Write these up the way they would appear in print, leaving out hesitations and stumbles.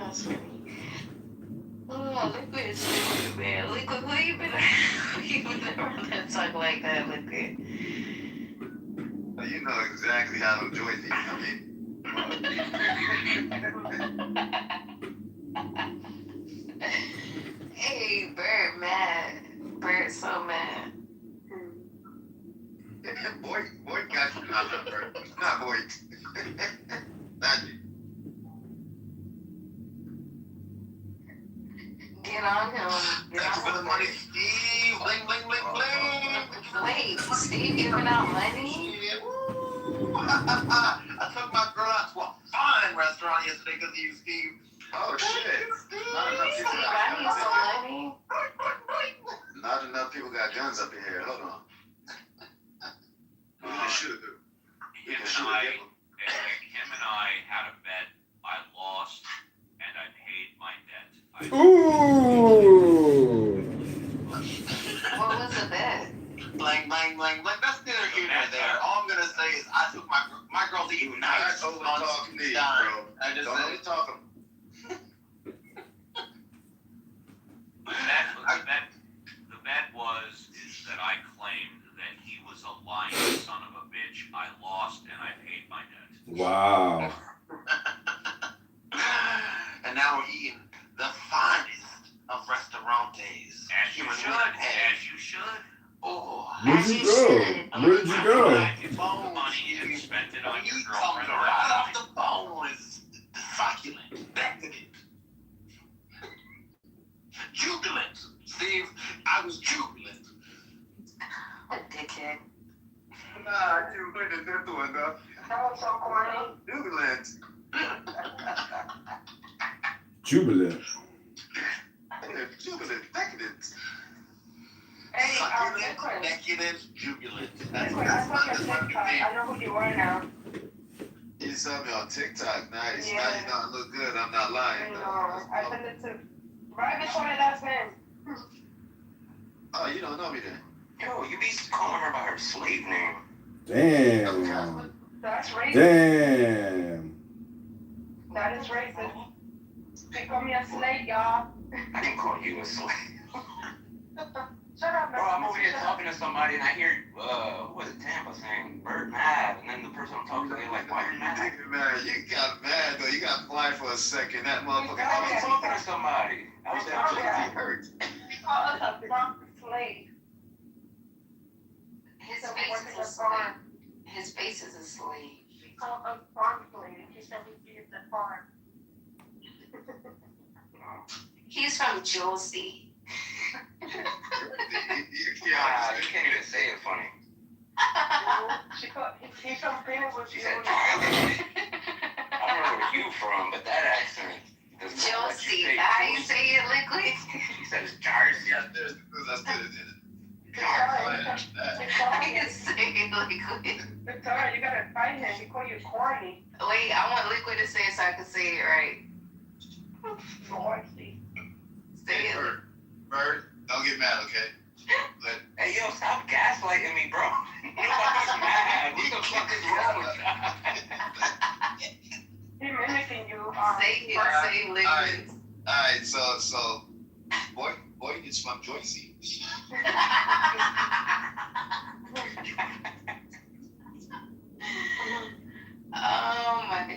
That's funny. Oh, Liquid is stupid, man. Liquid, who you been around that talk like that, Liquid? You know exactly how to enjoy things. I mean, Hey, Bird mad. Bird's so mad. boy got you. Not boy. Not you. Get on him. Get Thanks on for the him, money, Bird. Steve. Bling, bling, bling, bling. Wait, Steve giving out money? Yeah, woo. I took my girl out to a fine restaurant yesterday because of you, Steve. Oh, shit. Not enough Steve, people I got need guns some up money. here. Not enough people got guns up in here. Hold on. We can shoot it. We can shoot it. Him and I had a bet. I lost, and I paid my debt. Ooh. What was the bet? Blank, blank, blank, blank. That's neither here nor there. All I'm gonna say is I took my girl to eat nice on me, bro. I just said talking. The bet was that I claimed that he was a lying son of a bitch. I lost, and I paid my debt. Wow. And now we're eating the finest of restaurantes. As you should. As you should. Oh, Where'd you go? Where did you go? You took the money and spent it on your meat girlfriend. comes right off the bone is succulent, decadent, jubilant. Steve, I was jubilant. A dickhead. Nah, jubilant is good one, though. That was so corny. Jubilant. Jubilant. Jubilant, decadent. Hey, Succulent, Liquid. decadent, jubilant. That's Liquid, I saw your TikTok. I know who you are now. You saw me on TikTok. Nice. Yeah. Now you don't look good. I'm not lying. I know. I sent it to right before my last name. Oh, you don't know me then? Yo, you be calling her by her slave name. Damn. That's racist. Damn. That is racist. They call me a slave, y'all. I can call you a slave. Shut up, Bro, I'm over here talking to somebody and I hear, what is Tampa saying? Bird mad. And then the person I'm talking to, they're like, why are you mad? You got mad though. You got quiet for a second. That motherfucker. I was talking to somebody. I was He hurt. They call us a drunk slave. His face is a slave. His face is a slave. We call us farm slave. He said we feed the farm. He's from Jersey. Yeah, you can't even say it funny. He's from Greenwood. She said, I don't know where you from, but that accent does not let you Jersey. say How you Jersey. say it, Liquid? She said it's Jersey. Yeah, there's because I said it. Victoria, you say it, Liquid. Victoria, you gotta fight him. He call you corny. Wait, I want Liquid to say it so I can say it right. Jersey. Say Hey, it. Bird, don't get mad, okay? Hey, yo, stop gaslighting me, bro. Nobody's mad. What the fuck is wrong with that? He's mimicking you. Say it, say Liquid. Alright, so boy is from Jersey.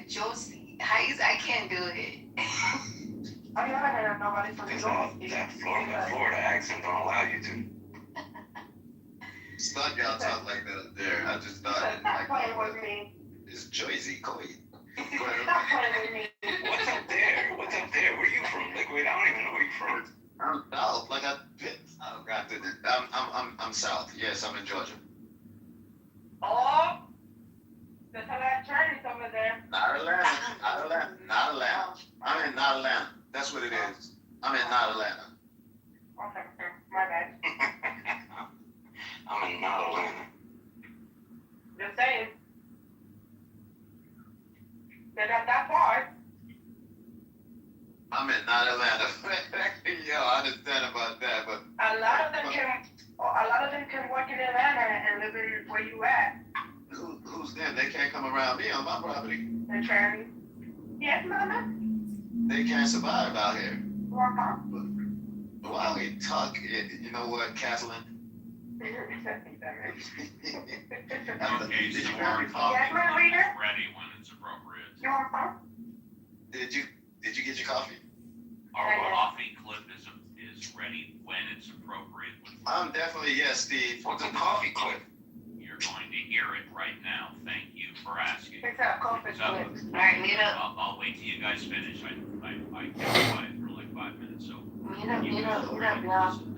Josie. I can't do it. I never heard of nobody from Jersey. That Florida accent don't allow you to. It's not y'all talk like that up there. I just thought it Stop playing with me. it's Jersey, Coy. Stop playing with me. What's up there? What's up there? Where you from? Liquid, I don't even know where you're from. I'm south, like I been. Oh God, I'm south. Yes, I'm in Georgia. Oh, there's a lot of Chinese over there. Not Atlanta. I'm in not Atlanta. That's what it is. I'm in not Atlanta. Okay, my bad. I'm in not Atlanta. Just saying. They're not that far. I'm in not Atlanta. Yo, I understand about that, but A lot of them can work in Atlanta and live in where you at. who's them? They can't come around me on my property. They're trying. Yes, mama. They can't survive out here. Why don't we talk? You know what, Kathleen? Okay, Did so you our grab your coffee coffee? clip is ready when it's appropriate. Did you get your coffee? Our coffee clip is ready when it's appropriate. I'm definitely yes, Steve. What's a coffee clip? You're going to hear it right now. Thank you for asking. It's a coffee So, clip. Alright, meet up. I'll wait till you guys finish. I kept quiet for like 5 minutes, so Meet up, you meet guys up, will meet up, really y'all. listen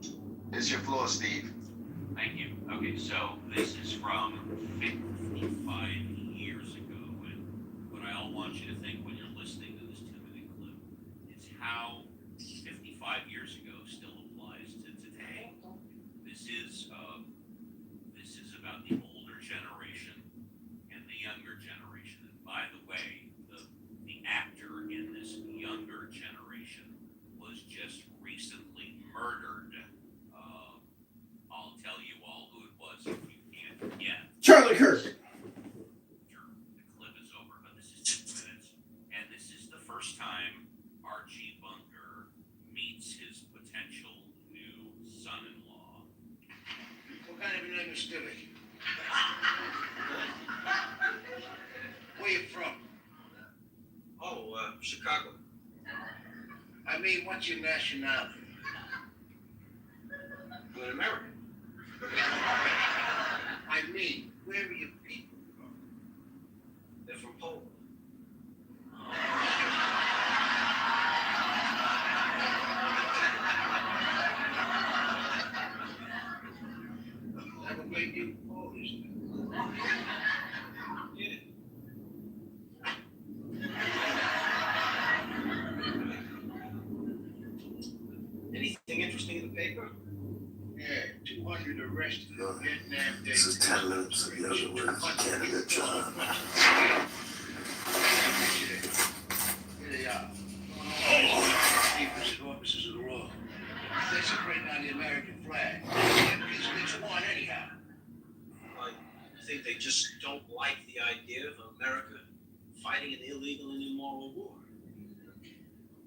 to it. It's your floor, Steve. Thank you. Okay, so this is from 55 years ago, and what I all want you to think when you're listening to this 2-minute clip is how 55 years ago still applies to today. This is about the older generation and the younger generation. And by the way, the actor in this younger generation was just recently murdered. I'll tell you all who it was if you can't yet. Charlie Kirk. Sure, the clip is over, but this is 2 minutes. And this is the first time Archie Bunker meets his potential new son-in-law. What kind of a name is Stevie? Where you from? Oh, Chicago. I mean, what's your nationality? I'm an American. I mean, where are your people from? They're from Poland. Never made you Polish. Yeah. Anything interesting in the paper? Yeah, 200 arrested in Vietnam Day. This is 10 minutes of the other way. Candidate John. Here they are. Keepers and officers of the law. Desecrating on the American flag. It's one anyhow. I think they just don't like the idea of America fighting an illegal and immoral war.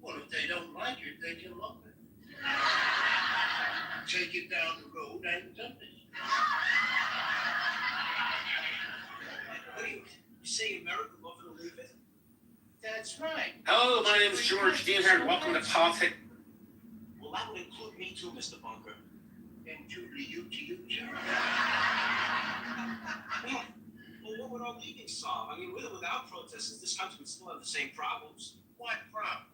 Well, if they don't like it, they can love it. Take it down the road and dump it. What do you say America loving to leave it? That's right. Hello, my name is George Dienhard. Welcome to Politics. Well, that would include me too, Mr. Bunker. And to you, John. Well, what would our leaving solve? I mean, with or without protesters, this country would still have the same problems. What problems?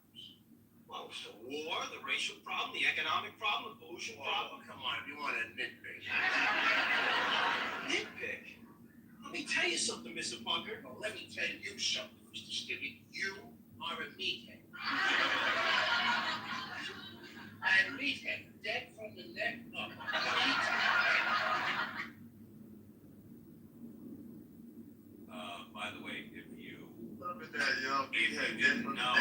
Well, the war, the racial problem, the economic problem, the pollution problem. Oh, come on, you want to nitpick. Nitpick. Let me tell you something, Mr. Bunker. Well, let me tell you something, Mr. Stibby. You are a meathead. And meathead, dead from the neck up. By the way, if you Look at that, yo. didn't know,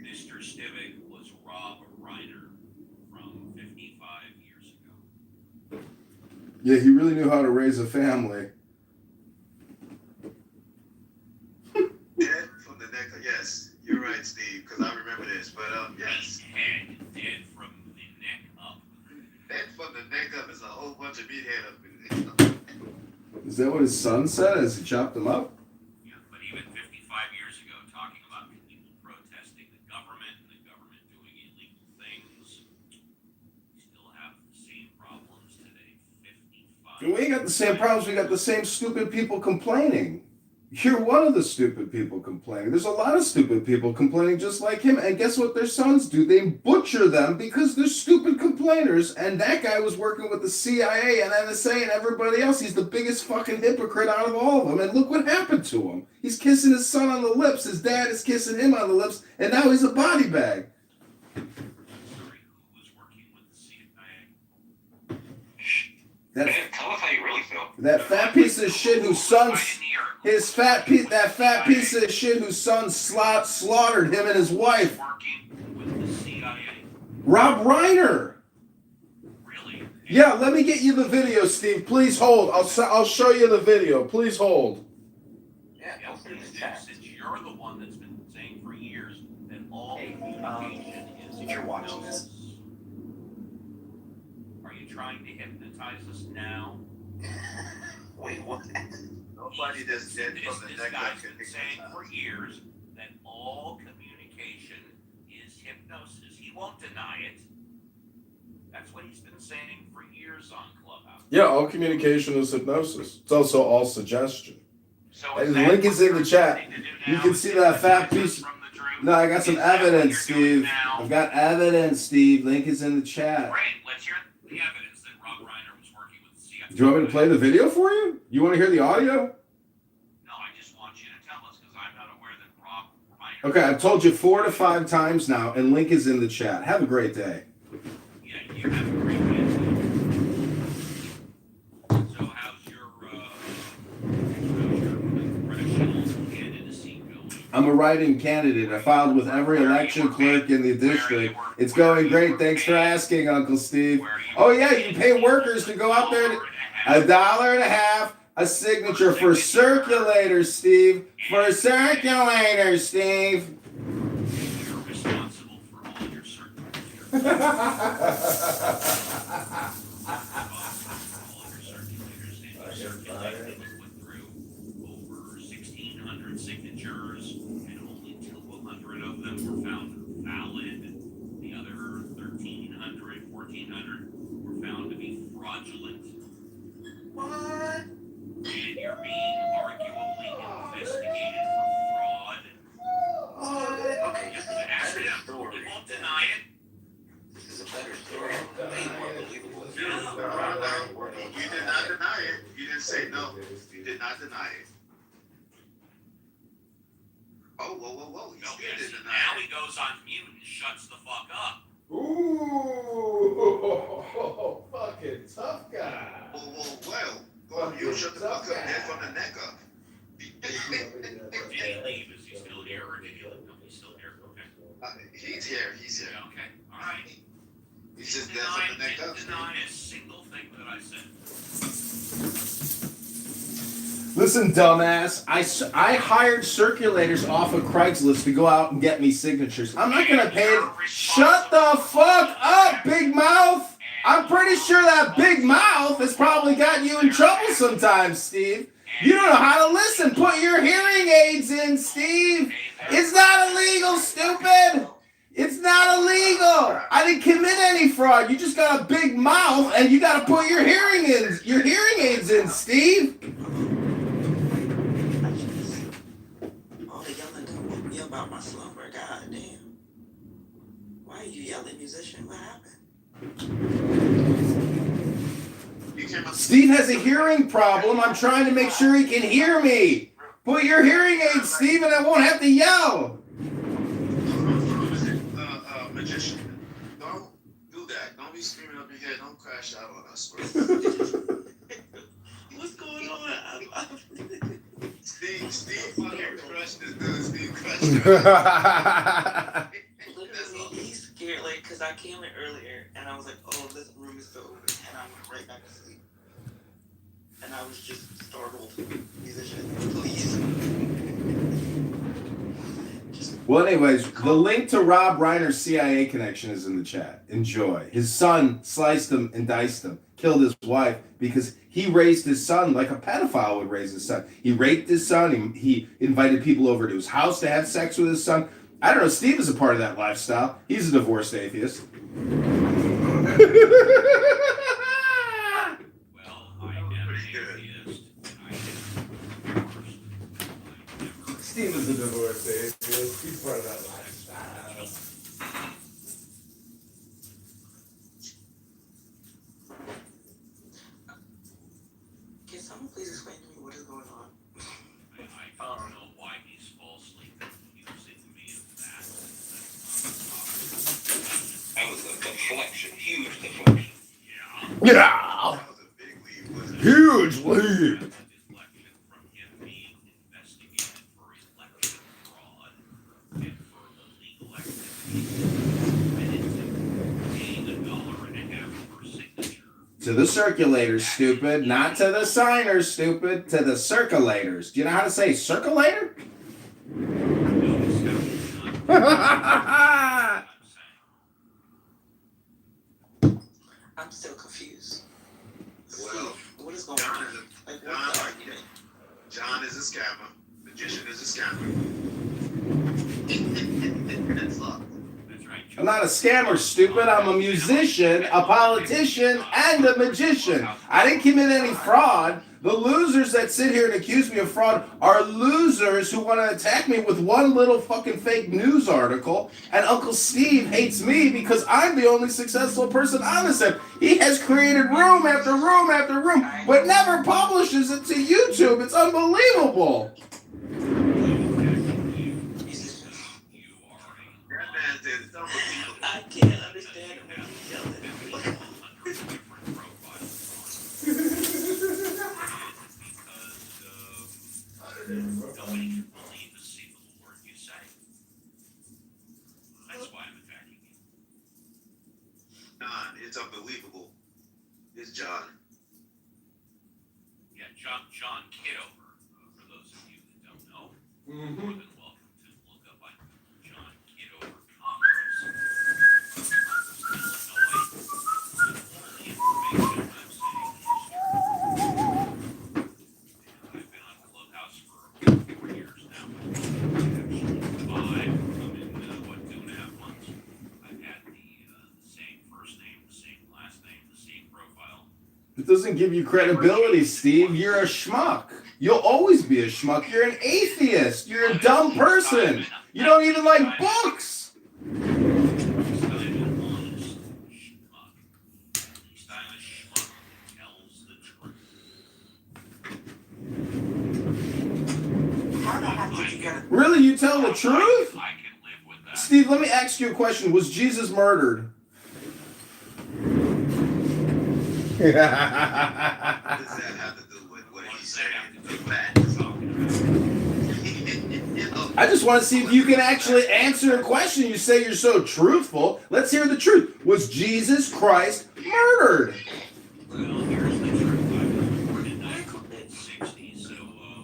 Mr. Stivic was Rob Reiner from 55 years ago. Yeah, he really knew how to raise a family. Dead from the neck. Yes, you're right, Steve. Because I remember this. But yes, Head dead from the neck up. dead from the neck up is a whole bunch of meathead up in there. Is that what his son said as he chopped him up? Yeah, but even 55 years ago, talking about people protesting the government and the government doing illegal things, we still have the same problems today. 55. We ain't got the same problems. We got the same stupid people complaining. You're one of the stupid people complaining. There's a lot of stupid people complaining just like him. And guess what their sons do? They butcher them because they're stupid complainers. And that guy was working with the CIA and NSA and everybody else. He's the biggest fucking hypocrite out of all of them. And look what happened to him. He's kissing his son on the lips. His dad is kissing him on the lips. And now he's a body bag. Sorry, who was working with the CIA? That, Tell us how you really feel. that fat piece of shit whose son... That fat piece of shit whose son slaughtered him and his wife. Working with the CIA. Rob Reiner. Really? Yeah, let me get you the video, Steve. Please hold. I'll show you the video. Please hold. Yeah, Yeah, since you're the one that's been saying for years that all If you're watching this, are you trying to hypnotize us now? Wait, what? Nobody that's dead from the This neck guy's up can been saying for years that all communication is hypnosis. He won't deny it. That's what he's been saying for years on Clubhouse. Yeah, all communication is hypnosis. It's also all suggestion. So Hey, is the that link what is in you're the chat. attempting to do You now? can Is see that fat hypnotize us piece. from the truth? No, I got some Is that what evidence, you're doing Steve. now? I've got evidence, Steve. Link is in the chat. Great. Let's hear the evidence that Rob Reiner was working with the CIA. Do you want me to play the video for you? You want to hear the audio? No, I just want you to tell us because I'm not aware that Rob Reiner. Okay, I've told you 4 to 5 times now, and link is in the chat. Have a great day. Yeah, you have a great day. So how's your congressional candidacy going? I'm a write-in candidate. I filed with every election clerk in the district. It's going great. Thanks for asking, Uncle Steve. Oh yeah, you pay workers to go out there. $1.50 a signature for circulators, Steve. For circulators, Steve. You're responsible for all your circulators. Circulated went through over 1,600 signatures, and only 200 of them were found valid. The other 1,300, 1,400 were found to be fraudulent. What? And you're being arguably investigated for fraud. Okay, Just this is a ask better him. story. He won't deny it. This is a better story. Way more believable. You did not deny it. You didn't say no. You did not deny it. Oh, whoa. You Okay, did see, deny now it. he goes on mute and shuts the fuck up. Ooh, fucking tough guy. Well. Go on, you shut the fuck up. Dead from the neck up. Did he leave? Is he still here, or did he leave? No, he's still here. Okay. He's here. Yeah, okay. All right. He's just dead from the neck up. Didn't deny a single thing that I said. Listen, dumbass. I hired circulators off of Craigslist to go out and get me signatures. I'm not gonna pay it. Shut the fuck up, big mouth. I'm pretty sure that big mouth has probably gotten you in trouble sometimes, Steve. You don't know how to listen. Put your hearing aids in, Steve. It's not illegal, stupid. It's not illegal. I didn't commit any fraud. You just got a big mouth and you gotta put your hearing aids in, Steve. All the yelling don't woke me up about my slumber. God damn. Why are you yelling, musician? What happened? Steve has a hearing problem. I'm trying to make sure he can hear me. Put your hearing aids, Steve, and I won't have to yell. Magician, don't do that. Don't be screaming up your head. Don't crash out on us, bro. What's going on? Steve fucking crushed this dude. Steve crushed him. Literally, he's scared, like, because I came in earlier, and I was like, oh, this room is still open, and I went right back to sleep. And I was just startled. Musician, please. Well, anyways, the link to Rob Reiner's CIA connection is in the chat. Enjoy. His son sliced him and diced him, killed his wife because he raised his son like a pedophile would raise his son. He raped his son. He invited people over to his house to have sex with his son. I don't know. Steve is a part of that lifestyle. He's a divorced atheist. Steve is a divorced atheist. He's part of that lifestyle. Can someone please explain to me what is going on? I don't know why he's falsely accusing me of that. That was a deflection, huge deflection. Yeah. Yeah. That was a big leap, wasn't it? Huge leap. That's a deflection from him being investigated for election fraud and for illegal activities committed to paying $1.50 per signature. To the circulators, stupid. Not to the signers, stupid. To the circulators. Do you know how to say circulator? No, it's not. scammer. Magician is a scammer. That's all. That's right. I'm not a scammer, stupid. I'm a musician, a politician, and a magician. I didn't commit any fraud. The losers that sit here and accuse me of fraud are losers who want to attack me with one little fucking fake news article. And Uncle Steve hates me because I'm the only successful person on this app. He has created room after room after room, but never publishes it to YouTube. It's unbelievable. That man said it's unbelievable. I can't understand him when he's yelling. Nobody can believe a single word you say. That's why I'm attacking you. John, it's unbelievable. It's John. Yeah, John Kitover, for those of you that don't know, more than welcome to look up on John Kitover, Congressman, Illinois. All the information I'm saying is true. I've been on Clubhouse for 4 years now. Actually, 5. I'm in, 2.5 months. I've had the same first name, the same last name, the same profile. It doesn't give you credibility, Steve. You're a schmuck. You'll always be a schmuck. You're an atheist. You're a dumb person. You don't even like books. Really? You tell the truth? I can live with that. Steve, let me ask you a question. Was Jesus murdered? What does that have to do with what he said? I just want to see if you can actually answer a question. You say you're so truthful. Let's hear the truth. Was Jesus Christ murdered? Well, here's the truth. I was born in 1960, so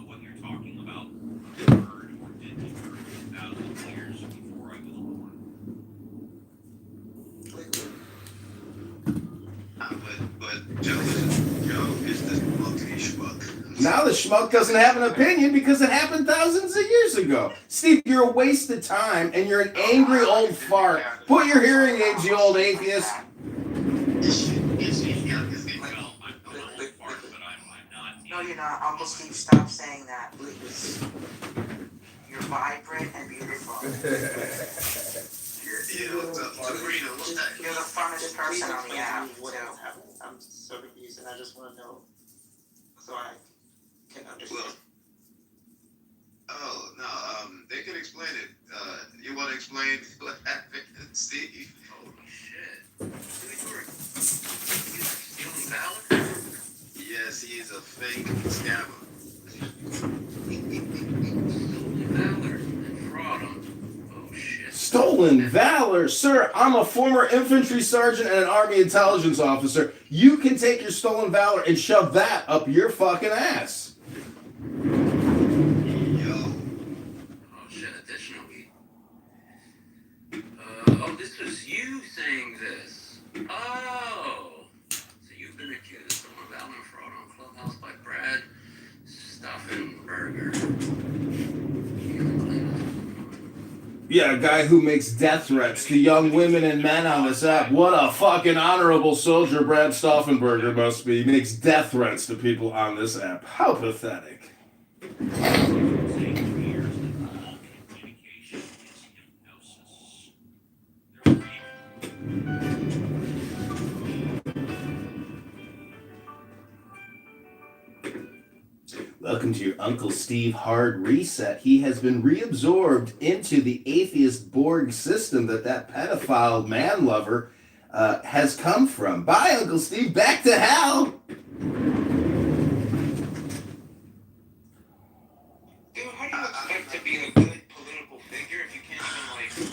what you're talking about occurred or didn't occur 2,000 years before I was born. But Joe is the monkey schmuck. Now the schmuck doesn't have an opinion because it happened thousands of years ago. Steve, you're a waste of time and you're an angry old fart. Put your hearing aids, you old atheist. Well, I'm a little part, but I'm not. No, you're not. Uncle Steve, stop saying that, please. You're vibrant and beautiful. You're the funnest person on the app, What too. else happened? I'm so confused, and I just want to know so I can understand. Oh, no, they can explain it. You want to explain what happened, Steve? Oh, shit. Stealing valor? Yes, he is a fake scammer. Valor and fraud on. Oh, shit. Stolen valor. Sir, I'm a former infantry sergeant and an army intelligence officer. You can take your stolen valor and shove that up your fucking ass. Yo. Oh, shit, additionally. This was you saying this. Oh. So you've been accused of stolen valor and fraud on Clubhouse by Brad Stauffenberger. Yeah, a guy who makes death threats to young women and men on this app. What a fucking honorable soldier Brad Stauffenberger must be. He makes death threats to people on this app. How pathetic. Saying for years that all communication is hypnosis. They're afraid. Welcome to your Uncle Steve hard reset. He has been reabsorbed into the atheist Borg system that pedophile man lover has come from. Bye, Uncle Steve. Back to hell. Dude, how do you expect to be a good political figure if you can't even,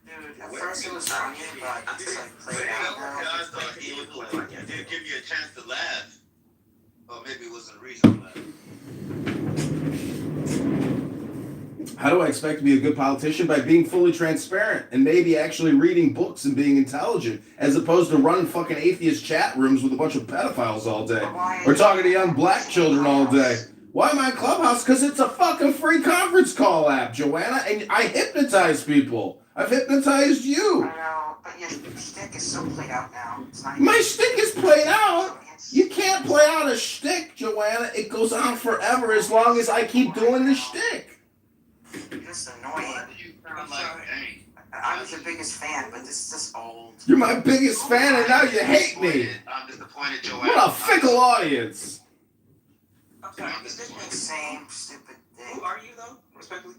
Dude, at first it was funny, but it's like played out now. I thought he would did give you a chance to laugh. Or maybe it wasn't a reason to laugh. How do I expect to be a good politician? By being fully transparent and maybe actually reading books and being intelligent, as opposed to running fucking atheist chat rooms with a bunch of pedophiles all day, or talking to young black children all day. Why am I on Clubhouse? Because it's a fucking free conference call app, Joanna, and I hypnotize people. I've hypnotized you. I know, but your shtick is so played out now. It's not My shtick is played out. It's- You can't play out a shtick, Joanna. It goes on forever as long as I keep doing the shtick. It's annoying. I'm like, hey. I was your biggest fan, but this is just old. You're my biggest fan, and now you hate me. I'm disappointed, Joanne. What a fickle audience. I'm sorry, is this the same stupid thing? Who are you though? Respectfully.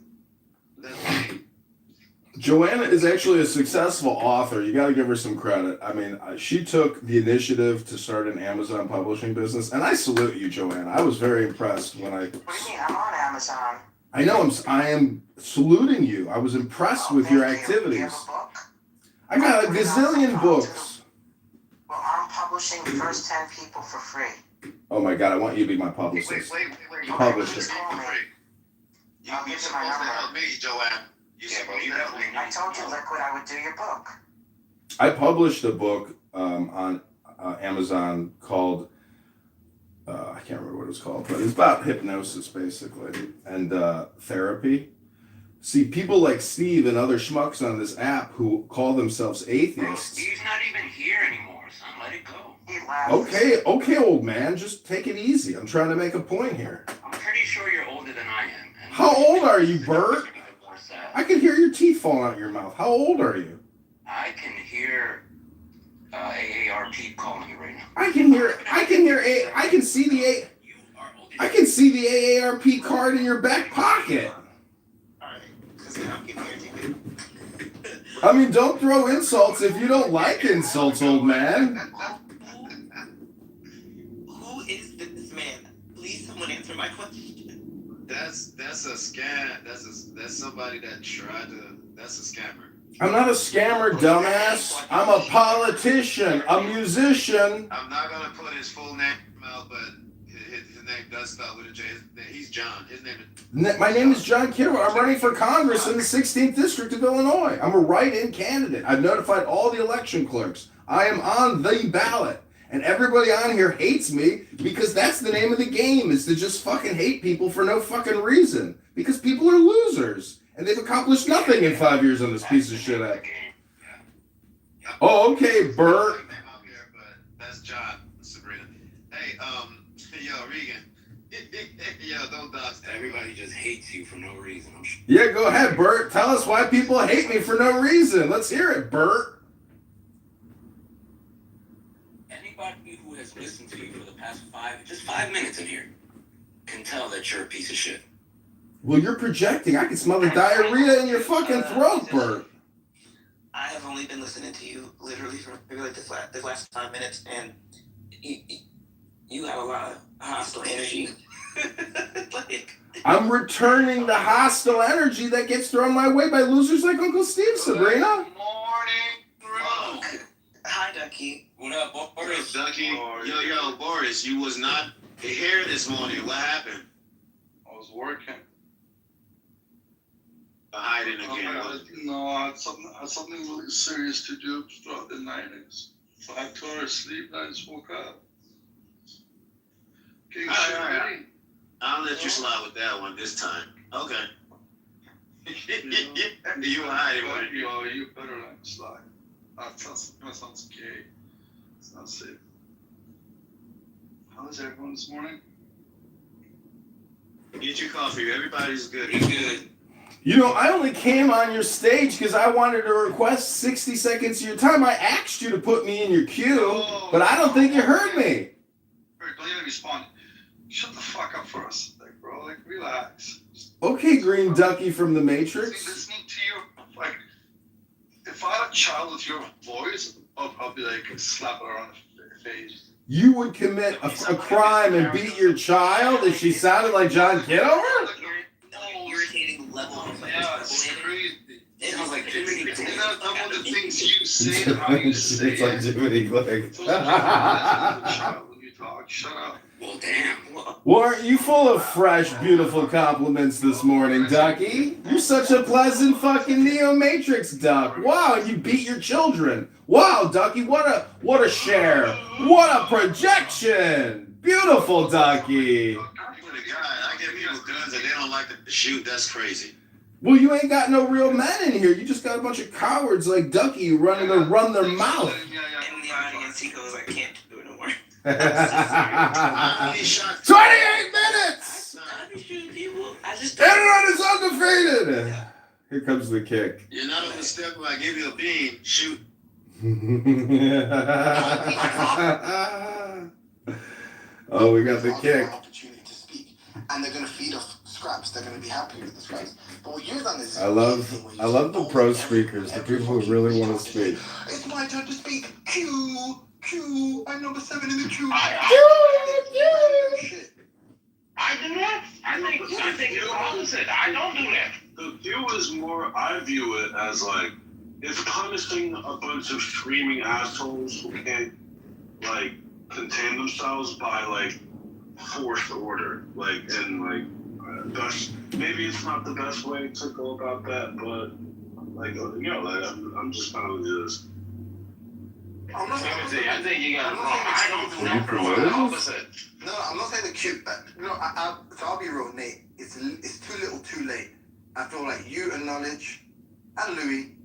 Joanna is actually a successful author. You got to give her some credit. I mean, she took the initiative to start an Amazon publishing business, and I salute you, Joanna. I was very impressed when I. What do you mean? I'm on Amazon. I know. I am saluting you. I was impressed with your Thank you. Do you have activities. a book? I got a gazillion books. Well, I'm publishing the first 10 people for free. Oh my God! I want you to be my Wait. publicist. You Publish Just it. call me. you're supposed to help me, Joanne. You're Yeah, supposed but you to help me. I told you, Liquid, I would do your book. I published a book on Amazon called I can't remember what it's called, but it's about hypnosis basically and therapy. See, people like Steve and other schmucks on this app who call themselves Bro, atheists. Steve's not even here anymore, son. Let it go. He laughed. Okay, old man, just take it easy. I'm trying to make a point here. I'm pretty sure you're older than I am. And How old are you, Bert? More sad. I can hear your teeth falling out your mouth. How old are you? I can hear AARP calling you right now. I can see the You are older. I can see the AARP card in your back pocket. Alright, because I'm getting irritated. I mean, don't throw insults if you don't like insults, old man. Who is this man? Please, someone answer my question. That's a scam. That's somebody that tried to. That's a scammer. I'm not a scammer, dumbass. I'm a politician, a musician. I'm not gonna put his full name out, but his name does start with a J. He's John. His name is. My name is John Kitover. I'm running for Congress in the 16th District of Illinois. I'm a write-in candidate. I've notified all the election clerks. I am on the ballot. And everybody on here hates me because that's the name of the game, is to just fucking hate people for no fucking reason. Because people are losers. And they've accomplished nothing in 5 years on this piece of shit act. Oh, okay, Bert. That's John, Sabrina. Hey, yo, Regan. Yo, don't dodge that. Everybody just hates you for no reason. I'm sure. Yeah, go ahead, Bert. Tell us why people hate me for no reason. Let's hear it, Bert. Anybody who has listened to you for the past 5 minutes in here can tell that you're a piece of shit. Well, you're projecting. I can smell the diarrhea in your fucking throat, Bert. I have only been listening to you literally for maybe like the last 5 minutes, and you have a lot of hostile energy. Like, I'm returning the hostile energy that gets thrown my way by losers like Uncle Steve, Sabrina. Morning, bro. hi, Ducky. What up, Boris? Ducky. Yo, Boris, you was not here this morning. What happened? I was working. Hiding again. No, I had something really serious to do throughout the night. So I told her to sleep and I just woke up. Getting shit ready. I'll let you slide with that one this time. Okay. You were hiding, weren't you? Yo, you better let me slide. That sounds gay. It's not safe. How is everyone this morning? Get your coffee. Everybody's good. Pretty good. You know, I only came on your stage because I wanted to request 60 seconds of your time. I asked you to put me in your queue, but I don't think you heard me. Don't even respond. Shut the fuck up first, like, bro. Like, relax. Okay, Green Ducky from the Matrix. Listening to you, like, if I had a child with your voice, I'll be like, slap her on the face. You would commit a crime and beat your child if she sounded like John Kitover? Irritating level of like, Yeah, it's crazy. it sounds like Jiminy Isn't that some of the things you say and how you say It's like it? Jiminy Glick. So child when you talk, shut up. Well, damn. Well, aren't you full of fresh, beautiful compliments this morning, Ducky? You're such a pleasant fucking Neo Matrix duck. Wow, and you beat your children. Wow, Ducky, what a share. What a projection. Beautiful, Ducky. I Shoot, that's crazy. Well, you ain't got no real men in here. You just got a bunch of cowards like Ducky running to run their mouth. In the audience, he goes, I can't do it no more. 28 minutes! I be shooting people. I just Internet is undefeated. Here comes the kick. You're not on the step where I give you a bean. Shoot. Oh, we got the kick. Opportunity to speak, and they're gonna feed off scraps. They're gonna be happy with the scraps. But what you've done is I love the pro speakers, the people who really want to speak. It's my turn to speak. Q. I'm number 7 in the queue. Shit. I do that. I think it's opposite. I don't do that. The view is more, I view it as like, it's punishing a bunch of screaming assholes who can't, like, contain themselves by, like, forced order. Like, and, like, that's, maybe it's not the best way to go about that, but, like, you know, like, I'm just kind of just... I think you got it wrong. I don't do that, bro. I'm the opposite. No, I'm not saying the cute, but so I'll be real, Nate. It's too little, too late. I feel like you acknowledge, and Louis,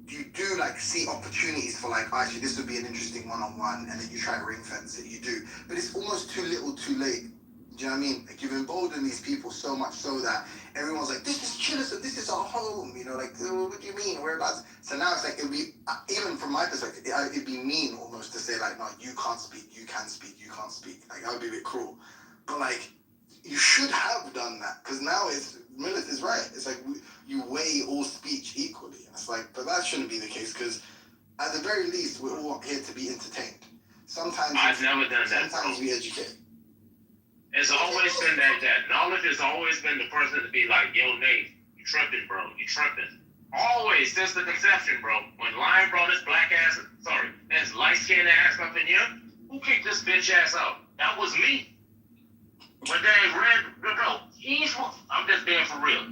you do like see opportunities for like, actually this would be an interesting one-on-one, and then you try to ring fence it. You do, but it's almost too little, too late. Do you know what I mean? Like you've emboldened these people so much so that everyone's like, this is Chile, so this is our home. You know, like what do you mean? Whereabouts? So now it's like it'd be even from my perspective, it'd be mean almost to say like, no, you can't speak, you can speak, you can't speak. Like that would be a bit cruel. But like, you should have done that because now Milith is right. It's like you weigh all speech equally. And it's like, but that shouldn't be the case because at the very least, we're all here to be entertained. Sometimes I've never done that. Sometimes we educate. It's always been that knowledge has always been the person to be like, yo, Nate, you tripping, bro. You tripping. Always since the conception, bro. When Lion brought his his light-skinned ass up in here, who kicked this bitch ass out? That was me. When they read, bro, I'm just being for real.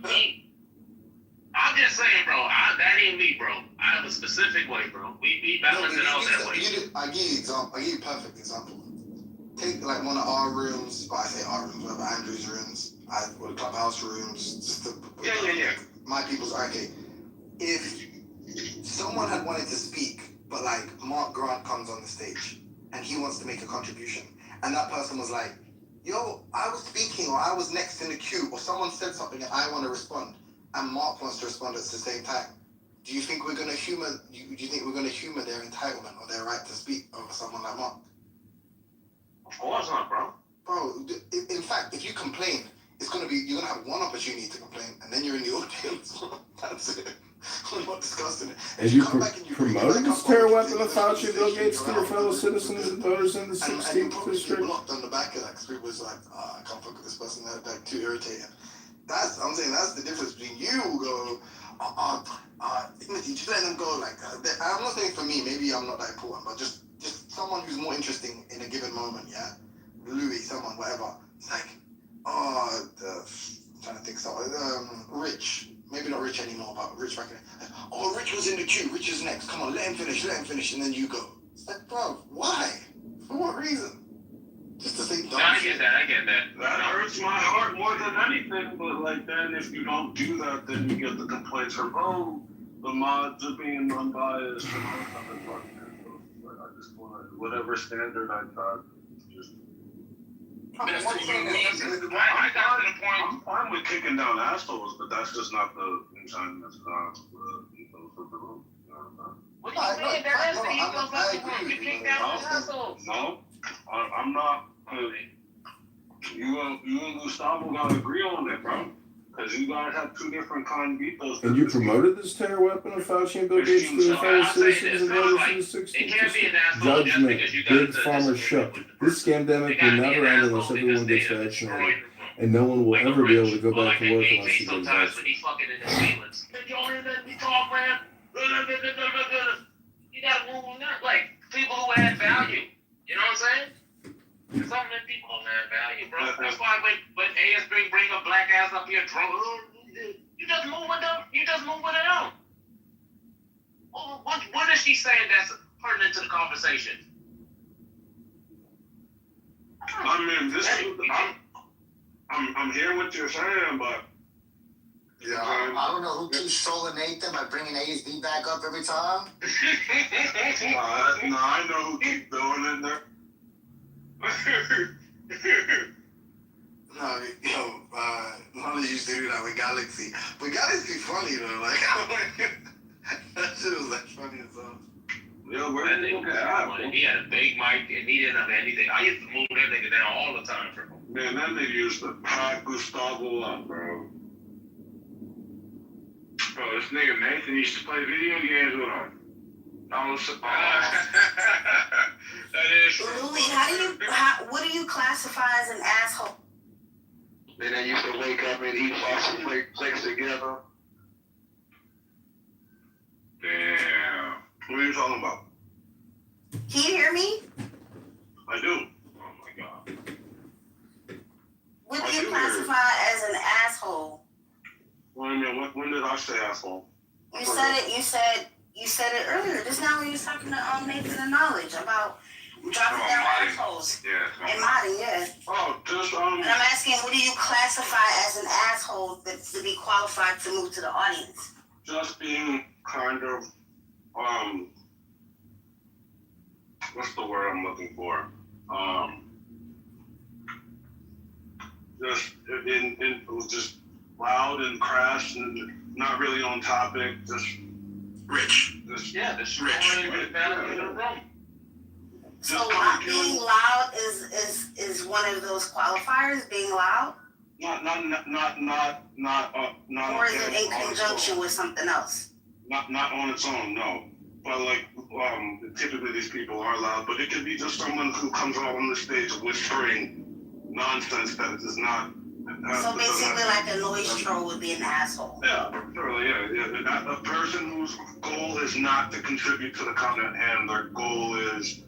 I'm just saying, bro, that ain't me, bro. I have a specific way, bro. We balance it out that way. I give you a perfect example. Take like one of our rooms, I say our rooms, whatever, Andrew's rooms, or the clubhouse rooms, just Yeah. My people's, okay. If someone had wanted to speak, but like Mark Grant comes on the stage and he wants to make a contribution, and that person was like, yo, I was speaking, or I was next in the queue, or someone said something and I want to respond, and Mark wants to respond at the same time. Do you think we're gonna humor their entitlement or their right to speak over someone like Mark? Of course not, bro. Bro, in fact, if you complain, you're gonna have one opportunity to complain, and then you're in the audience. That's it. We're not discussing it. And you promoted this terror weapon of Fauci and Bill Gates to your fellow citizens and voters in the 16th district? Blocked on the back of that because people was like, I can't fuck with this person. They're too irritating. I'm saying that's the difference between you go, just letting them go like that. I'm not saying for me, maybe I'm not that important, but just someone who's more interesting in a given moment, yeah? Louis, someone, whatever. It's like, I'm trying to think Rich. Maybe not Rich anymore, but Rich back in it. Rich was in the queue. Rich is next. Come on, let him finish, and then you go. It's like, bro, why? For what reason? Just to say dumb shit. I get that. That hurts my heart more than anything, but like then if you don't do that, then you get the complaints from, the mods are being unbiased and all that other fucking stuff. Like I just want to, whatever standard I try to just... I got to the point. I'm fine with kicking down assholes, but that's just not the intent. That's not the ethos of the room. What do you mean? That is the ethos of the room. You kick down assholes. No, I'm not. You and Gustavo gotta agree on it, bro. Because you guys have two different kind of ethos. And you promoted this terror weapon of Fauci and Bill Gates to your fellow citizens and voters in the 16th district? Judgment, Big Pharma shook. This scandemic will never end unless everyone gets vaccinated. And no one will ever be able to go back to work unless you get vaccinated. You gotta move on that. Like, people who add value. You know what I'm saying? There's something that people don't add value, bro. That's why when AS bring a black ass up here drunk, you just move with them. You just move with it on. What is she saying that's pertinent to the conversation? I'm hearing what you're saying, but yeah, I don't know who keeps trolling Nathan by bringing ASB back up every time. no, I know who keeps doing it there. No, Lana used to do that with Galaxy. But Galaxy funny though, like that shit was like funny as hell. Yo, where That did nigga got money. He had a big mic and he didn't have anything. I used to move that nigga down all the time, bro. Man, that nigga used to pack Gustavo up, bro. Bro, this nigga Nathan used to play video games with him. That was that is Louis, what do you classify as an asshole? Then they used to wake up and eat sausage flakes together. Damn. What are you talking about? Can you hear me? I do. Oh my god. What do you classify as an asshole? Wait a minute, when did I say asshole? You said it. You said it earlier. Just now when you was talking to Nathan and Knowledge about dropping down assholes. Yeah. And modding, yeah. Oh, just And I'm asking, what do you classify as an asshole that's to be qualified to move to the audience? just being kind of what's the word I'm looking for? Just it was just loud and crass and not really on topic. Just rich. Just Yeah, the rich. So being loud is one of those qualifiers. Being loud, not or is it in conjunction with something else? Not on its own, no. But like typically these people are loud, but it could be just someone who comes out on the stage whispering nonsense that is not. So basically, like a noise troll would be an asshole. Yeah, totally. Yeah. A person whose goal is not to contribute to the comment, and their goal is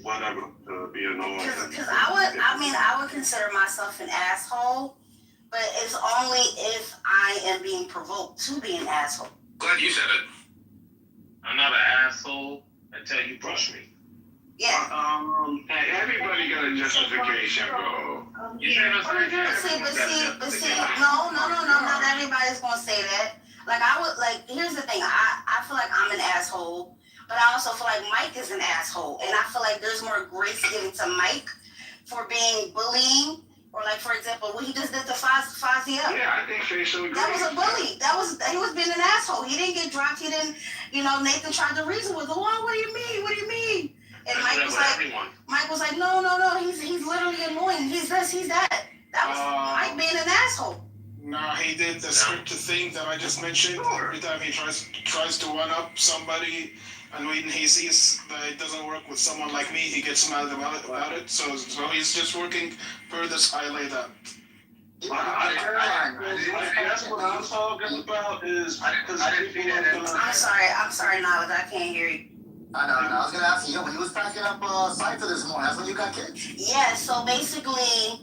whatever to be annoying. Because I would consider myself an asshole, but it's only if I am being provoked to be an asshole. Glad you said it. I'm not an asshole until you push me. Yeah. Hey, everybody got a justification, bro. You see what I'm saying? But see, no, not everybody's gonna say that. Like here's the thing, I feel like I'm an asshole, but I also feel like Mike is an asshole, and I feel like there's more grace given to Mike for being bullying, or like for example, what he just did to Fazio. Yeah, I think Facial agrees. That was a bully. He was being an asshole. He didn't get dropped. He didn't, Nathan tried to reason with him. Oh, what do you mean? What do you mean? And Mike was like, no, he's literally annoying. He's this, he's that. That was Mike being an asshole. No, he did the scripted thing that I just mentioned. Every time he tries to one up somebody, and when he sees that it doesn't work with someone like me, he gets mad about it. So he's just working per this highlight that. That's what I'm talking about is because I'm sorry, Knowledge, I can't hear you. I know. I was gonna ask you, when you was packing up Cypher this morning, that's when you got kicked? Yeah, so basically,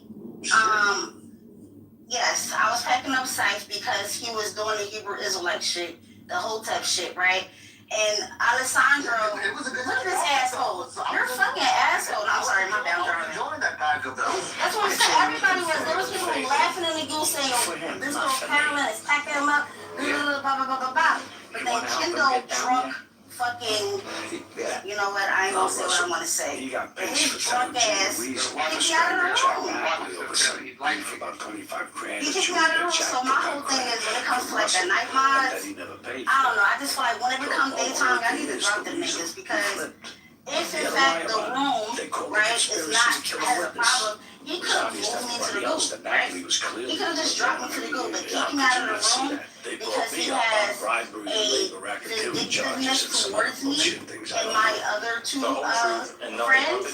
yes, I was packing up Cypher because he was doing the Hebrew Israelite shit, the Hotep shit, right? And Alessandro, look at this asshole. You're a fucking asshole. No, I'm sorry, my bad. That's what I'm saying. There was people laughing in the goose saying, this little Carolyn is packing him up, blah, blah, blah, blah, blah. But then Kendall drunk fucking, you know what, I ain't gonna say what I want to say. His drunk ass, he got it wrong. He kicked me out of the room. So my whole thing is when it comes to like the night mods, I don't know, I just feel like when it becomes daytime, I need to drop them niggas because if in fact the room, right, is not, has a problem, he could have moved me to the goo, right? He could have just dropped me to the goo, but kicked me out of the room because he has a vindictiveness towards me and my other two friends.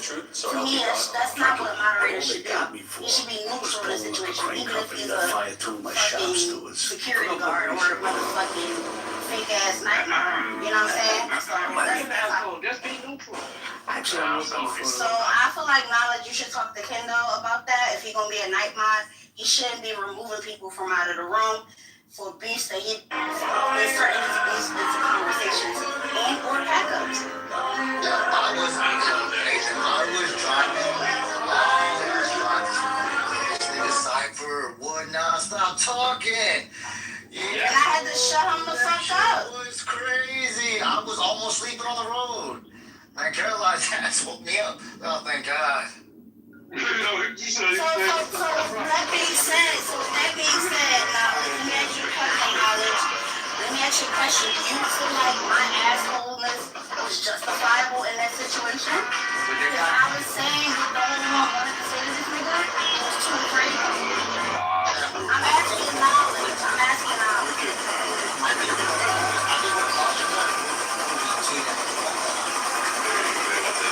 To me, that's not what a moderator should do. He should be neutral in a situation, even if he's a fucking security guard or a motherfucking fake ass night mod. You know what I'm saying? Just be neutral. So I feel like Knowledge, you should talk to Kendo about that. If he's gonna be a night mod, he shouldn't be removing people from out of the room for beefs that he inserting his beefs into conversations and or backups. I was driving this nigga Cypher talking. And I had to shut him the fuck up. It was crazy. I was almost sleeping on the road. My Caroline's ass woke me up. Oh, thank God. So with that being said, now let me ask you a question, Knowledge. Let me ask you a question. Do you feel like my assholeness was justifiable in that situation? Because I was saying what the whole world wanted to say to this nigga, he was too afraid. I'm asking Knowledge.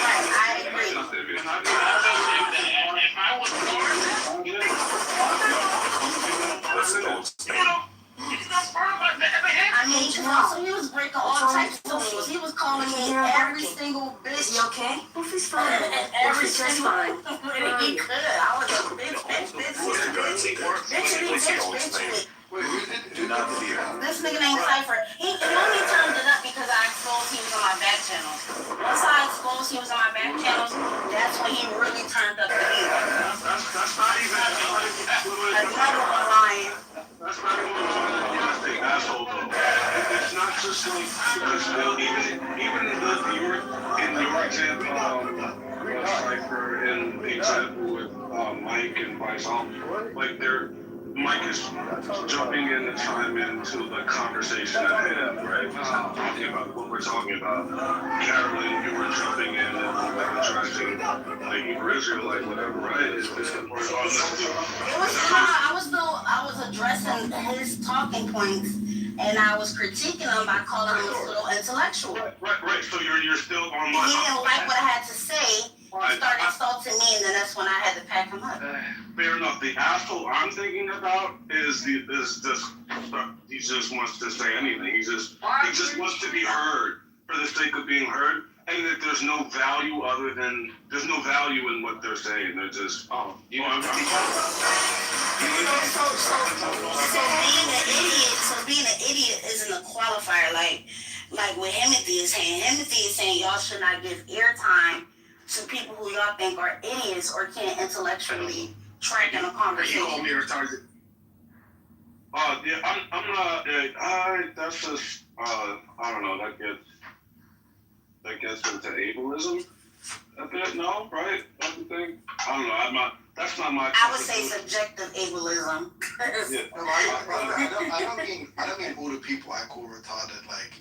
Right, I agree. If I was born, I mean, so he was breaking all types of rules. He was calling me every single bitch. Is he okay? Wolfie's fine. Every Wolfie's just single fine. he could. I was a bitch. Wait, who did do not fear? This nigga named Cypher. He only turned it up because I exposed he was on my back channel. Once I exposed he was on my back channels, that's when he really turned up the heat. That's not even Another one lying. That's not even a asshole though. It's not just like because even in your example, Cypher and the example with Mike and Bison, like Mike is jumping in to chime into the conversation at hand, right? Talking about what we're talking about. Carolyn, you were jumping in and addressing the Hebrew Israelite, whatever, right? I was addressing his talking points, and I was critiquing him by calling him a little intellectual. Right. So you're still on He didn't like what I had to say. He started insulting me, and then that's when I had to pack him up. Fair enough. The asshole I'm thinking about is he just wants to say anything. He just wants to be heard for the sake of being heard, and that there's no value in what they're saying. They're just So being an idiot isn't a qualifier. Like what Himothy is saying. Himothy is saying y'all should not give airtime to people who y'all think are idiots or can't intellectually track in a conversation. You call me retarded. Yeah, I'm not. That's just. I don't know. That gets into ableism a bit. No, right? That's the thing. I don't know. I'm not. That's not my. I would say subjective ableism. Yeah. No, I don't mean all the people I call retarded. Like,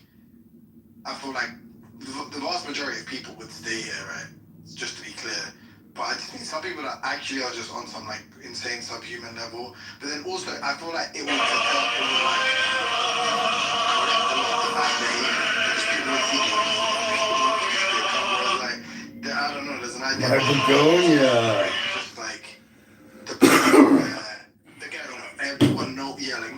I feel like the vast majority of people would stay here, right? Just to be clear. But I just think some people that actually are just on some like insane subhuman level. But then also, I feel like it would help the fact that just people would think like, I don't know, there's an idea. Macedonia. Just like the people everyone know, yeah, like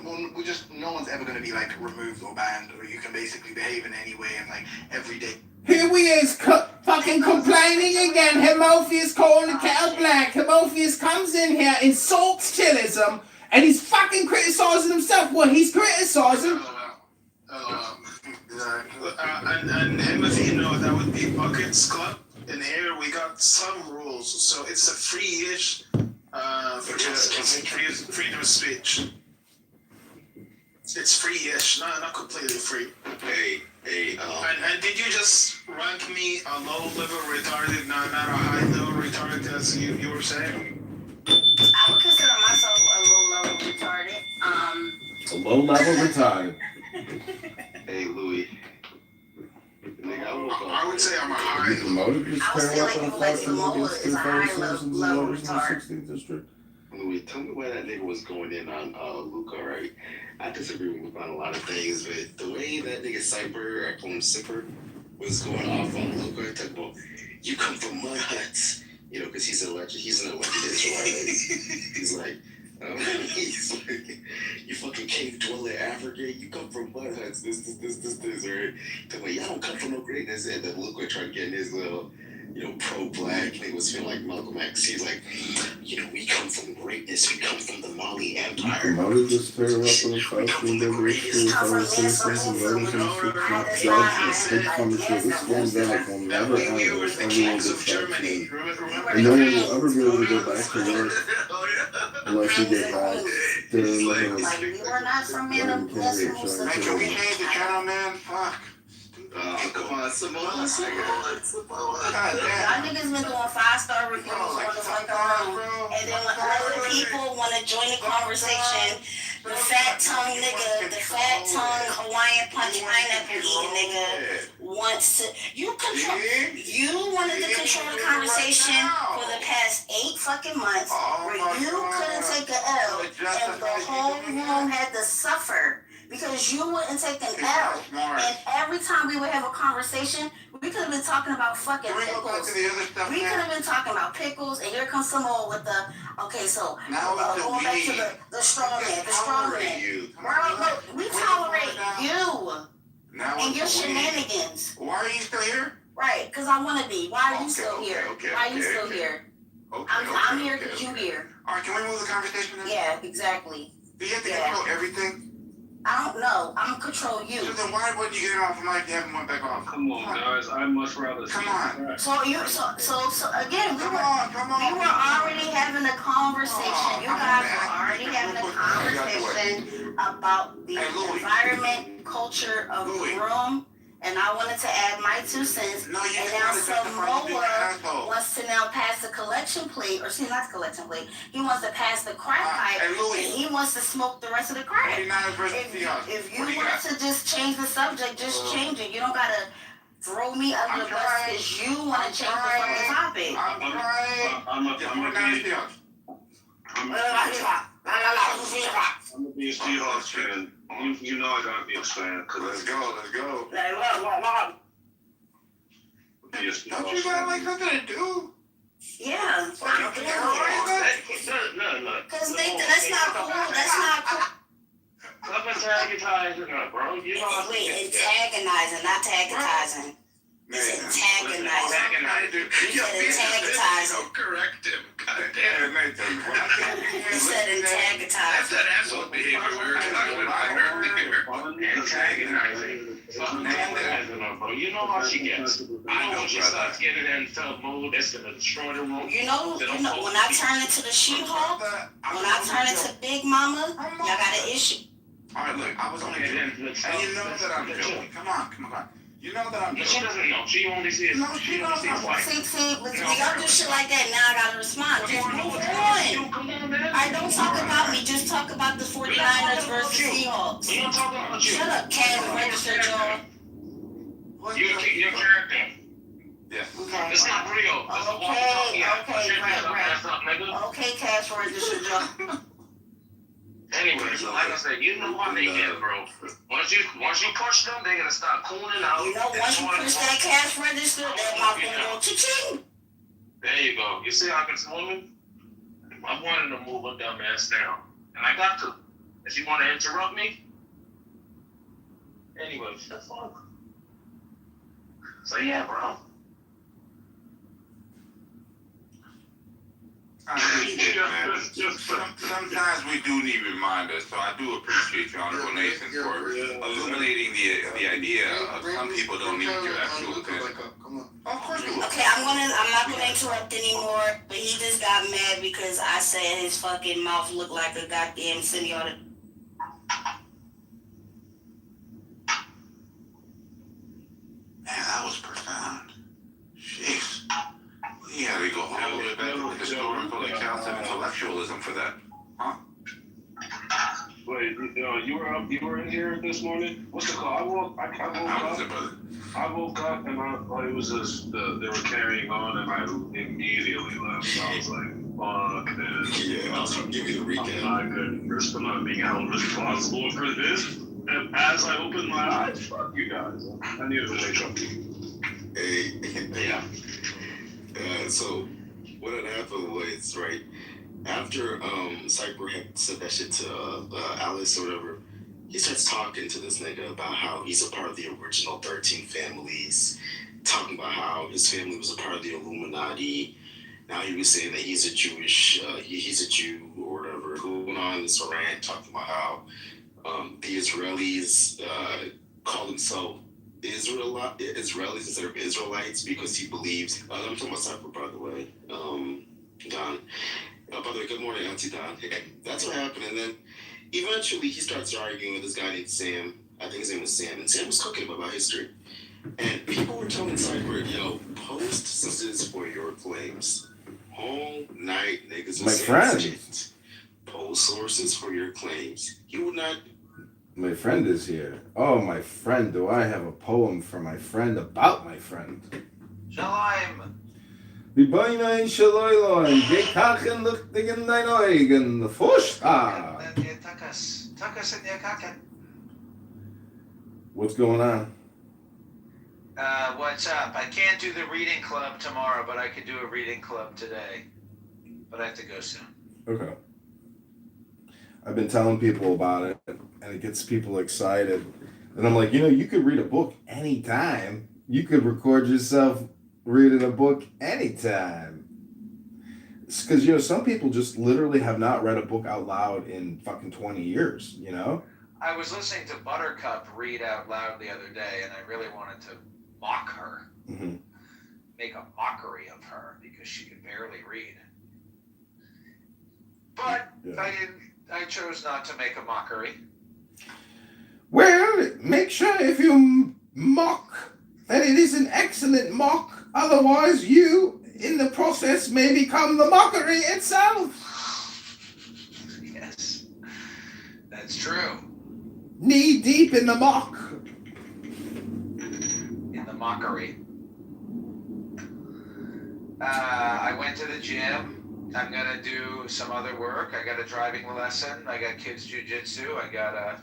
no one's ever gonna be like removed or banned, or you can basically behave in any way and like every day. Here we is fucking complaining again. Himothius calling the cow black. Himothius comes in here, insults chillism, and he's fucking criticizing himself. What he's criticizing. And Himothy, that would be Buckets Club. In here, we got some rules, so it's a free-ish freedom of speech. It's free-ish, not completely free. And did you just rank me a low-level retarded, not a high-level retarded, as you were saying? I would consider myself a low-level retarded. A low-level retarded. Hey, Louis. I would say I'm a high. I would say like people like Samoa is a high-level retard. Louis, tell me why that nigga was going in on Luca, right? I disagree with him on a lot of things, but the way that nigga Cypher, I call him Sipper, was going off on Luca, talking about, you come from mud huts, because he's an elected Israelite. He's like, you fucking cave dweller Africa, you come from mud huts, this, right? Talking about, y'all don't come from no greatness, and then Luca tried getting his little, pro-black, and he was feeling like Malcolm X. He's like, we come from greatness, we come from the Mali Empire. Mali just tear up on the fight in the greatest fellow citizens and voters and judges and state funders. This pandemic will never end. Everyone gets vaccinated. And no one will ever be able to go back to work unless you get vaxxed. Like, we were not from Minnesota. Hey, can we change the channel, man? Fuck. Oh, come on, Samoa. Y'all niggas been doing 5-star reviews on the fucking room. And then when other people want to join the conversation, the fat tongue nigga, the fat tongue Hawaiian punch pineapple eating nigga wants to. You wanted to control the conversation for the past 8 fucking months where you couldn't take an L and the whole room had to suffer. Because you wouldn't take an L. And every time we would have a conversation, we could have been talking about fucking pickles. We could have been talking about pickles, and here comes some more with the, okay, so, going back to the straw man, Bro, look, we tolerate you and your shenanigans. Why are you still here? Right, because I want to be. Why are you still here? Why are you still here? I'm here because you here. All right, can we move the conversation then? Yeah, exactly. Do you have to control everything? I don't know. I'm gonna control you. So then why wouldn't you get it off the mic? You haven't went back off. Come on, guys. I'd much rather. Come on. So again, we were already having a conversation. You guys were already having a conversation about the environment, culture of the room. And I wanted to add my 2 cents. And now Samoa wants to now pass the collection plate, or see, not the collection plate. He wants to pass the crack pipe, and he wants to smoke the rest of the crack. If you want to just change the subject, just change it. You don't gotta throw me under the bus because you want to change the fucking topic. I'm gonna be a Seahawks fan. You know I gotta be a fan. Let's go. Don't you got like something to do? Yeah, I'm doing it. Because Nathan, that's not cool. That's not cool. Stop antagonizing her, bro. You know Wait, antagonizing, not tagatizing. It's antagonizing. You said antagonizing. Correct him. God damn. You said antagonizing. That's that asshole behavior we were talking about earlier. antagonizing. Antagonizing her, bro. You know how she gets. I know when she starts getting into a mood, it's gonna destroy the room. You know, when I turn into the She-Hulk, when I turn into Big Mama, y'all got an issue. All right, look, I was only joking. And you know that I'm joking. Come on. You know that I'm joking. She doesn't know. She only sees. No, she knows. See, when y'all do shit like that, now I gotta respond. Just move on. I don't talk about me. Just talk about the 49ers versus Seahawks. We don't talk about you. Shut up, cash register, y'all. Your character. Yeah. Okay. It's not real. Okay, cash register, Joe. Anyway, so like I said, you know how they get, bro. Once you push them, they're gonna start cooling out. You know, once you push that cash register, that mouth gonna go cha-ching. There you go. You see how it's moving? I wanted to move her dumb ass down, and I got to. If you want to interrupt me, anyway, that's fine. So yeah, bro. Sometimes we do need reminders, so I do appreciate your Honorable Nathan for illuminating the idea of some people don't need your actual attention. Okay, I'm not gonna interrupt anymore, but he just got mad because I said his fucking mouth looked like a goddamn semiotic. Man, that was profound. Jeez. You had to go all the way back to historical accounts and intellectualism for that, huh? Wait, you were in here this morning? What's the call? I woke up and it was just, they were carrying on and I immediately left. So I was like, fuck this. Yeah, I'll give you the recap. I'm not good. Risk of not being held responsible for this. And as I opened my eyes, fuck you guys. I needed to wake up. Hey, yeah. So what had happened was, right, after Cypher had said that shit to Alice or whatever, he starts talking to this nigga about how he's a part of the original 13 families, talking about how his family was a part of the Illuminati. Now he was saying that he's a he's a Jew or whatever, going on this rant, talking about how the Israelis call themselves Israelis instead of Israelites because he believes. I'm talking about Cypher, by the way. Don. By the way, good morning, Auntie Don. That's what happened, and then Eventually, he starts arguing with this guy named Sam. I think his name was Sam, and Sam was cooking him about history. And people were telling Cypher, yo, post sources for your claims. All night, niggas My was saying friend. shit. Post sources for your claims. He would not. My friend is here. Oh, my friend. Do I have a poem for my friend about my friend? Shalom. Wie beinahe Shaloilon, gekachen luchtigen dein Eugen, Fushta. Takas in your kaken. What's going on? What's up? I can't do the reading club tomorrow, but I could do a reading club today. But I have to go soon. Okay. I've been telling people about it, and it gets people excited. And I'm like, you could read a book anytime. You could record yourself reading a book anytime. It's because, some people just literally have not read a book out loud in fucking 20 years, I was listening to Buttercup read out loud the other day, and I really wanted to mock her. Mm-hmm. Make a mockery of her because she could barely read. But Yeah. I chose not to make a mockery. Well, make sure if you mock that it is an excellent mock. Otherwise, you, in the process, may become the mockery itself. Yes, that's true. Knee deep in the mock. In the mockery. I went to the gym. I'm going to do some other work. I got a driving lesson. I got kids jiu-jitsu. I got a,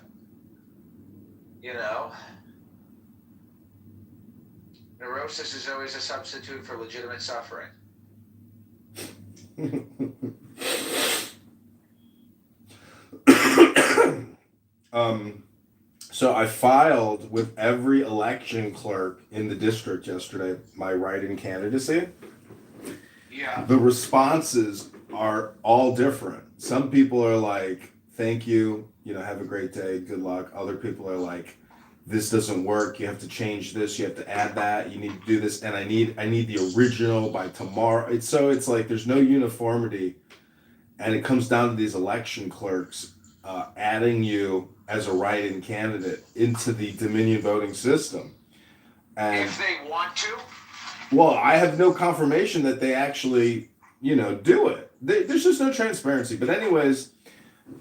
neurosis is always a substitute for legitimate suffering. So I filed with every election clerk in the district yesterday my write-in candidacy. Yeah. The responses are all different. Some people are like, thank you, have a great day, good luck. Other people are like, this doesn't work, you have to change this, you have to add that, you need to do this, and I need the original by tomorrow. It's like there's no uniformity, and it comes down to these election clerks adding you as a write-in candidate into the Dominion voting system. And if they want to. Well, I have no confirmation that they actually, do it. There's just no transparency. But anyways,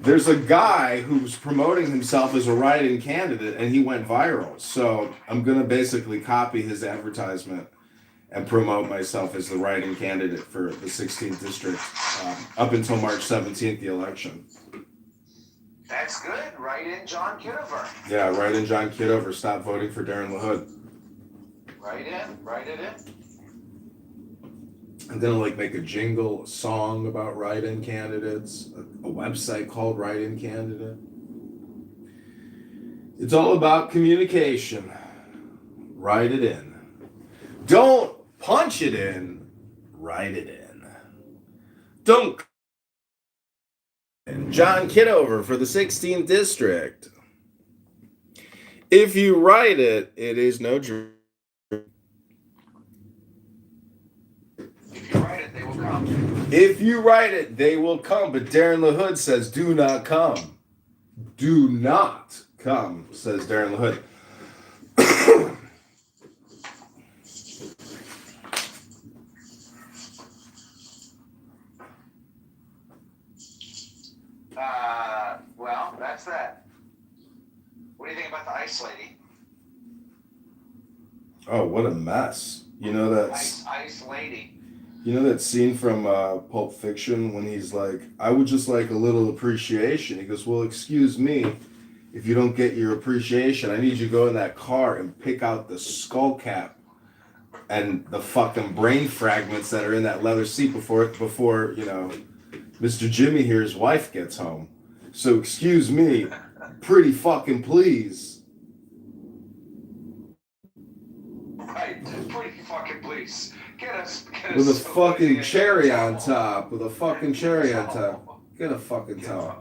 there's a guy who's promoting himself as a write-in candidate, and he went viral. So I'm going to basically copy his advertisement and promote myself as the write-in candidate for the 16th district up until March 17th, the election. That's good. Write in John Kitover. Yeah, write in John Kitover. Stop voting for Darren LaHood. Write it in. I'm gonna make a jingle, a song about write-in candidates, a website called Write-in Candidate. It's all about communication. Write it in. Don't punch it in. Write it in. Don't. John Kitover for the 16th district. If you write it, it is no dream. If you write it, they will come. If you write it, they will come. But Darren LaHood says, do not come. Do not come, says Darren LaHood. Well, that's that. What do you think about the ice lady? Oh, what a mess. Ice lady. You know that scene from Pulp Fiction when he's like, I would just like a little appreciation. He goes, well, excuse me, if you don't get your appreciation, I need you to go in that car and pick out the skull cap and the fucking brain fragments that are in that leather seat before Mr. Jimmy here, his wife, gets home. So excuse me, pretty fucking please. Right, pretty fucking please. Get us With a fucking cherry on top. With a fucking cherry on top. Get a fucking towel.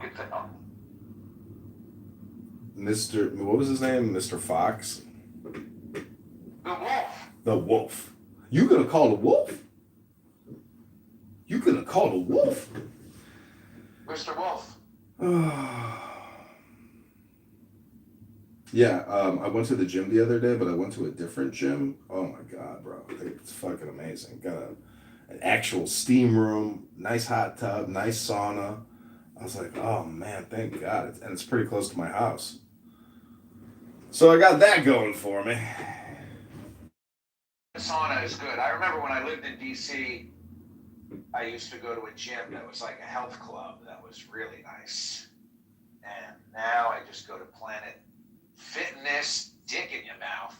Mr. What was his name? Mr. Fox? The wolf. The wolf. You gonna call the wolf? You gonna call the wolf? Mr. Wolf. Yeah, I went to the gym the other day, but I went to a different gym. Oh my god, bro, it's fucking amazing. Got an actual steam room, nice hot tub, nice sauna. I was like, oh man, thank God, and it's pretty close to my house. So I got that going for me. Sauna is good. I remember when I lived in DC, I used to go to a gym that was like a health club that was really nice. And now I just go to Planet Fitness, dick in your mouth.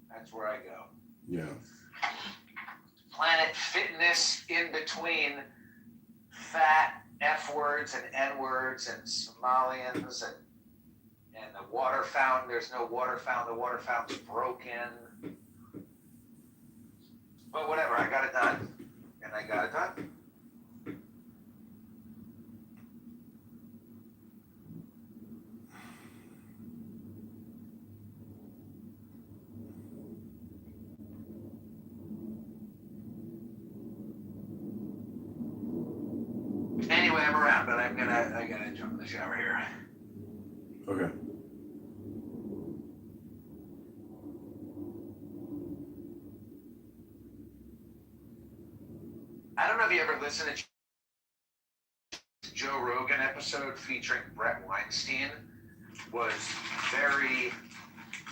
That's where I go. Yeah. Planet Fitness in between fat F words and N words and Somalians and the water fountain. There's no water fountain. The water fountain's broken. But whatever, I got it done. And I got it done. Anyway, I'm around, but I gotta jump in the shower here. Okay. I don't know if you ever listened to Joe Rogan episode featuring Brett Weinstein. Was very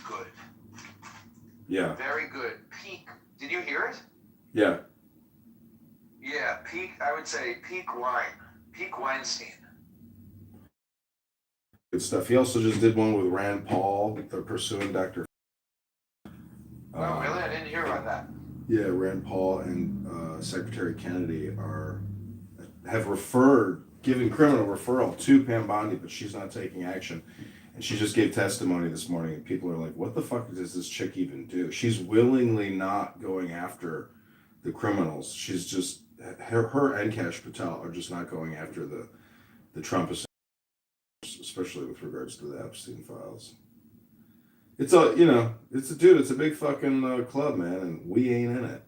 good. Yeah. Very good. Peak. Did you hear it? Yeah. Yeah, peak. I would say peak wine. Peak Weinstein. Good stuff. He also just did one with Rand Paul. They're pursuing Dr. Oh, really? I didn't hear about that. Yeah, Rand Paul and Secretary Kennedy have given criminal referral to Pam Bondi, but she's not taking action. And she just gave testimony this morning, and people are like, what the fuck does this chick even do? She's willingly not going after the criminals. She's just, her and Cash Patel are just not going after the Trump, especially with regards to the Epstein files. It's a big fucking club, man, and we ain't in it.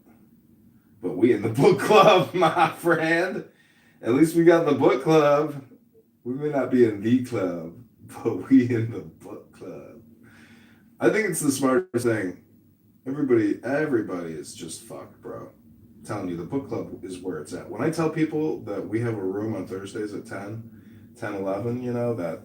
But we in the book club, my friend. At least we got the book club. We may not be in the club, but we in the book club. I think it's the smartest thing. Everybody is just fucked, bro. I'm telling you, the book club is where it's at. When I tell people that we have a room on Thursdays at 11, that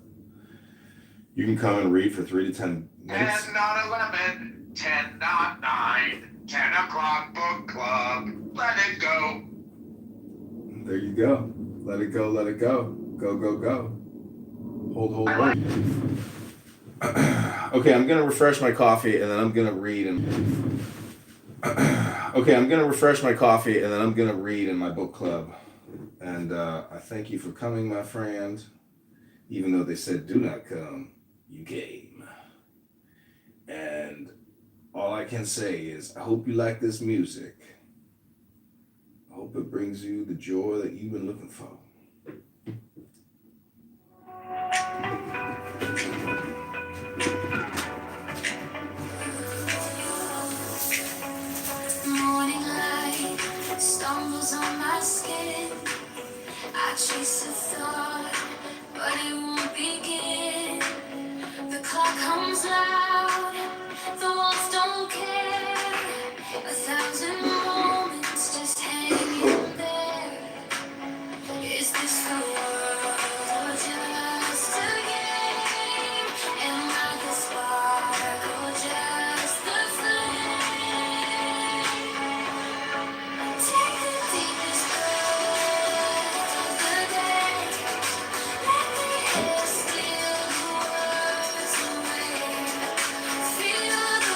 you can come and read for 3 to 10 minutes. 10, not 11, 10, not 9, 10 o'clock book club. Let it go. There you go. Let it go, let it go. Go, go, go. Hold. Okay, I'm going to refresh my coffee and then I'm going to read. Okay, I'm going to refresh my coffee and then I'm going to read in my book club. And I thank you for coming, my friend. Even though they said do not come, you came. And all I can say is I hope you like this music. I hope it brings you the joy that you've been looking for. Morning light stumbles on my skin. I chase a thought, but it won't begin. The clock comes loud, the walls don't care. 1,000 moments just hanging there. Is this the world or just a game? Am I the spark or just the flame? Take the deepest breath of the day. Let the air steal the words away. Feel the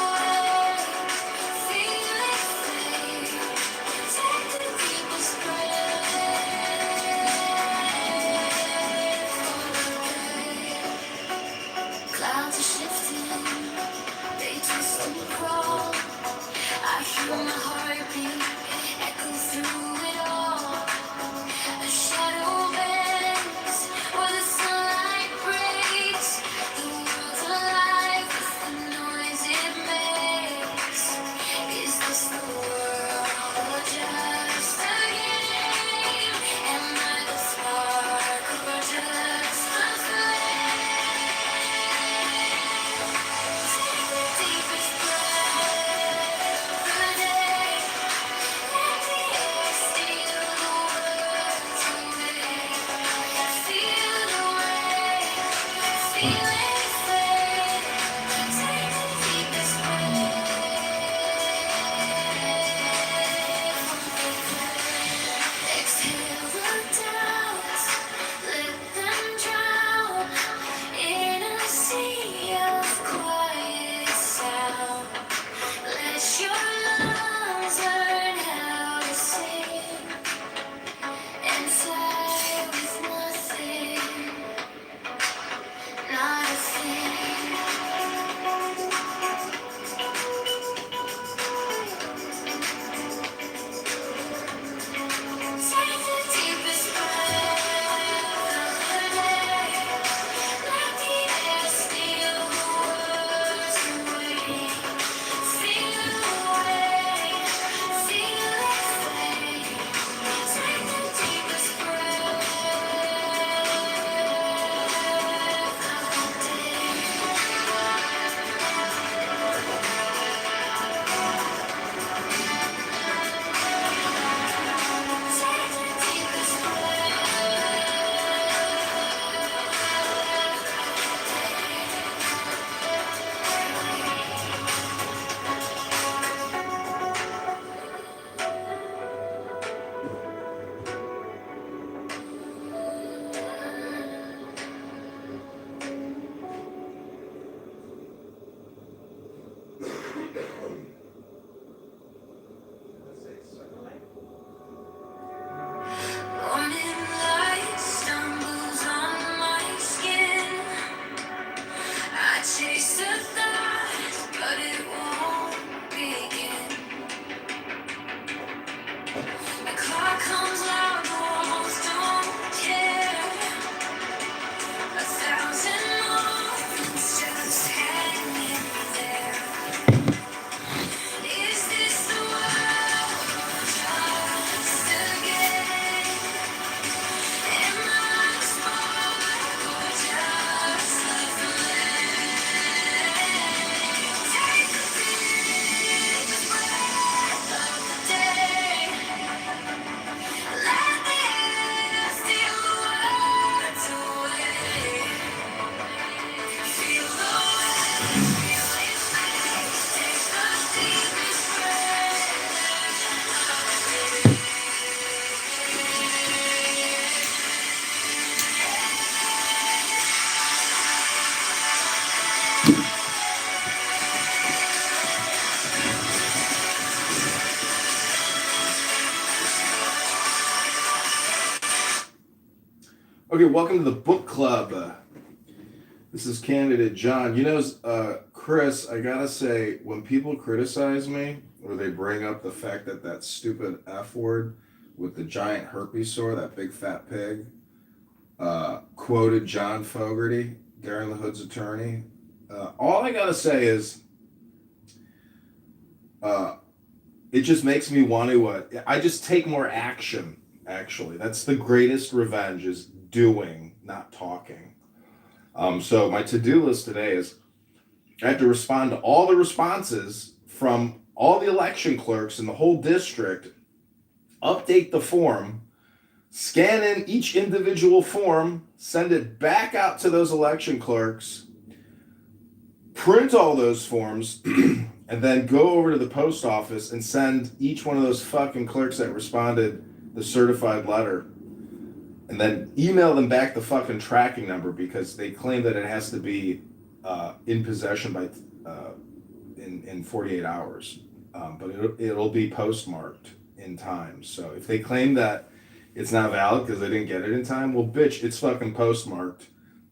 Okay, welcome to the book club. This is candidate John. You know, Chris, I gotta say, when people criticize me or they bring up the fact that that stupid F word with the giant herpes sore, that big fat pig, quoted John Fogerty, Darren LaHood's attorney, all I gotta say is, it just makes me want to, I just take more action, actually. That's the greatest revenge, is doing, not talking. So my to-do list today is I have to respond to all the responses from all the election clerks in the whole district, update the form, scan in each individual form, send it back out to those election clerks, print all those forms, and then go over to the post office and send each one of those fucking clerks that responded the certified letter, and then email them back the fucking tracking number, because they claim that it has to be in possession by in 48 hours, but it'll be postmarked in time. So if they claim that it's not valid because they didn't get it in time, well, bitch, it's fucking postmarked,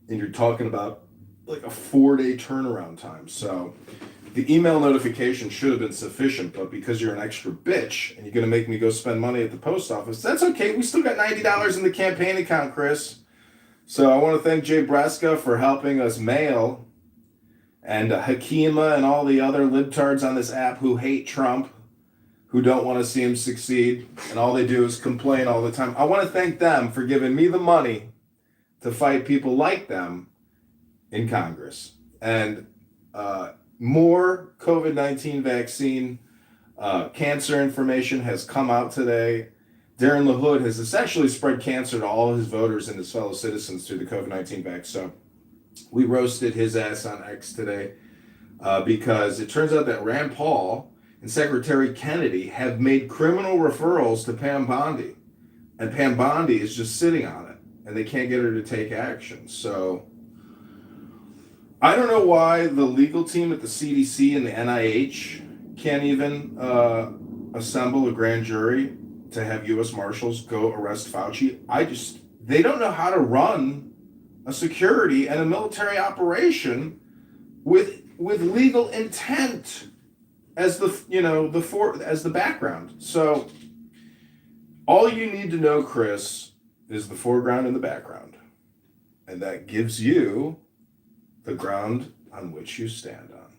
and you're talking about like a 4-day turnaround time. So the email notification should have been sufficient, but because you're an extra bitch and you're going to make me go spend money at the post office, that's okay. We still got $90 in the campaign account, Chris. So I want to thank Jay Breska for helping us mail, and Hakima and all the other libtards on this app who hate Trump, who don't want to see him succeed, and all they do is complain all the time. I want to thank them for giving me the money to fight people like them in Congress. And more COVID-19 vaccine cancer information has come out today. Darren LaHood has essentially spread cancer to all his voters and his fellow citizens through the COVID-19 vax. So we roasted his ass on X today because it turns out that Rand Paul and Secretary Kennedy have made criminal referrals to Pam Bondi. And Pam Bondi is just sitting on it, and they can't get her to take action. So I don't know why the legal team at the CDC and the NIH can't even assemble a grand jury to have U.S. Marshals go arrest Fauci. They don't know how to run a security and a military operation with legal intent as the background. So all you need to know, Chris, is the foreground and the background, and that gives you the ground on which you stand on.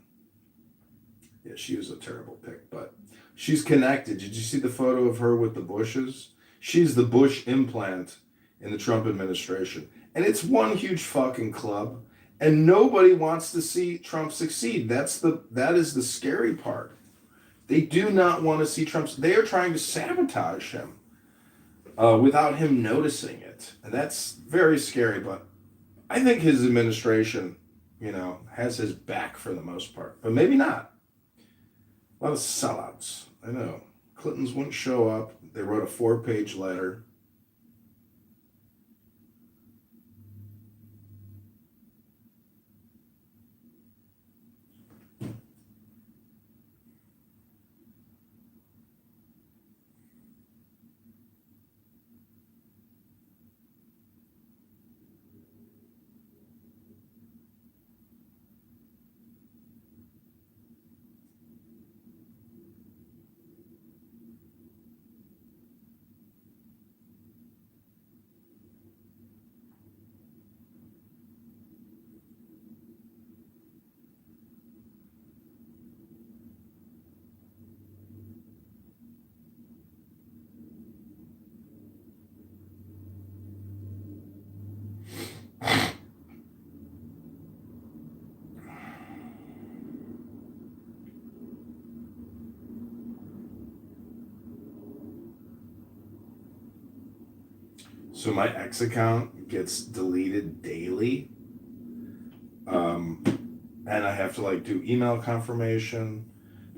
Yeah, she was a terrible pick, but she's connected. Did you see the photo of her with the Bushes? She's the Bush implant in the Trump administration. And it's one huge fucking club, and nobody wants to see Trump succeed. That is the scary part. They do not want to see Trump. They are trying to sabotage him without him noticing it. And that's very scary, but I think his administration, has his back for the most part, but maybe not. A lot of sellouts. I know. Clintons wouldn't show up. They wrote a 4-page letter. So my X account gets deleted daily. And I have to do email confirmation,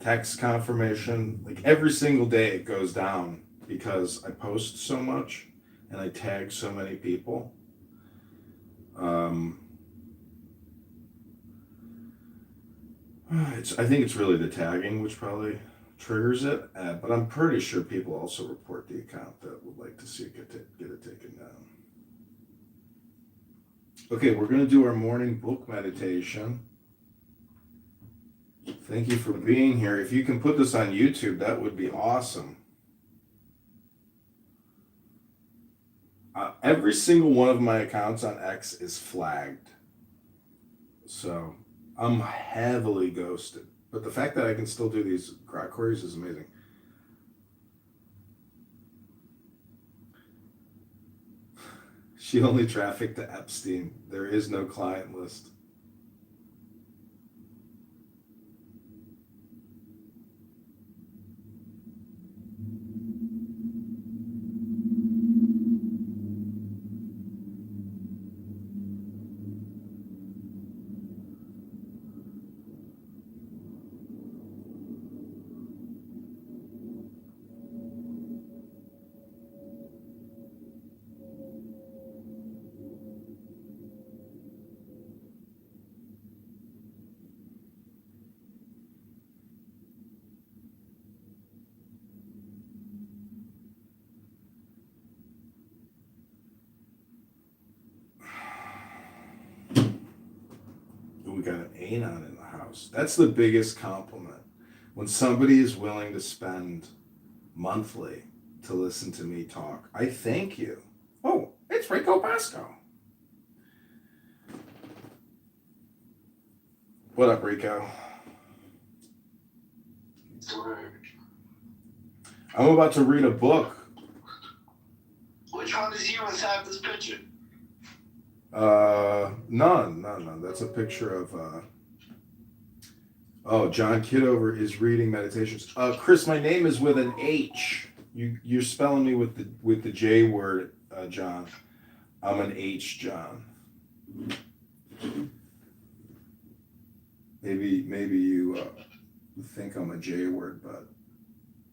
text confirmation. Every single day it goes down because I post so much and I tag so many people. I think it's really the tagging which probably triggers it, but I'm pretty sure people also report the account that would like to see it get it taken down. Okay, we're going to do our morning book meditation. Thank you for being here. If you can put this on YouTube, that would be awesome. Every single one of my accounts on X is flagged. So I'm heavily ghosted. But the fact that I can still do these queries is amazing. She only trafficked to Epstein. There is no client list. We got an anon in the house. That's the biggest compliment. When somebody is willing to spend monthly to listen to me talk, I thank you. Oh, it's Rico Bosco. What up, Rico? I'm about to read a book. Which one does you have this picture? None. That's a picture of John Kitover is reading Meditations. Chris, my name is with an H. You're spelling me with the J word, John. I'm an H, John. Maybe you think I'm a J word, but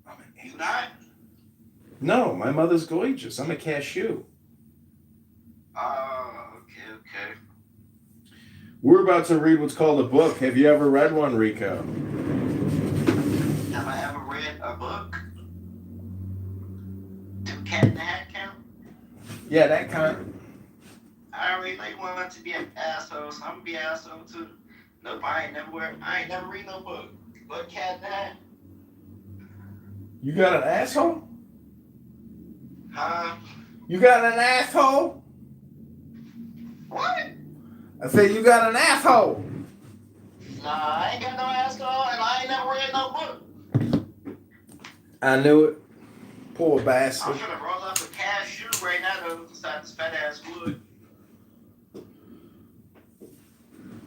I'm an H. You not? No, my mother's gorgeous. I'm a cashew. Okay. We're about to read what's called a book. Have you ever read one, Rico? Have I ever read a book? Do Cat in the Hat count? Yeah, that kind. I really want to be an asshole, so I'm gonna be an asshole too. Nope, I ain't never read no book. But Cat in the Hat. You got an asshole? Huh? You got an asshole? What? I said you got an asshole. Nah, I ain't got no asshole, and I ain't never read no book. I knew it. Poor I'm bastard. finna roll up a cashew right now though, beside this fat ass wood.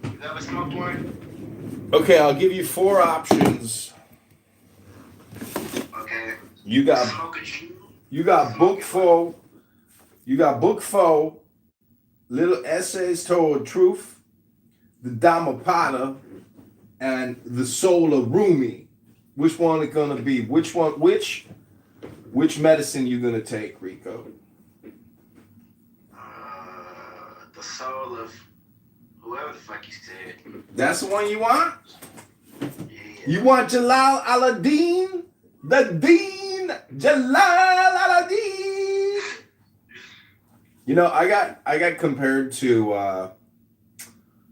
You ever smoke one? Okay, I'll give you 4 options. Okay. You got Smoke a chew. book 4. You got book 4. Little essays toward truth, the Dhammapada, and the soul of Rumi. Which one is gonna be? Which medicine you gonna take, Rico? The soul of whoever the fuck you said. That's the one you want? Yeah. You want Jalal al-Din? The Dean Jalal al-Din. You know, I got compared to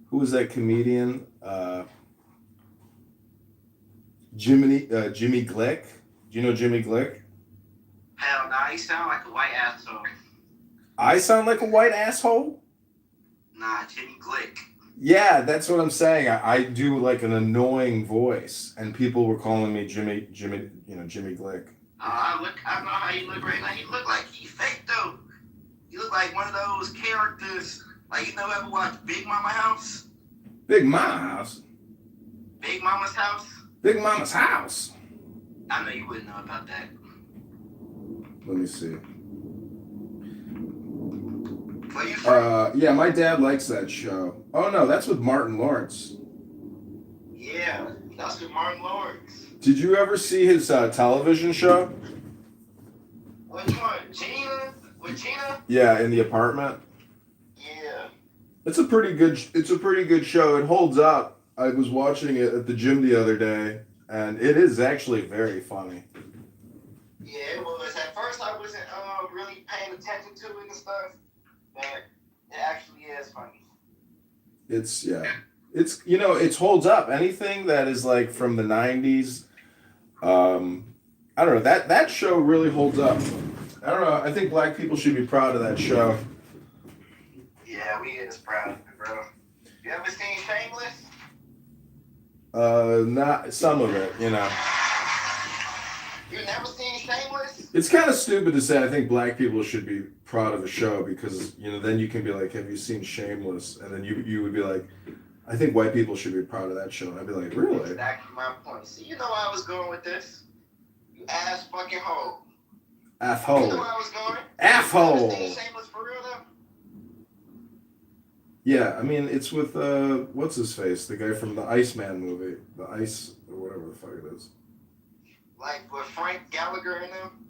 who was that comedian? Jimmy Glick. Do you know Jimmy Glick? Hell nah, you sound like a white asshole. I sound like a white asshole? Nah, Jimmy Glick. Yeah, that's what I'm saying. I do like an annoying voice, and people were calling me Jimmy Glick. I know how you look right now. You look like you fake though. You look like one of those characters. Like, you know, ever watch Big Mama House? Big Mama House? Big Mama's House? Big Mama's House? I know you wouldn't know about that. Let me see. Where you from? Yeah, my dad likes that show. Oh no, that's with Martin Lawrence. Yeah, that's with Martin Lawrence. Did you ever see his television show? Which one? Gina? With Gina? Yeah, in the apartment. Yeah. It's a pretty good show. It holds up. I was watching it at the gym the other day, and it is actually very funny. Yeah, it was. At first, I wasn't really paying attention to it and stuff, but it actually is funny. It's it's it holds up. Anything that is like from the 90s, I don't know, that show really holds up. I don't know. I think black people should be proud of that show. Yeah, we is proud of it, bro. You ever seen Shameless? Not some of it, You never seen Shameless? It's kind of stupid to say I think black people should be proud of a show because then you can be like, have you seen Shameless? And then you would be like, I think white people should be proud of that show. And I'd be like, really? Exactly my point. See, you know where I was going with this? You ass fucking hole. F-hole. You know where I was going? F-hole. You ever seen Shameless for real though? Yeah, I mean, it's with, what's his face? The guy from the Iceman movie. The Ice, or whatever the fuck it is. Like with Frank Gallagher in them?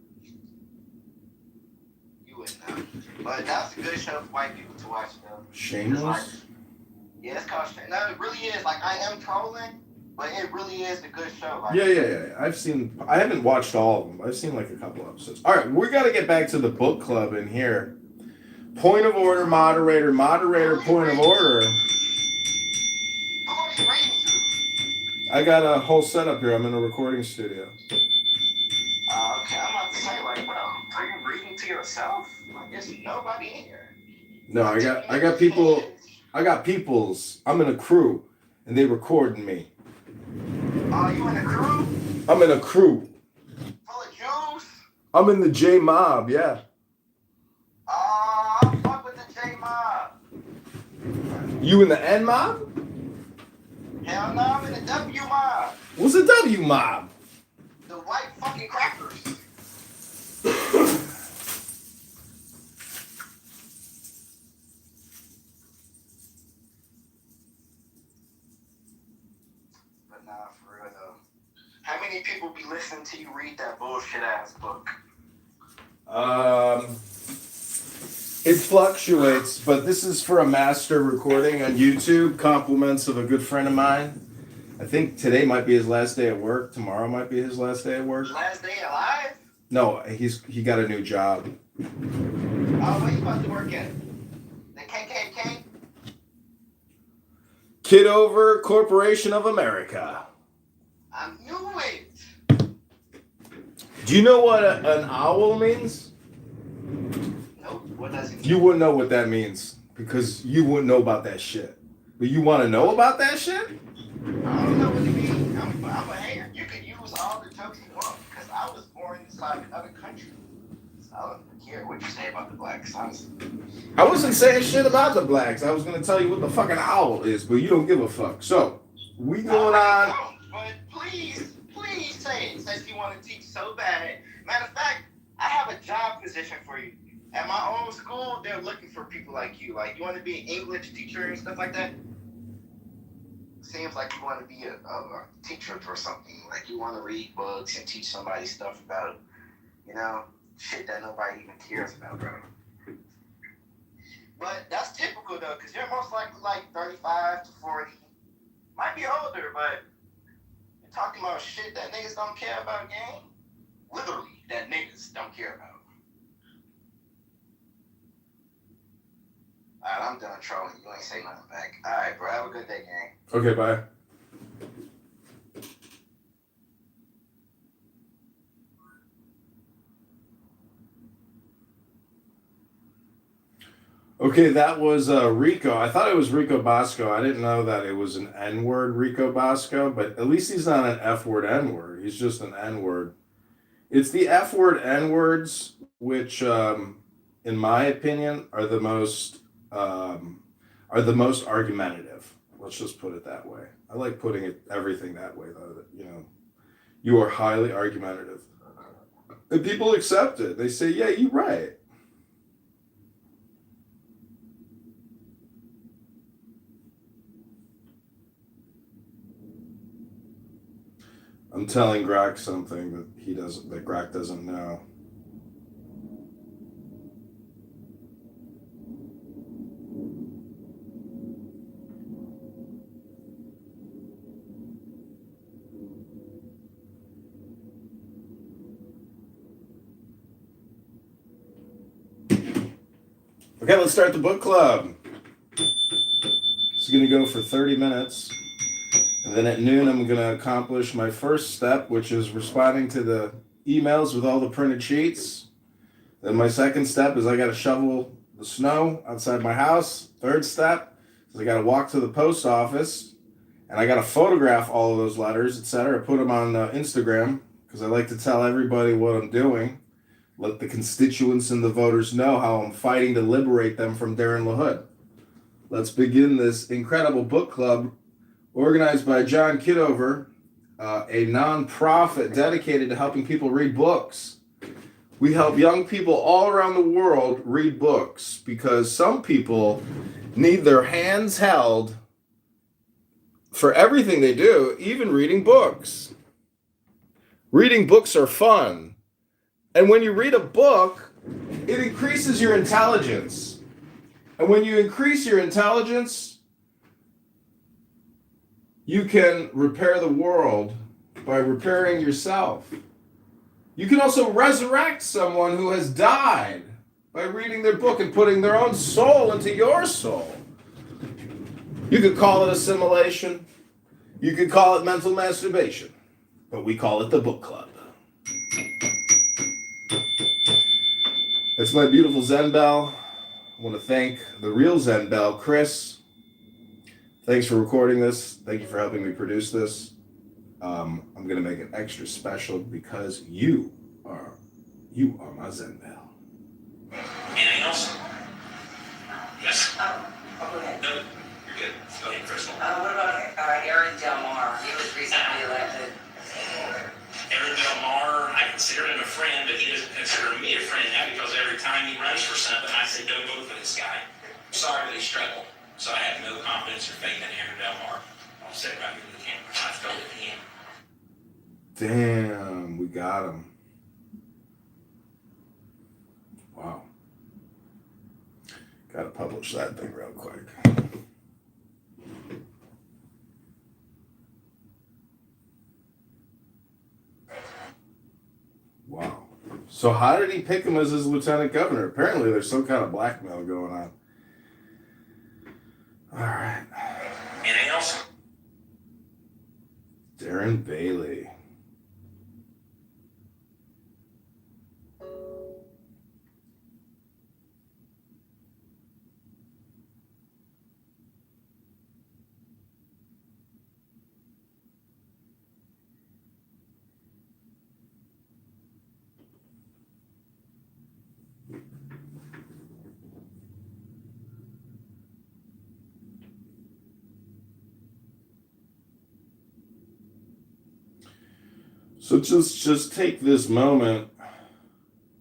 You wouldn't know. But that's a good show for white people to watch though. Shameless? Yeah, it's called Shameless. No, it really is. Like, I am trolling, but it really is a good show. Like, Yeah. I haven't watched all of them. I've seen like a couple episodes. All right, we got to get back to the book club in here. Point of order, moderator, point of order. I got a whole setup here. I'm in a recording studio. Okay, I'm about to say, like, bro, are you reading to yourself? Like, there's nobody in here. No, I got people. I got peoples. I'm in a crew, and they recording me. Oh, you in a crew? I'm in a crew. Full of Jews? I'm in the J Mob, yeah. I fuck with the J Mob. You in the N Mob? Hell no, I'm in the W Mob. What's the W Mob? The white fucking crackers. But nah, for real though. How many people be listening to you read that bullshit ass book? It fluctuates, but this is for a master recording on YouTube. Compliments of a good friend of mine. I think today might be his last day at work. Tomorrow might be his last day at work. Last day alive? No, he got a new job. Oh, where you about to work at? The KKK? Kitover Corporation of America. I knew it. Do you know what an owl means? Nope. What does it mean? You wouldn't know what that means because you wouldn't know about that shit. But you want to know about that shit? I don't know what it means. I'm a hater. You can use all the jokes you want because I was born inside another country. So I don't care what you say about the blacks. I wasn't saying shit about the blacks. I was going to tell you what the fucking owl is, but you don't give a fuck. So, we going on. But please say it since you want to teach so bad. Matter of fact, I have a job position for you. At my own school, they're looking for people like you. Like, you want to be an English teacher and stuff like that? Seems like you want to be a teacher or something. Like, you want to read books and teach somebody stuff about, shit that nobody even cares about, bro. But that's typical, though, because you're most likely like 35 to 40. Might be older, but you're talking about shit that niggas don't care about, gang. Literally, that niggas don't care about. Alright, I'm done trolling. You ain't say nothing back. Alright, bro. Have a good day, gang. Okay, bye. Okay, that was Rico. I thought it was Rico Bosco. I didn't know that it was an N-word Rico Bosco, but at least he's not an F-word N-word. He's just an N-word. It's the F-word N-words, which, in my opinion, are the most argumentative. Let's just put it that way. I like putting everything that way, though. That, you are highly argumentative, and people accept it. They say, "Yeah, you're right." I'm telling Grok something that Grok doesn't know. Okay, let's start the book club. It's going to go for 30 minutes. And then at noon, I'm going to accomplish my first step, which is responding to the emails with all the printed sheets. Then my second step is I got to shovel the snow outside my house. Third step is I got to walk to the post office, and I got to photograph all of those letters, etc. Put them on Instagram, because I like to tell everybody what I'm doing. Let the constituents and the voters know how I'm fighting to liberate them from Darren LaHood. Let's begin this incredible book club organized by John Kitover, a nonprofit dedicated to helping people read books. We help young people all around the world read books because some people need their hands held for everything they do, even reading books. Reading books are fun. And when you read a book, it increases your intelligence. And when you increase your intelligence, you can repair the world by repairing yourself. You can also resurrect someone who has died by reading their book and putting their own soul into your soul. You could call it assimilation. You could call it mental masturbation. But we call it the book club. It's my beautiful Zen bell. I want to thank the real Zen bell, Chris. Thanks for recording this. Thank you for helping me produce this. I'm going to make it extra special because you are my Zen bell. Anything else? Yes. Go ahead. No, you're good. Go ahead, Crystal. What about Aaron Del Mar? He was recently elected. Aaron Del Mar, I consider him a friend, but he doesn't consider me a friend now because every time he runs for something, I say, don't vote for this guy. I'm sorry that he struggled. So I have no confidence or faith in Aaron Del Mar. I'll sit right here with the camera. I've told it to him. Damn, we got him. Wow. Gotta publish that thing real quick. Wow. So how did he pick him as his lieutenant governor? Apparently there's some kind of blackmail going on. All right. Anything else? Darren Bailey. So just take this moment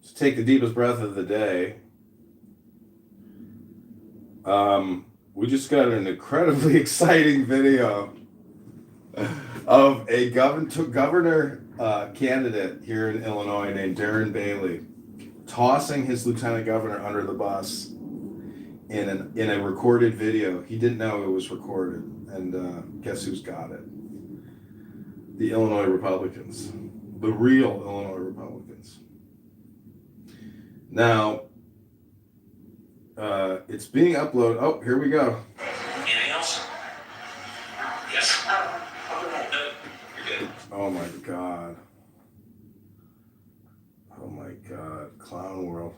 to take the deepest breath of the day. We just got an incredibly exciting video of a governor candidate here in Illinois named Darren Bailey tossing his lieutenant governor under the bus in a recorded video. He didn't know it was recorded, and guess who's got it? The Illinois Republicans, the real Illinois Republicans. Now, it's being uploaded. Oh, here we go. Anything else? Yes. No, you're good. Oh my God. Oh my God. Clown world.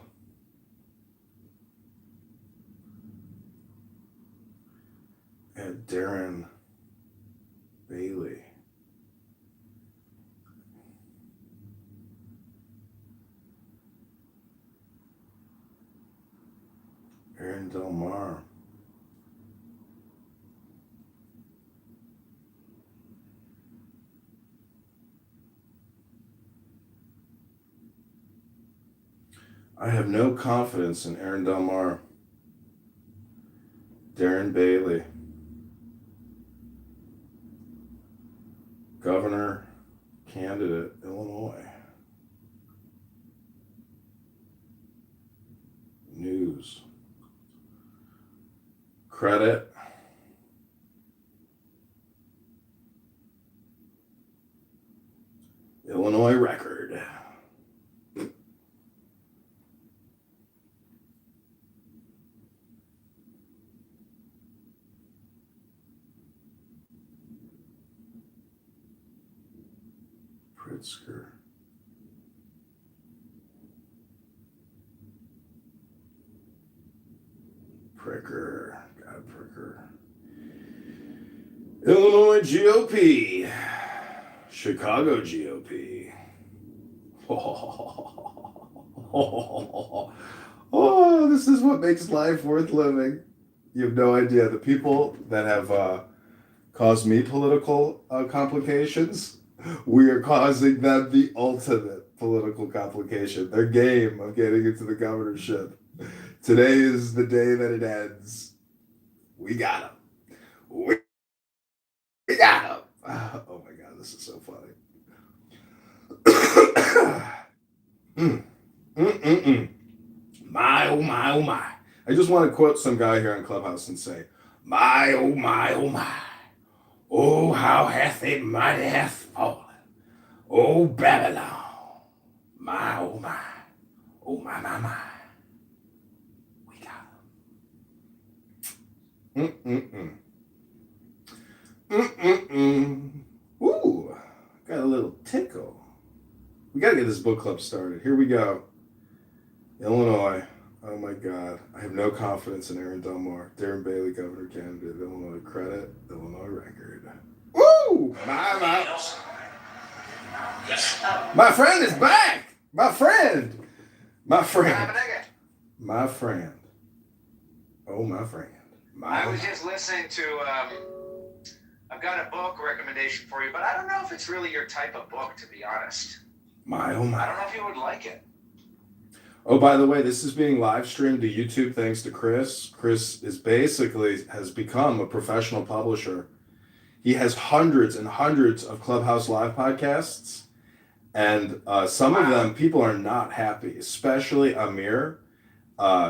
And Darren Bailey. Aaron Del Mar. I have no confidence in Aaron Del Mar. Darren Bailey. Governor candidate, Illinois. News. Credit. Illinois Record. Pritzker. Pricker. God, Pricker. Illinois GOP. Chicago GOP. Oh, this is what makes life worth living. You have no idea. The people that have caused me political complications, we are causing them the ultimate political complication. Their game of getting into the governorship. Today is the day that it ends. We got him. We got him. Oh my God, this is so funny. My, oh my, oh my. I just want to quote some guy here on Clubhouse and say, my, oh my, oh my. Oh, how hath a mighty hath fallen. Oh, Babylon. My, oh my. Oh, my, my, my. We got him. Ooh, got a little tickle. We got to get this book club started. Here we go. Illinois. Oh my God. I have no confidence in Aaron Delmar. Darren Bailey, governor candidate. Illinois credit. Illinois record. Woo! My. Yes. My friend is back. My friend. My friend. My friend. Oh, my friend. I was just listening to, I've got a book recommendation for you, but I don't know if it's really your type of book, to be honest. My, oh my. I don't know if you would like it. Oh, by the way, this is being live streamed to YouTube thanks to Chris. Chris has become a professional publisher. He has hundreds and hundreds of Clubhouse Live podcasts, and some of them people are not happy, especially Amir.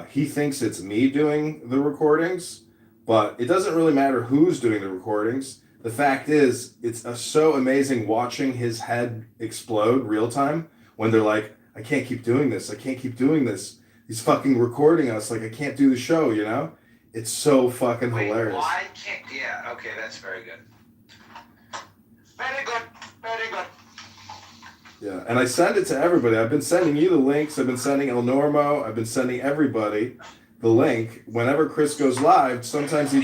He thinks it's me doing the recordings, but it doesn't really matter who's doing the recordings. The fact is, it's so amazing watching his head explode real time when they're like, I can't keep doing this. I can't keep doing this. He's fucking recording us. Like, I can't do the show, you know? It's so fucking hilarious. Why can't, yeah, okay, that's very good. Very good, very good. Yeah, and I send it to everybody. I've been sending you the links. I've been sending El Normo. I've been sending everybody the link. Whenever Chris goes live, sometimes he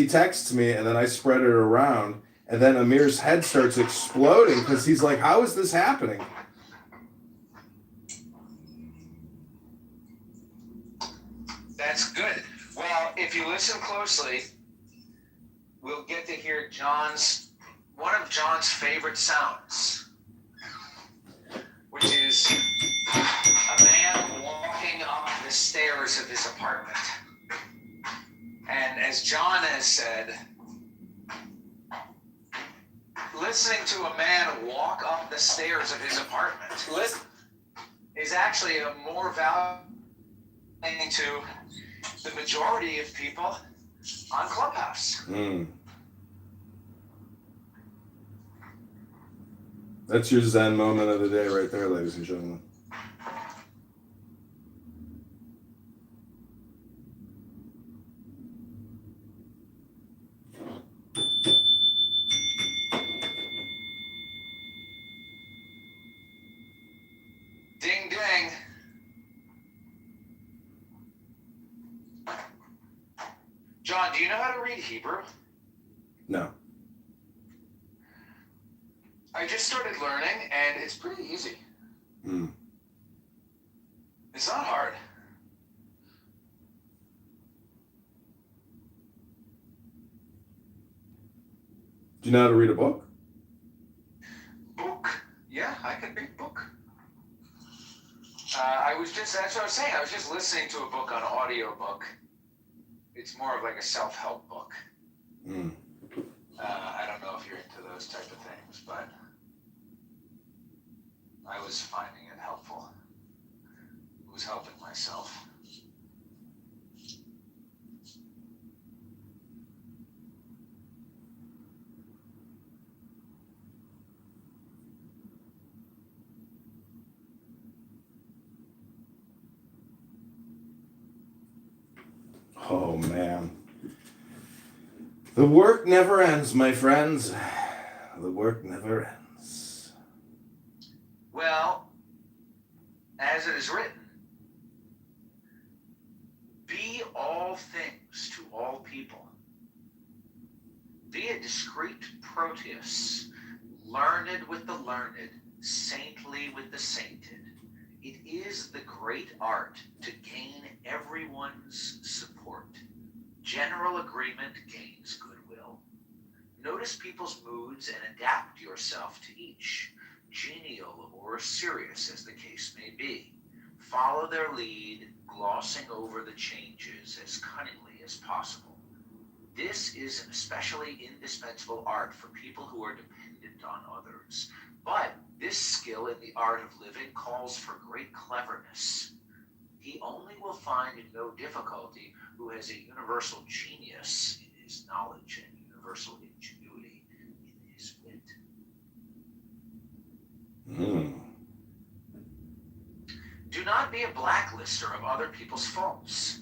texts me, and then I spread it around. And then Amir's head starts exploding because he's like, how is this happening? That's good. Well, if you listen closely, we'll get to hear one of John's favorite sounds, which is a man walking up the stairs of his apartment. And as John has said, listening to a man walk up the stairs of his apartment is actually a more valuable thing to the majority of people on Clubhouse. That's your Zen moment of the day right there, ladies and gentlemen. Ding ding. John, do you know how to read Hebrew? No. I just started learning, and it's pretty easy. It's not hard. Do you know how to read a book? Book? Yeah, I can read book. That's what I was saying. I was just listening to a book on audiobook. It's more of like a self-help book. I don't know if you're into those type of things, but I was finding it helpful. It was helping myself. Oh, man. The work never ends, my friends. The work never ends. Well, as it is written, be all things to all people. Be a discreet Proteus, learned with the learned, saintly with the sainted. It is the great art to gain everyone's support. General agreement gains goodwill. Notice people's moods and adapt yourself to each, genial or serious as the case may be. Follow their lead, glossing over the changes as cunningly as possible. This is an especially indispensable art for people who are dependent on others. But this skill in the art of living calls for great cleverness. He only will find no difficulty who has a universal genius in his knowledge and universal ingenuity in his wit. Do not be a blacklister of other people's faults.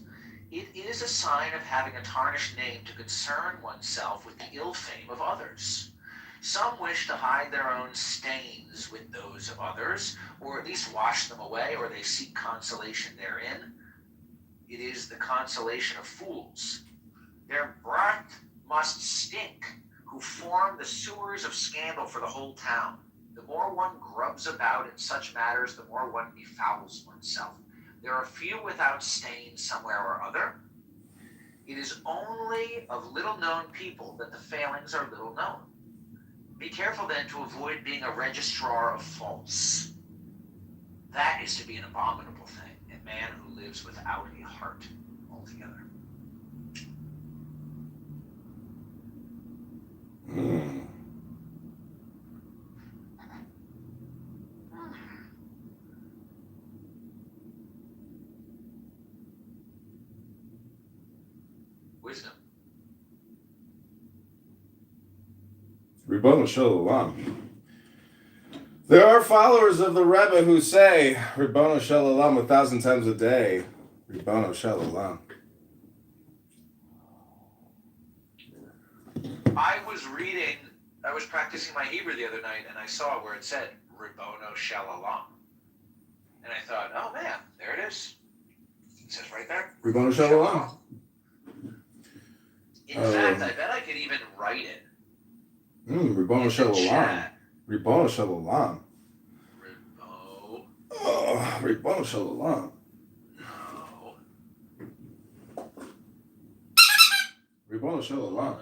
It is a sign of having a tarnished name to concern oneself with the ill fame of others. Some wish to hide their own stains with those of others, or at least wash them away, or they seek consolation therein. It is the consolation of fools. Their breath must stink, who form the sewers of scandal for the whole town. The more one grubs about in such matters, the more one befouls oneself. There are few without stain somewhere or other. It is only of little-known people that the failings are little known. Be careful then to avoid being a registrar of faults. That is to be an abominable thing, a man who lives without a heart altogether. Wisdom. Ribono Shalom. There are followers of the Rebbe who say, Ribono Shalom 1,000 times a day. Ribono Shalom. I was practicing my Hebrew the other night, and I saw where it said, Ribono Shalom. And I thought, oh man, there it is. It says right there. Ribono Shalom. In fact, I bet I could even write it. Ribono Shalom. Ribono Shalom. Ribo. Oh, Ribono Shalom. No. Ribono Shalom. No.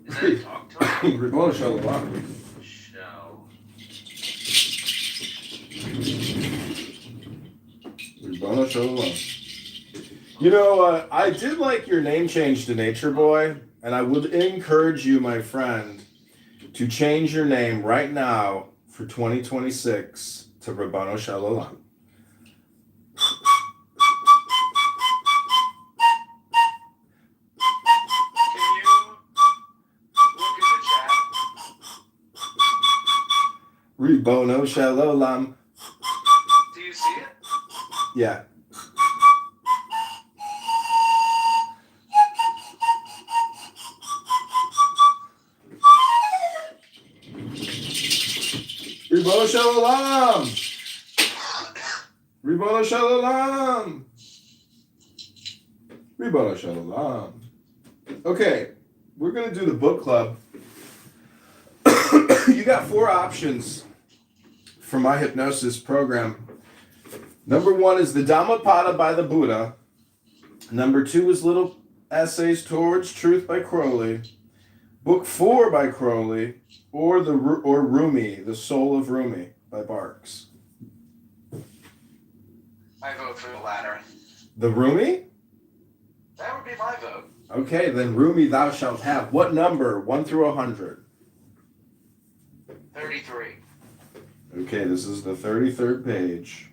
Is that a talk to him? Ribono Shalom. Show. Ribono Shalom. You know, I did like your name change to Nature Boy, and I would encourage you, my friend, to change your name right now for 2026 to Ribono Shalom. Can you look in the chat? Ribono Shalom. Do you see it? Yeah. Ribono Shalom. Ribono Shalom. Ribono Shalom. Okay, we're going to do the book club. You got 4 options for my hypnosis program. Number 1 is the Dhammapada by the Buddha. Number 2 is Little Essays Towards Truth by Crowley. Book 4 by Crowley. Or Rumi, The Soul of Rumi by Barks. I vote for the latter. The Rumi? That would be my vote. Okay, then Rumi thou shalt have. What number? 1 through 100. 33. Okay, this is the 33rd page.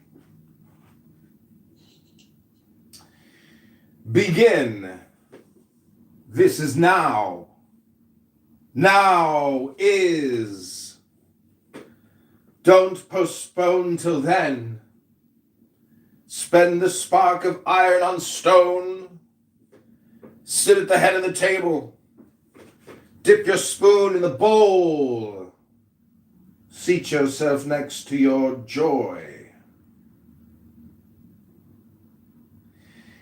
Begin. This is now. Now is. Don't postpone till then. Spend the spark of iron on stone. Sit at the head of the table. Dip your spoon in the bowl. Seat yourself next to your joy,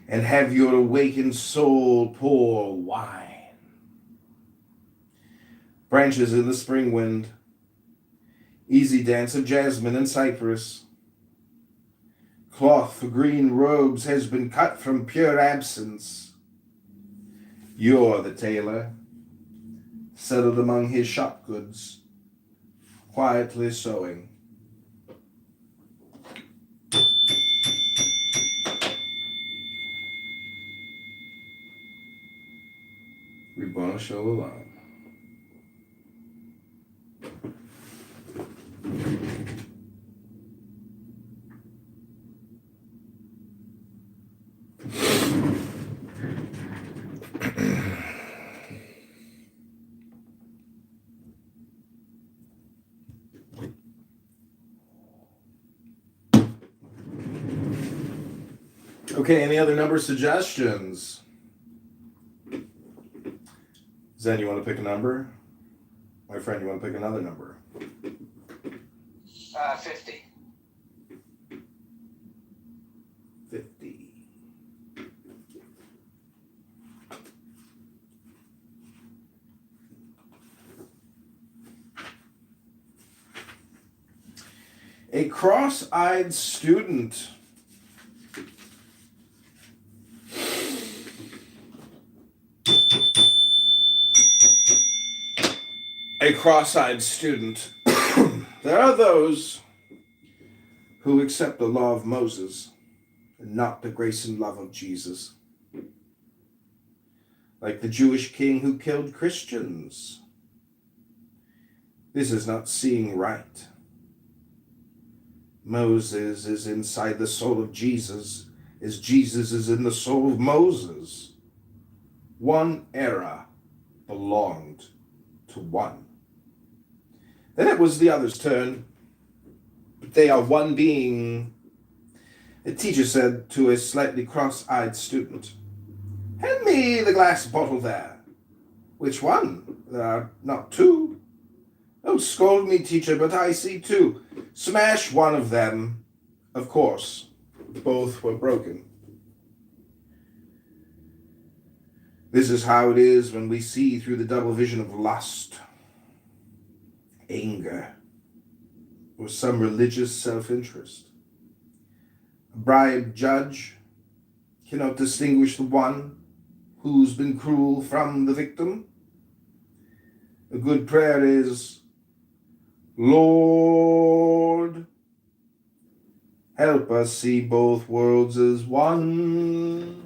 and have your awakened soul pour wine. Branches in the spring wind, easy dance of jasmine and cypress. Cloth for green robes has been cut from pure absence. You're the tailor, settled among his shop goods, quietly sewing. Ribbon Shalom. Okay, any other number suggestions? Zen, you want to pick a number? My friend, you want to pick another number? 50. 50. A cross-eyed student. A cross-eyed student. There are those who accept the law of Moses and not the grace and love of Jesus. Like the Jewish king who killed Christians. This is not seeing right. Moses is inside the soul of Jesus, as Jesus is in the soul of Moses. One era belonged to one. Then it was the other's turn. But they are one being. A teacher said to a slightly cross-eyed student, "Hand me the glass bottle there." "Which one? There are not two." "Don't scold me, teacher, but I see two." "Smash one of them." Of course, both were broken. This is how it is when we see through the double vision of lust, anger, or some religious self-interest. A bribed judge cannot distinguish the one who's been cruel from the victim. A good prayer is, "Lord, help us see both worlds as one."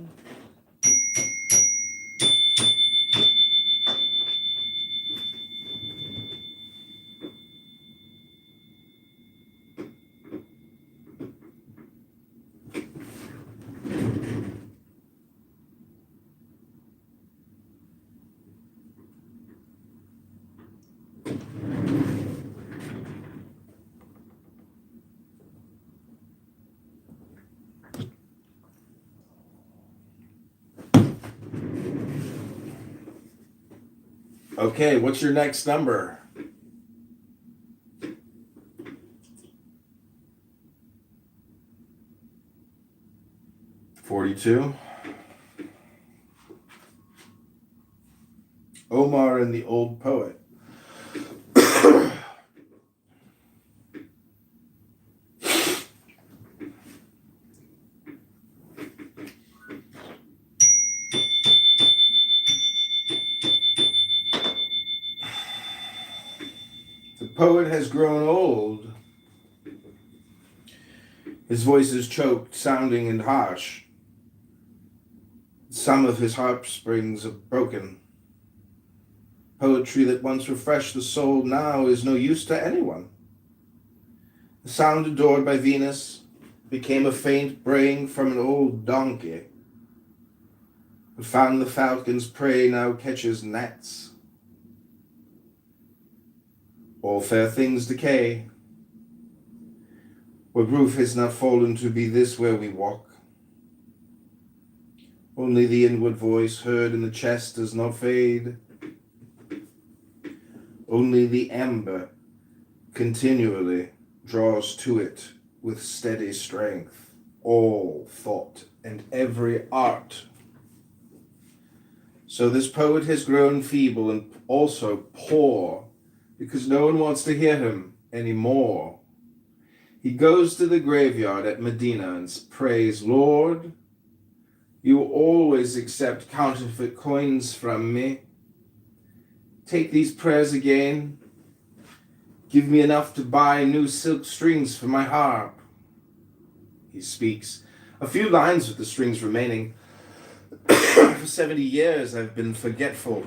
Okay, what's your next number? 42. Omar and the Old Poet. The poet has grown old. His voice is choked, sounding and harsh. Some of his harp strings are broken. Poetry that once refreshed the soul now is no use to anyone. The sound adored by Venus became a faint braying from an old donkey, but found the falcon's prey now catches gnats. All fair things decay. What roof has not fallen to be this where we walk? Only the inward voice heard in the chest does not fade. Only the amber continually draws to it with steady strength all thought and every art. So this poet has grown feeble and also poor because no one wants to hear him anymore. He goes to the graveyard at Medina and prays, Lord, you always accept counterfeit coins from me. Take these prayers again. Give me enough to buy new silk strings for my harp. He speaks a few lines with the strings remaining. For 70 years I've been forgetful.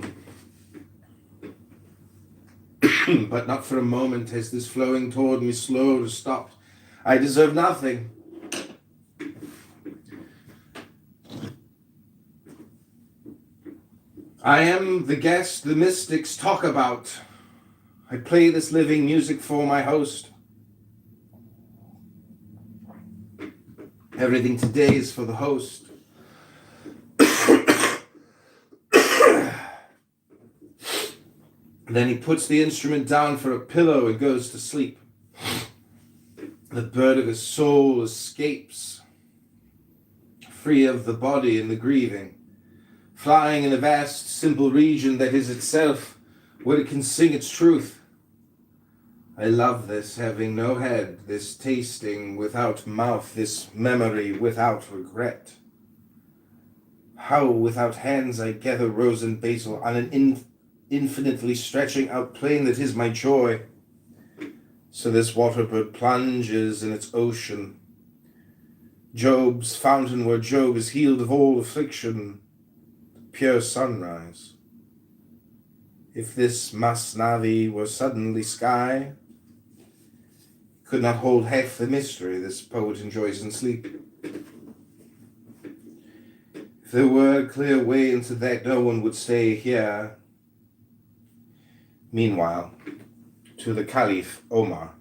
But not for a moment has this flowing toward me slow to stop. I deserve nothing. I am the guest the mystics talk about. I play this living music for my host. Everything today is for the host. Then he puts the instrument down for a pillow and goes to sleep. The bird of his soul escapes, free of the body and the grieving, flying in a vast, simple region that is itself, where it can sing its truth. I love this having no head, this tasting without mouth, this memory without regret. How without hands I gather rose and basil on an infinitely stretching out plain that is my joy. So this waterbird plunges in its ocean, Job's fountain where Job is healed of all affliction, pure sunrise. If this Masnavi were suddenly sky, could not hold half the mystery this poet enjoys in sleep. If there were a clear way into that, no one would stay here. Meanwhile, to the Caliph Omar,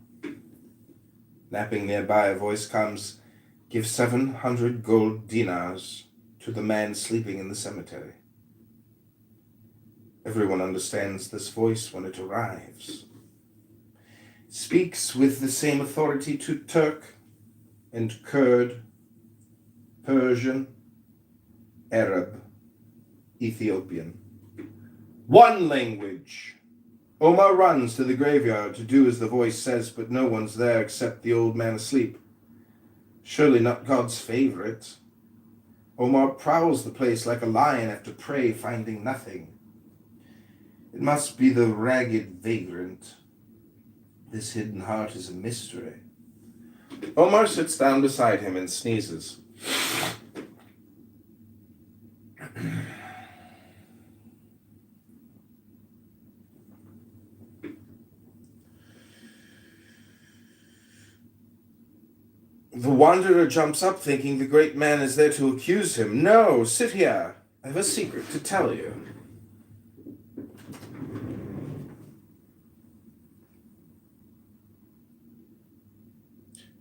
napping nearby, a voice comes, give 700 gold dinars to the man sleeping in the cemetery. Everyone understands this voice when it arrives. It speaks with the same authority to Turk and Kurd, Persian, Arab, Ethiopian. One language. Omar runs to the graveyard to do as the voice says, but no one's there except the old man asleep. Surely not God's favorite. Omar prowls the place like a lion after prey, finding nothing. It must be the ragged vagrant. This hidden heart is a mystery. Omar sits down beside him and sneezes. The wanderer jumps up, thinking the great man is there to accuse him. No, sit here. I have a secret to tell you.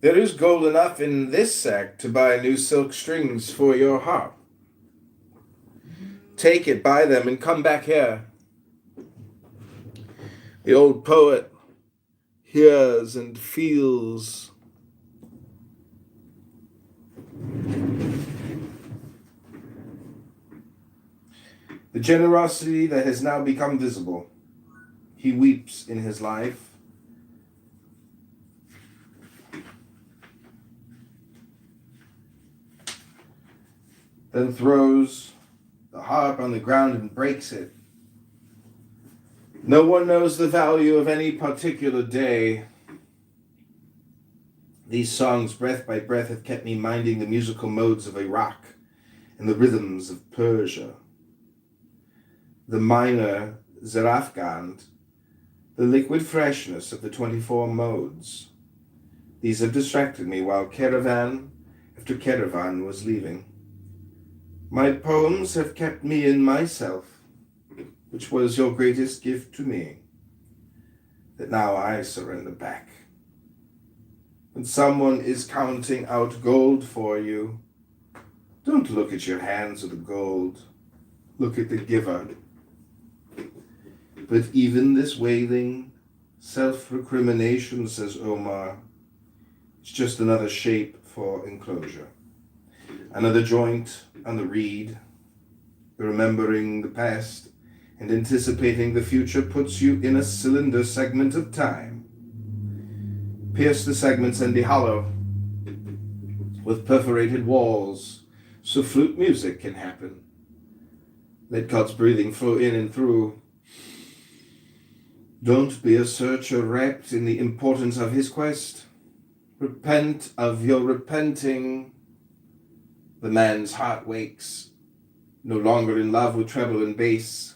There is gold enough in this sack to buy new silk strings for your harp. Take it, buy them, and come back here. The old poet hears and feels. The generosity that has now become visible. He weeps in his life. Then throws the harp on the ground and breaks it. No one knows the value of any particular day. These songs, breath by breath, have kept me minding the musical modes of Iraq and the rhythms of Persia. The minor Zarafgand, the liquid freshness of the 24 modes. These have distracted me while caravan after caravan was leaving. My poems have kept me in myself, which was your greatest gift to me, that now I surrender back. When someone is counting out gold for you, don't look at your hands of the gold, look at the giver. But even this wailing, Self-recrimination, says Omar. It's just another shape for enclosure. Another joint on the reed. Remembering the past and anticipating the future puts you in a cylinder segment of time. Pierce the segments and be hollow with perforated walls so flute music can happen. Let God's breathing flow in and through. Don't be a searcher wrapped in the importance of his quest. Repent of your repenting. The man's heart wakes, no longer in love with treble and bass.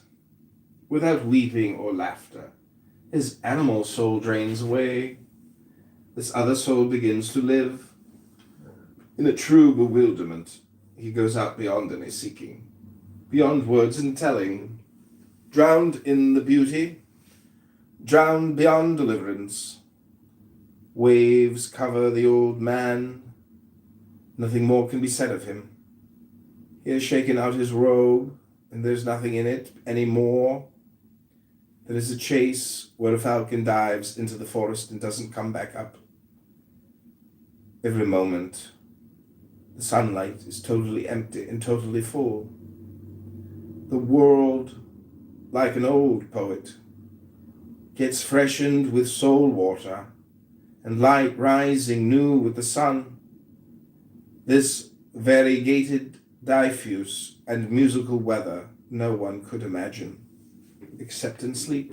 Without weeping or laughter, his animal soul drains away. This other soul begins to live. In a true bewilderment, he goes out beyond any seeking, beyond words and telling, drowned in the beauty, drowned beyond deliverance. Waves cover the old man. Nothing more can be said of him. He has shaken out his robe, and there's nothing in it anymore. There is a chase where a falcon dives into the forest and doesn't come back up. Every moment, the sunlight is totally empty and totally full. The world, like an old poet, gets freshened with soul water and light rising new with the sun. This variegated diffuse and musical weather no one could imagine, except in sleep.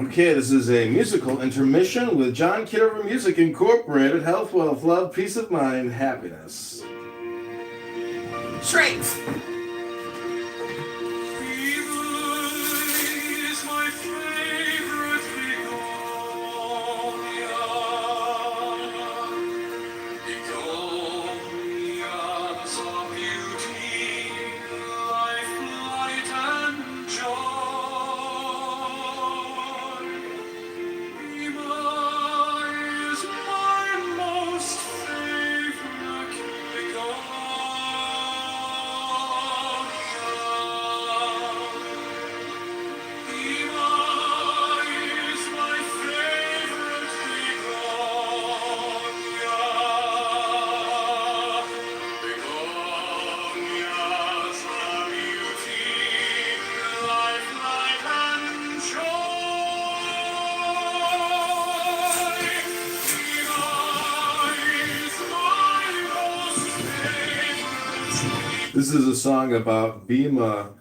Okay, this is a musical intermission with John Kitover Music Incorporated. Health, wealth, love, peace of mind, happiness. Strength. This is a song about Bhima,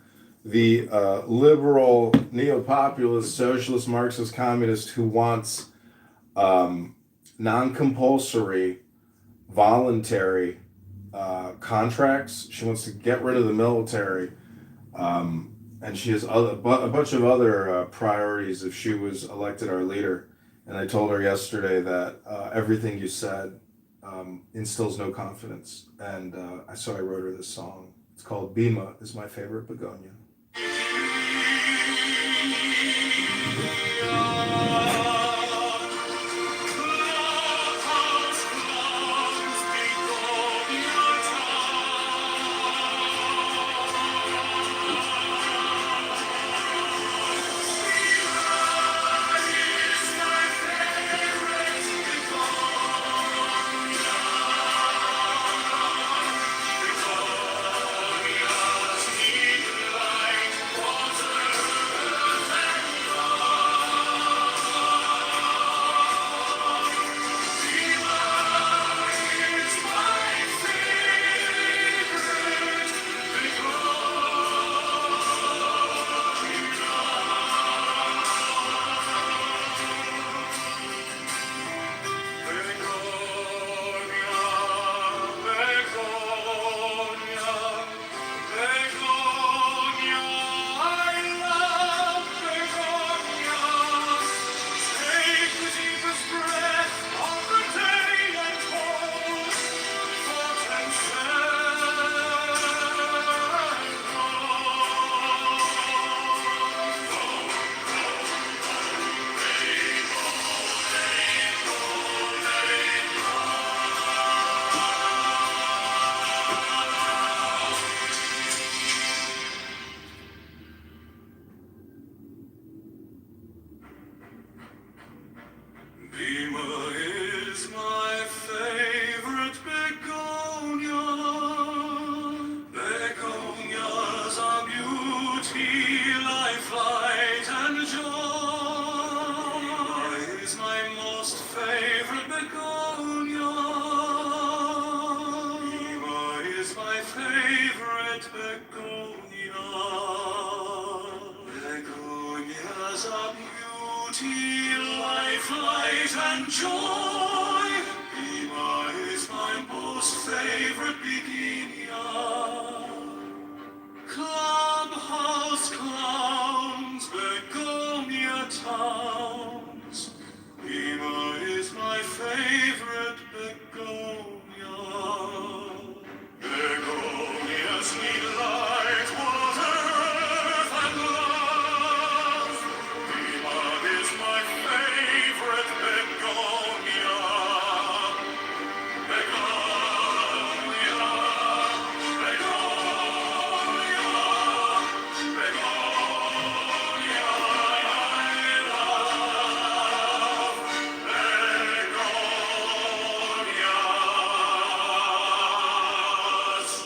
the liberal, neo-populist, socialist, Marxist, communist who wants non-compulsory, voluntary contracts. She wants to get rid of the military, and she has a bunch of other priorities if she was elected our leader. And I told her yesterday that everything you said instills no confidence. And so I wrote her this song. It's called Bhima is My Favorite Begonia. begonia. Begonias are beauty, life, light, and joy. Bima is my most favorite begonia. Clubhouse clowns, begonia towns. Bima is my favorite begonia. Begonias need light, water, earth, and love. Bima is my favorite begonia. Begonia, begonia, begonia, I love begonias.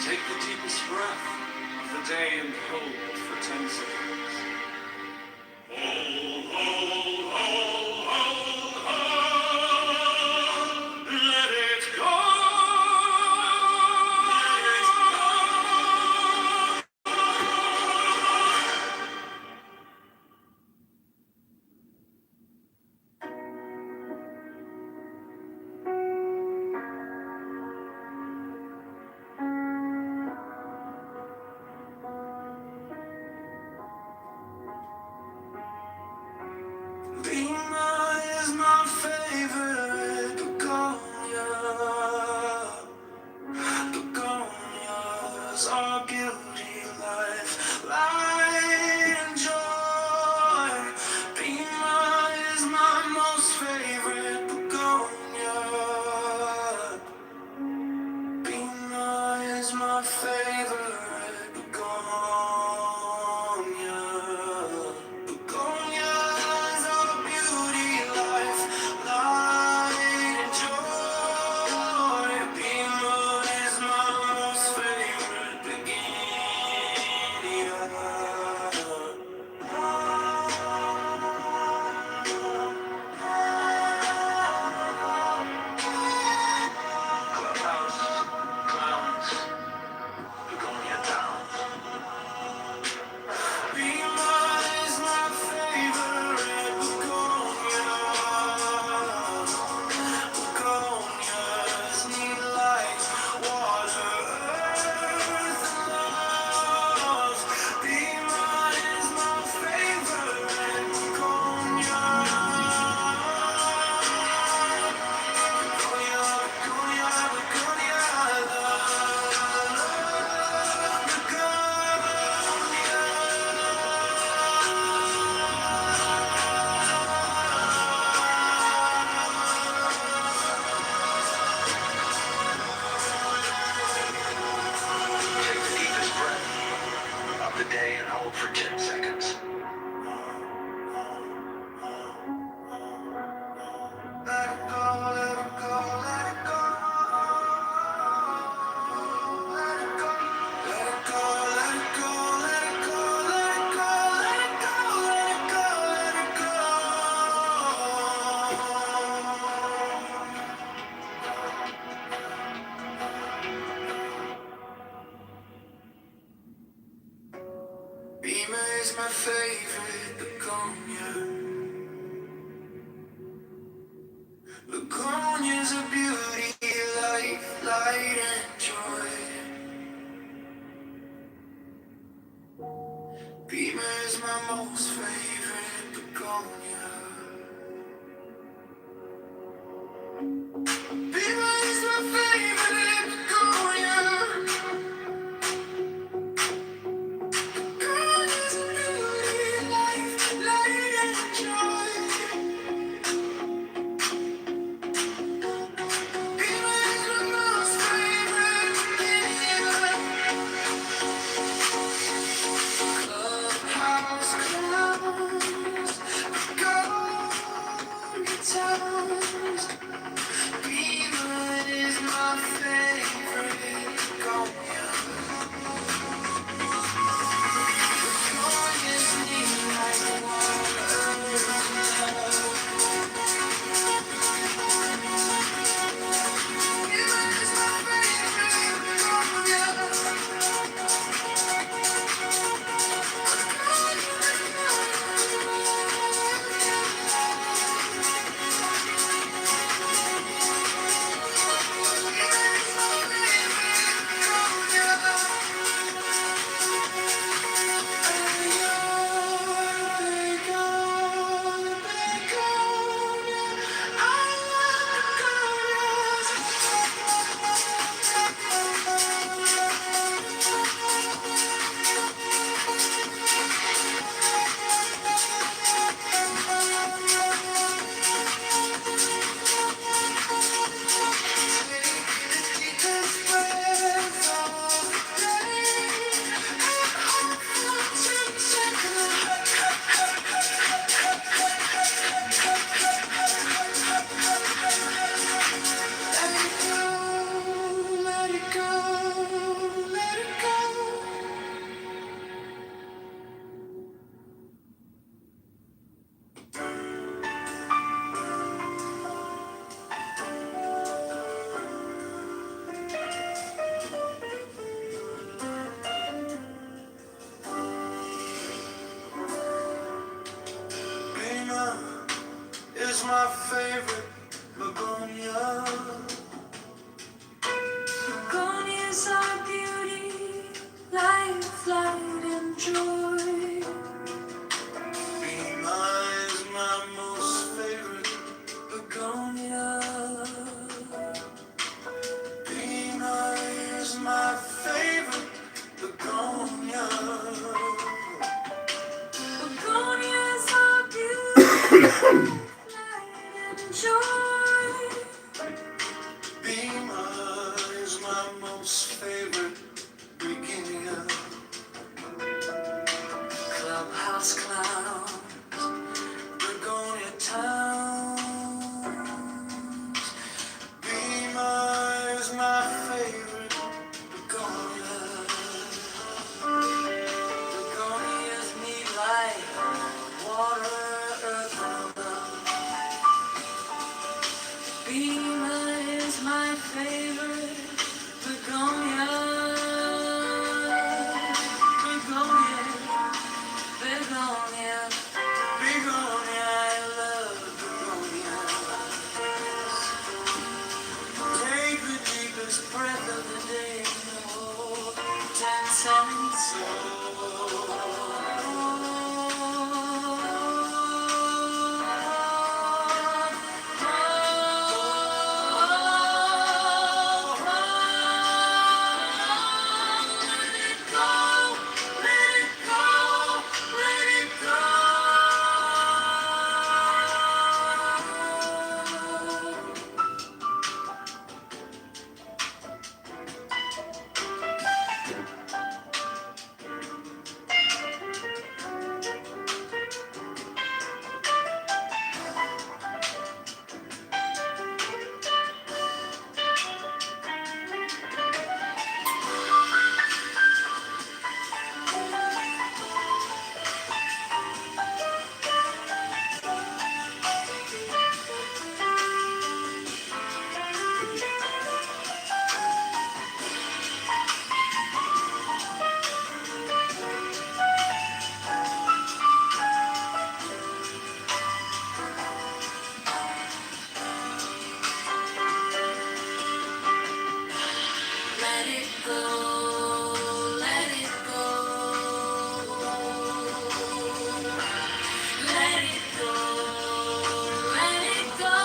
Take the deepest breath of the day and hold for 10 seconds. Hold, hold, hold, hold, hold. Let it go. Let it Lima is my favorite begonia. Begonias are beauty, life, light, and joy. Lima is my most favorite begonia. Lima is my favorite begonia. Begonias are beauty, life, light, and joy. Bima is my most favorite begonia. Clubhouse, clowns, begonia towns. Bima is my favorite begonia. Begonias need light, water, earth, and love. Bima is my favorite begonia. Begonia, begonia, begonia, I love Take the deepest breath of the day and hold for 10 seconds. Let it go, let it go, let it go. Let it go, let it go, let it go, let it go, let it go, let it go, let it go, let it go. Bima is my favorite begonia. Begonias are beauty, life, light, and joy. Bima is my most favorite begonia. Bima is my favorite begonia. Begonias are beauty, life, light, and joy. Bima is my most favorite my favorite begonia. Begonia, begonia, begonia. I love begonia. Take the deepest breath of the day. Oh, 10 seconds let it go, let it go. Let it go, let it go.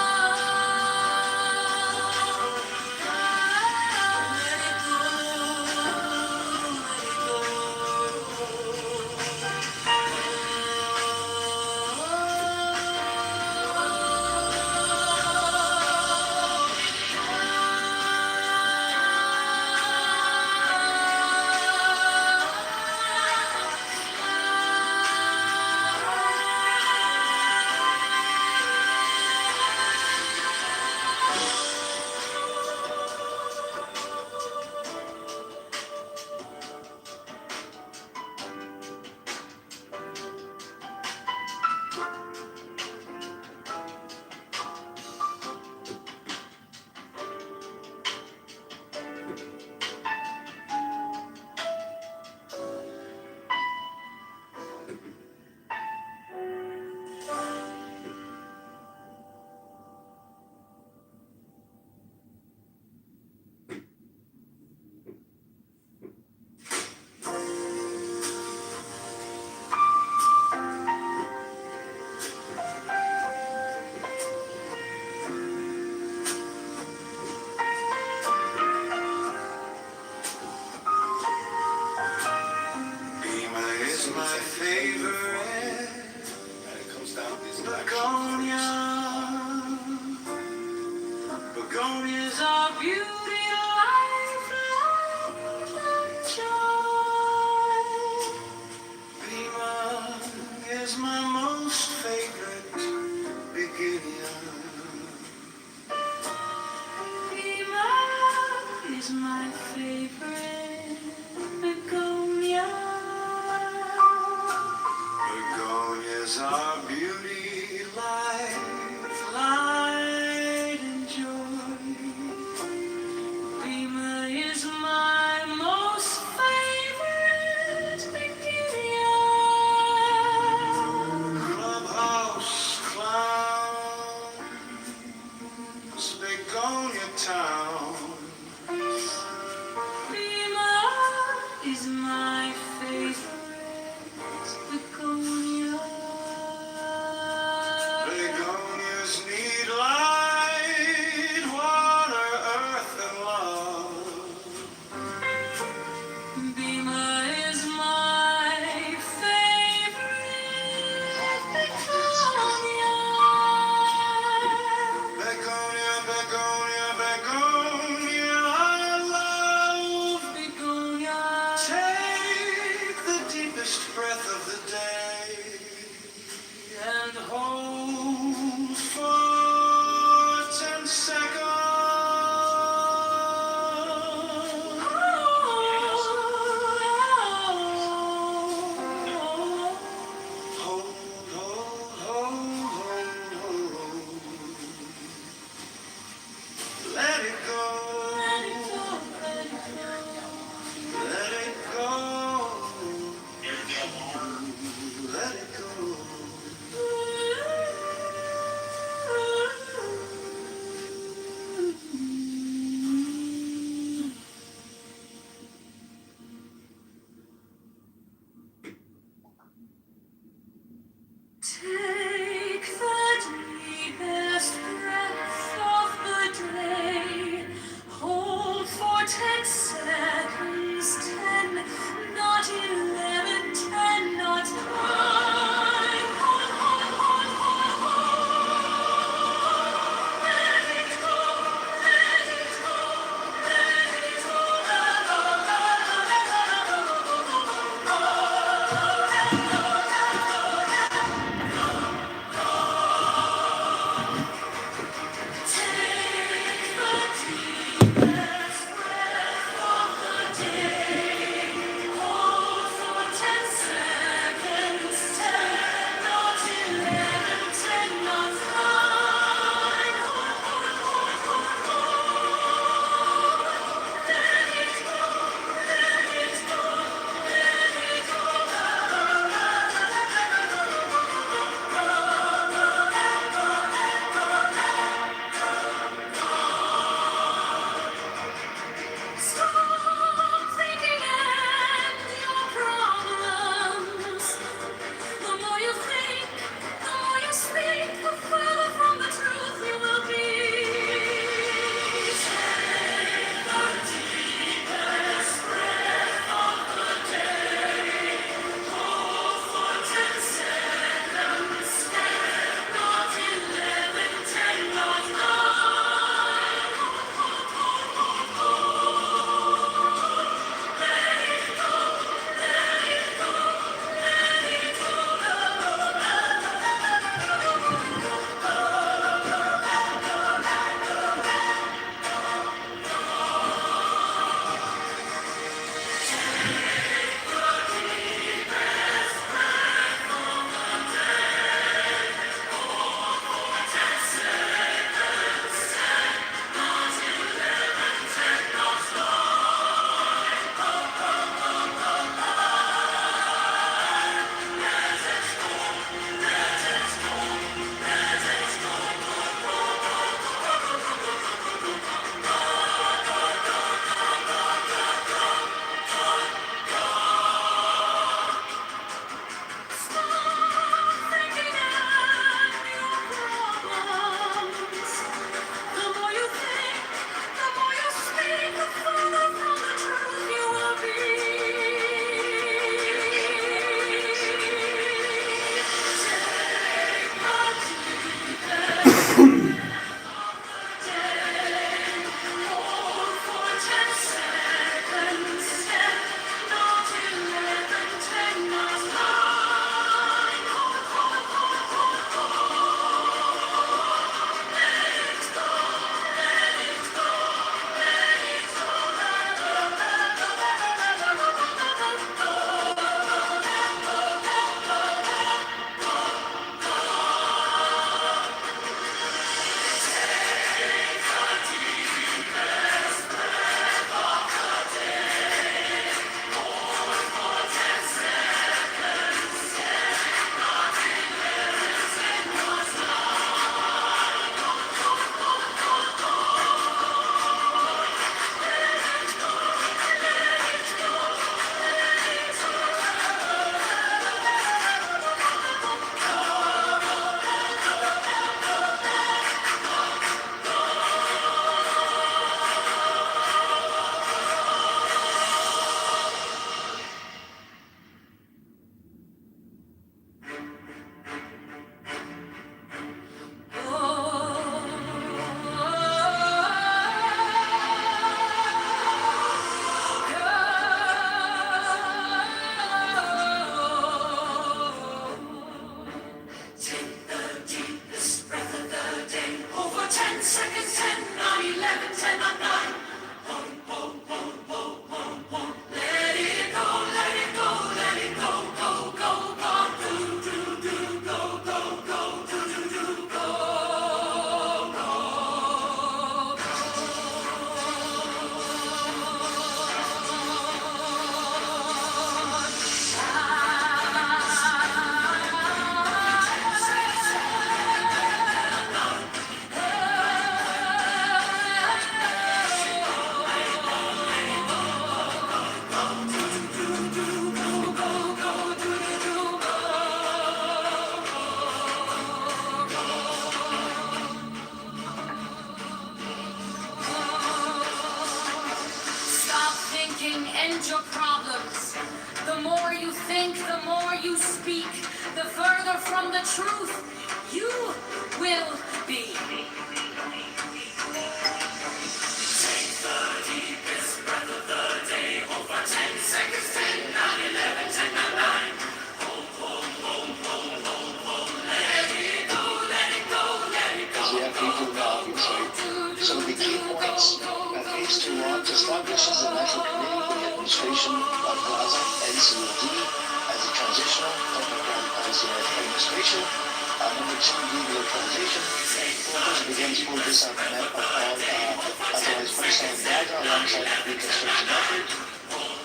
Let it go, Beamer is my favorite begonia. Begonias are beauty, life, life, and joy. Beamer is my most favorite begonia. Beamer is my favorite begonia. Begonias are beauty, life, light, and joy. Beamer is my most favorite begonia. Clubhouse clowns, begonia town. Beamer is my favorite begonia. Begonias need light, water, earth, and love. Beamer is my favorite begonia. Begonia, begonia, begonia. end your problems. The more you think, the more you speak, the further from the truth you will be. Take the deepest breath of the day. Hold for 10 seconds. 10, 9, 11, 10, 9. Let it go, let it go, let it go. We have people now, some of the key points that phase 2 establishes the National Committee for the Administration of Gaza NCOD as a transitional administration. Number 2, demilitarization. Focus begins full disarmament of all authorized personnel in Gaza alongside the reconstruction effort.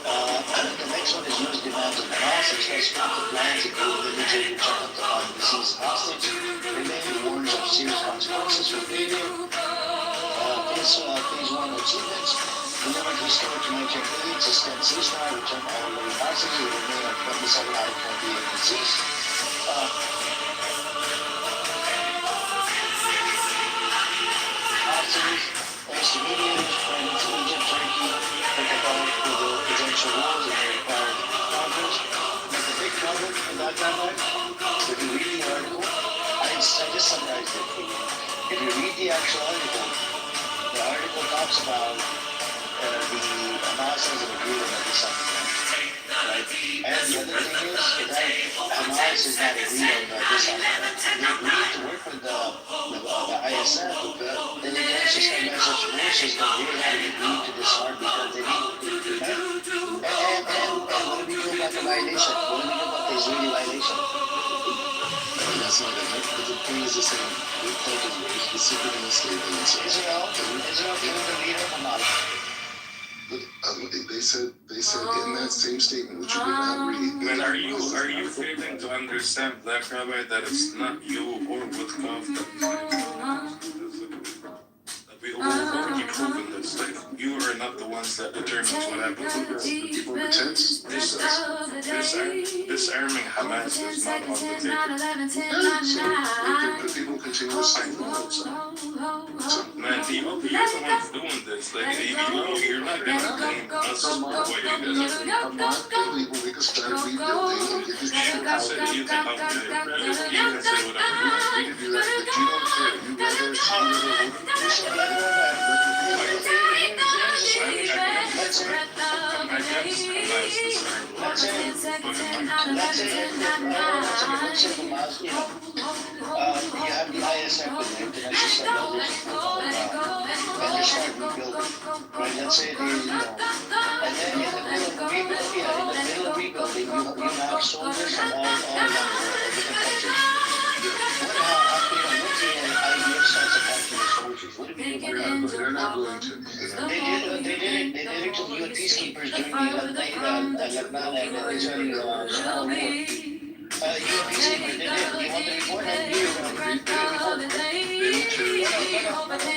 The next one is U.S. demands of Hamas, express the plans include military return on deceased hostage, remaining warns of serious consequences for failure. Phase 1 achievements, delivered restored humanitarian aid, suspend ceasefire, return all living hostages who remain on 27 out of 28 deceased. Hostages, thanks to mediators, France, Egypt, Turkey, for Qatar, for the potential wars and their required progress. But the big problem in that timeline, if you read the article, I just summarized it. If you read the actual article, the article talks about the Hamas has an agreement at the summit, right? And the other thing is that Hamas is not agreed on this summit. They agreed to work with the ISF, but then they don't suspend by such forces that they have agreed to disarm because they need to, right? And what do we do about the violation? What do we do about the Israeli violation? That's not it. But the thing is the same. The point is very specific in the statement. Israel killed the leader of Hamas. But they said in that same statement, which you did not read. Man, are you failing to understand, Black Rabbi, that it's not you or Woodcock that we already proven this? Like, you are not the ones that determines what happens. The people pretend. Disarming Hamas is not on the table. The people continue to sign the Man, you're the ones doing this. Like, you're not gonna blame us for what you did. we can start rebuilding and get this shit out. You can say whatever. We can do that, but you don't care. You you have the ISF with the international and you start rebuilding, right? Let's say and then in the middle of rebuilding, you have soldiers from all different countries. What's the IDF starts attacking the soldiers? What do you do? They're not going to. They did it to UN peacekeepers during the Lebanon and Israeli war. UN peacekeepers did it. You want to report that?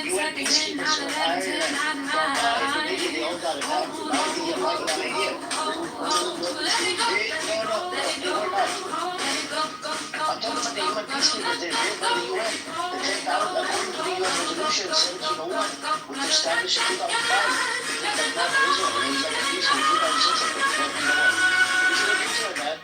UN peacekeepers from Ireland, from Indonesia, they all got attacked. They were not. I'm talking about the UN peacekeepers. They're built by the UN. The 10,000 according to the UN resolution 1701, which established in 2005. They did that Israel. It was like a peace in 2006. Man.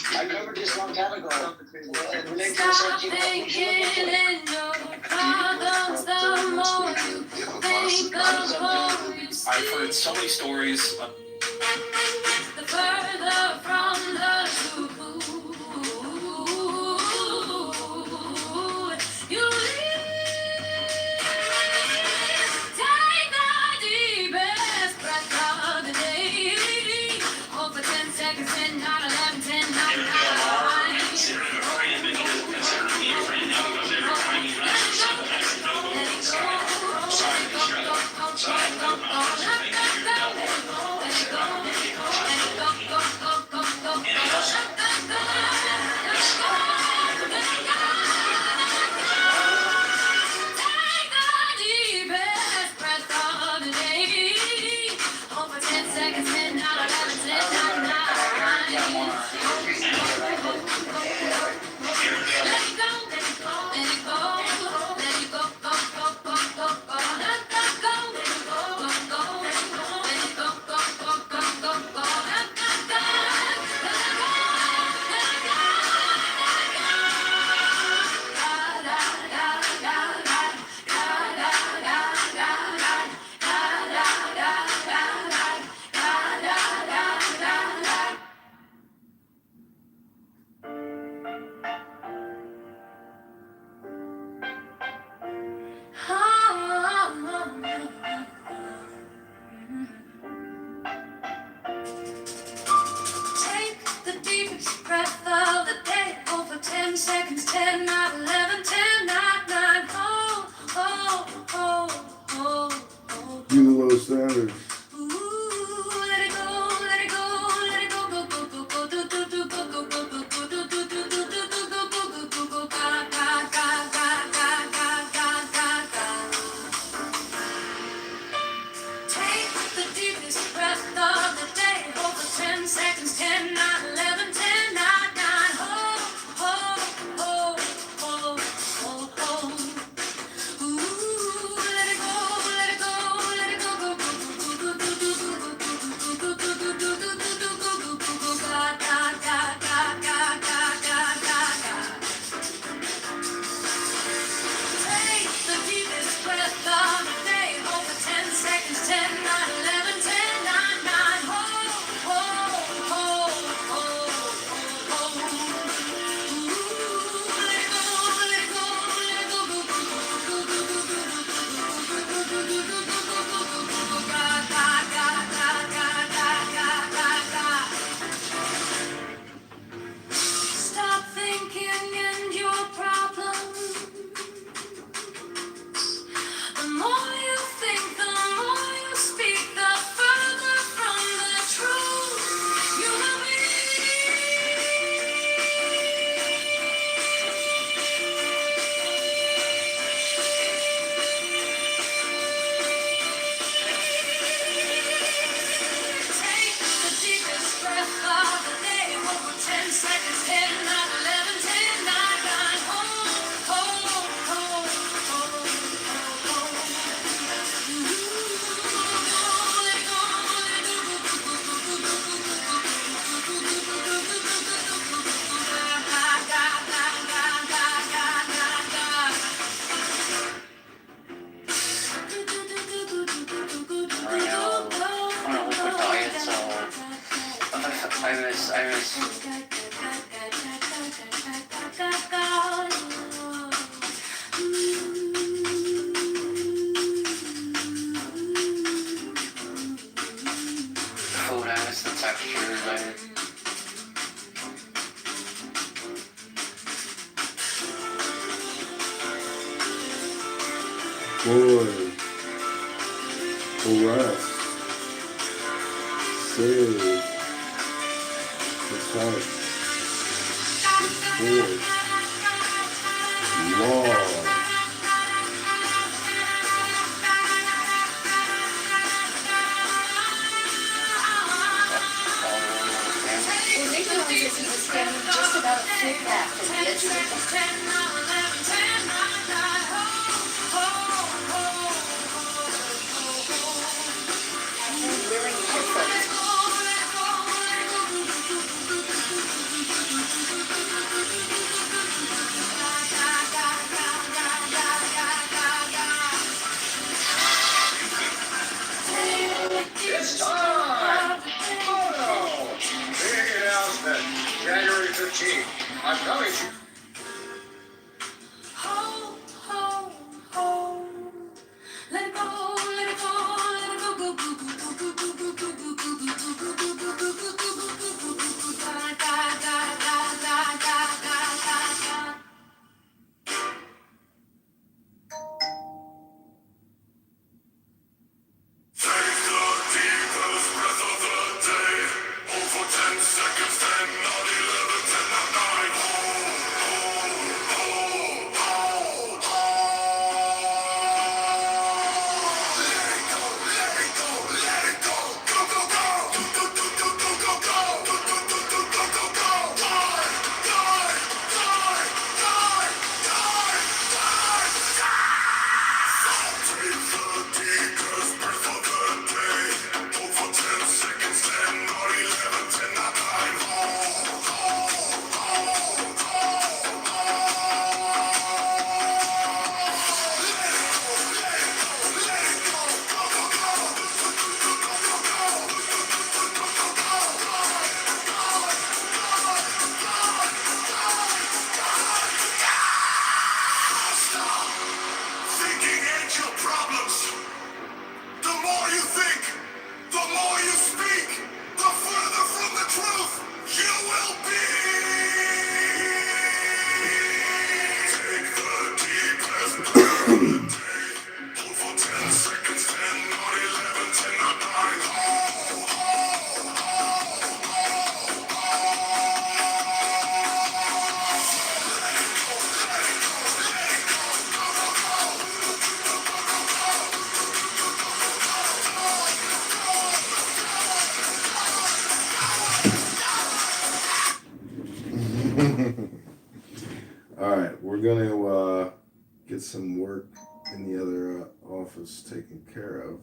I covered this long time ago. Related to the 1701. I've heard so many stories. The further from the truth you lead, take the deepest breath of the day. Hold for 10 seconds, 10, 9, 11, 10, 9, 9. Consider him a friend, but he doesn't consider me a friend now because every time he runs for something, I say, no, go with this guy. I'm sorry to be struggling. So I have no confidence in things that you're done with. Sanders. Take the deepest breath of the day. Hold for 10 seconds. 10, 9, 11, 10, 9, 9. Hold, hold, hold, hold, hold, hold. Ooh, let it go, let it go, let it go, go, go, go, go, go, go, go, go, go, go, go, God, God, God, God, God, God, God, God, God. Take the deepest breath of the day. Hold for 10 seconds. 10, 9, 11, 10, 9, 9. Hold, hold, hold, hold, hold, hold. Ooh, let it go, let it go, let it go, go, go, go, go, go, go, go, God, God, God, God, God, God, God, God, God. Stop thinking and your problems. The more you think, the more you speak, the further from the truth you will be. Take the deepest breath of the day. Hold for 10 seconds. 10, 9, 11, 10, 9, 9. Hold, hold, hold, hold, hold. Right now, I'm on a liquid diet, so I was food, I miss the textures, Boy. Arrest. Save. Protect. Enforce. Law. Just about a foot back from the edge of the wearing headphones. gonna get some work in the other office taken care of.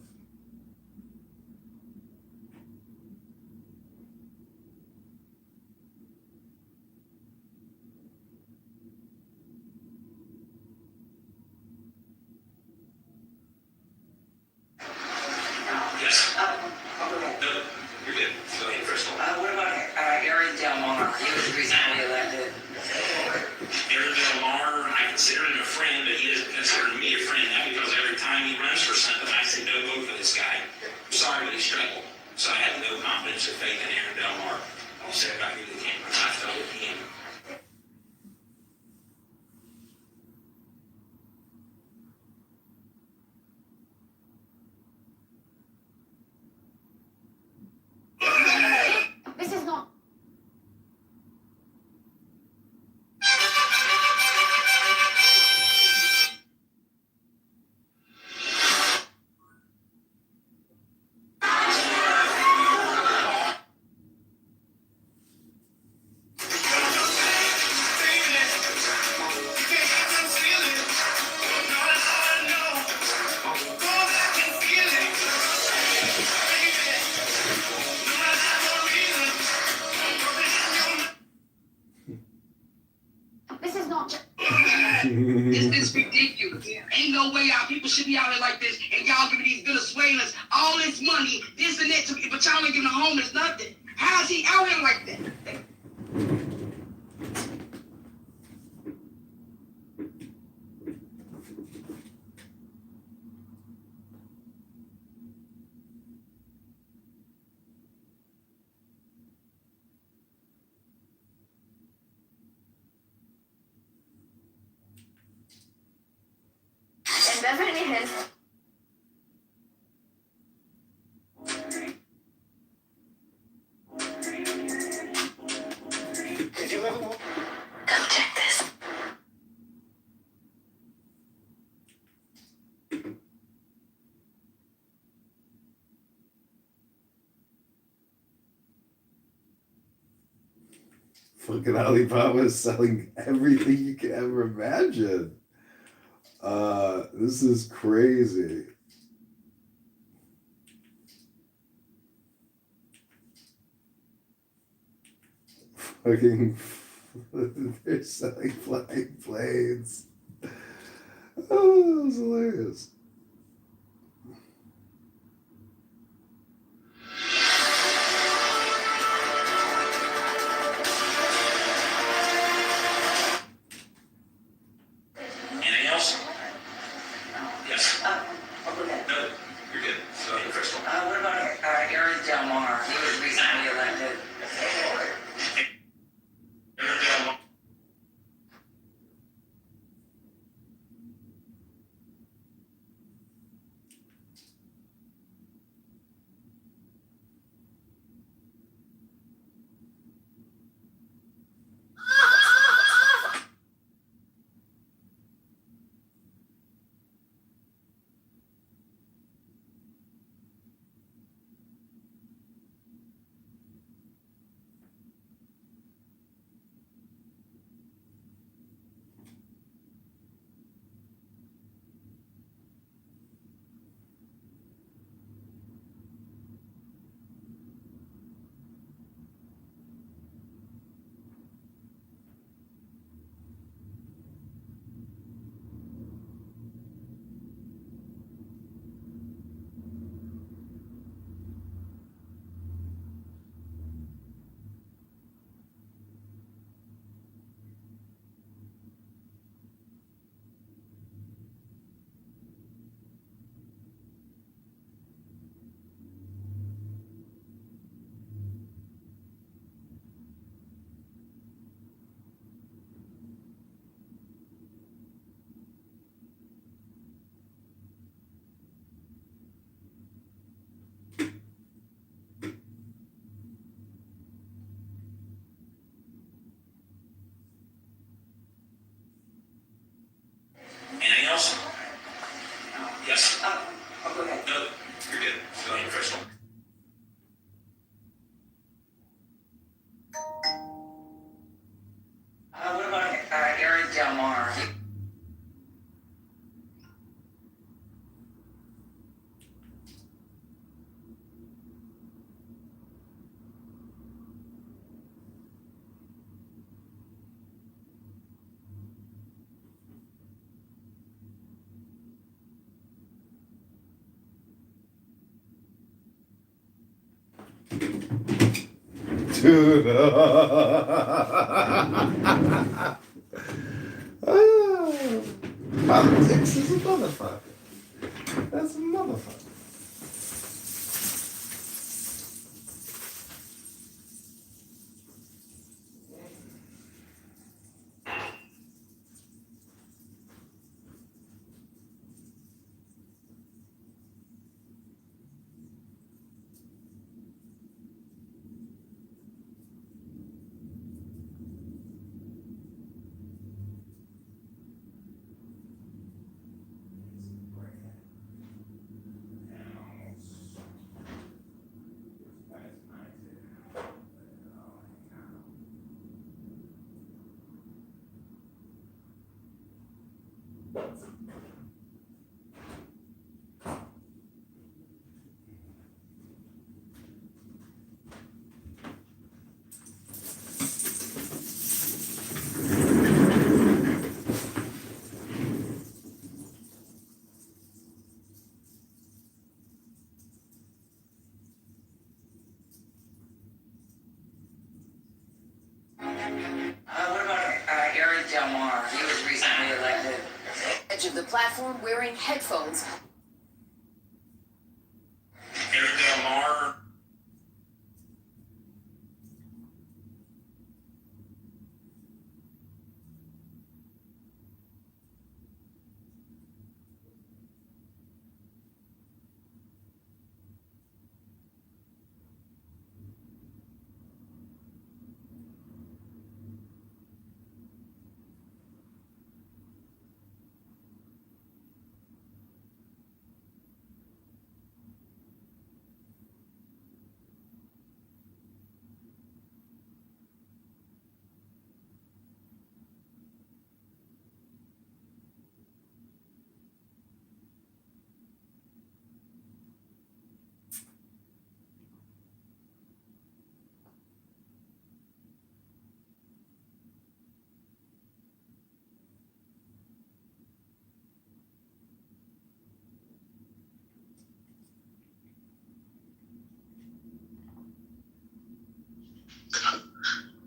Yes. No, you're good. Go ahead, Crystal. What about Aaron Del Mar? He was recently elected. Aaron Del Mar, I consider him a friend, but he doesn't consider me a friend now because every time he runs for something, I say, no vote for this guy. I'm sorry, but he struggled. So I have no confidence or faith in Aaron Del Mar. I'll say it back to the camera. I felt with him. This is not. This is not. This is ridiculous. Ain't no way our people should be out here like this, and y'all giving these Venezuelans all this money, this and that, but y'all ain't giving the homeless nothing. How is he out here like that? And definitely his. Did you ever walk? Come check this. Fucking Alibaba is selling everything you can ever imagine. This is crazy. Fucking, they're selling flying planes. Oh, that was hilarious. Anything else? Yes. No, you're good. Go ahead, Crystal. What about Aaron Del Mar? He was recently elected. Aaron Del Mar. Anything else? Yes. Go ahead. No, you're good. Go ahead, Crystal. What about Aaron Del Mar? dude. Politics is a motherfucker. That's a motherfucker. What about Eric Del Mar? He was recently elected. Edge of the platform wearing headphones. Eric Del Mar.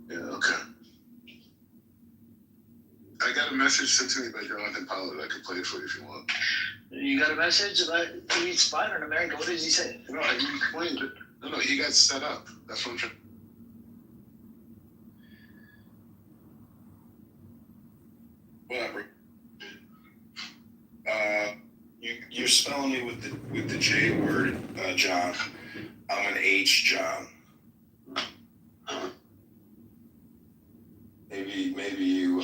Yeah, okay. I got a message sent to me by Jonathan Pollard. I could play it for you if you want. You got a message about he spied on America? What does he say? No, he explained it. No, he got set up. That's what I'm trying. Whatever. You're spelling me with the J word, John. I'm an H, John. Maybe you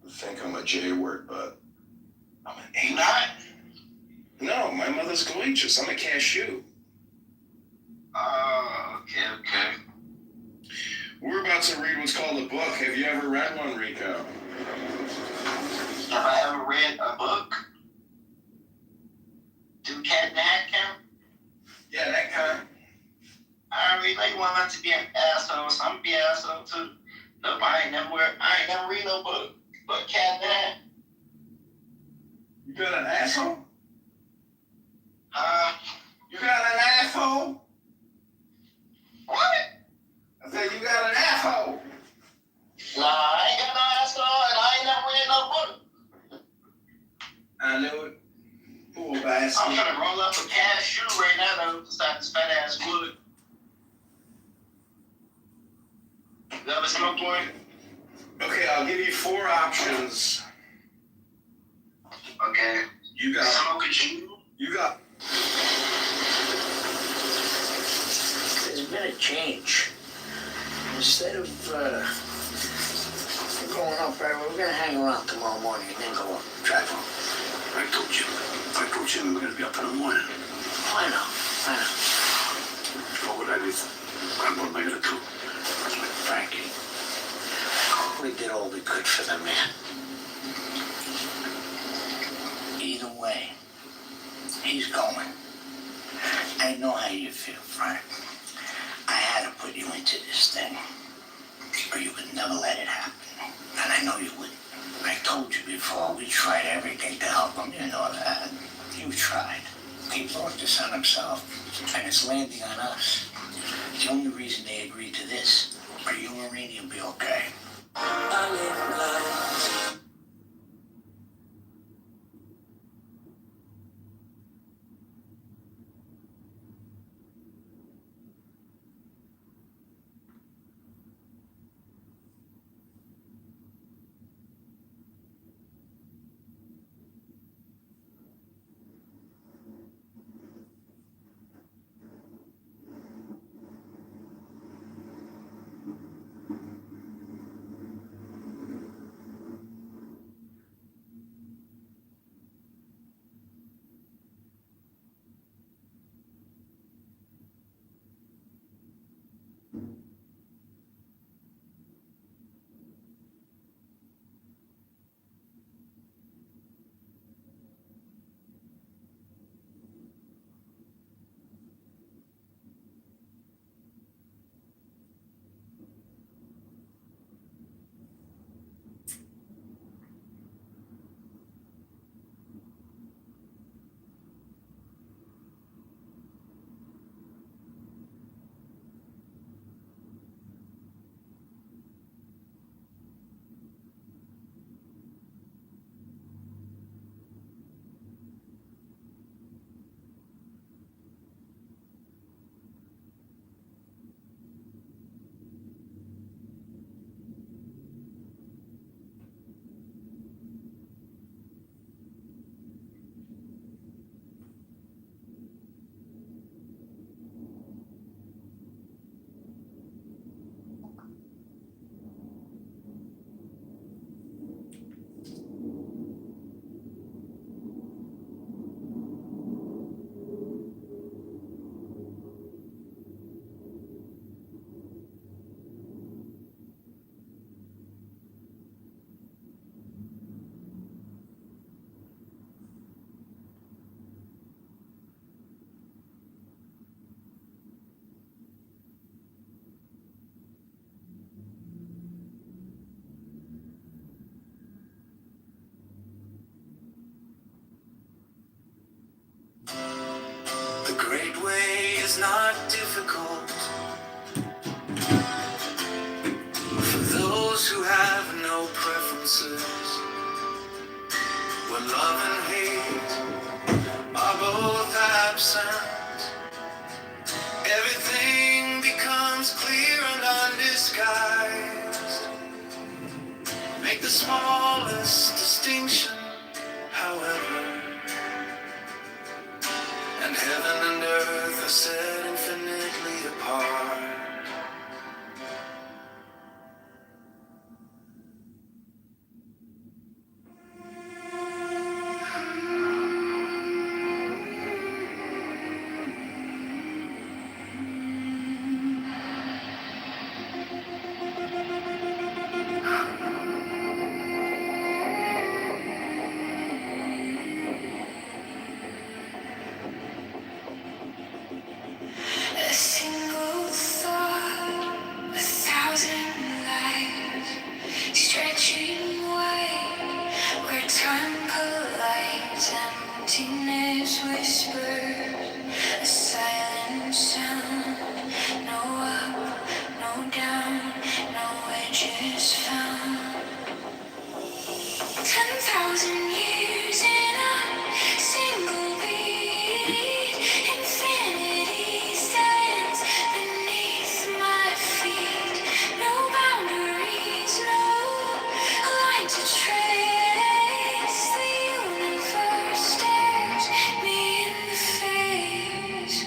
think I'm a J word, but I'm an H. Not? No, my mother's gorgeous. I'm a cashew. Okay. We're about to read what's called a book. Have you ever read one, Rico? Have I ever read a book? Do Cat in the Hat count? Yeah, that kind. I really want not to be an asshole, so I'm gonna be an asshole too. Nope, I ain't never read no book. But Cat in the Hat. You got an asshole? You got an asshole? What? I said you got an asshole. Nah, I ain't got no asshole, and I ain't never read no book. I knew it. Poor bastard. I'm gonna roll up a cashew right now, though, beside this fat ass wood. You ever smoke one? Okay, I'll give you 4 options. Okay. You got. Smoke a chew? You got. There's been a change. Instead of going up, right, we're gonna hang around tomorrow morning and then go up, drive home. I told you we're gonna be up in the morning. Oh, I know. What would I do? What am I gonna do? Frankie, we did all we could for the man. Either way, he's going. I know how you feel, Frank. I had to put you into this thing, or you would never let it happen. And I know you wouldn't. I told you before, we tried everything to help him. You know that. You tried. He brought this on himself, and it's landing on us. The only reason they agreed to this, are you and Rainey will be okay. The great way is not difficult for those who have no preferences. When love and hate are both absent, everything becomes clear and undisguised. Make the smallest distinction, however, and heaven and earth are set infinitely apart. A single thought, 1,000 lives stretching wide, where time collides, emptiness whispers, a silent sound. No up, no down, no edges found. 10,000 years in a single beat, infinity stands beneath my feet. No boundaries, no line to trace. The universe stares me in the face.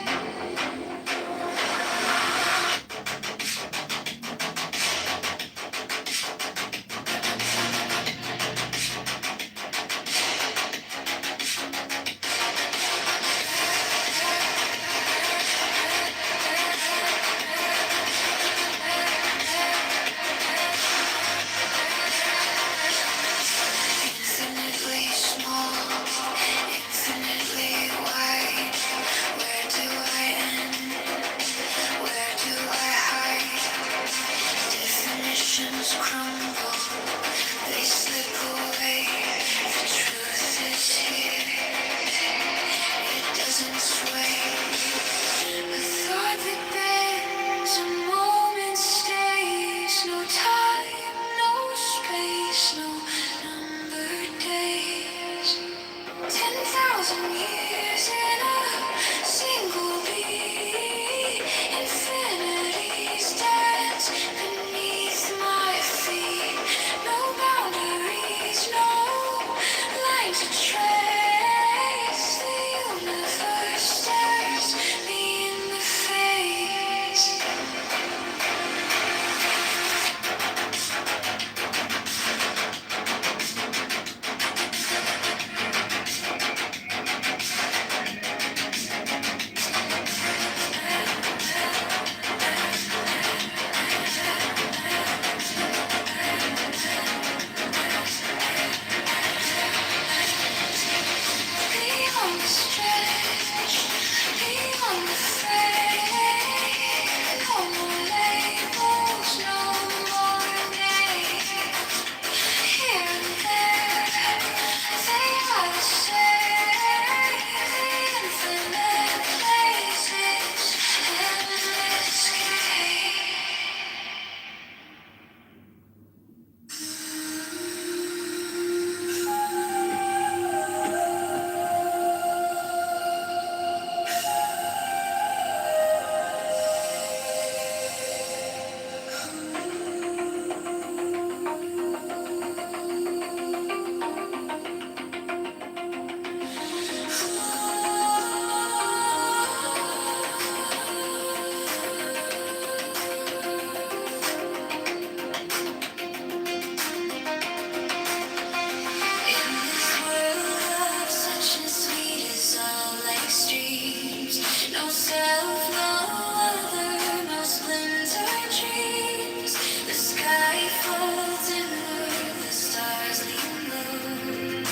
No self-love, other, no splintered dreams. The sky falls inward, the stars lean low.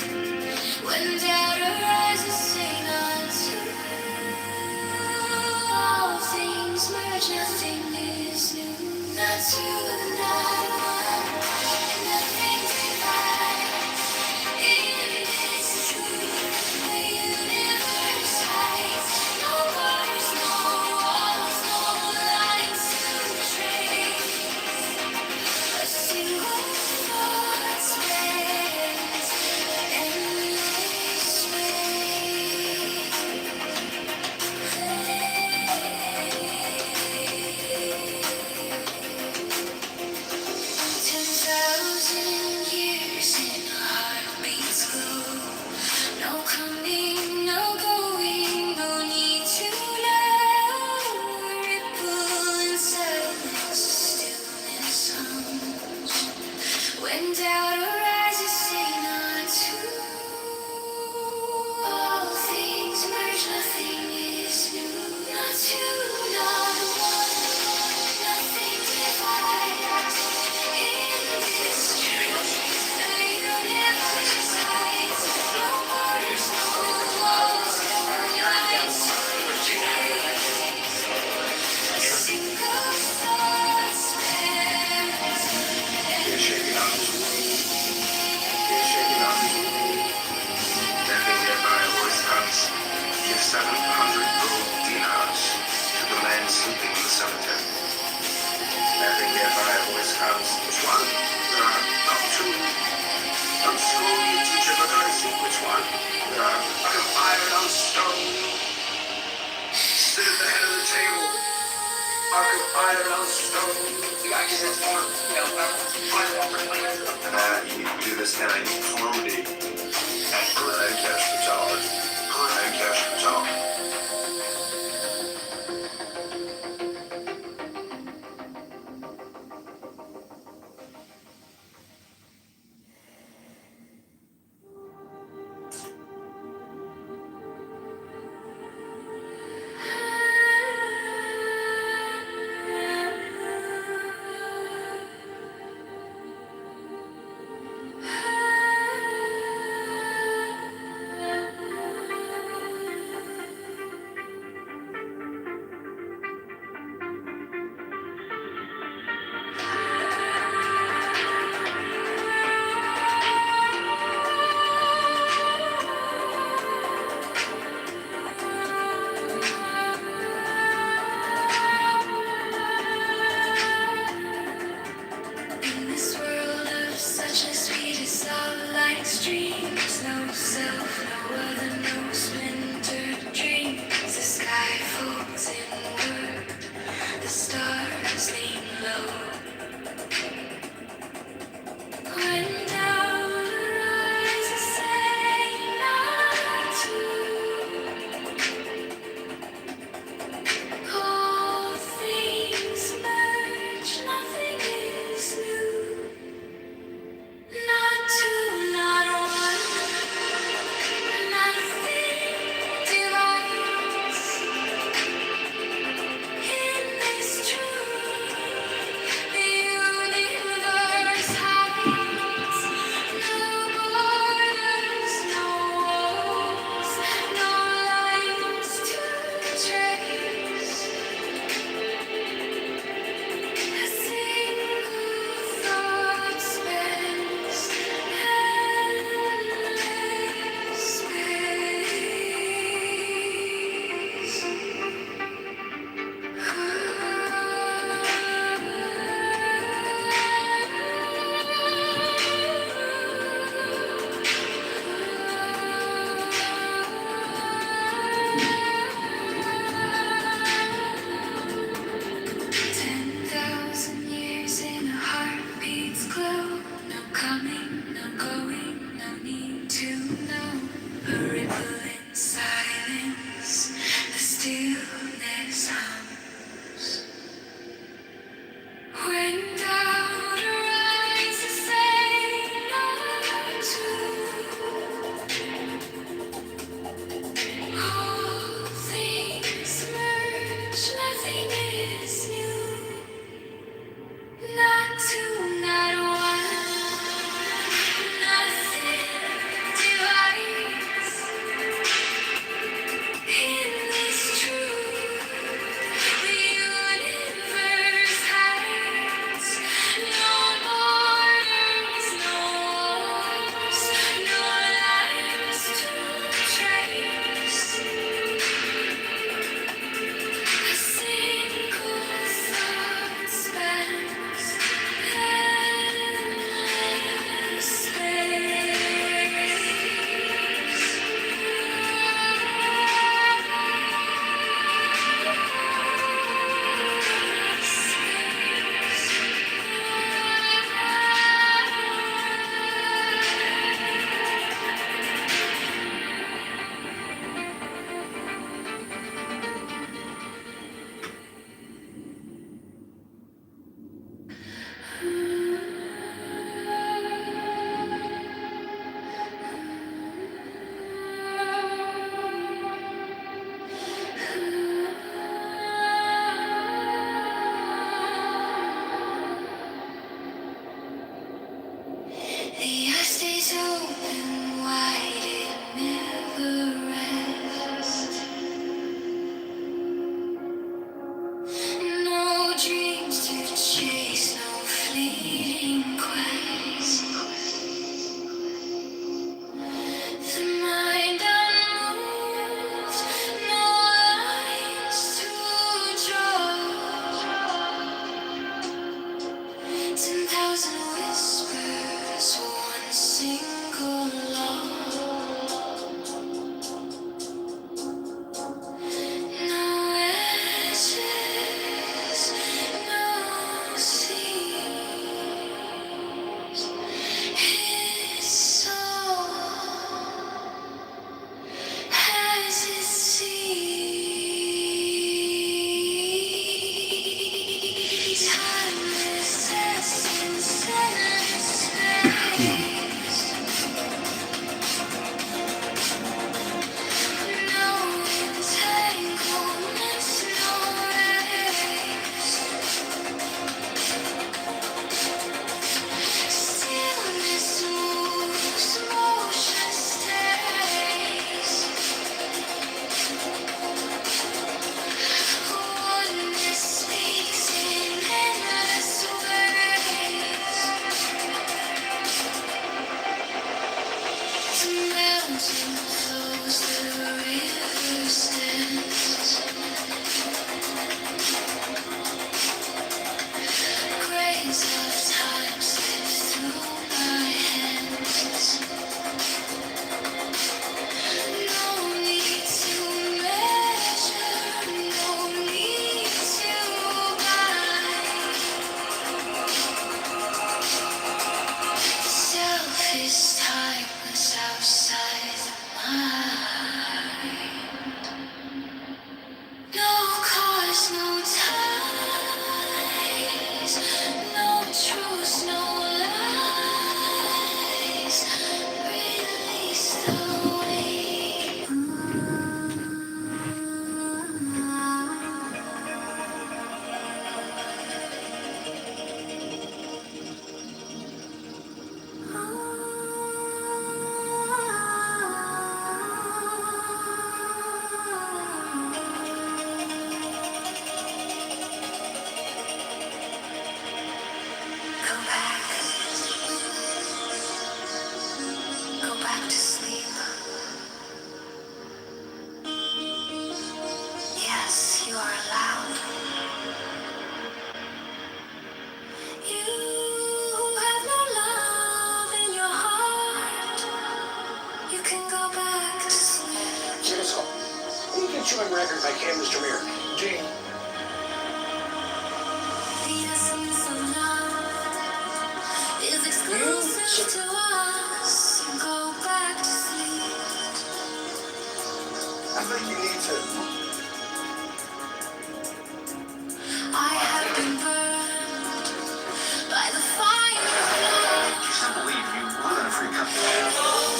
When doubt arises, sing unto all things merge, nothing is new. Not two, not one, and nothing divides. In this truth, the universe hides. No borders, no walls, no lines to trace. A single thought spans endless ways. 10,000 years in heartbeats glow. No coming, no going, no need to know. Ripple in silence, stillness hums. When doubt arises, say not to. All things merge, nothing is new. Not two, not one, nothing divides. In this truth, the universe hides. No borders, no walls, no lines to trace. A single thought spans Nothing thereby always comes. Give 700 gold dinars to the man sleeping in the cemetery. Nothing thereby always comes. Which one? Not two. On school you teach a literacy. Which one? Like a iron on stone. Sit at the head of the table. Arc of iron on stone. The access form. You need to do this kind of uniformity. Good and catch the talk. Good and catch the talk. Showing record by Cam Mr. Mayor. Jane. Is exclusive to us. Go back to sleep. I think you need to. I have been burned by the fire of love. I can't believe you live in a free country.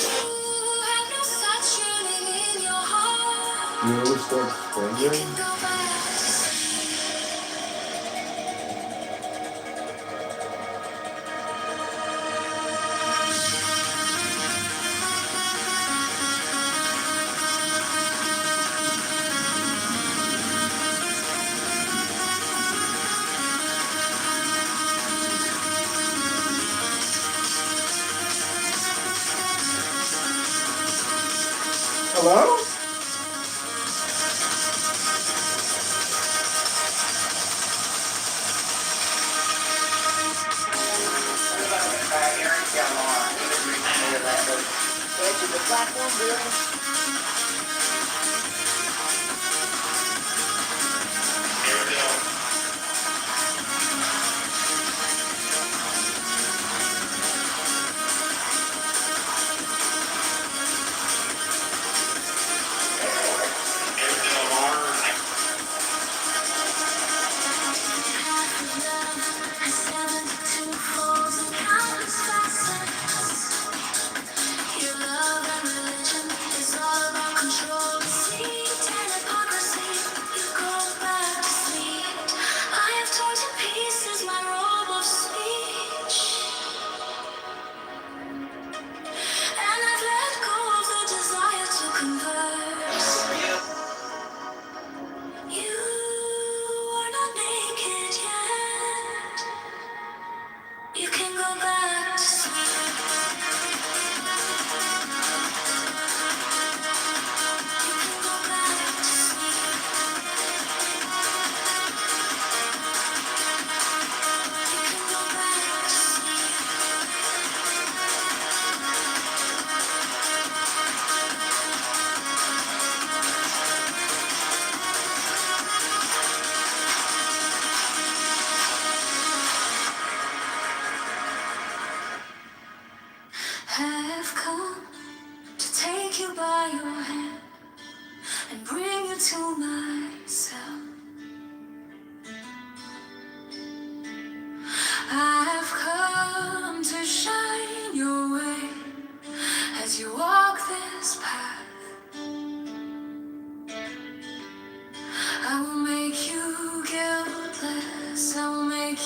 You have no such yearning in your heart. You ever start You spending? can go back to sleep. Hello?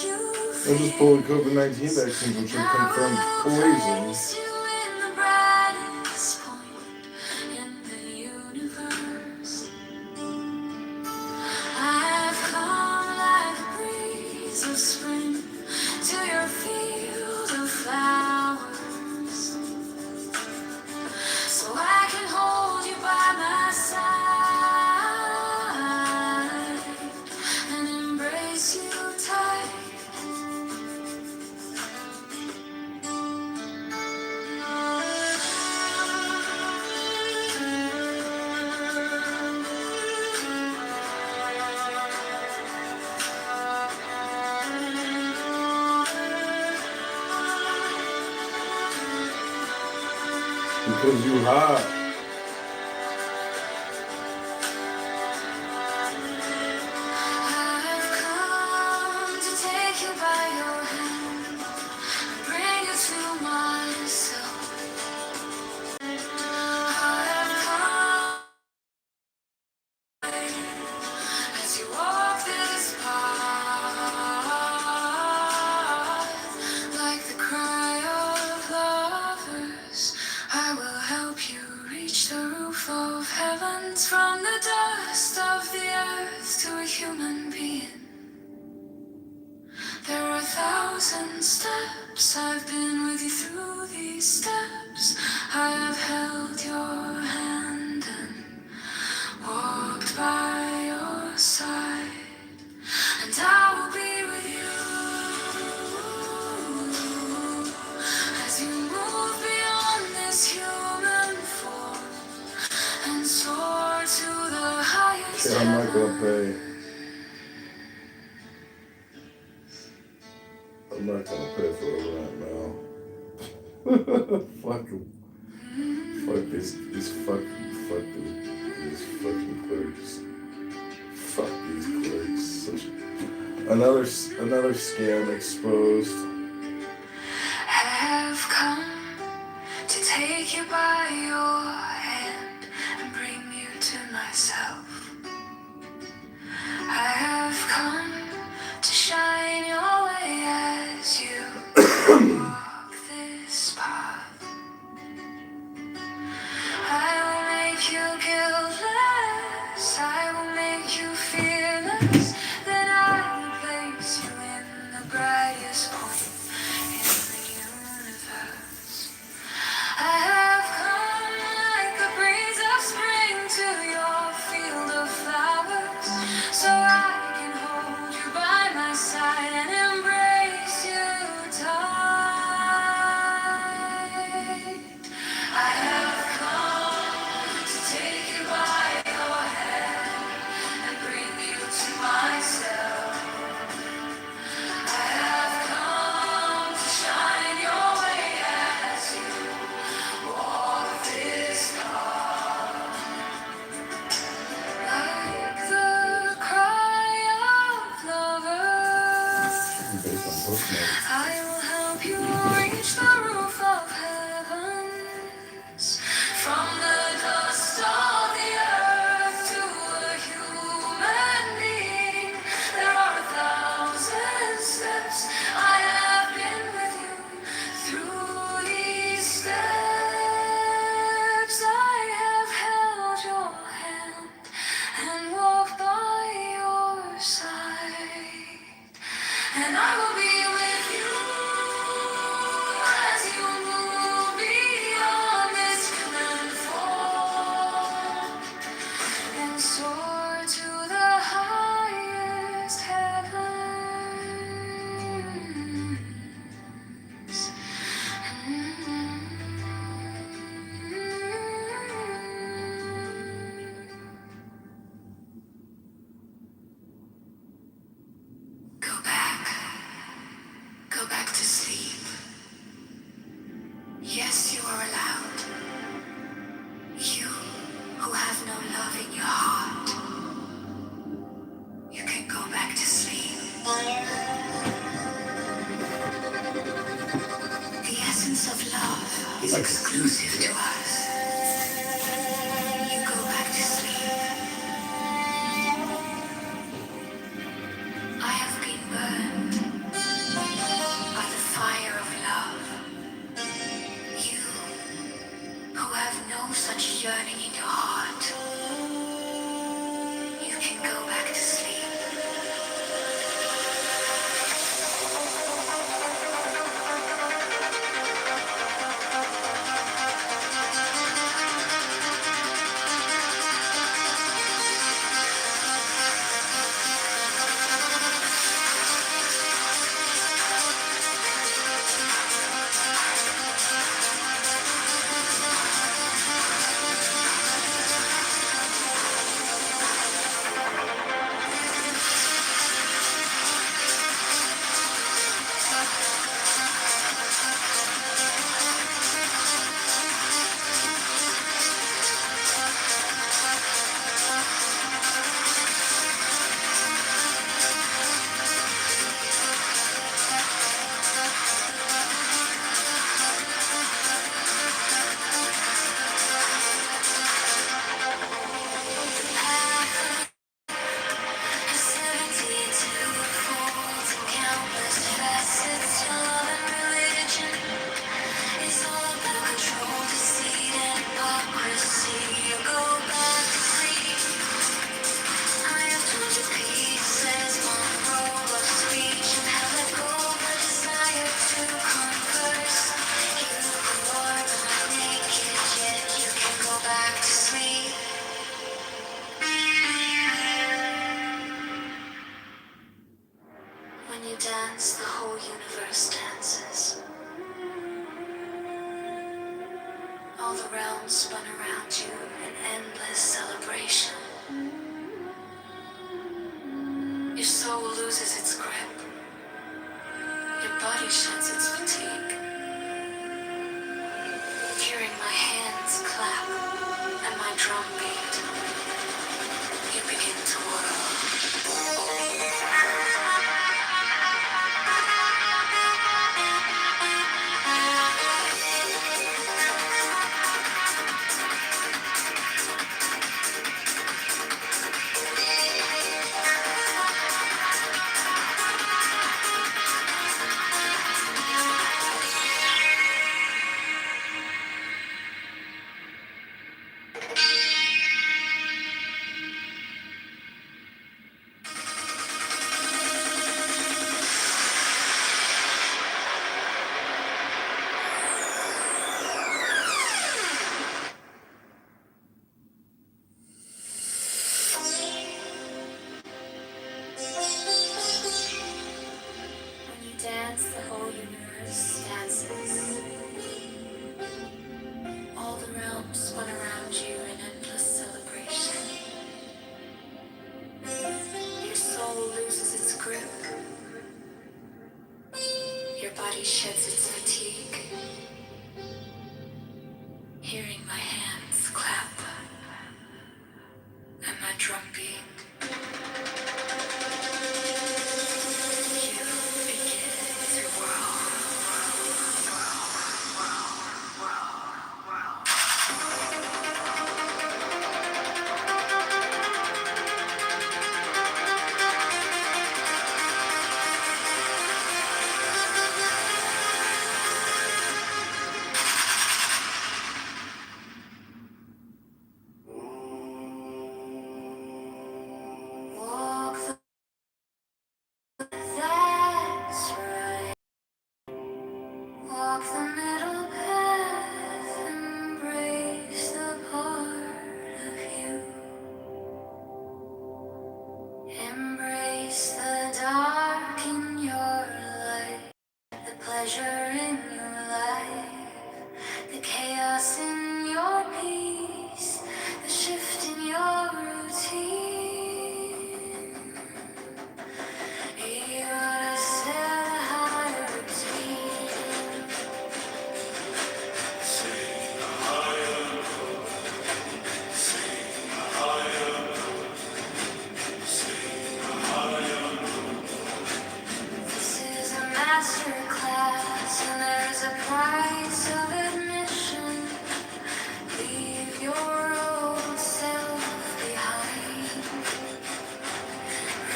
They're just pulling COVID-19 vaccines, which are confirmed poison. I've come like a breeze of spring to your field of flowers, so I can hold you by my side and embrace you tight. Because you hot. I've come to take you by your hand, bring you to myself. I've come as you walk this path, like the cry of lovers. I will help you reach the roof of heavens, from the dust of the earth to a human being. There are 1,000 steps, I've been with you through these steps. I have held your hand and walked by your side, and I will be with you as you move beyond this human form and soar to the highest Okay, I'm not gonna pay. I'm not gonna pay for the rent now. Fuck 'em. Fuck these fucking clerks. Fuck these clerks. Another scam exposed. Have come to take you by your hand and bring you to myself. I have come to shine your way as you walk this path. I will make you guiltless, I will make you fearless, then I will place you in the brightest point in the universe. I have come like a breeze of spring to your field of flowers, so I can hold you by my side and embrace you tight. I have come to take you by your hand and bring you to myself. I have come to shine your way as you walk this path, like the cry of lovers. Based on Postmates. I will help you reach the roof of heavens, from the dust of the earth to a human being. There are 1,000 steps, I have been with you through these steps. I have held your hand and walked by your side, and I will be with you as you move beyond this human form and soar to the highest heavens. Go back to sleep. Yes, you are allowed. You who have no love in your heart, you can go back to sleep. The essence of love is exclusive to us. You go back to sleep. I have been burned. you dance, the whole universe dances. All the realms spun around you in endless celebration. Your soul loses its grip. Your body sheds its fatigue. Hearing my hands clap and my drum beat, you begin to whirl. When you dance, the whole universe dances. All the realms spun around you in endless celebration. Your soul loses its grip. Your body sheds its fatigue. Hearing my hands clap and my drum beat, you begin to whirl. Walk the that's right. Walk the middle path, embrace the part of you. Embrace the dark in your life, the pleasure in your life, the chaos in your peace, the shift in your routine. You gotta set a higher routine. Sing a higher note, sing a higher note, sing a higher note. This is a master class and there's a price of admission. Leave your old self behind.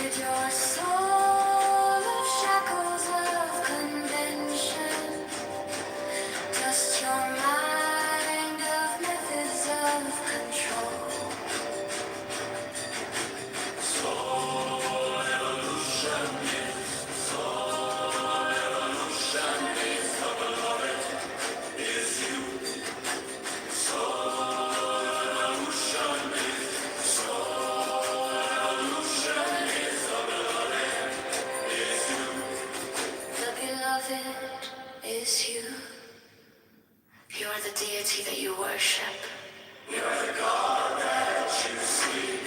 Rid your soul of shackles of convention. Dust your mind of methods of control. Soul evolution is the beloved, is you. Soul evolution is the beloved, is you. The beloved is you. You're the deity that you worship. You're the God that you seek.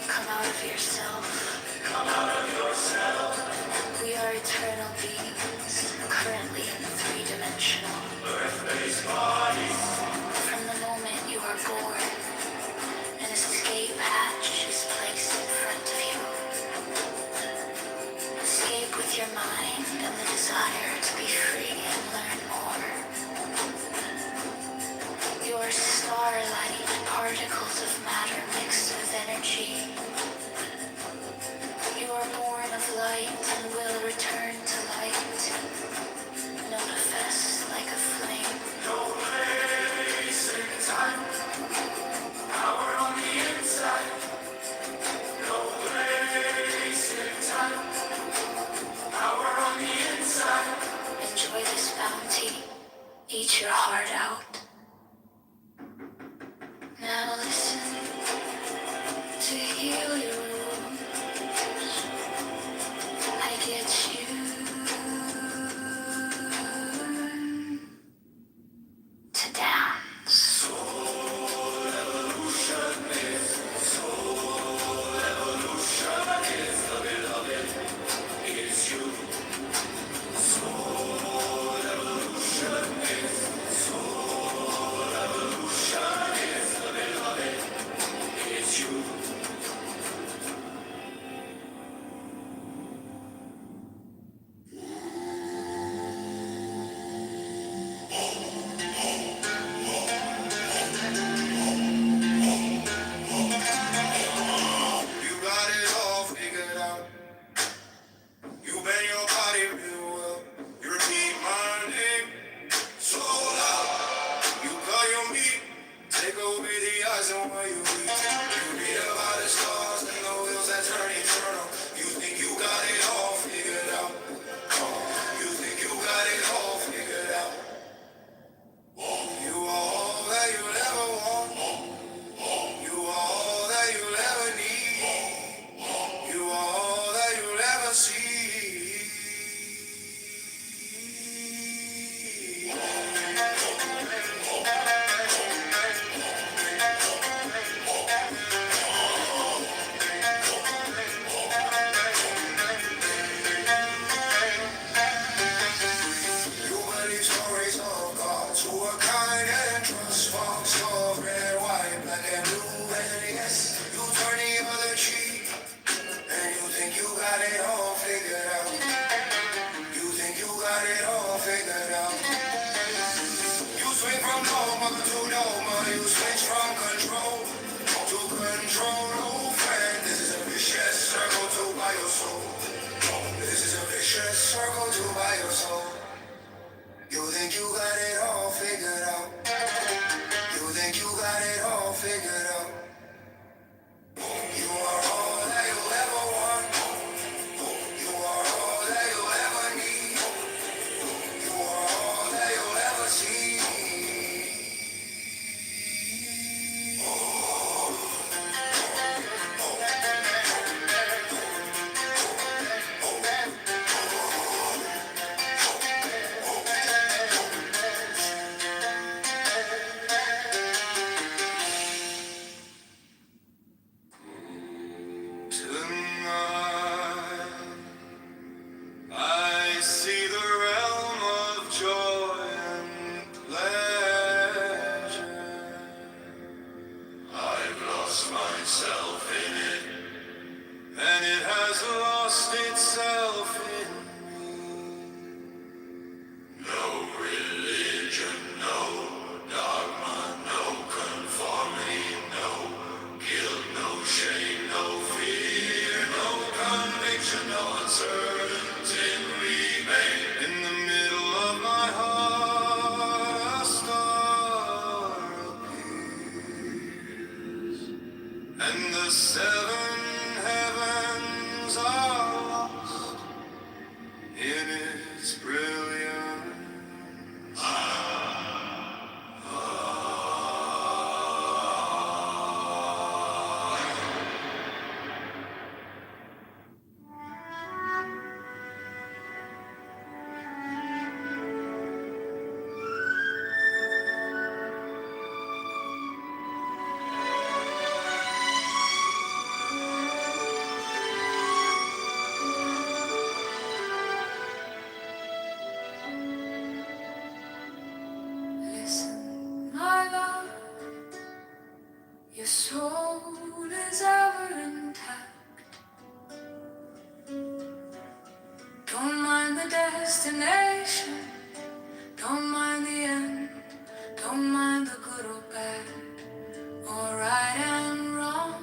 Come out of yourself. Come out of yourself. We are eternal beings, currently in three-dimensional earth-based bodies. From the moment you are born, an escape hatch is placed in front of you. Escape with your mind and the desire to be free and learn more. Your starlight, particles of matter mixed with energy. You are born of light and will return to light. Manifest like a flame. No place in time. Power on the inside. No place in time. Power on the inside. Enjoy this bounty. Eat your heart out. Now listen to heal your wound. control, no friend. This is a vicious circle to buy your soul. This is a vicious circle to buy your soul. You think you got it all figured out. You think you got it all figured out. You are all that you ever want. You are all that you ever need. You are all that you'll ever see. I see the realm of joy and pleasure. I've lost myself in it, and it has lost itself in me. No religion, no dogma, no conformity, no guilt, no shame, no fear, no conviction, no uncertainty remain. In the middle of my heart, a star appears, and the seven heavens are lost in its brilliance. Listen, my love, your soul is ever intact. Don't mind the destination, don't mind the end, don't mind the good or bad, or right and wrong.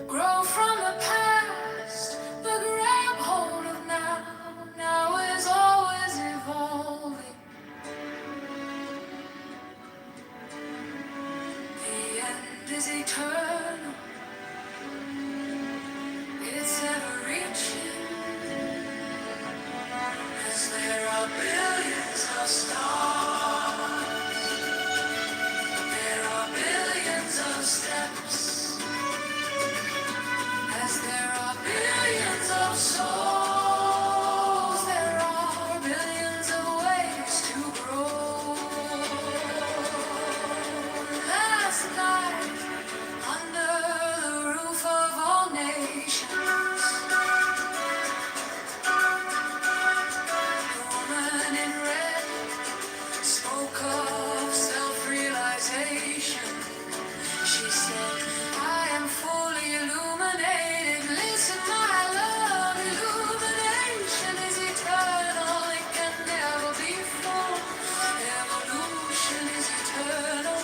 Grow from the past, but grab hold of now. Now is always evolving. The end is eternal. It's ever reaching. As there are billions of stars, there are billions of steps. As there are billions of souls, there are billions of ways to grow. Last night, under the roof of all nations, the woman in red spoke of self-realization. She said, I am fully illuminated. Listen, my love, illumination is eternal. It can never be full. Evolution is eternal.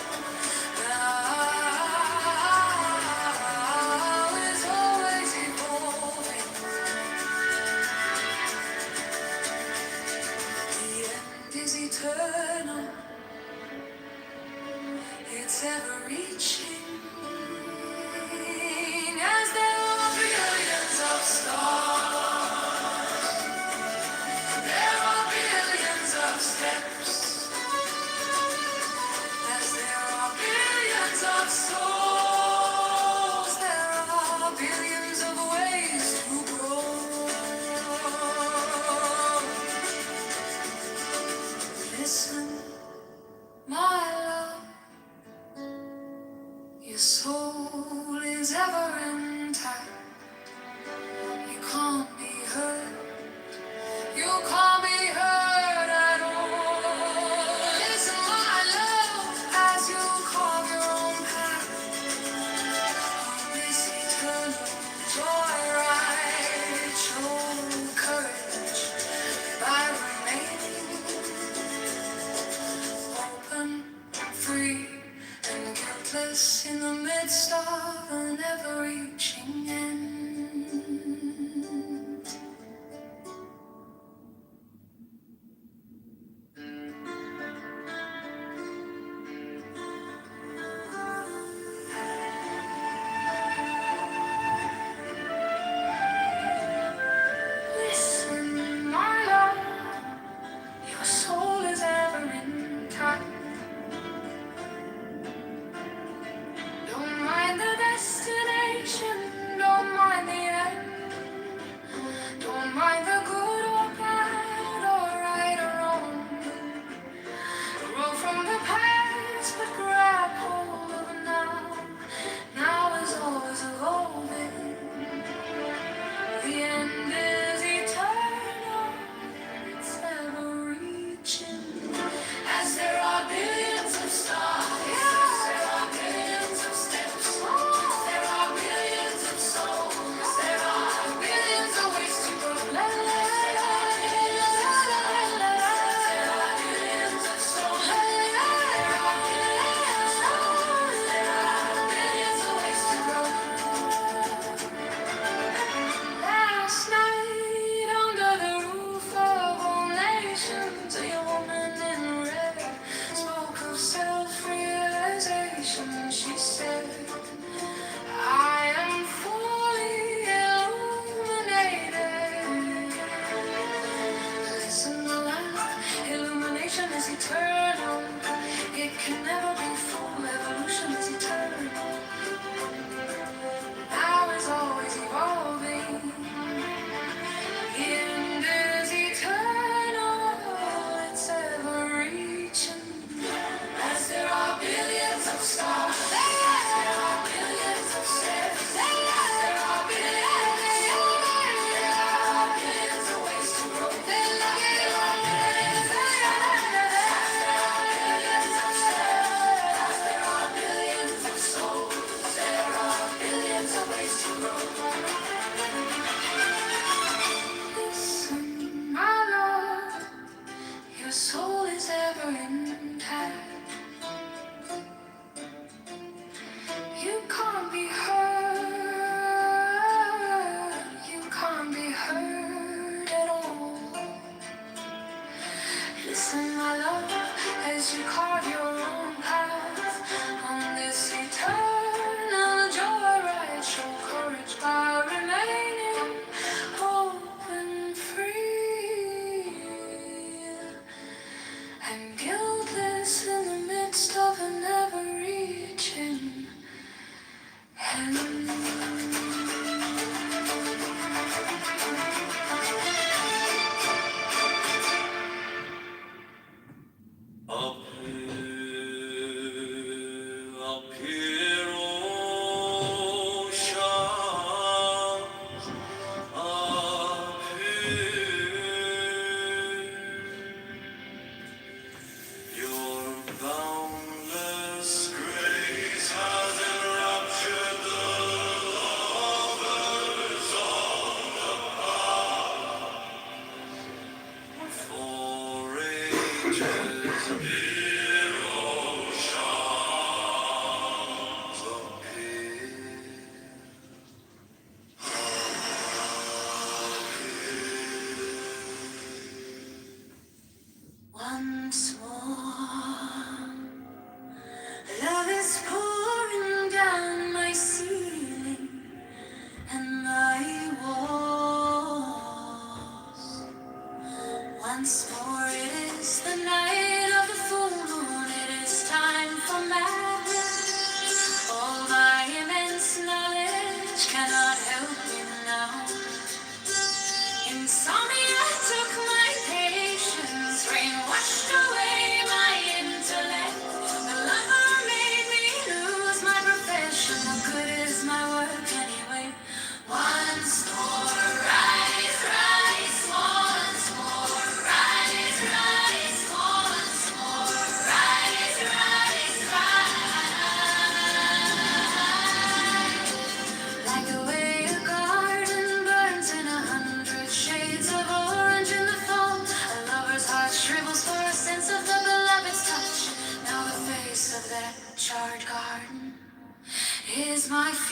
Now is always evolving. The end is eternal. It's ever reaching. As there are billions of stars, there are billions of steps. As there are billions of souls, there are billions of ways to grow. Listen, my love, your soul is ever intact. You can't be hurt. You can't be hurt at all. Listen, my love, as you carve your own path on this eternal joyride. Show courage by remaining open, free, and guiltless in the midst of an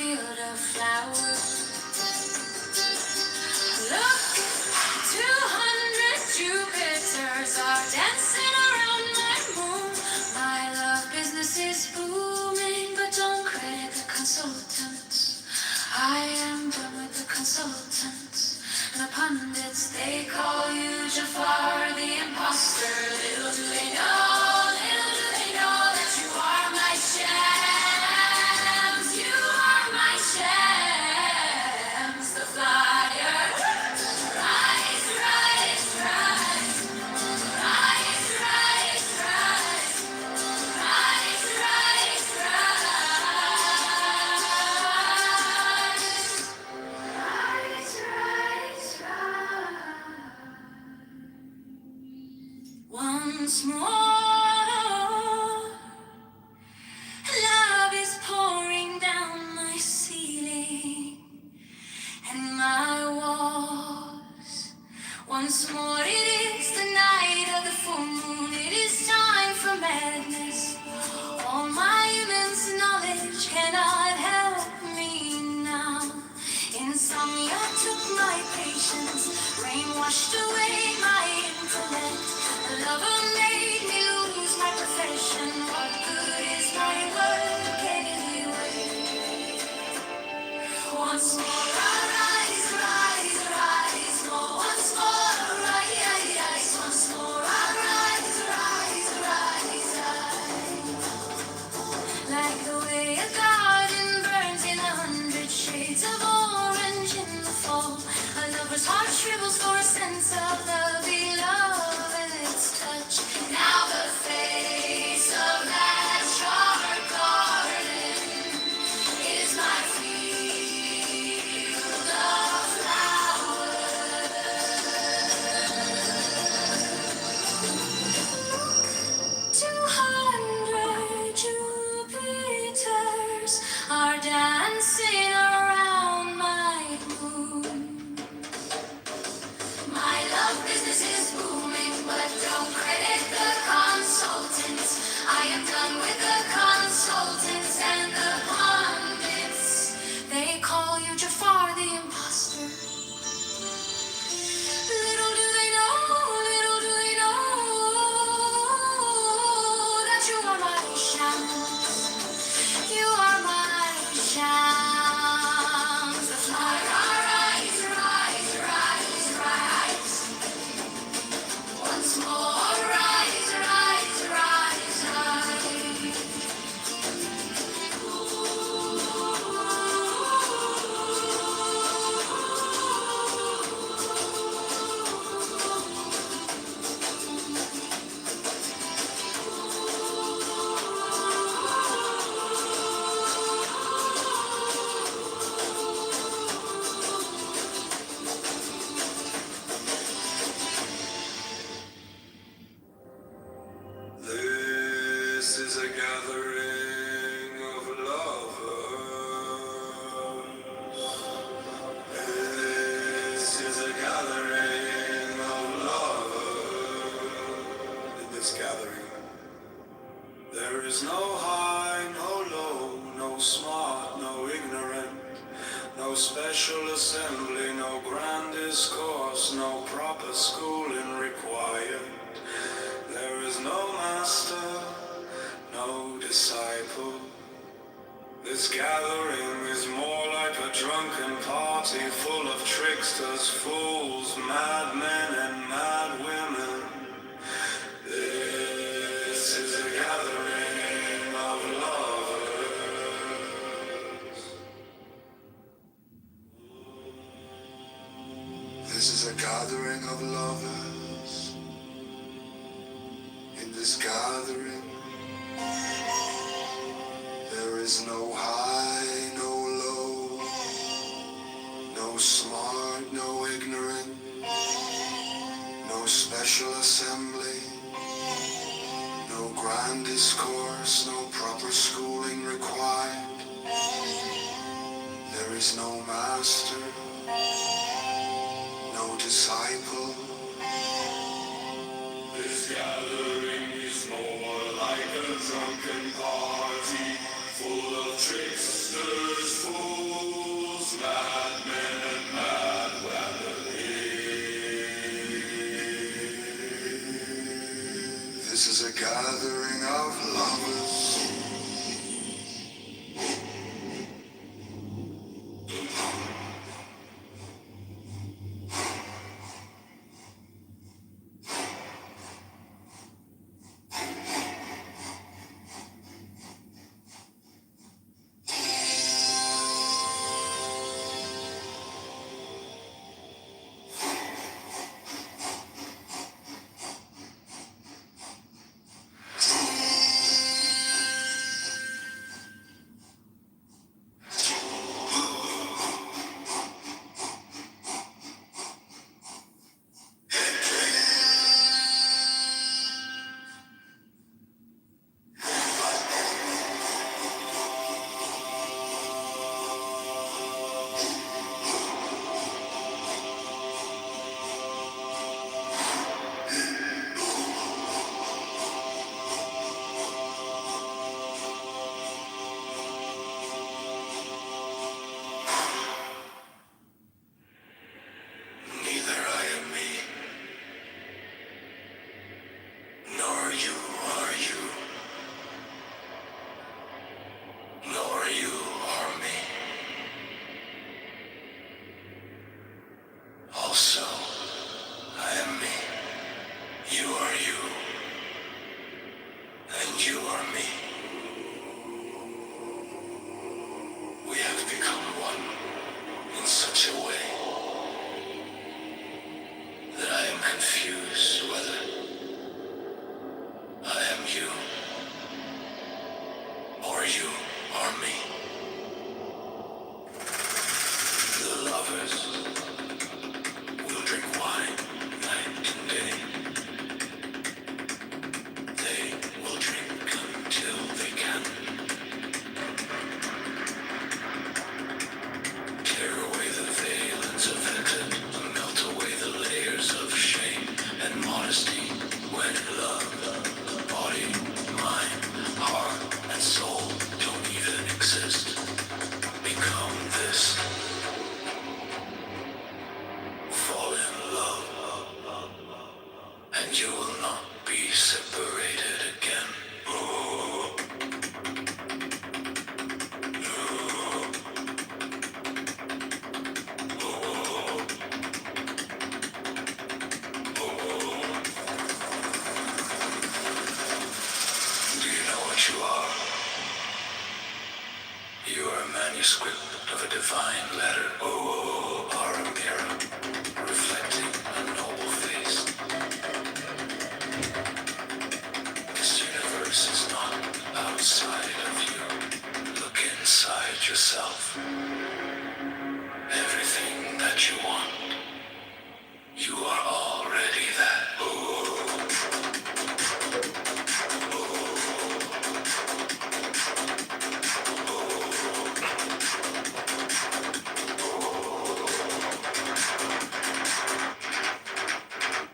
field of flowers. Look, 200 Jupiters are dancing around my moon. My love business is booming, but don't credit the consultants. I am done with the consultants. And the pundits, they call you Jafar the imposter. Little do they know that you are my shams. You are my shams, the flyer. Rise, rise, rise. Rise, rise, rise. Rise, rise, rise. Rise, rise, rise. Once more, love is pouring down my ceiling and my walls. Once more, it is the night of the full moon. It is time for madness. All my immense knowledge cannot help me now. Insomnia took my patience, rain washed away my intellect. A lover made me lose my profession. What good is my work anyway? Once more, rise, rise, rise. Once more, rise. Once more, rise, rise, rise. Like the way a garden burns in 100 shades of orange in the fall. A lover's heart shrivels for a sense of the beloved's touch. Now the face of that sharp garden is my field of flowers. 200 Jupiters are dancing around my moon. My love business is booming, but don't credit the consultants. I am done with the consultants and the pundits. They call you Jafar the imposter. Little do they know that you are my shams. You are my shams. The flyer, rise, rise, rise, rise. Once more, rise, rise, rise, rise. This is a gathering of lovers. This is a gathering of lovers. In this gathering, there is no high, no low, no smart, no ignorant, no special assembly, no grand discourse, no proper schooling required. There is no master, no disciple. This gathering is more like a drunken party full of tricksters, fools, madmen, and mad women. This is a gathering of lovers. This is a gathering of lovers. In this gathering, there is no high, no low, no smart, no ignorant, no special assembly, no grand discourse, no proper schooling required. There is no master, no disciple. This gathering is more like a drunken party full of tricksters, fools. This is a gathering of lovers. Neither I am me, nor you are you, nor you are me. Also, I am me, you are you, and you are me. We have become one in such a way that I am confused whether I am you or you are me. The lovers will drink wine night and day. They will drink until they can. Tear away the veils of hatred, melt away the layers of shame and modesty. When love, body, mind, heart, and soul don't even exist. Become this. Fall in love, and you will not be separated again. Do you know what you are? You are a manuscript of a divine letter, or a mirror reflecting a noble face. This universe is not outside of you. Look inside yourself. Everything that you want, you are already that.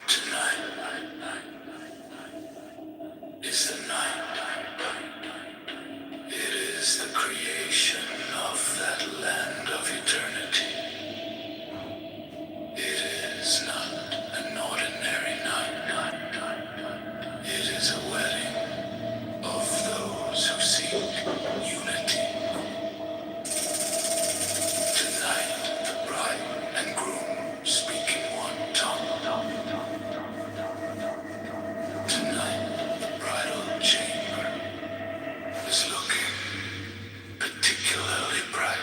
Tonight is the night. It is the creation of that land of eternity. It is not an ordinary night. It is a wedding of those who seek unity. Tonight, the bride and groom speak in one tongue. Tonight, the bridal chamber is looking particularly bright.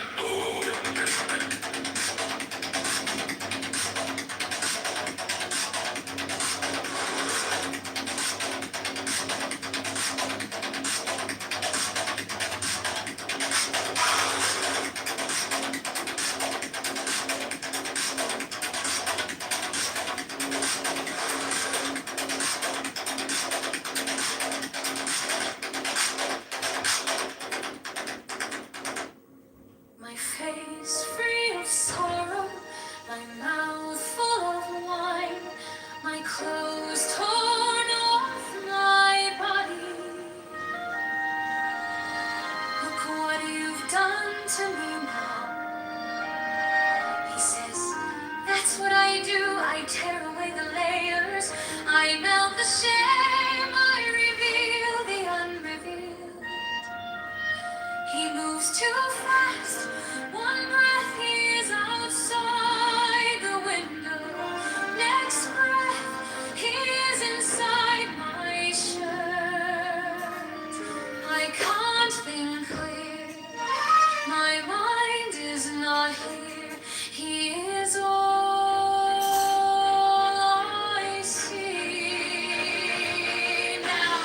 My face free of sorrow, my mouth full of wine, my clothes torn off my body. Look what you've done to me now. He says, that's what I do. I tear away the layers. I melt the shame. I too fast. One breath he's outside the window. Next breath he is inside my shirt. I can't think clear. My mind is not here. He is all I see now.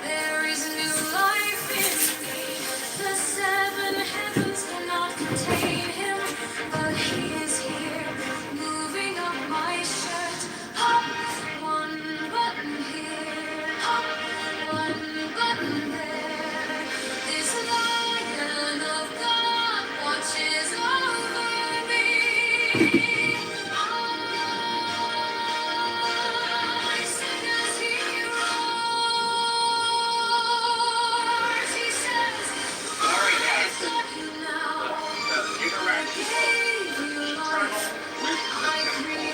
There is new life in me. The seven heavens cannot contain him, but he is here, moving up my shirt. Hop, one button here. Hop, one button there. This lion of God watches over me. I sing as he roars. He says, All right, guys. "I've got you now. The interaction of eternal wisdom and temporal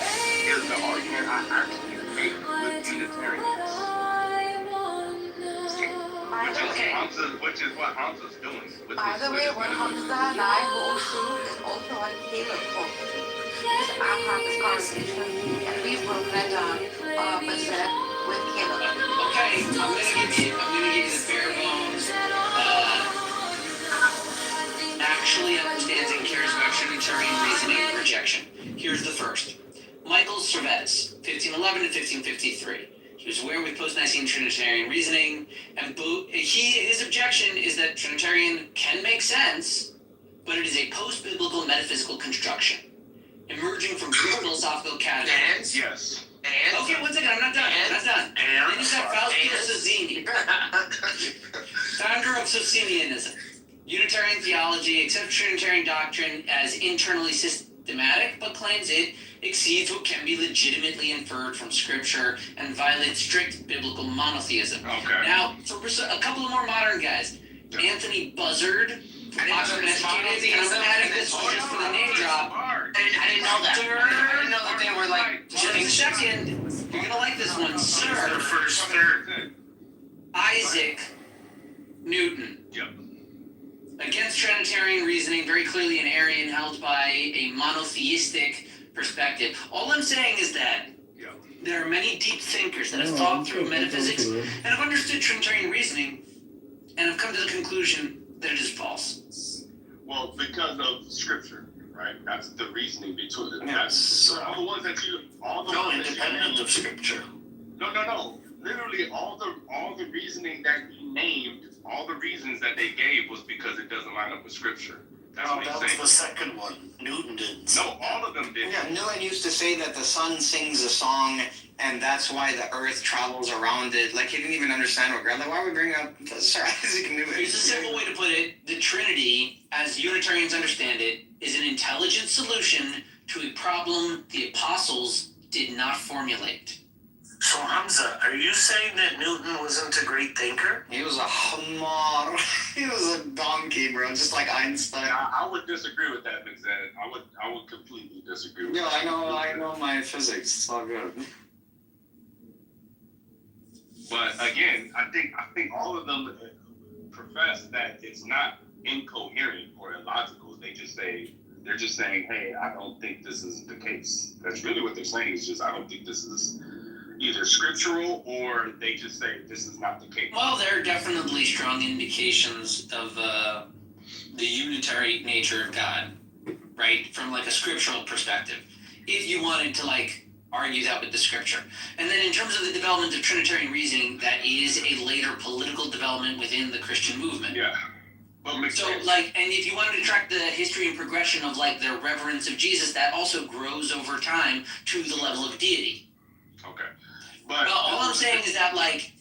is the argument I actually make with Unitarians. Which is what Hamza's doing. By the way, what Hamza and I go through is also what Caleb goes through. Because I've had this conversation and we've broken it down opposite with Caleb. Okay, I'm gonna give you the bare bones. Actually understanding charismatic Trinitarian reasoning and rejection. Here's the first. Michael Servetus, 1511 to 1553. He was aware with post-Nicene Trinitarian reasoning, and his objection is that Trinitarian can make sense, but it is a post-biblical metaphysical construction, emerging from Greek philosophical categories. Yes. Okay, one second, I'm not done. Then you've got Fausto Sozzini, founder of Socinianism. Unitarian theology accepts Trinitarian doctrine as internally systematic, but claims it exceeds what can be legitimately inferred from Scripture and violates strict biblical monotheism. Okay. Now, for a couple of more modern guys, Anthony Buzzard, Oxford educated, and I'm adding this just for the name drop. I didn't know that. I didn't know that they were like. Just a second, you're gonna like this one, Sir Third. Isaac Newton. Yep. Against Trinitarian reasoning, very clearly an Arian held by a monotheistic perspective. All I'm saying is that there are many deep thinkers that have thought through metaphysics and have understood Trinitarian reasoning and have come to the conclusion that it is false. Well, because of Scripture, right? That's the reasoning between it. That's all the ones that you, independent of Scripture. No. Literally, all the reasoning that you named, all the reasons that they gave was because it doesn't line up with Scripture. That's what he's that was saying. the second one. Newton didn't. No, all of them did. Yeah, Newton used to say that the sun sings a song, and that's why the earth travels around it. Like, he didn't even understand what God. Like, why would we bring up Sir Isaac Newton? Here's a simple way to put it. The Trinity, as Unitarians understand it, is an intelligent solution to a problem the apostles did not formulate. So, Hamza, are you saying that Newton wasn't a great thinker? He was a hamar. He was a donkey, bro, just like Einstein. I would disagree with that, Mixed. I would completely disagree with that. I know my physics. It's all good. But again, I think all of them profess that it's not incoherent or illogical. They're just saying, hey, I don't think this is the case. That's really what they're saying. Is just I don't think this is either scriptural, or they just say this is not the case. Well, there are definitely strong indications of the unitary nature of God, right? From like a scriptural perspective, if you wanted to like argue that with the Scripture. And then in terms of the development of Trinitarian reasoning, that is a later political development within the Christian movement. Yeah. So like, and if you wanted to track the history and progression of like their reverence of Jesus, that also grows over time to the level of deity. Okay. But all I'm saying is that, like,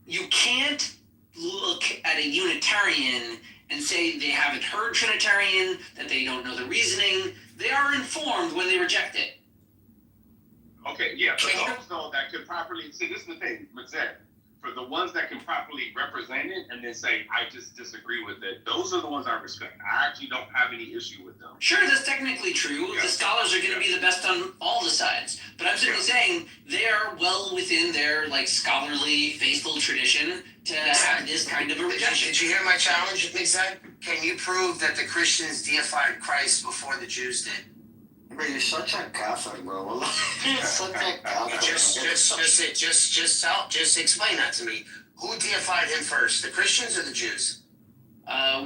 you can't look at a Unitarian and say they haven't heard Trinitarian, that they don't know the reasoning. They are informed when they reject it. Okay, yeah, but those though that could properly see, this is the thing, Mazette. for the ones that can properly represent it and then say, I just disagree with it, those are the ones I respect. I actually don't have any issue with them. Sure, that's technically true. Yeah. The scholars are going to be the best on all the sides. But I'm simply saying they are well within their like scholarly, faithful tradition to have this kind of a rejection. Did you hear my challenge, Nick said? Can you prove that the Christians deified Christ before the Jews did? Bro, you're such a Catholic, bro. You're such a Catholic. Just explain that to me. Who deified him first, the Christians or the Jews?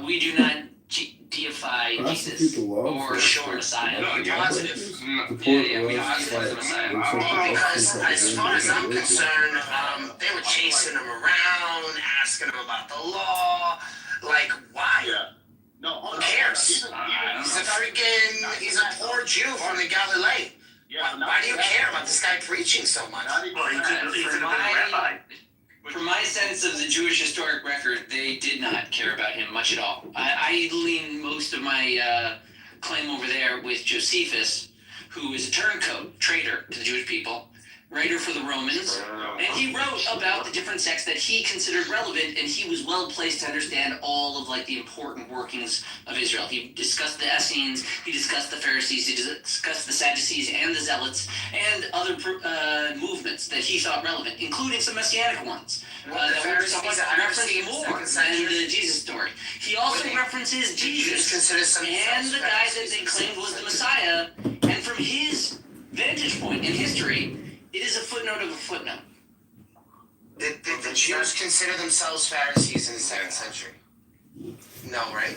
We do not deify Prosecute Jesus the law or for- Messiah. No, yeah. Positive. Yeah, we don't deify the Messiah. Because as far as I'm concerned, they were chasing him around, asking him about the law. Like, why? Yeah. No, Who cares? He's a poor Jew from the Galilee. Why do you care about this guy preaching so much? Well, he could have been a rabbi. From my sense of the Jewish historic record, they did not care about him much at all. I lean most of my claim over there with Josephus, who is a turncoat, traitor to the Jewish people, writer for the Romans, and he wrote about the different sects that he considered relevant, and he was well placed to understand all of like the important workings of Israel. He discussed the Essenes, he discussed the Pharisees, he discussed the Sadducees and the Zealots, and other movements that he thought relevant, including some Messianic ones. That were somewhat referenced more than the Jesus story. He also references Jesus and the guy that they claimed was the Messiah, and from his vantage point in history, it is a footnote of a footnote. Did the Jews consider themselves Pharisees in the 2nd century? No, right?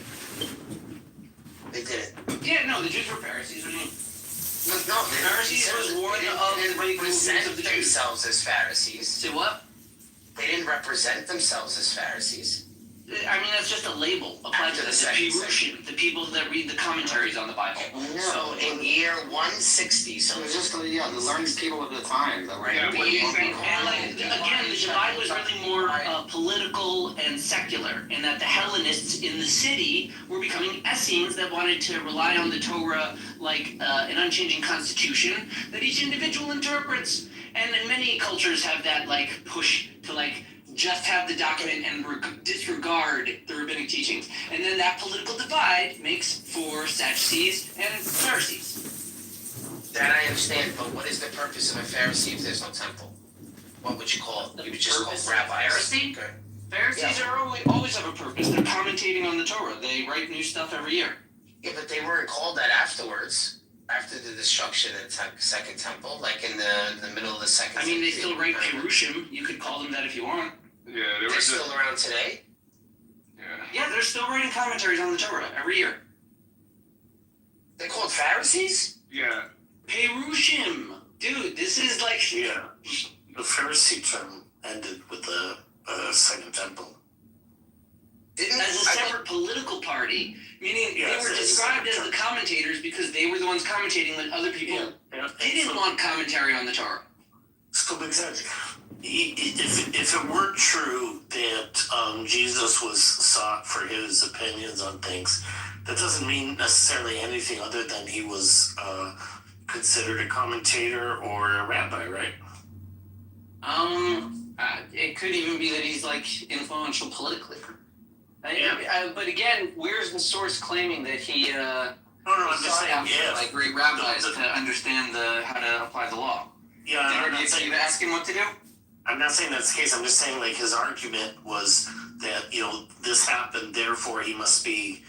They didn't. Yeah, no, the Jews were Pharisees. What do you mean? No, Pharisees was one of the big movements of the Jews. themselves as Pharisees. Say what? They didn't represent themselves as Pharisees. I mean, that's just a label applied to the Perusian, the people that read the commentaries on the Bible. So in year 160, so It was just the learned people of the time that were And like, again, the divide was really more political and secular, in that the Hellenists in the city were becoming Essenes that wanted to rely on the Torah like an unchanging constitution that each individual interprets. And many cultures have that like push to like just have the document and disregard the rabbinic teachings. And then that political divide makes for Sadducees and Pharisees. That I understand, but what is the purpose of a Pharisee if there's no temple? What would you call it? You would just call rabbis. Pharisee? Pharisees are always have a purpose. They're commentating on the Torah. They write new stuff every year. Yeah, but they weren't called that afterwards. After the destruction of the Second Temple, like in the middle of the Second. I mean, they still write Perushim. You could call them that if you want. Yeah, they're still around today. Yeah, they're still writing commentaries on the Torah every year. They're called Pharisees? Yeah. Perushim. Dude, this is like... Yeah. The Pharisee term ended with the Second Temple. As a separate political party, meaning they were described as the commentators because they were the ones commentating when other people didn't want commentary on the Torah. Still exactly. If it weren't true that Jesus was sought for his opinions on things, that doesn't mean necessarily anything other than he was considered a commentator or a rabbi, right? It could even be that he's like influential politically. But again, where's the source claiming that he I'm just saying, like great rabbis to understand how to apply the law? Yeah, I'm not saying you ask him what to do. I'm not saying that's the case. I'm just saying like his argument was that this happened, therefore he must be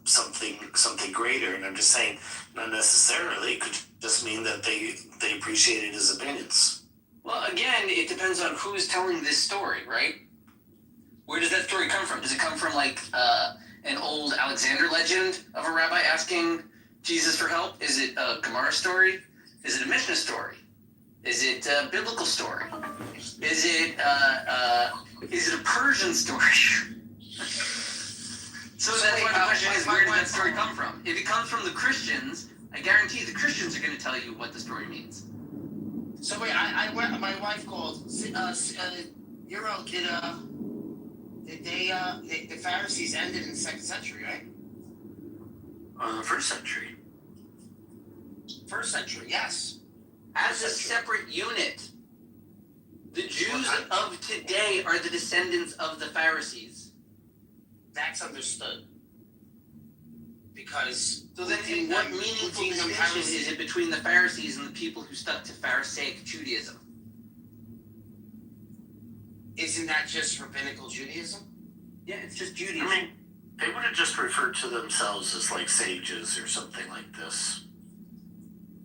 something greater. And I'm just saying not necessarily. It could just mean that they appreciated his opinions. Well, again, it depends on who's telling this story, right? Where does that story come from? Does it come from like an old Alexander legend of a rabbi asking Jesus for help? Is it a Gemara story? Is it a Mishnah story? Is it a biblical story? Is it a Persian story? So that's why the question is, where did that story come from? If it comes from the Christians, I guarantee the Christians are going to tell you what the story means. So wait, my wife called. Euro, the Pharisees ended in the 2nd century, right? The 1st century. 1st century, yes. As a separate unit. The Jews of today are the descendants of the Pharisees. That's understood. Because So then, what meaningful distinction is it between the Pharisees and the people who stuck to Pharisaic Judaism? Isn't that just rabbinical Judaism? Yeah, it's just Judaism. I mean, they would have just referred to themselves as like sages or something like this.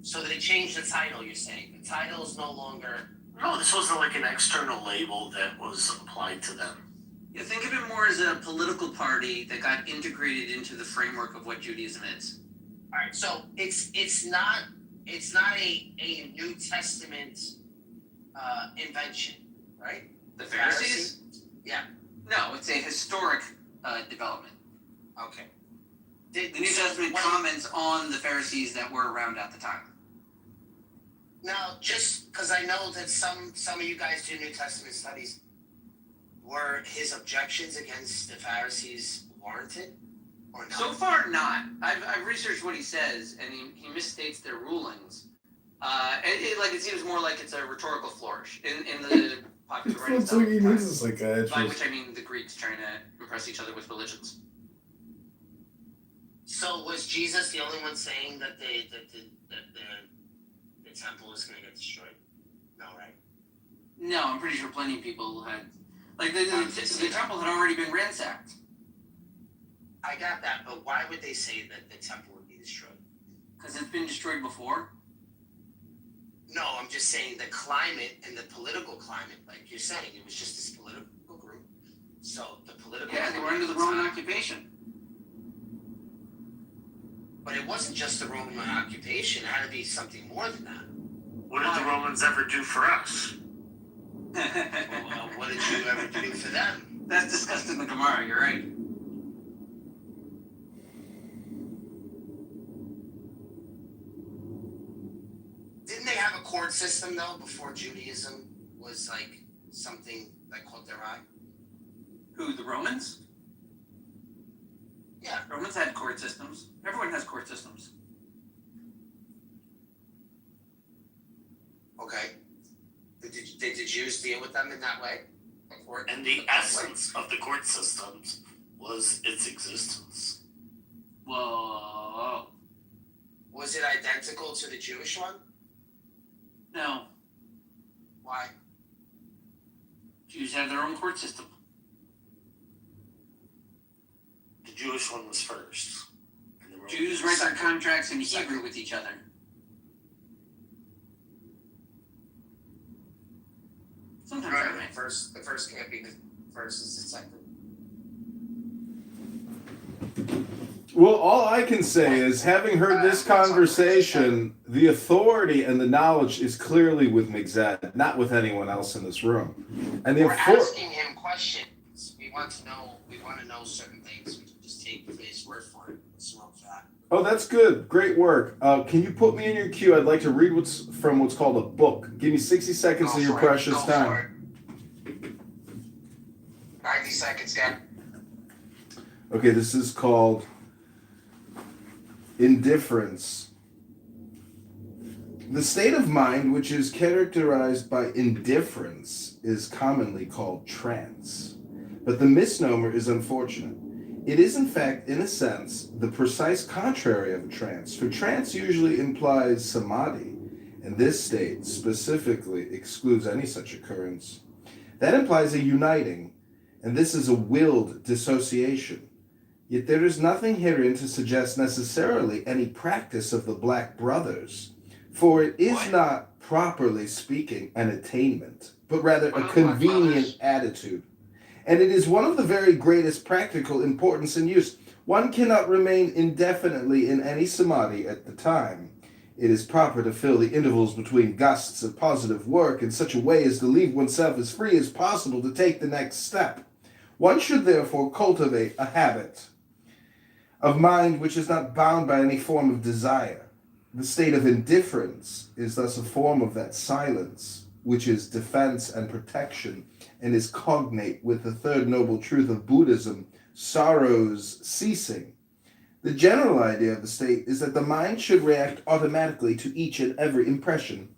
So they changed the title, you're saying. The title is no longer... No, this wasn't like an external label that was applied to them. Yeah, think of it more as a political party that got integrated into the framework of what Judaism is. All right, so it's not a New Testament invention, right? The Pharisees? Yeah. No, it's a historic development. Okay. The New Testament comments on the Pharisees that were around at the time. Now, just because I know that some of you guys do New Testament studies, were his objections against the Pharisees warranted or not? So far, not. I've researched what he says, and he misstates their rulings. It seems more like it's a rhetorical flourish in the popular writing It's like he needs a by psychiatrist. which I mean the Greeks trying to impress each other with religions. So was Jesus the only one saying that the temple is going to get destroyed? No, right? No, I'm pretty sure plenty of people had... Like, the temple had already been ransacked. I got that, but why would they say that the temple would be destroyed? Because it's been destroyed before? No, I'm just saying the climate and the political climate, like you're saying, it was just this political group. So the political... Yeah, they were under the Roman occupation. But it wasn't just the Roman occupation. It had to be something more than that. What did the Romans ever do for us? Well, what did you ever do for them? That's discussed in the Gemara, you're right. Didn't they have a court system, though, before Judaism was, like, something that caught their eye? Who, the Romans? Yeah. Romans had court systems. Everyone has court systems. Okay. Did the Jews deal with them in that way? And the essence of the court systems was its existence. Whoa. Was it identical to the Jewish one? No. Why? Jews have their own court system. The Jewish one was first. And the Jews write their contracts in Hebrew with each other. Sometimes Right, right. the first can't be the first, it's the second. Well, all I can say is, having heard this conversation, the authority and the knowledge is clearly with Migzad, not with anyone else in this room. And We're asking him questions. We want to know certain things. We can just take his word for it. What's wrong with that? Oh, that's good. Great work. Can you put me in your queue? I'd like to read from what's called a book. Give me 60 seconds of your precious time. 90 seconds, Dad. Okay, this is called Indifference. The state of mind which is characterized by indifference is commonly called trance. But the misnomer is unfortunate. It is, in fact, in a sense, the precise contrary of a trance, for trance usually implies samadhi, and this state specifically excludes any such occurrence. That implies a uniting, and this is a willed dissociation. Yet there is nothing herein to suggest necessarily any practice of the Black Brothers, for it is not, properly speaking, an attainment, but rather a convenient attitude. And it is one of the very greatest practical importance and use. One cannot remain indefinitely in any samadhi at the time. It is proper to fill the intervals between gusts of positive work in such a way as to leave oneself as free as possible to take the next step. One should therefore cultivate a habit of mind which is not bound by any form of desire. The state of indifference is thus a form of that silence, which is defense and protection, and is cognate with the third noble truth of Buddhism, sorrow's ceasing. The general idea of the state is that the mind should react automatically to each and every impression.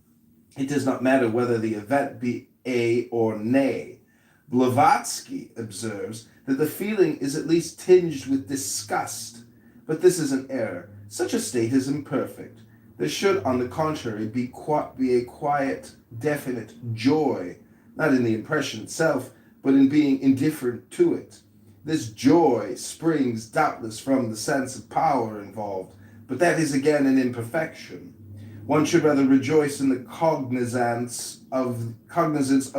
It does not matter whether the event be A or nay. Blavatsky observes that the feeling is at least tinged with disgust, but this is an error. Such a state is imperfect. There should, on the contrary, be a quiet, definite joy, not in the impression itself, but in being indifferent to it. This joy springs doubtless from the sense of power involved, but that is again an imperfection. One should rather rejoice in the cognizance of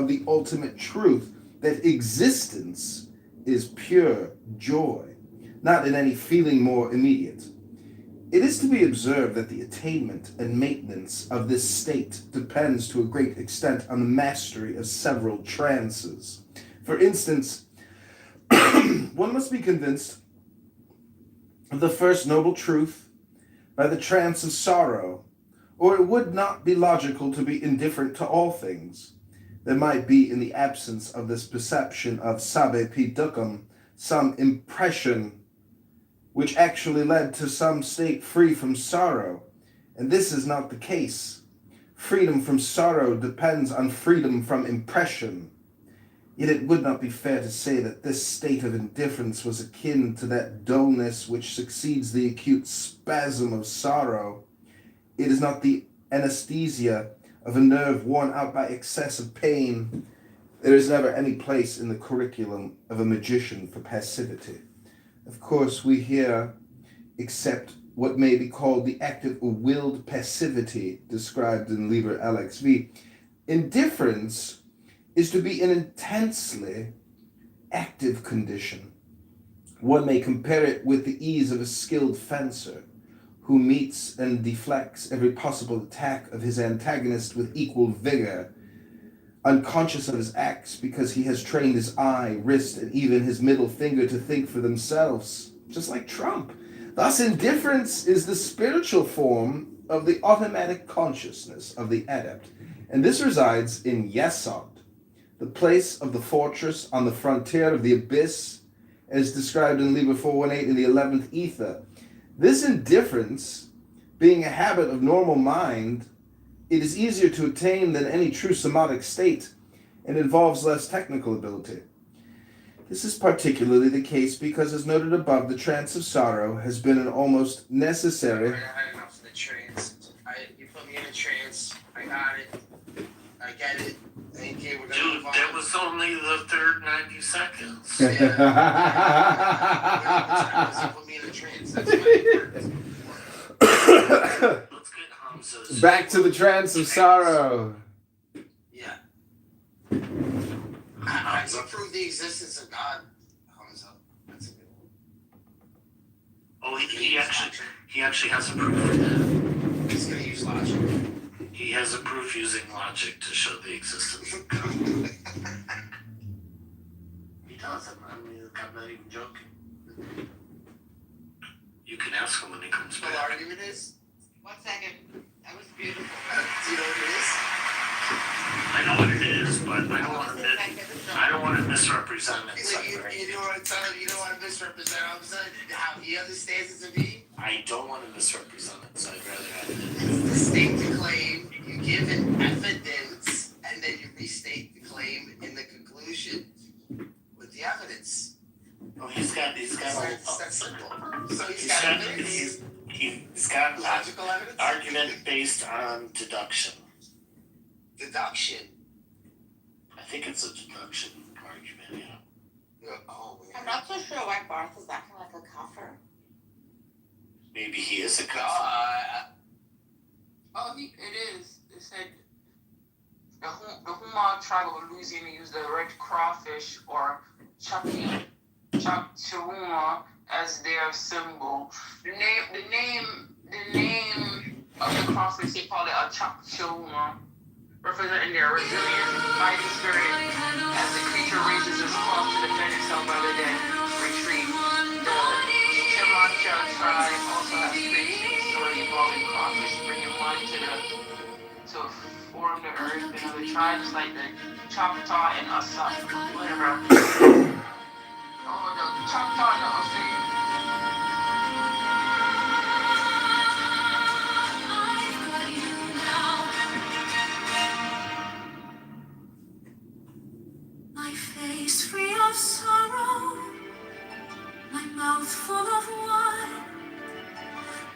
the ultimate truth that existence is pure joy, not in any feeling more immediate. It is to be observed that the attainment and maintenance of this state depends to a great extent on the mastery of several trances. For instance, one must be convinced of the first noble truth by the trance of sorrow, or it would not be logical to be indifferent to all things. There might be, in the absence of this perception of sabe pi dukkam, some impression which actually led to some state free from sorrow, and this is not the case. Freedom from sorrow depends on freedom from impression. Yet it would not be fair to say that this state of indifference was akin to that dullness which succeeds the acute spasm of sorrow. It is not the anesthesia of a nerve worn out by excessive pain. There is never any place in the curriculum of a magician for passivity. Of course, we here accept what may be called the active or willed passivity described in Liber LXV. Indifference is to be an intensely active condition. One may compare it with the ease of a skilled fencer who meets and deflects every possible attack of his antagonist with equal vigor, unconscious of his acts because he has trained his eye, wrist, and even his middle finger to think for themselves, just like Trump. Thus, indifference is the spiritual form of the automatic consciousness of the adept, and this resides in Yesod, the place of the fortress on the frontier of the abyss, as described in Liber 418 in the 11th ether. This indifference, being a habit of normal mind, it is easier to attain than any true samadhic state, and involves less technical ability. This is particularly the case because, as noted above, the trance of sorrow has been an almost necessary... I had enough of the trance. You put me in a trance. I got it. I get it. Thank you. We're gonna move on. That was only the third 90 seconds. You put me in a trance. That's Let's get Hamza's. Back to the trance of sorrow. Yeah. How do you prove the existence of God? Hamza. That's a good one. Oh, he actually has a proof for that. He's gonna use logic. He has a proof using logic to show the existence of God. He does. I'm not even joking. You can ask him when he comes back. The argument is? 1 second. That was beautiful. Do you know what it is? I know what it is, but I don't want to misrepresent it. You don't want to tell him you don't want to misrepresent Hamza how he understands it to be? I don't want to misrepresent it, so I'd rather have it. It's the state to claim, you give an evidence, and then you restate the claim in the conclusion with the evidence. Oh, he's got that's simple. So he's got logical evidence? Argument based on deduction. Deduction? I think it's a deduction argument, yeah. Oh, I'm not so sure why Barth is acting like a kafir. Maybe he is a kafir. It is. It said the Huma tribe of Louisiana used the red crawfish or chapchuma as their symbol. The name of the crawfish, they call it a chapchuma, representing their resilient fighting spirit as the creature raises its claw to defend itself rather than retreat. The Chimancha tribe also has creation story involving crawfish bringing life to form the earth, and other tribes like the Choctaw and Asap, whatever. The Choctaw and the Osage.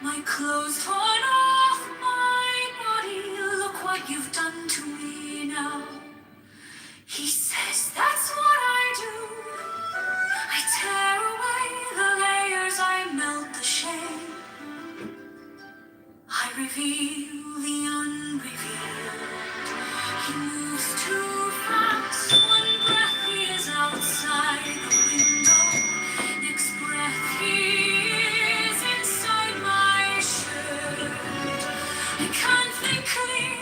My clothes torn off my body. Look what you've done to me now. He says that's what I do. I tear away the layers, I melt the shame. I reveal the unrevealed. He moves too fast. One breath he is outside the window. Next breath he is inside my shirt. I can't think clear.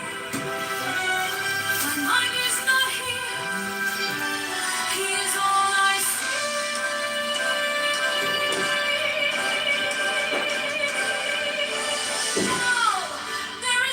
My mind is not here. He is all I see. Now there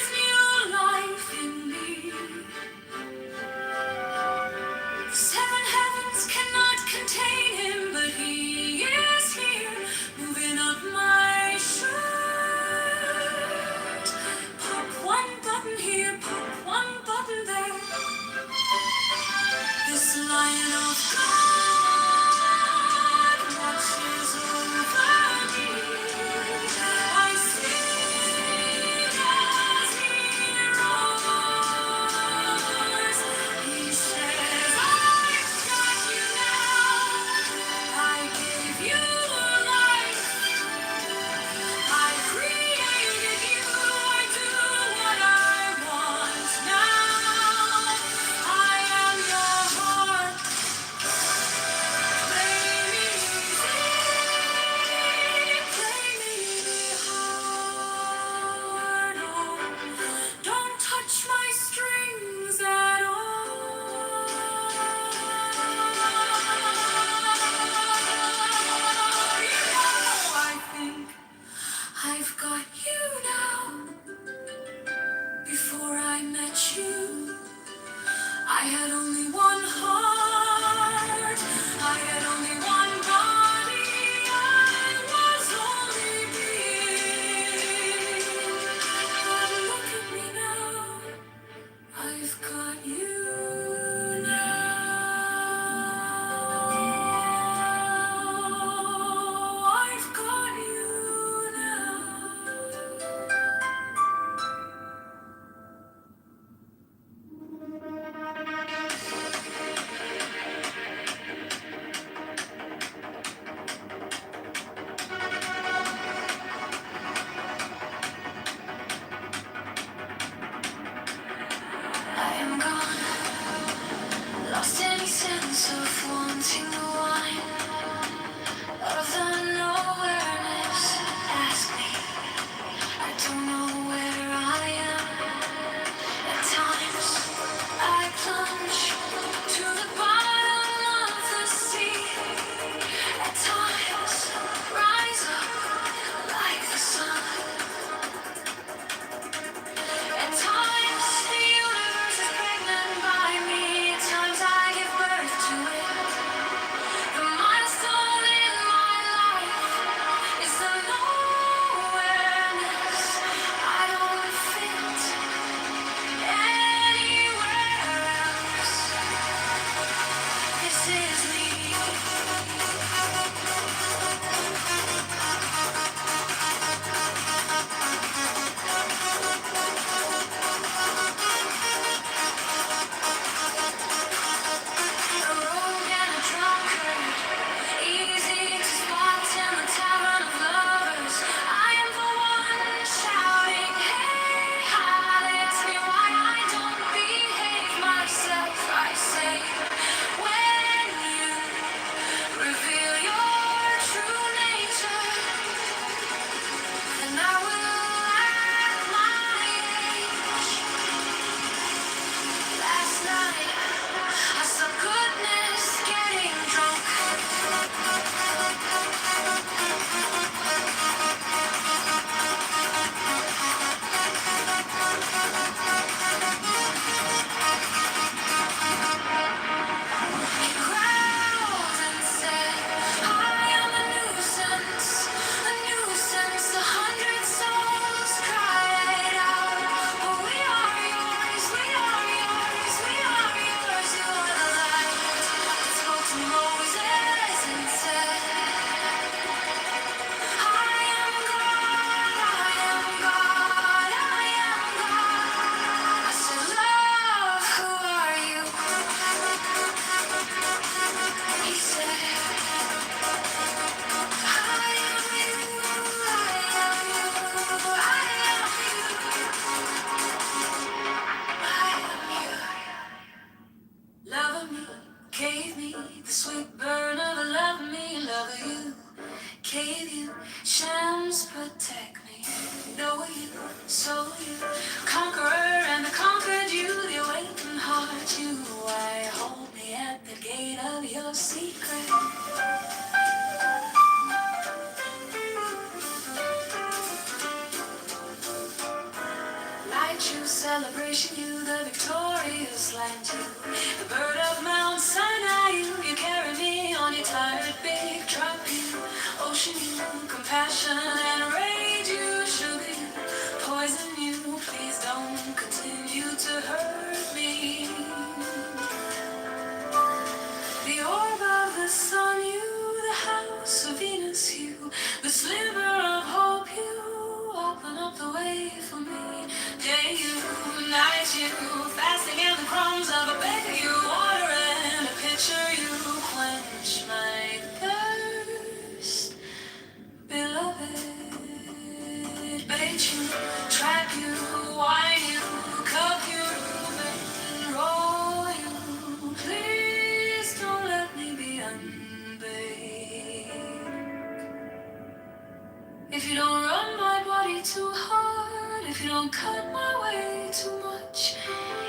Shams protect me. Know you, so you. Conqueror and the conquered you. The awakened heart you. Why hold me at the gate of your secret? Light you, celebration you, the victorious land you, the bird of Mount Sinai you, you carry me on your tired big truck you, ocean you, compassion and rage you, sugar you, poison you, please don't continue to hurt me. The orb of the sun you, the house of Venus you, the sliver of hope you, open up the way for me. Day you, night you, fasting in the crumbs of a beggar you, water and a pitcher you, quench my thirst. Beloved, bait you, trap you, wine you, cup you, and roll you. Please don't let me be unbathed. If you don't run my body too hard, if you don't cut my way too much,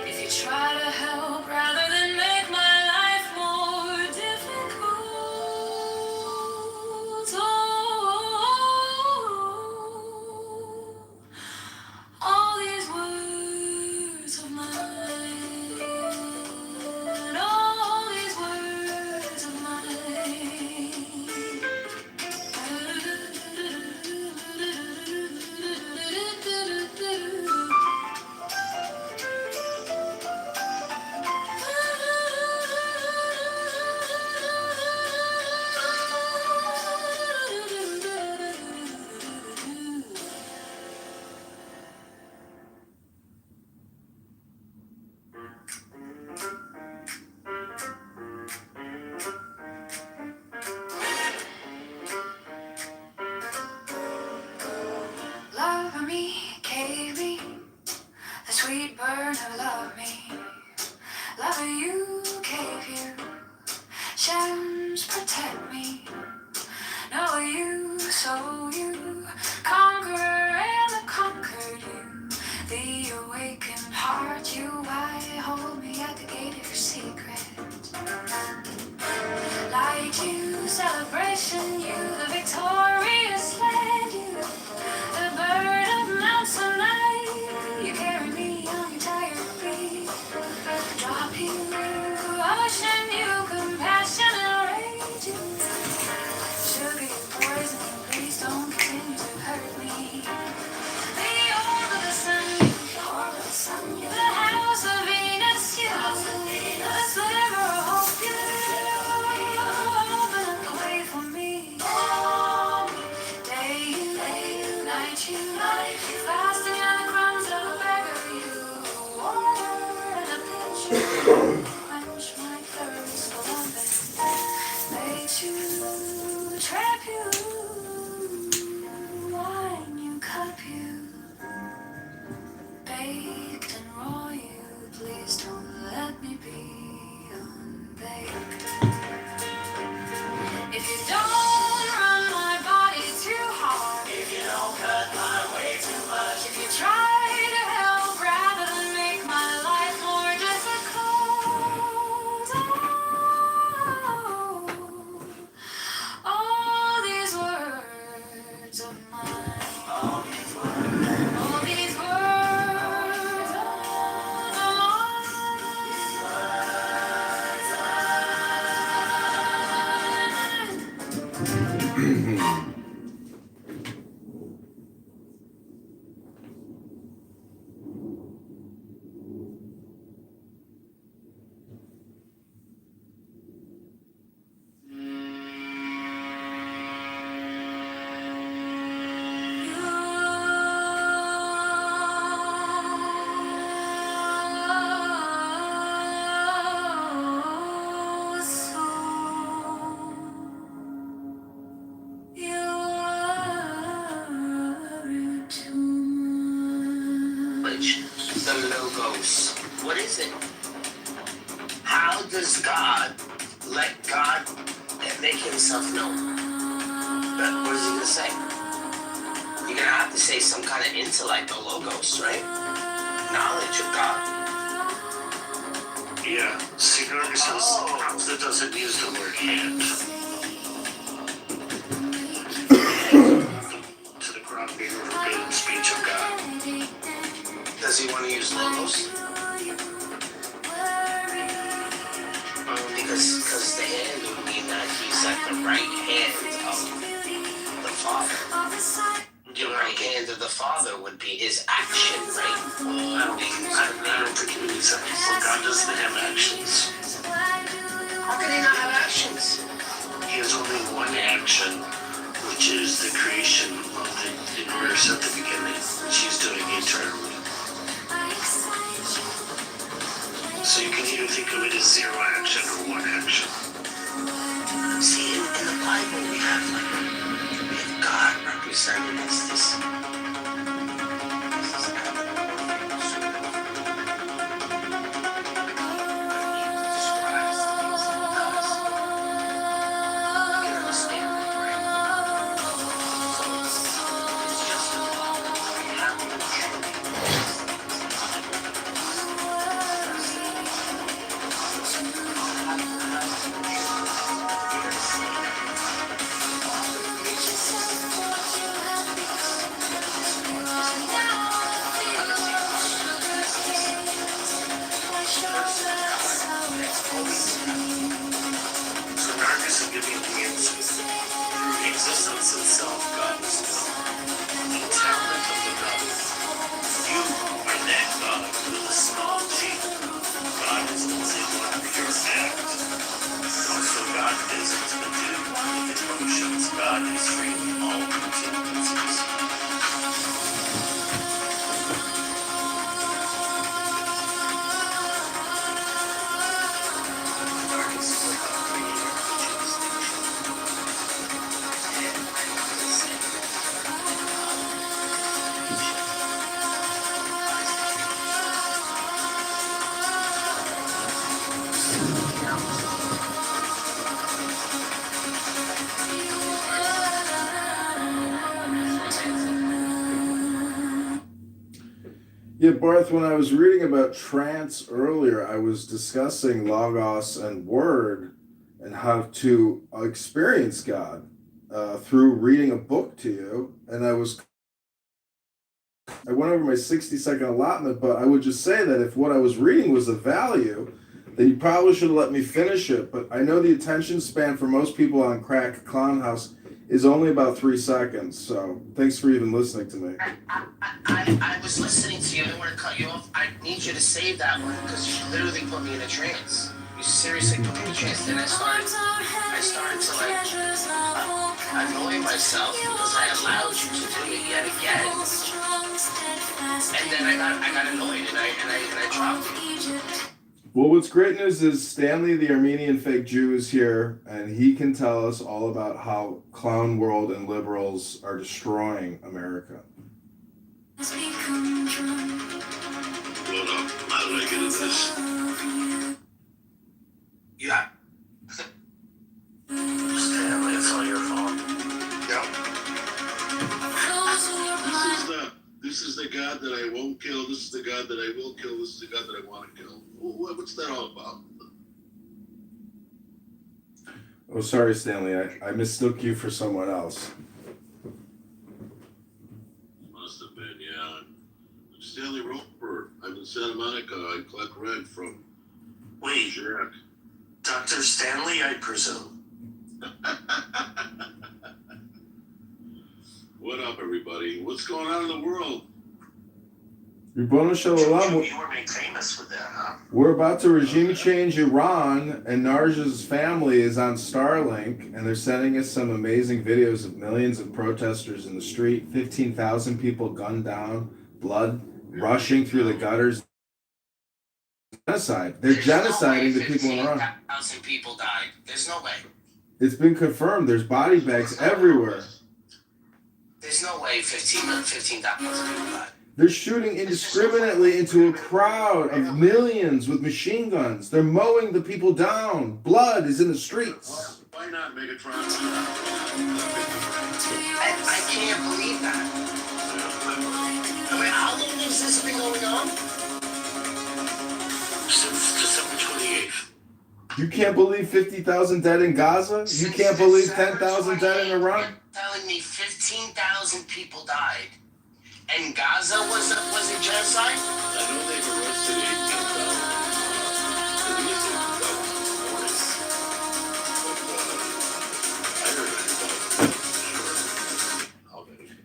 if you try to help rather than make my life more difficult, all these words of mine, all these words of mine. Love me, gave me the sweet burn of love me. Love you, gave you. Shams protect me. Know you, so you. Conqueror and the conquered you. The awakened heart you. Why hold me at the gate of your secret? Light you, celebration you. The victorious land you. The bird of Mount Sinai, you carry me on your tired feet. Drop you, ocean you, compassion and rage you. Sugar you, poison you, please don't continue to hurt me. The orb of the sun you, the house of Venus you, the sliver of hope you. Open up the way for me. Day you, night you, fasting in the crumbs of a beggar you, water and a pitcher, quench my thirst for loving, bait you, trap you, wine you, cup you, baked and raw you, please don't let me be unbaked. If you don't run my body too hard, if you don't cut my way too much, if you try to help rather than make my life more difficult, all these words of mine, all these words of The logos. What is it? How does God let God make himself known? What is he gonna say? to say some kind of intellect or logos, right? Knowledge of God. Yeah, see, Nargis that doesn't use the word hand. To the grounding or verbatim speech of God. Does he want to use logos? Because the hand would mean that he's at the right hand of the Father. The right hand of the Father would be his action, right? I don't think it means that. Well, God doesn't have actions. How can he not have actions? He has only one action, which is the creation of the universe at the beginning, which he's doing eternally. So you can either think of it as zero action or one action. See, in the Bible we have God represented as this. Existence itself, God is still the talent of the God. You are that God with a small t. God is only one pure act. Also, God isn't a dude with emotions. God is free from all contingencies. Yeah, Barth, when I was reading about trance earlier, I was discussing Logos and Word and how to experience God through reading a book to you. And I went over my 60-second allotment, but I would just say that if what I was reading was of value, then you probably should have let me finish it. But I know the attention span for most people on Crack Clown House is only about 3 seconds. So thanks for even listening to me. I was listening to you. I didn't want to cut you off. I need you to save that one because you literally put me in a trance. You seriously put me in a trance. Then I started to like annoy myself because I allowed you to do it yet again. And then I got annoyed and I dropped it. Well, what's great news is Stanley, the Armenian fake Jew, is here, and he can tell us all about how Clown World and liberals are destroying America. What up? How do I get into this? Yeah. Stanley, it's all your fault. Yep. This is the God that I won't kill. This is the God that I will kill. This is the God that I want to kill. What's that all about? Oh, sorry, Stanley. I mistook you for someone else. Must have been, yeah. I'm Stanley Roper. I'm in Santa Monica. I collect rent from. Wait, Jack. Dr. Stanley, I presume. What up, everybody? What's going on in the world? Ribono Shalom. You were made famous with that, huh? We're about to regime change Iran, and Narja's family is on Starlink, and they're sending us some amazing videos of millions of protesters in the street, 15,000 people gunned down, blood rushing through the gutters. Genocide. They're genociding the people in Iran. 15,000 people died. There's no way. It's been confirmed. There's body bags everywhere. There's no way 15,000 people died. They're shooting indiscriminately into a crowd of millions with machine guns. They're mowing the people down. Blood is in the streets. Why not Megatron? I can't believe that. You can't believe 50,000 dead in Gaza? You can't believe 10,000 dead in Iran? You're telling me 15,000 people died, and Gaza was a genocide? I know they've arrested 18,000.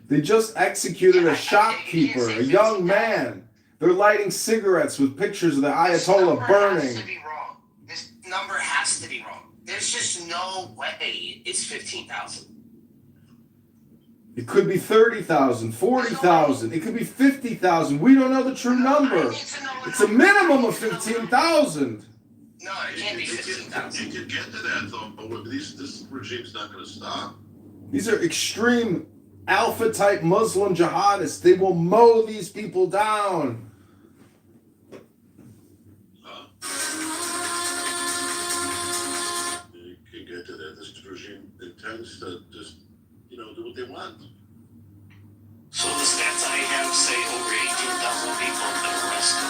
They just executed a shopkeeper, a young man. They're lighting cigarettes with pictures of the Ayatollah burning. This number has to be wrong. There's just no way it's 15,000. It could be 30,000, 40,000. It could be 50,000. We don't know the true number. It's a minimum of 15,000. No, it can't be 15,000. It could get to that, though. But this regime's not going to stop. These are extreme alpha-type Muslim jihadists. They will mow these people down. You can get to that. This regime intends to just, do what they want. So the stats I have say over 18,000 people have been arrested.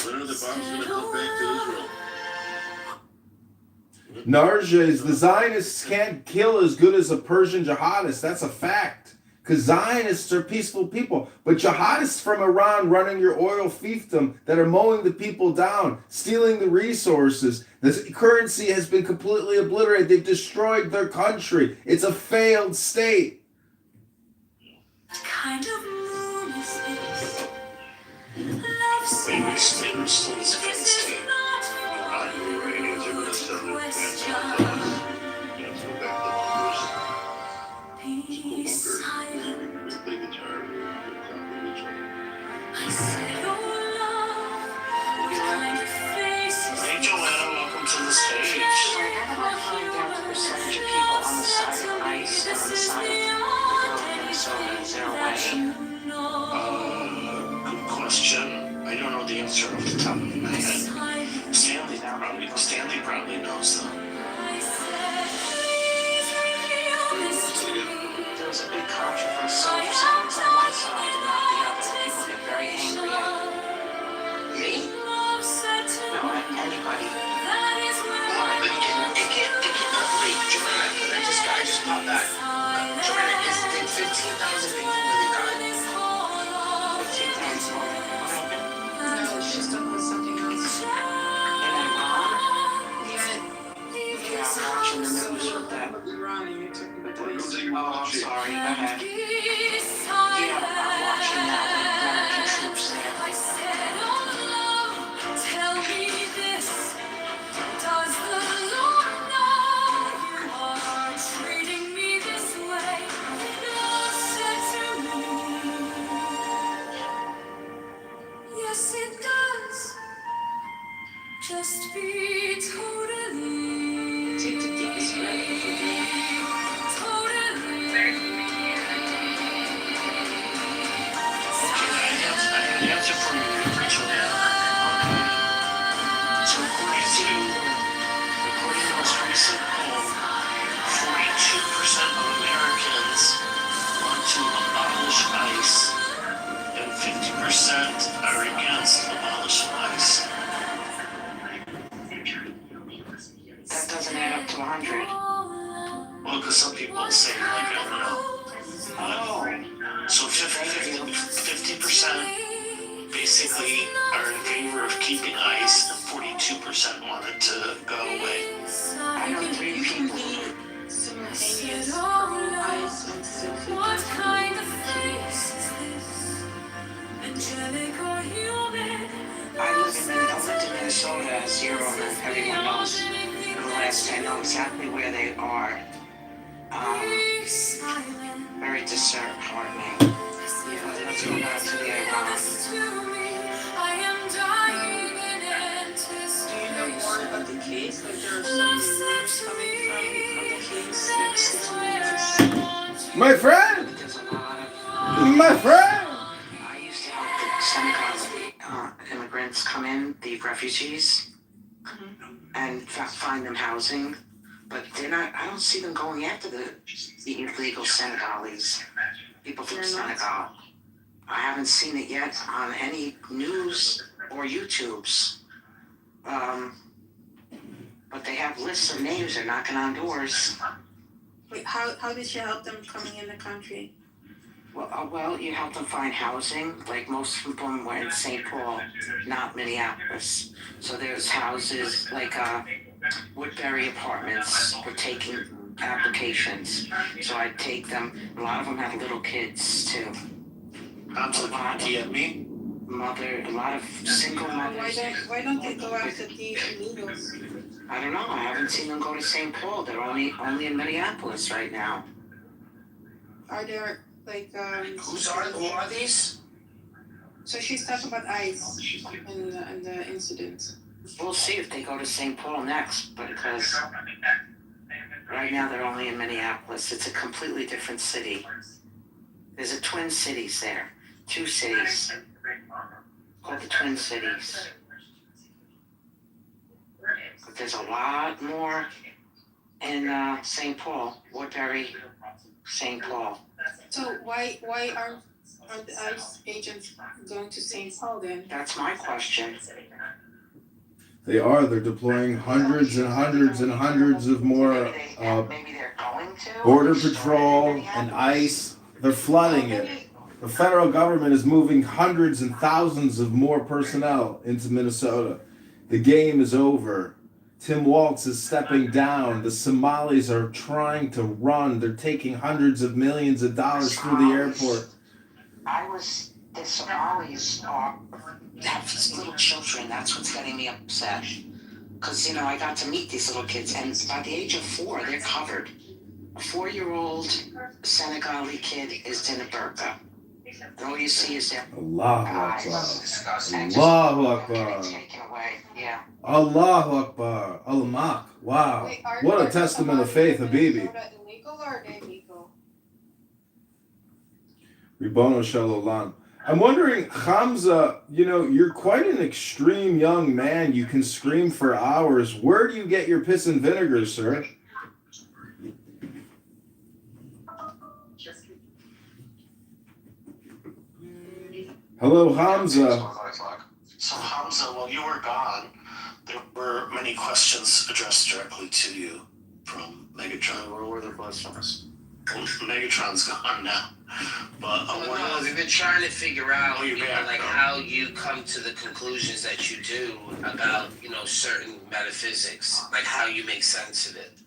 When are the bombs going to come back to Israel? Narges, the Zionists can't kill as good as a Persian jihadist. That's a fact. Because Zionists are peaceful people. But jihadists from Iran running your oil fiefdom that are mowing the people down, stealing the resources. The currency has been completely obliterated. They've destroyed their country. It's a failed state. What kind of moon is this? Love Wait, we're says still in the second this is state. not Iranians are going to send their question. fans out to us. Let's go back to Peace, silence. the guitar. I said, oh love, what kind of face is Hey, Joanna, welcome to the stage. Where how do I find out the percentage of people on the side of ice and on the side of Minnesota? Is there a way? Good question. I don't know the answer off the top of my head. Stanley probably knows though. There was a big controversy for someone's on one side and not the other. People get very angry at Me? no, at anybody. Wait, Joanna, I just popped back. Joanna, did 15,000 people really die? 15,000. What happened? No, she's talking about something else. In Iran? Yeah, Yeah, I'm watching the news with that. Iran, and you're talking about the ice. Oh, I'm sorry. Go ahead. Yeah, I'm watching that with American troops there. I said, oh love, tell me this. Does the Lord know you are treating me this way? Love said to me, yes it does. Just be totally. Take the deepest breath. I have an answer for you, Joanna. So according to the most recent poll, 42% of Americans want to abolish ICE, and 50% are against abolishing ICE. That doesn't add up to 100. Well, because some people say, like, I don't know. So 50% basically are in favor of keeping ICE, and 42% want it to go away. I know 3 people. Simultaneous ice and still What kind of face is this? Angelic or human? I lived in Minnesota as zero, and everyone knows. I know exactly where they are. Very disheartening. Let's go back to the Iran. I am dying in Do you know anticipation. more about the case? Like there are some Love rumors said to coming me, from the case that next is to where us. I want you. My friend! There's a lot of. My friend! I used to help the Senegalese immigrants come in, the refugees, and find them housing. But they're not. I don't see them going after the illegal Senegalese people from Senegal. I haven't seen it yet on any news. or YouTubes. But they have lists of names. They're knocking on doors. Wait, how did you help them coming in the country? Well, you help them find housing. Like most of them were in St. Paul, not Minneapolis. So there's houses like Woodbury Apartments for taking applications. So I take them. A lot of them have little kids too. A lot of single mothers. Why don't they go after these illegals? I don't know. I haven't seen them go to St. Paul. They're only in Minneapolis right now. Are there like Who are these? So she's talking about ICE and the incident. We'll see if they go to St. Paul next, because right now they're only in Minneapolis. It's a completely different city. There's a Twin Cities there. 2 cities called the Twin Cities. But there's a lot more in St. Paul, Woodbury, St. Paul. So why aren't the ICE agents going to St. Paul then? That's my question. They are. They're deploying hundreds and hundreds and hundreds of more Maybe they're going to. Border Patrol and ICE. They're flooding it. The federal government is moving hundreds and thousands of more personnel into Minnesota. The game is over. Tim Walz is stepping down. The Somalis are trying to run. They're taking hundreds of millions of dollars through the airport. The Somalis have these little children. That's what's getting me upset. Because, I got to meet these little kids, and by the age of 4, they're covered. A 4-year-old Senegali kid is in a burqa. And all you see is their Allahu eyes. Akbar. Allahu Akbar. Taken away. Yeah. Allahu Akbar. Al-Mak. Wow. Wait, What a testament of faith, Habibi. Illegal or are they legal? Ribono Shel Olam. I'm wondering, Hamza, you're quite an extreme young man. You can scream for hours. Where do you get your piss and vinegar, sir? Hello, Hamza. So Hamza, while you were gone, there were many questions addressed directly to you from Megatron. Where were the questions? Megatron's gone now, but No, we've been trying to figure out, back, how you come to the conclusions that you do about, certain metaphysics, like how you make sense of it.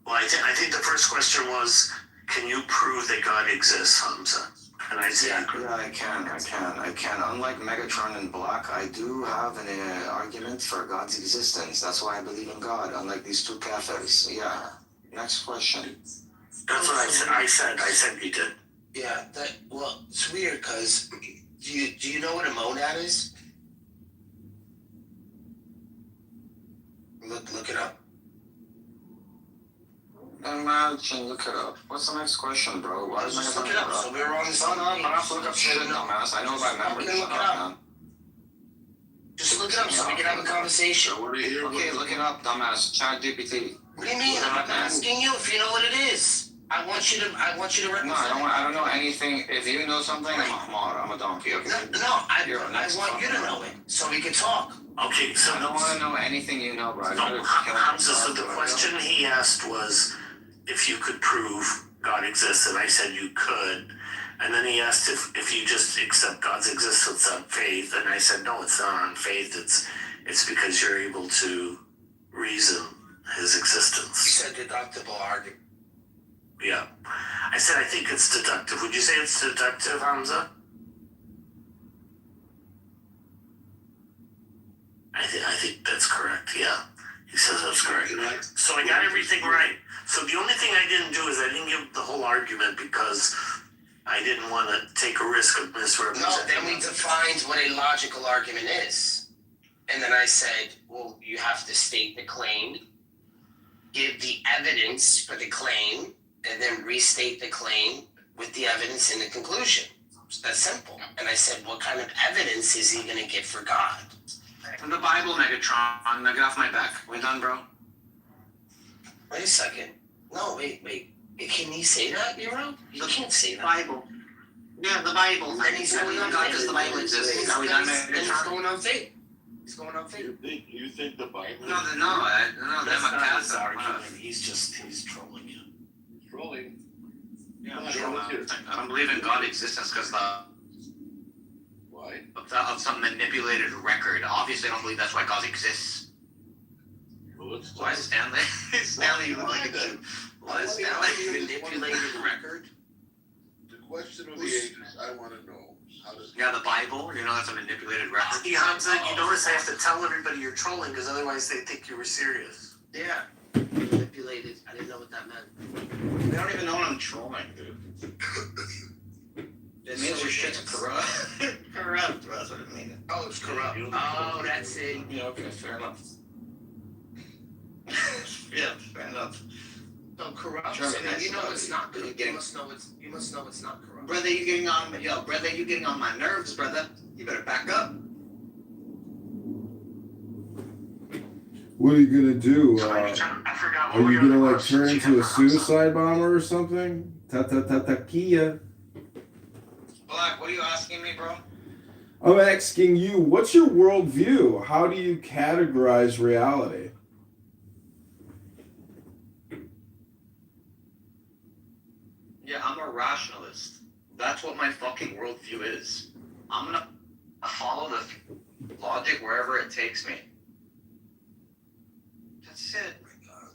Well, I think the first question was, can you prove that God exists, Hamza? And I said, Yeah, I can. Unlike Megatron and Black, I do have an argument for God's existence. That's why I believe in God, unlike these two kafirs. Yeah. Next question. That's what I said. I said you did. Yeah, it's weird, because do you know what a monad is? Look it up. Imagine, look it up. What's the next question, bro? Why is Just look it up. So we're on the same page. I'm not look up shit, dumbass. I know by memory. Look it up. Just look it up so we can have a conversation. Okay, look it up, dumbass. Chat GPT. What do you mean? I'm asking you if you know what it is. I want you to represent. No, I don't know anything. If you know something, I'm a hamar. I'm a donkey. Okay? I want you to know it so we can talk. Okay, so I don't want to know anything you know, bro. No, Hamza, so the question he asked was if you could prove God exists, and I said you could. And then he asked if you just accept God's existence on faith, and I said no, it's not on faith. It's because you're able to reason his existence. You said deductible argument. Yeah. I said I think it's deductive. Would you say it's deductive, Hamza? I think that's correct, yeah. He says that's correct. So I got everything right. So the only thing I didn't do is I didn't give the whole argument because I didn't want to take a risk of misrepresenting. No, then we defined what a logical argument is. And then I said, well, you have to state the claim, give the evidence for the claim, and then restate the claim with the evidence in the conclusion. That's simple. And I said, what kind of evidence is he going to give for God? The Bible, Megatron. Now get off my back. We done, bro? Wait a second. No, wait. Can you say that, Nero? You can't say that. Bible. Yeah, the Bible. And he's going on God because the Bible exists. Are we done, and he's Megatron? going on faith. He's going on faith. You think the Bible? No, That's them not are his argument. He's trolling you. Trolling. Yeah, No, sure. let's hear it. I don't believe in God existence because Why? of some manipulated record. Obviously, I don't believe that's why God exists. Well, let's Why is Stanley? Stanley, you look like a Jew. Why is Stanley? Manipulated record. The question of the ages, I want to know. How does Yeah, the Bible. You know, that's a manipulated record. Yeah, Hamza, you notice I have to tell everybody you're trolling because otherwise they think you were serious. Yeah. Manipulated. I didn't know what that meant. They don't even know I'm trolling, dude. It means your shit's corrupt. Corrupt, that's what it means. Oh, it's corrupt. Oh, that's it. Yeah, okay, fair enough. Yeah, fair enough. So corrupt. Sure, So nice you know about it's it. not good. You're getting- You must know it's not corrupt. Brother, you getting on you getting on my nerves, brother. You better back up. What are you gonna do? I forgot. Are you gonna like turn into a suicide bomber or something? Takia. Black, what are you asking me, bro? I'm asking you, what's your worldview? How do you categorize reality? Yeah, I'm a rationalist. That's what my fucking worldview is. I'm gonna follow the logic wherever it takes me. That's it.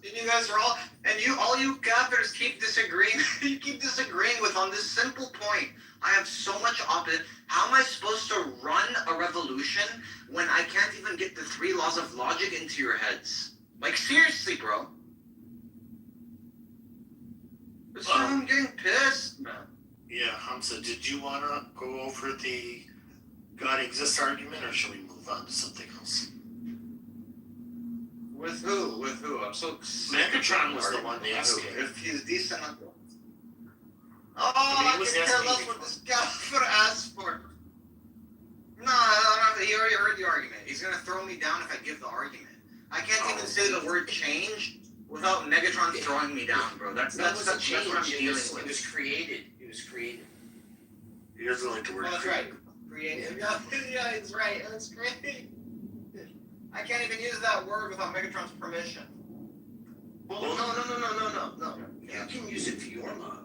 And you guys are all you gathers keep disagreeing. You keep disagreeing with on this simple point. I have so much opposite. How am I supposed to run a revolution when I can't even get the 3 laws of logic into your heads? Like seriously, bro. That's why I'm getting pissed, man. Yeah, Hamza, did you want to go over the God exists argument, or should we move on to something else? With who? With who? I'm so Megatron was the one asking. If he's decent. Oh, I mean, I he was can tell asking us you- what this guy asked for. No, he already heard the argument. He's gonna throw me down if I give the argument. I can't even say the word change without Megatron throwing me down, bro. That's what I'm dealing with. It was created. It was created. He doesn't like the word. Oh, that's right. Creative. Yeah, it's right. That's great. I can't even use that word without Megatron's permission. Well, no. You can use it for your model.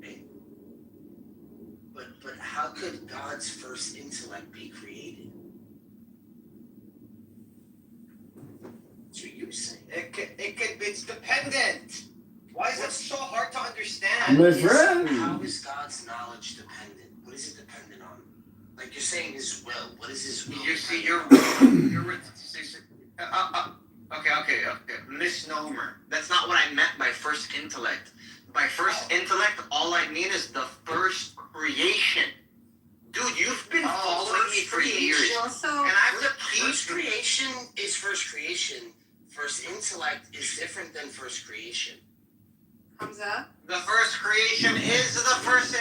Hey. But how could God's first intellect be created? That's what you're saying. It's dependent. Why is it so hard to understand? My friend. How is God's knowledge dependent? What is it dependent on? Like you're saying his will. What is his will? You see, you're okay. Misnomer. That's not what I meant by first intellect. By first intellect, all I mean is the first creation. Dude, you've been following me for years. And I repeat, First creation is first creation. First intellect is different than first creation. Hamza? the first creation is the first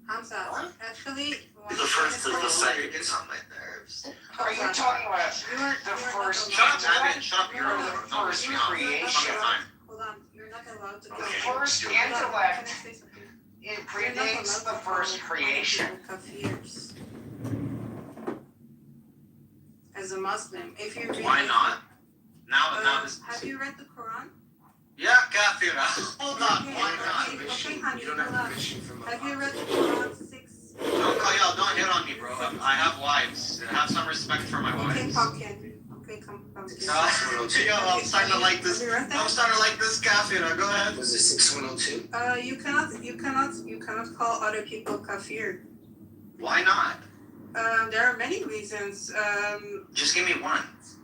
Hamza, actually, The first is the second. It's on my nerves. Are you talking about the first? Shut up, Abby. Shut up. You're No, over. no, First you're creation. Hold on, you're not allowed to go. The first intellect, it predates the first creation. Kafirs. As a Muslim, if you read, Why not? Now this. have you read the Quran? Yeah, kafir. Hold on. Okay, Why not? okay, honey, You don't hold have on. permission from Have you read the Quran 6? Don't hit on me, bro. I have wives. Have some respect for my Okay, wives. pumpkin. Okay, come. Yo, I'm starting to like this. I'm starting to like this kafir. Go ahead. Was it 6102? You cannot call other people kafir. Why not? There are many reasons. Just give me one.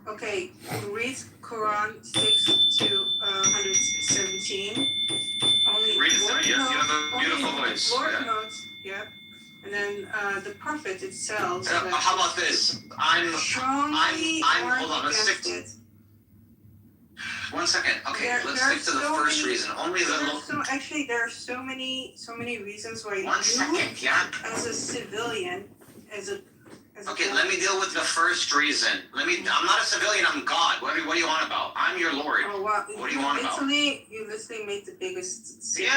Okay, read Quran 6 to 117. Only Read it to Lord me. You have a knows- beautiful only voice. Lord Yeah. knows. Yep. And then the Prophet itself. How about this? I'm strongly hold on. Let's against stick to it. 1 second. Okay, There let's are stick to the so first many- reason. Only the Actually, there are so many reasons why 1 second. Yeah. as a civilian, as Okay, let me deal with the first reason. I'm not a civilian, I'm God. What do you want about? I'm your Lord. Oh, wow. What do you want about? You literally made the biggest sin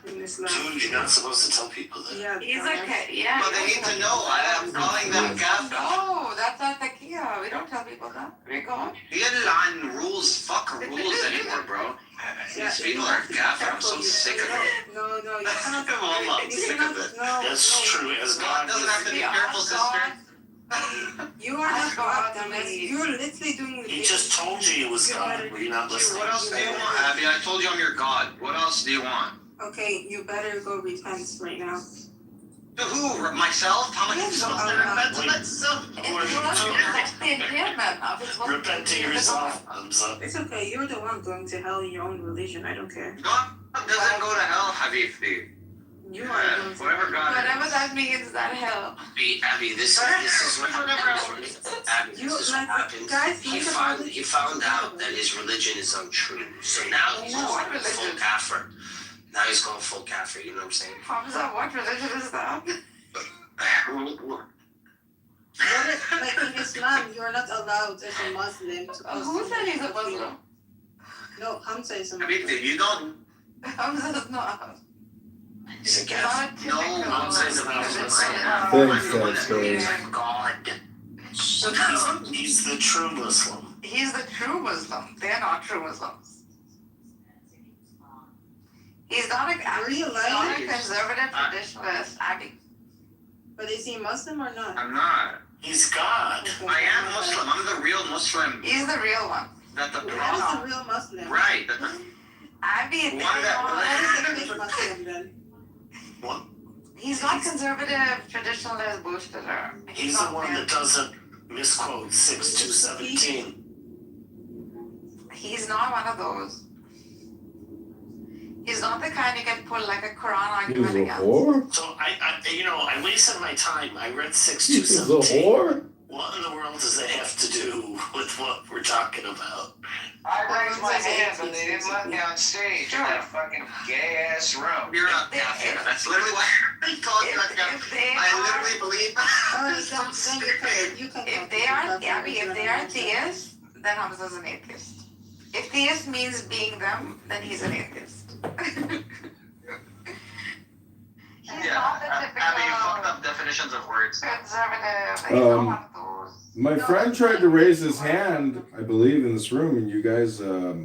in Islam. Dude, you're not supposed to tell people that. Yeah, He's okay. Yeah. But they need to know. I'm calling them kafir. No, that's not the key. We don't tell people that. We go. Yallah, rules. Fuck rules anymore, bro. These people are kafir. I'm so sick of it. No, you cannot. I'm sick of it. That's true. As God doesn't have to be careful, sister. You are not God, dumbass. You're literally doing the He just told you he was God. Were you not listening? What else do you want, Abby? I told you I'm your God. What else do you want? Okay, you better go repent right now. To who? Myself? How am I supposed to repent to myself? Repent to yourself, Hamza. It's okay. You're the one going to hell in your own religion. I don't care. God doesn't go to hell, Habibti. You are going to whatever God Whatever that means, that hell. Abby, this is what happens. Abby, this is what happens. Guys, He found out that his religion is untrue. So now he's going full kafir. Now he's going full kafir, you know what I'm saying? Hamza, what religion is that? Like in Islam, you're not allowed as a Muslim to Who said he's a Muslim? No, Hamza is a Habibti, Muslim. you don't. Hamza's not. He's a kafir. No, Hamza's a Muslim. Thanks, Dad. God. He's the true Muslim. He's the true Muslim. They're not true Muslims. He's not a conservative traditionalist. But is he Muslim or not? I'm not. He's God. Okay. I am Muslim. I'm the real Muslim. He's the real one. That the What is problem. the real Muslim? Right. That the One What is the fake Muslim then? What? He's not conservative traditionalist bullshit. He's the one that doesn't misquote 6:2:17. He's not one of those. He's not the kind you can pull like a Quran argument against. Whore? So I wasted my time. I read He's a 6:2:17. whore? What in the world does that have to do with what we're talking about? I raised my hand, but they didn't let me on stage in that fucking gay ass room. You're not kafir. That's literally why I called you not kafir. I literally believe. If they are theists, then Hamza's an atheist. If theist means being them, then he's an atheist. Abby, you fucked up definitions of words. My friend tried to raise his hand, I believe, in this room, and you guys are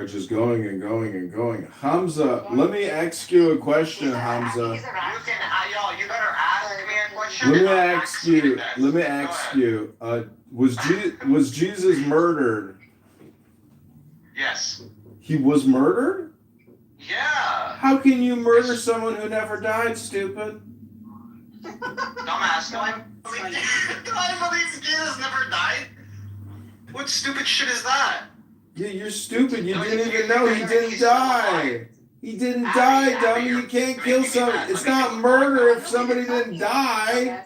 just going and going and going. Hamza, let me ask you a question, Hamza. You better ask me a question. Let me ask you. Was Jesus murdered? Yes. He was murdered? Yeah. How can you murder someone who never died, stupid? Dumbass. Do I believe Jesus never died? What stupid shit is that? Yeah, you're stupid. You didn't even know he didn't die. He didn't die, dummy. You can't kill somebody. It's not murder if somebody didn't die.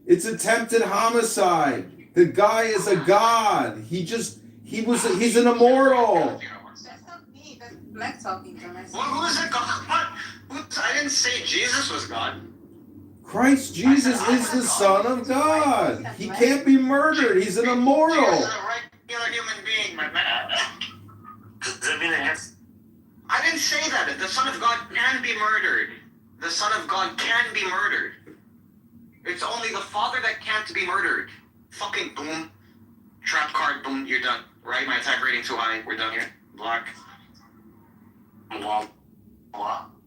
It's attempted homicide. The guy is a god. He's an immortal. That's not me. That's Black talking to myself. Who is a god? I didn't say Jesus was God. Christ Jesus is the Son of God. He can't be murdered. He's an immortal. Jesus is a regular human being, my man. I didn't say that. The Son of God can be murdered. The Son of God can be murdered. It's only the Father that can't be murdered. Fucking boom. Trap card, boom, you're done. Right? My attack rating too high. We're done here. Block.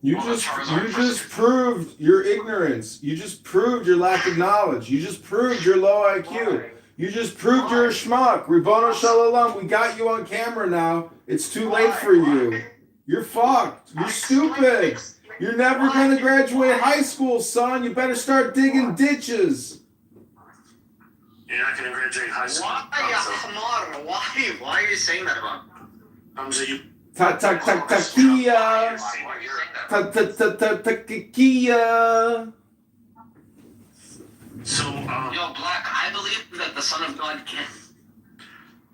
You just proved your ignorance. You just proved your lack of knowledge. You just proved your low IQ. You just proved you're a schmuck. Ribono Shalom, we got you on camera now. It's too late for you. You're fucked. You're stupid. You're never gonna graduate high school, son. You better start digging ditches. You're not going to graduate high school. Why are you saying that about? Hamza, you. Takia. Takia. So, yo, Black, I believe that the Son of God can.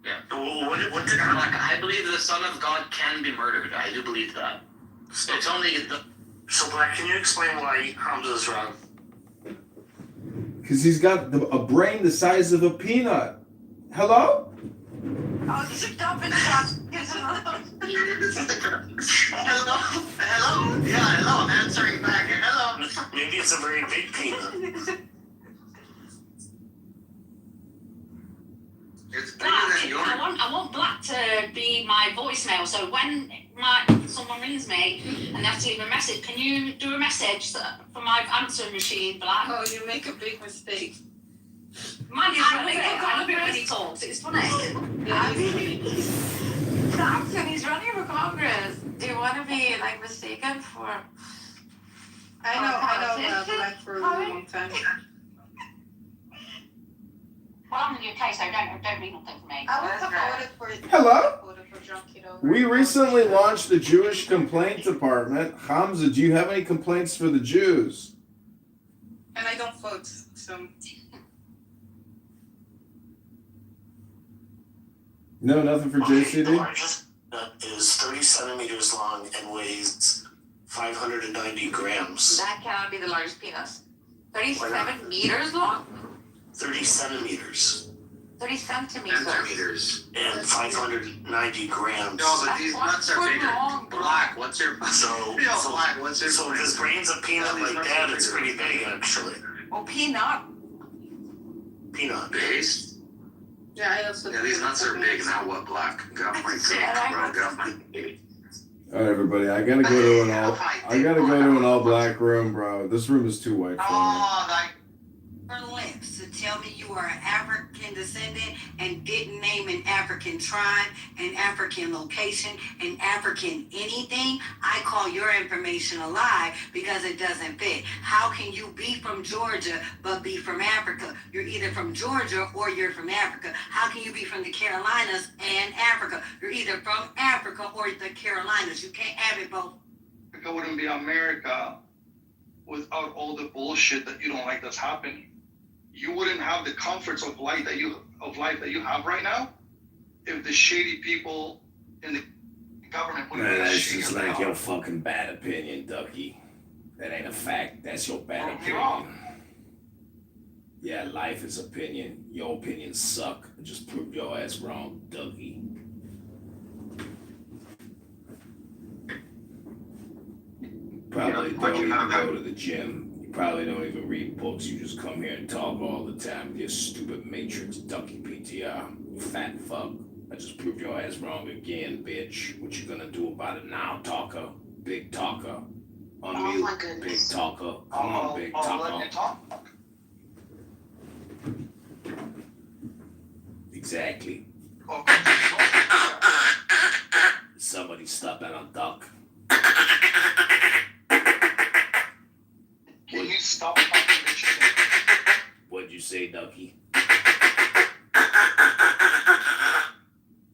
Yeah. What did Black, I believe the Son of God can be murdered. I do believe that. It's only the. So, Black, can you explain why Hamza's wrong? Because he's got a brain the size of a peanut. Hello? Oh, stop it, stop. Hello? Hello? Yeah, hello. I'm answering back. Hello. Maybe it's a very big peanut. It's bigger Black. than yours. I want Black to be my voicemail. So when someone rings me and they have to leave a message, can you do a message for my answering machine, Black? Oh, you make a big mistake. Man, I love it when he talks. It's funny. Thompson, he's running for Congress. Do you want to be like mistaken for? I know Black for a really long time. Well, I'm in the UK, so don't read nothing for me. I would have voted for Hello? John Kitover. We recently launched the Jewish Complaint Department. Hamza, do you have any complaints for the Jews? And I don't vote, so. No, nothing for The JCD? largest nut is 30 centimeters long and weighs 590 grams. That cannot be the largest penis. Why 37 meters long? 30 centimeters 30 centimeters. and 590 grams. No, but these nuts are bigger. Black, what's your Black, what's your So if his brain's a peanut like that, it's pretty big actually. Oh, peanut. Peanut. Base? Yeah, I also. Yeah, these nuts are big. Now what? Black. Got my dick, bro. Got my All right, everybody. I gotta go to an all black room, bro. This room is too white for me. Your lips to tell me you are an African descendant and didn't name an African tribe, an African location, an African anything, I call your information a lie because it doesn't fit. How can you be from Georgia but be from Africa? You're either from Georgia or you're from Africa. How can you be from the Carolinas and Africa? You're either from Africa or the Carolinas. You can't have it both. America wouldn't be America without all the bullshit that you don't like that's happening. You wouldn't have the comforts of life that you have right now if the shady people in the government wouldn't Man, have that's shady just power. like your fucking bad opinion, Ducky. That ain't a fact. That's your bad You're opinion. wrong. Yeah, life is opinion. Your opinions suck. Just prove your ass wrong, Ducky. Probably don't even go to the gym. You probably don't even read books. You just come here and talk all the time with your stupid Matrix Ducky PTR. You fat fuck. I just proved your ass wrong again, bitch. What you gonna do about it now, talker? Big talker. Unmute, my goodness. big talker. Come on, big talker. Let me talk. Exactly. Somebody stop that on Duck. Can you stop talking the chicken? What'd you say, Ducky?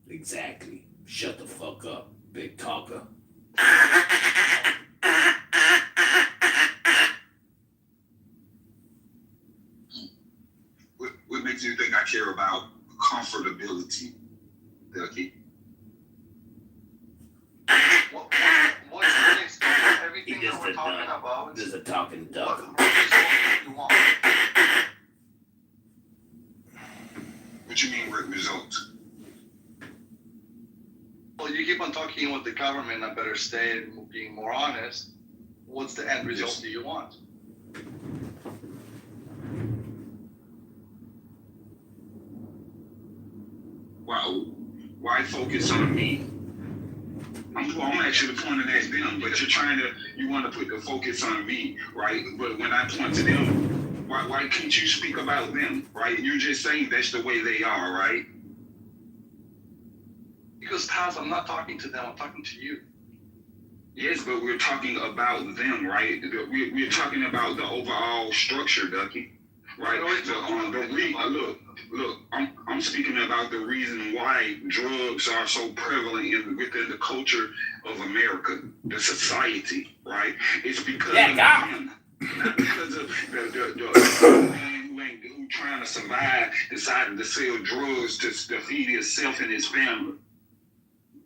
Exactly. Shut the fuck up, big talker. What makes you think I care about comfortability, Ducky? What's the next step? Everything He that just we're a talking duck. about. Just a talking duck. What result you want? What you mean with results? Well, you keep on talking with the government, I better stay and being more honest. What's the end result do you want? Wow, why focus on me? I'm actually pointing at them, but you want to put the focus on me, right? But when I point to them, why can't you speak about them, right? You're just saying that's the way they are, right? Because Taz, I'm not talking to them, I'm talking to you. Yes, but we're talking about them, right? We're talking about the overall structure, Ducky, right? Look, I'm speaking about the reason why drugs are so prevalent within the culture of America, the society, right? It's because of them, not because of the man who trying to survive decided to sell drugs to feed himself and his family.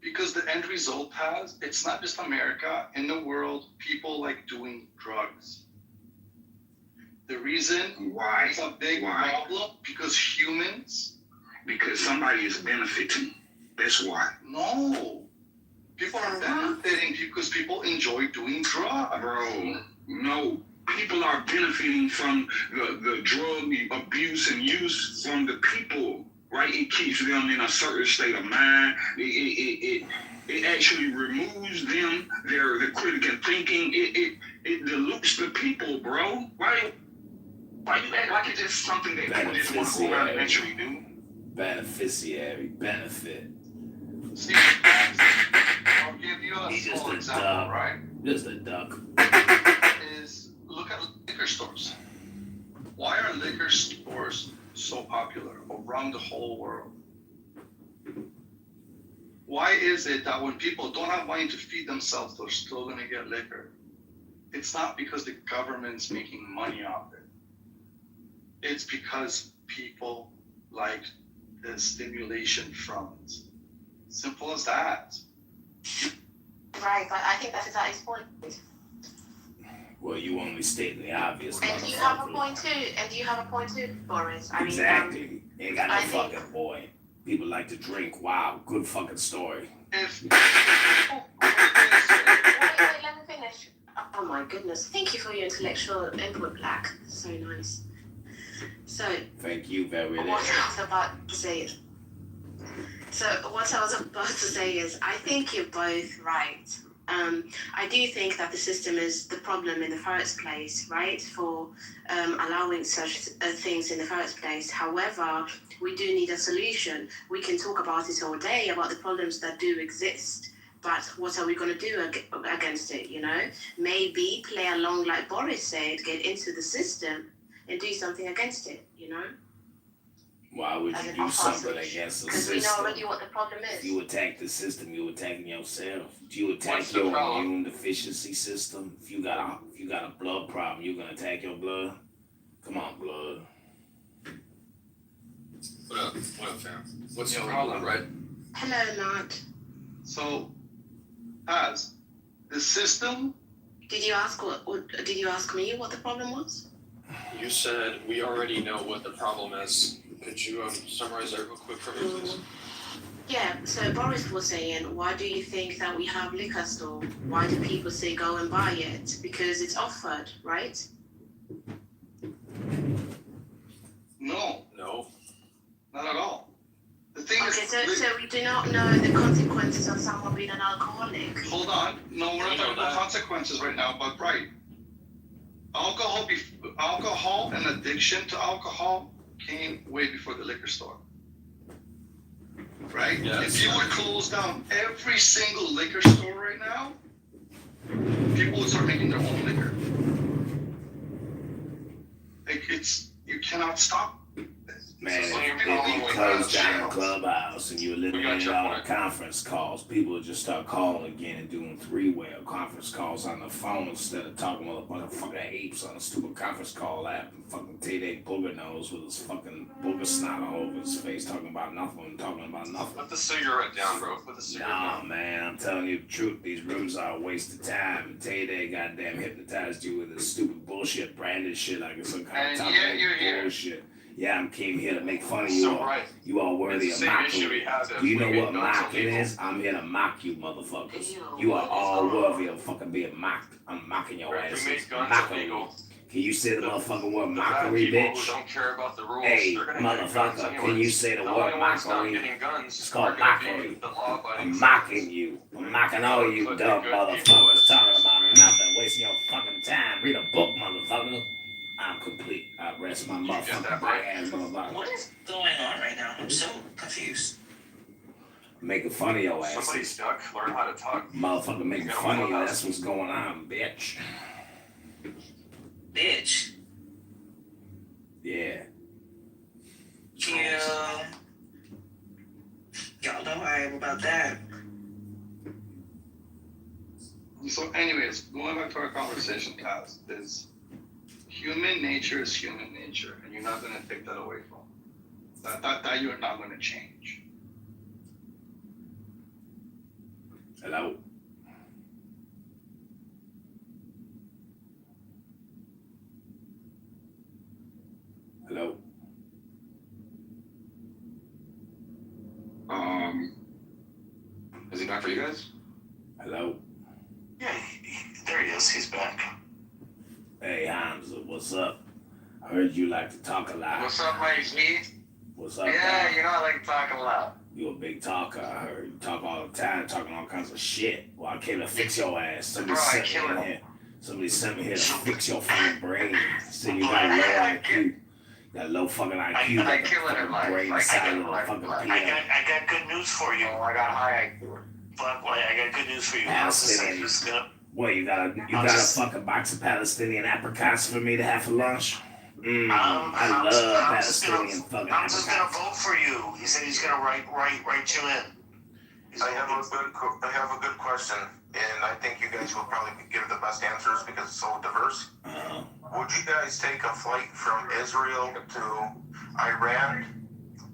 Because the end result has, it's not just America, in the world, people like doing drugs. The reason Why? it's a big problem because humans. Because somebody is benefiting. That's why. No. People are benefiting because people enjoy doing drugs. Bro, no. People are benefiting from the drug abuse and use from the people, right? It keeps them in a certain state of mind. It actually removes them, their critical thinking. It dilutes the people, bro. Why you act like it's just something that people just want to go around and naturally do? Beneficiary, benefit. See, I'll give you a small example, right? Just a duck. Is look at liquor stores. Why are liquor stores so popular around the whole world? Why is it that when people don't have money to feed themselves, they're still going to get liquor? It's not because the government's making money off it. It's because people like the stimulation from it. Simple as that. Right, but I think that's exactly his point. Well, you only stating the obvious. And do you have a point too? Boris? I mean, exactly. Ain't got no I think- fucking point. People like to drink. Wow, good fucking story. If wait, let me finish. Oh my goodness. Thank you for your intellectual input, Black. So nice. So, Thank you very what much. I was about to say is, I think you're both right. I do think that the system is the problem in the first place, right? For allowing such things in the first place. However, we do need a solution. We can talk about it all day, about the problems that do exist. But what are we going to do against it, you know? Maybe play along, like Boris said, get into the system and do something against it, you know? Why would you do something against the Because we know system? already what the problem If is. you attack the system, you're attacking yourself. Do you attack What's the your problem? immune deficiency system? If you got a blood problem, you're gonna attack your blood. Come on, blood. What up, fam? What's your problem, right? Hello, Matt. so, as the system, Did you ask me what the problem was? You said we already know what the problem is. Could you summarize that real quick for me, please? Yeah, so Boris was saying, why do you think that we have liquor store? Why do people say go and buy it? Because it's offered, right? no, No. not at all. The thing Okay, is, so we do not know the consequences of someone being an alcoholic. hold on. No, we're not talking about consequences right now, but right. Alcohol and addiction to alcohol came way before the liquor store. Right? Yes. If you would close down every single liquor store right now, people would start making their own liquor. You cannot stop. Man, So if people you would close have down a channels. clubhouse and you eliminate all the conference calls, people will just start calling again and doing three-way or conference calls on the phone instead of talking with a bunch of fucking apes on a stupid conference call app. And fucking Tay-Day Booger Nose with his fucking booger snot all over his face talking about nothing. Put the cigarette down, bro. Put the cigarette Nah, down. man, I'm telling you the truth. These rooms are a waste of time. And Tay-Day goddamn hypnotized you with this stupid bullshit branded shit like it's some kind of And top yet you're here. bullshit. Yeah, I came here to make fun of you So all. right. You all worthy It's of the same issue mockery. we have if Do you we know made what guns mocking illegal. is? I'm here to mock you, motherfuckers. Ew, You are what is all wrong? worthy of fucking being mocked. I'm mocking your If asses. we made guns Mockery. illegal, Can you say the motherfucking word the bad mockery, people bitch? who don't care about the rules, Hey, they're gonna get guns motherfucker, anyways. can you say the The word only ones not mockery? getting guns It's are called gonna be mockery. the law-abiding I'm mocking citizens. you. I'm mocking all you Put the dumb good people motherfuckers as talking about citizens. nothing, wasting your fucking time. Read a book, motherfucker. I'm complete. I rest my You get motherfucking that, black right? ass motherfucker. What is going on right now? I'm so confused. Making fun of your Somebody's asses. stuck. Learn how to talk. Motherfucker making Get on fun of you. Clubhouse. That's what's going on, bitch. Bitch. Yeah. Yeah. Y'all know I am about that. So, anyways, going back to our conversation, Kaz, is human nature is human nature, and you're not going to take that away from them. That you're not going to change. Hello. for you guys? Hello? Yeah, there he is. He's back. Hey, Hamza, what's up? I heard you like to talk a lot. What's up, my G? What's up, Yeah, dog? you know I like to talk a lot. You a big talker, I heard. You talk all the time, talking all kinds of shit. Well, I came to fix your ass. Somebody Bro, I sent me kill in him. here. Somebody sent me here to fix your fucking brain. So you got low IQ. You got low fucking IQ. I Got the kill it in fucking life. brain I size kill of a it in fucking life. peanut. I got good news for you. Oh, I got high IQ. Black White, I got good news for you. Palestinian. What, you got a fucking box of Palestinian apricots for me to have for lunch? I love Palestinian fucking I'm just gonna apricots. vote for you. He said he's gonna write you in. I have a good question, and I think you guys will probably give the best answers because it's so diverse. Would you guys take a flight from Israel to Iran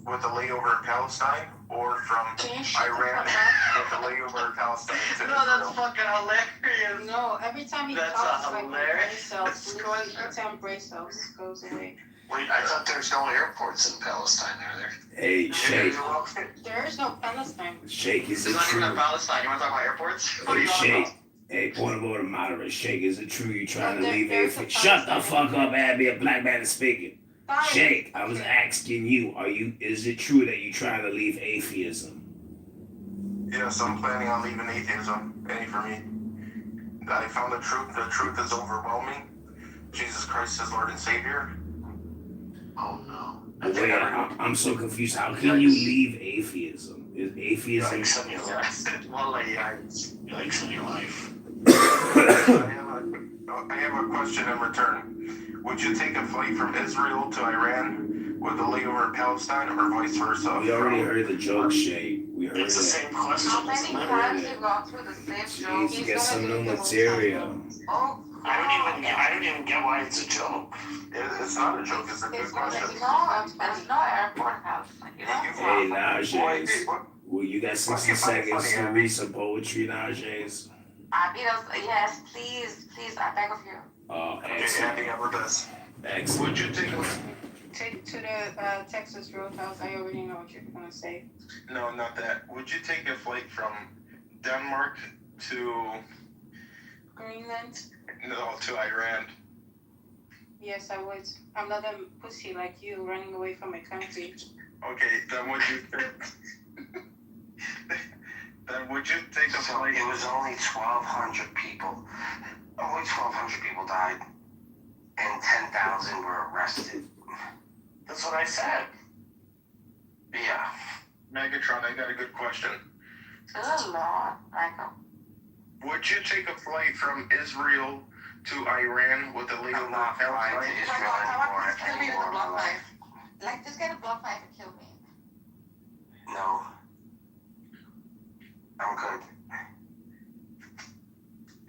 with a layover in Palestine, or from Iran with a layover in Palestine to No, Israel? that's fucking hilarious. No, every time he That's talks, a like, hilarious every time brace cells goes away. Wait, I thought there's no airports in Palestine, are there? Hey, Shake. There is no Palestine. Shake, is it It's not even true? in Palestine. You want to talk about airports? What are Hey, you talking Shake. about? Hey, point of order, moderate. Shake, is it true you trying to There- leave there's a AFI? Shut the Palestine. fuck up, Abby. A black man is speaking. Fine. Shake, I was asking you, is it true that you trying to leave atheism? Yes, I'm planning on leaving atheism. Any for me. I found the truth. The truth is overwhelming. Jesus Christ is Lord and Savior. Oh no. But wait, I'm so confused. How can you leave atheism? Is atheism... Yikes on your life. Well, yikes on your life. I have a question in return. Would you take a flight from Israel to Iran with a layover in Palestine, or vice versa? We already heard the joke, Shake. We heard It's the it. same question. How many isn't it? times you gone through the same joke? Jeez, get some new material. Oh, I don't even get why it's a joke. It's not a joke. It's a good question. there's no airport in Palestine. You Hey, know? Najays. Well, you got 60 seconds to read some poetry, Najays. Yes, please, I beg of you. Oh, Okay, excellent. Abby, ever does. Excellent. Would you take a... Take to the Texas Roadhouse. I already know what you're gonna say. No, not that. Would you take a flight from Denmark to... Greenland? No, to Iran? Yes, I would. I'm not a pussy like you running away from my country. Okay, then would you... then would you take a So flight... it was only 1,200 people. Only 1,200 people died, and 10,000 were arrested. That's what I said. Yeah. Megatron, I got a good question. Good Lord, Michael. Would you take a flight from Israel to Iran with a layover I'm not in flying to Palestine? Israel anymore. Kill me with a block knife. Like, just get a block knife and kill me. No. I'm good.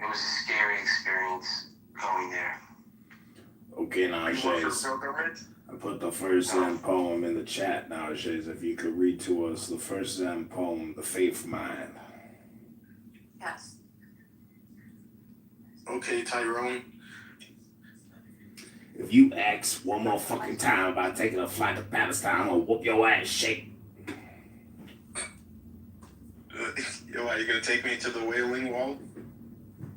It was a scary experience going there. Okay, You want your Najays. pilgrimage? I put the first Zen poem in the chat, Najays. If you could read to us the first Zen poem, The Faith Mind. Yes. Okay, Tyrone. If you ask one more fucking time about taking a flight to Palestine, I'm gonna whoop your ass, Shake. Yo, are you gonna take me to the Wailing Wall?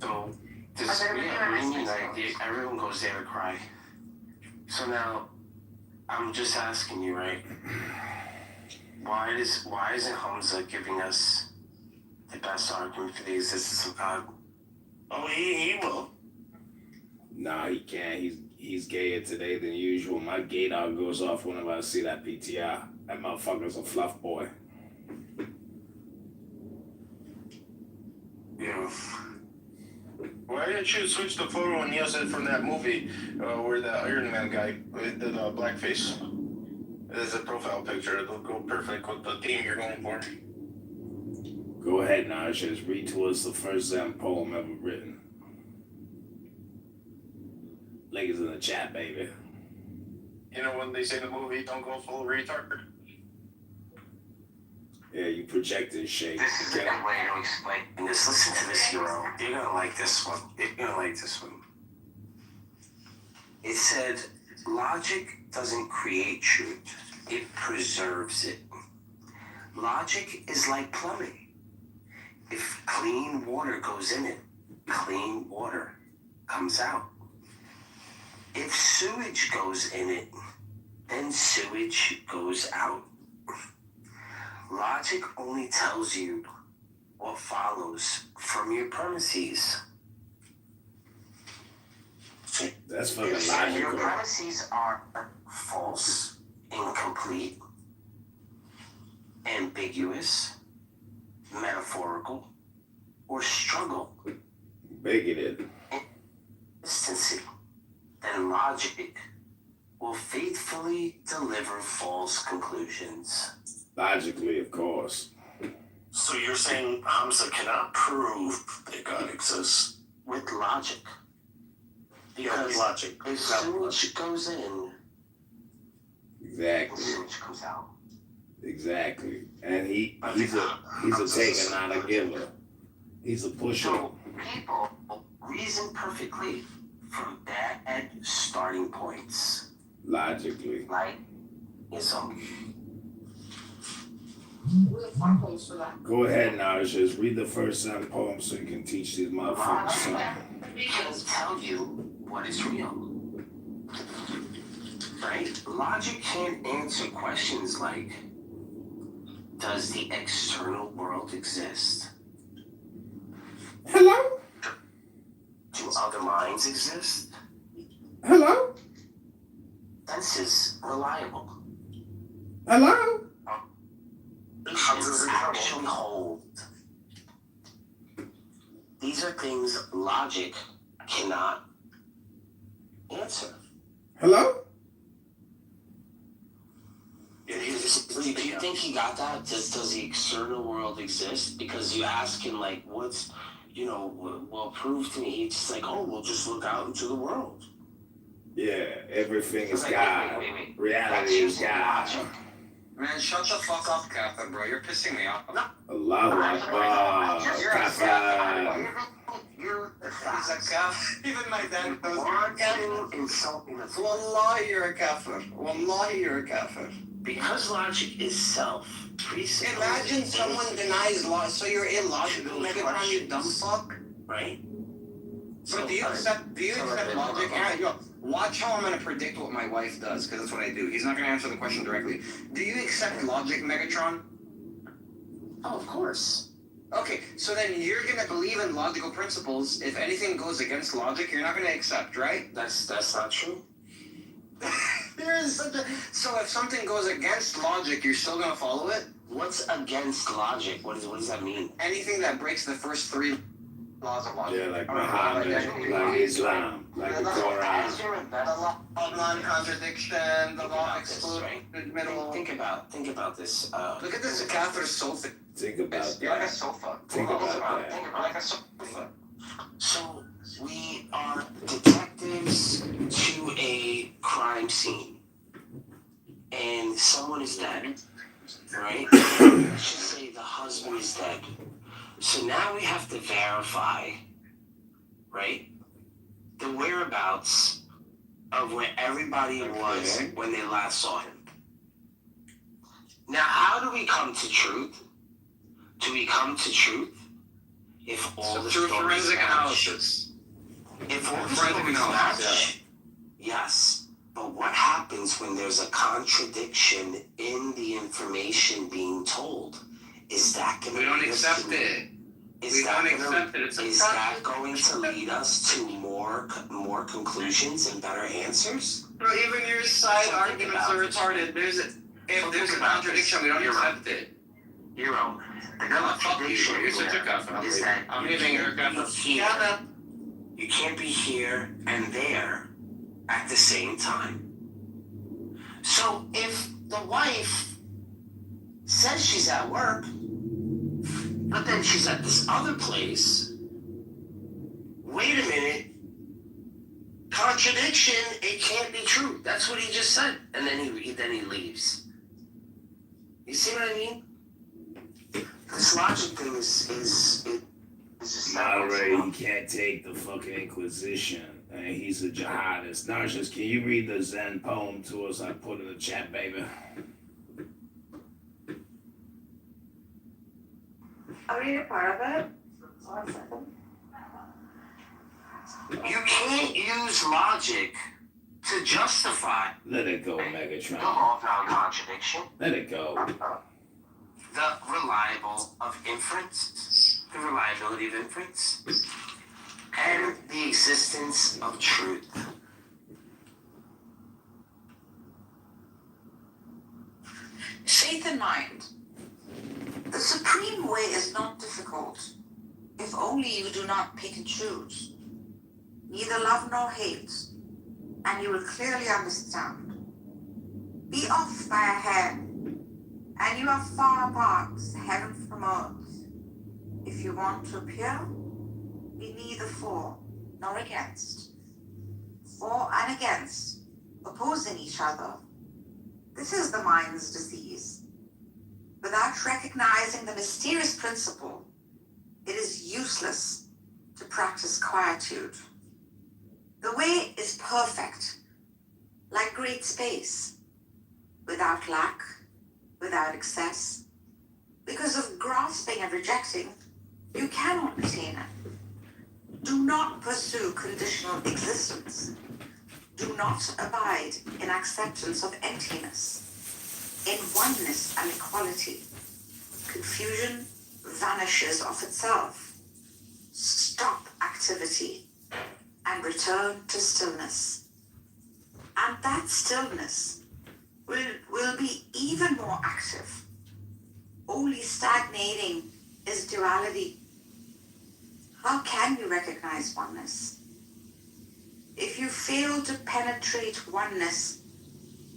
So, this reunion night, everyone goes there to cry. So now, I'm just asking you, right? Why isn't Hamza giving us the best argument for the existence of God? Oh, he will. Nah, he can't. He's gayer today than usual. My gay dog goes off whenever I see that PTR. That motherfucker's a fluff boy. Yeah. Why didn't you switch the photo and use it from that movie where the Iron Man guy did blackface? As a profile picture, it'll go perfect with the theme you're going for. Go ahead, Najays. Read to us the first Zen poem ever written. Link is in the chat, baby. You know when they say the movie don't go full retard? Yeah, you projected, Shake. This is a good way to explain this. Listen to this, hero. You're gonna like this one. You're gonna like this one. It said, logic doesn't create truth. It preserves it. Logic is like plumbing. If clean water goes in it, clean water comes out. If sewage goes in it, then sewage goes out. Logic only tells you what follows from your premises. That's fucking If your logical. premises are false, incomplete, ambiguous, metaphorical, or struggle Bigoted. consistency, then logic will faithfully deliver false conclusions. Logically, of course. So you're saying Hamza cannot prove that God exists? With logic. Yeah, with logic. If sewage goes in, Exactly. sewage comes out. Exactly. And he's a taker, not a giver. He's a pusher. So people reason perfectly from bad starting points. Logically. Like Islam. Go ahead, Narjas. Read the first 7 poems so you can teach these motherfuckers something. Can tell you what is real. Right? Logic can't answer questions like, does the external world exist? Hello? Do other minds exist? Hello? Senses reliable? Hello? Actions actually hold. These are things logic cannot answer. Hello? Do you think he got that? Does the external world exist? Because you ask him, like, what's, well, prove to me. He's just like, oh, we'll just look out into the world. Yeah, everything is Like, God. wait. Reality is God. Man, shut the fuck up, Captain, bro. You're pissing me off. Allahu Akbar. You're a Kafir. He's a kafir. Even my dad knows insulting us. Wallahi, you're a kafir. Wallahi, you're a kafir. Because logic is self. Imagine someone denies law, so you're illogical, Megatron, you dumb fuck. Right? So do you accept logic? Yeah, watch how I'm gonna predict what my wife does, because that's what I do. He's not gonna answer the question directly. Do you accept logic, Megatron? Oh, of course. Okay, so then you're gonna believe in logical principles. If anything goes against logic, you're not gonna accept, right? That's not true. So if something goes against logic, you're still gonna follow it? What's against logic? What does that mean? Anything that breaks the first 3 laws of logic. Yeah, like Muhammad, like Islam, like the Quran. The law of non-contradiction, the law of excluded middle. Think about this. Look at this Kafir sofa. Think about You're like a that. sofa. Think about that. You're like a sofa. So we are detectives to a crime scene, and someone is dead, right? Let's just say the husband is dead. So now we have to verify, right, the whereabouts of where everybody was when they last saw him. Now, how do we come to truth? Do we come to truth if all the through stories forensic match? analysis. If all the Forensic stories analysis, match, yes. But what happens when there's a contradiction in the information being told? Is that going to We don't accept it. We don't accept it. It's a Is that going to lead us to more conclusions and better answers? Bro, even your side So think arguments about are it. retarded. If there's a contradiction, we don't accept it. Hero, the contradiction You're such a kafir. is that I'm you leaving your can't be kafir. here. You can't be here and there at the same time. So if the wife says she's at work, but then she's at this other place, wait a minute, contradiction, it can't be true. That's what he just said. And then he leaves. You see what I mean? This logic thing is just Moderate, he can't take the fucking Inquisition. And he's a jihadist. Narcissus, can you read the Zen poem to us? I put in the chat, baby. I'll read a part of it. 1 second. You can't use logic to justify. Let it go, Megatron. The law of non-contradiction. Let it go. The reliability of inference, and the existence of truth. Faith in mind. The supreme way is not difficult, if only you do not pick and choose. Neither love nor hate, and you will clearly understand. Be off by a hair, and you are far apart, heaven from earth. If you want to appear, be neither for nor against. For and against, opposing each other. This is the mind's disease. Without recognizing the mysterious principle, it is useless to practice quietude. The way is perfect, like great space, without lack, without excess. Because of grasping and rejecting, you cannot attain it. Do not pursue conditional existence. Do not abide in acceptance of emptiness, in oneness and equality. Confusion vanishes of itself. Stop activity and return to stillness. And that stillness will be even more active. Only stagnating is duality. How can you recognize oneness? If you fail to penetrate oneness,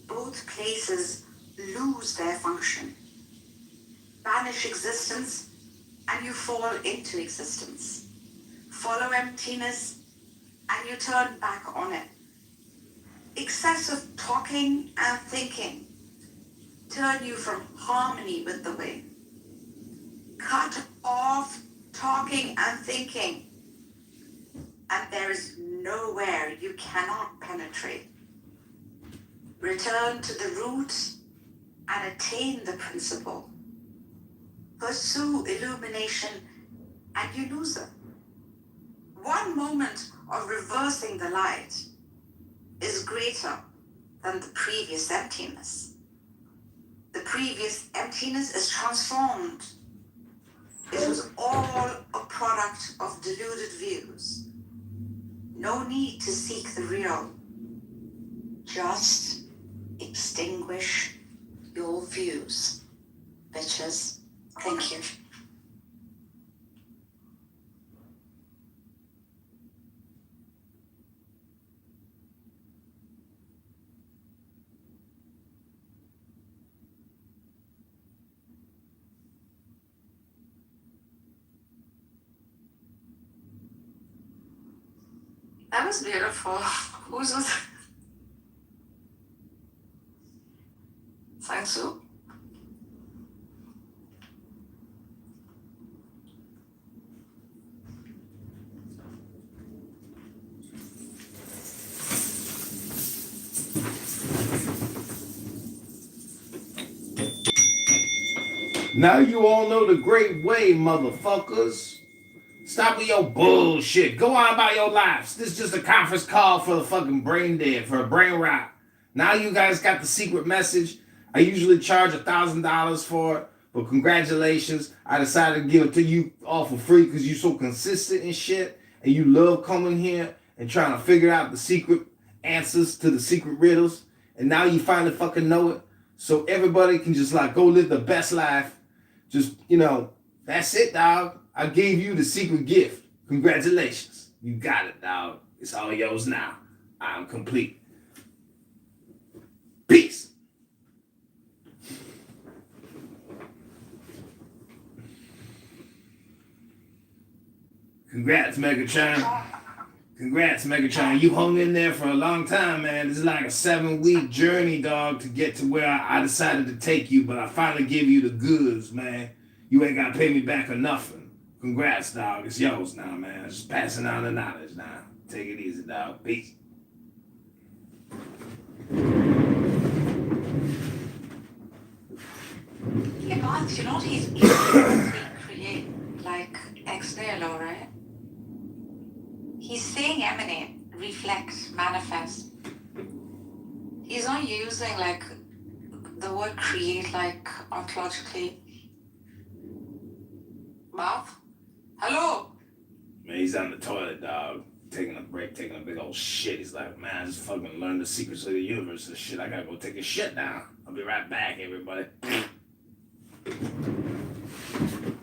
both places lose their function. Banish existence, and you fall into existence. Follow emptiness, and you turn back on it. Excessive talking and thinking turn you from harmony with the way. Cut off talking and thinking, and there is nowhere you cannot penetrate. Return to the root and attain the principle. Pursue illumination and you lose it. One moment of reversing the light is greater than the previous emptiness. The previous emptiness is transformed. It was all a product of deluded views. No need to seek the real. Just extinguish your views. Bitches. Thank you. That was beautiful. Whose was it? Sang-Soo? Now you all know the great way, motherfuckers. Stop with your bullshit. Go on about your lives. This is just a conference call for the fucking brain dead, for a brain rot. Now you guys got the secret message. I usually charge $1,000 for it, but congratulations. I decided to give it to you all for free because you're so consistent and shit, and you love coming here and trying to figure out the secret answers to the secret riddles, and now you finally fucking know it. So everybody can just like go live the best life. Just, that's it, dog. I gave you the secret gift. Congratulations. You got it, dog. It's all yours now. I'm complete. Peace. Congrats, Megatron. Congrats, Megatron. You hung in there for a long time, man. This is like a 7-week journey, dog, to get to where I decided to take you, but I finally gave you the goods, man. You ain't got to pay me back or nothing. Congrats, dog. It's yours now, man. Just passing on the knowledge now. Take it easy, dog. Peace. Yeah, but you know he's create. like ex-Lelo, right? He's saying emanate, reflect, manifest. He's not using like the word create like ontologically. Mouth? Hello? Man, he's on the toilet, dog. Taking a break, taking a big old shit. He's like, man, I just fucking learned the secrets of the universe and shit. I gotta go take a shit now. I'll be right back, everybody.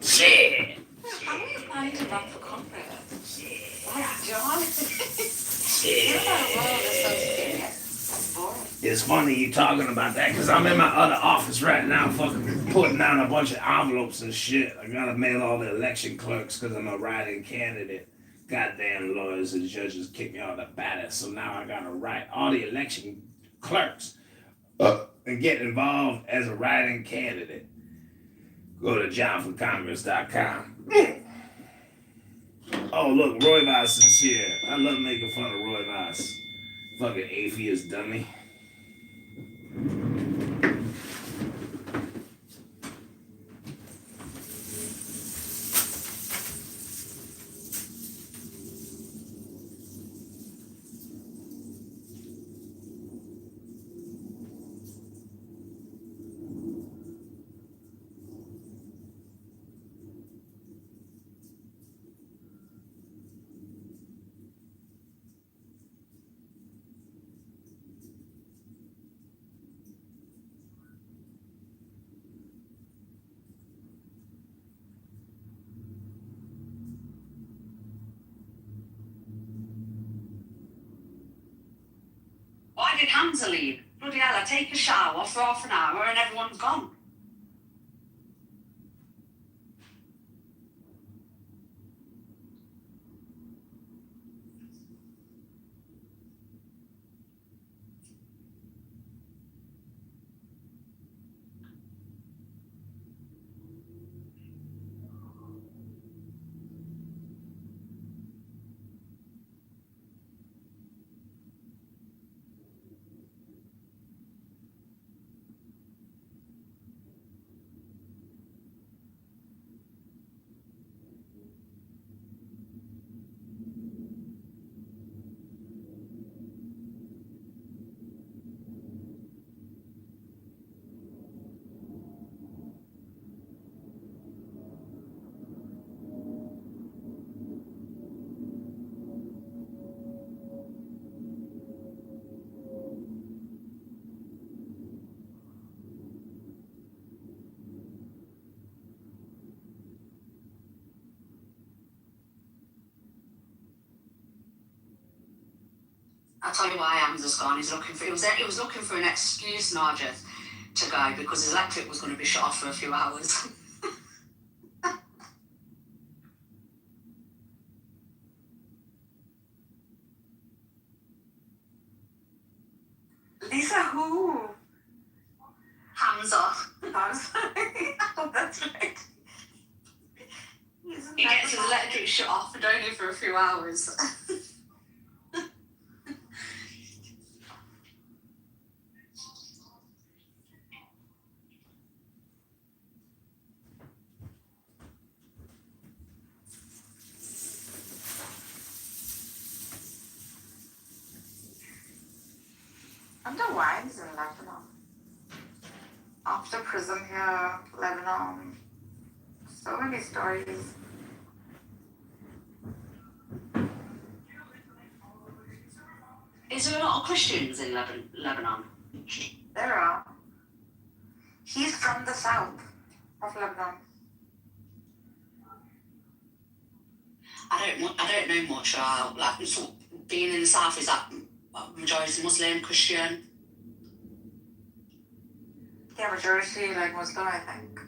Shit! How are you planning to run for Congress? Like, John? Shit. Your world is so serious. That's boring. It's funny you talking about that, because I'm in my other office right now fucking putting down a bunch of envelopes and shit. I gotta mail all the election clerks because I'm a write-in candidate. Goddamn lawyers and judges kick me out of the batter, so now I gotta write all the election clerks and get involved as a write-in candidate. Go to johnforcongress.com. Oh, look, Roy Voss is here. I love making fun of Roy Voss. Fucking atheist dummy. Why did Hamza leave? Bloody hell, I take a shower for half an hour and everyone's gone. I'll tell you why Hamza's gone. He was looking for an excuse, Narja, to go because his electric was going to be shut off for a few hours. Lisa, who? Hamza. Oh, that's right. He gets his electric shut off and only for a few hours. I wonder why he's in Lebanon. After prison here, Lebanon. So many stories. Is there a lot of Christians in Lebanon? There are. He's from the south of Lebanon. I don't know much about like so being in the south. Is that majority Muslim, Christian? Yeah, majority like Muslim, I think.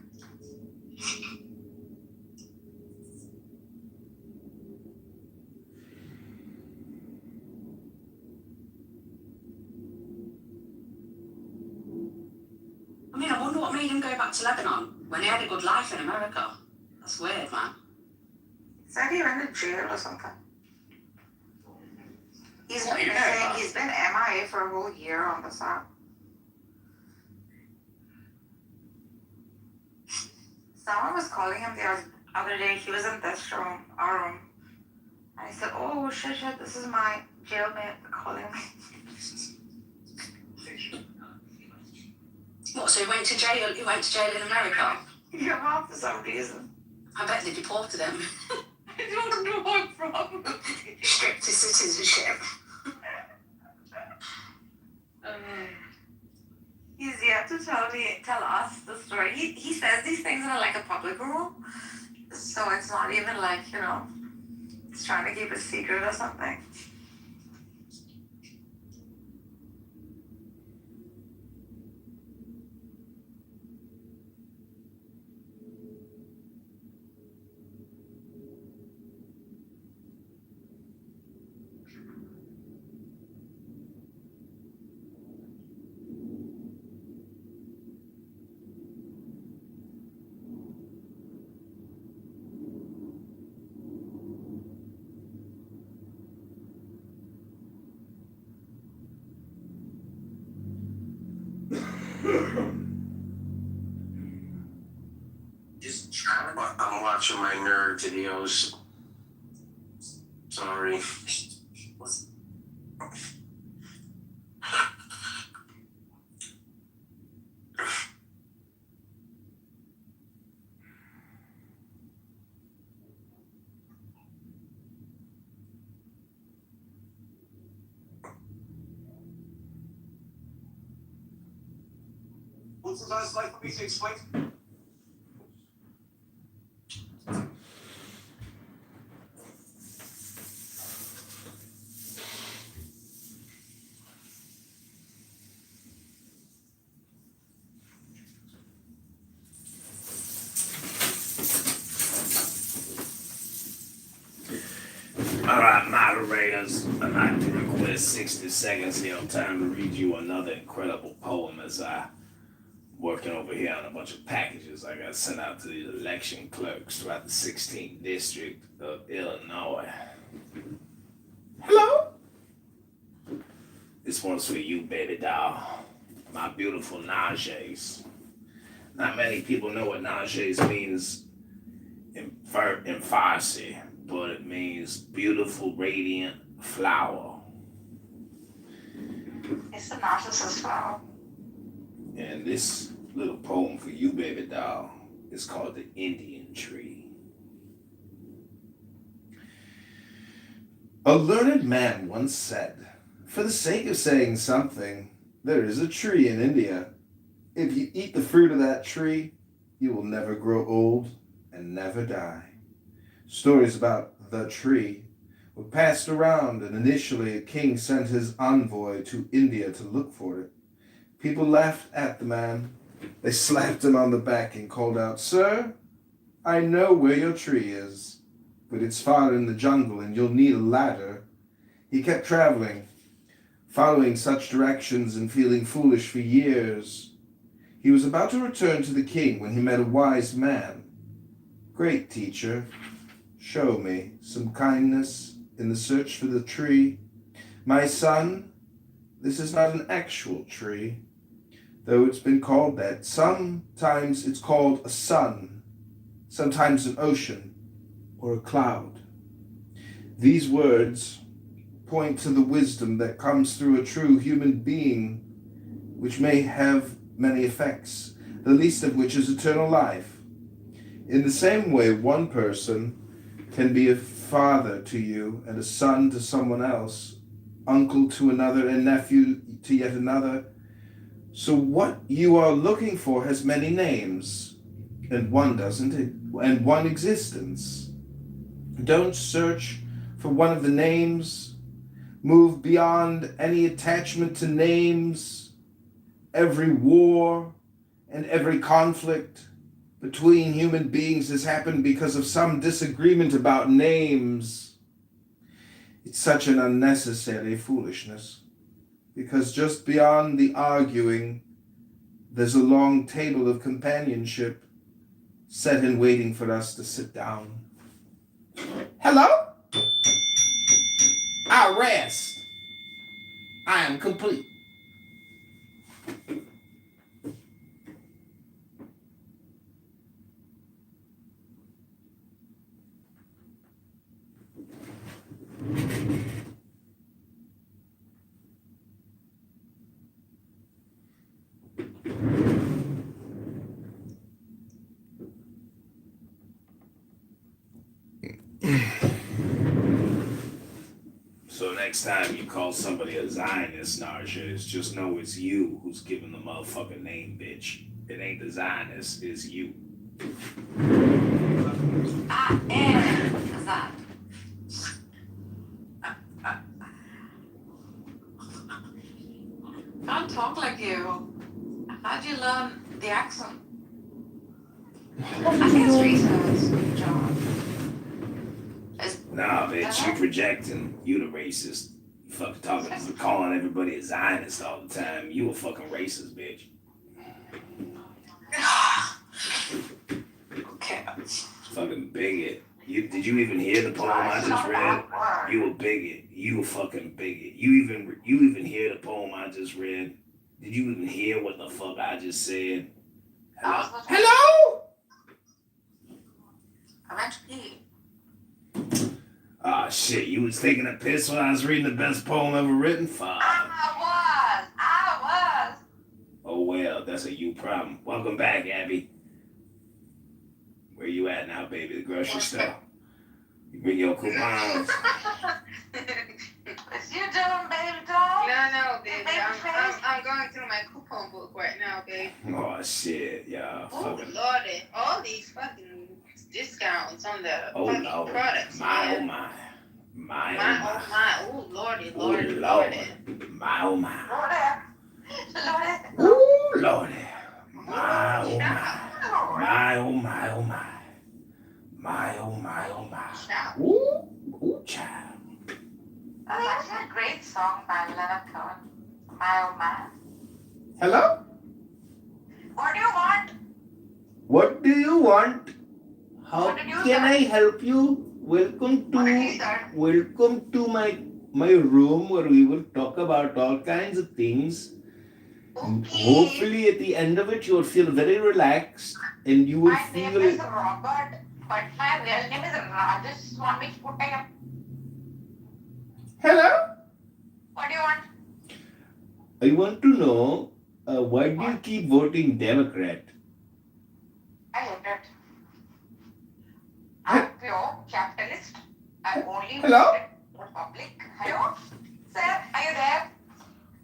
I mean, I wonder what made him go back to Lebanon when he had a good life in America. That's weird, man. Said he went to jail or something. He's What, been in America? missing. He's been MIA for a whole year on the side. Someone was calling him Other day he was in this room, our room, and he said, "Oh shit, this is my jailmate calling me." What, so he went to jail? He went to jail in America? Yeah, well, for some reason. I bet they deported him. I don't know what from. Stripped his citizenship. He's yet to tell us the story. He says these things in like a public room, so it's not even like, he's trying to keep it secret or something. I'm watching my nerd videos. Sorry. What's the best like for me to explain? Alright, moderators, I'd like to request 60 seconds here of time to read you another incredible poem as I working over here on a bunch of packages I got sent out to the election clerks throughout the 16th district of Illinois. Hello? This one's for you, baby doll. My beautiful Najees. Not many people know what Najees means in Farsi, but it means beautiful, radiant flower. It's a narcissist flower. And this little poem for you, baby doll, is called The Indian Tree. A learned man once said, for the sake of saying something, there is a tree in India. If you eat the fruit of that tree, you will never grow old and never die. Stories about the tree were passed around, and initially a king sent his envoy to India to look for it. People laughed at the man. They slapped him on the back and called out, "Sir, I know where your tree is, but it's far in the jungle and you'll need a ladder." He kept traveling, following such directions and feeling foolish for years. He was about to return to the king when he met a wise man. "Great teacher, show me some kindness in the search for the tree. My son, this is not an actual tree, though it's been called that. Sometimes it's called a sun, sometimes an ocean, or a cloud." These words point to the wisdom that comes through a true human being, which may have many effects, the least of which is eternal life. In the same way, one person can be a father to you and a son to someone else, uncle to another and nephew to yet another. So what you are looking for has many names, and one doesn't, and one existence. Don't search for one of the names. Move beyond any attachment to names. Every war and every conflict between human beings has happened because of some disagreement about names. It's such an unnecessary foolishness, because just beyond the arguing, there's a long table of companionship set and waiting for us to sit down. Hello? I rest. I am complete. next time you call somebody a Zionist, Narja, it's just know it's you who's giving the motherfucking name, bitch. It ain't the Zionist, it's you. I am that. Can't talk like you. How'd you learn the accent? I think it's research, John. Nah, bitch, you projecting. You the racist. You fucking talking, calling everybody a Zionist all the time. You a fucking racist, bitch. Okay. Fucking bigot. Did you even hear the poem I just read? You a bigot. You a fucking bigot. You even hear the poem I just read? Did you even hear what the fuck I just said? Hello? Hello? I went to pee. Ah, shit, you was taking a piss when I was reading the best poem ever written? Fuck. I was. Oh well, that's a you problem. Welcome back, Abby. Where you at now, baby? The grocery store. You bring your coupons. What's you doing, baby doll? No, baby. I'm going through my coupon book right now, babe. Oh shit, yeah. Oh lordy, all these fucking discounts on the fucking Lord. products. My oh man. my. Oh lordy. My oh my. Lordy. Ooh lordy. My oh my. My oh my oh my. My oh my oh my. Ooh child. That's a great song by Leonard Cohen. My oh my. Hello? What do you want? What do you want? How What did you can say? I help you? Welcome to my room where we will talk about all kinds of things. And hopefully at the end of it you'll feel very relaxed and you will My feel name is Robert, but my real name is Rajesh Swami Puttayam. Hello? What do you want? I want to know why do you keep voting Democrat? I hate it. I'm pure capitalist. I only voted Republic. Hello? Sir, are you there?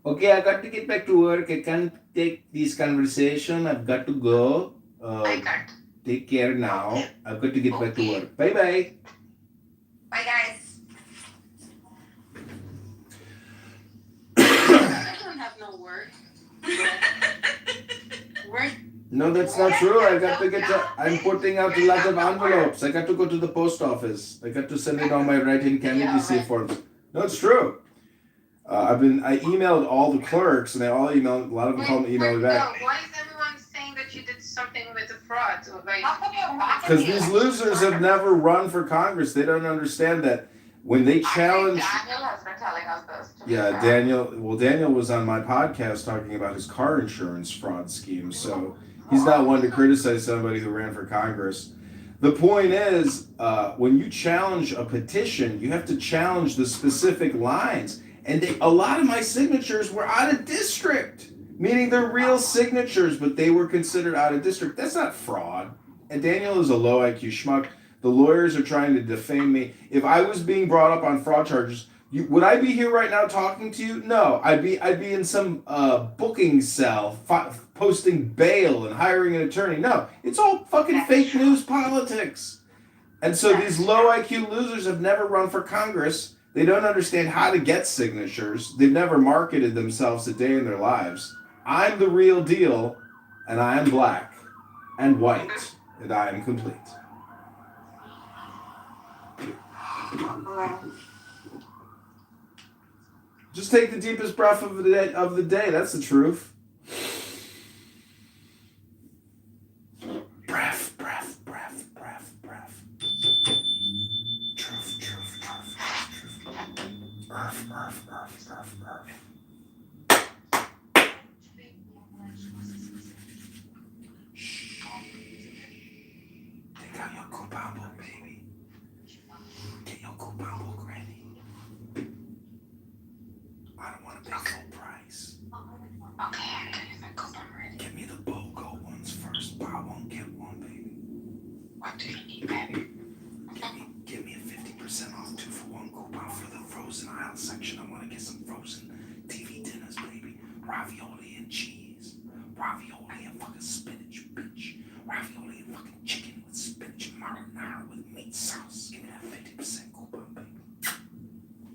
Okay, I got to get back to work. I can't take this conversation. I've got to go. I can't. Take care now. I've got to get back to work. Bye-bye. Bye, guys. I don't have no work. Work. No, that's not true. I got to I'm putting out a lot of envelopes. I got to go to the post office. I got to send in all my write-in candidacy forms. No, it's true. I emailed all the clerks, and they all emailed. A lot of them called me, emailed me back. No, why is everyone saying that you did something with the fraud? Because these losers have never run for Congress. They don't understand that when they challenge. Daniel has been telling us this. Yeah, Daniel. Well, Daniel was on my podcast talking about his car insurance fraud scheme. So he's not one to criticize somebody who ran for Congress. The point is, when you challenge a petition, you have to challenge the specific lines. And a lot of my signatures were out of district, meaning they're real signatures, but they were considered out of district. That's not fraud. And Daniel is a low IQ schmuck. The lawyers are trying to defame me. If I was being brought up on fraud charges, would I be here right now talking to you? No, I'd be in some booking cell posting bail and hiring an attorney. No, it's all fucking fake news politics. And so these low IQ losers have never run for Congress. They don't understand how to get signatures. They've never marketed themselves a day in their lives. I'm the real deal, and I am black and white, and I am complete. Just take the deepest breath of the day. That's the truth. Breath. Earth. Shh. Take out your coupon book, baby. Get your coupon book ready. I don't want to pay full price. Okay, I'm getting my coupon ready. Get me the BOGO ones first. Buy one, get one, baby. What do you need, baby? Give me a 50% off 2-for-1 coupon for the frozen aisle section of ravioli and cheese. Ravioli and fucking spinach, bitch. Ravioli and fucking chicken with spinach marinara with meat sauce. Give me that 50% coupon, baby.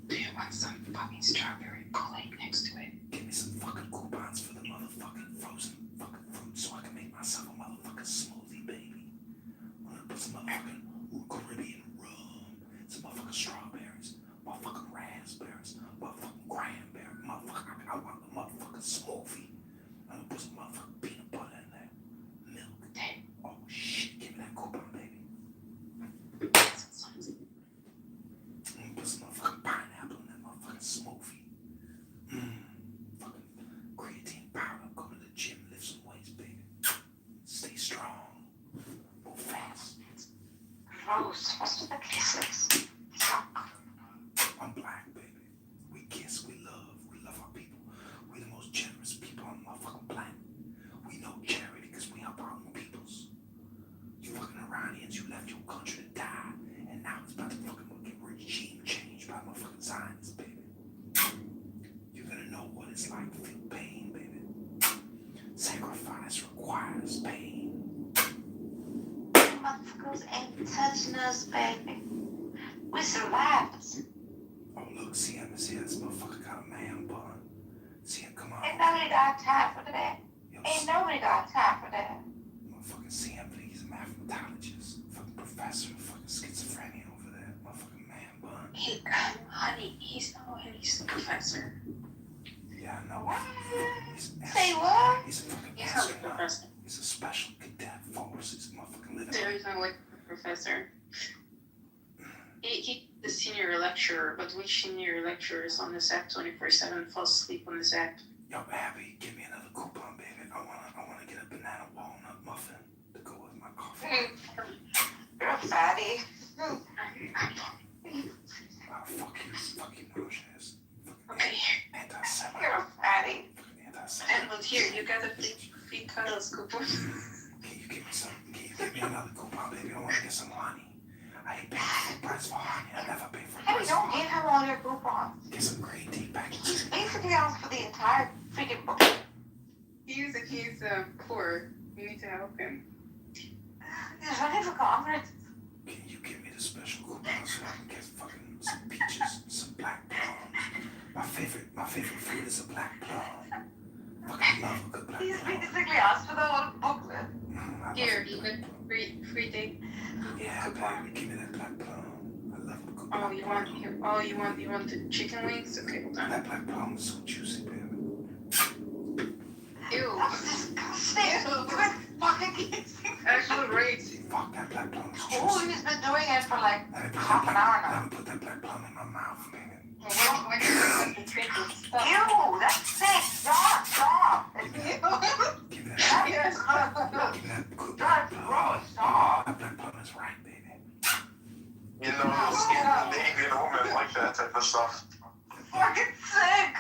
Do you want some fucking strawberry Kool-Aid next to it? Give me some fucking coupons for the motherfucking frozen fucking fruit so I can make myself a motherfucking smoothie, baby. I'm gonna put some motherfucking Caribbean rum, some motherfucking strawberries, motherfucking raspberries, motherfucking cranberry, I want a motherfucking smoothie. I'm gonna put some motherfucking peanut butter in there. Milk. Oh shit, give me that coupon, baby. I'm gonna put some motherfucking pineapple in that motherfucking smoothie. Fucking creatine powder. Go to the gym, lift some weights, baby. Stay strong. Move fast. Gross. What's with the kisses? I'm black, baby. We kiss, we love our people. We're the most generous people on the motherfucking planet. We know charity because we help our own peoples. You fucking Iranians, you left your country to die, and now it's about to fucking get regime changed by motherfucking Zionists, baby. You're gonna know what it's like to feel pain, baby. Sacrifice requires pain. Motherfuckers ain't touching us, baby. We survived. Oh, look, see him, this motherfucker got a man bun. See him, come on. Ain't nobody got time for that. Ain't nobody got time for that. Motherfucking see him, he's a mathematologist. Fucking professor of fucking schizophrenia over there. Motherfucking man bun. Honey, he's a professor. Yeah, I know. Say what? He's a fucking He's not a astronaut. professor. He's a special cadet force. He's a motherfucking living. There is no like a professor. He's the senior lecturer, but which senior lecturers on this app 24/7 fall asleep on this app? Yo, Abby, give me another coupon, baby. I wanna get a banana walnut muffin to go with my coffee. You're a fatty. Fuck you, Moshe. Okay. Anti-Semite. You're a fatty. Fucking anti-Semite. And but here, you got a free cuddles coupon. Can you give me some? Can you give me another coupon, baby? I want to get some honey. I ain't paying full price for honey. I never pay full Hey, price don't for give honey. him all your coupons. Get some green tea packages. He's basically asked for the entire freaking book. He's poor. You need to help him. He's running for Congress. Can you give me the special coupon so I can get fucking some peaches, some black plums? My favorite fruit is a black plum. Fucking love a good black He's plum. basically asked for the whole booklet. Here, you get free date. Yeah, baby, give me that black plum. I love a good Oh, you want the chicken wings? Okay, hold on. That black plum is so juicy, baby. Ew. That's disgusting. Quit fucking kissing. Actual rate. Fuck, that black plum is juicy. Oh, he's been doing it for like half an hour now. Let me put that black plum in my mouth, baby. Ew, that's sick. Stop. Give me that. Yes. Give me that good black plum. Gross. Stop. That black plum is right, baby. You know, Canadian women like that type of stuff. Fucking sick.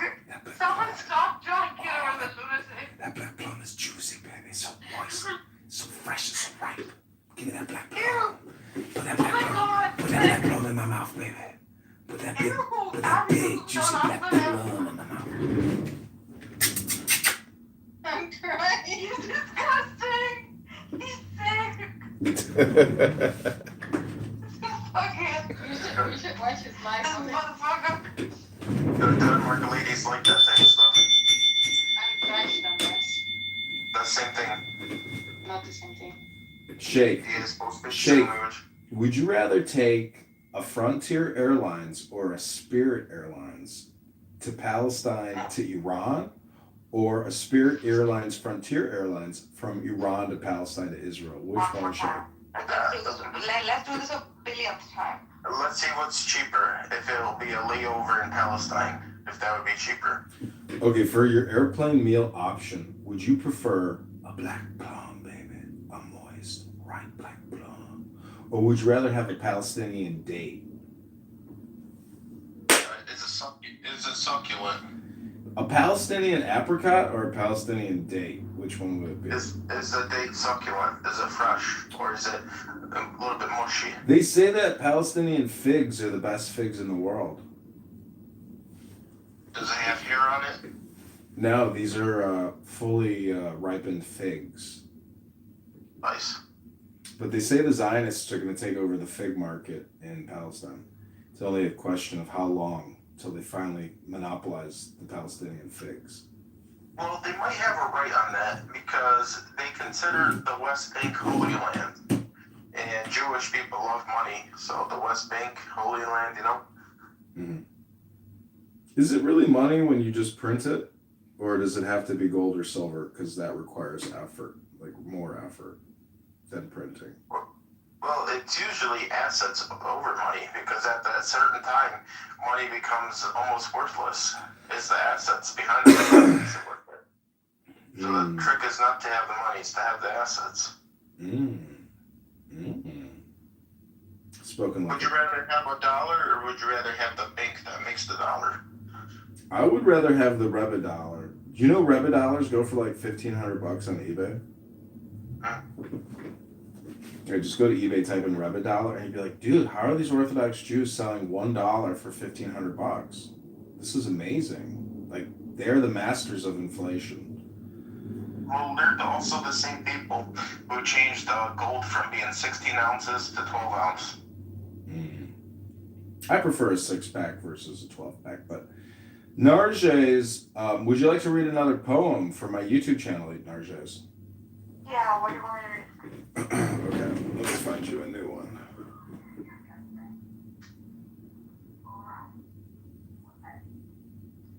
Someone stop John Kitover, the lunatic. That black plum is juicy, baby. So moist, so fresh, and so ripe. Give me that black plum. Ew. Put that black plum. Put that black plum in my mouth, baby. Put that big, juicy black plum in my mouth. I'm crying. He's disgusting. He's sick. Fucking. You should watch his live This on it. motherfucker. The Denmark ladies like that type of stuff. I'm crashed on this. The same thing. Not the same thing. Shake. He is supposed to be Shake. language. Would you rather take a Frontier Airlines or a Spirit Airlines to Palestine to Iran, or a Spirit Airlines Frontier Airlines from Iran to Palestine to Israel? Which one, Shake? Let's do this a billionth time. Let's see what's cheaper. If it'll be a layover in Palestine, if that would be cheaper. Okay, for your airplane meal option, would you prefer a black plum, baby? A moist, ripe black plum? Or would you rather have a Palestinian date? Is it succulent? A Palestinian apricot or a Palestinian date? Which one would it be? Is the date succulent? Is it fresh? Or is it a little bit mushy? They say that Palestinian figs are the best figs in the world. Does it have hair on it? No, these are fully ripened figs. Nice. But they say the Zionists are going to take over the fig market in Palestine. It's only a question of how long until they finally monopolize the Palestinian figs. Well, they might have a right on that because they consider the West Bank Holy Land. And Jewish people love money, so the West Bank, Holy Land, you know? Mm-hmm. Is it really money when you just print it? Or does it have to be gold or silver? Because that requires effort, like more effort than printing. Well, it's usually assets over money because at that certain time, money becomes almost worthless. It's the assets behind the money. So the trick is not to have the money, it's to have the assets. Spoken like. Would you rather have a dollar or would you rather have the bank that makes the dollar? I would rather have the Rebbe dollar. You know Rebbe dollars go for like $1,500 on eBay? Or just go to eBay, type in Rebbe dollar, and you'd be like, dude, how are these Orthodox Jews selling $1 for $1,500? This is amazing. Like, they're the masters of inflation. Well, they're also the same people who changed gold from being 16 ounces to 12 ounce. I prefer a 6-pack versus a 12-pack, but Narges, would you like to read another poem for my YouTube channel, Narges? Yeah, what do you want me to read? Okay, let me find you a new one.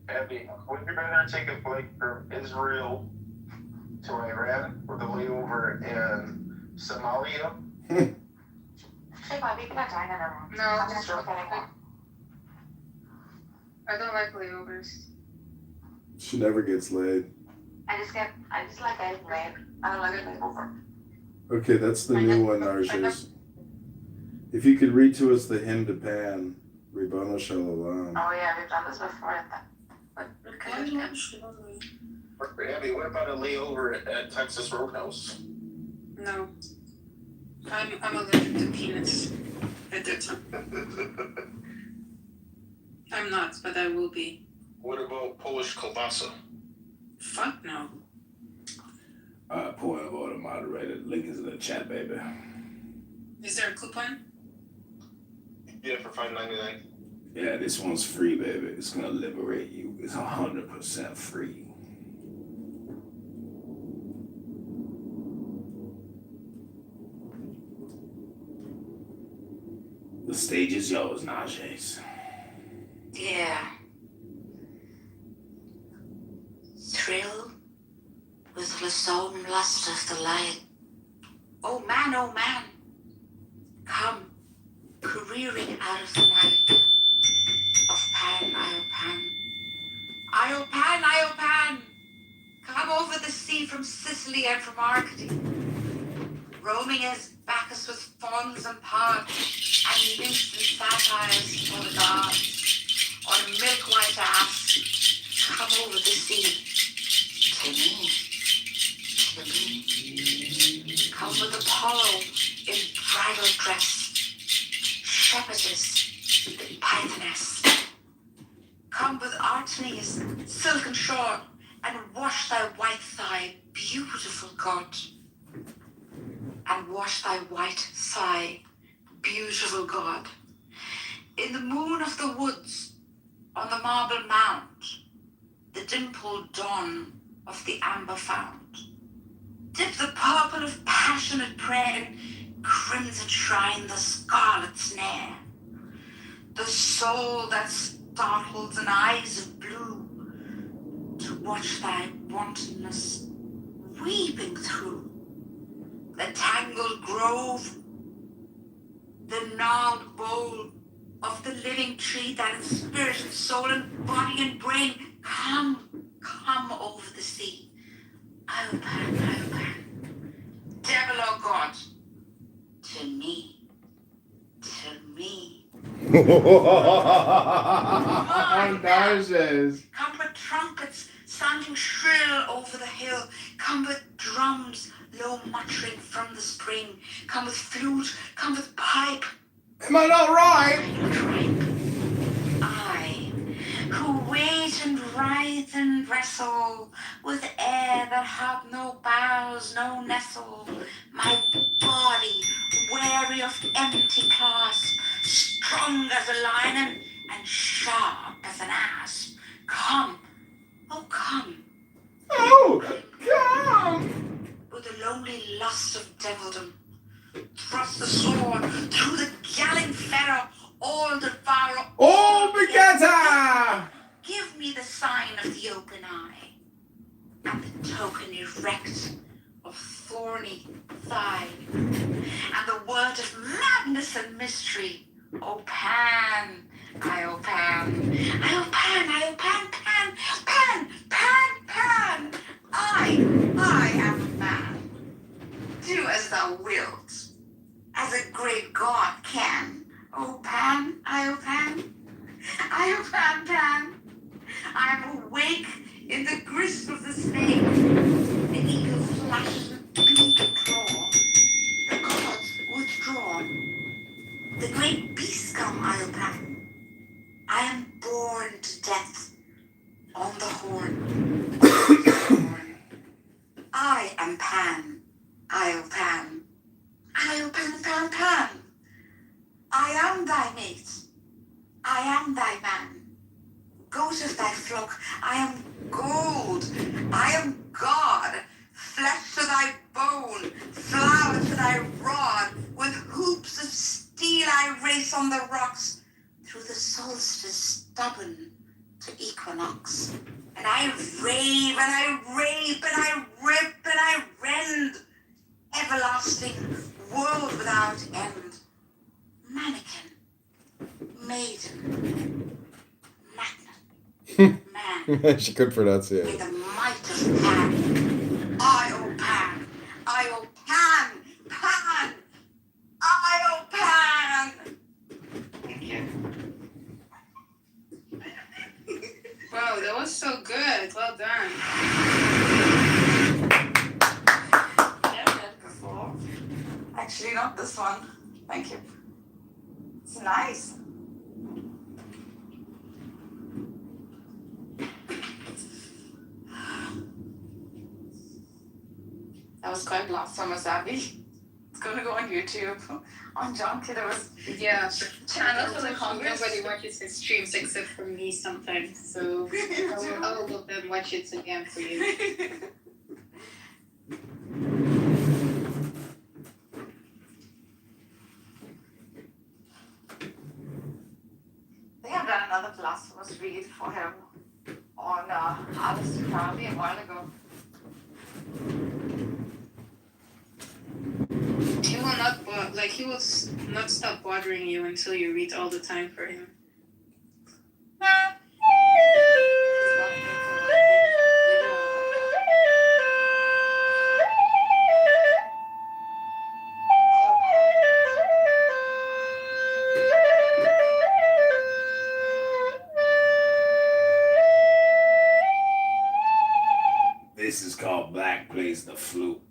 Abby, would you rather take a flight from Israel to Iran with a layover in Somalia? No, I don't like layovers. She never gets laid. I just like getting laid. I don't like a layover. Okay, that's the new one, Narges. If you could read to us the hymn to Pan, Ribono Shalom. Oh yeah, we've done this before. But Abby, what about a layover at Texas Roadhouse? No. I'm allergic to peanuts at that time. I'm not, but I will be. What about Polish kielbasa? Fuck no. Point of order, moderator. Link is in the chat, baby. Is there a coupon? Yeah, for $5.99. Yeah, this one's free, baby. It's gonna liberate you. It's 100% free. The stage is yours, Najes. Yeah. Thrill with the solemn lust of the light. Oh man, come, careering out of the night of Pan, Iopan. Come over the sea from Sicily and from Arcady, roaming as Bacchus with fawns and parts, and nymphs and satyrs for the gods, on milk-white ass, come over the sea. To me. Come with Apollo in bridal dress, shepherdess, pythoness. Come with Artemis, silken shore, and wash thy white thigh, beautiful God. And wash thy white thigh, beautiful God. In the moon of the woods, on the marble mount, the dimpled dawn of the amber fount. Dip the purple of passionate prayer in crimson shrine, the scarlet snare. The soul that startles in eyes of blue, to watch thy wantonness weeping through the tangled grove, the gnarled bole of the living tree that in spirit and soul and body and brain, come over the sea. Iopan, devil or God, to me. Come with trumpets sounding shrill over the hill. Come with drums low muttering from the spring. Come with flute, come with pipe. Am I not right? I, who wait and rise bathed and wrestle with air that had no boughs, no nestle. My body weary of empty clasp, strong as a lion and sharp as an asp. Come, oh come. Oh, come! With the lonely lust of devildom, thrust the sword through the galling fetter, all devour, all begetter! Give me the sign of the open eye, and the token erect of thorny thigh, and the word of madness and mystery. O Pan, I O Pan, I O Pan, I O Pan, Pan, Pan, Pan, Pan. I am a man. Do as thou wilt, as a great God can. O Pan, I O Pan, I O Pan, Pan. I am awake in the grist of the snake. The eagle flashes with beak and claw. The gods withdraw. The great beast come, Iopan. I am born to death on the horn. I am Pan, Iopan. Iopan, Pan, Pan. I am thy mate. I am thy man. Goat of thy flock, I am gold, I am God, flesh to thy bone, flour to thy rod, with hoops of steel I race on the rocks, through the solstice stubborn to equinox. And I rave, and I rape, and I rip, and I rend, everlasting, world without end, mannequin, maiden, man. She couldn't pronounce it. With the might of Pan. I O Pan. I O Pan. Pan. I O Pan. Thank you. Wow, that was so good. Well done. Never did it before. Actually, not this one. Thank you. It's nice. That was quite blasphemous, Abby. It's gonna go on YouTube. On John Kitover's Channel for the Congress. Nobody watches his streams except for me sometimes, so I will go and watch it again for you. I think I've done another blasphemous read for him on Alistair Crowley a while ago. He will not he will not stop bothering you until you read all the time for him. This is called Black Plays the Flute.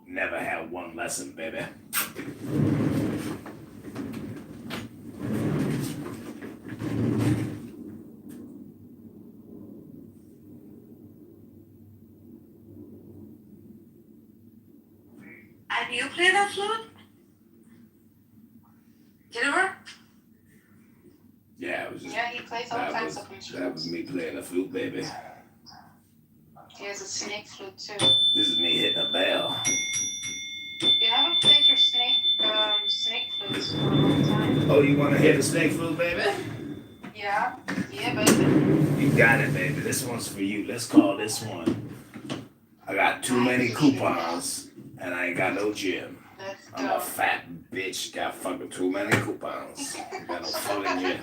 Never had one lesson, baby. And you play that flute? Kitover? Yeah, it was just, He plays all kinds of instruments. that was me playing the flute, baby. He has a snake flute too. This is me hitting a bell. You haven't played your snake flutes for a long time. Oh, you want to hear the snake flute, baby? Yeah, baby. You got it, baby. This one's for you. Let's call this one. I got too many coupons, and I ain't got no gym. I'm a fat bitch, got fucking too many coupons. Got no fucking gym.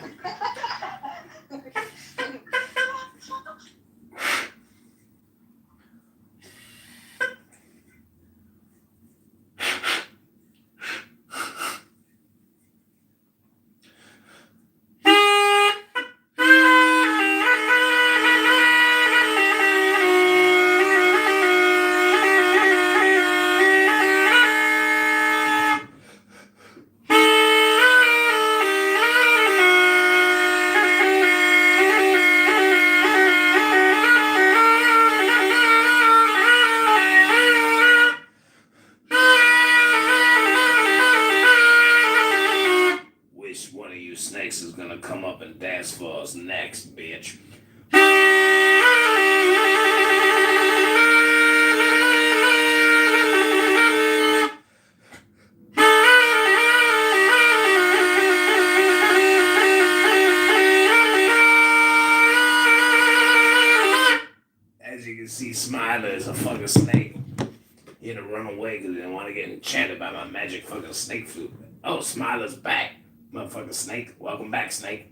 snakes is gonna come up and dance for us next, bitch. As you can see, Smiler is a fucking snake. He had to run away because he didn't want to get enchanted by my magic fucking snake flute. Oh, Smiler's back. Motherfucking snake. Welcome back, snake.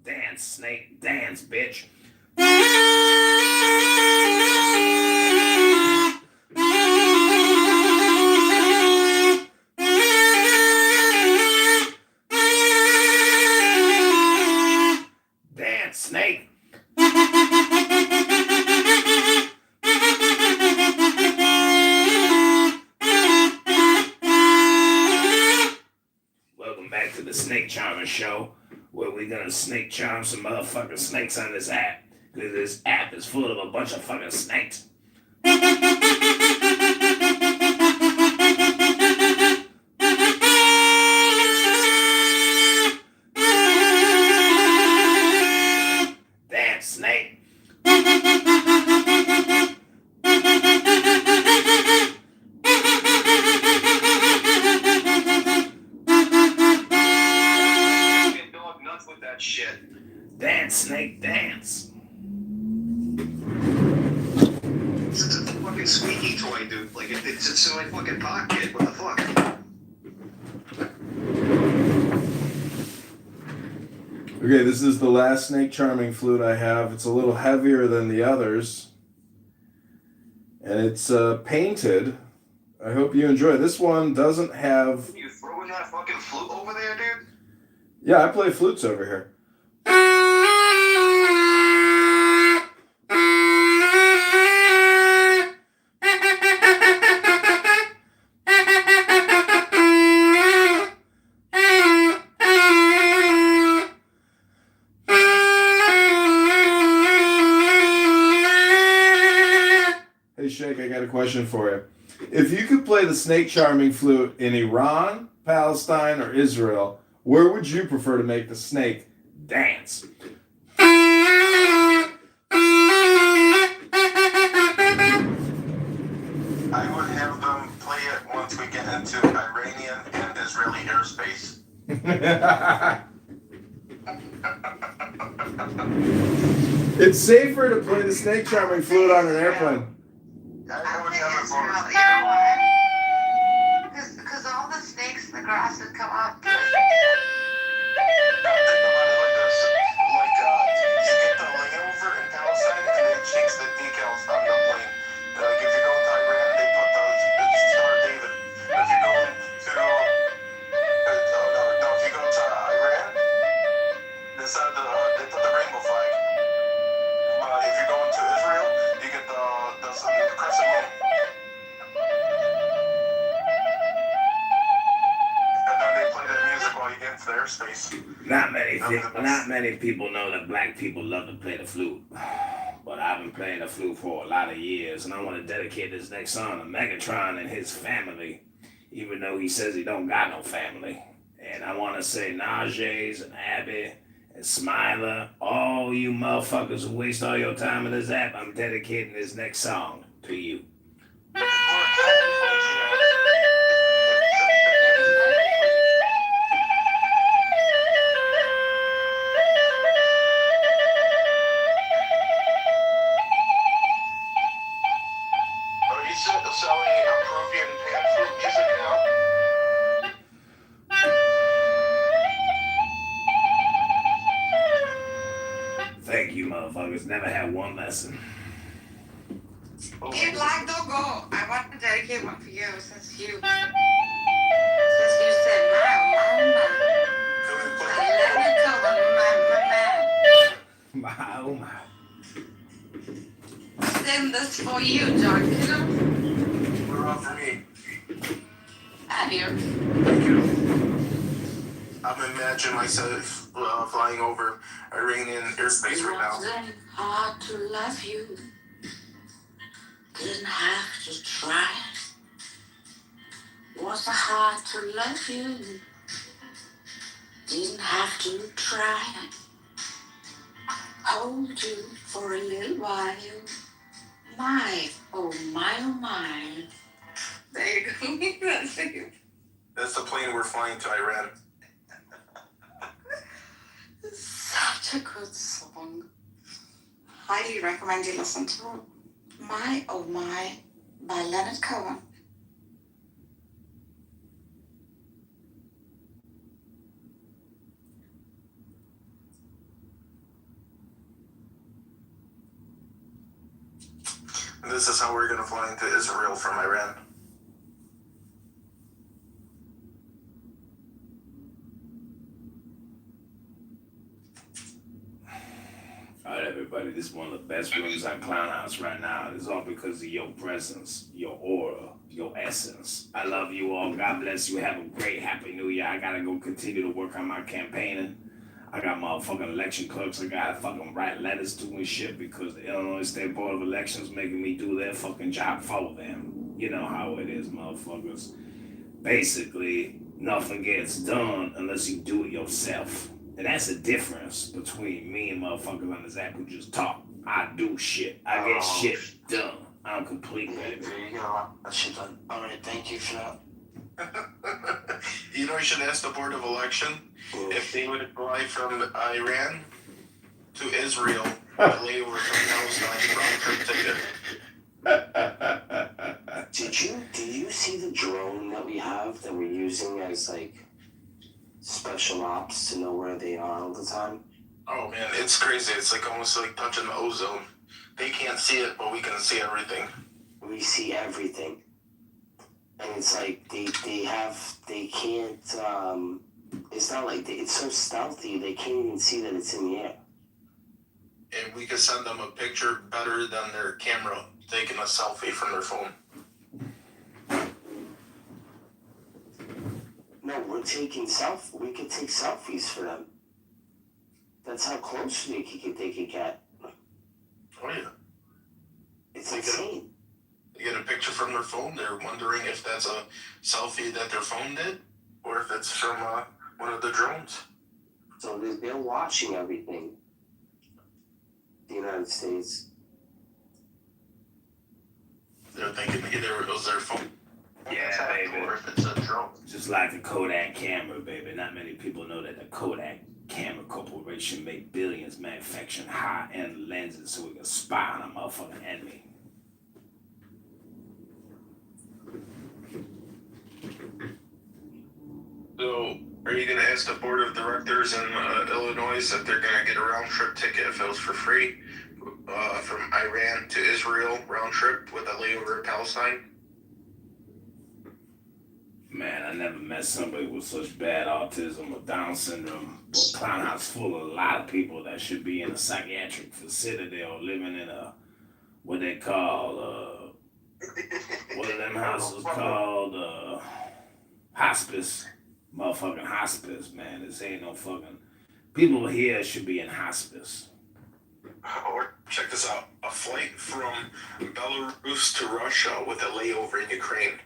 Dance, snake. Dance, bitch. Dance, snake. Welcome back to the Snake Charmer Show, where we're gonna snake charm some motherfucking snakes on this app, because this app is full of a bunch of fucking snakes. Dance, snake. Dog nuts with that shit. Dance, snake, dance. It's a fucking squeaky toy, dude. Like it's in my fucking pocket. What the fuck? Okay, this is the last snake charming flute I have. It's a little heavier than the others. And it's painted. I hope you enjoy. This one doesn't have... You throwing that fucking flute over there, dude? Yeah, I play flutes over here. Hey, Shake, I got a question for you. If you could play the snake charming flute in Iran, Palestine, or Israel, where would you prefer to make the snake dance? I would have them play it once we get into Iranian and Israeli airspace. It's safer to play the snake charming flute on an airplane. I would have it Israel, both. you know why? Because all the snakes in the grass would come up. Think about it like this. Like, you get the layover in Palestine and it shakes the decals on the plane. Like, if you go to Iran, they put the Star David. If you go to, if you go to Iran, they put the rainbow flag. But if you go into Israel, you get the crescent moon. And then they play that music while you get into the airspace. Not many people know that black people love to play the flute. But I've been playing the flute for a lot of years, and I want to dedicate this next song to Megatron and his family, even though he says he don't got no family. And I want to say Najee's and Abby and Smiler, all you motherfuckers who waste all your time in this app, I'm dedicating this next song to you. Are you still selling Peruvian pan flute music now? Thank you, motherfuckers. Never had one lesson. Hey, Black, don't go. I want to dedicate one for you since you said, My, oh my. send this for you, John Kiddo. We're off for me. And here. Thank you. I'm imagining myself flying over Iranian airspace right now. It wasn't hard to love you, Didn't have to try. Was so hard to love you. Didn't have to try. Hold you for a little while. My, oh my, oh my. There you go. That's it. That's the plane we're flying to Iran. Such a good song. Highly recommend you listen to it. My, oh my, by Leonard Cohen. And this is how we're gonna fly into Israel from Iran. Alright, everybody, this is one of the best rooms on Clown House right now. It's all because of your presence, your aura, your essence. I love you all. God bless you. Have a great Happy New Year. I gotta go continue to work on my campaigning. I got motherfucking election clerks I gotta fucking write letters to and shit because the Illinois State Board of Elections making me do their fucking job for them. You know how it is, motherfuckers. Basically, nothing gets done unless you do it yourself. And that's the difference between me and motherfuckers on this app who just talk. I do shit. I get shit done. I'm complete, baby. You get a lot of shit done. Alright, thank you for that. You know, you should ask the Board of Election if they would fly from Iran to Israel to lay over from Palestine round trip ticket. Did you see the drone that we have that we're using as like special ops to know where they are all the time? Oh man, it's crazy. It's like almost like touching the ozone. They can't see it, but we can see everything. We see everything. And it's like they can't, it's not like, it's so stealthy, they can't even see that it's in the air. And we could send them a picture better than their camera taking a selfie from their phone. No, we could take selfies for them. That's how close they could get. Oh yeah. It's insane. They get a picture from their phone, they're wondering if that's a selfie that their phone did, or if it's from one of the drones. So they're watching everything. The United States. They're thinking either it was their phone. Yeah, baby. Or if it's a drone. Just like the Kodak camera, baby. Not many people know that the Kodak Camera Corporation made billions manufacturing high-end lenses so we can spy on a motherfucking enemy. So, are you going to ask the board of directors in Illinois if they're going to get a round-trip ticket if it was for free from Iran to Israel, round-trip with a layover in Palestine? Man, I never met somebody with such bad autism or Down syndrome. But Clown House full of a lot of people that should be in a psychiatric facility or living in a, what they call, what are them houses called? Hospice. Motherfucking hospice, man. This ain't no fucking... People here should be in hospice. Or check this out. A flight from Belarus to Russia with a layover in Ukraine.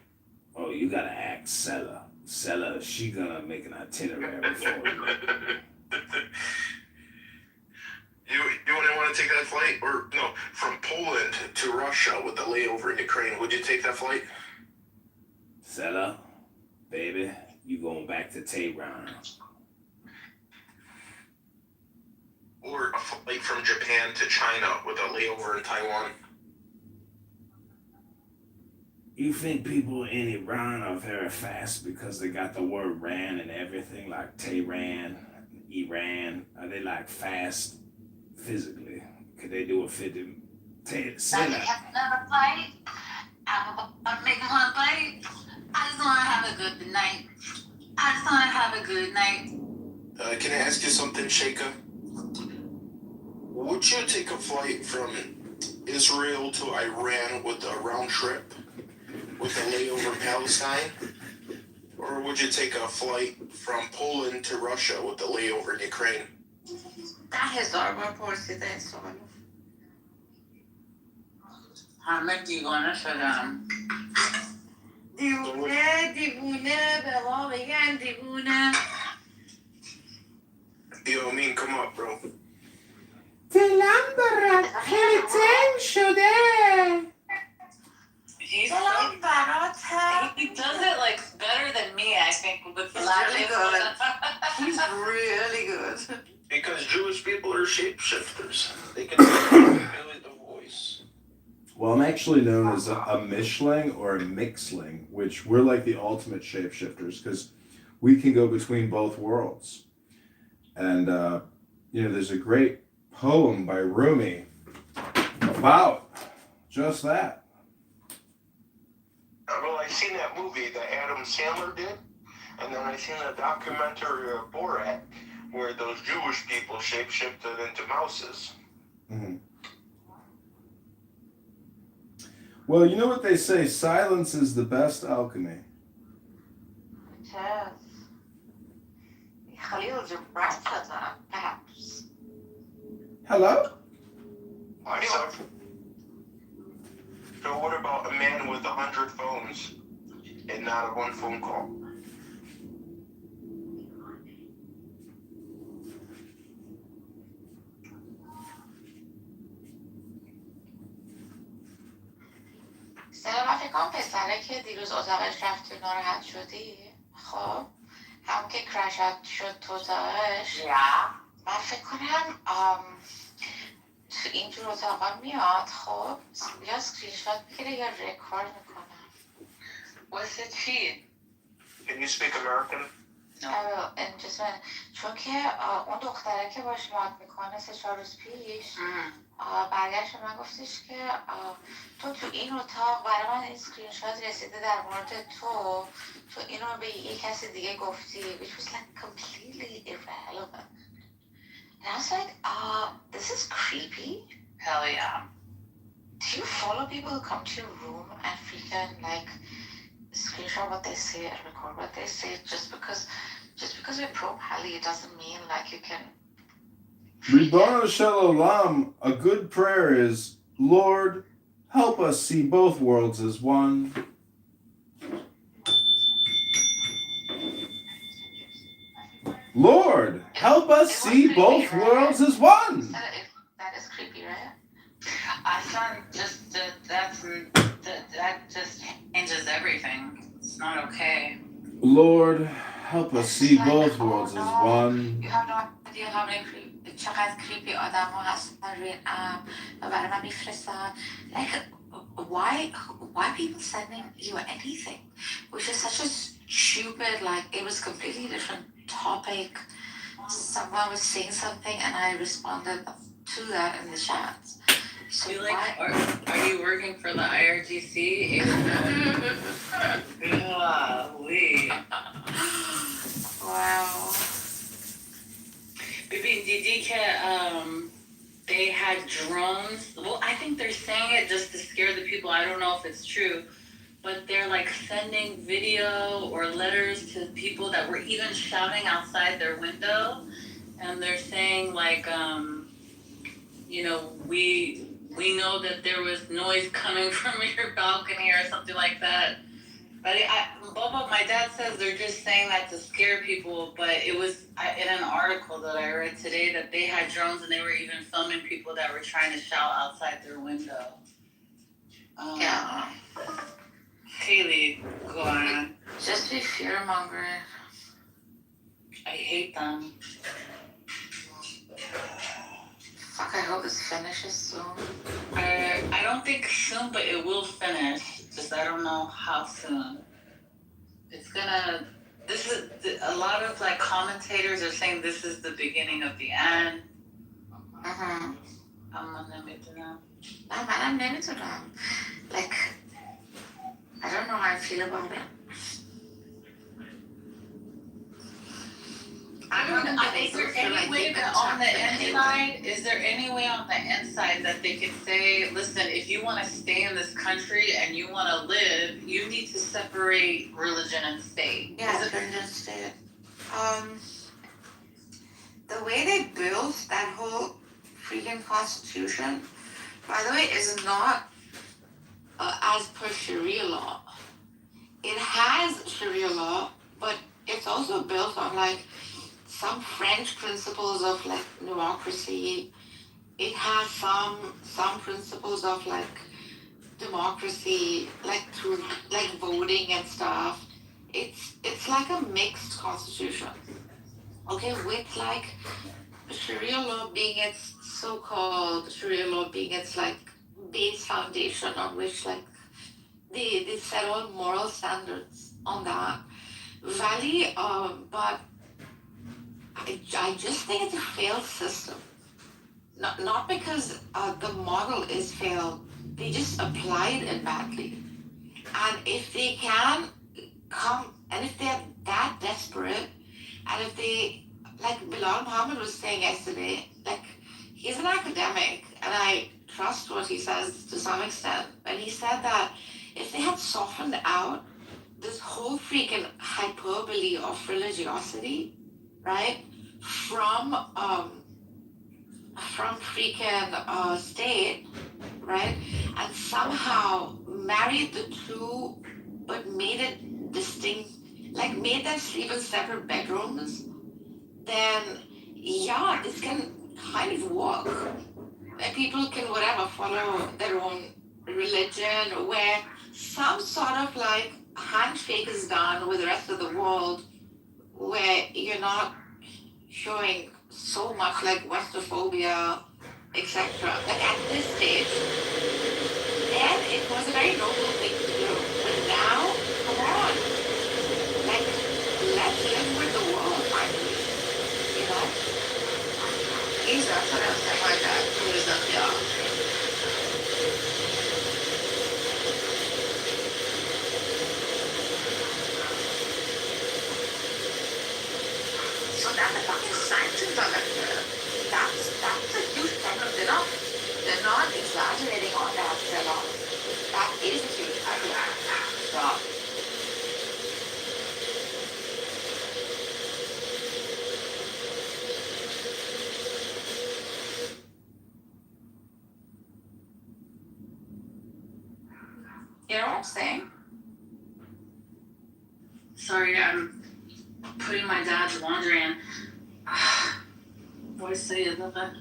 Oh, you gotta ask Sella. Sella, she gonna make an itinerary for you. You wouldn't want to take that flight? Or, no, from Poland to Russia with a layover in Ukraine. Would you take that flight? Sella, baby, you going back to Tehran. Or a flight from Japan to China with a layover in Taiwan. You think people in Iran are very fast because they got the word ran and everything, like Tehran, Iran? Are they like fast physically? Could they do a 50? Have another flight? I'm making one flight. I just want to have a good night. Can I ask you something, Sheikha? Would you take a flight from Israel to Iran with a round trip with a layover in Palestine? Or would you take a flight from Poland to Russia with a layover in Ukraine? That is our report today, so همه دیوانه شدم. دیوونه به ما میگن دیوونه. Yo, Mean, come up, bro. دلم برات خیلی تنگ شده. He does it like better than me, I think, with He's really good. He's really good. Because Jewish people are shapeshifters. They can manipulate the voice. Well, I'm actually known as a mishling or a mixling, which we're like the ultimate shapeshifters because we can go between both worlds. And, there's a great poem by Rumi about just that. Well, I seen that movie that Adam Sandler did, and then I seen a documentary of Borat where those Jewish people shapeshifted into mouses. Mm-hmm. Well, you know what they say, silence is the best alchemy. Yes. Khalil Gibran, perhaps. Hello? So what about a man with 100 phones and not a one phone call? من فکر کنم پسره که دیروز اتاقش رفتی ناراحت شدی خب هم که کرش شد تو اتاقش من فکر کنم تو اینجور اتاقا میاد خب یا اسکرین شات میگیره یا رکورد میکنه. واسه چی؟ Can you speak American? چون که اون دختره که باش مات میکنه 3-4 روز پیش برگشت من گفتش که تو این اتاق برای من این اسکرین شات رسیده در مورد تو اینو به یه کسی دیگه گفتی which was like completely irrelevant and I was like this is creepy. Hell yeah. Do you follow people who come to your room and freaking like screenshot what they say and record what they say just because we're pro-Pali it doesn't mean like you can. Ribono Shel Olam, a good prayer is, Lord, help us see both worlds as one. Lord, help us see both worlds as one. That is creepy, right? I found that just changes everything. It's not okay. Lord, help us see both worlds as one. You have no idea how many چقدر creepy آدم ها هستن روی و برای من میفرستن like why people sending you anything which is such a stupid like it was completely different topic someone was saying something and I responded to that in the chat. So you like are you working for the IRGC? Golly. Wow. Baby, did you get they had drones? Well, I think they're saying it just to scare the people. I don't know if it's true. But they're like sending video or letters to people that were even shouting outside their window. And they're saying like, we know that there was noise coming from your balcony or something like that. But Boba, my dad says they're just saying that to scare people. But it was in an article that I read today that they had drones and they were even filming people that were trying to shout outside their window. Yeah. Haley, go on. Just be fear-mongering. I hate them. Fuck, I hope this finishes soon. I don't think soon, but it will finish. Just I don't know how soon. It's gonna. This is a lot of like commentators are saying this is the beginning of the end. I'm نمیدونم. منم نمیدونم. Like I don't know how I feel about it. Is there any way that on the inside? Is there any way on the inside that they could say, "Listen, if you want to stay in this country and you want to live, you need to separate religion and state"? Yeah, religion and state. The way they built that whole freaking constitution, by the way, is not as per Sharia law. It has Sharia law, but it's also built on like some French principles of like democracy. It has some principles of like democracy, like through like voting and stuff. It's like a mixed constitution. Okay, with like Sharia law being its so-called Sharia law being its like base foundation on which like they set all moral standards on that. Valley, but I just think it's a failed system. Not because the model is failed, they just applied it badly. And if they can come, and if they're that desperate, and if they, like Bilal Muhammad was saying yesterday, like he's an academic, and I trust what he says to some extent. And he said that if they had softened out this whole freaking hyperbole of religiosity, right, from freaking state, right, and somehow married the two, but made it distinct, like made them sleep in separate bedrooms, then yeah, this can kind of work. Where people can whatever follow their own religion, where some sort of like handshake is done with the rest of the world, where you're not showing so much like Westophobia, etc. Like at this stage, then it was a very noble thing to do. But now, come on, like let's live with the world finally, you know? He's that's what I was saying like that. Who is up, y'all? So that the fucking sanctions are like that's a huge problem. They're not exaggerating on that sell-off. That is a huge problem. Stop. You know what I'm saying? Sorry, I'm putting my dad's laundry in. What say is that?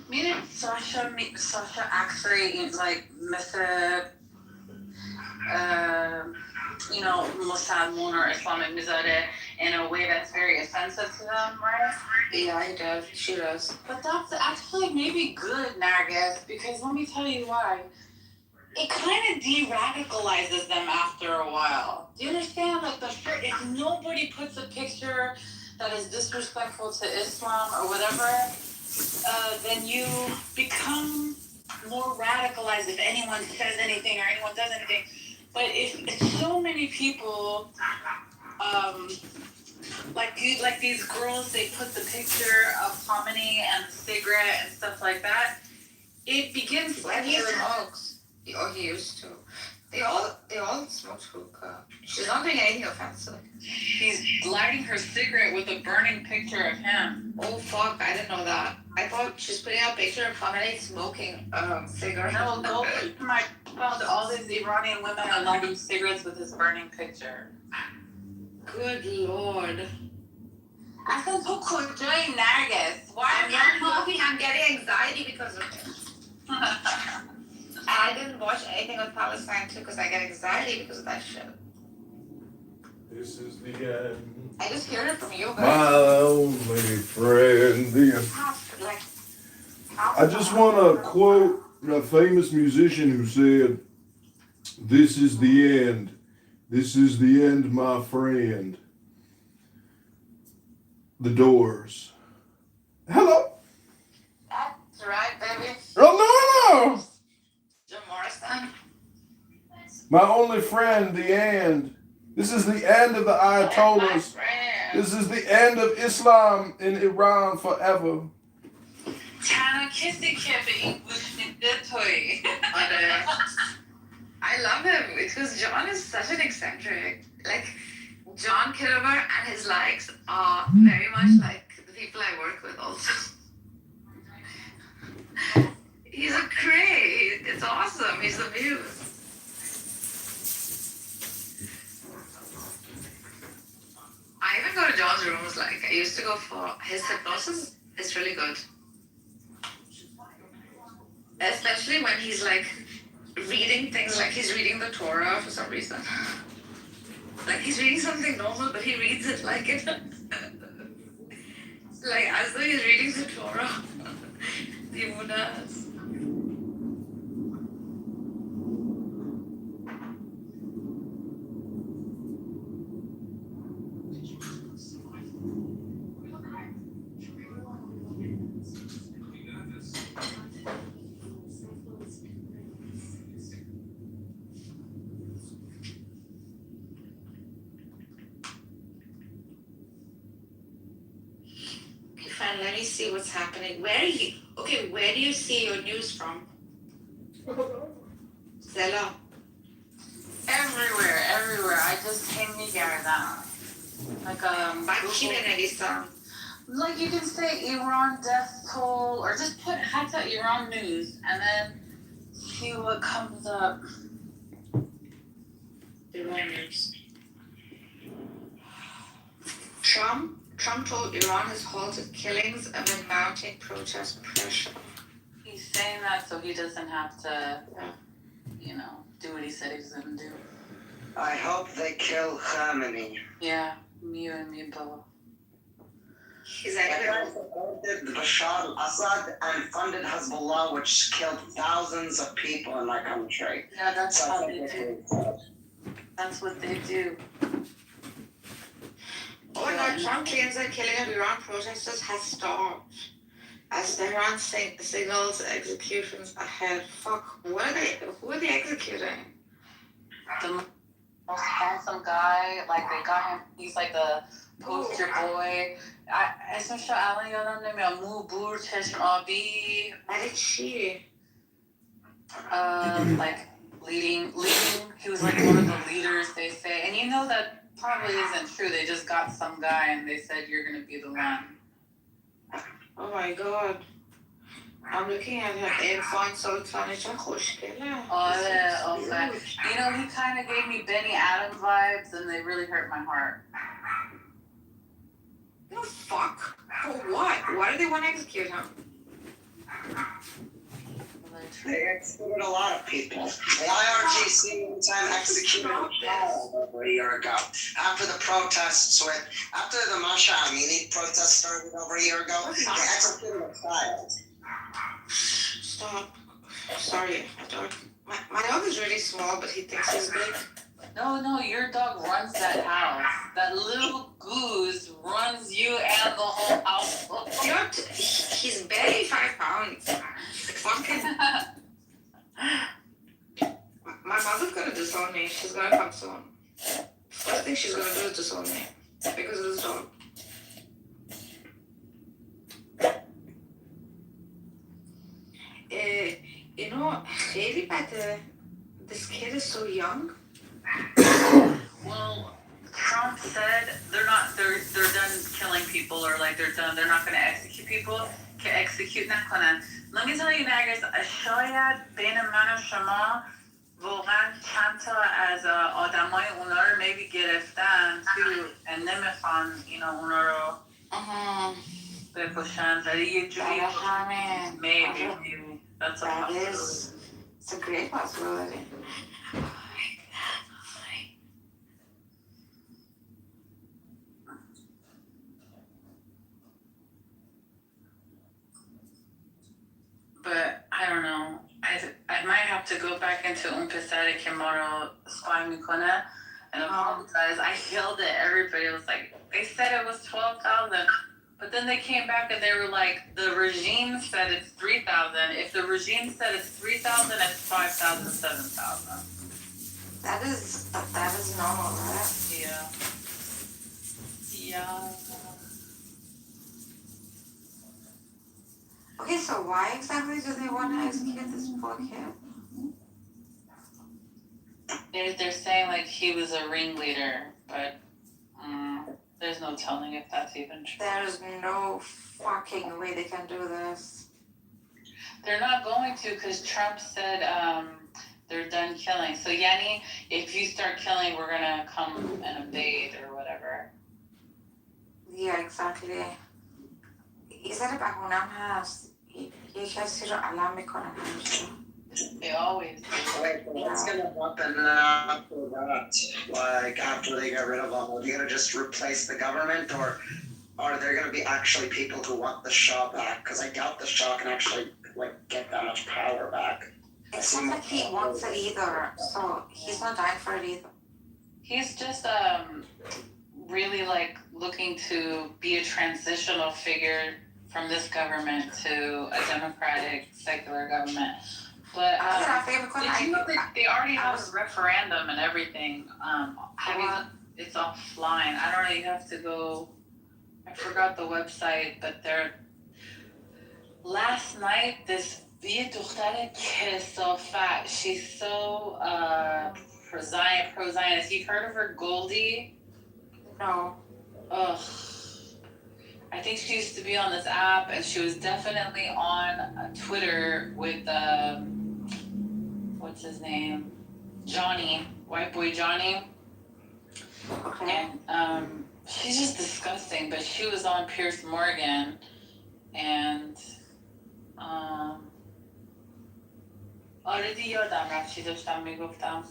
Meaning Sasha actually like method Muslimun or Islamic Mizade in a way that's very offensive to them, right? Yeah, he does. She does. But that's actually maybe good, Nargis, because let me tell you why. It kind of de-radicalizes them after a while. Do you understand? Like if nobody puts a picture that is disrespectful to Islam or whatever, then you become more radicalized if anyone says anything or anyone does anything. But if so many people, like these girls, they put the picture of Hominy and the cigarette and stuff like that, it begins. When he smokes, or he used to, they all smoke hookah. She's not doing anything offensive. She's lighting her cigarette with a burning picture of him. Oh fuck, I didn't know that. I thought she's putting out a picture of Khamenei smoking a cigarette. No, go to my phone. All these Iranian women are lighting cigarettes with his burning picture. Good lord. I said, who could join Nargis? Why I'm getting anxiety because of it. And I didn't watch anything with Palestine too because I get anxiety because of that shit. This is the end. I just heard it from you guys. My only friend. I just want to quote a famous musician who said, "This is the end. This is the end, my friend." The Doors. Hello. That's right, baby. Oh, no. My only friend, the end. This is the end of the Ayatollahs. This is the end of Islam in Iran forever. Tana kissy kibby, toy. I love him because John is such an eccentric. Like, John Kitover and his likes are very much like the people I work with also. He's a cray. It's awesome. He's the muse. I even go to John's rooms. Like, I used to go for his hypnosis. It's really good. Especially when he's like reading things like he's reading the Torah for some reason. Like he's reading something normal, but he reads it like it, like as though he's reading the Torah. The Munas. Fine, let me see what's happening. Where do you see your news from? Zella. Everywhere. I just came together. Like like you can say Iran death toll, or just put Hatta Iran news, and then see what comes up. Iran news. Trump told Iran has halted killings amid mounting protest pressure. He's saying that so he doesn't have to, do what he said he was going to do. I hope they kill Khamenei. Yeah, you and me both. He's actually supported Bashar al-Assad and funded Hezbollah, which killed thousands of people in my country. Yeah, that's how they do. That's what they do. Oh my God, Trump claims that killing of Iran protesters has stopped as Tehran signals executions ahead. Fuck, who are they executing? The most handsome guy, like they got him, he's like the poster boy. اسمش الان یادم نمیاد موبور چشم آبی. What did she? Like leading, he was like one of the leaders, they say. And you know that probably isn't true. They just got some guy and they said you're gonna be the one. Oh my God. I'm looking at her and find Sultan. It's a خوشگله. Okay. You know, he kind of gave me Benny Adams vibes and they really hurt my heart. No, fuck. For what? Why do they want to execute him? They executed a lot of people. The IRGC one time executed a child over a year ago. After the Masha Amini protest started over a year ago, they executed a child. Stop. Sorry, my dog is really small, but he thinks he's big. No, your dog runs that house. That little goose runs you and the whole house. He's barely 5 pounds. Fucking. My mother's gonna disown me. She's gonna come soon. First thing she's gonna do is disown me because of this dog. خیلی بده. This kid is so young. Well, Trump said they're done killing people, or like they're not going to execute people. که execute نکنن. Let me tell you, Nagas, شاید بین من و شما واقعا چند تا از آدمای اونا رو maybe گرفتن تو and نمیخوان اونا رو بکشن، ولی یه جوری maybe that's a possibility. It's a great possibility. But I don't know. I might have to go back into Umpesari که ما رو spy میکنه and apologize. I yelled at everybody. It was like, they said it was 12,000. But then they came back and they were like, the regime said it's 3,000. If the regime said it's 3,000, it's 5,000, 7,000. That is normal, right? Yeah. Yeah. Okay, so why exactly do they want to execute this poor kid? They're saying like he was a ringleader, but there's no telling if that's even true. There's no fucking way they can do this. They're not going to, because Trump said they're done killing. So Yanni, if you start killing, we're gonna come and invade or whatever. Yeah, exactly. ایزد بهونم هست یه کسی رو علم میکنن همیشه. They always do. What's gonna happen after that? Like after they get rid of them, are they gonna just replace the government, or are there gonna be actually people who want the Shah back? Because I doubt the Shah can actually like get that much power back. It's not like he wants it either, so he's not dying for it either. He's just really like looking to be a transitional figure from this government to a democratic secular government. But did you know that they already have a referendum and everything? It's offline. I don't know. You have to go. I forgot the website, but they're. Last night, this fat. She's so pro-Zionist. You've heard of her, Goldie? No. Ugh. I think she used to be on this app, and she was definitely on Twitter with what's his name, Johnny, white boy Johnny. Okay. And she's just disgusting. But she was on Piers Morgan, and already یادم رفت چی داشتم میگفتم.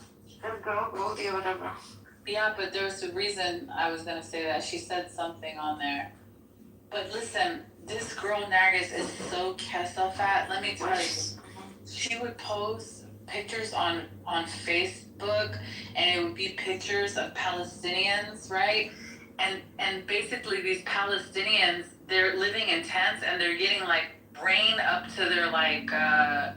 Goldie or whatever. Yeah, but there was a reason I was gonna say that. She said something on there. But listen, this girl Nargis is so fat. Let me tell you, she would post pictures on Facebook, and it would be pictures of Palestinians, right? And basically these Palestinians, they're living in tents, and they're getting like rain up to their like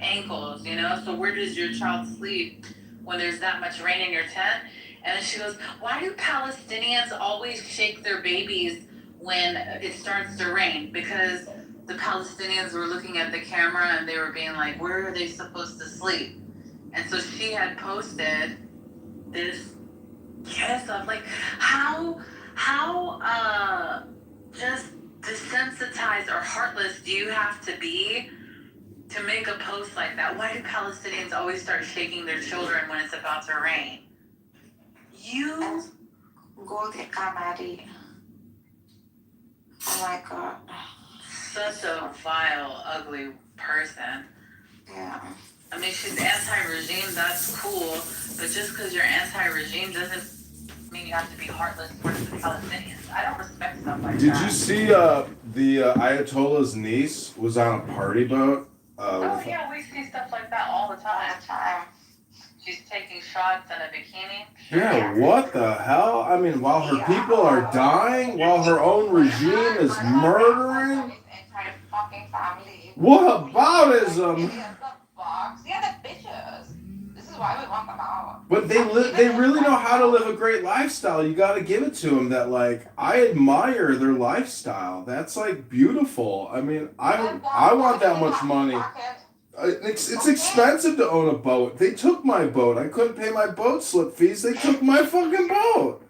ankles, you know. So where does your child sleep when there's that much rain in your tent? And then she goes, why do Palestinians always shake their babies when it starts to rain? Because the Palestinians were looking at the camera and they were being like, where are they supposed to sleep? And so she had posted this kiss of like, how just desensitized or heartless do you have to be to make a post like that? Why do Palestinians always start shaking their children when it's about to rain? You Goldie Kamari. Oh my god. Such a vile, ugly person. Yeah. I mean, she's anti-regime, that's cool, but just because you're anti-regime doesn't mean you have to be heartless towards the Palestinians. I don't respect stuff like that. Did you see the Ayatollah's niece was on a party boat? Yeah, we see stuff like that all the time. She's taking shots in a bikini. Yeah, what the hell? I mean, while her people are dying, while her own regime is murdering? What aboutism? Yeah, they're bitches. This is why we want them out. But they really know how to live a great lifestyle. You got to give it to them that, like, I admire their lifestyle. That's, like, beautiful. I mean, I want that much money. It's expensive to own a boat. They took my boat. I couldn't pay my boat slip fees. They took my fucking boat.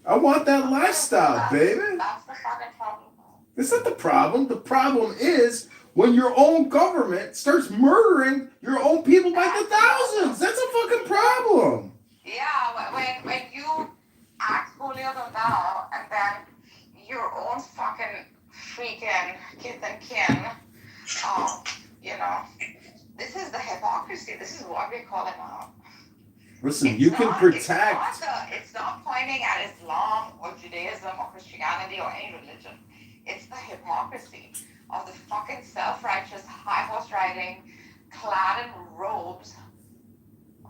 I want that lifestyle, baby. That's the fucking problem. It's not the problem. The problem is when your own government starts murdering your own people by the thousands. That's a fucking problem. Yeah, when you act holier than thou, and then your own fucking freaking kith and kin, you know, this is the hypocrisy. This is what we're calling out. Listen, you can protect. It's not pointing at Islam or Judaism or Christianity or any religion. It's the hypocrisy of the fucking self-righteous, high horse riding, clad in robes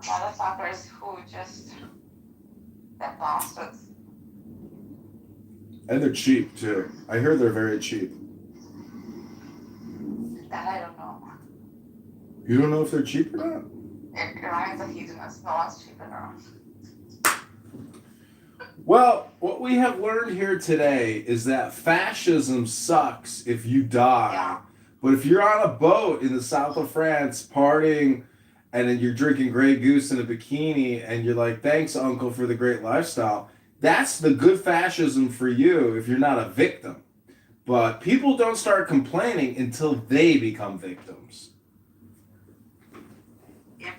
motherfuckers who just, they're bastards. And they're cheap too. I hear they're very cheap. That I don't know. You don't know if they're cheap or not? Iran's a hedonist. No one's cheaper around. Well, what we have learned here today is that fascism sucks if you die. Yeah. But if you're on a boat in the south of France partying and then you're drinking Grey Goose in a bikini and you're like, thanks, uncle, for the great lifestyle, that's the good fascism for you if you're not a victim. But people don't start complaining until they become victims. Yep.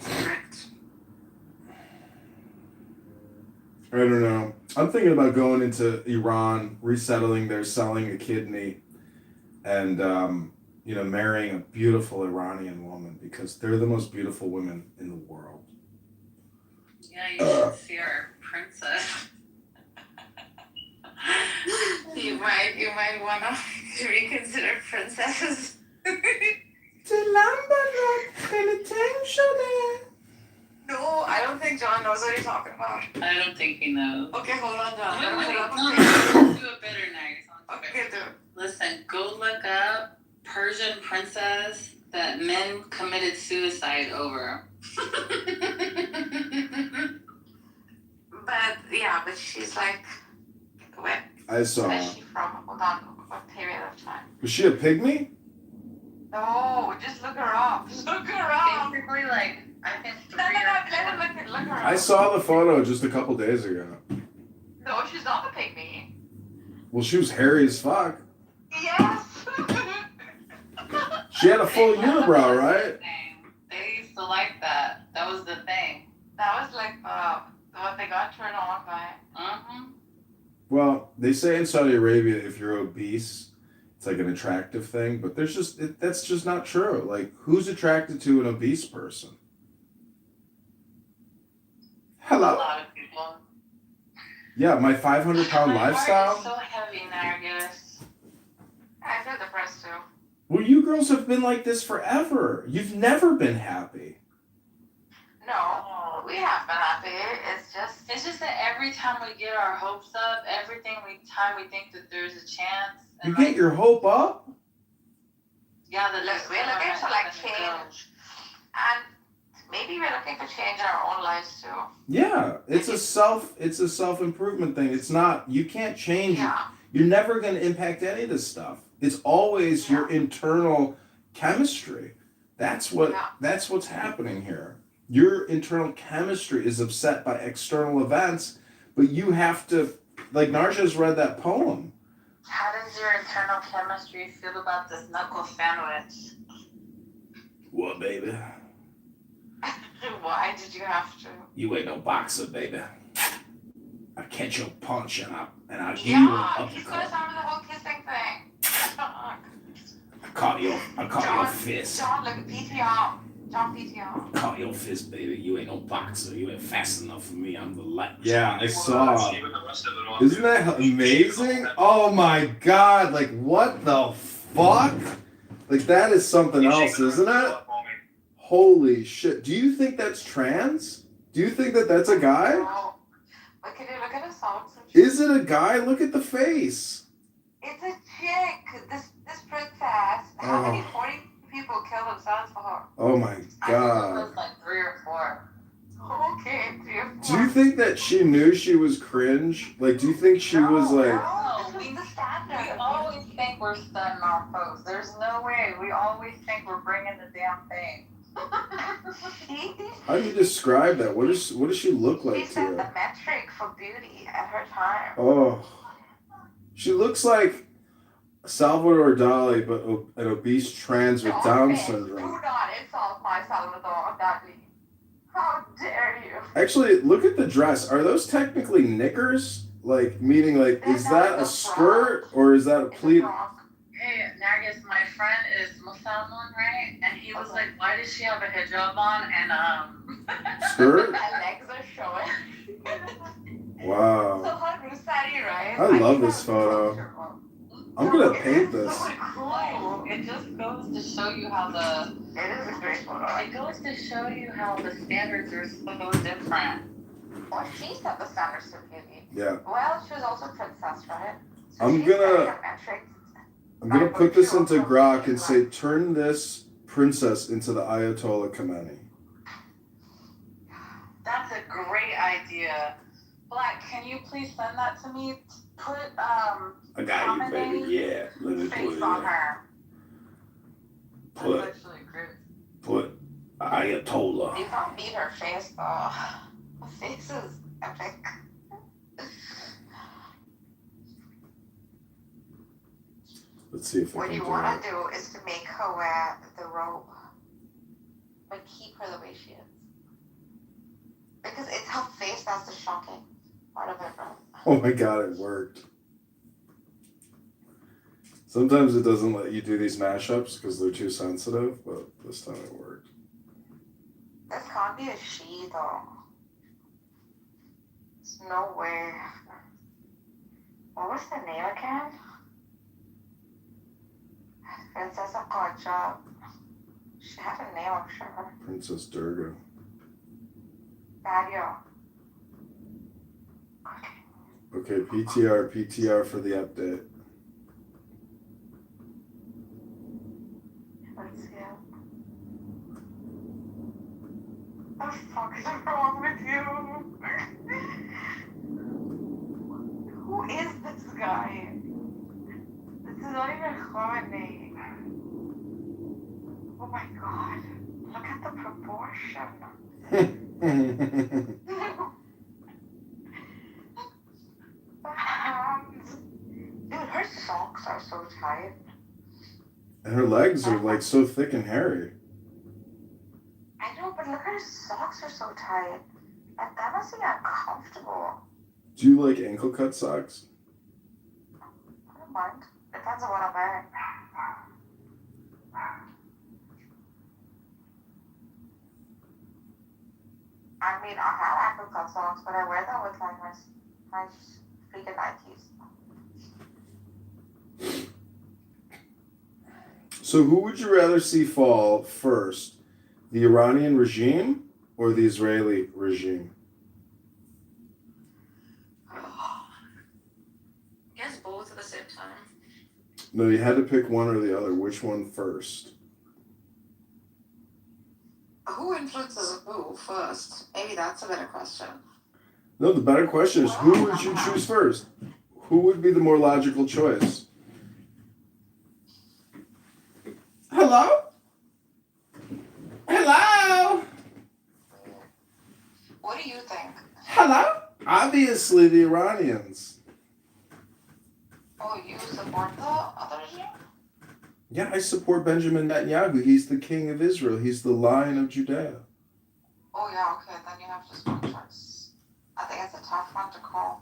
Correct. I don't know. I'm thinking about going into Iran, resettling there, selling a kidney, and marrying a beautiful Iranian woman because they're the most beautiful women in the world. Yeah, you should see our princess. You might wanna reconsider princesses. No, I don't think John knows what you're talking about. I don't think he knows. Okay, hold on, John. No, Let me let's do it better nice. Okay, do it. Listen, go look up Persian princess that men committed suicide over. But she's like, where I saw is her. she from? Hold on, what period of time? Was she a pygmy? No, just look her up. Look her up. Basically, like, I think No, let him look her up. I saw the photo just a couple days ago. No, she's not a pygmy. Well, she was hairy as fuck. Yes. She had a full unibrow, right? They used to like that. That was the thing. That was like what they got turned on by. Mm-hmm. Well, they say in Saudi Arabia, if you're obese, it's like an attractive thing, but that's just not true. Like, who's attracted to an obese person? A Hello? lot of people. Yeah, my 500-pound My heart lifestyle. is so heavy, Nargis. I feel depressed too. Well, you girls have been like this forever. You've never been happy. No, we have been happy. It's just that every time we get our hopes up, time we think that there's a chance. You get your hope up? Yeah, we're looking to like change, and maybe we're looking for change in our own lives too. Yeah, it's a self-improvement thing. It's not, you can't change it. You're never going to impact any of this stuff. It's always your internal chemistry. That's what's happening here. Your internal chemistry is upset by external events, but you have to, like Narsha's read that poem. How does your internal chemistry feel about this knuckle sandwich? What, baby? Why did you have to? You ain't no boxer, baby. I catch your punch and I'll give you an Yeah, he's gonna uppercut. start with the whole kissing thing. Fuck. I caught your fist. John, look at PTR. John PTR. Caught your fist, baby. You ain't no boxer. You ain't fast enough for me. I'm the light. Yeah, I saw. Isn't that amazing? Oh my god! Like, what the fuck? Like, that is something else, isn't it? Holy shit! Do you think that's trans? Do you think that that's a guy? No. But can you look at his socks? Is it a guy? Look at the face. It's a chick. This princess. How many 40 people killed themselves for her? Oh my I think it god. was like 3 or 4. Okay, 3 or 4. Do you think that she knew she was cringe? Like, do you think she was like... No, we always think we're studying our pose. There's no way. We always think we're bringing the damn thing. How do you describe that? What does she look like She to set you? the metric for beauty at her time. Oh, she looks like Salvador Dali, but an obese trans with Down syndrome. Do not insult my Salvador Dali. How dare you? Actually, look at the dress. Are those technically knickers? Like, meaning, like, is that a skirt or is that a pleat? Hey, Nargis, my friend is Muslim, right? And he was like, why does she have a hijab on and Skirt? My legs are showing. Wow. So hot Rusari, right? I love this photo. I'm gonna paint this. Cool. It just goes to show you how It is a great photo. It goes to show you how the standards are so different. Well, she set the standards for beauty. Yeah. Well, she was also a princess, right? So I'm she's setting gonna a metric. put this into Grok and say, turn this princess into the Ayatollah Khamenei. That's a great idea. Black, can you please send that to me? Put I got you, baby. Yeah, let me face put it. on Yeah. her. Put That's actually great. put Ayatollah. You can't beat her face though. Her face is epic. Let's see if I What can you do want it. to do is to make her wear the robe, but keep her the way she is. Because it's her face that's the shocking part of it, right? Oh my god, it worked. Sometimes it doesn't let you do these mashups because they're too sensitive, but this time it worked. This can't be a she though. There's no way. What was the name again? Princess of Kocha. She had a name, I'm sure. Princess Durga. Dario. Okay, PTR for the update. Let's see it. What the fuck is wrong with you? Who is this guy? This is not even Khamenei. Oh my god. Look at the proportion. The hands. Dude, her socks are so tight. And her legs are like so thick and hairy. I know, but look at her socks are so tight. Like, that must be uncomfortable. Do you like ankle cut socks? I don't mind. Depends on what I'm wearing. I mean, I have ankle cut socks, but I wear them with like my freaking Nikes. So who would you rather see fall first? The Iranian regime or the Israeli regime? I guess both at the same time. No, you had to pick one or the other. Which one first? Who influences who first? Maybe that's a better question. No, the better question is who would you choose first? Who would be the more logical choice? Hello? Hello? What do you think? Hello? Obviously the Iranians. Oh, you support the other regime? Yeah, I support Benjamin Netanyahu. He's the king of Israel. He's the Lion of Judea. Oh yeah, okay, then you have just one choice. I think it's a tough one to call.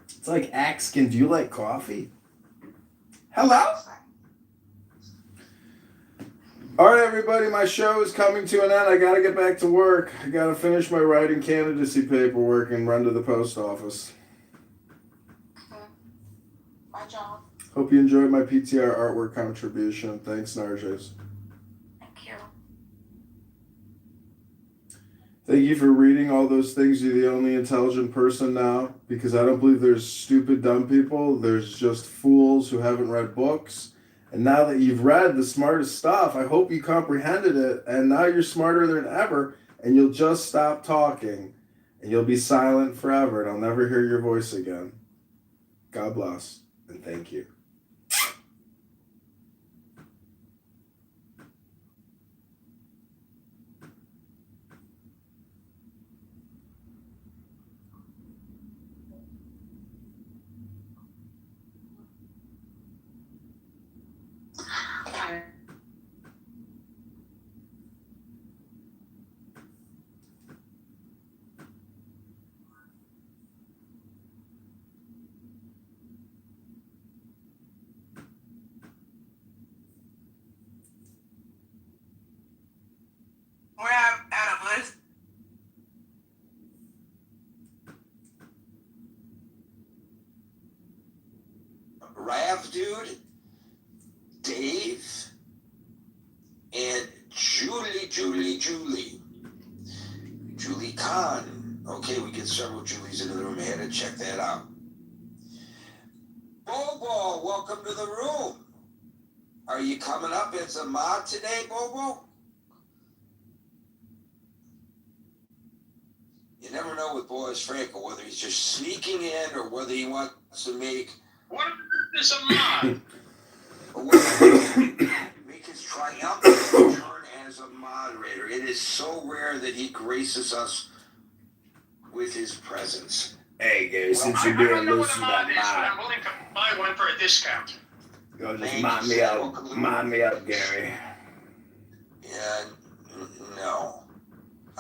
It's like Axkin. Do you like coffee? Hello? All right, everybody, my show is coming to an end. I got to get back to work. I got to finish my writing candidacy paperwork and run to the post office. Okay. My job. Hope you enjoyed my PTR artwork contribution. Thanks, Narjes. Thank you. Thank you for reading all those things. You're the only intelligent person now, because I don't believe there's stupid, dumb people. There's just fools who haven't read books. And now that you've read the smartest stuff, I hope you comprehended it. And now you're smarter than ever. And you'll just stop talking. And you'll be silent forever. And I'll never hear your voice again. God bless. And thank you. We're out of list. Rav Dude, Dave, and Julie Khan. Okay, we get several Julies into the room. I had to check that out. Bobo, welcome to the room. Are you coming up as a mod today, Bobo? You never know with Boris Franco whether he's just sneaking in or whether he wants to make. What is a mod? Or whether he make his triumphant return as a moderator. It is so rare that he graces us with his presence. Hey, Gary, Well, since I you're don't being know loose what a with mod that is, but I'm mod, willing to buy one for a discount. yo, just mod me up, Gary. Yeah, no.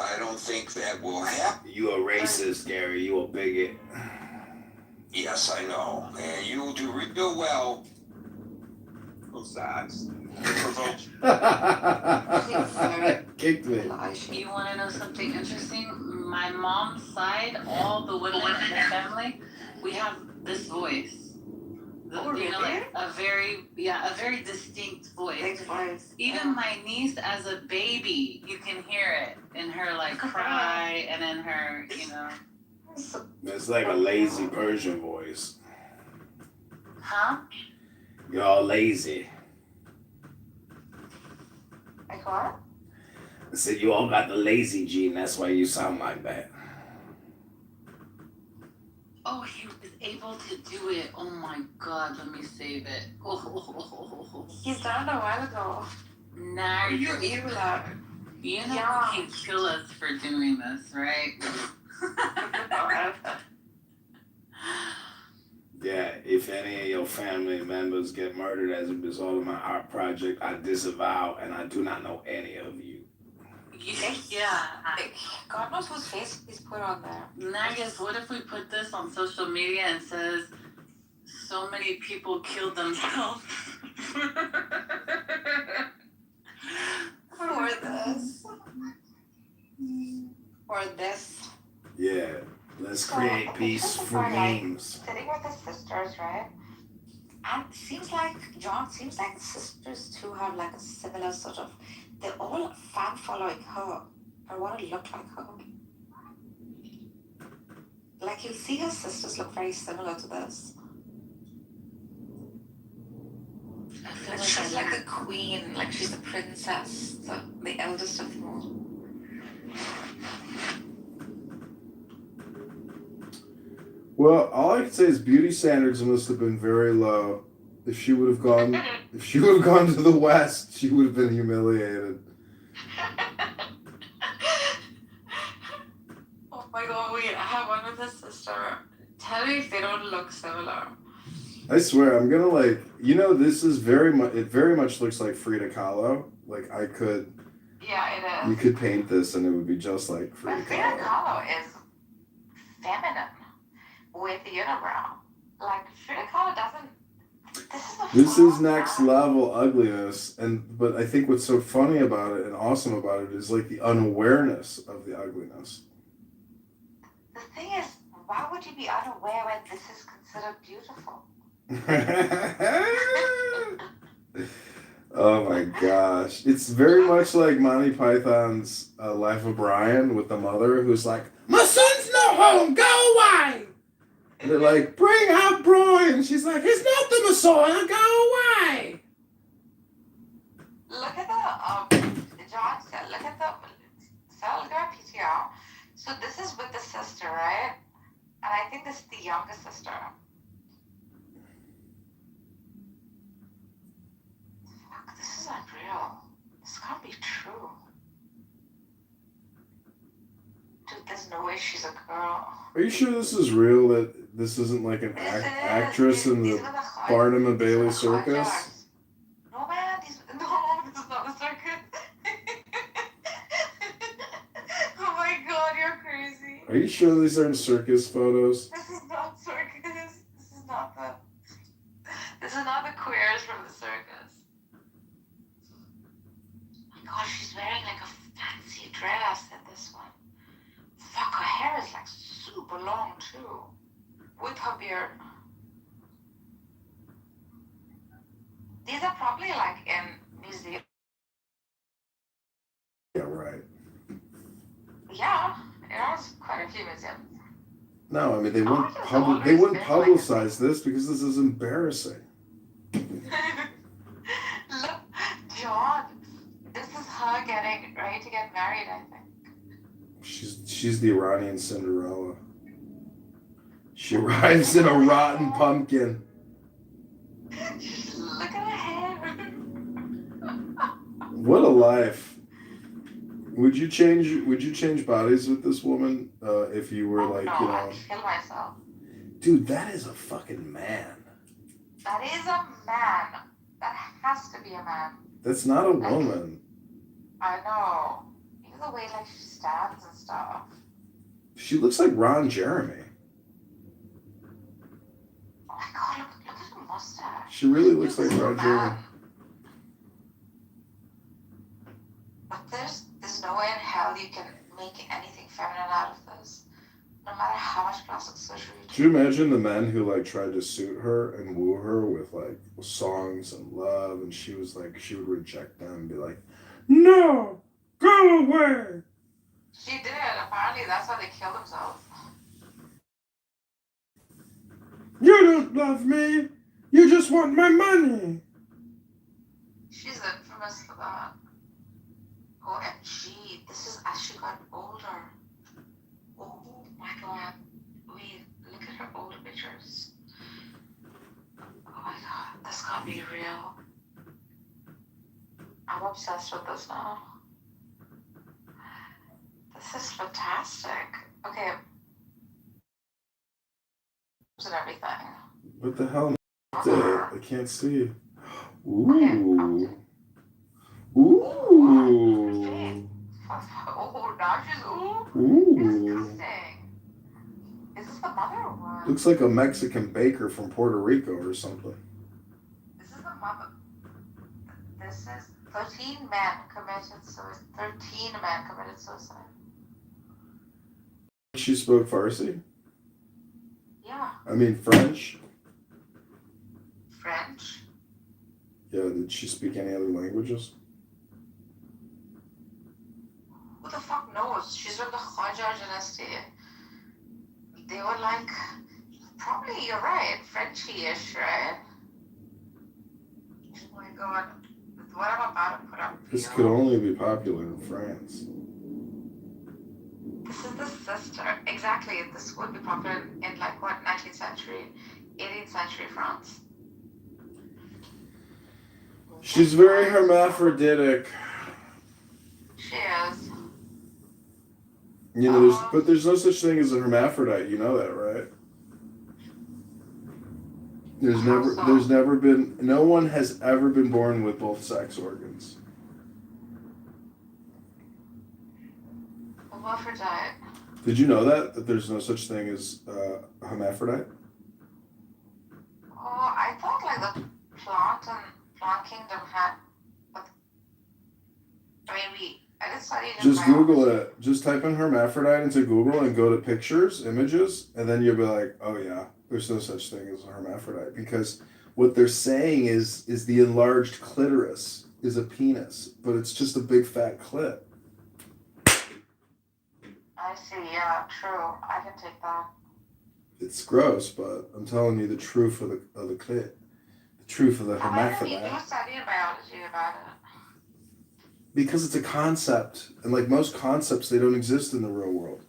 I don't think that will happen. You a racist, Gary. You a bigot. Yes, I know. And you will do real well. Besides, Kicked me. You want to know something interesting? My mom's side, all the women in the family, we have this voice. You know, like a very distinct voice. Even my niece, as a baby, you can hear it in her like cry and in her, you know. It's like a lazy Persian voice. Huh? You're all lazy. Like what? I said you all got the lazy gene. That's why you sound like that. Oh, he was able to do it. Oh my God, let me save it. Oh. He's done it a while ago. Nah, You're evil. You know you can kill us for doing this, right? Yeah, if any of your family members get murdered as a result of my art project, I disavow and I do not know any of you. Yeah. God knows whose face he's put on there. Nagus, what if we put this on social media and says so many people killed themselves for this? For this? Yeah, let's create peace for memes. Sitting with his sisters, right? And seems like the sisters too have like a similar sort of. They're all fan following her. I want to look like her. Like you see her sisters look very similar to this. Like she's like the queen, like she's the princess, the eldest of them all. Well, all I can say is beauty standards must have been very low. If she would have gone to the West, she would have been humiliated. Oh my God! Wait, I have one with his sister. Tell me if they don't look similar. I swear, I'm gonna this is very much. It very much looks like Frida Kahlo. Like I could. Yeah, it is. You could paint this, and it would be just like Frida Frida Kahlo. Kahlo is feminine with the unibrow. Like Frida Kahlo doesn't. This is next level ugliness, but I think what's so funny about it and awesome about it is like the unawareness of the ugliness. The thing is, why would you be unaware when this is considered beautiful? Oh my gosh. It's very much like Monty Python's Life of Brian with the mother who's like, "My son's no home, go away!" And they're like, "Bring out Brian." She's like, "He's not the Messiah, go away!" Look at John said, look at PTR. So this is with the sister, right? And I think this is the younger sister. Fuck, this is unreal. This can't be true. Dude, there's no way she's a girl. Are you sure this is real? That this isn't like an actress in the Barnum and Bailey circus? No, man, this is not a circus. Oh my God, you're crazy. Are you sure these aren't circus photos? This is not circus. This is not the queers from the circus. Oh my God, she's wearing like a fancy dress in this one. Fuck, her hair is like super long too. With her beard. These are probably like in museums. Yeah, right. Yeah, there's quite a few museums. No, I mean they wouldn't publicize this because this is embarrassing. Look get married, I think. She's the Iranian Cinderella. She arrives in a rotten pumpkin. Look at her hair. What a life. Would you change bodies with this woman if you were like, no, you know? I'd kill myself. Dude, that is a fucking man. That is a man. That has to be a man. That's not a woman. I know. Even the way like she stands and stuff. She looks like Ron Jeremy. Oh my god, look at her mustache. She really looks like Ron Jeremy. But there's no way in hell you can make anything feminine out of this. No matter how much plastic surgery you do. Do you imagine the men who like tried to suit her and woo her with like songs and love, and she was like, she would reject them and be like, no, go away. She did. Apparently that's how they killed themselves. You don't love me. You just want my money. She's infamous for that. OMG, this is as she got older. Oh my god. Wait, look at her older pictures. Oh my god, this can't be real. I'm obsessed with this now. This is fantastic. Okay. And everything. What the hell? I can't see. Ooh. Ooh. Oh, now she's Ooh. disgusting. Is this the mother or what? Looks like a Mexican baker from Puerto Rico or something. This is the mother. This is 13 men committed suicide. 13 men committed suicide. She spoke Farsi? Yeah. I mean French? French? Yeah, did she speak any other languages? Who the fuck knows? She's from the Khajar dynasty. They were like, probably you're right, Frenchy-ish, right? Oh my god. What I'm about to put up. This could only be popular in France. This is the sister. Exactly. This would be popular in like what, 19th century, 18th century France. She's very hermaphroditic. She is. You know, there's no such thing as a hermaphrodite. You know that, right? There's never been, no one has ever been born with both sex organs. Hermaphrodite. Did you know that there's no such thing as hermaphrodite? Oh, I thought like the plant kingdom had. I mean, I didn't study it. Just Google it. Just type in hermaphrodite into Google and go to pictures, images, and then you'll be like, oh yeah, there's no such thing as a hermaphrodite, because what they're saying is the enlarged clitoris is a penis, but it's just a big fat clit. I see, yeah, true. I can take that. It's gross, but I'm telling you the truth of the clit. The truth of the hermaphrodite. You do study in biology about it. Because it's a concept, and like most concepts, they don't exist in the real world.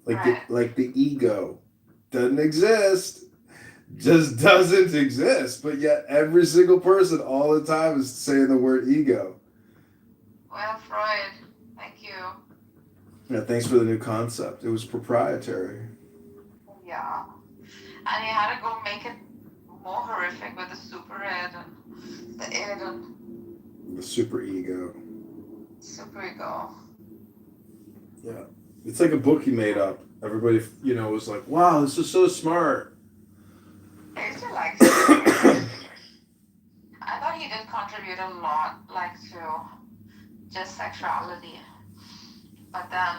Like the ego doesn't exist, just doesn't exist. But yet every single person all the time is saying the word ego. Well, Freud, thank you. Yeah, thanks for the new concept. It was proprietary. Yeah, and he had to go make it more horrific with the super id and the id and The super ego. super ego. Yeah. It's like a book he made up. Everybody, was like, wow, this is so smart. I used to like him. I thought he did contribute a lot, like, to just sexuality. But then,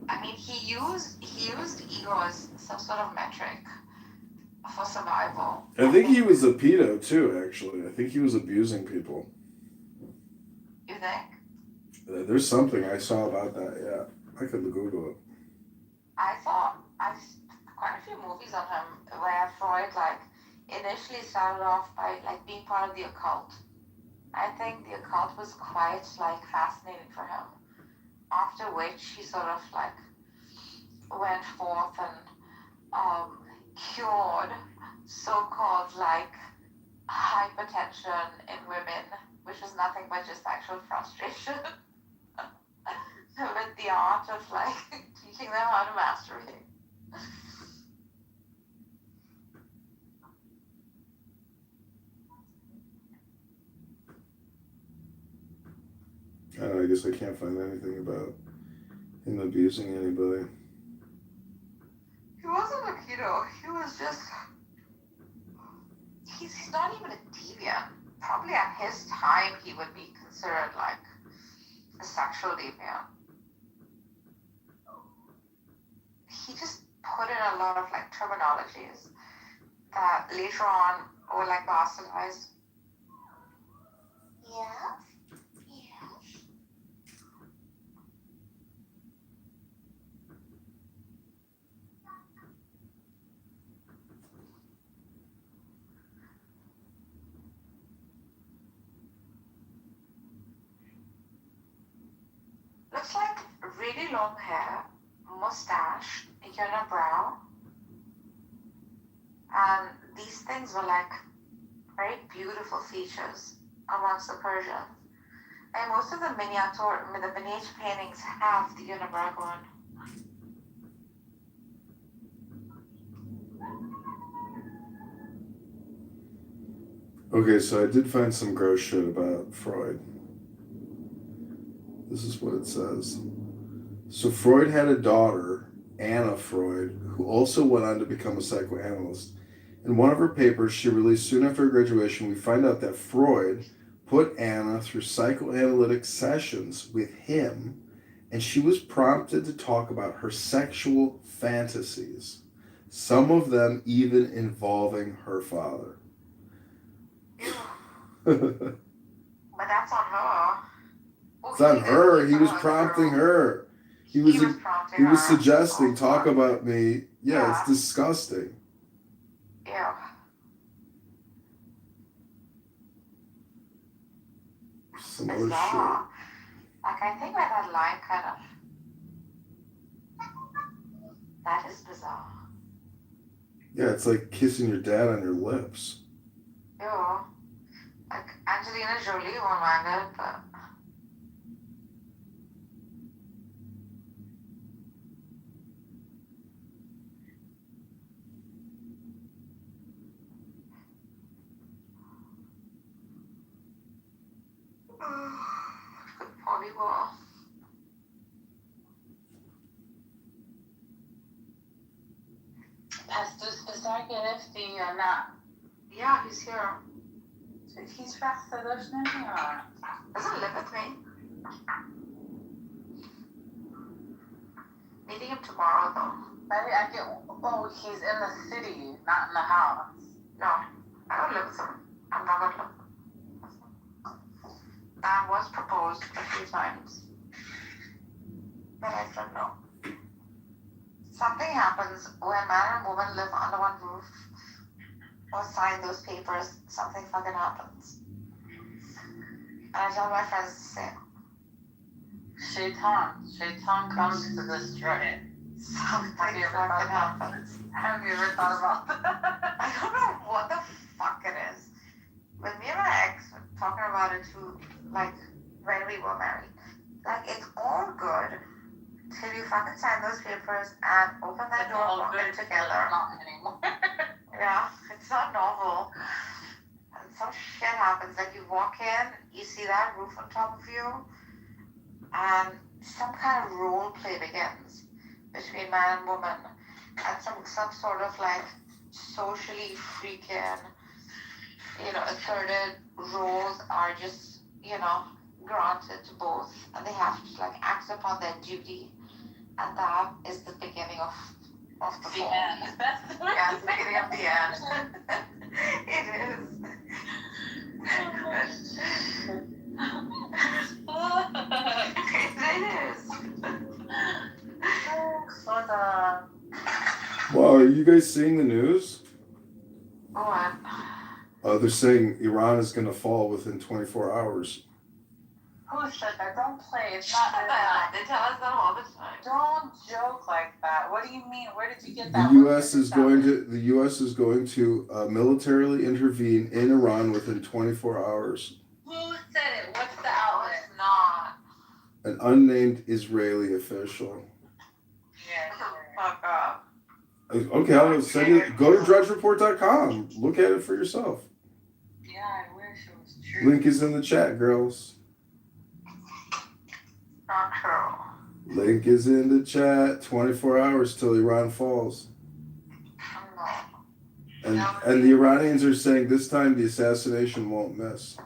I mean, he used ego as some sort of metric for survival. I think he was a pedo, too, actually. I think he was abusing people. You think? There's something I saw about that, yeah. I could Google it. I've quite a few movies on him where Freud, like, initially started off by, like, being part of the occult. I think the occult was quite like fascinating for him. After which he sort of like went forth and cured so-called like hypertension in women, which was nothing but just actual frustration with the art of like teaching them how to masturbate. I guess I can't find anything about him abusing anybody. He wasn't a keto. He was just. He's not even a deviant. Probably at his time he would be considered like a sexual deviant. He just put in a lot of like terminologies that later on were like bastardized. Yeah. Looks like really long hair, mustache, a unibrow, and these things were like very beautiful features amongst the Persians. And most of the miniature paintings have the unibrow going. Okay, so I did find some gross shit about Freud. This is what it says. So Freud had a daughter, Anna Freud, who also went on to become a psychoanalyst. In one of her papers she released soon after her graduation, we find out that Freud put Anna through psychoanalytic sessions with him, and she was prompted to talk about her sexual fantasies, some of them even involving her father. But that's on her. It's on her. He was prompting her. He was suggesting, talk about me. Yeah, it's disgusting. Yeah. Some other shit. Like, I think where that line kind of... That is bizarre. Yeah, it's like kissing your dad on your lips. Ew. Like, Angelina Jolie won't mind it, but... Volleyball. Pastor Spasar گرفتی یا نه؟ Yeah, he's here. هیچ وقت صداش نمیاد. Doesn't live with me. Meeting him tomorrow though. Maybe I get. Oh, he's in the city, not in the house. No, I don't live with him. I'm not gonna live with him. That was proposed a few times. But I said no. Something happens when man and woman live under one roof or sign those papers, something fucking happens. And I tell my friends the same. Shaitan comes to destroy it. Something fucking happens. Have you ever thought about that? I don't know what the fuck it is. When me and my ex were talking about it too, like when we were married, like it's all good till you fucking sign those papers and open that door and walk in together. Not anymore. Yeah, it's not normal. And some shit happens. Like you walk in, you see that roof on top of you, and some kind of role play begins between man and woman, and some sort of like socially freaking, asserted roles are just, granted to both, and they have to like act upon their duty, and that is the beginning of the fall. End. Yeah, it's the beginning of the end. It is. It is. Wow, are you guys seeing the news? What? They're saying Iran is going to fall within 24 hours. Who said that? Don't play. It's not that. They tell us that all the time. Don't joke like that. What do you mean? Where did you get The that? U.S. is going to militarily intervene in Iran within 24 hours. Who said it? What's the outlet? It's not. An unnamed Israeli official. Yeah. Fuck up. Okay, I'll send you. Go to drudgereport.com. Look at it for yourself. Yeah, I wish it was true. Link is in the chat, girls. Not true. Link is in the chat. 24 hours till Iran falls. And the Iranians are saying this time the assassination won't miss.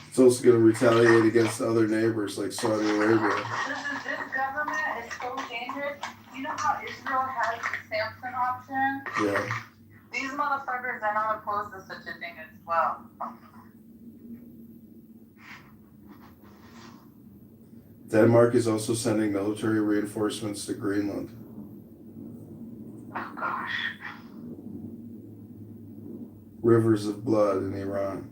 It's also going to retaliate against other neighbors like Saudi Arabia. This government is so dangerous. You know how Israel has the Samson option? Yeah. These motherfuckers are not opposed to such a thing as well. Denmark is also sending military reinforcements to Greenland. Oh gosh. Rivers of blood in Iran.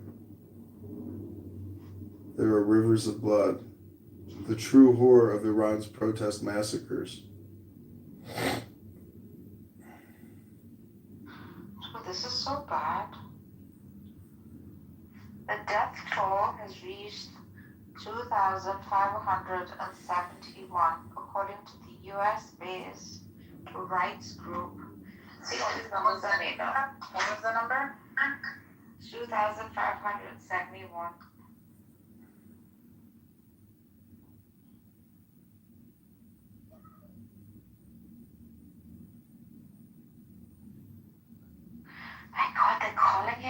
There are rivers of blood. The true horror of Iran's protest massacres. Oh, this is so bad. The death toll has reached 2,571, according to the US-based rights group. See, all these numbers are made up. What was the number? 2,571. My God, they're calling it,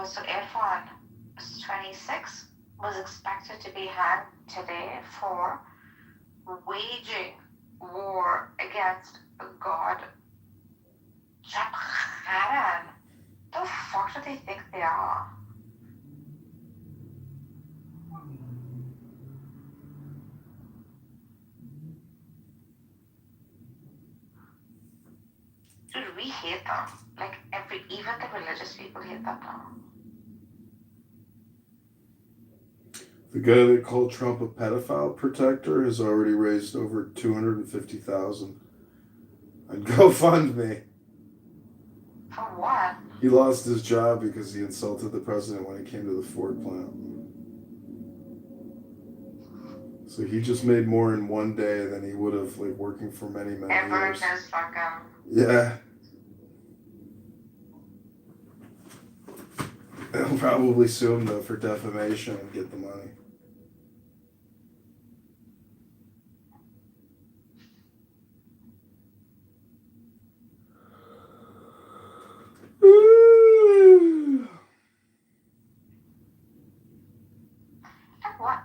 so Irfan 26 was expected to be hanged today for waging war against God. Jabharan. The fuck do they think they are? Dude, we hate them. Like even the religious people hate them now. The guy that called Trump a pedophile protector has already raised over $250,000 on GoFundMe. For what? He lost his job because he insulted the president when he came to the Ford plant. So he just made more in one day than he would have working for many Ever years. just fucking. Yeah. They'll probably sue him though for defamation and get the money.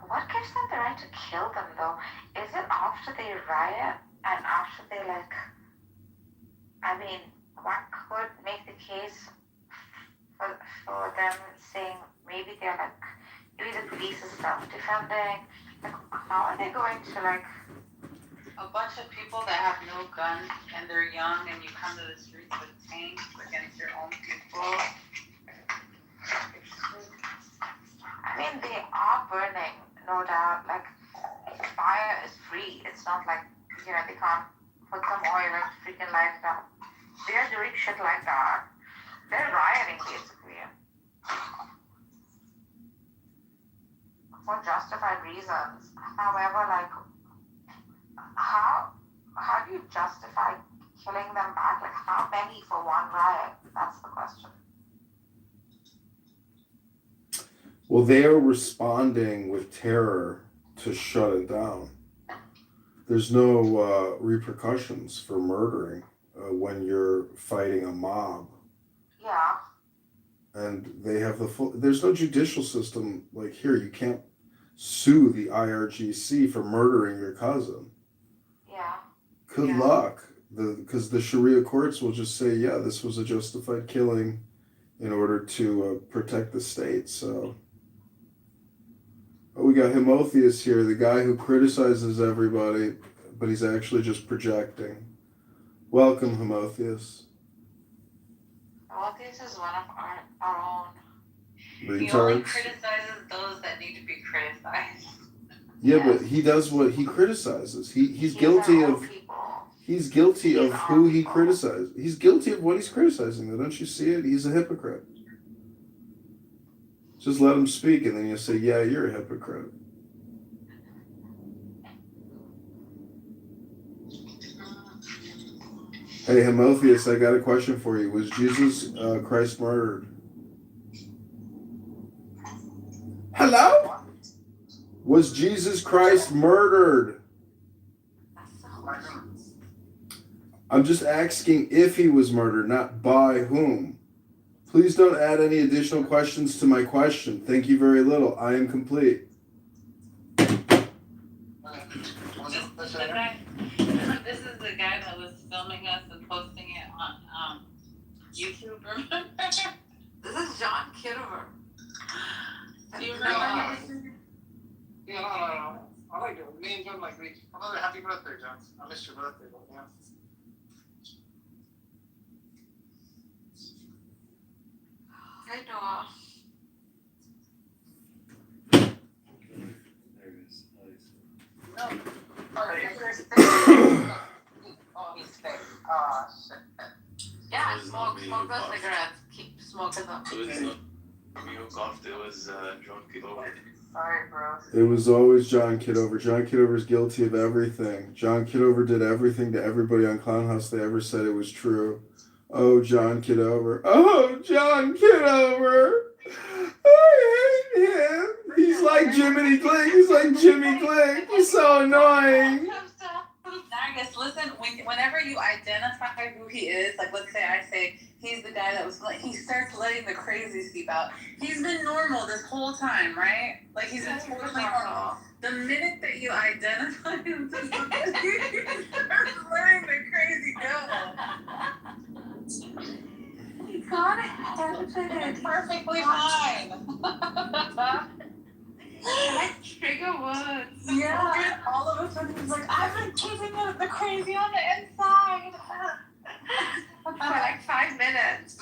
What gives them the right to kill them though? Is it after they riot and after they one could make the case for them saying maybe they're maybe the police is self-defending. How are they going to a bunch of people that have no guns and they're young and you come to the streets with tanks against your own people? They are burning, no doubt. Fire is free. It's not they can't put some oil and freaking light it up. They're doing shit like that. They're rioting, basically. For justified reasons. However, how do you justify killing them back? How many for one riot? That's the question. Well, they are responding with terror to shut it down. There's no repercussions for murdering when you're fighting a mob. Yeah. And they have there's no judicial system here. You can't sue the IRGC for murdering your cousin. Yeah. Good luck. Because the Sharia courts will just say, yeah, this was a justified killing in order to protect the state. So, we got Himotheus here, the guy who criticizes everybody, but he's actually just projecting. Welcome, Homotheus. Homotheus is one of our own. Retards. He only criticizes those that need to be criticized. Yeah, but he does what he criticizes. He's guilty of. He's guilty of who he criticizes. He's guilty of what he's criticizing. Though, don't you see it? He's a hypocrite. Just let him speak, and then you say, "Yeah, you're a hypocrite." Hey, Homotheus, I got a question for you. Was Jesus Christ murdered? Hello? Was Jesus Christ murdered? I'm just asking if he was murdered, not by whom. Please don't add any additional questions to my question. Thank you very little. I am complete. This is the guy that was filming us and posting it on YouTube, remember? This is John Kitover. Do you remember him? Yeah, no. I like it. Me and John like another happy birthday, John. I missed your birthday, but yeah. Hi, Noah. There it is. Nice. No. Oh, he's fake. Oh, shit. Yeah, smoke those cigarettes. Keep smoking them. It was not me who coughed, it was John Kitover. Sorry, bro. It was always John Kitover. John Kitover's guilty of everything. John Kitover did everything to everybody on Clown House they ever said it was true. Oh, John Kitover. Oh, John Kitover. I hate him. He's like Jiminy Glick. He's like Jimmy Glick. He's so annoying. Nargis, listen, whenever you identify who he is, like let's say I say he's the guy that was like, he starts letting the crazy seep out. He's been normal this whole time, right? Like he's been totally normal. The minute that you identify him, he starts letting the crazy go. He got it perfectly fine. Like trigger words. Yeah. All of a sudden he's like, I've been keeping the crazy on the inside. For like 5 minutes.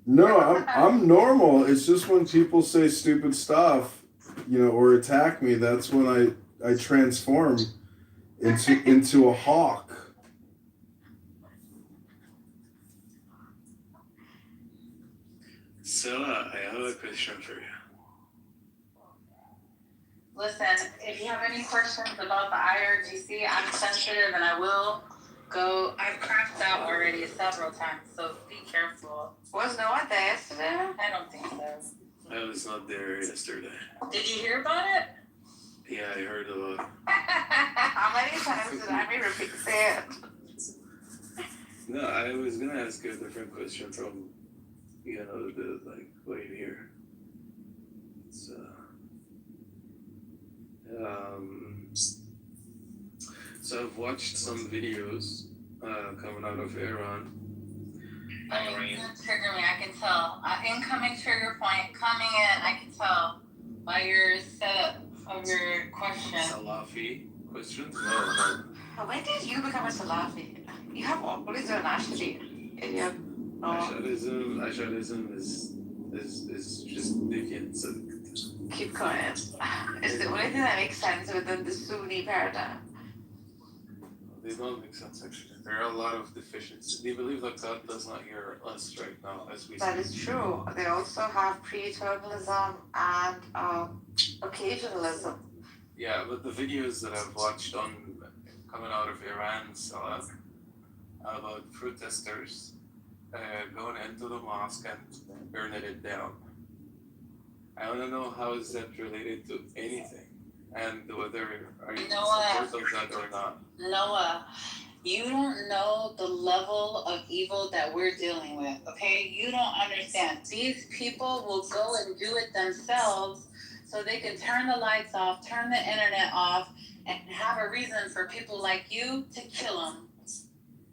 No, I'm normal. It's just when people say stupid stuff, or attack me, that's when I transform into a hawk. So, I have a question for you. Listen, if you have any questions about the IRGC, I'm sensitive and I will go. I've crashed out already several times, so be careful. Was no one there yesterday? I don't think so. I was not there yesterday. Did you hear about it? Yeah, I heard about it. How many times did I repeat it? No, I was gonna ask you a different question from, why you here. It's, so I've watched some videos coming out of Iran. Trigger me, I can tell. Incoming trigger point coming in, I can tell by your setup of your question. Salafi questions? No. When did you become a Salafi? You have always done Ashari in your... Ash'arism is just deviant. So. Keep quiet. It's the only thing that makes sense within the Sunni paradigm. They don't make sense, actually. There are a lot of deficiencies. They believe that God does not hear us right now as we speak. That is true. They also have pre-eternalism and occasionalism. Yeah, but the videos that I've watched coming out of Iran, Salah, about protesters going into the mosque and burning it down. I want to know how is that related to anything, and whether are you in support of that or not. Noah, you don't know the level of evil that we're dealing with, okay? You don't understand. These people will go and do it themselves so they can turn the lights off, turn the internet off, and have a reason for people like you to kill them.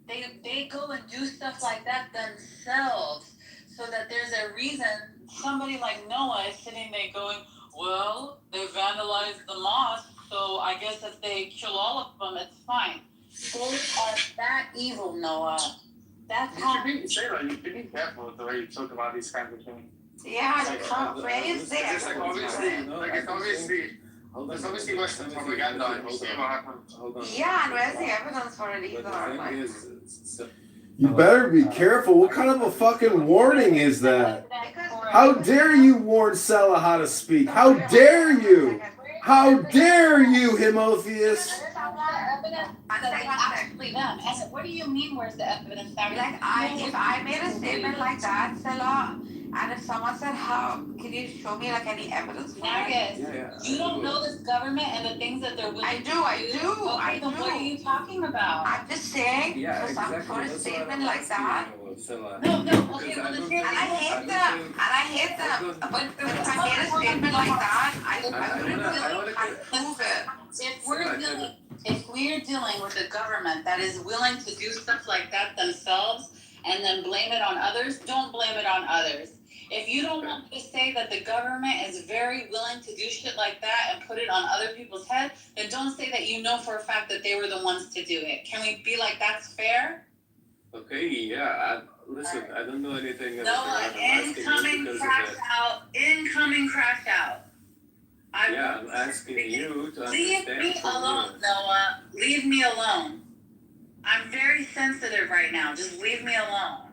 They go and do stuff like that themselves so that there's a reason. Somebody like Noah is sitting there going, well, they vandalized the mosque, so I guess if they kill all of them, it's fine. They are that evil, Noah. That's You how. should be careful with the way you talk about these kinds of things. Yeah, It's the top raise it's there. just like obviously, there's obviously Western propaganda and we'll see what happens. Yeah, and where's the evidence for it either? Like, You better be careful. What kind of a fucking warning is that? How dare you warn Sella how to speak? How dare you? How dare you, Himotheus? Actually them. And what do you mean? Where's the evidence? like if I made a statement like that, Stella, and if someone said, "How can you show me like any evidence for it?" You don't know this government and the things that they're willing to do. Okay, then what are you talking about? I'm just saying, for a statement like that. No, okay, well, the thing And I hate them. But if I made a statement like that, I wouldn't really prove it. If we're dealing with a government that is willing to do stuff like that themselves and then blame it on others, don't blame it on others. If you don't want to say that the government is very willing to do shit like that and put it on other people's head, then don't say that you know for a fact that they were the ones to do it. Can we be like, that's fair? Okay, yeah. Listen, I don't know anything No, incoming crash out. I'm asking you to Leave understand. me alone, Noah. Leave me alone. I'm very sensitive right now. Just leave me alone.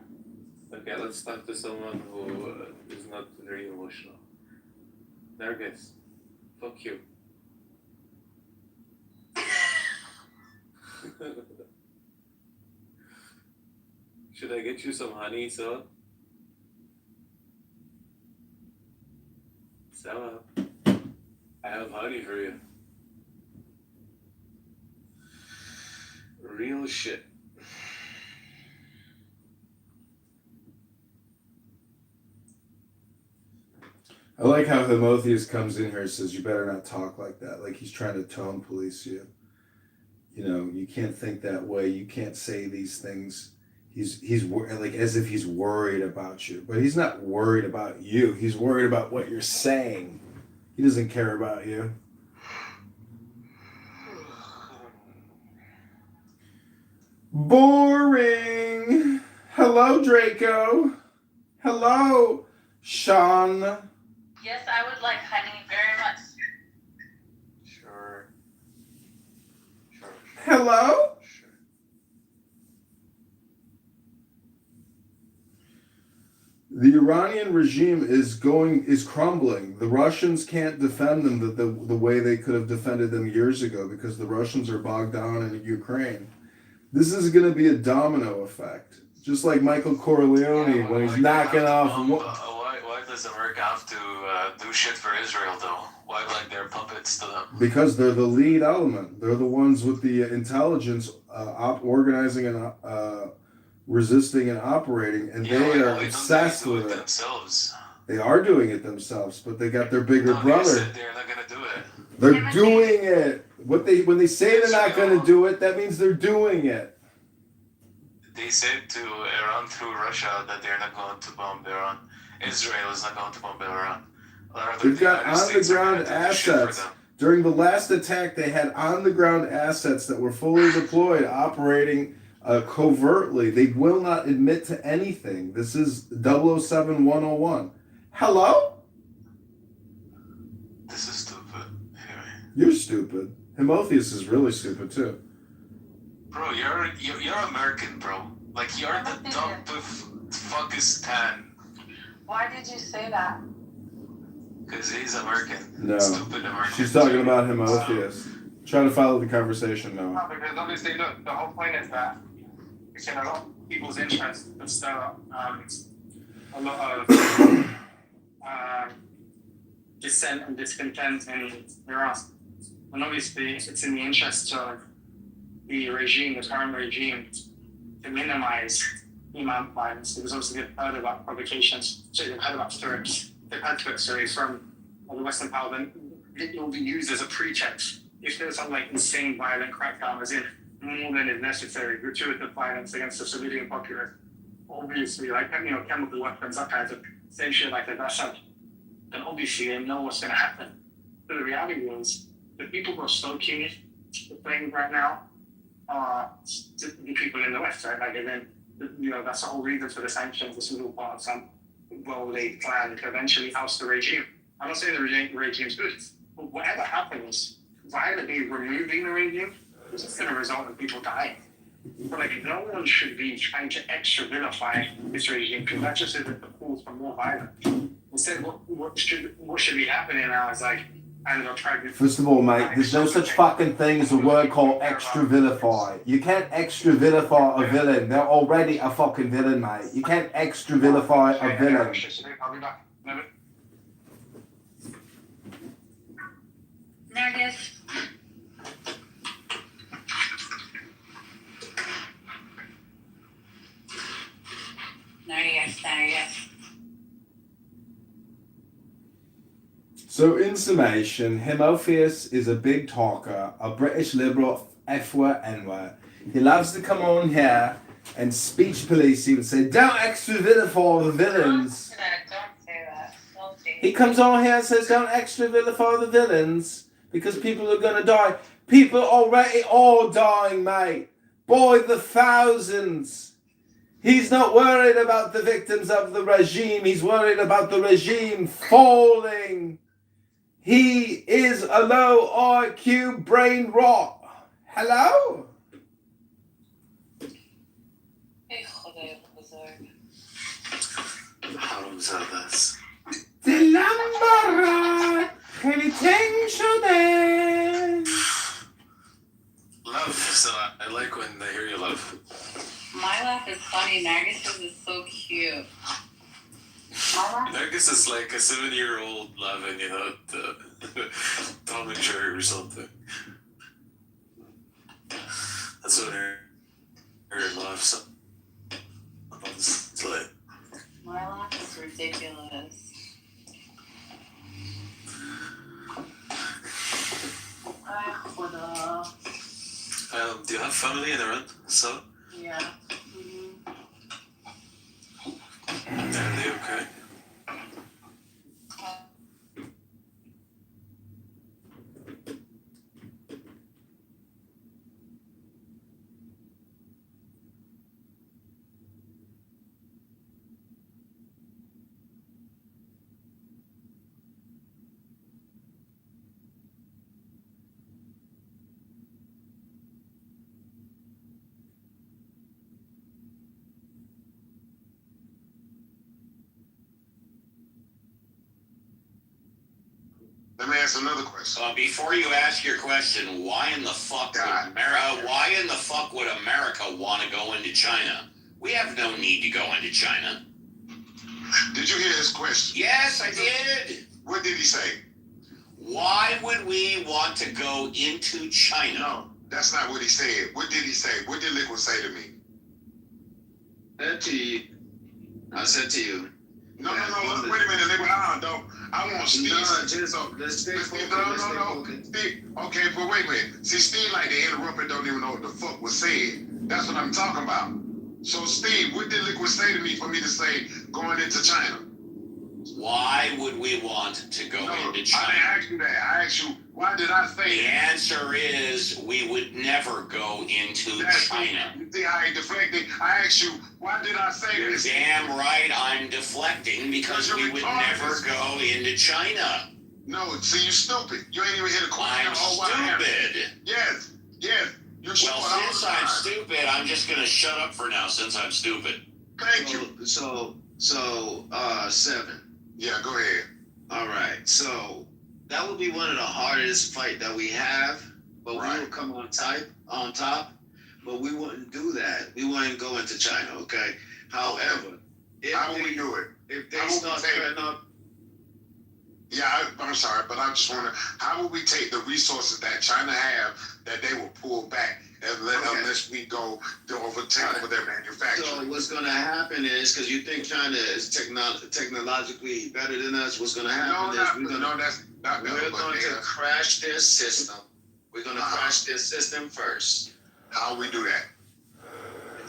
Okay, let's talk to someone who is not very emotional. Nargis, fuck you. Should I get you some honey, Sella? Sella, I have honey for you. Real shit. I like how Himotheus comes in here and says, you better not talk like that. Like he's trying to tone police you. You know, you can't think that way. You can't say these things. He's like as if he's worried about you. But he's not worried about you. He's worried about what you're saying. He doesn't care about you. Boring. Hello, Draco. Hello, Sean. Yes, I would like honey very much. Sure. Hello? The Iranian regime is crumbling. The Russians can't defend them the way they could have defended them years ago because the Russians are bogged down in Ukraine. This is going to be a domino effect. Just like Michael Corleone when he's knocking off... Why does America have to do shit for Israel, though? Why, like, they're puppets to them? Because they're the lead element. They're the ones with the intelligence organizing and resisting and operating, and they are obsessed with it. Themselves. They are doing it themselves, but they got their bigger brother. They're not gonna do it. They're doing it. When they say they're not going to do it, that means they're doing it. They said to Iran through Russia that they're not going to bomb Iran. Israel is not going to bomb Iran. They've got on-the-ground assets. During the last attack, they had on-the-ground assets that were fully deployed, operating covertly. They will not admit to anything. This is 007 101. Hello? This is stupid. Anyway. You're stupid. Himotheus is really stupid, too. Bro, you're American, bro. Like, you're the dumb fuckistan. Why did you say that? Because he's American. No. Stupid American. She's talking about Himotheus. Try to follow the conversation now. No, because obviously, look, the whole point is that it's in a lot of people's interest to stir up a lot of dissent and discontent in Iran. And obviously, it's in the interest of the regime, the current regime, to minimize imam violence, because obviously they've heard about provocations, so they've heard about threats, from the Western power, then it will be used as a pretext. If there's some like insane violent crackdown, as in more than is necessary, gratuitous violence against the civilian populace, obviously, like, chemical weapons, that kind of same shit like that, then obviously they know what's going to happen. But the reality is, the people who are stoking the thing right now, to the people in the West, right? Like, and then, that's the whole reason for the sanctions. This was all part of some well-laid plan to eventually oust the regime. I'm not saying the regime's good, but whatever happens, violently removing the regime is just going to result in people dying. But like, no one should be trying to extra vilify this regime because that just isn't the cause for more violence. Instead, what should be happening now is like, I don't know, try to. First of all, mate, there's no such fucking thing as a word called extra vilify. You can't extra vilify a villain. They're already a fucking villain, mate. You can't extra vilify a villain. I'll be back. Nergis. Nergis. So, in summation, Himophius is a big talker, a British liberal F-word, N-word. He loves to come on here and speech police and say, don't extra vilify the villains. Don't say that. Don't say He comes on here and says, don't extra vilify the villains because people are going to die. People already are dying, mate. By the thousands. He's not worried about the victims of the regime. He's worried about the regime falling. He is a low IQ brain rot. Hello? Love, so I like when I hear you laugh. My laugh is funny. Nargis's is so cute. Nergis is like a 7-year-old laughing at Tom and Jerry or something. That's what her laughs. It's like, My laugh is ridiculous. do you have family in Iran? So? Yeah. Are they okay? Let me ask another question. Before you ask your question, why in the fuck would America want to go into China? We have no need to go into China. Did you hear his question? Yes, I did. What did he say? Why would we want to go into China? No, that's not what he said. What did he say? What did Liquid say to me? I said to you. No, wait a minute, Liquid. I want Steve. Steve, okay, but wait a minute. See, Steve like to interrupt and don't even know what the fuck was said. That's what I'm talking about. So, Steve, what did Liquid say to me for me to say going into China? Why would we want to go into China? I didn't ask you that. I asked you, why did I say The that? answer is we would never go into China. You see how I deflected? I asked you, why did I say You're this? damn right I'm deflecting because we would never go into China. No, see, you stupid. You ain't even hit a question. I'm stupid. Yes. You Well, since I'm stupid, I'm just going to shut up for now since I'm stupid. Thank you. So, 7. Yeah, go ahead. All right. So that would be one of the hardest fight that we have, but we will come on top. But we wouldn't do that. We wouldn't go into China, okay? However, how would we do it? If they start setting up. Yeah, I'm sorry, but I just wonder, how would we take the resources that China have that they will pull back unless we go to overtake over their manufacturing? So what's going to happen is, because you think China is technologically better than us, what's going to happen is we're going to crash their system. We're going to crash their system first. How we do that?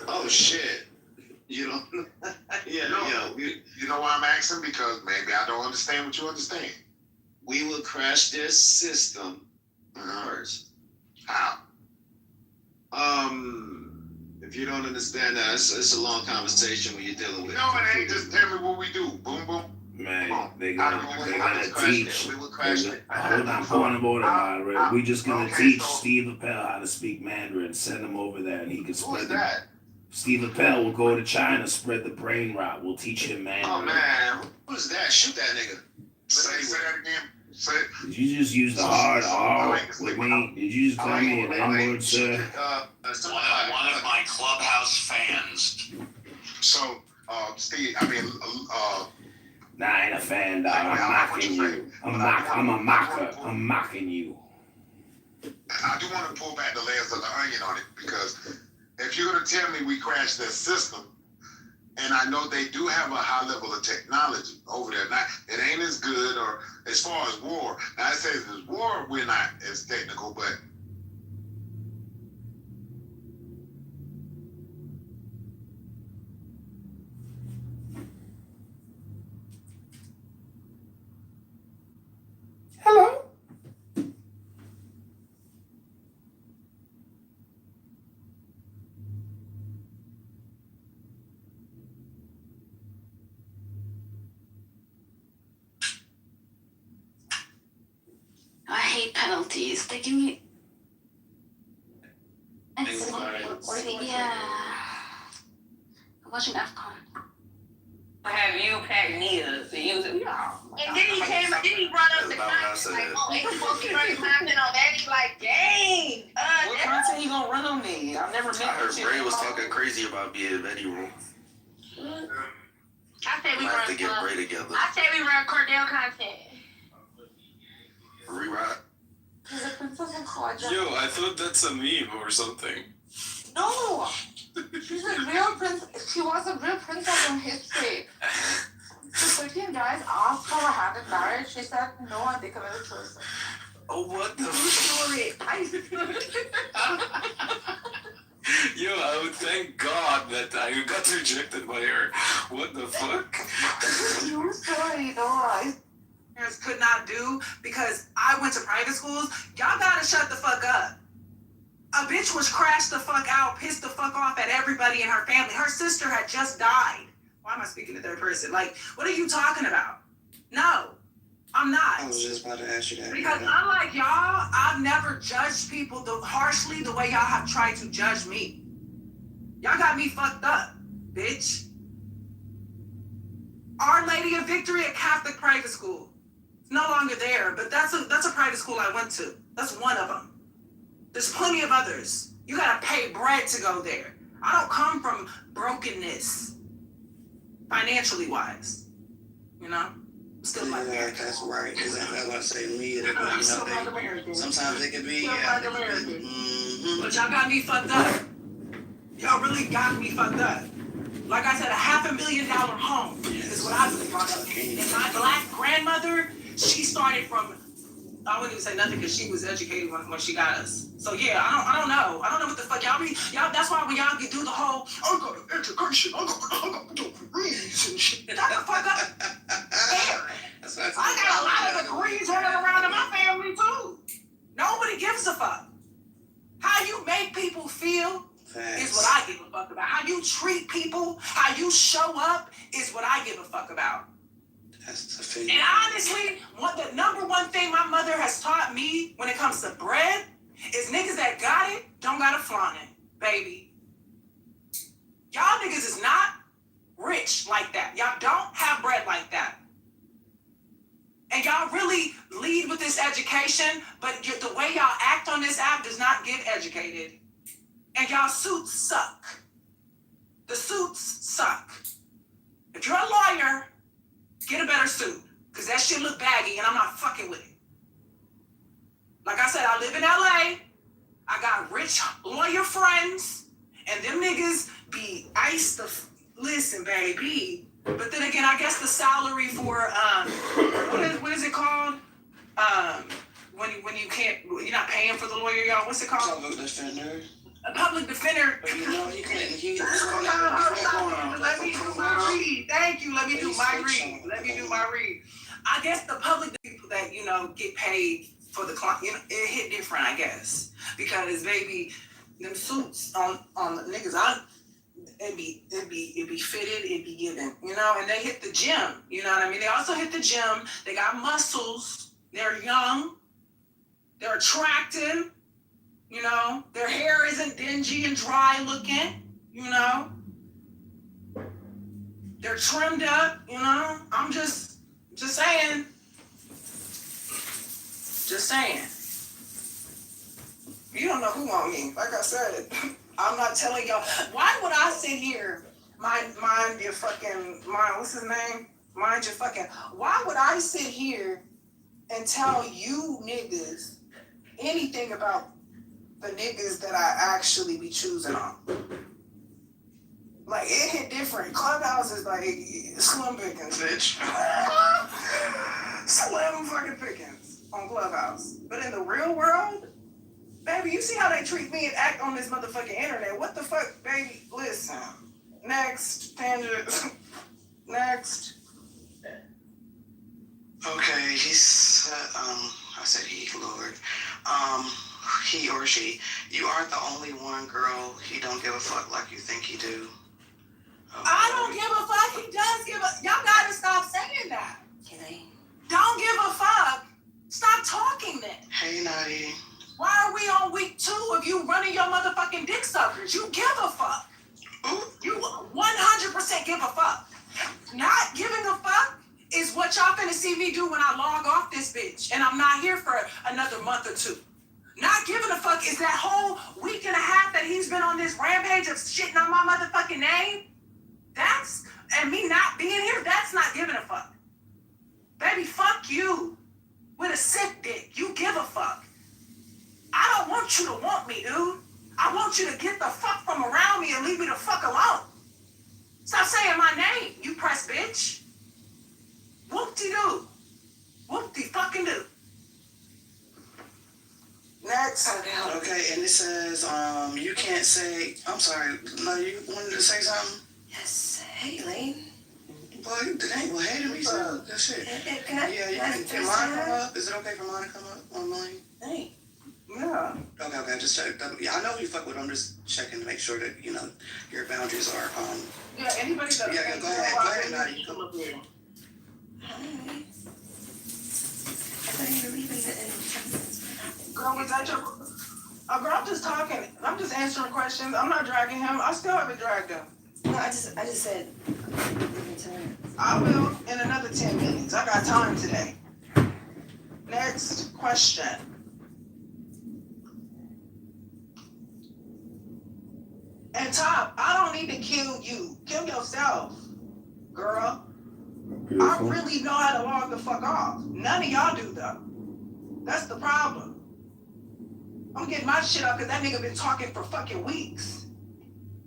Oh, shit. You know? You know why I'm asking? Because maybe I don't understand what you understand. We will crash their system first. How? If you don't understand that, it's a long conversation when you're dealing with. No, it ain't. Just tell me what we do. Boom, boom. Man, they're gonna teach. Hold on, moderator. We just gonna teach Steve Appel how to speak Mandarin. Send him over there, and he can spread that? Steve Appel will go to China, spread the brain rot. We'll teach him Mandarin. Oh man, who's that? Shoot that nigga. Say that again. Say it. Did you just use the hard R with me? Did you just call me an N-word, sir? One of my clubhouse fans. So, Steve, Nah, I ain't a fan, dog. I'm mocking you. I'm a mocker. I'm mocking you. I do want to pull back the layers of the onion on it, because if you're going to tell me we crashed their system, and I know they do have a high level of technology over there. Now, it ain't as good, or as far as war. Now, I say as war, we're not as technical, but Hello. I hate penalties. They give me. Yeah. I'm watching AFCON. Have you packed Nia's and use it? And then he came, and then he brought up the content, like, oh, ain't supposed to run content on that. He's like, dang. What content he gonna run on me? I've never met I heard Bray was talking crazy about being in Betty room. I said we Might run. have to get Bray together. I said we run Cordell content. Rewrite. Yo, I thought that's a meme or something. No! She's a real princess. She was a real princess in history. The 13 guys asked for her hand in marriage. She said no, and they committed suicide. Oh, what the Story. Yo, I would thank God that I got rejected by her. What the fuck? True story, no. Parents could not do because I went to private schools. Y'all gotta shut the fuck up. A bitch was crashed the fuck out, pissed the fuck off at everybody in her family. Her sister had just died. Why am I speaking to third person? Like, what are you talking about? No, I'm not. I was just about to ask you that. Because unlike y'all, I've never judged people harshly the way y'all have tried to judge me. Y'all got me fucked up, bitch. Our Lady of Victory, a Catholic private school. It's no longer there, but that's a private school I went to. That's one of them. There's plenty of others. You gotta pay bread to go there. I don't come from brokenness, financially wise. You know? Still like that. That's right. Exactly. I was about to say to me, sometimes it can be. But y'all got me fucked up. Y'all really got me fucked up. Like I said, $500,000 home is what I was brought up. And my black grandmother, she started from. I wouldn't even say nothing because she was educated when she got us. So yeah, I don't know. I don't know what the fuck y'all. That's why when y'all do the whole, I got an education, I got degrees and shit. Shut the fuck up. I got a lot of degrees running around in my family too. Nobody gives a fuck. How you make people feel is what I give a fuck about. How you treat people, how you show up is what I give a fuck about. And honestly, the number one thing my mother has taught me when it comes to bread is niggas that got it don't gotta flaunt it, baby. Y'all niggas is not rich like that. Y'all don't have bread like that. And y'all really lead with this education, but the way y'all act on this app does not get educated. And y'all suits suck. The suits suck. If you're a lawyer, get a better suit, because that shit look baggy and I'm not fucking with it. Like I said, I live in LA. I got rich lawyer friends, and them niggas be iced the listen, baby. But then again, I guess the salary for what is it called? When you're not paying for the lawyer, y'all. What's it called? Public defender. A public defender. But you know, Let me do my read. Thank you. Let me do my read. I guess the public people that, get paid for the client, it hit different, I guess. Because, baby, them suits on the niggas, it'd be fitted, it'd be given, you know, and they hit the gym, you know what I mean? They also hit the gym, they got muscles, they're young, they're attractive, you know, their hair isn't dingy and dry looking, you know, they're trimmed up, you know, I'm just saying. Just saying. You don't know who on me. Like I said, I'm not telling y'all. Why would I sit here, mind your fucking, what's his name? Mind your fucking, why would I sit here and tell you niggas anything about the niggas that I actually be choosing on? Like, it hit different. Clubhouse is like slim pickings, bitch. Slim fucking pickings on Clubhouse. But in the real world, baby, you see how they treat me and act on this motherfucking internet. What the fuck, baby? Listen. Next, tangent. Next. Okay, he said, I said he, Lord. He or she, you aren't the only one, girl. He don't give a fuck like you think he do. Okay. I don't give a fuck. He does give a... Y'all gotta stop saying that. Don't give a fuck. Stop talking then. Hey, Nutty. Why are we on week 2 of you running your motherfucking dick suckers? You give a fuck. Ooh. You 100% give a fuck. Not giving a fuck is what y'all finna see me do when I log off this bitch and I'm not here for another month or 2. Not giving a fuck is that whole week and a half that he's been on this rampage of shitting on my motherfucking name. That's, and me not being here, that's not giving a fuck. Baby, fuck you. With a sick dick, you give a fuck. I don't want you to want me, dude. I want you to get the fuck from around me and leave me the fuck alone. Stop saying my name, you press bitch. Whoop-de-doo. Whoop-de-fucking-doo. Next. Okay, and it says, you can't say, I'm sorry, no, you wanted to say something? Yes, hey, Lane. Well, dang, well, hey to me, so that shit. Can I Can mine come up? Is it okay for mine to come up on mine? Hey. Yeah. Okay, just check. Yeah, I know you fuck with them. I'm just checking to make sure that, you know, your boundaries are, Yeah, anybody that... Yeah, go ahead, Nadia. Come up here. Girl, was that your... girl, I'm just talking. I'm just answering questions. I'm not dragging him. I still haven't dragged him. No, I just said. I will in another 10 minutes. I got time today. Next question. And Top, I don't need to kill you. Kill yourself, girl. Beautiful. I really know how to log the fuck off. None of y'all do though. That's the problem. I'm getting my shit up because that nigga been talking for fucking weeks.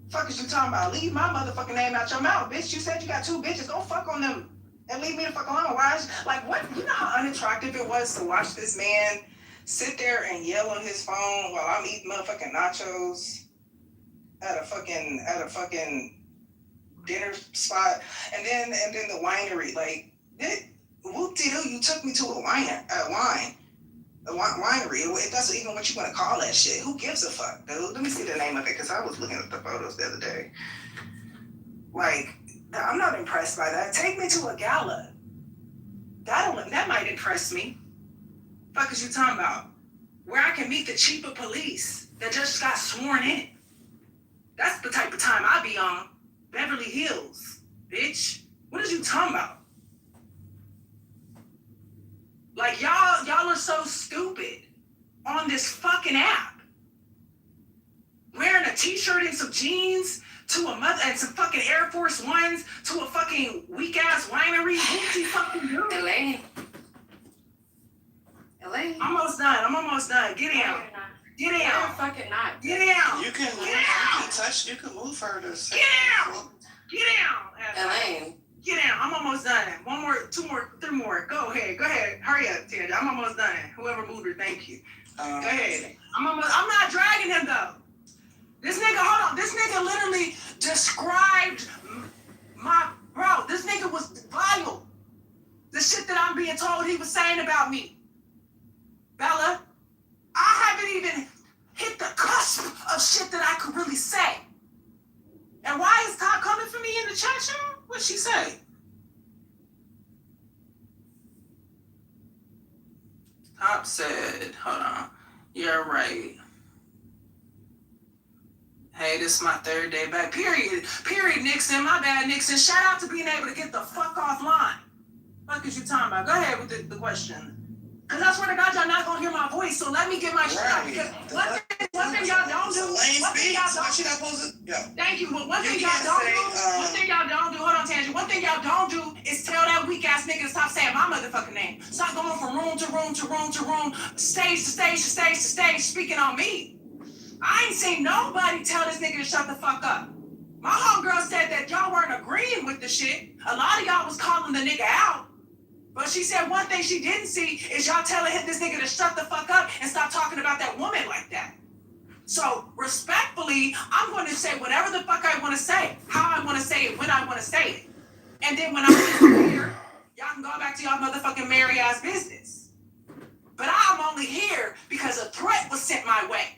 Fuck is you talking about? Leave my motherfucking name out your mouth, bitch. You said you got 2 bitches. Go fuck on them and leave me the fuck alone. Why is, like, what? You know how unattractive it was to watch this man sit there and yell on his phone while I'm eating motherfucking nachos at a fucking dinner spot, and then the winery, like, whoop-de-doo, you took me to a winery. If that's even what you want to call that shit. Who gives a fuck, dude? Let me see the name of it, because I was looking at the photos the other day. Like, I'm not impressed by that. Take me to a gala. That might impress me. Fuck is you talking about? Where I can meet the chief of police that just got sworn in. That's the type of time I be on. Beverly Hills, bitch. What is you talking about? Like, y'all are so stupid on this fucking app. Wearing a t-shirt and some jeans to a mother and some fucking Air Force Ones to a fucking weak ass winery. What you fucking do? LA. I'm almost done. Get out. Get out. No, fucking not. Get out. You can move further. Get out. Get out. Elaine. Get out. I'm almost done. 1 more, 2 more, 3 more. Go ahead. Hurry up, Ted. I'm almost done. Whoever moved her, thank you. Go ahead. I'm not dragging him though. This nigga literally described this nigga was vile. The shit that I'm being told he was saying about me. Bella, I haven't even hit the cusp of shit Hop said, hold on. You're right. Hey, this is my third day back. Period, Nixon. My bad, Nixon. Shout out to being able to get the fuck offline. Fuck is you talking about? Go ahead with the question. Because I swear to God, y'all not going to hear my voice, so let me get my shit out. Because one thing y'all don't do, thank you, but one thing y'all don't do, hold on, Tangent, one thing y'all don't do is tell that weak ass nigga to stop saying my motherfucking name. Stop going from room to room to room to room, stage to stage to stage to stage, speaking on me. I ain't seen nobody tell this nigga to shut the fuck up. My homegirl said that y'all weren't agreeing with the shit. A lot of y'all was calling the nigga out. But she said one thing she didn't see is y'all telling this nigga to shut the fuck up and stop talking about that woman like that. So, respectfully, I'm going to say whatever the fuck I want to say, how I want to say it, when I want to say it. And then when I'm here, y'all can go back to y'all motherfucking merry ass business. But I'm only here because a threat was sent my way.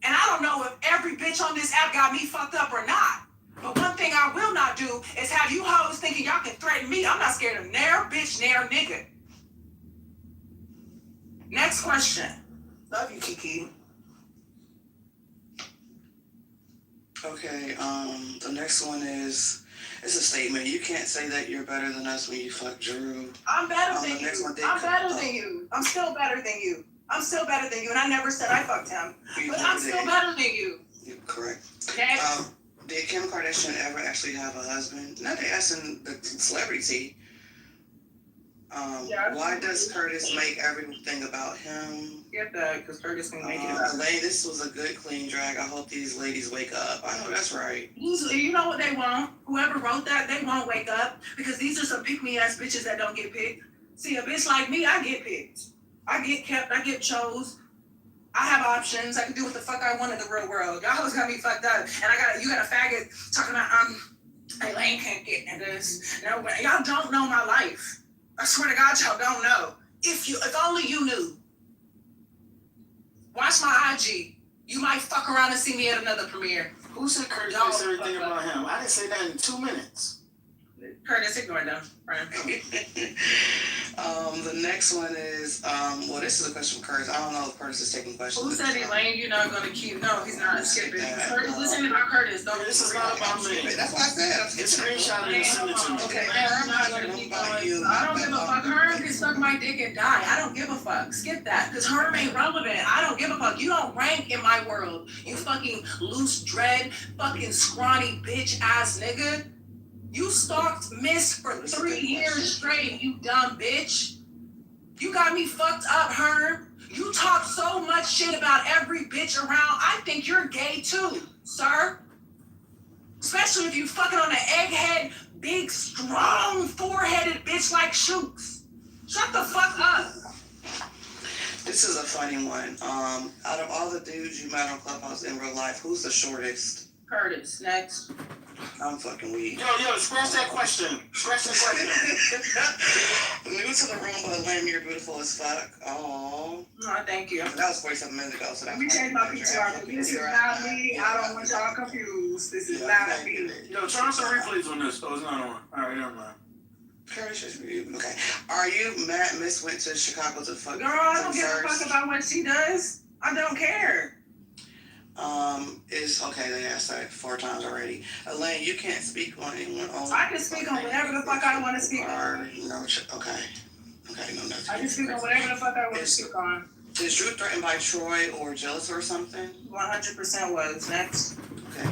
And I don't know if every bitch on this app got me fucked up or not. But one thing I will not do is have you hoes thinking y'all can threaten me. I'm not scared of nair bitch, nair nigga. Next question. Love you, Kiki. Okay, the next one is, it's a statement. You can't say that you're better than us when you fuck Drew. I'm better than you. I'm better than you. I'm still better than you. I'm still better than you. And I never said I fucked him. But I'm still better than you. You're correct. Okay. Did Kim Kardashian ever actually have a husband? Now they're asking the celebrity. Why does Curtis make everything about him? Get that, because Curtis can make it about Elaine, this was a good clean drag. I hope these ladies wake up. I know that's right. You know what they want? Whoever wrote that, they won't wake up. Because these are some pick-me-ass bitches that don't get picked. See, a bitch like me, I get picked. I get kept, I get chose. I have options. I can do what the fuck I want in the real world. Y'all always got me fucked up. And you got a faggot talking about, Elaine can't get niggas. No, y'all don't know my life. I swear to God, y'all don't know. If only you knew. Watch my IG. You might fuck around and see me at another premiere. Who said Curtis said everything about him? I didn't say that in 2 minutes. Curtis, ignore them, friend. The next one is, this is a question from Curtis. I don't know if Curtis is taking questions. Who said Elaine, you're not going to keep? No, he's not. Skip it. Curtis, listen about Curtis. This is not about me. That's what I said. It's screenshot and send it to me. Okay, I'm not going to keep going. I don't give a fuck. Herm can suck my dick and die. I don't give a fuck. Skip that. Because Herm ain't relevant. I don't give a fuck. You don't rank in my world. You fucking loose dread, fucking scrawny bitch ass nigga. You stalked Miss for 3 years straight, you dumb bitch. You got me fucked up, Herm. You talk so much shit about every bitch around. I think you're gay too, sir. Especially if you fucking on an egghead, big, strong, four-headed bitch like Shooks. Shut the fuck up. This is a funny one. Out of all the dudes you met on Clubhouse in real life, who's the shortest? Curtis, next. I'm fucking weak. Yo, scratch that question. Scratch that question. New to the room, but Lamb, you're beautiful as fuck. Aww. No, thank you. That was 47 minutes ago, so that's. Let me change my PTR. This is not me. I don't want y'all confused. This is not me. Yo, turn off the replays on this. Oh, it's not on. Alright, never mind. Okay. Are you mad Miss went to Chicago to fuck? Girl, I don't give a fuck about what she does. I don't care. They asked that 4 times already. Elaine, you can't speak on anyone on. I can speak on whatever the fuck I want to speak on. Okay, no, nothing. I can speak on whatever the fuck I want to speak on. Is Drew threatened by Troy or jealous or something? 100% was. Next. Okay.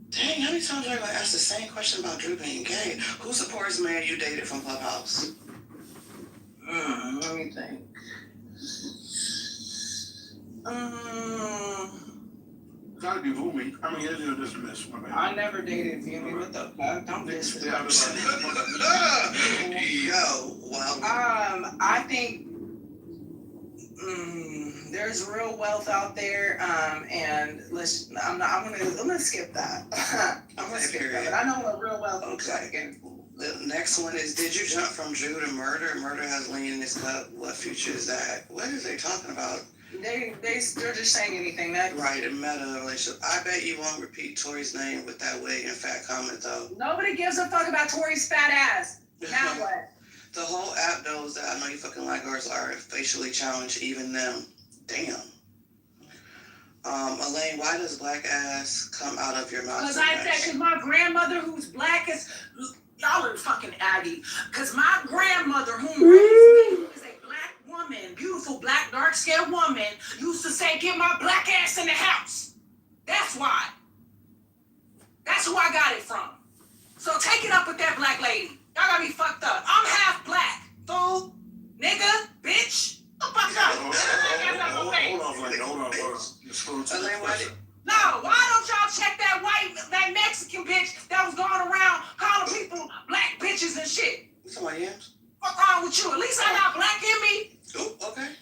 Dang, how many times are I going to ask the same question about Drew being gay? Who supports man you dated from Clubhouse? Let me think. Gotta be Vumi. I mean, it'll dismiss. I never dated Vumi. What the fuck? Don't disrespect. Yo, wow. I think there's real wealth out there. And I'm gonna skip that. I'm gonna skip that. But I know what real wealth looks like. And the next one is, did you jump from Drew to murder? Murder has lean in his cup. What future is that? What is they talking about? They're just saying anything. Right, a meta relationship. I bet you won't repeat Tori's name with that wig and fat comment though. Nobody gives a fuck about Tori's fat ass. Now what? The whole app knows that I know you fucking like girls are facially challenged, even them. Damn. Elaine, why does black ass come out of your mouth? Because I said, because my grandmother, who's black as, y'all are fucking aggy. Because my grandmother, who raised me, who is a black woman, beautiful black, dark-skinned woman, used to say, get my black ass in the house. That's why. That's who I got it from. So take it up with that black lady. Y'all got me fucked up. I'm half black. Fool, nigga, bitch. The fuck up. Hold on. No, why don't y'all check that Mexican bitch that was going around calling people black bitches and shit? You talking about yams? What's wrong with you? At least I got black in me. Oh, okay.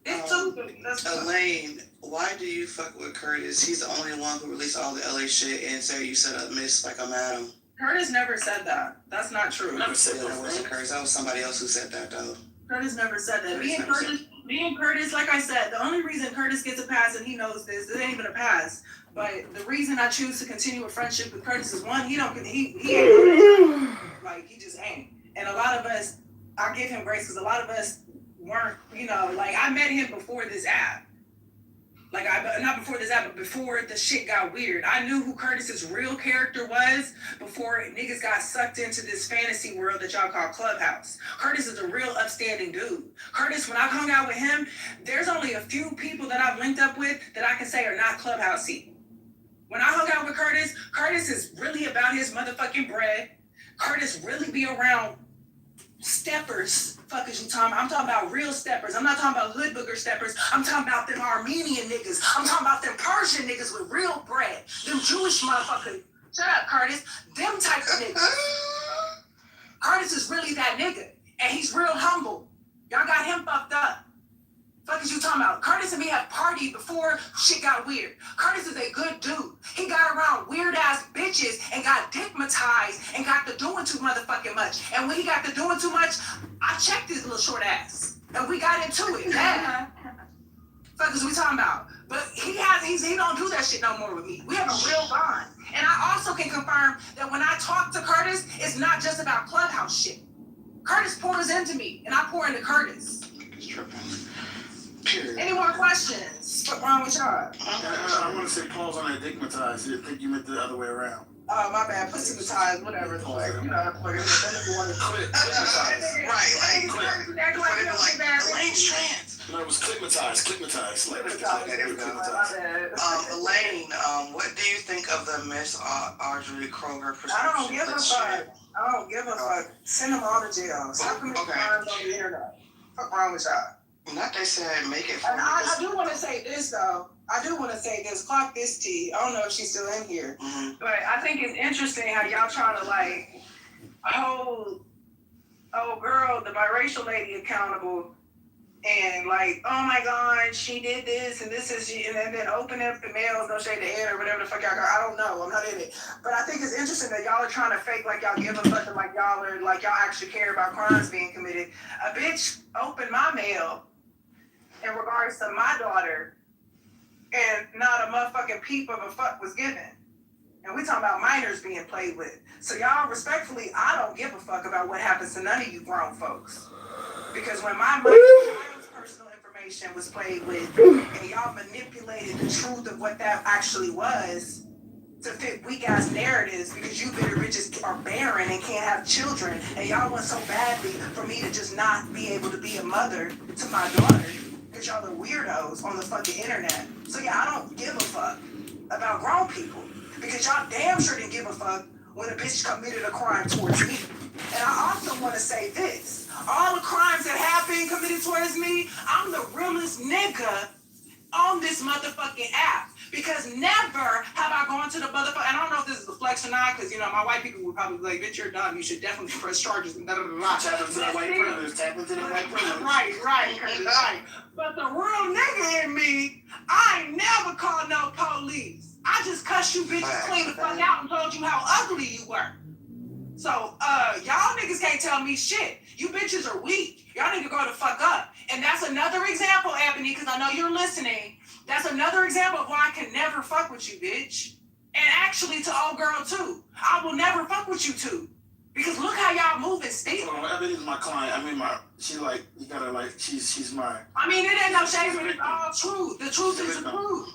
This too. Elaine, why do you fuck with Curtis? He's the only one who released all the LA shit and said you set up Miss like I'm Adam. Curtis never said that. That's not true. Never said that. Wasn't Curtis. That was somebody else who said that though. Curtis never said that. Me and Curtis, like I said, the only reason Curtis gets a pass, and he knows this, it ain't even a pass. But the reason I choose to continue a friendship with Curtis is one, he ain't like he just ain't. And a lot of us, I give him grace because a lot of us weren't, like I met him before this app. Not before this app, but before the shit got weird. I knew who Curtis's real character was before niggas got sucked into this fantasy world that y'all call Clubhouse. Curtis is a real upstanding dude. Curtis, when I hung out with him, there's only a few people that I've linked up with that I can say are not Clubhousey. When I hung out with Curtis, Curtis is really about his motherfucking bread. Curtis really be around steppers. Fuck is you talking about? I'm talking about real steppers. I'm not talking about hood booger steppers. I'm talking about them Armenian niggas. I'm talking about them Persian niggas with real bread. Them Jewish motherfuckers. Shut up, Curtis. Them type of niggas. Curtis is really that nigga. And he's real humble. Y'all got him fucked up. Fuck is you talking about? Curtis and me have partied before shit got weird. Curtis is a good dude. He got around weird ass bitches and got dickmatized and got to doing too motherfucking much. And when he got to doing too much, I checked his little short ass. And we got into it. Yeah. Fuck is we talking about? But he don't do that shit no more with me. We have a real bond. And I also can confirm that when I talk to Curtis, it's not just about Clubhouse shit. Curtis pours into me and I pour into Curtis. It's tripping. Any more questions? What's wrong with y'all? I want to say pause on that digmatized. I think you meant the other way around. Oh, my bad. Pussymatized, whatever. Right, Elaine's trans. No, it was clickmatized. Elaine, what do you think of the Miss Audrey Kroger prescription? I don't give a fuck. Send them all to jail. Stop committing crimes on the internet. What's wrong with y'all? Not they said make it. And I do want to say this though. Clock this tea. I don't know if she's still in here, but I think it's interesting how y'all trying to like hold old girl, the biracial lady, accountable, and like, oh my God, she did this and this is she, and then open up the mails, no shade the air or whatever the fuck y'all got. I don't know. I'm not in it, but I think it's interesting that y'all are trying to fake like y'all give a fuck and like y'all actually care about crimes being committed. A bitch opened my mail in regards to my daughter, and not a motherfucking peep of a fuck was given. And we talking about minors being played with. So y'all, respectfully, I don't give a fuck about what happens to none of you grown folks. Because when my personal information was played with, and y'all manipulated the truth of what that actually was to fit weak-ass narratives because you bitter bitches are barren and can't have children, and y'all want so badly for me to just not be able to be a mother to my daughter. Because y'all are weirdos on the fucking internet. So yeah, I don't give a fuck about grown people. Because y'all damn sure didn't give a fuck when a bitch committed a crime towards me. And I also want to say this. All the crimes that have been committed towards me, I'm the realest nigga on this motherfucking app. Because never have I gone to the motherfucker, and I don't know if this is a flex or not, because, my white people would probably be like, bitch, you're dumb, you should definitely press charges and da-da-da-da. Tap into that white privilege. Right. But the real nigga in me, I ain't never called no police. I just cussed you bitches clean the fuck out and told you how ugly you were. So, y'all niggas can't tell me shit. You bitches are weak. Y'all need to grow the fuck up. And that's another example, Ebony, because I know you're listening. That's another example of why I can never fuck with you, bitch. And actually to old girl, too. I will never fuck with you, too. Because look how y'all moving still. Ebony is my client. I mean, she like, you gotta like, she's my. I mean, it ain't no shade, but it's all truth. The truth is the truth.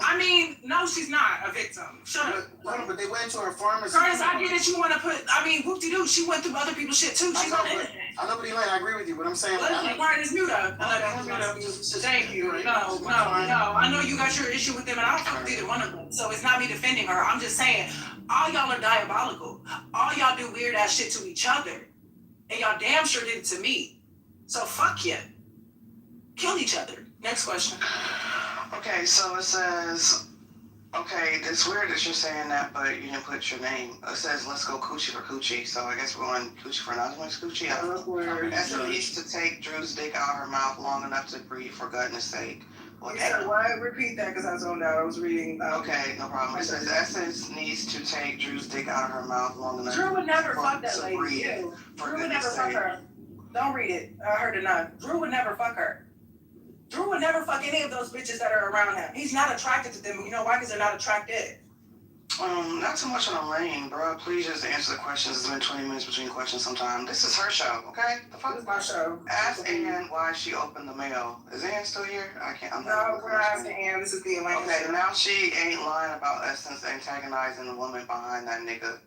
I mean, no, she's not a victim. Shut up. No, but they went into her pharmacy. Curtis, I get it. You want to put, I mean, whoop-de-doo, she went through other people's shit too. She's not innocent. I know, but Elaine, I agree with you, but I'm saying. Let's keep Martin's mute up. Thank you. No. I know you got your issue with them, and I don't fuck with either one of them. So it's not me defending her. I'm just saying, all y'all are diabolical. All y'all do weird ass shit to each other. And y'all damn sure did it to me. So fuck you. Kill each other. Next question. Okay, so it says, okay, it's weird that you're saying that, but you didn't put your name. It says, let's go coochie for coochie. So I guess we're going coochie for anonymous coochie. Esther needs to take Drew's dick out of her mouth long enough to breathe, for goodness sake. You said what? Repeat that because I zoned out. I was reading. Okay, no problem. It says Essence needs to take Drew's dick out of her mouth long enough. Drew would never fuck that lady. Drew would never fuck her. Don't read it. I heard enough. Drew would never fuck her. Drew would never fuck any of those bitches that are around him. He's not attracted to them. You know why? Because they're not attracted. Not too much on the lane, bro. Please just answer the questions. It's been 20 minutes between questions sometime. This is her show, okay? The fuck is my show? Ask Ann why she opened the mail. Is Ann still here? No, we're asking Ann. This is the Atlanta Okay, show. now she ain't lying about Essence antagonizing the woman behind that nigga.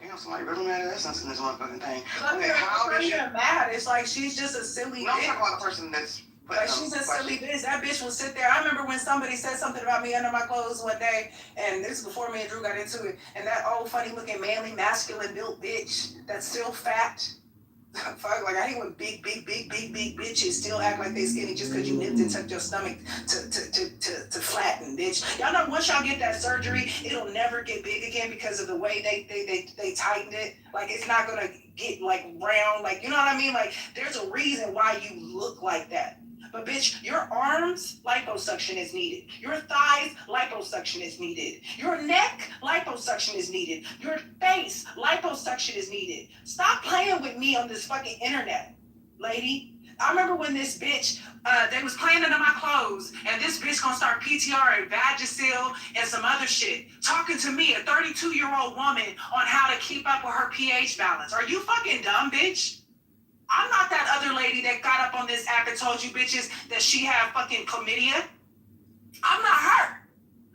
Damn, somebody really mad at Essence in this motherfucking thing. Okay, how did you mad? It's like she's just a silly No, I'm bitch. talking about the person that's Like she's a silly bitch. That bitch will sit there. I remember when somebody said something about me under my clothes one day, and this is before me and Drew got into it. And that old funny looking manly masculine built bitch that's still fat. Fuck, like I hate when big bitches still act like they skinny just because you nipped and tucked your stomach to flatten, bitch. Y'all know once y'all get that surgery, it'll never get big again because of the way they tightened it. Like it's not gonna get like round, like you know what I mean? Like there's a reason why you look like that. But bitch, your arms, liposuction is needed. Your thighs, liposuction is needed. Your neck, liposuction is needed. Your face, liposuction is needed. Stop playing with me on this fucking internet, lady. I remember when this bitch, they was playing under my clothes, and this bitch gonna start PTR and Vagisil and some other shit, talking to me, a 32-year-old woman, on how to keep up with her pH balance. Are you fucking dumb, bitch? I'm not that other lady that got up on this app and told you bitches that she had fucking chlamydia. I'm not her.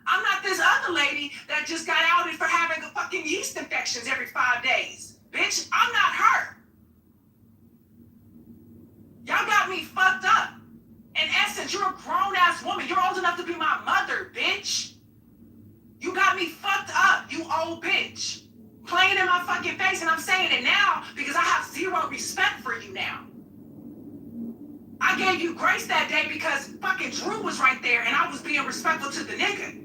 I'm not this other lady that just got outed for having a fucking yeast infections every 5 days. Bitch, I'm not her. Y'all got me fucked up. In essence, you're a grown-ass woman. You're old enough to be my mother, bitch. You got me fucked up, you old bitch. Playing in my fucking face, and I'm saying it now because I have zero respect for you now. I gave you grace that day because fucking Drew was right there and I was being respectful to the nigga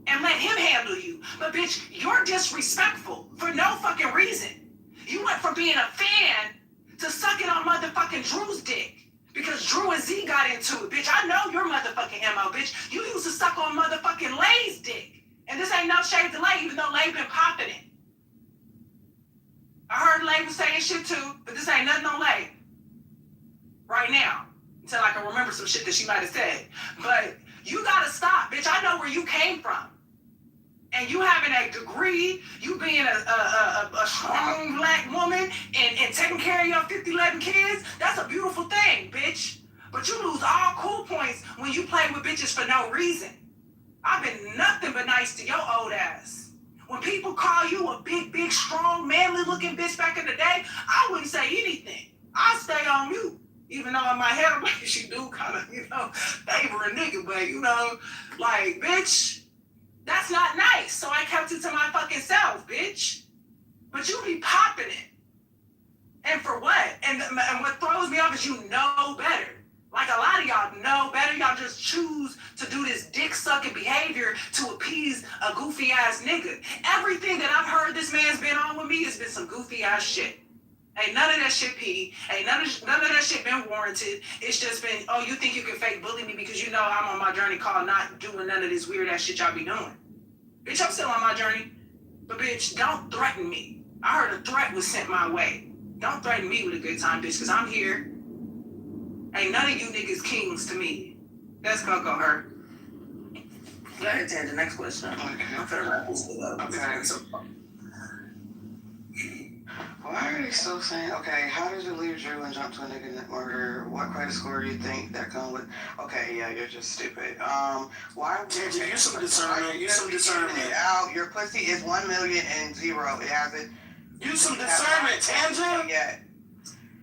and let him handle you. But bitch, you're disrespectful for no fucking reason. You went from being a fan to sucking on motherfucking Drew's dick because Drew and Z got into it. Bitch, I know your motherfucking MO, bitch. You used to suck on motherfucking Lay's dick. And this ain't no shade to Lay, even though Lay been popping it. I heard Lay was saying shit too, but this ain't nothing on Lay. Right now. Until I can remember some shit that she might have said. But you gotta stop, bitch. I know where you came from. And you having a degree, you being a strong black woman and taking care of your 11 kids, that's a beautiful thing, bitch. But you lose all cool points when you play with bitches for no reason. I've been nothing but nice to your old ass. When people call you a big, strong, manly-looking bitch back in the day, I wouldn't say anything. I'd stay on mute. Even though in my head, I'm like, she do kind of, favor a nigga. But, like, bitch, that's not nice. So I kept it to my fucking self, bitch. But you be popping it. And for what? And what throws me off is you know better. Like a lot of y'all know better. Y'all just choose to do this dick-sucking behavior to appease a goofy-ass nigga. Everything that I've heard this man's been on with me has been some goofy-ass shit. Ain't none of that shit P. Ain't none of that shit been warranted. It's just been, oh, you think you can fake bully me because you know I'm on my journey called not doing none of this weird-ass shit y'all be doing. Bitch, I'm still on my journey. But bitch, don't threaten me. I heard a threat was sent my way. Don't threaten me with a good time, bitch, because I'm here. Ain't none of you niggas kings to me. That's gonna go her. Go ahead, Ted, the next question. Okay. I'm finna wrap this shit up. Okay. Why are they still saying, okay, how did you leave Drew and jump to a nigga murder? What credit score do you think that come with? Okay, yeah, you're just stupid. Why would Tangent, use some discernment. Use some discernment. Out, your pussy is 1,000,000 and 0. It hasn't. Use some discernment, Tangent. Yet.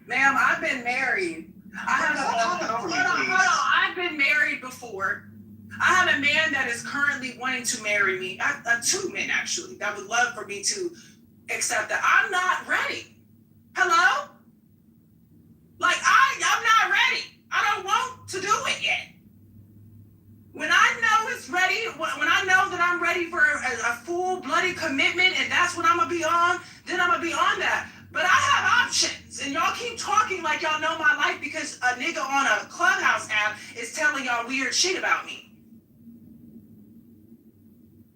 Ma'am, I've been married. Hold on. I've been married before. I have a man that is currently wanting to marry me. Two men, actually, that would love for me to accept that. I'm not ready. Hello? Like, I'm not ready. I don't want to do it yet. When I know it's ready, when I know that I'm ready for a full bloody commitment and that's what I'm going to be on, then I'm going to be on that. But I have options, and y'all keep talking like y'all know my life because a nigga on a Clubhouse app is telling y'all weird shit about me.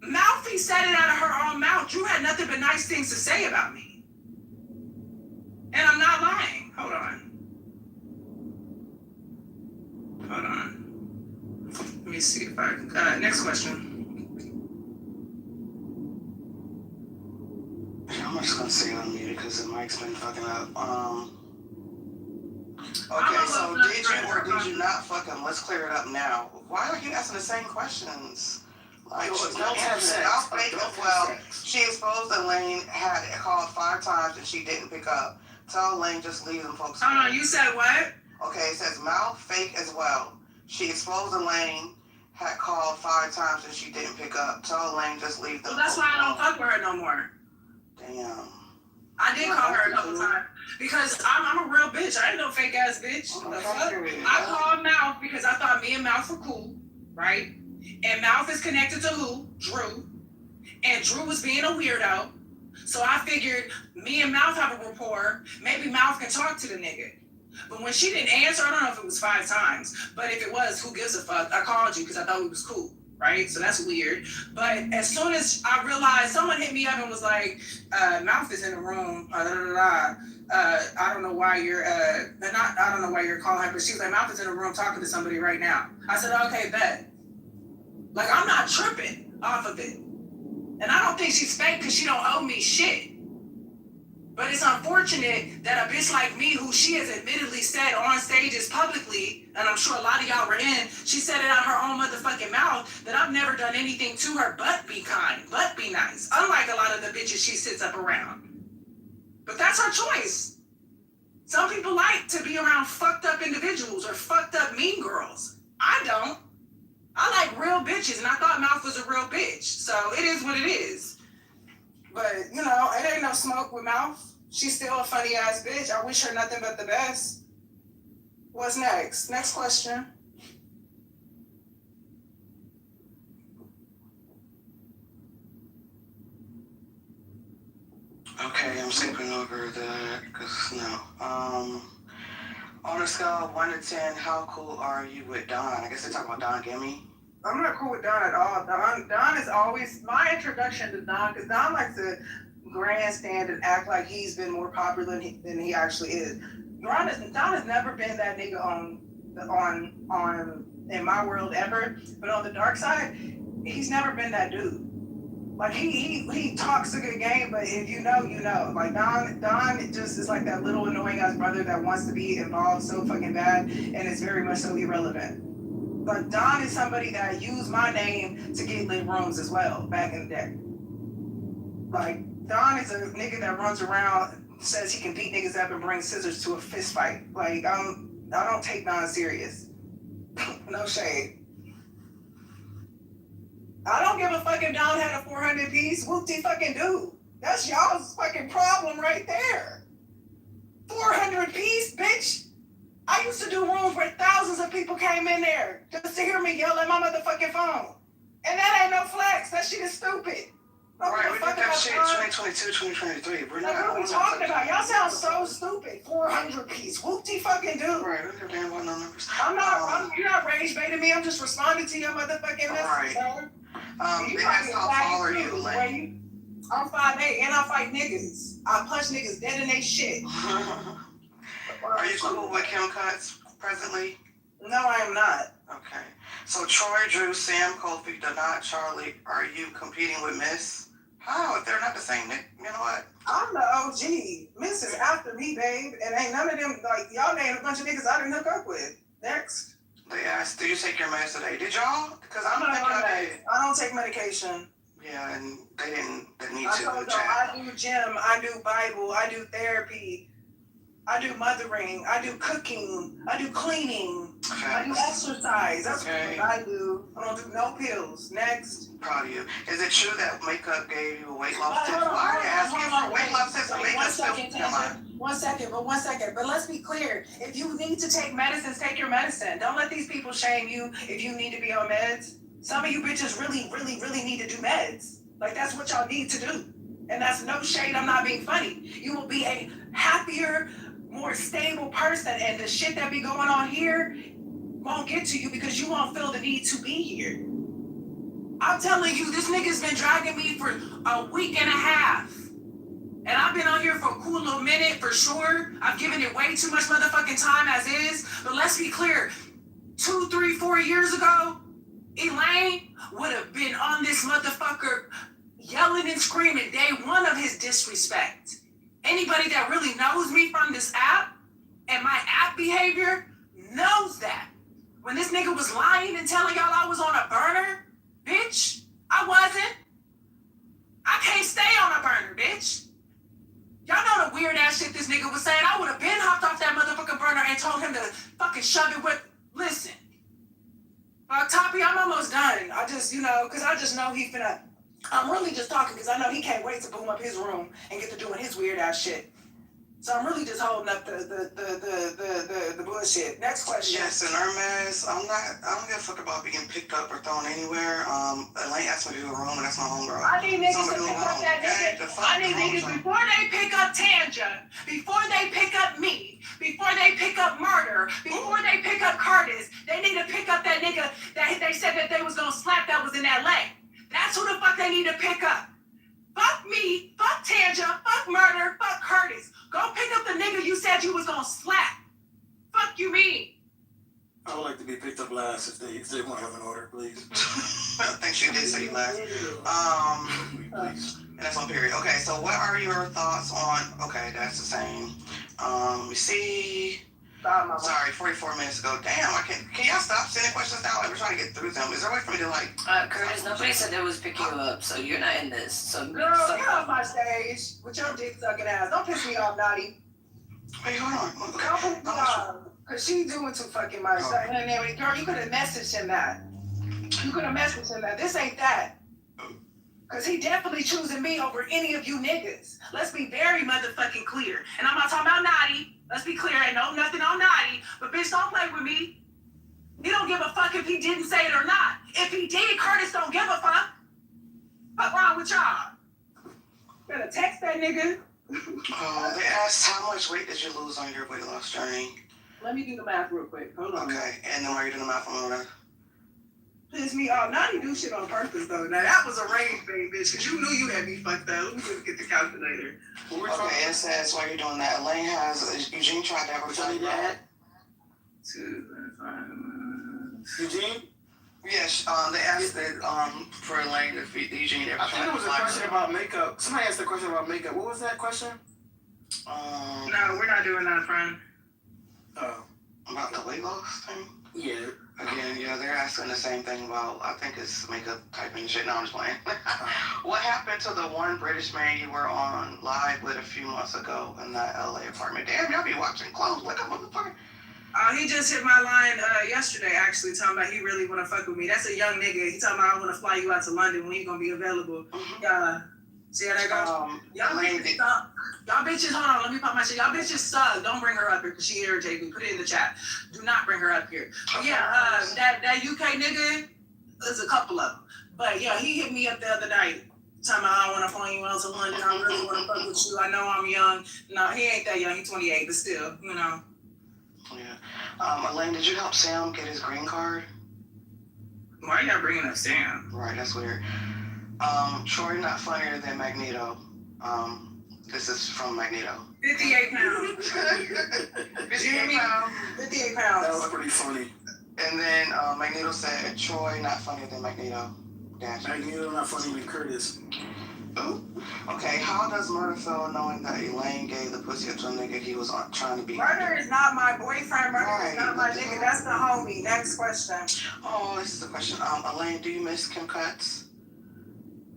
Mouthy said it out of her own mouth. Drew had nothing but nice things to say about me. And I'm not lying. Hold on. Let me see if I can. Next question. I'm just gonna say on mute because the mic's been fucking up. Okay, so did you or did you not fuck him? Let's clear it up now. Why are you asking the same questions? Like, she's not answering. I'll fake as well. She exposed Elaine had called 5 times and she didn't pick up. Tell Elaine just leave them folks. Hold on, you said what? Okay, it says mouth fake as well. She exposed Elaine had called 5 times and she didn't pick up. Tell Elaine just leave them. Well, that's why I don't fuck with her no more. Damn. I did call her a couple times because I'm a real bitch. I ain't no fake ass bitch. I called Mouth because I thought me and Mouth were cool, right? And Mouth is connected to who? Drew. And Drew was being a weirdo. So I figured me and Mouth have a rapport. Maybe Mouth can talk to the nigga. But when she didn't answer, I don't know if it was 5 times, but if it was, who gives a fuck? I called you because I thought we was cool. Right? So that's weird. But as soon as I realized, someone hit me up and was like, Mouth is in the room. I don't know why you're I don't know why you're calling her, but she was like, Mouth is in the room talking to somebody right now. I said, okay, bet. Like, I'm not tripping off of it. And I don't think she's fake because she don't owe me shit. But it's unfortunate that a bitch like me, who she has admittedly said on stages publicly, and I'm sure a lot of y'all were in, she said it out her own motherfucking mouth that I've never done anything to her but be kind, but be nice. Unlike a lot of the bitches she sits up around. But that's her choice. Some people like to be around fucked up individuals or fucked up mean girls. I don't. I like real bitches, and I thought Mouth was a real bitch. So it is what it is. But, you know, it ain't no smoke with Mouth. She's still a funny ass bitch. I wish her nothing but the best. What's next? Next question. Okay, I'm skipping over that because no. On a scale of 1 to 10, how cool are you with Don? I guess they're talking about Don Gimme. I'm not cool with Don at all. Don is always my introduction to Don, because Don likes to grandstand and act like he's been more popular than he actually is. Don has never been that nigga on in my world ever, but on the dark side, he's never been that dude. Like he talks a good game, but if you know, you know. Like Don just is like that little annoying ass brother that wants to be involved so fucking bad, and it's very much so irrelevant. But Don is somebody that used my name to get lit rooms as well back in the day. Like, Don is a nigga that runs around, says he can beat niggas up and bring scissors to a fist fight. Like, I don't take Don serious. No shade. I don't give a fuck if Don had a 400 piece. Whoop-de fucking do. That's y'all's fucking problem right there. 400 piece, bitch. I used to do rooms where thousands of people came in there just to hear me yell at my motherfucking phone. And that ain't no flex. That shit is stupid. Right, we did that shit 2022, 2023. We're not. What are we talking about? Y'all sound so stupid. 400 piece. Whoop-de fucking do. Right, we don't damn about no numbers. You're not rage baiting me. I'm just responding to your motherfucking message, sir. They asked how tall are you, Lane? I'm 5'8" and I fight niggas. I punch niggas dead in they shit. Are you cool with Kim Cuts presently? No, I am not. Okay. So Troy, Drew, Sam, Kofi, Donat, Charlie, are you competing with Miss? How? If they're not the same, you know what? I'm the OG. Miss is after me, babe. And ain't none of them, like, y'all named a bunch of niggas I didn't hook up with. Next. They asked, do you take your meds today? Did y'all? Because I I'm don't not think on y'all that. did. I don't take medication. Yeah, and they need I to. told y'all I do gym, I do Bible, I do therapy, I do mothering, I do cooking, I do cleaning, I do exercise. That's what I do. I don't do no pills. Next. Proud of you. Is it true that makeup gave you a weight loss tip? Why are you asking for weight loss tips and makeup still? One second. But let's be clear. If you need to take medicines, take your medicine. Don't let these people shame you if you need to be on meds. Some of you bitches really need to do meds. Like, that's what y'all need to do. And that's no shade. I'm not being funny. You will be a happier, more stable person. And the shit that be going on here won't get to you because you won't feel the need to be here. I'm telling you, this nigga's been dragging me for a week and a half. And I've been on here for a cool little minute for sure. I've given it way too much motherfucking time as is. But let's be clear. 2, 3, 4 years ago, Elaine would have been on this motherfucker yelling and screaming day one of his disrespect. Anybody that really knows me from this app and my app behavior knows that. When this nigga was lying and telling y'all I was on a burner, bitch, I wasn't. I can't stay on a burner, bitch. Y'all know the weird ass shit this nigga was saying. I would have been hopped off that motherfucking burner and told him to fucking shove it with. Listen. Toppy, I'm almost done. I just, because I just know he finna. I'm really just talking because I know he can't wait to boom up his room and get to doing his weird ass shit. So I'm really just holding up the bullshit. Next question. Yes, and Hermes, I don't give a fuck about being picked up or thrown anywhere. Elaine asked me to do a room, and that's my homegirl. I need niggas to pick up that nigga. I need niggas before they pick up Tanja, before they pick up me, before they pick up Murder, before they pick up Curtis, they need to pick up that nigga that they said that they was gonna slap that was in LA. That's who the fuck they need to pick up. Fuck me, fuck Tanja, fuck Murder, fuck Curtis. Go pick up the nigga you said you was gonna slap. Fuck you mean? I would like to be picked up last if they want to have an order, please. I think she did say you last. Please. And that's on period. Okay, so what are your thoughts on? Okay, that's the same. Let me see. Sorry, 44 minutes ago. Damn, can y'all stop sending questions now? Like, we're trying to get through them. Is there a way for me to Curtis, nobody said they was picking you up, so you're not in this. So girl, get off my stage with your dick sucking ass. Don't piss me off, Naughty. Wait, hold on. Okay. Don't piss me off. Cause she doing too fucking much. Okay. Girl, you could have messaged him that. This ain't that. Cause he definitely choosing me over any of you niggas. Let's be very motherfucking clear. And I'm not talking about Naughty. Let's be clear. I know nothing on Naughty. But bitch, don't play with me. He don't give a fuck if he didn't say it or not. If he did, Curtis don't give a fuck. What's wrong with y'all? Better text that nigga. They asked how much weight did you lose on your weight loss journey? Let me do the math real quick. Hold on. Okay, and then while you're doing the math, I'm gonna piss me off. Naughty do shit on purpose though. Now that was a rage bait, bitch, because you knew you had me fucked up. Let me just get the calculator. Okay, it says while you're doing that, Elaine has Eugene tried to advertise that. Eugene? Yes, they asked that for Elaine to feed Eugene. I think it was a question about makeup. Somebody asked a question about makeup. What was that question? No, we're not doing that, friend. Oh. About the weight loss thing? Yeah. Again, yeah, they're asking the same thing about, I think it's makeup typing shit. No, I'm just playing. What happened to the one British man you were on live with a few months ago in that LA apartment? Damn, y'all be watching clothes. Look up, motherfucker. He just hit my line yesterday, actually, talking about he really want to fuck with me. That's a young nigga. He talking about I want to fly you out to London when you going to be available. See how that goes? Y'all bitches, hold on, let me pop my shit. Y'all bitches suck. Don't bring her up here because she irritates me. Put it in the chat. Do not bring her up here. But yeah, that UK nigga, there's a couple of them. But yeah, he hit me up the other night. Talking about I want to fly you out to London. I really want to fuck with you. I know I'm young. No, he ain't that young. He's 28, but still, Yeah. Elaine, did you help Sam get his green card? Why y'all bringing up Sam? Right, that's weird. Troy not funnier than Magneto. This is from Magneto. 58 pounds. 58 pounds. 58 pounds. That was pretty funny. And then Magneto said, Troy not funnier than Magneto. Gotcha. Magneto not funnier than Curtis. Oh, okay. How does murder feel knowing that Elaine gave the pussy to a nigga he was trying to be? Murder is not my boyfriend. Murder is not my nigga. That's the homie. Next question. Oh, this is the question. Elaine, do you miss Kim Katz?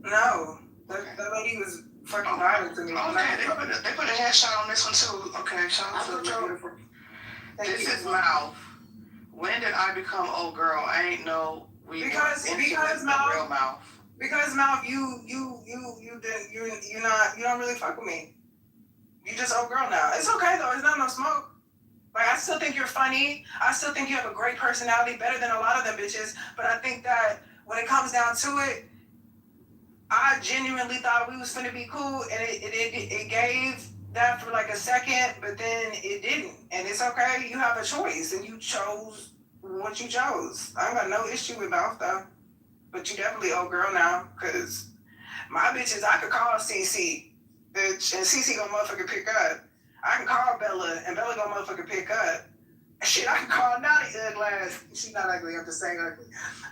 No. The lady was fucking violent to me. Okay, they put a headshot on this one too. Okay, shout out to the beautiful. This is Mouth. When did I become old girl? I ain't know we because Mouth, real Mouth. Because Mouth, you don't really fuck with me. You just old girl now. It's okay though. It's not no smoke. Like I still think you're funny. I still think you have a great personality, better than a lot of them bitches. But I think that when it comes down to it, I genuinely thought we was finna be cool, and it gave that for like a second, but then it didn't. And it's okay. You have a choice, and you chose what you chose. I ain't got no issue with Mouth though. But you definitely old girl now, cause my bitches, I could call CC, bitch, and CC gonna motherfucking pick up. I can call Bella, and Bella gonna motherfucking pick up. Shit, I can call Naughty ugly ass. She's not ugly, I'm just saying ugly.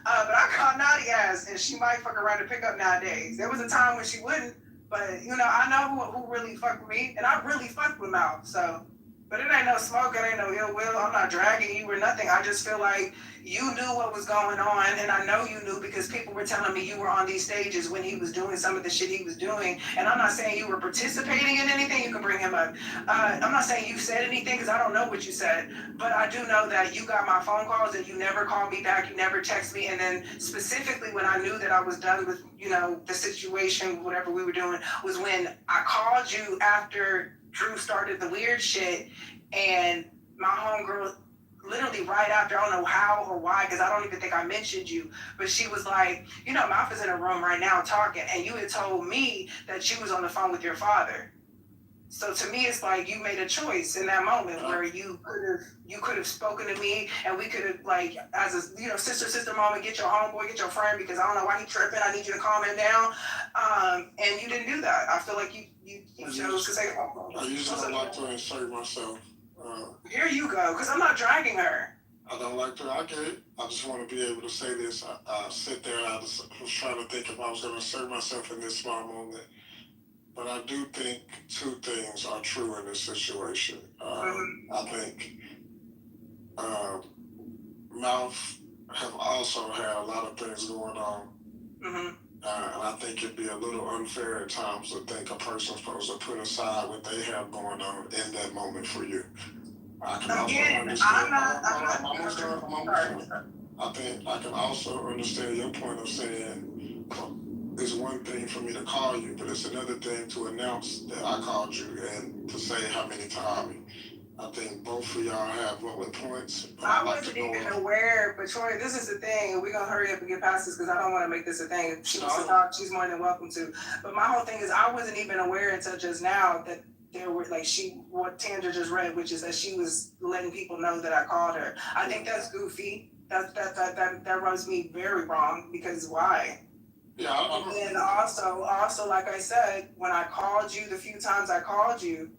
But I call Naughty ass, and she might fuck around and pick up nowadays. There was a time when she wouldn't, but you know, I know who really fucked with me, and I really fucked with Mouth, so. But it ain't no smoke, it ain't no ill will. I'm not dragging you or nothing. I just feel like you knew what was going on, and I know you knew because people were telling me you were on these stages when he was doing some of the shit he was doing. And I'm not saying you were participating in anything. You can bring him up. I'm not saying you said anything because I don't know what you said, but I do know that you got my phone calls and you never called me back. You never texted me. And then specifically when I knew that I was done with, you know, the situation, whatever we were doing, was when I called you after Drew started the weird shit, and my homegirl, literally right after, I don't know how or why, because I don't even think I mentioned you, but she was like, you know, Mouth is in a room right now talking, and you had told me that she was on the phone with your father. So to me, it's like you made a choice in that moment where you could have spoken to me, and we could have, like, as a, you know, sister moment, get your homeboy, get your friend, because I don't know why he tripping. I need you to calm him down. And you didn't do that. I feel like you chose to say, I usually don't like to insert myself. Here you go, because I'm not dragging her. I don't like to. I get it. I just want to be able to say this. I sit there. I was trying to think if I was going to insert myself in this small moment. But I do think two things are true in this situation. I think Mouth have also had a lot of things going on. And I think it'd be a little unfair at times to think a person's supposed to put aside what they have going on in that moment for you. I can also understand. I think I can also understand your point of saying it's one thing for me to call you, but it's another thing to announce that I called you and to say how many times. I think both of y'all have valid points. I wasn't even aware, but Troy, this is the thing, and we're gonna hurry up and get past this because I don't want to make this a thing. If she wants to talk, she's more than welcome to. But my whole thing is I wasn't even aware until just now that there were, like, what Tandra just read, which is that she was letting people know that I called her. I think that's goofy. That rubs me very wrong, because why? Yeah. And then also, like I said, when I called you, the few times I called you,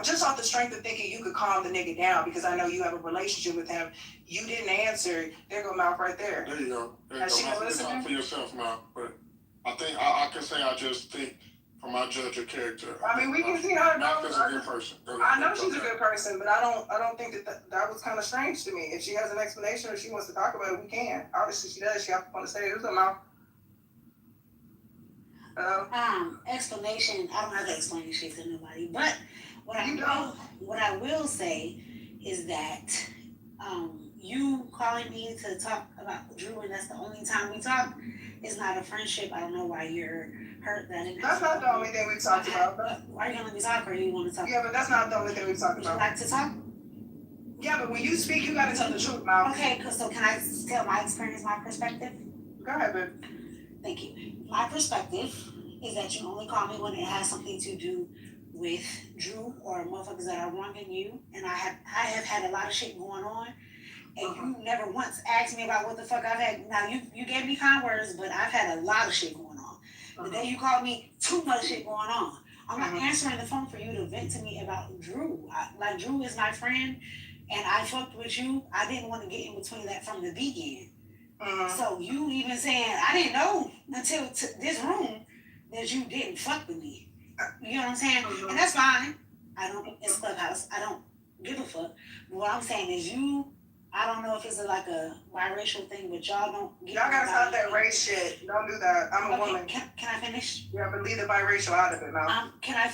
just off the strength of thinking you could calm the nigga down because I know you have a relationship with him, you didn't answer. There go Mouth right there. There you go. Has she been listening? Talk for yourself, Mouth. But I think I can say I just think from my judge of character. I mean, we can see how it Mouth goes. is a good person. I know she's a good person, but I don't think that was kind of strange to me. If she has an explanation or she wants to talk about it, we can. Obviously, she does. She has to say who's the Mouth. Explanation. I don't have to explain shit to nobody. But what I will say is that you calling me to talk about Drew, and that's the only time we talk, is not a friendship. I don't know why you're hurt that. That's not the only thing we've talked about. Why are you gonna let me talk, or you want to talk? Yeah, but that's not the only thing we've talked about. Would you like to talk? Yeah, but when you speak, you gotta tell the truth, Mouth. Okay, so can I tell my experience, my perspective? Go ahead, babe. Thank you. My perspective is that you only call me when it has something to do with Drew or motherfuckers that are wronging you. And I have had a lot of shit going on. And you never once asked me about what the fuck I've had. Now, you gave me kind words, but I've had a lot of shit going on. The day you called me, too much shit going on. I'm not answering the phone for you to vent to me about Drew. Drew is my friend, and I fucked with you. I didn't want to get in between that from the beginning. So you even saying, I didn't know until this room that you didn't fuck with me. You know what I'm saying? And that's fine. It's Clubhouse. I don't give a fuck. But what I'm saying is I don't know if it's like a biracial thing, but y'all don't. Y'all gotta stop that race shit. Don't do that. I'm a woman. Can I finish? Yeah, but leave the biracial out of it now. Can I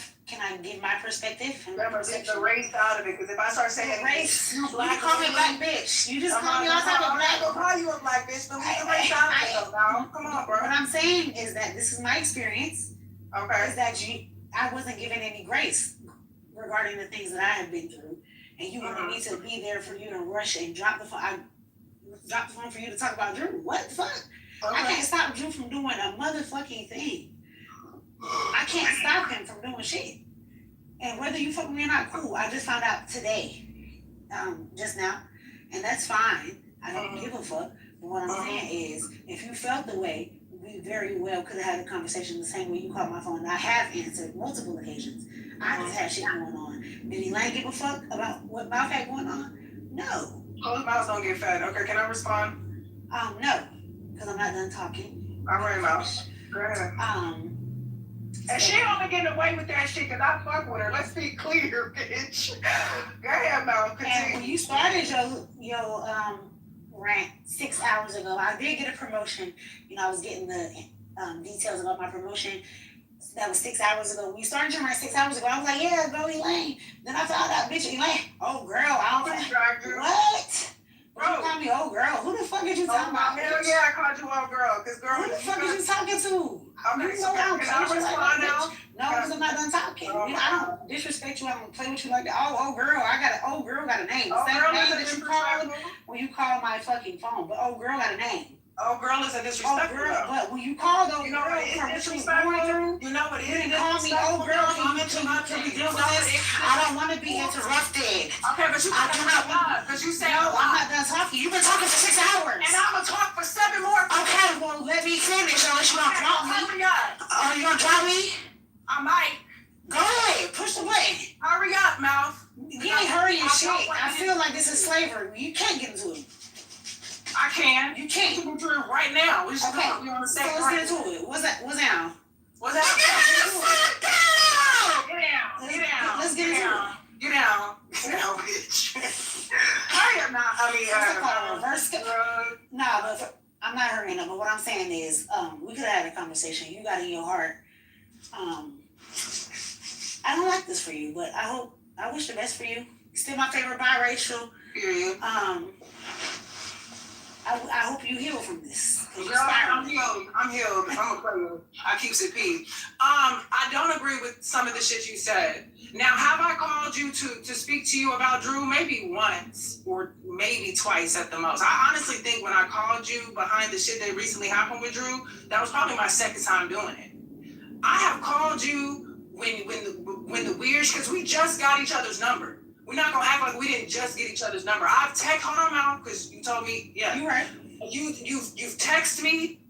give my perspective? Yeah, but leave the race out of it, because if I start saying race, you black, call me a black bitch. You just call me all type of black. I'm not gonna call you a black bitch, but leave the race out of it though. Now, come on, bro. What I'm saying is that this is my experience. Okay. Is that I wasn't given any grace regarding the things that I have been through. And you wanted me to be there for you to rush and drop the phone. I dropped the phone for you to talk about Drew. What the fuck? Okay. I can't stop Drew from doing a motherfucking thing. I can't stop him from doing shit. And whether you fuck with me or not, cool. I just found out today, just now, and that's fine. I don't give a fuck. But what I'm saying is, if you felt the way, we very well could have had a conversation the same way you called my phone. I have answered multiple occasions. I just had shit going on. Did Elaine give a fuck about what Mouth had going on? No. Closed mouths don't get fed. Okay, can I respond? No, because I'm not done talking. All right, Mouse. Go ahead. And she only getting away with that shit because I fuck with her. Let's be clear, bitch. Go ahead, Mouse. And when you started your rant 6 hours ago, I did get a promotion. You know, I was getting the details about my promotion. That was 6 hours ago. When you started your rant 6 hours ago, I was like, yeah, go Elaine. Then I found out, bitch, Elaine. Oh, girl, I don't know. What? Bro, you call me old girl. Who the fuck is you talking about? Hell yeah, I called you old girl. Cause girl, who the fuck is you talking to? Okay, so can I respond now? No, because I'm not done talking. I don't disrespect you. I don't play with you like that. Oh, girl, old girl got a name. Oh, Same girl name is that you called when you called my fucking phone. But old girl got a name. Oh, girl is a disrespectful. Oh, girl, but when you called old girl from what you was going through, you know what it is? You didn't call me old girl for you to deal with this. I don't want to be interrupted. Okay, but you cannot because you say no. I'm not done talking. You've been talking for 6 hours, and I'm gonna talk for 7 more. Okay, well let me finish unless you don't drop me. Oh, you gonna drop me? I might. Go ahead, push the button. Hurry up, Mouth. You ain't hurrying shit. I feel like this is slavery. You can't get into it. I can. You can't. You can do it right now. We okay. We on the same. So let's get into it. What's that? What's down? What's that? Get down. Let's get into it. Get down. Get down, bitch. Hurry up now. I mean, reverse. Nah, but I'm not hurrying up. But what I'm saying is, we could have had a conversation. You got in your heart. I don't like this for you, but I wish the best for you. Still my favorite biracial. Period. I hope you heal from this. Girl, I'm healed. I'm a player. I keep it P. I don't agree with some of the shit you said. Now, have I called you to speak to you about Drew? Maybe once or maybe twice at the most. I honestly think when I called you behind the shit that recently happened with Drew, that was probably my second time doing it. I have called you when the weird, because we just got each other's number. We're not gonna act like we didn't just get each other's number. I've hold on now, because you told me, yeah. You right. You've texted me,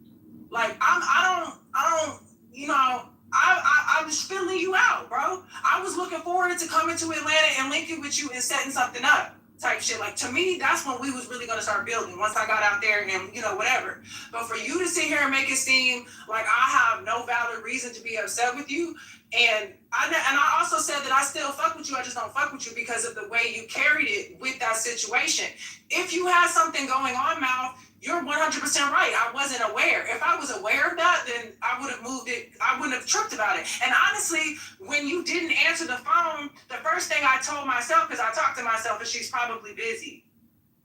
like I don't, you know, I was filling you out, bro. I was looking forward to coming to Atlanta and linking with you and setting something up, type shit. Like to me, that's when we was really gonna start building. Once I got out there and you know whatever. But for you to sit here and make it seem like I have no valid reason to be upset with you. And I also said that I still fuck with you. I just don't fuck with you because of the way you carried it with that situation. If you had something going on, Mouth, you're 100% right. I wasn't aware. If I was aware of that, then I would have moved it. I wouldn't have tripped about it. And honestly, when you didn't answer the phone, the first thing I told myself, because I talked to myself, is she's probably busy.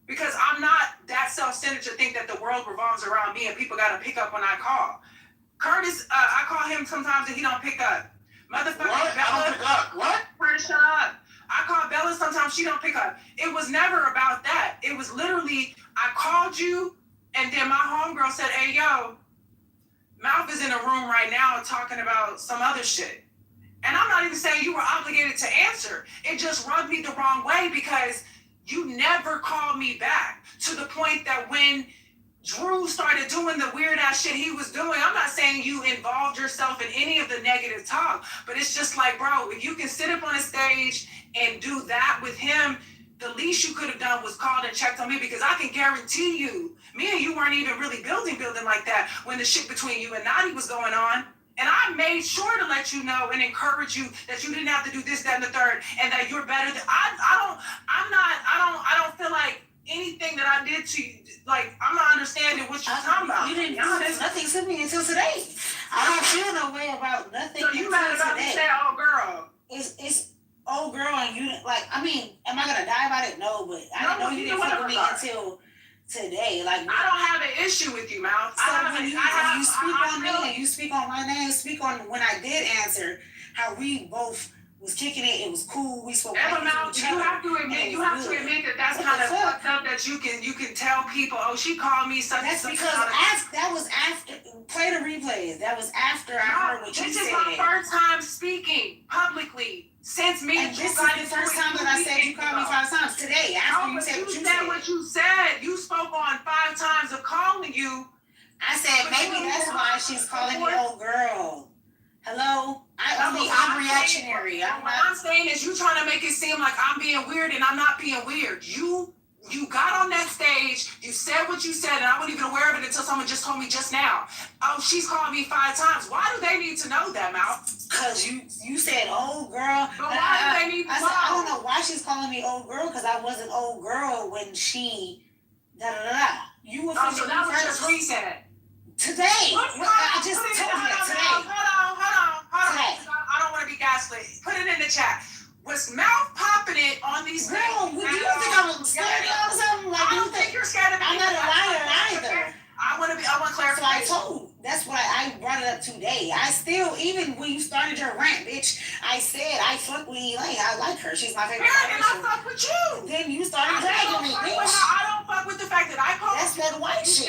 Because I'm not that self-centered to think that the world revolves around me and people got to pick up when I call. Curtis, I call him sometimes and he don't pick up. Motherfucker, Bella. What? Curtis, shut up. I call Bella sometimes, she don't pick up. It was never about that. It was literally, I called you, and then my homegirl said, hey, yo, Mouth is in a room right now talking about some other shit. And I'm not even saying you were obligated to answer. It just rubbed me the wrong way because you never called me back to the point that when Drew started doing the weird ass shit he was doing, I'm not saying you involved yourself in any of the negative talk, but it's just like, bro, if you can sit up on a stage and do that with him, the least you could have done was called and checked on me because I can guarantee you, me and you weren't even really building like that when the shit between you and Nadi was going on. And I made sure to let you know and encourage you that you didn't have to do this, that, and the third, and that you're better than I don't feel like anything that I did to you, like, I'm not understanding what you're talking about. You didn't do nothing to me until today. I don't feel no way about nothing. So you mad about me saying old girl? It's old girl, and you like. I mean, am I gonna die about it? No, but I didn't know you didn't fuck with me until today. Like, I don't have an issue with you, Mouth. So when you speak on me and you speak on my name, speak on when I did answer, how we both was kicking it. It was cool. We spoke. Mouth, you have to admit that that's kind of fucked up that you can tell people, oh, she called me such. That's because that was after. Play the replays. That was after I heard what you said. This is my first time speaking publicly since me. And this is the first time that I said you called me 5 times today. After you said what you said. You spoke on 5 times of calling you. I said maybe that's why she's calling me old girl. Hello? I'm reactionary. What I'm saying is you trying to make it seem like I'm being weird, and I'm not being weird. You got on that stage, you said what you said, and I wasn't even aware of it until someone just told me just now. Oh, she's called me 5 times. Why do they need to know that, Mouth? Because you said old girl. But why do they need to know? I don't know why she's calling me old girl, because I wasn't old girl when she da-da-da-da. You were so that was just recent. Today. I just told you that today. Hold on. I don't want to be gaslit. Put it in the chat. Was Mouth popping it on these things? Girl, do you think I'm scared or something? Like, I don't think you're scared of me. I'm not a liar either. I want clarification. So I told. That's why I brought it up today. I still, even when you started your rant, bitch, I said I fuck with Elaine. I like her. She's my favorite. Then I fuck with you. Then you started dragging me, bitch. I don't fuck with the fact that I called. That's that white shit.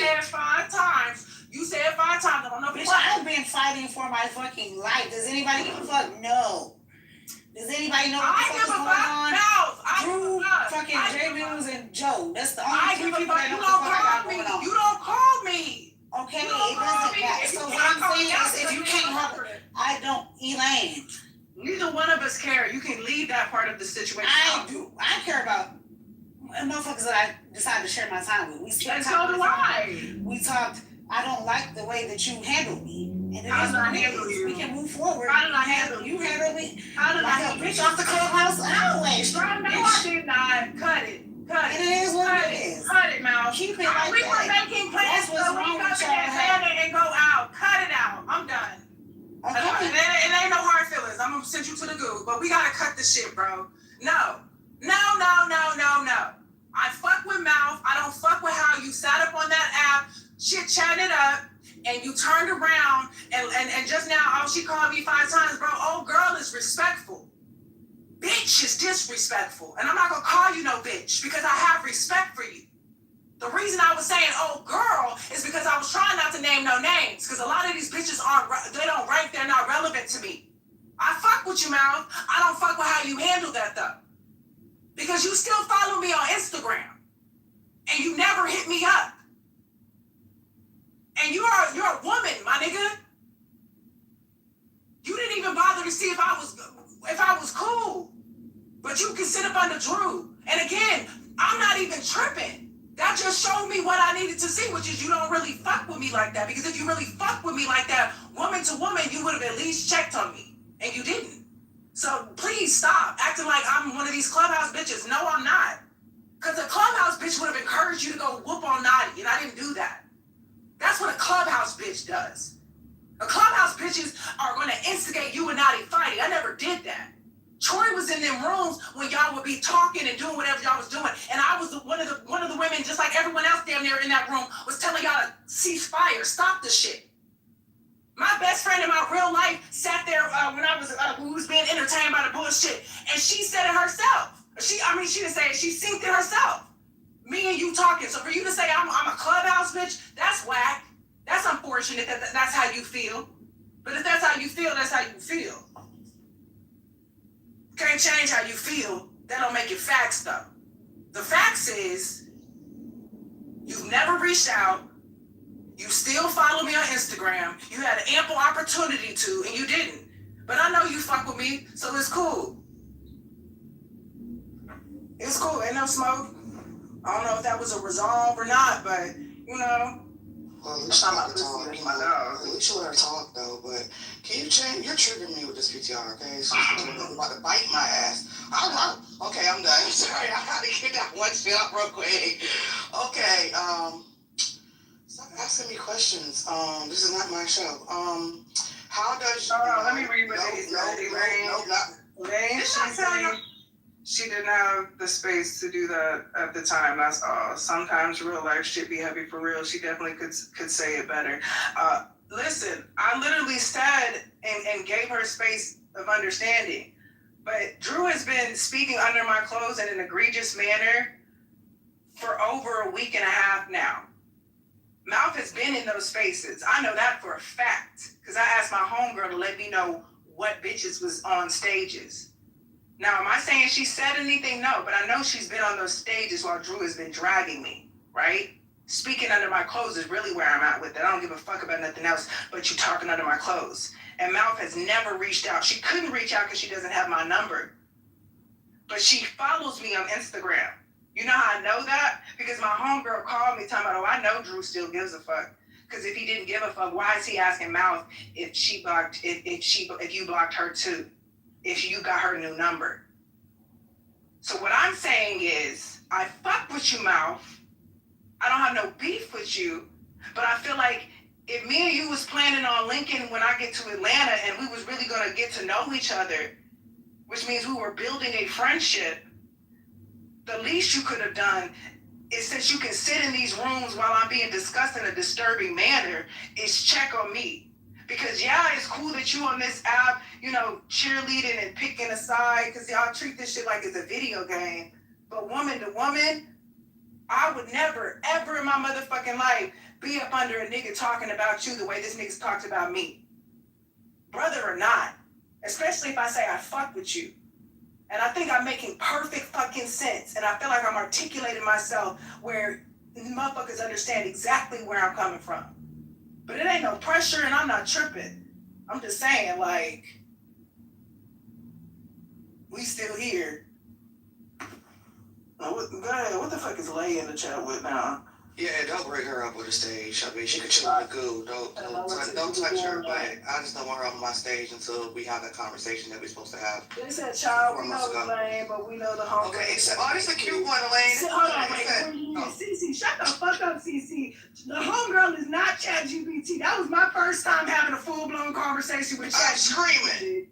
You said 5 times. I don't know. Bitch, I've been fighting for my fucking life. Does anybody give a fuck? No. Does anybody know what the fuck is going on? Drew, fucking J Mills, and Joe. That's the only 3 people that know what the fuck I got going on. You don't call me. Okay, it doesn't matter. So what I'm saying is, if you can't help it, I don't, Elaine. Neither one of us care. You can leave that part of the situation. I do. I care about motherfuckers that I decided to share my time with. We spent time. So do I. We talked. I don't like the way that you handle me. And it is what it is. We can move forward. How did I handle you? You handle me. How did I handle you? Bitch off the clubhouse always. No, I did not. Cut it. And it is what it is. Cut it, Mouth. Keep it like that. We were making plans so we come together and go out. Cut it out. I'm done. Okay. It ain't no hard feelings. I'm gonna send you to the goo. But we gotta cut this shit, bro. No. I fuck with Mouth. I don't fuck with how you sat up on that app, chit-chatting it up, and you turned around and just now, oh, she called me 5 times, bro. Old girl is respectful. Bitch is disrespectful. And I'm not gonna call you no bitch because I have respect for you. The reason I was saying old girl is because I was trying not to name no names, because a lot of these bitches they don't rank, they're not relevant to me. I fuck with you, Mouth. I don't fuck with how you handle that though. Because you still follow me on Instagram. And you never hit me up. And you're a woman, my nigga. You didn't even bother to see if I was cool. But you can sit up under Drew. And again, I'm not even tripping. That just showed me what I needed to see, which is you don't really fuck with me like that. Because if you really fuck with me like that, woman to woman, you would have at least checked on me. And you didn't. So please stop acting like I'm one of these clubhouse bitches. No, I'm not. Because a clubhouse bitch would have encouraged you to go whoop on Naughty, and I didn't do that. That's what a clubhouse bitch does. A clubhouse bitches are going to instigate you and Naughty fighting. I never did that. Troy was in them rooms when y'all would be talking and doing whatever y'all was doing, and I was one of the women, just like everyone else down there in that room, was telling y'all to cease fire, stop the shit. My best friend in my real life sat there when I was being entertained by the bullshit, and she said it herself. She didn't say it, she synced it herself. Me and you talking. So for you to say I'm a clubhouse bitch, that's whack. That's unfortunate that's how you feel. But if that's how you feel, that's how you feel. Can't change how you feel. That don't make it facts though. The facts is you've never reached out. You still follow me on Instagram. You had an ample opportunity to, and you didn't. But I know you fuck with me, so it's cool. It's cool, ain't no smoke. I don't know if that was a resolve or not, but, you know, Well, at least you let her talk. At least you let her talk, though. But can you change? You're triggering me with this PTR, okay? So you're about to bite my ass. Okay, I'm done. Sorry, I gotta get that one shit out real quick. Okay, stop asking me questions. This is not my show. How does? Let me read what they said. She didn't have the space to do that at the time. That's all. Sometimes real life shit be heavy for real. She definitely could say it better. Listen, I literally said and gave her space of understanding. But Drew has been speaking under my clothes in an egregious manner for over a week and a half now. Mouth has been in those spaces. I know that for a fact. Because I asked my homegirl to let me know what bitches was on stages. Now, am I saying she said anything? No, but I know she's been on those stages while Drew has been dragging me, right? Speaking under my clothes is really where I'm at with it. I don't give a fuck about nothing else but you talking under my clothes. And Mouth has never reached out. She couldn't reach out because she doesn't have my number. But she follows me on Instagram. You know how I know that? Because my homegirl called me talking about, I know Drew still gives a fuck. Because if he didn't give a fuck, why is he asking Mouth if you blocked her too? If you got her new number. So what I'm saying is, I fuck with you, Mouth. I don't have no beef with you, but I feel like if me and you was planning on linking when I get to Atlanta and we was really gonna get to know each other, which means we were building a friendship, the least you could have done is, since you can sit in these rooms while I'm being discussed in a disturbing manner, is check on me. Because yeah, it's cool that you on this app, cheerleading and picking a side, because y'all treat this shit like it's a video game. But woman to woman, I would never, ever in my motherfucking life be up under a nigga talking about you the way this nigga's talked about me. Brother or not. Especially if I say I fuck with you. And I think I'm making perfect fucking sense. And I feel like I'm articulating myself where motherfuckers understand exactly where I'm coming from. But it ain't no pressure and I'm not tripping. I'm just saying, like, we still here. What the fuck is Lay in the chat with now? Yeah, don't bring her up on the stage. I mean, she could chill in the goo. Don't touch her. But I just don't want her on my stage until we have that conversation that we're supposed to have. They said, child, we know the Lane, but we know the home. Okay, so, this is a cute one, Elaine. Hold on, wait. CC, shut the fuck up, CC. The homegirl is not ChatGPT. That was my first time having a full-blown conversation with ChatGPT. I'm screaming.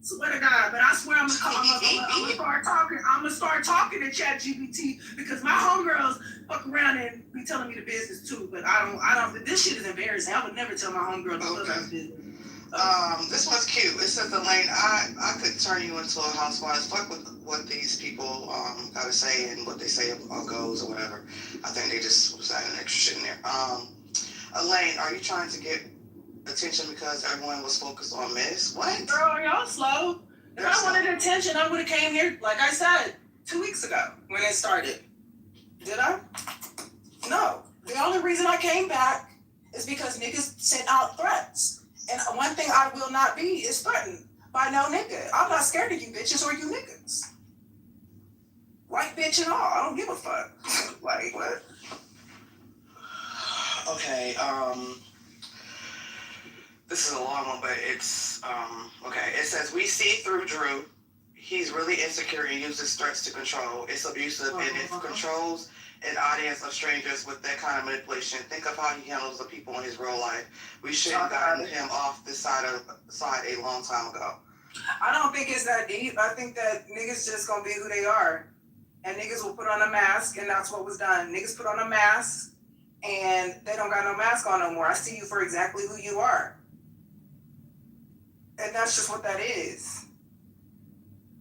Swear to God, but I swear I'm gonna start talking to ChatGPT because my homegirls fuck around and be telling me the business too. But I don't. This shit is embarrassing. I would never tell my homegirl the clubhouse business. This one's cute. It says, Elaine, I could turn you into a housewife. Fuck with what these people gotta say and what they say goes or whatever. I think they just was adding extra shit in there. Elaine, are you trying to get attention because everyone was focused on Miss? What? Girl, y'all slow. If I wanted attention, I would have came here, like I said, 2 weeks ago when it started. Did I? No. The only reason I came back is because niggas sent out threats. And one thing I will not be is threatened by no nigga. I'm not scared of you bitches or you niggas. White bitch and all. I don't give a fuck. Like, what? Okay, this is a long one, but it's, okay. It says, we see through Drew. He's really insecure and uses threats to control. It's abusive and it controls an audience of strangers with that kind of manipulation. Think of how he handles the people in his real life. We should have gotten him off this side a long time ago. I don't think it's that deep. I think that niggas just gonna be who they are. And niggas will put on a mask, and that's what was done. Niggas put on a mask, and they don't got no mask on no more. I see you for exactly who you are. And that's just what that is.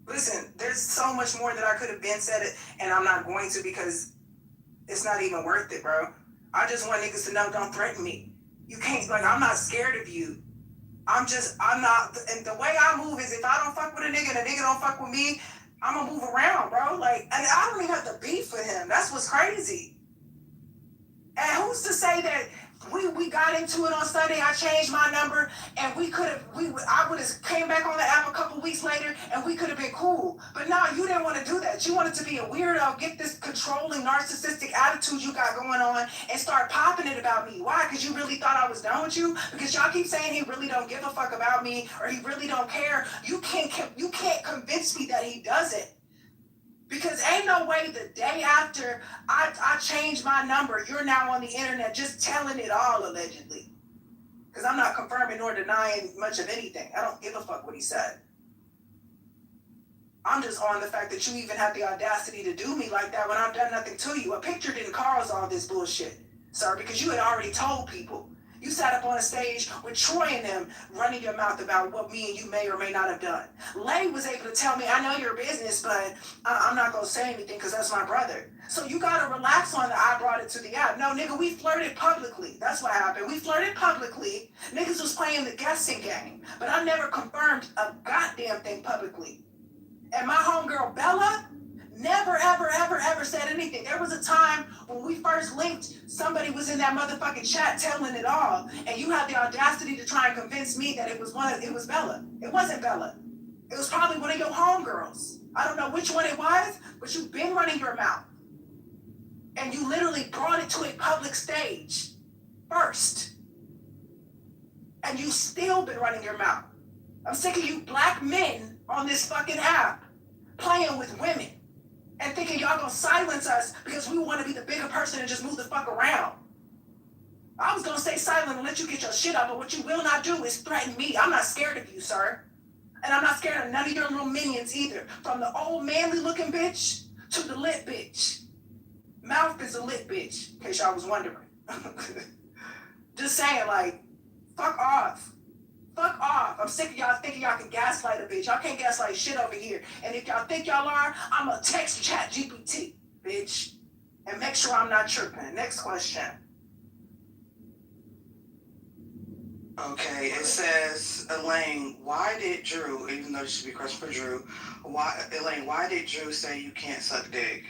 Listen, there's so much more that I could have been said it, and I'm not going to because it's not even worth it, bro. I just want niggas to know, don't threaten me. You can't, like, I'm not scared of you. I'm not, and the way I move is if I don't fuck with a nigga and a nigga don't fuck with me, I'm gonna move around, bro. Like, and I don't even have to beef with him. That's what's crazy. And who's to say that We got into it on Sunday. I changed my number, and I would have came back on the app a couple weeks later, and we could have been cool. But no, you didn't want to do that. You wanted to be a weirdo, get this controlling, narcissistic attitude you got going on, and start popping it about me. Why? Because you really thought I was done with you? Because y'all keep saying he really don't give a fuck about me, or he really don't care. You can't convince me that he doesn't. Because ain't no way the day after I changed my number, you're now on the internet just telling it all, allegedly. Because I'm not confirming nor denying much of anything. I don't give a fuck what he said. I'm just on the fact that you even have the audacity to do me like that when I've done nothing to you. A picture didn't cause all this bullshit, sir, because you had already told people. You sat up on a stage with Troy and them running your mouth about what me and you may or may not have done. Lay was able to tell me, I know your business, but I'm not going to say anything because that's my brother. So you got to relax on the I brought it to the app. No, nigga, we flirted publicly. That's what happened. We flirted publicly. Niggas was playing the guessing game. But I never confirmed a goddamn thing publicly. And my homegirl, Bella, never, ever, ever, ever said anything. There was a time when we first linked, somebody was in that motherfucking chat telling it all, and you had the audacity to try and convince me that it was Bella. It wasn't Bella. It was probably one of your homegirls. I don't know which one it was, but you've been running your mouth. And you literally brought it to a public stage first. And you still been running your mouth. I'm sick of you black men on this fucking app playing with women and thinking y'all gonna silence us because we want to be the bigger person and just move the fuck around. I was gonna stay silent and let you get your shit out, but what you will not do is threaten me. I'm not scared of you, sir. And I'm not scared of none of your little minions either. From the old manly looking bitch to the lit bitch. Mouth is a lit bitch, in case y'all was wondering. Just saying, like, fuck off. Fuck off. I'm sick of y'all thinking y'all can gaslight a bitch. Y'all can't gaslight shit over here. And if y'all think y'all are, I'm gonna text ChatGPT, bitch. And make sure I'm not tripping. Next question. Okay, it says, Elaine, why did Drew, even though this should be a question for Drew, why did Drew say you can't suck dick?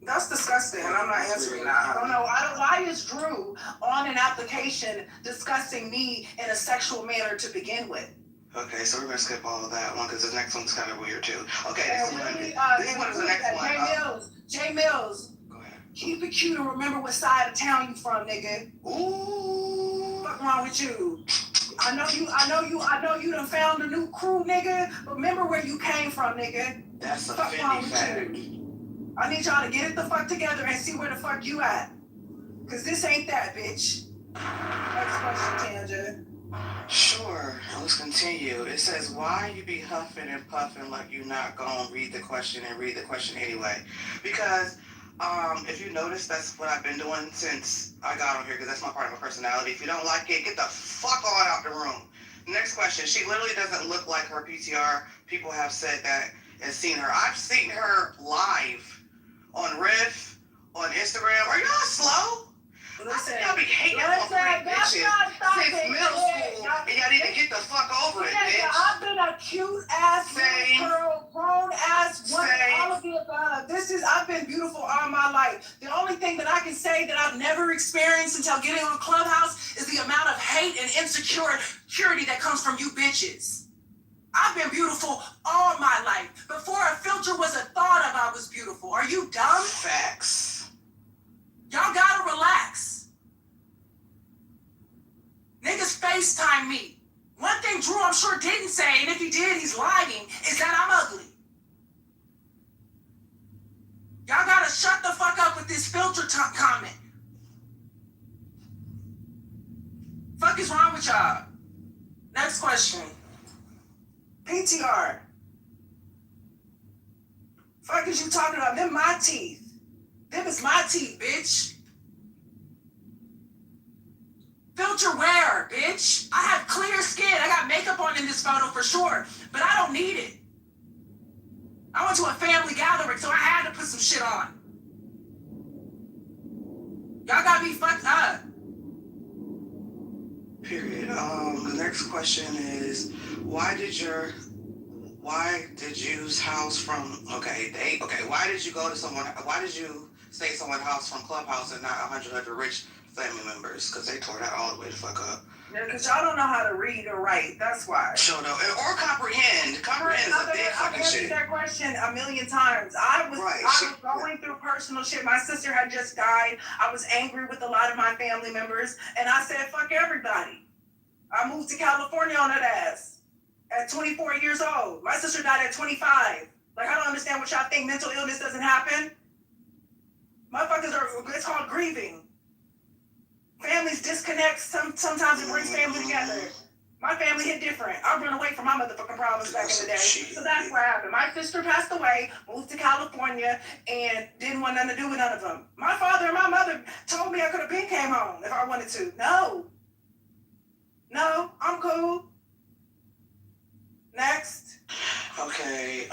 That's disgusting, and I'm not answering that. I don't know. Why is Drew on an application discussing me in a sexual manner to begin with? Okay, so we're gonna skip all of that one because the next one's kind of weird too. Okay, this one is the next one. Jay Mills. Go ahead. Keep it cute and remember what side of town you from, nigga. Ooh. What's wrong with you? I know you done found a new crew, nigga. But remember where you came from, nigga. That's a Fendi fact. I need y'all to get it the fuck together and see where the fuck you at. Cause this ain't that, bitch. Next question, Tanja. Sure, let's continue. It says, why you be huffing and puffing like you not gonna read the question and read the question anyway? Because if you notice, that's what I've been doing since I got on here, because that's my part of my personality. If you don't like it, get the fuck on out the room. Next question. She literally doesn't look like her PTR. People have said that and seen her. I've seen her live on Riff, on Instagram. Are y'all slow? Listen, y'all be hating on pretty bitches since middle school, and y'all need to get the fuck over it, bitch. I've been a cute ass girl, grown ass woman, all of the above. I've been beautiful all my life. The only thing that I can say that I've never experienced until getting on Clubhouse is the amount of hate and insecurity that comes from you bitches. I've been beautiful all my life. Before a filter was a thought of, I was beautiful. Are you dumb? Facts. Y'all gotta relax. Niggas FaceTime me. One thing Drew, I'm sure, didn't say, and if he did, he's lying, is that I'm ugly. Y'all gotta shut the fuck up with this filter comment. Fuck is wrong with y'all? Next question. PTR. Fuck is you talking about? Them my teeth. Them is my teeth, bitch. Filter wear, bitch. I have clear skin. I got makeup on in this photo for sure, but I don't need it. I went to a family gathering, so I had to put some shit on. Y'all got me fucked up. Period. The next question is, why did you's house from, why did you go to someone, why did you stay at someone's house from Clubhouse and not 100 other rich family members because they tore that all the way the fuck up. Yeah, because y'all don't know how to read or write. That's why. Sure though, or comprehend. Comprehend is a big fucking shit. I've answered that question a million times. I was going through personal shit. My sister had just died. I was angry with a lot of my family members, and I said, "Fuck everybody." I moved to California on that ass at 24 years old. My sister died at 25. Like, I don't understand what y'all think. Mental illness doesn't happen. Motherfuckers it's called grieving. Families disconnect. Sometimes it brings family together. My family hit different. I run away from my motherfucking problems back in the day. So that's what happened. My sister passed away, moved to California, and didn't want nothing to do with none of them. My father and my mother told me I could have been came home if I wanted to. No, I'm cool. Next. Okay,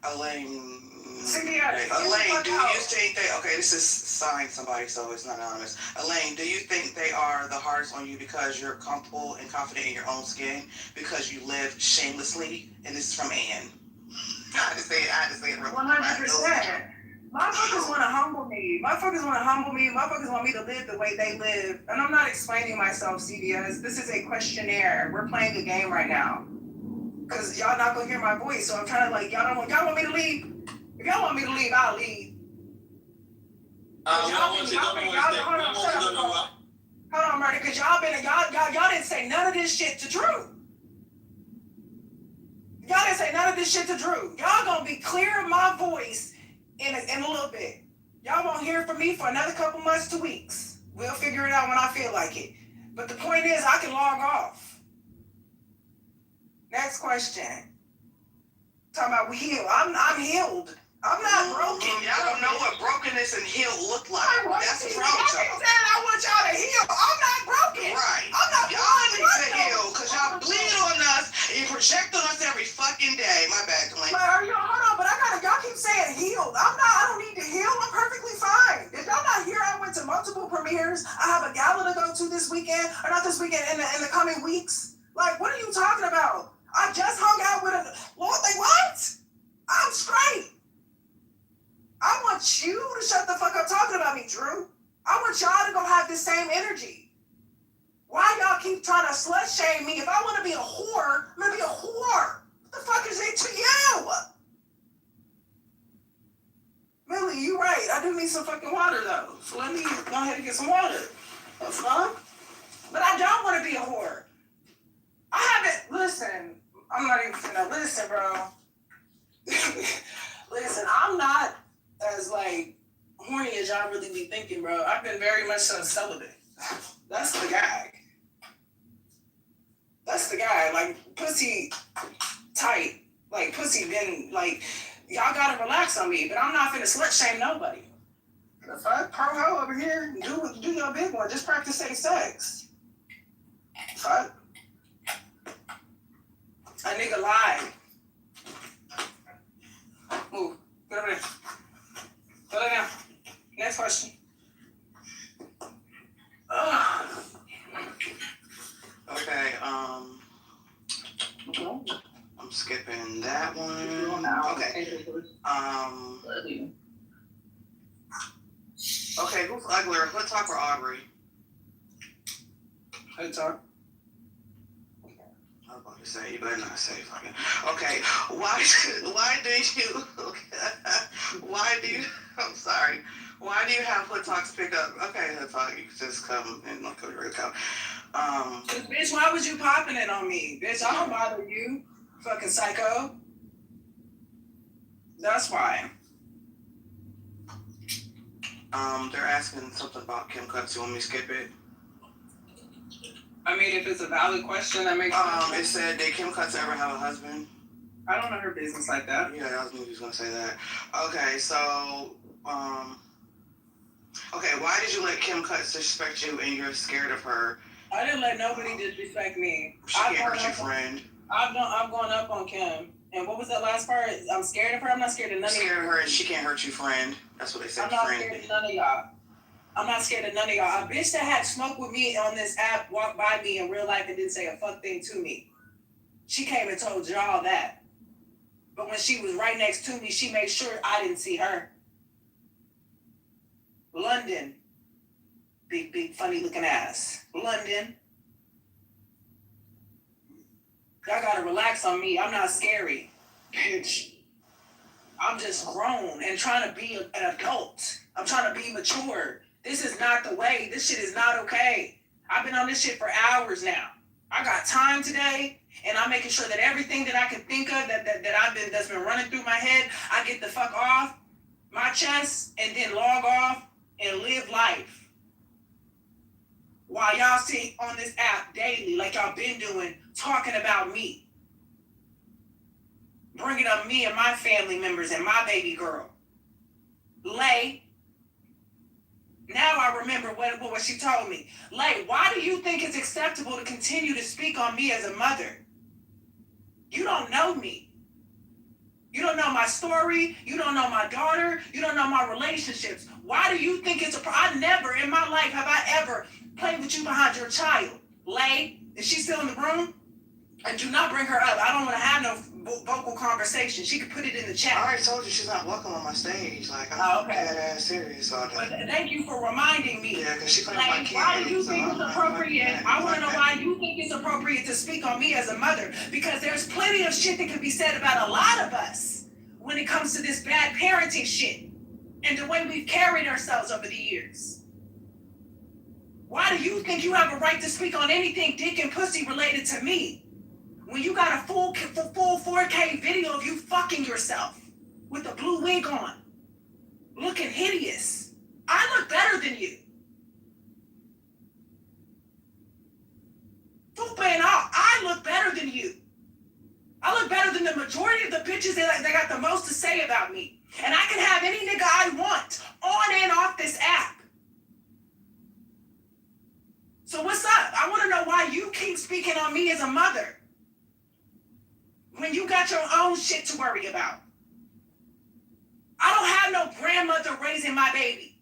Elaine. Elaine, do you think this is signed somebody, so it's not anonymous. Elaine, do you think they are the hardest on you because you're comfortable and confident in your own skin because you live shamelessly? And this is from Ann. I had to say it real quick. 100%. Motherfuckers want to humble me. Motherfuckers want me to live the way they live. And I'm not explaining myself, CBS. This is a questionnaire. We're playing a game right now. Because y'all not going to hear my voice. So I'm trying to y'all want me to leave? If y'all want me to leave, I'll leave. Hold on, Murder, because y'all didn't say none of this shit to Drew. Y'all didn't say none of this shit to Drew. Y'all gonna be clear of my voice in a little bit. Y'all won't hear from me for another couple months to weeks. We'll figure it out when I feel like it. But the point is, I can log off. Next question. Talking about we healed. I'm healed. I'm not broken. Y'all don't know what brokenness and heal look like. That's what's wrong with y'all. I want y'all to heal. I'm not broken. Right. I'm not y'all need to heal because y'all bleed on us and you project on us every fucking day. My bad, Glenn. Hold on, but y'all keep saying healed. I don't need to heal. I'm perfectly fine. If y'all not here, I went to multiple premieres. I have a gala to go to this weekend, or not this weekend, in the coming weeks. Like, what are you talking about? I just hung out with what? I'm straight. I want you to shut the fuck up talking about me, Drew. I want y'all to go have this same energy. Why y'all keep trying to slut shame me? If I want to be a whore, I'm going to be a whore. What the fuck is it to you? Millie, you right. I do need some fucking water, though. So let me go ahead and get some water. The fuck? But I don't want to be a whore. Listen, I'm not even finna listen, bro. Listen, I'm not as horny as y'all really be thinking, bro. I've been very much so celibate. That's the guy. Pussy tight. Pussy been y'all gotta relax on me, but I'm not finna slut shame nobody. The fuck? Pro-ho over here, do your big one. Just practice safe sex. Fuck. A nigga lied. Move. Get over there. Go lay down. Next question. Okay, I'm skipping that one. Okay. Okay, who's uglier, Hood Talk or Aubrey? Hood Talk. I was about to say, you better not say fucking. Okay, why do you have Hood Talks pick up? Okay, Hood Talk, you can just come and look over your account. Bitch, why was you popping it on me? Bitch, I don't bother you, fucking psycho. That's why. They're asking something about Kim Cuts. You want me to skip it? I mean, if it's a valid question, that makes sense. It said, did Kim Cuts ever have a husband? I don't know her business like that. Yeah, I was just gonna say that. Okay, so, okay, why did you let Kim Cuts disrespect you and you're scared of her? I didn't let nobody disrespect me. She can't hurt your friend. I'm going up on Kim. And what was that last part? I'm scared of her. I'm not scared of none of you. Scared of her and she can't hurt you, friend. That's what they said. I'm not scared of none of y'all. I'm not scared of none of y'all. A bitch that had smoked with me on this app walked by me in real life and didn't say a fuck thing to me. She came and told y'all that. But when she was right next to me, she made sure I didn't see her. London. Big, funny looking ass. London. Y'all gotta relax on me. I'm not scary. Bitch. I'm just grown and trying to be an adult. I'm trying to be mature. This is not the way. This shit is not okay. I've been on this shit for hours now. I got time today, and I'm making sure that everything that I can think of that's been running through my head, I get the fuck off my chest and then log off and live life. While y'all sit on this app daily, like y'all been doing, talking about me. Bringing up me and my family members and my baby girl. Lay. Now I remember what she told me. Lay, why do you think it's acceptable to continue to speak on me as a mother? You don't know me. You don't know my story. You don't know my daughter. You don't know my relationships. Why do you think it's a problem? I never in my life have I ever played with you behind your child. Lay, is she still in the room? And do not bring her up. I don't want to have no vocal conversation. She could put it in the chat. I already told you she's not welcome on my stage. Like, I'm dead ass serious all day. But thank you for reminding me. Yeah, because she playing like, my kid. Why do you think it's appropriate? I want to know why you think it's appropriate to speak on me as a mother. Because there's plenty of shit that can be said about a lot of us when it comes to this bad parenting shit and the way we've carried ourselves over the years. Why do you think you have a right to speak on anything dick and pussy related to me? When you got a full 4K video of you fucking yourself with a blue wig on, looking hideous. I look better than you. Fupa and all, I look better than you. I look better than the majority of the bitches that got the most to say about me. And I can have any nigga I want on and off this app. So what's up? I want to know why you keep speaking on me as a mother. When you got your own shit to worry about. I don't have no grandmother raising my baby.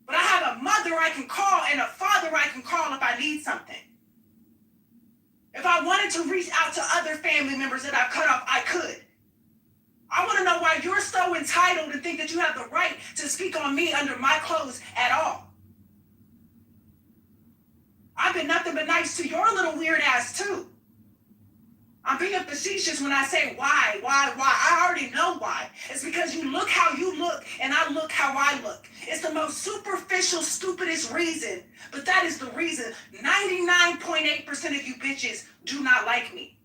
But I have a mother I can call and a father I can call if I need something. If I wanted to reach out to other family members that I cut off, I could. I want to know why you're so entitled and think that you have the right to speak on me under my clothes at all. I've been nothing but nice to your little weird ass too. I'm being facetious when I say why. I already know why. It's because you look how you look and I look how I look. It's the most superficial, stupidest reason, but that is the reason 99.8% of you bitches do not like me.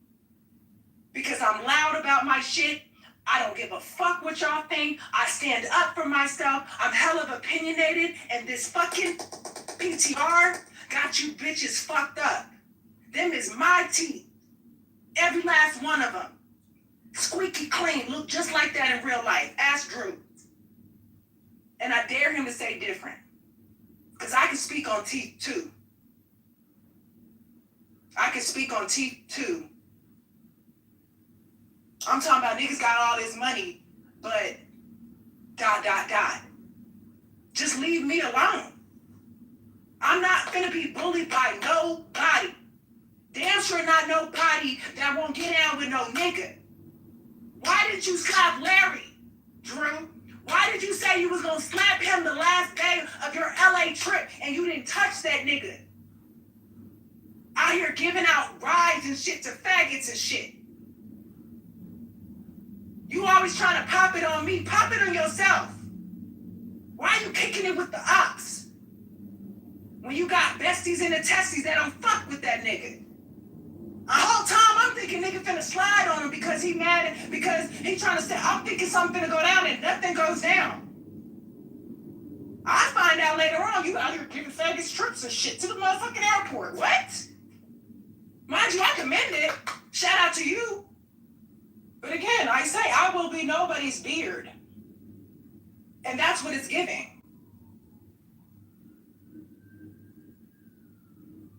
Because I'm loud about my shit. I don't give a fuck what y'all think. I stand up for myself. I'm hella opinionated, and this fucking PTR got you bitches fucked up. Them is my teeth. Every last one of them. Squeaky clean. Look just like that in real life. Ask Drew. And I dare him to say different. Because I can speak on teeth too. I can speak on teeth too. I'm talking about niggas got all this money, but ... Just leave me alone. I'm not gonna be bullied by nobody. Damn sure not nobody that won't get down with no nigga. Why did you slap Larry, Drew? Why did you say you was gonna slap him the last day of your LA trip and you didn't touch that nigga? Out here giving out rides and shit to faggots and shit. You always trying to pop it on me. Pop it on yourself. Why are you kicking it with the ops? When you got besties and the testies that don't fuck with that nigga. The whole time I'm thinking nigga finna slide on him because he mad and because he trying to say, I'm thinking something finna go down and nothing goes down. I find out later on you out here giving faggots trips and shit to the motherfucking airport. What? Mind you, I commend it. Shout out to you. But again, I say I will be nobody's beard. And that's what it's giving.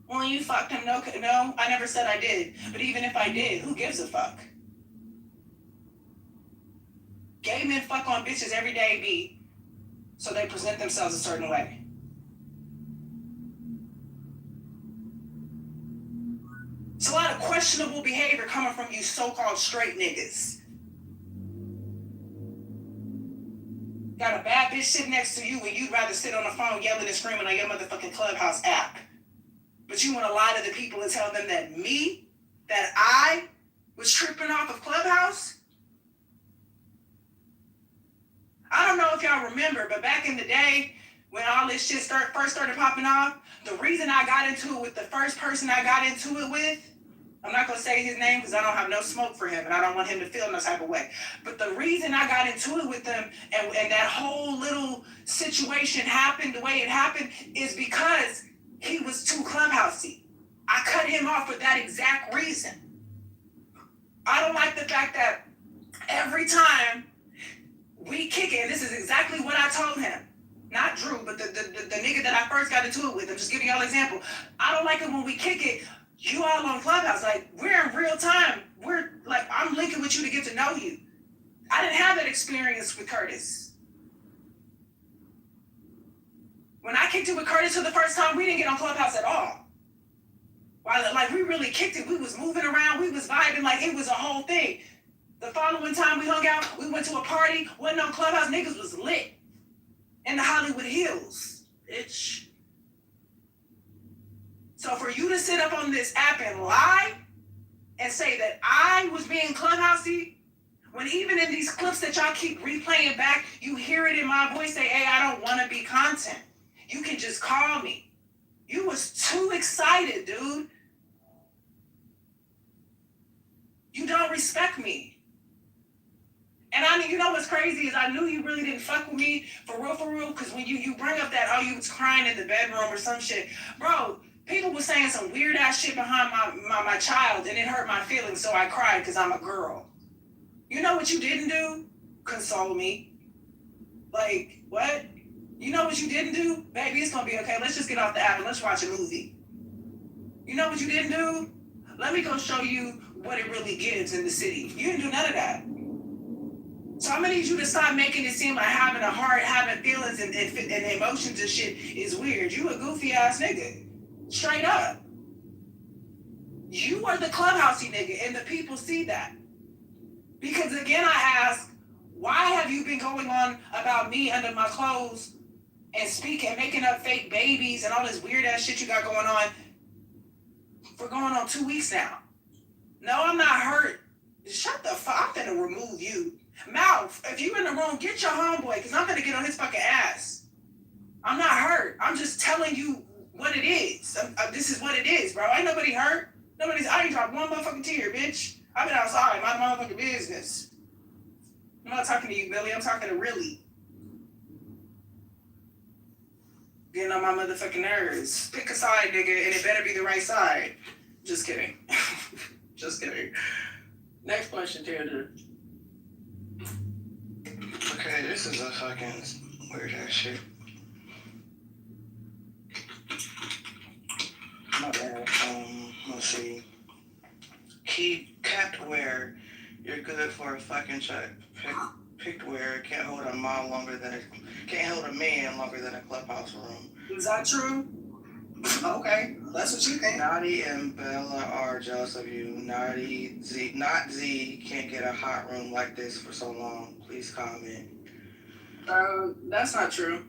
Well, you fucked him. No, I never said I did. But even if I did, who gives a fuck? Gay men fuck on bitches every day, B. So they present themselves a certain way. It's a lot of questionable behavior coming from you so-called straight niggas. got a bad bitch sitting next to you and you'd rather sit on the phone yelling and screaming on your motherfucking Clubhouse app. But you want to lie to the people and tell them that I was tripping off of Clubhouse? I don't know if y'all remember, but back in the day, when all this shit first started popping off, the reason I got into it with the first person I got into it with, I'm not going to say his name because I don't have no smoke for him and I don't want him to feel no type of way. But the reason I got into it with them and that whole little situation happened the way it happened is because he was too Clubhousey. I cut him off for that exact reason. I don't like the fact that every time we kick it, and this is exactly what I told him. Not Drew, but the nigga that I first got into it with. I'm just giving y'all an example. I don't like it when we kick it, you all on Clubhouse. Like, we're in real time. We're like, I'm linking with you to get to know you. I didn't have that experience with Curtis. When I kicked it with Curtis for the first time, we didn't get on Clubhouse at all. Like, we really kicked it. We was moving around. We was vibing. Like, it was a whole thing. The following time we hung out, we went to a party, wasn't on Clubhouse, niggas was lit. In the Hollywood Hills, bitch. So for you to sit up on this app and lie and say that I was being Clubhousey, when even in these clips that y'all keep replaying back, you hear it in my voice say, hey, I don't want to be content. You can just call me. You was too excited, dude. You don't respect me. And I mean, you know what's crazy is I knew you really didn't fuck with me for real, because when you bring up that, oh, you was crying in the bedroom or some shit. Bro, people were saying some weird ass shit behind my child and it hurt my feelings, so I cried because I'm a girl. You know what you didn't do? Console me. Like, what? You know what you didn't do? Baby, it's gonna be okay. Let's just get off the app and let's watch a movie. You know what you didn't do? Let me go show you what it really gives in the city. You didn't do none of that. So I'm gonna need you to stop making it seem like having a heart, having feelings and emotions and shit is weird. You a goofy ass nigga. Straight up. You are the Clubhousey nigga and the people see that. Because again, I ask, why have you been going on about me under my clothes and speaking, making up fake babies and all this weird ass shit you got going on for going on 2 weeks now? No, I'm not hurt. Shut the fuck. I'm gonna remove you. Mouth, if you in the room, get your homeboy, because I'm gonna get on his fucking ass. I'm not hurt. I'm just telling you what it is. This is what it is, bro. Ain't nobody hurt. I ain't dropped one motherfucking tear, bitch. I've been outside, my motherfucking business. I'm not talking to you, Billy. I'm talking to Really. Getting on my motherfucking nerves. Pick a side, nigga, and it better be the right side. Just kidding. Just kidding. Next question, Taylor. Okay, this is a fucking weird ass shit. My bad. Let's see. Capped wear. You're good for a fucking check. Picked wear. Can't hold a man longer than a clubhouse room. Is that true? Okay, that's what you think. Naughty and Bella are jealous of you. Not Z can't get a hot room like this for so long. Please comment. That's not true.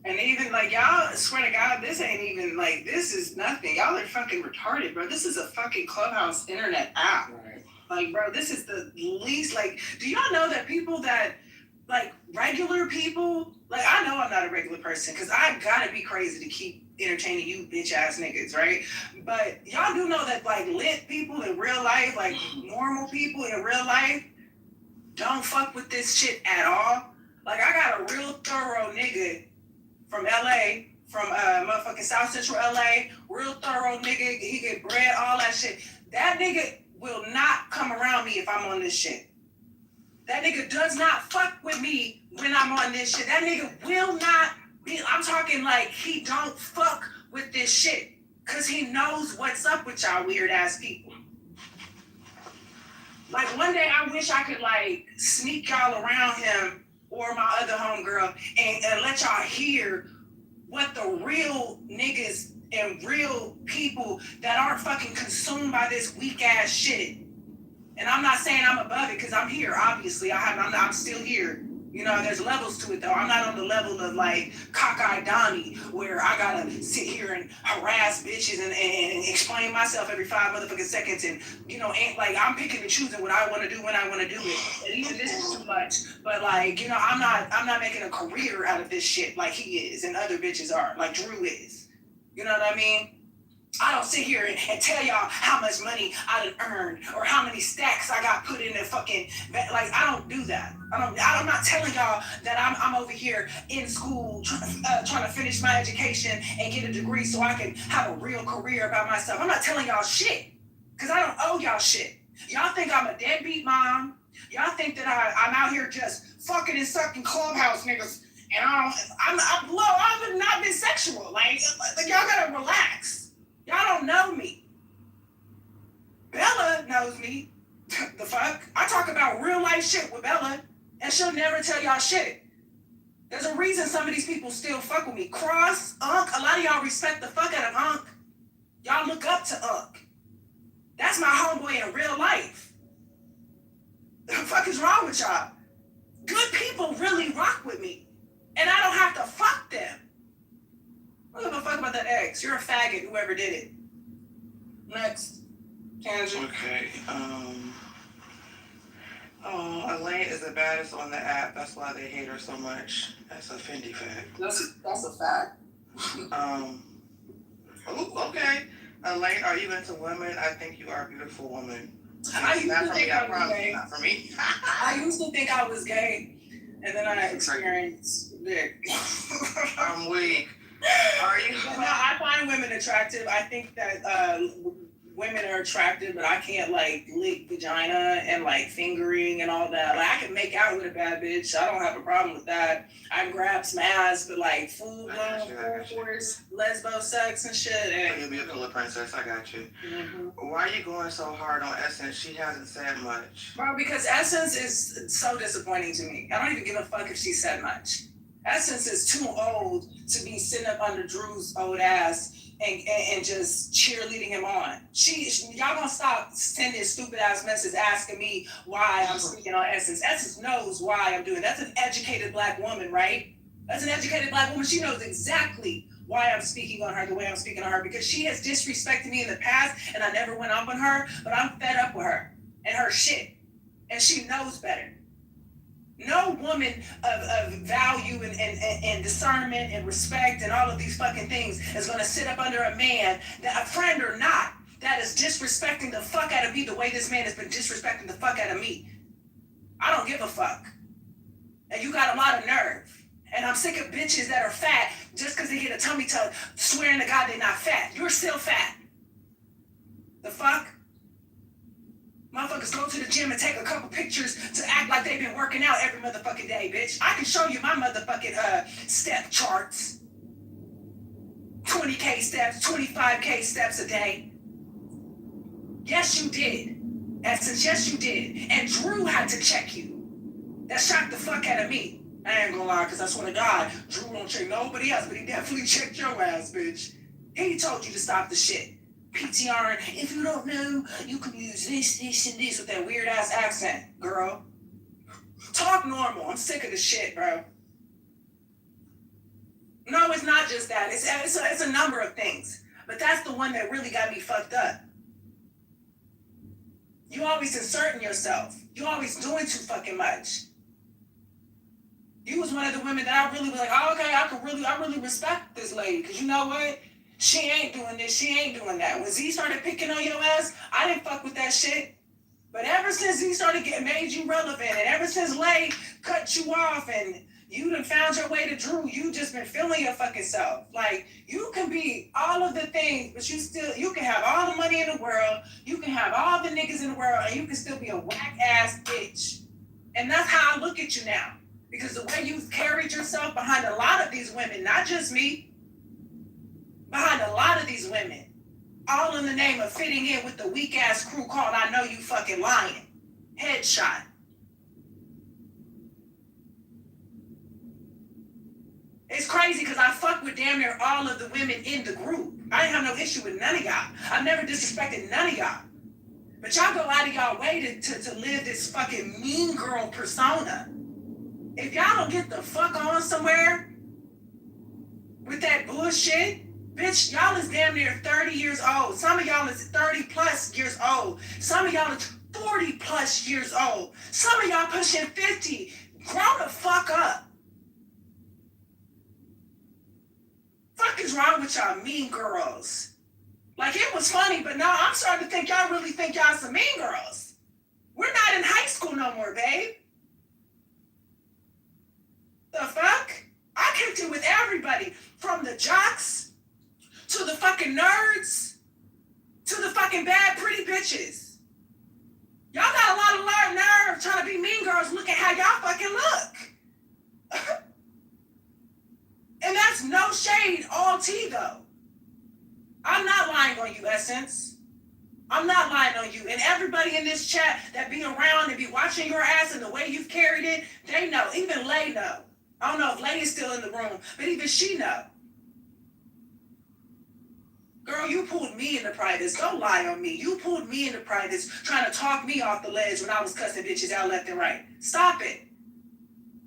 And even like y'all, swear to God, this ain't even like, this is nothing. Y'all are fucking retarded, bro. This is a fucking Clubhouse internet app. Right. Like, bro, this is the least, like, do y'all know that people that, like, regular people, like, I know I'm not a regular person because I gotta be crazy to keep entertaining you bitch ass niggas, right? But y'all do know that, like, lit people in real life, like, normal people in real life, don't fuck with this shit at all. Like, I got a real thorough nigga from LA, from motherfucking South Central LA, real thorough nigga, he get bread, all that shit. That nigga will not come around me if I'm on this shit. That nigga does not fuck with me when I'm on this shit. That nigga will not be, I'm talking like he don't fuck with this shit. Cause he knows what's up with y'all weird ass people. Like one day I wish I could like sneak y'all around him or my other homegirl and let y'all hear what the real niggas and real people that aren't fucking consumed by this weak ass shit. And I'm not saying I'm above it because I'm here, obviously. I'm still here. You know, there's levels to it though. I'm not on the level of like cockeyed Donnie where I gotta sit here and harass bitches and explain myself every 5 motherfucking seconds and, you know, ain't like I'm picking and choosing what I want to do when I want to do it. And even this is too much. But like, you know, I'm not making a career out of this shit like he is and other bitches are, like Drew is. You know what I mean? I don't sit here and tell y'all how much money I done earned or how many stacks I got put in the fucking, like, I don't do that. I'm not telling y'all that I'm over here in school trying to finish my education and get a degree so I can have a real career about myself. I'm not telling y'all shit because I don't owe y'all shit. Y'all think I'm a deadbeat mom. Y'all think that I'm out here just fucking and sucking clubhouse niggas and I've not been sexual. Like y'all gotta relax. Y'all don't know me. Bella knows me. The fuck? I talk about real life shit with Bella, and she'll never tell y'all shit. There's a reason some of these people still fuck with me. Cross, Unc, a lot of y'all respect the fuck out of Unc. Y'all look up to Unc. That's my homeboy in real life. The fuck is wrong with y'all? Good people really rock with me, and I don't have to fuck them. I don't give a fuck about that ex. You're a faggot, whoever did it. Next. Tangent. Okay. Elaine is the baddest on the app. That's why they hate her so much. That's a Fendi fact. That's a fact. Okay. Elaine, are you into women? I think you are a beautiful woman. I used not to for think me, I I was promise. gay. Not for me. I used to think I was gay, and then I experienced dick. I'm weak. Are you? No, I find women attractive. I think that women are attractive, but I can't like lick vagina and like fingering and all that. Like I can make out with a bad bitch. I don't have a problem with that. I grab some ass, but like full force, lesbo sex and shit. And You'll be a cooler princess. I got you. Mm-hmm. Why are you going so hard on Essence? She hasn't said much. Bro, because Essence is so disappointing to me. I don't even give a fuck if she said much. Essence is too old to be sitting up under Drew's old ass and just cheerleading him on. Y'all gonna stop sending stupid ass messages asking me why I'm speaking on Essence. Essence knows why I'm doing it. That's an educated black woman, right? That's an educated black woman. She knows exactly why I'm speaking on her the way I'm speaking on her because she has disrespected me in the past and I never went up on her, but I'm fed up with her and her shit. And she knows better. No woman of value and discernment and respect and all of these fucking things is gonna sit up under a man, that a friend or not, that is disrespecting the fuck out of me the way this man has been disrespecting the fuck out of me. I don't give a fuck. And you got a lot of nerve. And I'm sick of bitches that are fat just because they get a tummy tuck swearing to God they're not fat. You're still fat. The fuck? Motherfuckers go to the gym and take a couple pictures to act like they've been working out every motherfucking day, bitch. I can show you my motherfucking step charts. 20K steps, 25K steps a day. Yes, you did. Essence, yes, you did. And Drew had to check you. That shocked the fuck out of me. I ain't gonna lie, because I swear to God, Drew won't check nobody else, but he definitely checked your ass, bitch. He told you to stop the shit. PTR, if you don't know, you can use this, this, and this with that weird ass accent, girl. Talk normal. I'm sick of this shit, bro. No, it's not just that. It's a number of things. But that's the one that really got me fucked up. You always inserting yourself. You always doing too fucking much. You was one of the women that I really was like, oh, okay, I really respect this lady. Because you know what? She ain't doing this, she ain't doing that. When Z started picking on your ass, I didn't fuck with that shit. But ever since Z started made you relevant, and ever since Lay cut you off and you done found your way to Drew, you just been feeling your fucking self. Like, you can be all of the things, but you can have all the money in the world, you can have all the niggas in the world, and you can still be a whack-ass bitch. And that's how I look at you now. Because the way you've carried yourself behind a lot of these women, not just me, behind a lot of these women, all in the name of fitting in with the weak ass crew called I Know You Fucking Lying. Headshot. It's crazy because I fuck with damn near all of the women in the group. I didn't have no issue with none of y'all. I've never disrespected none of y'all. But y'all go out of y'all way to live this fucking mean girl persona. if y'all don't get the fuck on somewhere with that bullshit, bitch, y'all is damn near 30 years old. Some of y'all is 30 plus years old. Some of y'all is 40 plus years old. Some of y'all pushing 50. Grow the fuck up. Fuck is wrong with y'all mean girls? Like, it was funny, but now I'm starting to think y'all really think y'all some mean girls. We're not in high school no more, babe. The fuck? I kicked it with everybody, from the jocks to the fucking nerds to the fucking bad pretty bitches. Y'all got a lot of nerve trying to be mean girls. Look at how y'all fucking look. And that's no shade, all tea though. I'm not lying on you, Essence. I'm not lying on you. And everybody in this chat that be around and be watching your ass and the way you've carried it, they know. Even Lay know. I don't know if Lay is still in the room, but even she know. Girl, you pulled me into privates. Don't lie on me. You pulled me into privates trying to talk me off the ledge when I was cussing bitches out left and right. Stop it.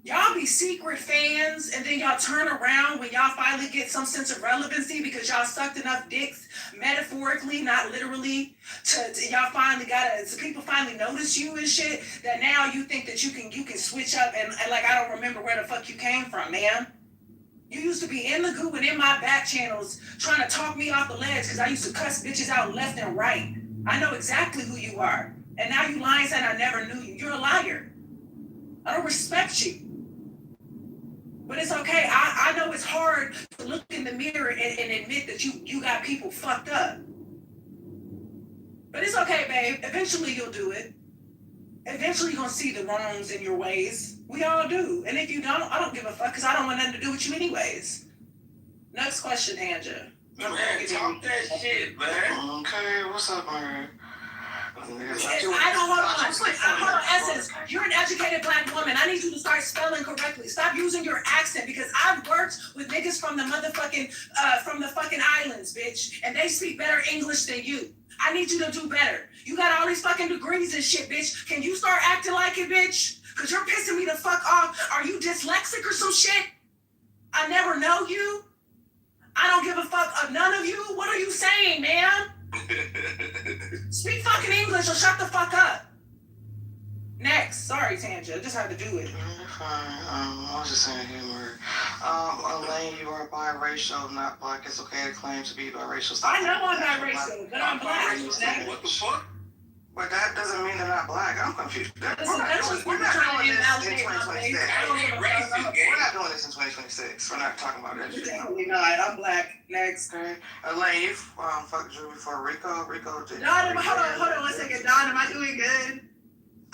Y'all be secret fans, and then y'all turn around when y'all finally get some sense of relevancy because y'all sucked enough dicks, metaphorically, not literally, to y'all finally so people finally notice you and shit, that now you think that you can switch up and like I don't remember where the fuck you came from, man. You used to be in the goo and in my back channels trying to talk me off the ledge because I used to cuss bitches out left and right. I know exactly who you are. And now you lying saying I never knew you. You're a liar. I don't respect you. But it's okay. I know it's hard to look in the mirror and admit that you got people fucked up. But it's okay, babe. Eventually you'll do it. Eventually you're going to see the wrongs in your ways. We all do. And if you don't, I don't give a fuck because I don't want nothing to do with you anyways. Next question, Anja. Man, talk that shit, man. Okay, what's up, man? Hold on, Essence. You're an educated black woman. I need you to start spelling correctly. Stop using your accent because I've worked with niggas from the motherfucking islands, bitch, and they speak better English than you. I need you to do better. You got all these fucking degrees and shit, bitch. Can you start acting like it, bitch? Cause you're pissing me the fuck off. Are you dyslexic or some shit? I never know you. I don't give a fuck of none of you. What are you saying, man? Speak fucking English or shut the fuck up. Next. Sorry, Tanja. I just had to do it. Fine. I was just saying humor. Elaine, you are biracial, not black. It's okay to claim to be biracial. I know I'm biracial, but I'm black. What the fuck? But that doesn't mean they're not black. I'm confused. We're not doing this in 2026. We're not doing this in 2026. We're not talking about that shit. Definitely not. I'm black. Next. Okay. Elaine, you fucked Drew before Rico. Rico did. Don, hold on 1 second. Don, am I doing good?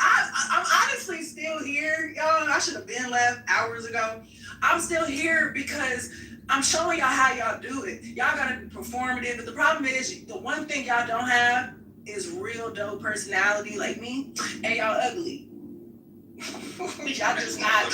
I'm honestly still here. Y'all, I should have been left hours ago. I'm still here because I'm showing y'all how y'all do it. Y'all gotta be performative, but the problem is the one thing y'all don't have is real dope personality like me, and y'all ugly. Y'all just not.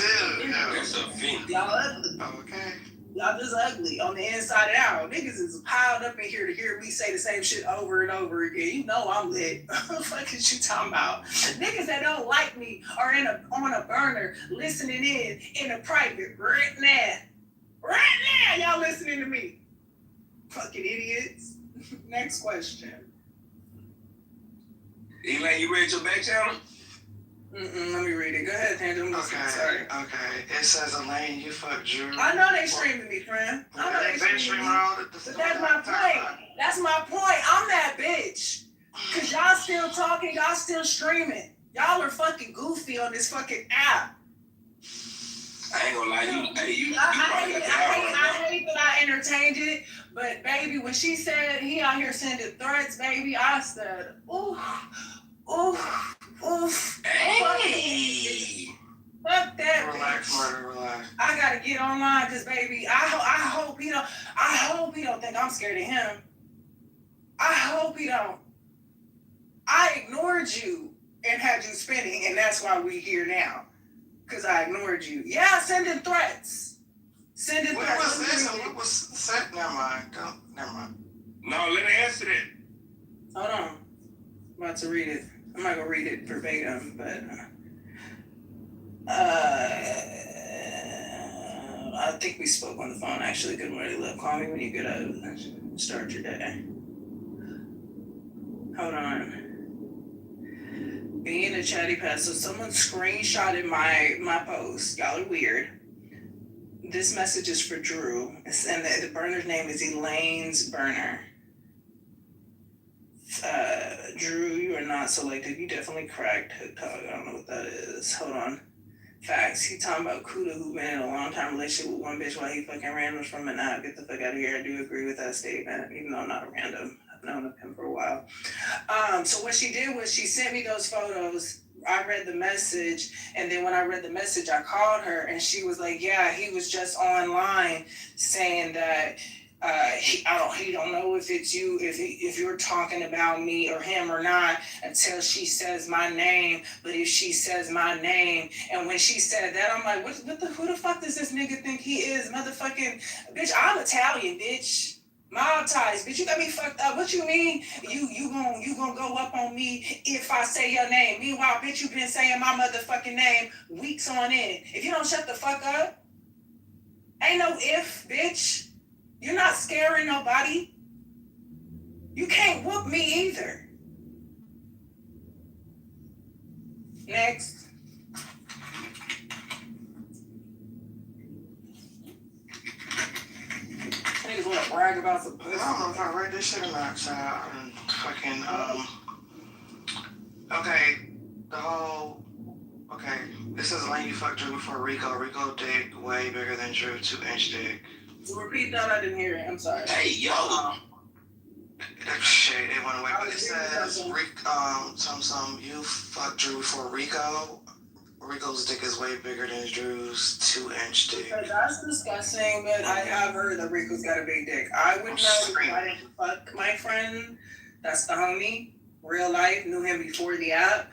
That's a fiend. Y'all ugly. Okay. Y'all just ugly on the inside and out. Niggas is piled up in here to hear me say the same shit over and over again. You know I'm lit. What the fuck is you talking about? Niggas that don't like me are on a burner listening in a private right now. Right now, y'all listening to me. Fucking idiots. Next question. Elaine, you read your back channel? Let me read it. Go ahead, Tanja. I'm listening. Sorry. Okay. It says, Elaine, you fucked Drew. I know they streaming me, friend. I know they streaming me. But that's my point. That's my point. I'm that bitch. Cause y'all still talking. Y'all still streaming. Y'all are fucking goofy on this fucking app. I ain't gonna lie, you I hate that I entertained it, but baby, when she said he out here sending threats, baby, I said, oof. Hey. Fuck that. Relax. I gotta get online because baby, I hope he don't think I'm scared of him. I hope he don't. I ignored you and had you spinning, and that's why we here now. Because I ignored you. Yeah, sending threats. What was this? What was said? Never mind. Never mind. No, let me answer that. Hold on. I'm about to read it. I'm not going to read it verbatim, but... I think we spoke on the phone actually. Good morning, love. Call me when you get up and start your day. Hold on. Being a chatty pest. So someone screenshotted my post. Y'all are weird. This message is for Drew. And the burner's name is Elaine's burner. Drew, you are not selected. You definitely cracked TikTok. I don't know what that is. Hold on. Facts. He talking about Kuda, who been in a long-time relationship with one bitch while he fucking randoms from an app. Get the fuck out of here. I do agree with that statement, even though I'm not a random. I've known of him for a while. So what she did was she sent me those photos. I read the message, and then when I read the message, I called her, and she was like, "Yeah, he was just online saying that he don't know if it's you, if you're talking about me or him or not until she says my name. But if she says my name," and when she said that, I'm like, who the fuck does this nigga think he is, motherfucking bitch? I'm Italian, bitch. Mob ties, bitch. You got me fucked up. What you mean? You gonna go up on me if I say your name? Meanwhile, bitch, you been saying my motherfucking name weeks on end. If you don't shut the fuck up, ain't no if, bitch. You're not scaring nobody. You can't whoop me either. Next. Niggas want to brag about some pussy. I don't know if I read this shit or not, child. Fucking, okay, it says Elaine, you fucked Drew before Rico. Rico dick way bigger than Drew, 2-inch dick. So repeat that, I didn't hear it. I'm sorry. Hey, yo! Shit, it went away. But it says, you fucked Drew before Rico. Rico's dick is way bigger than Drew's 2-inch dick. That's disgusting, but I have heard that Rico's got a big dick. I would know if I didn't fuck my friend. That's the homie. Real life. Knew him before the app.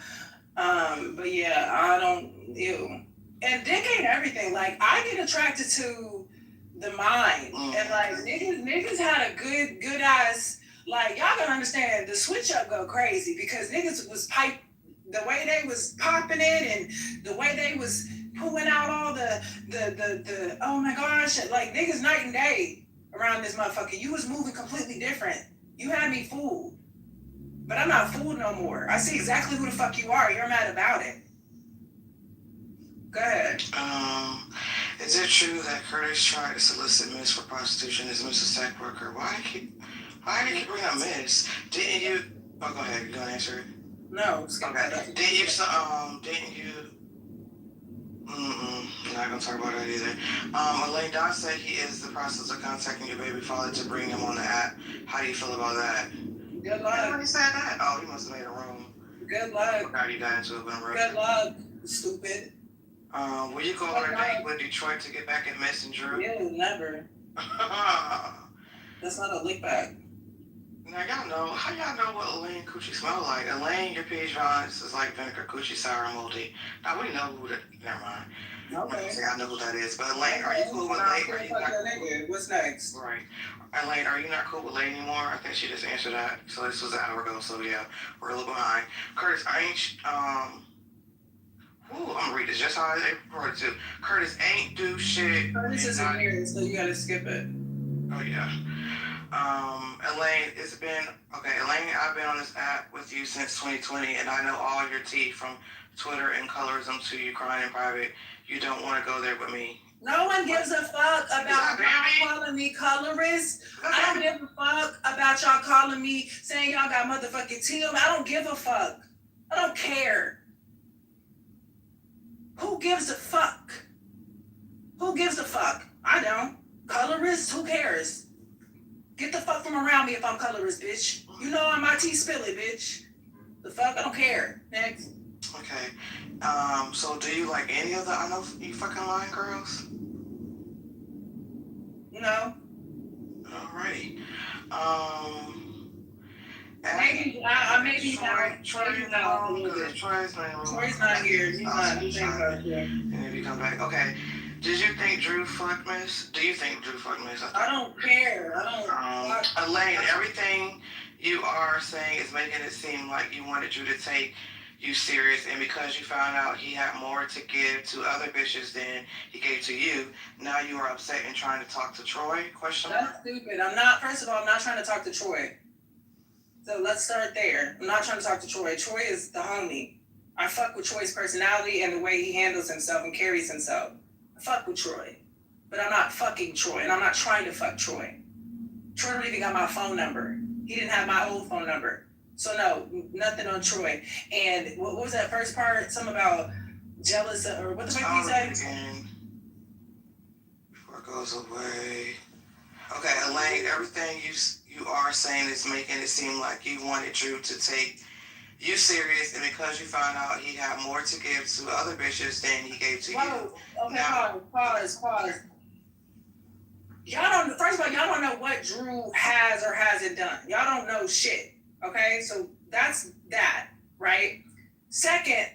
But yeah, I don't, ew. And dick ain't everything. Like, I get attracted to the mind. And like, niggas had a good ass, like, y'all gotta understand, the switch up go crazy because niggas was the way they was popping it and the way they was pulling out all the oh my gosh, like niggas night and day around this motherfucker. You was moving completely different. You had me fooled. But I'm not fooled no more. I see exactly who the fuck you are. You're mad about it. Go ahead. Is it true that Curtis tried to solicit Miss for prostitution as Mrs. Sex Worker? Why do you keep bringing up Miss? Didn't you? Oh, go ahead. You gonna answer it? No. Okay. Didn't you? Not gonna talk about that either. Elaine Don said he is in the process of contacting your baby father to bring him on the app. How do you feel about that? Good luck. Everybody said that? Oh, you must have made a room. Good luck. How you got into it, but I'm Good luck, stupid. Will you go on a date with Detroit to get back at Miss and Drew? Yeah, never. That's not a lick back. Now y'all know, how y'all know what Elaine coochie smell like? Elaine, your pH balance is like vinegar, coochie, sour, and moldy. Now we know who never mind. Okay. I know who that is. But Elaine, are you cool with Elaine? What's next? Right. Elaine, are you not cool with Elaine anymore? I think she just answered that. So this was an hour ago, so yeah, we're a little behind. Curtis, I'm gonna read this just how I wrote it too. Curtis ain't do shit. Curtis isn't here, so you gotta skip it. Oh yeah. Elaine, Elaine, I've been on this app with you since 2020, and I know all your tea from Twitter and colorism to you crying in private. You don't want to go there with me. No one gives a fuck about y'all calling me colorist. I don't give a fuck about y'all calling me saying y'all got motherfucking tea on me. I don't give a fuck. I don't care. Who gives a fuck? Who gives a fuck? I don't. Colorist? Who cares? Get the fuck from around me if I'm colorist, bitch. You know I'm my tea spilly, bitch. The fuck? I don't care. Next. Okay. So do you like any of the I Know You Fucking Lying girls? No. Alrighty. Maybe Troy's not here. He's not. And if you come back, okay. Did you think Drew fucked Miss? Do you think Drew fucked Miss? I don't care. Elaine, everything you are saying is making it seem like you wanted Drew to take you serious, and because you found out he had more to give to other bitches than he gave to you, now you are upset and trying to talk to Troy? Question mark. That's stupid. I'm not. First of all, I'm not trying to talk to Troy. So let's start there. I'm not trying to talk to Troy. Troy is the homie. I fuck with Troy's personality and the way he handles himself and carries himself. I fuck with Troy, but I'm not fucking Troy, and I'm not trying to fuck Troy. Troy don't even got my phone number. He didn't have my old phone number. So no, nothing on Troy. And what was that first part? Something about jealous or what the fuck did you say? Before it goes away. Okay, Elaine, everything you are saying is making it seem like you wanted Drew to take you serious, and because you found out he had more to give to other bitches than he gave to you. Okay, now, pause. Y'all don't. First of all, y'all don't know what Drew has or hasn't done. Y'all don't know shit. Okay, so that's that, right? Second,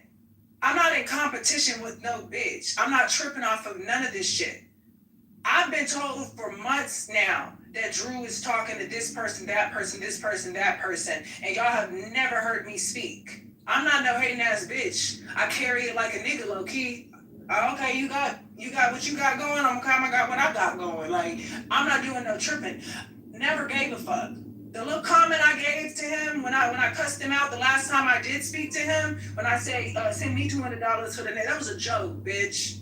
I'm not in competition with no bitch. I'm not tripping off of none of this shit. I've been told for months now that Drew is talking to this person, that person, this person, that person, and y'all have never heard me speak. I'm not no hating ass bitch. I carry it like a nigga, low key. Okay, you got what you got going. I got what I got going. Like, I'm not doing no tripping. Never gave a fuck. The little comment I gave to him when I cussed him out the last time I did speak to him, when I say send me $200 for the net, that was a joke, bitch.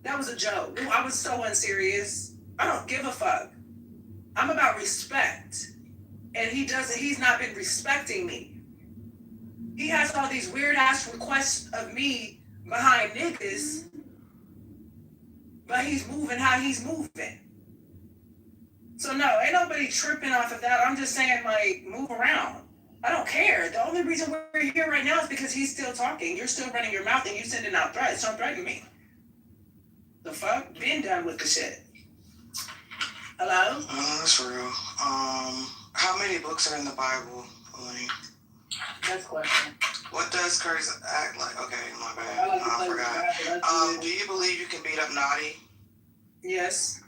That was a joke. I was so unserious. I don't give a fuck. I'm about respect. And he's not been respecting me. He has all these weird ass requests of me behind niggas, but he's moving how he's moving. So no, ain't nobody tripping off of that. I'm just saying, like, move around. I don't care. The only reason we're here right now is because he's still talking. You're still running your mouth and you sending out threats. Don't threaten me. The fuck? Been done with the shit. Hello? That's real. How many books are in the Bible, Elaine? Next question. What does Curtis act like? Okay, my bad. I forgot. Do you believe you can beat up Naughty? Yes.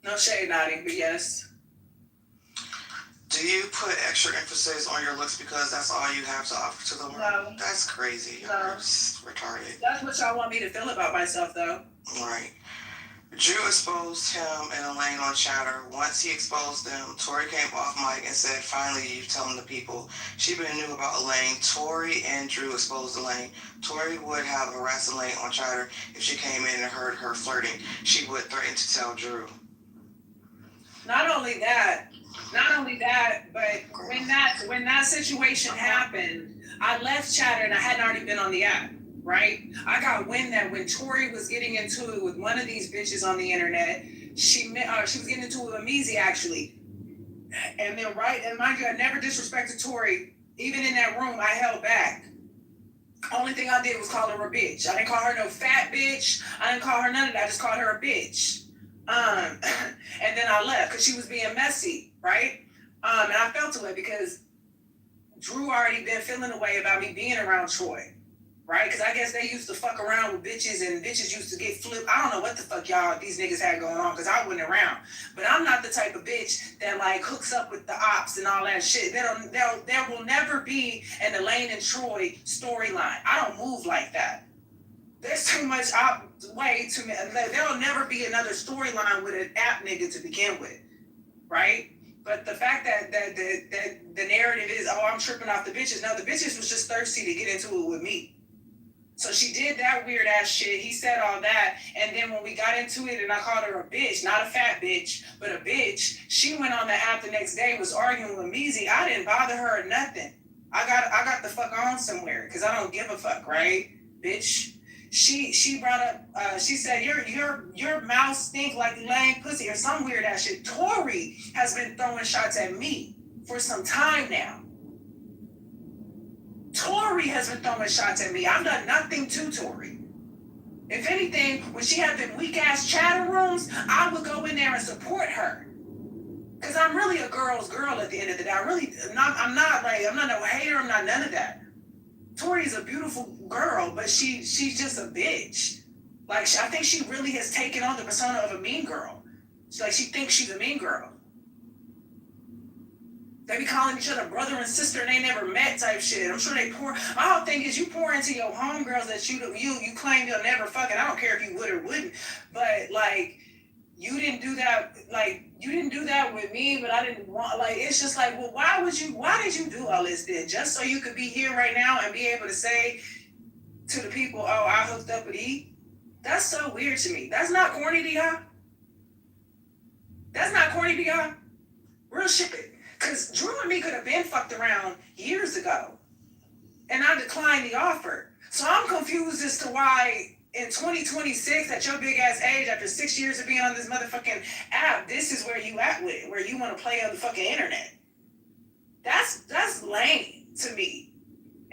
No shade, Naughty, but yes. Do you put extra emphasis on your looks because that's all you have to offer to the world? No. That's crazy. You're retarded. That's what y'all want me to feel about myself, though. Right. Drew exposed him and Elaine on Chatter. Once he exposed them, Tori came off mic and said, finally, you've telling the people. She been knew about Elaine. Tori and Drew exposed Elaine. Tori would have harassed Elaine on Chatter if she came in and heard her flirting. She would threaten to tell Drew. Not only that, but when that situation happened, I left Chatter and I hadn't already been on the app, right? I got wind that when Tori was getting into it with one of these bitches on the internet, she was getting into it with Meezy actually. And then and mind you, I never disrespected Tori. Even in that room, I held back. Only thing I did was call her a bitch. I didn't call her no fat bitch. I didn't call her none of that. I just called her a bitch. And then I left because she was being messy, right? And I felt away because Drew already been feeling a way about me being around Troy, right? Because I guess they used to fuck around with bitches and bitches used to get flipped. I don't know what the fuck these niggas had going on because I wasn't around. But I'm not the type of bitch that like hooks up with the ops and all that shit. There will never be an Elaine and Troy storyline. I don't move like that. There's too much way too many. There'll never be another storyline with an app nigga to begin with, right? But the fact that the narrative is, oh, I'm tripping off the bitches. No, the bitches was just thirsty to get into it with me. So she did that weird ass shit. He said all that, and then when we got into it, and I called her a bitch, not a fat bitch, but a bitch. She went on the app the next day, was arguing with Meezy. I didn't bother her or nothing. I got the fuck on somewhere because I don't give a fuck, right, bitch. She brought up, she said, your mouth stink like Elaine pussy or some weird ass shit. Tori has been throwing shots at me for some time now. Tori has been throwing shots at me. I've done nothing to Tori. If anything, when she had them weak ass chatter rooms, I would go in there and support her. Cause I'm really a girl's girl at the end of the day. I'm not no hater, I'm not none of that. Tori's a beautiful girl, but she's just a bitch. Like, I think she really has taken on the persona of a mean girl. She thinks she's a mean girl. They be calling each other brother and sister and they never met type shit. I'm sure they pour. My whole thing is you pour into your homegirls that you claim you'll never fucking. I don't care if you would or wouldn't, but like you didn't do that. Like you didn't do that with me, but I didn't want. Like it's just like, well, why did you do all this then? Just so you could be here right now and be able to say to the people, oh, I hooked up with E? That's so weird to me. That's not corny to y'all? That's not corny to y'all? Real shit. Because Drew and me could have been fucked around years ago. And I declined the offer. So I'm confused as to why in 2026, at your big ass age, after 6 years of being on this motherfucking app, this is where you at with it, where you want to play on the fucking internet. That's lame to me.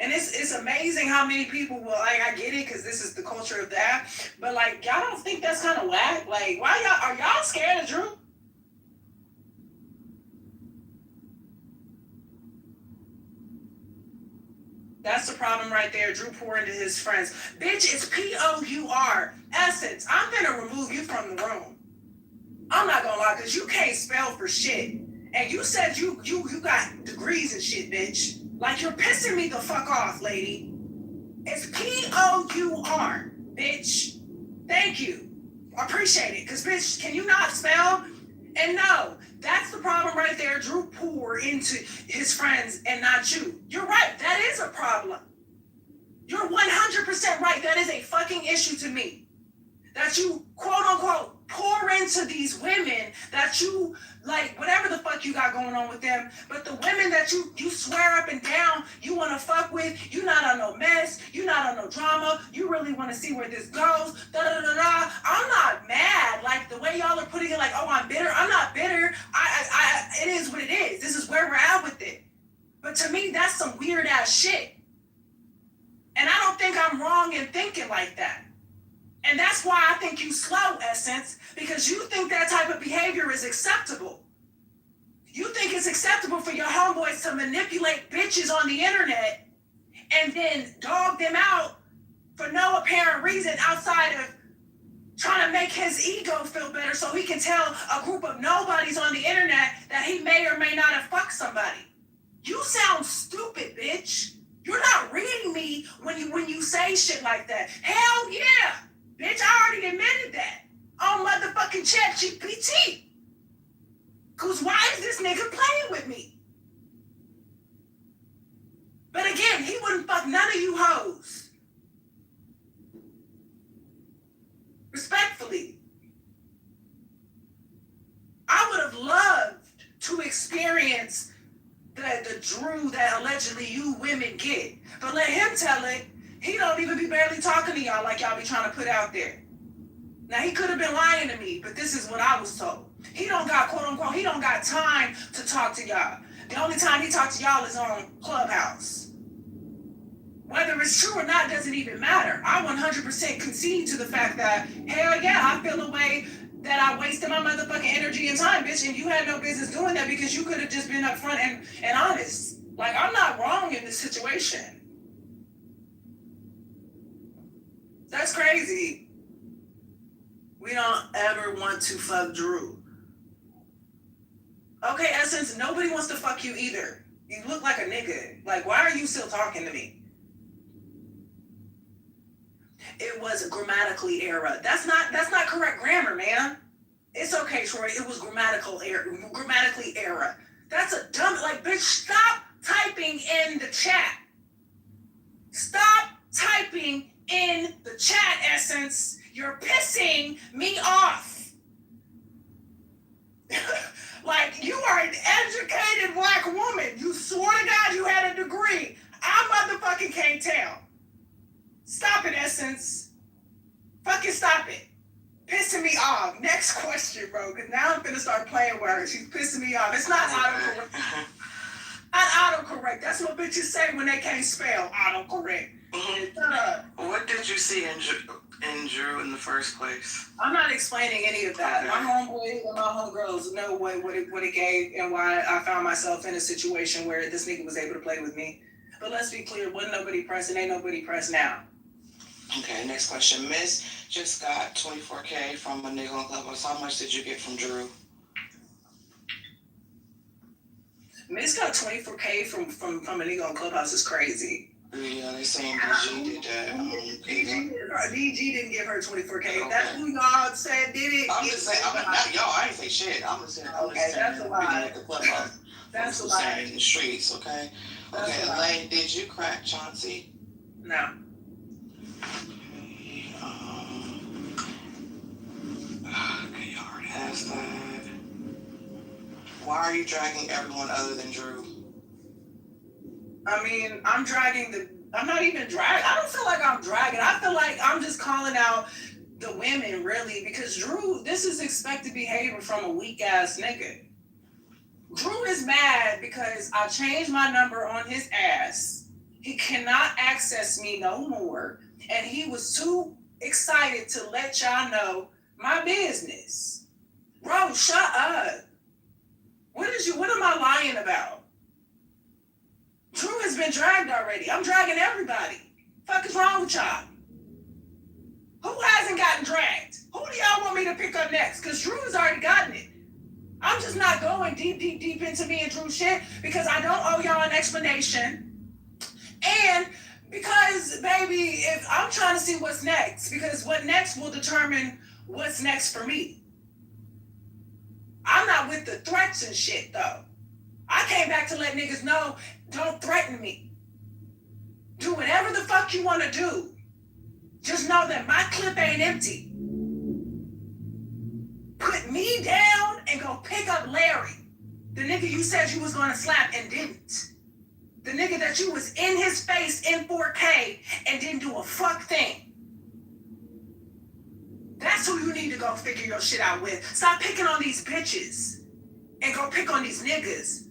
And it's amazing how many people will, like, I get it because this is the culture of the app, but like, y'all don't think that's kind of whack? Like, are y'all scared of Drew? That's the problem right there. Drew poured into his friends. Bitch, it's POUR. Essence. I'm gonna remove you from the room. I'm not gonna lie, because you can't spell for shit. And you said you got degrees and shit, bitch. Like, you're pissing me the fuck off, lady. It's POUR, bitch. Thank you. I appreciate it. Because, bitch, can you not spell? And no, that's the problem right there. Drew poured into his friends and not you. You're right. That is a problem. You're 100% right. That is a fucking issue to me. That you, quote unquote, pour into these women that you, like, whatever the fuck you got going on with them, but the women that you swear up and down you want to fuck with, you not on no mess, you not on no drama, you really want to see where this goes, da-da-da-da. I'm not mad, like, the way y'all are putting it, like, oh, I'm bitter. I'm not bitter. It is what it is. This is where we're at with it. But to me, that's some weird ass shit. And I don't think I'm wrong in thinking like that. And that's why I think you slow, Essence, because you think that type of behavior is acceptable. You think it's acceptable for your homeboys to manipulate bitches on the internet and then dog them out for no apparent reason outside of trying to make his ego feel better so he can tell a group of nobodies on the internet that he may or may not have fucked somebody. You sound stupid, bitch. You're not reading me when you say shit like that. Hell yeah. Bitch, I already admitted that on motherfucking ChatGPT. Cause why is this nigga playing with me? But again, he wouldn't fuck none of you hoes. Respectfully. I would have loved to experience the Drew that allegedly you women get. But let him tell it. He don't even be barely talking to y'all like y'all be trying to put out there. Now, he could have been lying to me, but this is what I was told. He don't got, quote unquote, he don't got time to talk to y'all. The only time he talks to y'all is on Clubhouse. Whether it's true or not doesn't even matter. I 100% concede to the fact that, hell yeah, I feel a way that I wasted my motherfucking energy and time, bitch, and you had no business doing that because you could have just been upfront and honest. Like, I'm not wrong in this situation. That's crazy. We don't ever want to fuck Drew. Okay, Essence, nobody wants to fuck you either. You look like a nigga. Like, why are you still talking to me? It was grammatically error. That's not correct grammar, man. It's okay, Troy. It was grammatically error. That's a dumb, like, bitch, stop typing in the chat. Stop typing in the chat, Essence. You're pissing me off. Like, you are an educated black woman. You swore to God you had a degree. I motherfucking can't tell. Stop it, Essence. Fucking stop it. Pissing me off. Next question, bro. Because now I'm finna start playing with her. She's pissing me off. It's not autocorrect. Not autocorrect. That's what bitches say when they can't spell. Autocorrect. Shut up. What did you see in Drew in the first place? I'm not explaining any of that. My homeboys and my homegirls know what it gave and why I found myself in a situation where this nigga was able to play with me. But let's be clear, wasn't nobody pressing, ain't nobody pressed now. Okay, next question. Miss just got $24K from a nigga on Clubhouse. How much did you get from Drew? I mean, it's got 24K from a nigga on Clubhouse is crazy. Yeah, they saying DG did that. DG didn't give her 24K. Okay. That's who y'all said did it. I'm just saying, I ain't say shit. I'm just saying, okay, that's a lie. The Clubhouse. That's a lie. In the streets, okay? Okay, Elaine, did you crack Chauncey? No. Okay, you already asked that. Why are you dragging everyone other than Drew? I mean, I'm not even dragging. I don't feel like I'm dragging. I feel like I'm just calling out the women, really, because Drew, this is expected behavior from a weak ass nigga. Drew is mad because I changed my number on his ass. He cannot access me no more. And he was too excited to let y'all know my business. Bro, shut up. What am I lying about? Drew has been dragged already. I'm dragging everybody. Fuck is wrong with y'all? Who hasn't gotten dragged? Who do y'all want me to pick up next? Because Drew has already gotten it. I'm just not going deep into me and Drew shit because I don't owe y'all an explanation. And because, baby, if I'm trying to see what's next, because what next will determine what's next for me. I'm not with the threats and shit, though. I came back to let niggas know, don't threaten me. Do whatever the fuck you want to do. Just know that my clip ain't empty. Put me down and go pick up Larry. The nigga you said you was going to slap and didn't. The nigga that you was in his face in 4K and didn't do a fuck thing. That's who you need to go figure your shit out with. Stop picking on these bitches and go pick on these niggas.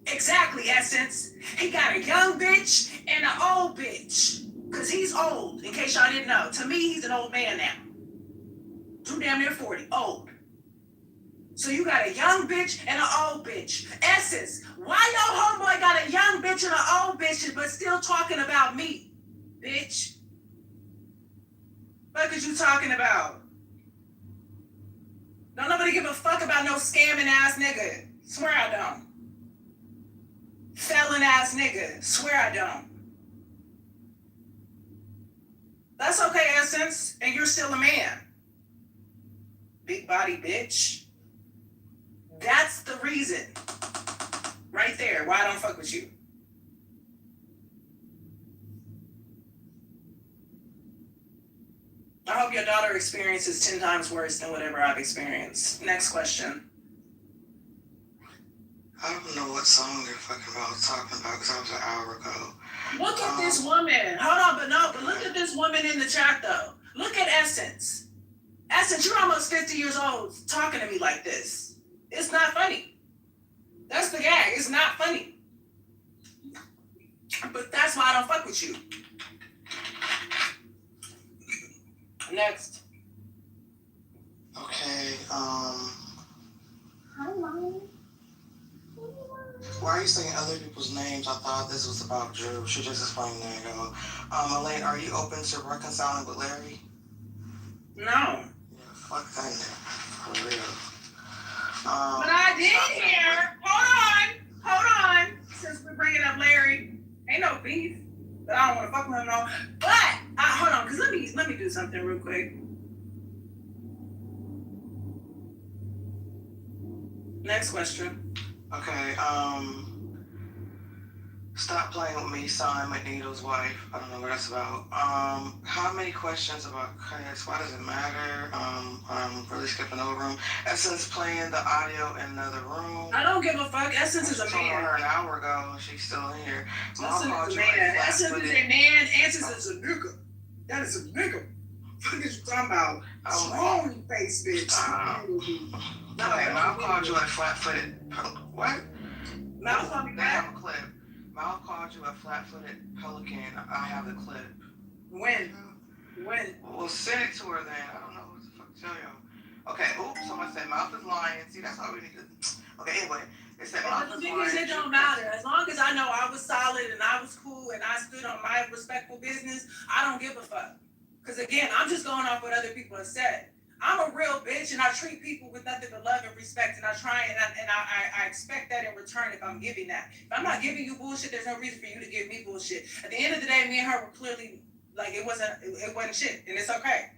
Exactly, Essence. He got a young bitch and an old bitch. Because he's old, in case y'all didn't know. To me, he's an old man now. Drew damn near 40, old. So you got a young bitch and an old bitch. Essence, why your homeboy got a young bitch and an old bitch but still talking about me? Bitch. What is you talking about? Don't nobody give a fuck about no scamming ass nigga. Swear I don't. Felon ass nigga. Swear I don't. That's okay, Essence, and you're still a man. Big body bitch. That's the reason. Right there, why I don't fuck with you. I hope your daughter experiences 10 times worse than whatever I've experienced. Next question. I don't know what song they're talking about because that was an hour ago. Look at this woman. Hold on, but look at this woman in the chat, though. Look at Essence. Essence, you're almost 50 years old talking to me like this. It's not funny. That's the gag. It's not funny. But that's why I don't fuck with you. Next. Okay, why are you saying other people's names? I thought this was about Drew. She just explained that ago. Elaine, are you open to reconciling with Larry? No. Yeah, fuck that nigga. For real. But I did hear. Hold on. Since we're bringing up Larry, ain't no beef. But I don't want to fuck with him no. But hold on, cause let me do something real quick. Next question. Okay. Stop playing with me, son, Magneeto's wife. I don't know what that's about. How many questions about Chris? Why does it matter? I'm really skipping over them. Essence playing the audio in another room. I don't give a fuck. Essence is a man. I told her an hour ago and she's still in here. Essence is a man. Essence is a man. Essence is a nigga. That is a nigga. What is you talking about? Strong face, bitch. Okay, Mom called you a flat-footed. What? Mom called me They have a clip. Mom called you a flat-footed pelican. I have the clip. When? Well, send it to her then. I don't know what the fuck to tell you. Okay, oops, someone said mouth is lying. See, that's all we need to... Okay, anyway. They said mouth is lying. It don't matter. As long as I know I was solid and I was cool and I stood on my respectful business, I don't give a fuck. Because again, I'm just going off what other people have said. I'm a real bitch and I treat people with nothing but love and respect, and I try and I expect that in return if I'm giving that. If I'm not giving you bullshit, there's no reason for you to give me bullshit. At the end of the day, me and her were clearly like it wasn't shit, and it's okay.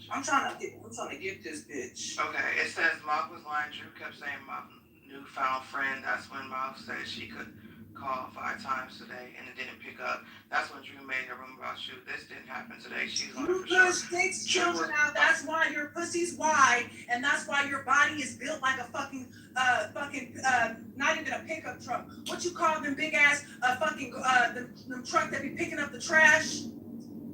I'm trying to get this bitch. Okay, it says Mock was lying. Drew kept saying my newfound friend. That's when Mock said she could call 5 times today and it didn't pick up. That's when Drew made a rumor about you. This didn't happen today. She's on it for sure. You push 6 children out. That's why your pussy's wide, and that's why your body is built like a fucking not even a pickup truck. What you call them big ass them truck that be picking up the trash?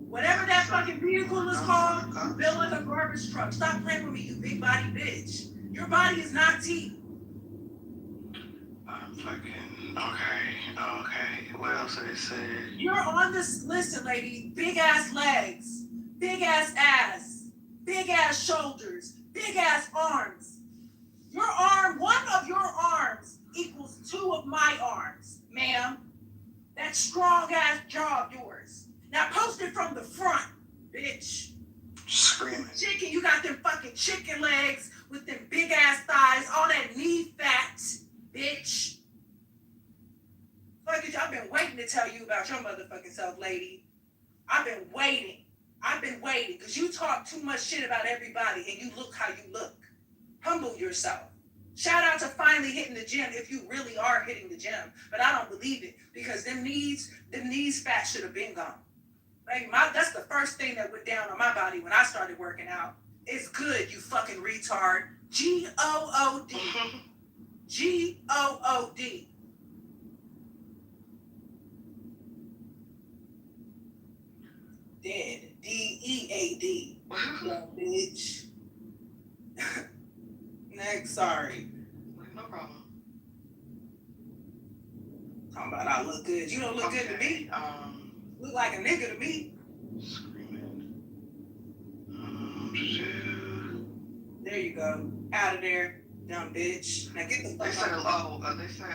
Whatever that fucking vehicle is called, built like a garbage truck. Stop playing with me, you big body bitch. Your body is not teeth. I'm fucking okay. What else did it say? You're on this. Listen, lady. Big ass legs, big ass, big ass shoulders, big ass arms. Your arm, one of your arms equals 2 of my arms, ma'am. That strong ass jaw of yours. Now post it from the front, bitch. Screaming. Chicken, you got them fucking chicken legs with them big ass thighs, all that knee fat, bitch. Fuck it, I've been waiting to tell you about your motherfucking self, lady. I've been waiting, because you talk too much shit about everybody and you look how you look. Humble yourself. Shout out to finally hitting the gym if you really are hitting the gym, but I don't believe it because them knees fat should have been gone. Like that's the first thing that went down on my body when I started working out. It's good, you fucking retard. G-O-O-D. G-O-O-D. Dead. D-E-A-D. Yo, bitch. Next, sorry. No problem. Talking about I look good. You don't look good to me. Look like a nigga to me. Screaming. There you go. Out of there, dumb bitch. Now get the fuck out. They said,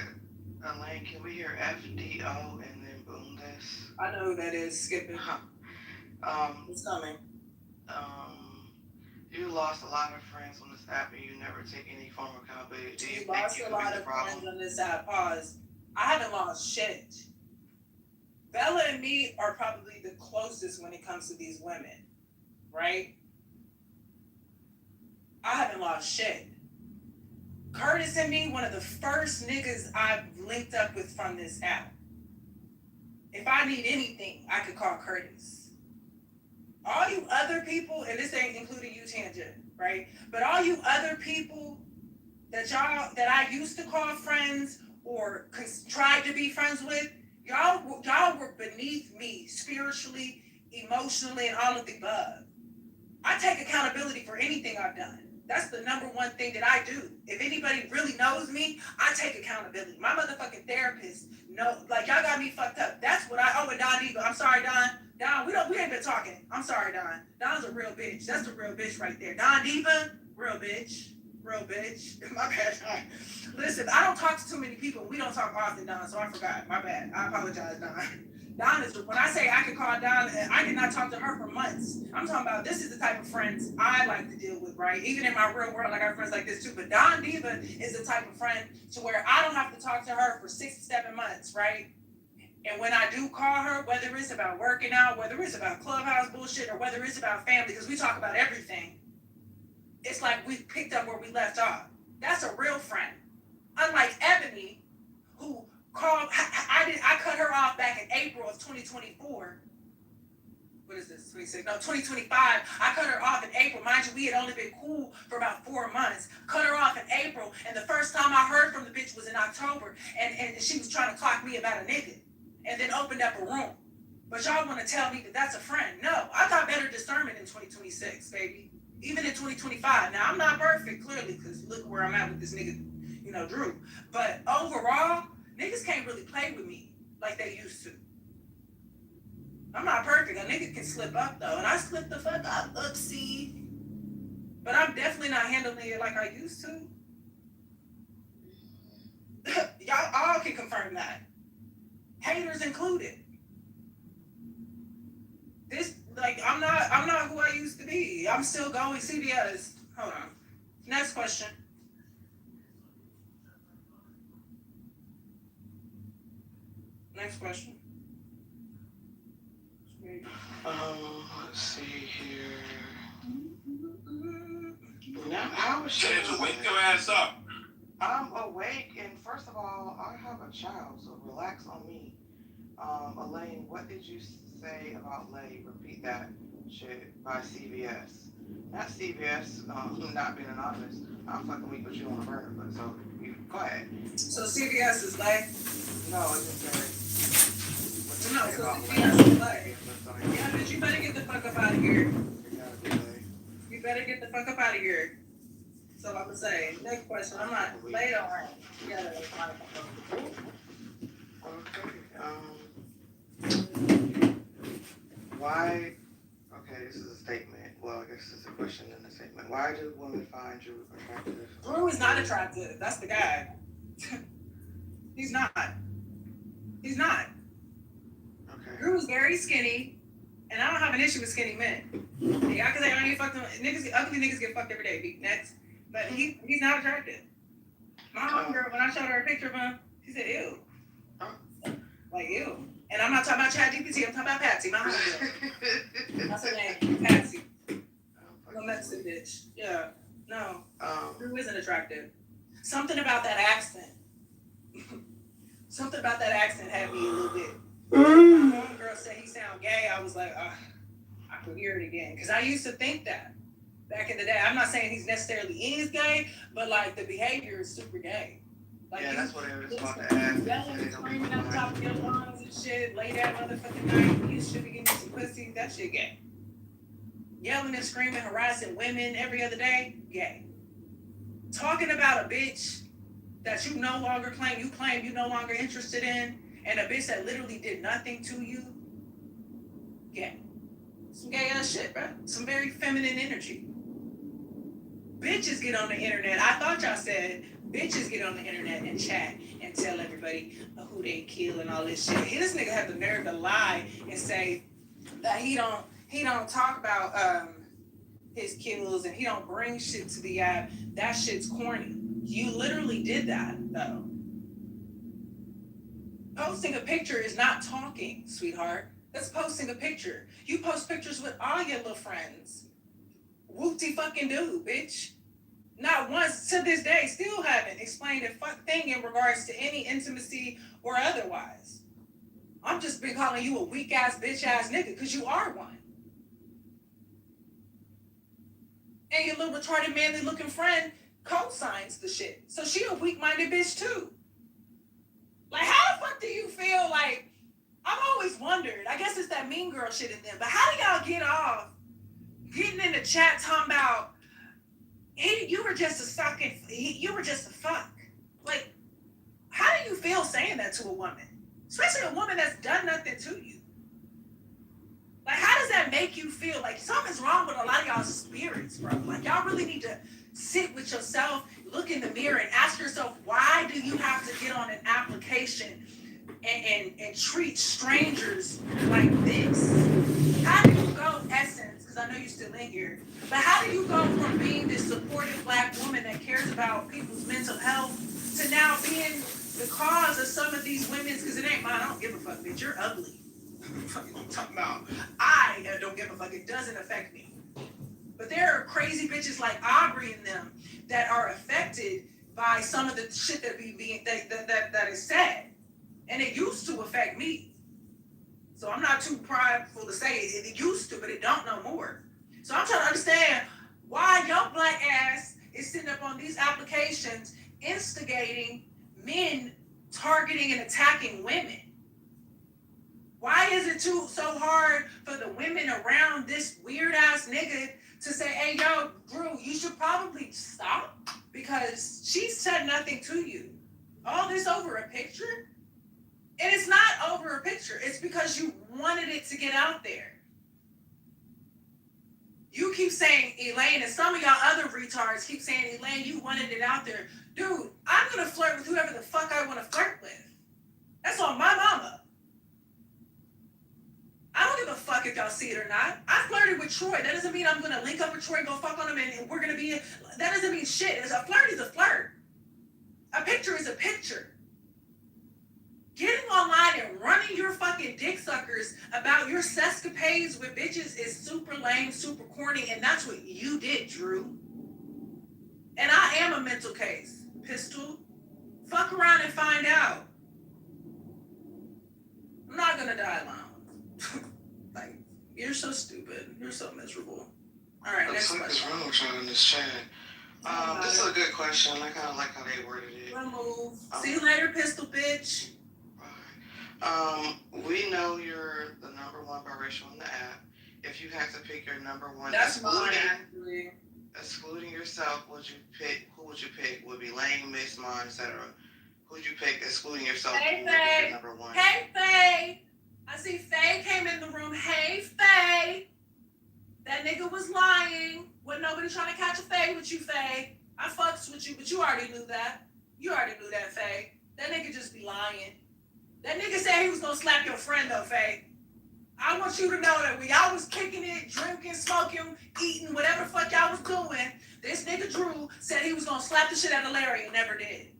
Elaine, can we hear FDO and then boom this? I know who that is. Skip it. It's coming. You lost a lot of friends on this app and you never take any form of accountability. Do you lost a lot of friends on this app. Pause. I haven't lost shit. Bella and me are probably the closest when it comes to these women, right? I haven't lost shit. Curtis and me, one of the first niggas I've linked up with from this app. If I need anything, I could call Curtis. All you other people, and this ain't including you, Tangent, right? But all you other people that I used to call friends or tried to be friends with, y'all were beneath me spiritually, emotionally, and all of the above. I take accountability for anything I've done. That's the number one thing that I do. If anybody really knows me, I take accountability. My motherfucking therapist knows, like, y'all got me fucked up. That's what and Don Diva. I'm sorry, Don. Don, we ain't been talking. I'm sorry, Don. Don's a real bitch. That's a real bitch right there. Don Diva, real bitch. Real bitch. My bad, Don. Listen, I don't talk to too many people. We don't talk often, Don, so I forgot. My bad. I apologize, Don. Don is, when I say I can call Don, I cannot talk to her for months. I'm talking about this is the type of friends I like to deal with, right? Even in my real world, I got friends like this too. But Don Diva is the type of friend to where I don't have to talk to her for 6 to 7 months, right? And when I do call her, whether it's about working out, whether it's about clubhouse bullshit, or whether it's about family, because we talk about everything, it's like we picked up where we left off. That's a real friend. Unlike Ebony, who called, I cut her off back in April of 2024. What is this, 26? No, 2025. I cut her off in April. Mind you, we had only been cool for about 4 months. Cut her off in April, and the first time I heard from the bitch was in October, and she was trying to clock me about a nigga, and then opened up a room. But y'all want to tell me that that's a friend? No, I got better discernment in 2026, baby. Even in 2025. Now, I'm not perfect, clearly, because look where I'm at with this nigga, Drew. But overall, niggas can't really play with me like they used to. I'm not perfect. A nigga can slip up, though. And I slipped the fuck up. Oopsie. But I'm definitely not handling it like I used to. Y'all all can confirm that. Haters included. Like, I'm not who I used to be. I'm still going CVS. Hold on. Next question. Next question. Let's see here. Now, how is she? Wake your ass up. I'm awake, and first of all, I have a child, so relax on me. Elaine, what did you say about Lay? Repeat that shit by CVS. Not CVS, not being anonymous. I'm fucking weak with you on the burner, but so you go ahead. So CVS is Lay? No, it just said. No, so CVS is Lay. Yeah, bitch, you better get the fuck up out of here. You better get the fuck up out of here. So I'm gonna say, next question. I'm not late on her. You gotta find why? Okay, this is a statement. Well, I guess it's a question and a statement. Why do women find you attractive? Drew is not attractive. That's the guy. He's not. He's not. Okay. Drew is very skinny, and I don't have an issue with skinny men. Yeah, because I don't get fucked. Niggas, ugly niggas get fucked every day. Next, but he's not attractive. My homegirl, when I showed her a picture of him, she said, "Ew." Like, ew. And I'm not talking about ChatGPT, I'm talking about Patsy, my homegirl. That's her name, Patsy. No Mexican bitch. Yeah. No. Drew isn't attractive. Something about that accent. Something about that accent had me a little bit. My homegirl said he sound gay. I was like, I could hear it again. Because I used to think that back in the day. I'm not saying he's necessarily is gay, but like the behavior is super gay. Like, yeah, that's what I was about to ask. Yelling, screaming at the top of your lungs and shit. Late that motherfucking night. You should be getting some pussy. That shit gay. Yelling and screaming, harassing women every other day. Gay. Talking about a bitch that you no longer claim you no longer interested in, and a bitch that literally did nothing to you. Gay. Some gay ass shit, bro. Some very feminine energy. Bitches get on the internet. I thought y'all said bitches get on the internet and chat and tell everybody who they kill and all this shit. This nigga had the nerve to lie and say that he don't talk about his kills and he don't bring shit to the app. That shit's corny. You literally did that though. Posting a picture is not talking, sweetheart. That's posting a picture. You post pictures with all your little friends. Whoopty fucking do, bitch. Not once to this day, still haven't explained a fuck thing in regards to any intimacy or otherwise. I'm just been calling you a weak ass, bitch ass nigga, because you are one. And your little retarded, manly looking friend co-signs the shit. So she a weak minded bitch too. Like, how the fuck do you feel like, I've always wondered, I guess it's that mean girl shit in them, but how do y'all get off getting in the chat talking about, you were just a fuck. Like, how do you feel saying that to a woman? Especially a woman that's done nothing to you. Like, how does that make you feel? Like, something's wrong with a lot of y'all's spirits, bro. Like, y'all really need to sit with yourself, look in the mirror, and ask yourself, why do you have to get on an application and treat strangers like this? How do you go, Essence, because I know you're still in here, but how do you go from being this supportive black woman that cares about people's mental health to now being the cause of some of these women's, because it ain't mine, I don't give a fuck, bitch, you're ugly. Fucking talking about, I don't give a fuck, it doesn't affect me. But there are crazy bitches like Aubrey and them that are affected by some of the shit that that is said. And it used to affect me. So I'm not too prideful to say it used to, but it don't no more. So I'm trying to understand why your black ass is sitting up on these applications instigating men targeting and attacking women. Why is it so hard for the women around this weird ass nigga to say, hey, yo, Drew, you should probably stop because she said nothing to you. All this over a picture? And it's not over a picture. It's because you wanted it to get out there. You keep saying, Elaine, and some of y'all other retards keep saying, Elaine, you wanted it out there. Dude, I'm going to flirt with whoever the fuck I want to flirt with. That's on my mama. I don't give a fuck if y'all see it or not. I flirted with Troy. That doesn't mean I'm gonna link up with Troy, go fuck on him, and we're gonna be. That doesn't mean shit. A flirt is a flirt. A picture is a picture. Getting online and running your fucking dick suckers about your sescapades with bitches is super lame, super corny, and that's what you did, Drew. And I am a mental case, Pistol. Fuck around and find out. I'm not gonna die alone. Like, you're so stupid. You're so miserable. All right, next question. What's wrong with y'all in this chat? This is a good question. I kind of like how they worded it. Remove. See you later, Pistol bitch. We know you're the number one biracial in the app. If you had to pick your number one, that's mine, actually. Excluding yourself, who would you pick? Would be Lane, Miss Mon, etc. Who'd you pick excluding yourself? Hey, Faye. Number one. Hey, Faye. I see Faye came in the room. Hey, Faye. That nigga was lying. Wasn't nobody trying to catch a Faye with you, Faye. I fucks with you, but you already knew that. You already knew that, Faye. That nigga just be lying. That nigga said he was gonna slap your friend though, Faye. I want you to know that when y'all was kicking it, drinking, smoking, eating, whatever the fuck y'all was doing, this nigga Drew said he was gonna slap the shit out of Larry and never did.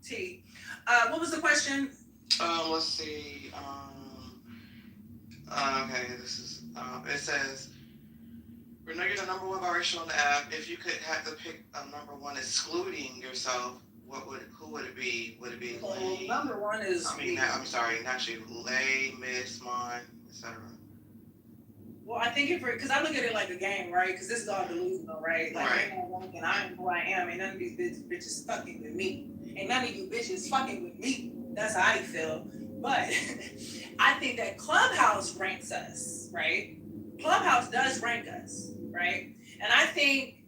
T. What was the question? Let's see. Okay, this is, it says, we know you're the number one biracial on the app. If you could have to pick a number one excluding yourself, who would it be? Would it be Lane? Number one is. I'm sorry, not you. Lane, Miss Mon, etc. Well, I think because I look at it like a game, right? Because this is all delusional, right? Like, I am who I am. Ain't none of these bitches fucking with me. Ain't none of you bitches fucking with me. That's how I feel. But I think that Clubhouse ranks us, right? Clubhouse does rank us, right? And I think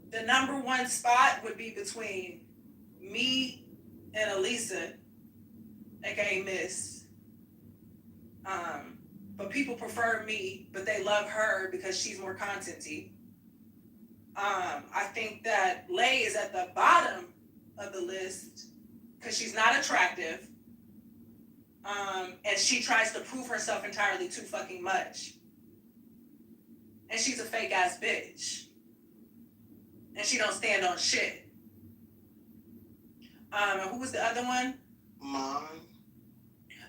the number one spot would be between me and Elisa, aka Miss. But people prefer me, but they love her because she's more contenty. I think that Lay is at the bottom of the list because she's not attractive. And she tries to prove herself entirely too fucking much. And she's a fake ass bitch. And she don't stand on shit. Who was the other one?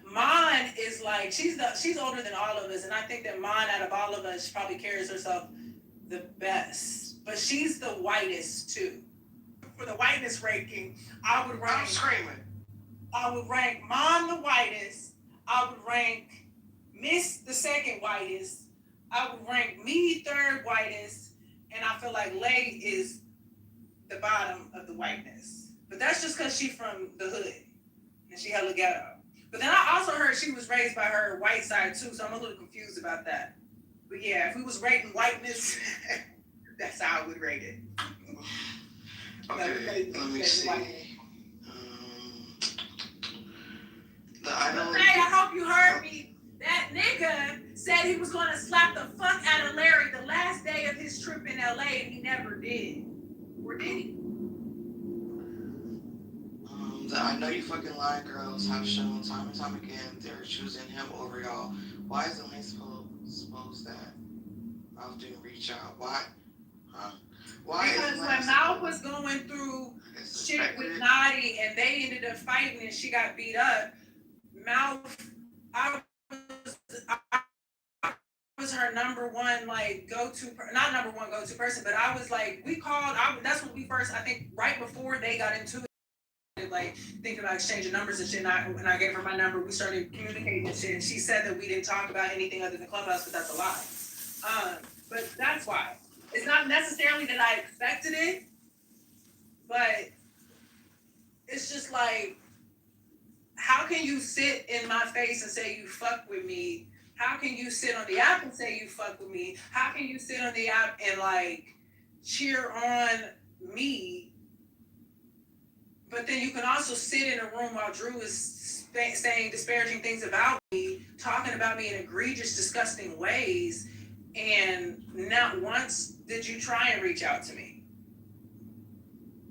Mon is like, she's older than all of us, and I think that Mon out of all of us probably carries herself the best. But she's the whitest too. For the whiteness ranking, I would rank. I'm screaming. I would rank Mon the whitest. I would rank Miss the second whitest. I would rank me third whitest, and I feel like Lay is the bottom of the whiteness. But that's just because she's from the hood and she hella ghetto. But then I also heard she was raised by her white side too, so I'm a little confused about that. But yeah, if we was rating whiteness, that's how I would rate it. Okay, let me see. I hope you heard me. That nigga said he was going to slap the fuck out of Larry the last day of his trip in LA, and he never did. Or did he? I know you fucking lying girls have shown time and time again they're choosing him over y'all. Why is the man supposed that Mouth didn't reach out? Why? Why? Because when Mouth was going through shit with Nadi and they ended up fighting and she got beat up, Mouth, I was her number one not number one go-to person, but I was like, that's when we first, I think right before they got into it, like thinking about exchanging numbers and shit, and I gave her my number, we started communicating and shit, and she said that we didn't talk about anything other than Clubhouse, but that's a lie. But that's why. It's not necessarily that I expected it, but it's just like, how can you sit in my face and say you fuck with me? How can you sit on the app and say you fuck with me? How can you sit on the app and like cheer on me? But then you can also sit in a room while Drew is saying disparaging things about me, talking about me in egregious, disgusting ways, and not once did you try and reach out to me.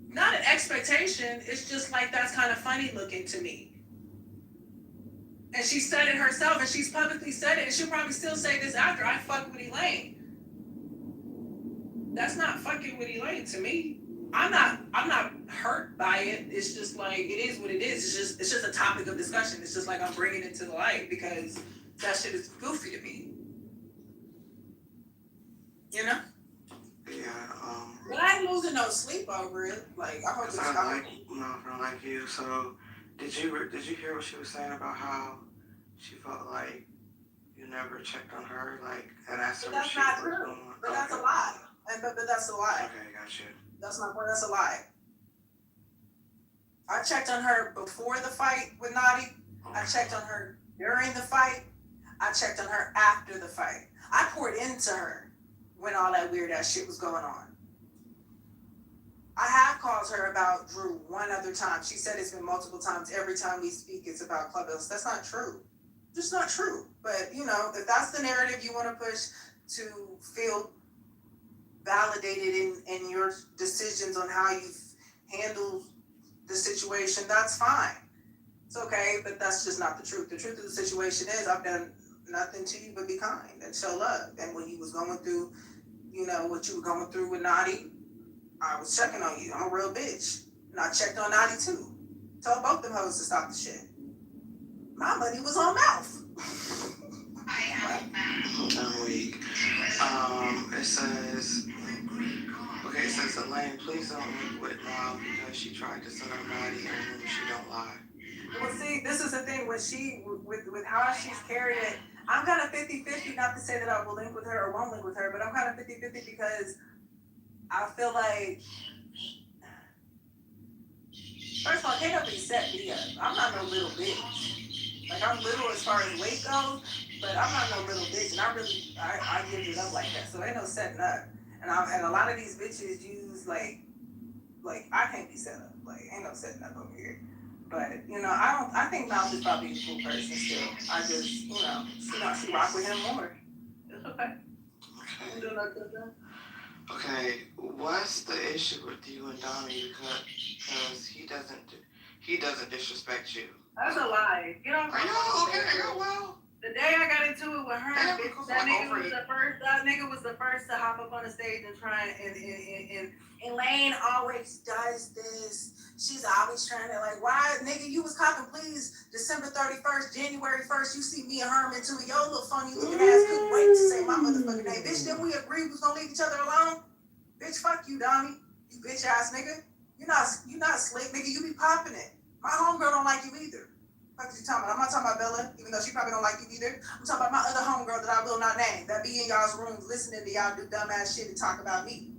Not an expectation, it's just like that's kind of funny looking to me. And she said it herself, and she's publicly said it, and she'll probably still say this after. I fuck with Elaine. That's not fucking with Elaine to me. I'm not hurt by it. It's just like, it is what it is. It's just a topic of discussion. It's just like I'm bringing it to the light because that shit is goofy to me. You know? Yeah, But I ain't losing no sleep over it. Like, I hope it's I like you. So, did you hear what she was saying about how she felt like you never checked on her, like, and asked her what she was doing? But that's a lie. But that's a lie. Okay, gotcha. That's my point. That's a lie. I checked on her before the fight with Naughty. I checked on her during the fight. I checked on her after the fight. I poured into her when all that weird ass shit was going on. I have called her about Drew one other time. She said it's been multiple times. Every time we speak, it's about Clubhouse. That's not true. Just not true. But, you know, if that's the narrative you want to push to feel validated in your decisions on how you've handled the situation, that's fine. It's okay, but that's just not the truth. The truth of the situation is I've done nothing to you but be kind and show love. And when you was going through, you know, what you were going through with Naughty, I was checking on you. I'm a real bitch. And I checked on Naughty too. Told both them hoes to stop the shit. My money was on mouth. I'm weak. It says, Elaine, please don't link with Now because she tried to set up Naughty and she don't lie. Well, see, this is the thing, when she, with how she's carried it, I'm kind of 50-50, not to say that I will link with her or won't link with her, but I'm kind of 50-50 because I feel like, first of all, can't nobody set me up. I'm not no little bitch. Like, I'm little as far as weight goes, but I'm not no little bitch, and I give it up like that, so ain't no setting up. And a lot of these bitches use, like, I can't be set up. Like, ain't no setting up over here. But, you know, I think Mouth is probably a cool person still. I just, you know, she rock with him more. It's okay. Okay, what's the issue with you and Donnie? Because he doesn't disrespect you. That's a lie. Get off my phone. Okay, well. The day I got into it with her, bitch, that nigga was the first to hop up on the stage and try and Elaine always does this. She's always trying to, like, why, nigga, you was copping please December 31st, January 1st, you see me and Herman too. Your little funny looking ass couldn't wait to say my motherfucking name. Bitch, didn't we agree we was gonna leave each other alone? Bitch, fuck you, Donnie. You bitch ass nigga. You not slick, nigga. You be popping it. My homegirl don't like you either. What you talking about? I'm not talking about Bella, even though she probably don't like you either. I'm talking about my other homegirl that I will not name, that be in y'all's rooms listening to y'all do dumbass shit and talk about me.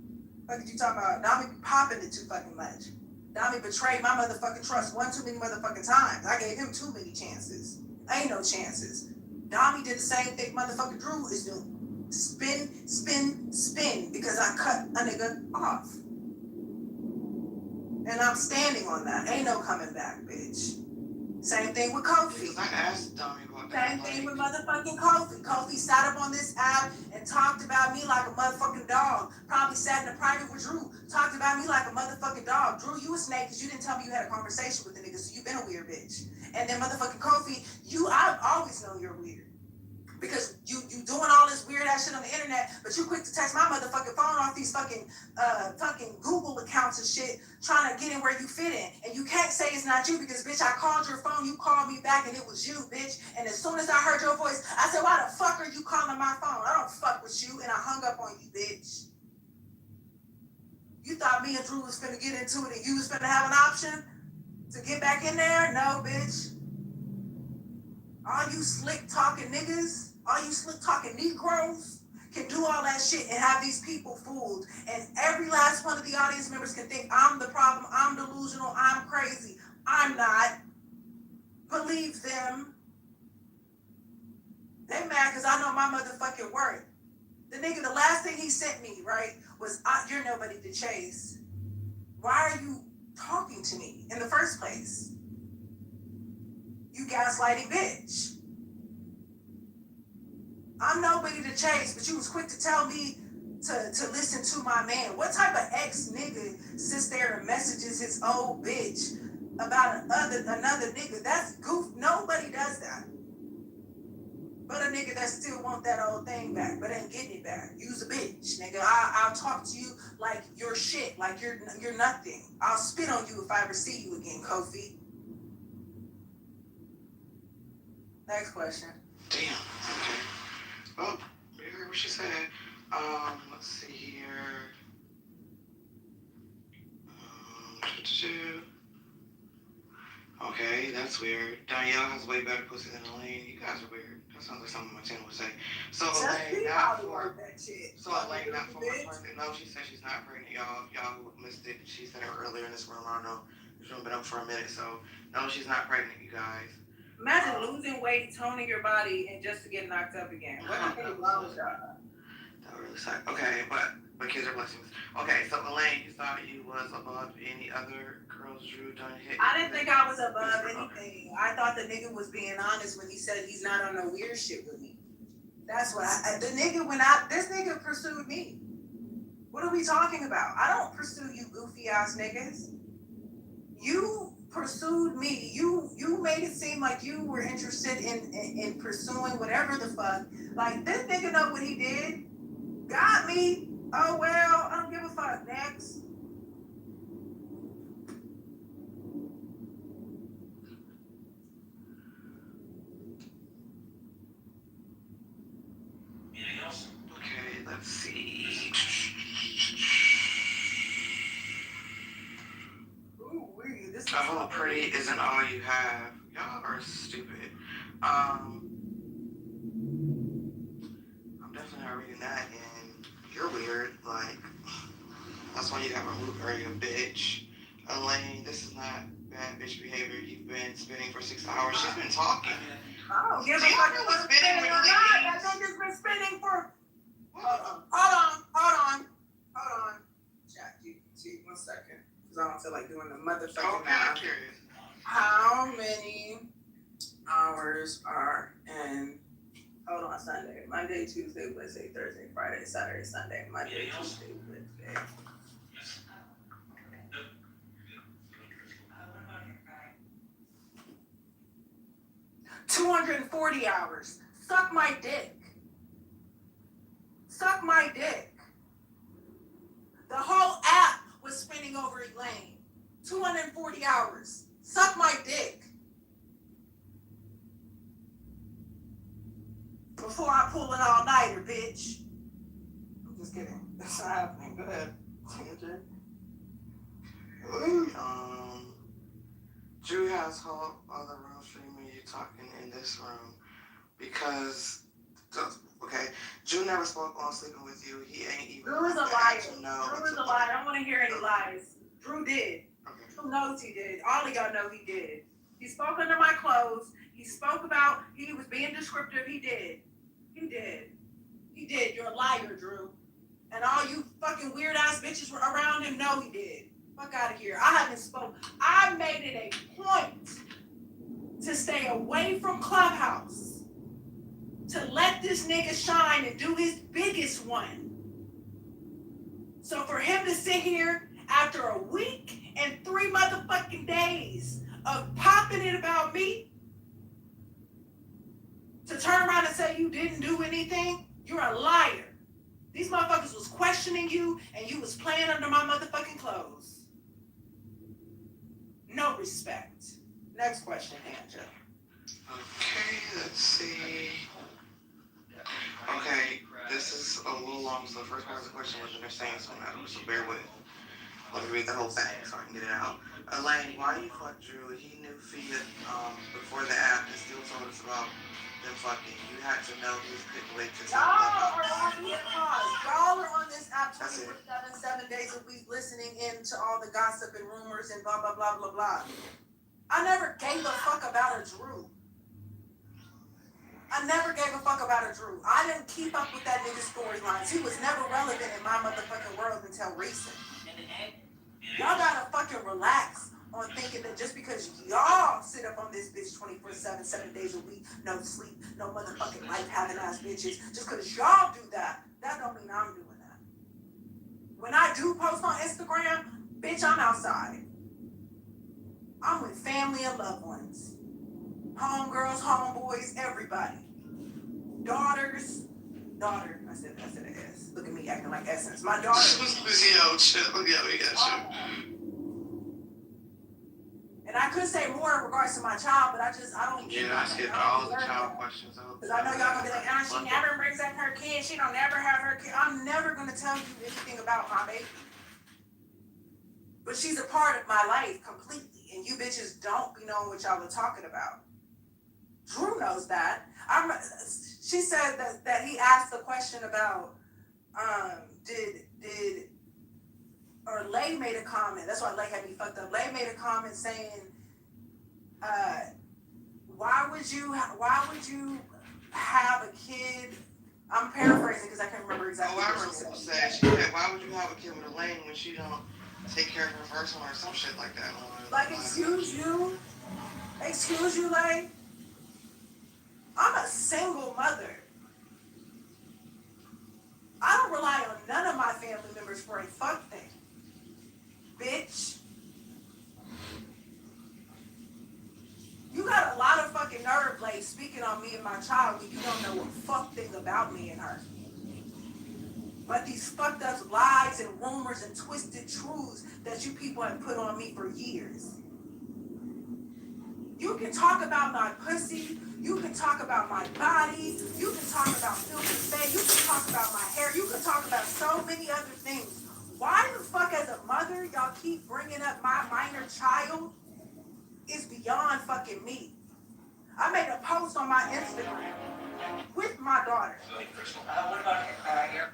What you talking about? Dami be popping it too fucking much. Dami betrayed my motherfucking trust one too many motherfucking times. I gave him too many chances. Ain't no chances. Dami did the same thing motherfucking Drew is doing. Spin, spin, spin, because I cut a nigga off. And I'm standing on that. Ain't no coming back, bitch. Same thing with Kofi. I asked Donnie about that. Same thing with motherfucking Kofi. Kofi sat up on this app and talked about me like a motherfucking dog. Probably sat in a private with Drew. Talked about me like a motherfucking dog. Drew, you a snake because you didn't tell me you had a conversation with the nigga, so you been a weird bitch. And then motherfucking Kofi, I've always known you're weird. Because you doing all this weird ass shit on the internet, but you quick to text my motherfucking phone off these fucking Google accounts and shit, trying to get in where you fit in. And you can't say it's not you because, bitch, I called your phone, you called me back, and it was you, bitch. And as soon as I heard your voice, I said, why the fuck are you calling my phone? I don't fuck with you, and I hung up on you, bitch. You thought me and Drew was finna get into it and you was finna have an option to get back in there? No, bitch. All you slick talking niggas, all you slick talking Negroes can do all that shit and have these people fooled. And every last one of the audience members can think I'm the problem, I'm delusional, I'm crazy. I'm not. Believe them. They mad because I know my motherfucking worth. The nigga, the last thing he sent me, right, was, you're nobody to chase. Why are you talking to me in the first place? You gaslighting bitch. I'm nobody to chase, but you was quick to tell me to listen to my man. What type of ex-nigga sits there and messages his old bitch about another nigga? That's goof. Nobody does that. But a nigga that still want that old thing back, but ain't getting it back. You's a bitch, nigga. I'll talk to you like you're shit, like you're nothing. I'll spit on you if I ever see you again, Kofi. Next question. Damn. Okay. Oh, you heard what she said. Let's see here. Okay, that's weird. Danielle has way better pussy than Elaine. You guys are weird. That sounds like something my channel would say. So Elaine, not for that shit. So Elaine, not for pregnant. No, she said she's not pregnant, y'all. If y'all missed it, she said it earlier in this room. I don't know. This room been up for a minute, so no, she's not pregnant, you guys. Imagine losing weight, toning your body, and just to get knocked up again. What do you think wrong with that? That really sucks. Okay, but kids are blessings. Okay, so Elaine, you thought you was above any other girls Drew done hit? I didn't think I was above anything. I thought the nigga was being honest when he said he's not on no weird shit with me. That's what this nigga pursued me. What are we talking about? I don't pursue you goofy ass niggas. You pursued me. You made it seem like you were interested in pursuing whatever the fuck. Like, this nigga know what he did. Got me. Oh well, I don't give a fuck. Next. Anything else? Okay, let's see. Ooh, this is Oh, pretty isn't all you have. Y'all are stupid. I'm definitely not reading that, and you're weird. Like, that's why you got removed earlier, bitch. Elaine, this is not bad bitch behavior. You've been spinning for 6 hours. She's been talking. I don't give a fuck if I'm spinning or not. That nigga's been spinning for. Hold on. Chat GPT, 1 second. Because I don't feel like doing the motherfucking. Okay, I'm curious. How many hours are in, hold on, Sunday, Monday, Tuesday, Wednesday, Thursday, Friday, Saturday, Sunday, Monday, Tuesday, Wednesday. 240 hours. Suck my dick. Suck my dick. The whole app was spinning over Elaine. 240 hours. Suck my dick. Before I pull an all-nighter, bitch. I'm just kidding. That's not happening. Go ahead. Drew has whole other room streaming you talking in this room because, okay, Drew never spoke on sleeping with you. He ain't even. Drew is a liar. Drew is a liar. I don't want to hear any lies. Drew did. Okay. Drew knows he did. All of y'all know he did. He spoke under my clothes. He spoke about, he was being descriptive. He did. He did. He did. You're a liar, Drew. And all you fucking weird ass bitches were around him know he did. Fuck out of here. I haven't spoken. I made it a point to stay away from Clubhouse. To let this nigga shine and do his biggest one. So for him to sit here after a week and 3 motherfucking days of popping it about me, to turn around and say you didn't do anything, you're a liar. These motherfuckers was questioning you and you was playing under my motherfucking clothes. No respect. Next question, Angela. Okay, let's see. Okay, this is a little long, so the first part of the question was understanding something else, so bear with. Let me read the whole thing so I can get it out. Elaine, why you fuck Drew? He knew Fia before the app and still told us about them fucking. You had to know he couldn't wait to tell Y'all are on this app 24/7, 7 days a week, listening in to all the gossip and rumors and blah, blah, blah, blah, blah. I never gave a fuck about a Drew. I never gave a fuck about a Drew. I didn't keep up with that nigga's storylines. He was never relevant in my motherfucking world until recent. Y'all gotta fucking relax on thinking that just because y'all sit up on this bitch 24/7, 7 days a week, no sleep, no motherfucking life having ass bitches, just because y'all do that, that don't mean I'm doing that. When I do post on Instagram, bitch, I'm outside. I'm with family and loved ones. Homegirls, homeboys, everybody. daughter. I said an S. Look at me acting like Essence. My daughter. Yo, chill. Yo, we got you. And I could say more in regards to my child, but I don't. Yeah, I skipped all the child questions. Because I know y'all gonna be like, she never brings up her kid. She don't never have her kid. I'm never gonna tell you anything about my baby. But she's a part of my life completely, and you bitches don't be knowing what y'all are talking about. Drew knows that. She said that he asked the question about or Lay made a comment. That's why Lay had me fucked up. Lay made a comment saying, why would you have a kid? I'm paraphrasing because I can't remember exactly what she said. She said, why would you have a kid with Elaine when she don't take care of her first one or some shit like that? Like, excuse you, Lay? I'm a single mother. I don't rely on none of my family members for a fuck thing. Bitch. You got a lot of fucking nerve, Lay, speaking on me and my child when you don't know a fuck thing about me and her. But these fucked up lies and rumors and twisted truths that you people have put on me for years. You can talk about my pussy, you can talk about my body, you can talk about filthy face, you can talk about my hair, you can talk about so many other things. Why the fuck as a mother y'all keep bringing up my minor child is beyond fucking me. I made a post on my Instagram with my daughter. What about here?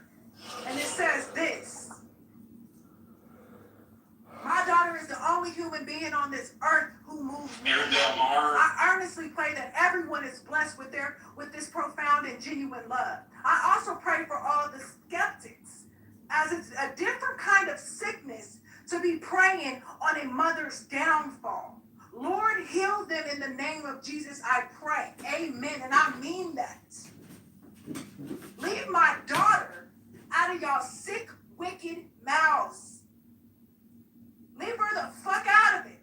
And it says this. My daughter is the only human being on this earth who moves me. I earnestly pray that everyone is blessed with this profound and genuine love. I also pray for all the skeptics, as it's a different kind of sickness to be praying on a mother's downfall. Lord, heal them in the name of Jesus, I pray. Amen. And I mean that. Leave my daughter out of y'all sick, wicked mouths. Leave her the fuck out of it.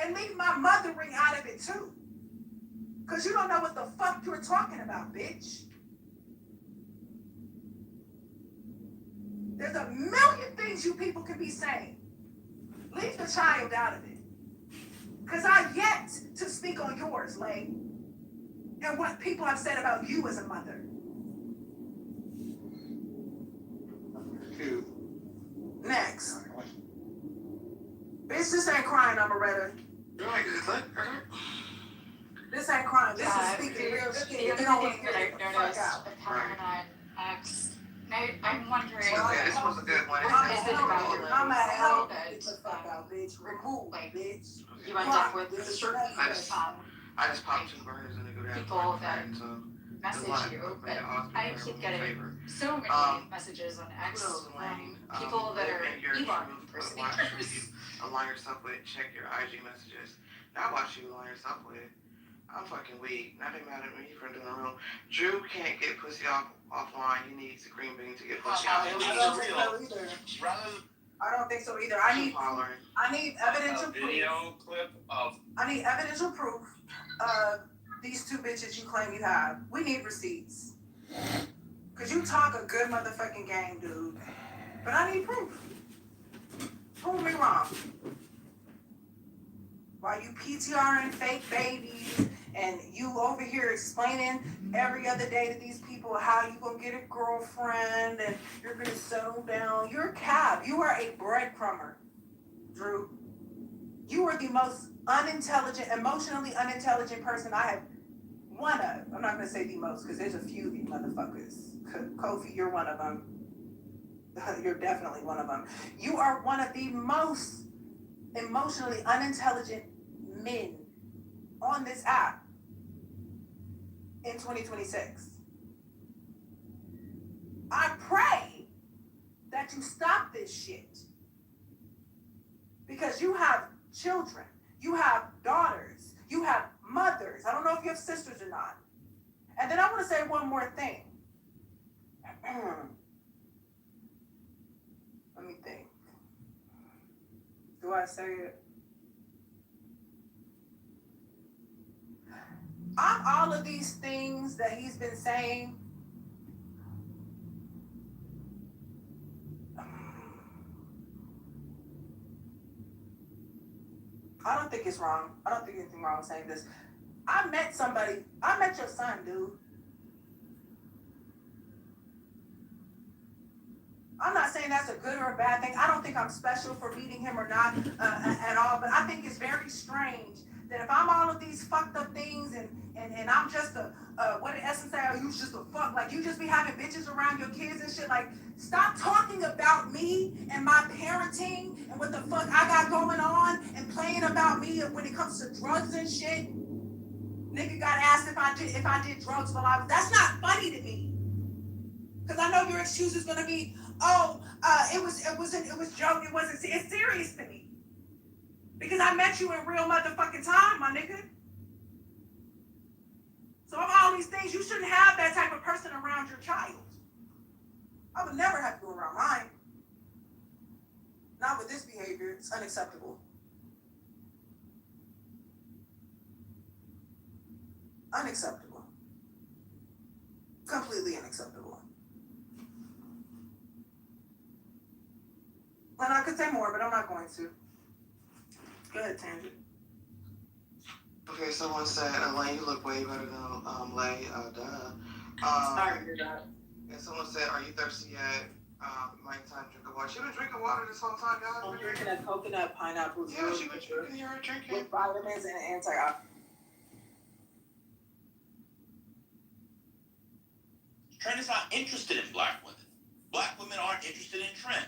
And leave my mothering out of it too. Because you don't know what the fuck you're talking about, bitch. There's a million things you people can be saying. Leave the child out of it. Because I've yet to speak on yours, Lay. And what people have said about you as a mother. Next. Bitch, this ain't crying, Amaretta. This ain't crying. This is speaking real shit. The other thing that I've noticed with Heather and X, I'm wondering. Okay, this was a good one. I'm a hell get the fuck out, bitch. Remove, bitch. You end up with certain I just popped two burners in the good people that message you, but I keep getting so many messages on X from people that are Elon impersonators. Align yourself with, check your IG messages. Not watch you align yourself with. I'm fucking weak. Not be mad at me for doing the room. Drew can't get pussy offline. He needs a green bean to get pussy offline. I don't think so either. I need evidential proof. Video clip of. I need evidential proof of these two bitches you claim you have. We need receipts. Cause you talk a good motherfucking game, dude. But I need proof. Prove me wrong. While you PTRing fake babies and you over here explaining every other day to these people how you gonna get a girlfriend and you're gonna settle down. You're a cab. You are a breadcrumber, Drew. You are the most unintelligent, emotionally unintelligent person I have one of. I'm not gonna say the most because there's a few of you motherfuckers. Kofi, you're one of them. You're definitely one of them. You are one of the most emotionally unintelligent men on this app in 2026. I pray that you stop this shit because you have children, you have daughters, you have mothers. I don't know if you have sisters or not. And then I want to say one more thing. Let me think. Do I say it? I'm all all of these things that he's been saying, I don't think it's wrong. I don't think anything wrong with saying this. I met your son, dude. I'm not saying that's a good or a bad thing. I don't think I'm special for meeting him or not at all, but I think it's very strange that if I'm all of these fucked up things and I'm just what did Essence say? Oh, you just a fuck, like you just be having bitches around your kids and shit. Like, stop talking about me and my parenting and what the fuck I got going on and playing about me when it comes to drugs and shit. Nigga got asked if I did drugs while I was. That's not funny to me. Cause I know your excuse is gonna be, it was joke. It wasn't. It's serious to me. Because I met you in real motherfucking time, my nigga. So of all these things, you shouldn't have that type of person around your child. I would never have you around mine. Not with this behavior. It's unacceptable. Unacceptable. Completely unacceptable. And I could say more, but I'm not going to. Go ahead, Tandy. Okay, someone said, Elaine, you look way better than Lay. Sorry, you're not. And someone said, are you thirsty yet? Might time to drink a water. She been drinking water this whole time, guys. I'm drinking a coconut pineapple juice. Yeah, she been drinking. You're drinking. With vitamins and antioxidants. Trent is not interested in black women. Black women aren't interested in Trent.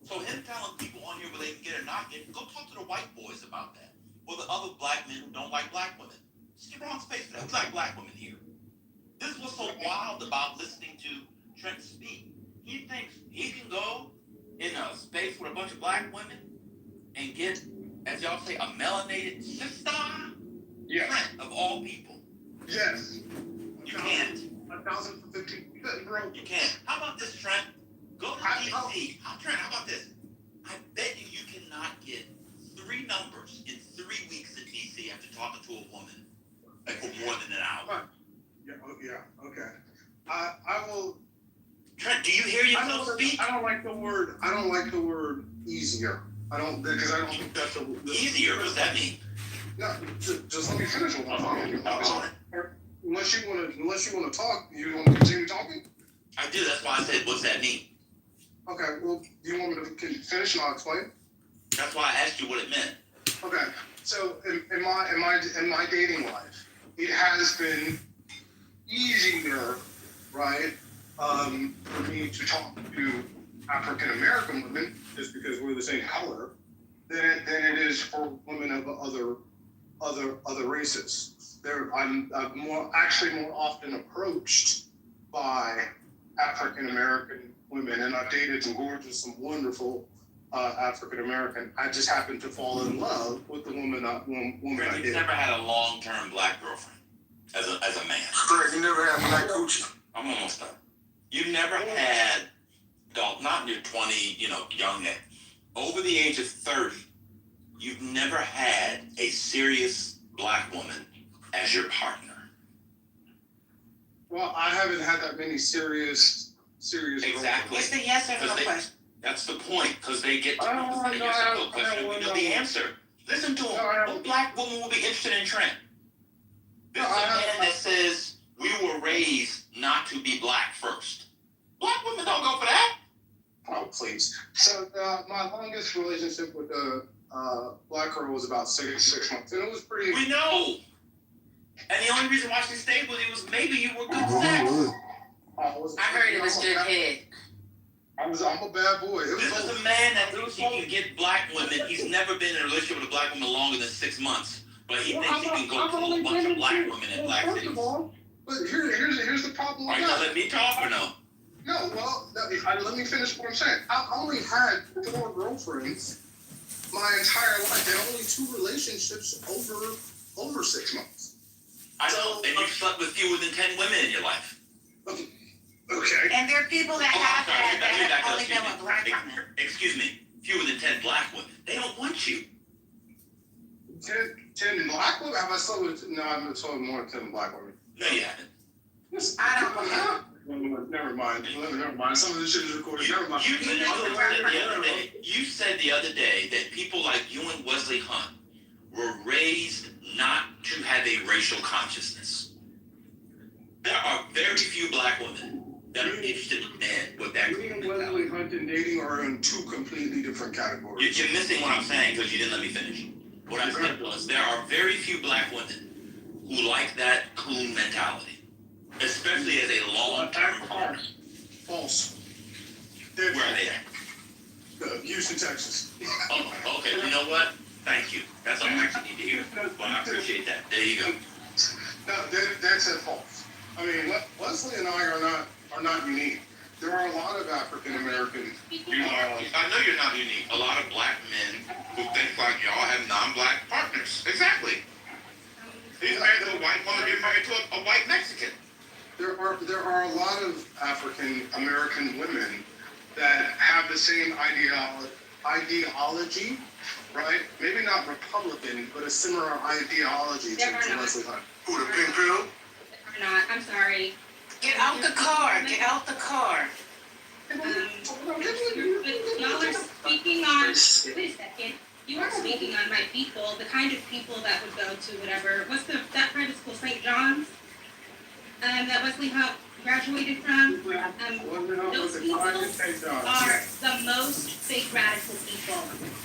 So him telling people on here whether they can get or not get, go talk to the white boys about that. Or the other black men who don't like black women. Just get on space for that. We like black women here. This is what's so wild about listening to Trent speak. He thinks he can go in a space with a bunch of black women and get, as y'all say, a melanated sister? Yes. Trent, of all people. Yes. You can't. 1,050. Bro. You can't. How about this, Trent? Go to DC. Trent, how about this? I bet you cannot get 3 numbers in 3 weeks in DC after talking to a woman like for more than an hour. Yeah, okay. I will. Trent, do you hear yourself speak? I don't like the word easier. Because I don't think that's a. Easier? What does that mean? No, just let me finish what I'm talking. Unless you want to talk, you want to continue talking? I do. That's why I said, what's that mean? Okay. Well, do you want me to finish and I'll explain? That's why I asked you what it meant. Okay. So in my dating life, it has been easier, right, for me to talk to African American women just because we're the same color than it is for women of other races. I'm more often approached by African American women, and I've dated some gorgeous, some wonderful African American. I just happened to fall in love with the woman I You've did. never had a long-term black girlfriend as a man. Correct. You never had black coochie. I'm almost done. You never had, not in your 20, young age, over the age of 30, you've never had a serious black woman as your partner. Well, I haven't had that many serious. Exactly. What's the yes or no question? That's the point, because they get to the yes or no question. We know the answer. Listen to him. What black woman will be interested in Trent? This is a man that says we were raised not to be black first. Black women don't go for that. Oh, please. So my longest relationship with a black girl was about 6 months, and it was pretty. We know. And the only reason why she stayed with you was maybe you were good sex. I heard it was good head. I'm a bad boy. This is a man that thinks he can get black women. He's never been in a relationship with a black woman longer than 6 months. But he thinks he can go to a bunch of black women in black cities. But here's the problem with Are you that. gonna let me talk or no? No, well, let me finish what I'm saying. I only had 4 girlfriends my entire life, and only 2 relationships over 6 months. I know, and you've slept with fewer than 10 women in your life. Okay. And there are people that have only been with black women. Excuse me, fewer than 10 black women. They don't want you. 10 black women? Have I slept with? No, I've slept with more than 10 black women. No, you haven't. I don't believe. Never mind. Some of this shit is recorded. Never mind. You said the other day that people like you and Wesley Hunt were raised not to have a racial consciousness. There are very few black women that are interested in men with that. Me and Wesley Hunt and dating are in two completely different categories. You're missing what I'm saying because you didn't let me finish. What I said was there are very few black women who like that coon mentality, especially as a long-term partner. False. Where are they at? Houston, Texas. Oh, okay. You know what? Thank you. That's all I actually need to hear. Well, I appreciate that. There you go. No, that's false. I mean, Wesley and I are not unique. There are a lot of African American. I know you're not unique. A lot of black men who think like y'all have non-black partners. Exactly. He's married to a white woman. You're married to a white Mexican. There are a lot of African American women that have the same ideology, right? Maybe not Republican, but a similar ideology to Wesley Hunt. Who, the pink pill? Or not, I'm sorry. Get out the car. Get out the car. Y'all are speaking on, wait a second. You are speaking on my people, the kind of people that would go to whatever, what's that private school, St. John's? That Wesley Hunt graduated from. Those people are the most fake radical people.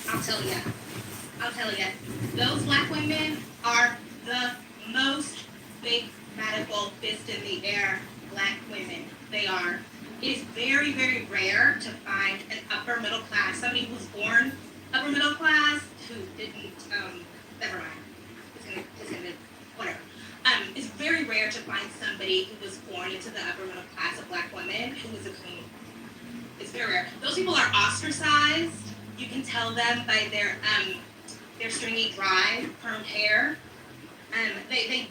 I'll tell you. Those black women are the most fake radical, fist in the air black women. They are. It is very, very rare to find an upper middle class, somebody who's born upper middle class who didn't, never mind. It's gonna, whatever. It's very rare to find somebody who was born into the upper middle class of black women who was a coon. It's very rare. Those people are ostracized. You can tell them by their stringy, dry, permed hair. They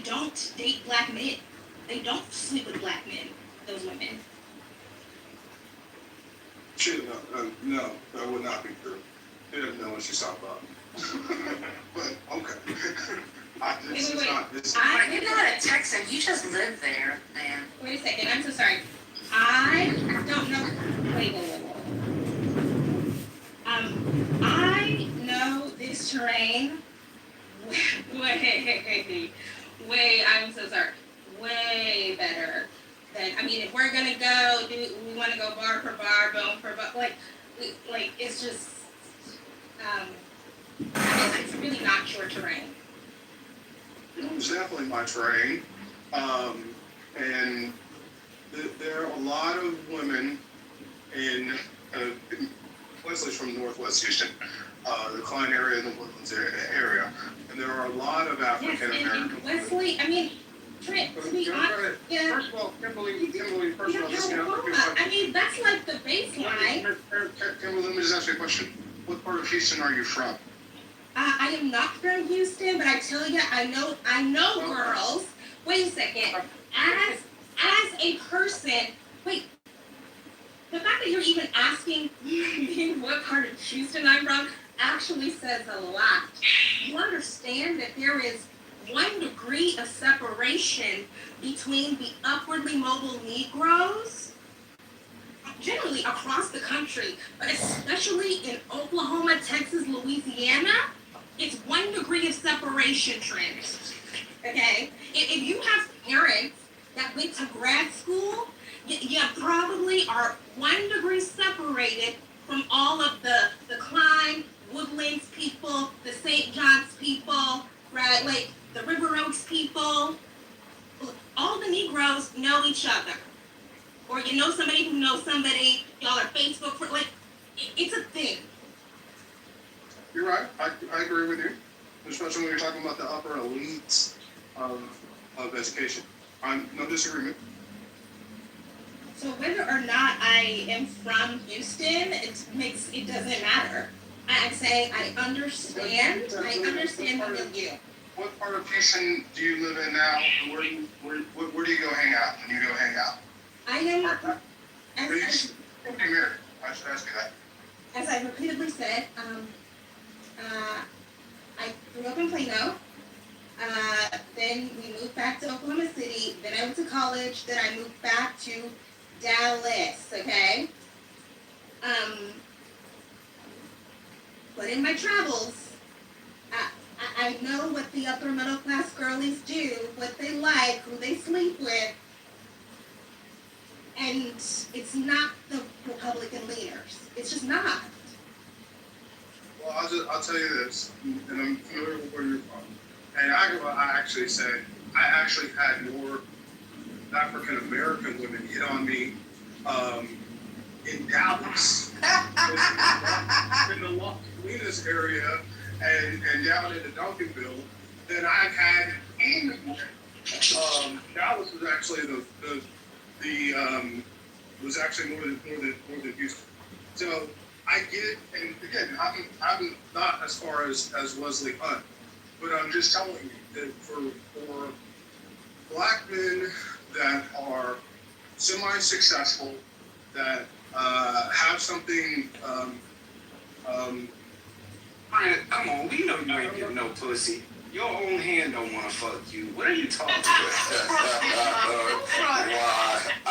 don't date black men. They don't sleep with black men, those women. No, that would not be true. They didn't know what she's talking about. But, okay. You're not a Texan. You just live there, man. Wait a second. I'm so sorry. I don't know. Wait. I know this terrain way, I'm so sorry, way better than, I mean, if we're gonna go, we wanna go bar for bar, bone for bone, like, it's just, it's really not your terrain. It's definitely my terrain. And there are a lot of women in Wesley's from Northwest Houston, the Klein area and the Woodlands area. And there are a lot of African American women. Wesley, I mean, Trent, to be honest, yeah. First of all, Kimberly, just I mean, that's like the baseline. Kimberly, let me just ask you a question. What part of Houston are you from? I am not from Houston, but I tell you, I know girls. Wait a second. As a person, wait. The fact that you're even asking me what part of Houston I'm from actually says a lot. You understand that there is 1 degree of separation between the upwardly mobile Negroes, generally across the country, but especially in Oklahoma, Texas, Louisiana. It's 1 degree of separation, Trent. Okay? If you have parents that went to grad school, you probably are 1 degree separated from all of the Klein, Woodlands people, the St. John's people, right? Like the River Oaks people. All the Negroes know each other. Or you know somebody who knows somebody, y'all are Facebook for, like, it's a thing. You're right. I agree with you. Especially when you're talking about the upper elites of education. No disagreement. So whether or not I am from Houston, it doesn't matter. I'm saying I understand the milieu. What part of Houston do you live in now? Where do you go hang out when you go hang out? I am. Where you married? I should ask you that. As I repeatedly said, I grew up in Plano. Then we moved back to Oklahoma City. Then I went to college. Then I moved back to Dallas. Okay. But in my travels, I know what the upper middle class girlies do, what they like, who they sleep with, and it's not the Republican leaders. It's just not. Well, I'll tell you this, and I'm familiar with where you're from. And I actually say I actually had more African American women hit on me in Dallas, in the Las Colinas area, and down in the Duncanville than I've had anywhere. Dallas was actually was actually more than Houston. So I get, and again, I'm not as far as Wesley Hunt, but I'm just telling you that for black men that are semi-successful, that have something, Brian, come on, we know you ain't getting no pussy. Your own hand don't want to fuck you. What are you talking about? Why? I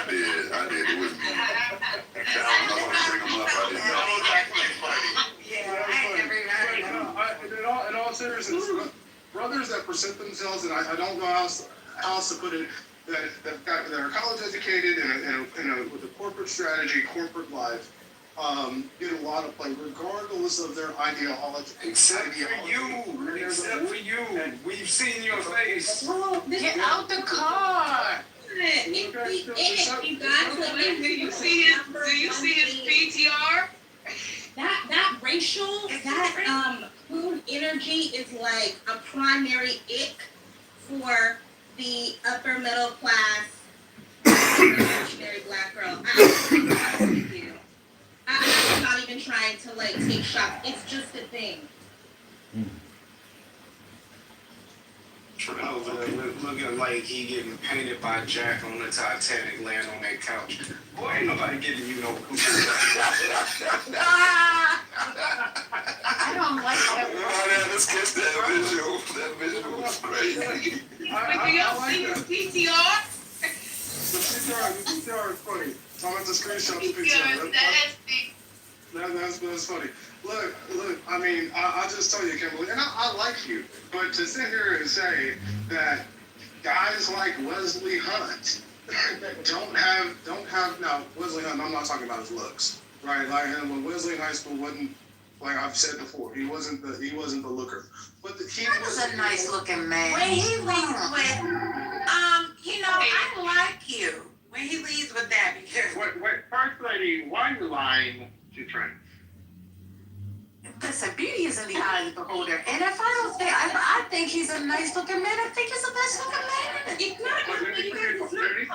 did. It was me. I don't want to bring him up. In all seriousness, brothers that present themselves, and I don't know how else to put it, that are college educated and with a corporate strategy, corporate life, get a lot of play, regardless of their ideology. Except for you. We've seen your face. Get out the car. Do you see his PTR? That racial, food energy is like a primary ick for the upper middle class revolutionary black girl. I'm not even trying to like take shots. It's just a thing. Over there looking like he getting painted by Jack on the Titanic, laying on that couch. Boy, ain't nobody giving you no coochie. I don't like that. Let's get that visual. That visual was crazy. Do y'all see his PTR? The PTR is funny. So I'm going to screenshot the PTR. That's funny. Look, I mean, I'll just tell you, Kimberly, and I like you, but to sit here and say that guys like Wesley Hunt don't have, now, Wesley Hunt, I'm not talking about his looks, right? Like, when Wesley in high school wasn't, like I've said before, he wasn't the looker. But he was a nice looking man. When he leads with, I like you. When he leads with that, because. Wait, First Lady, why are you lying to Trent? Listen, beauty is in the eye of the beholder. And if I think he's a nice looking man, I think he's a nice looking man. It's not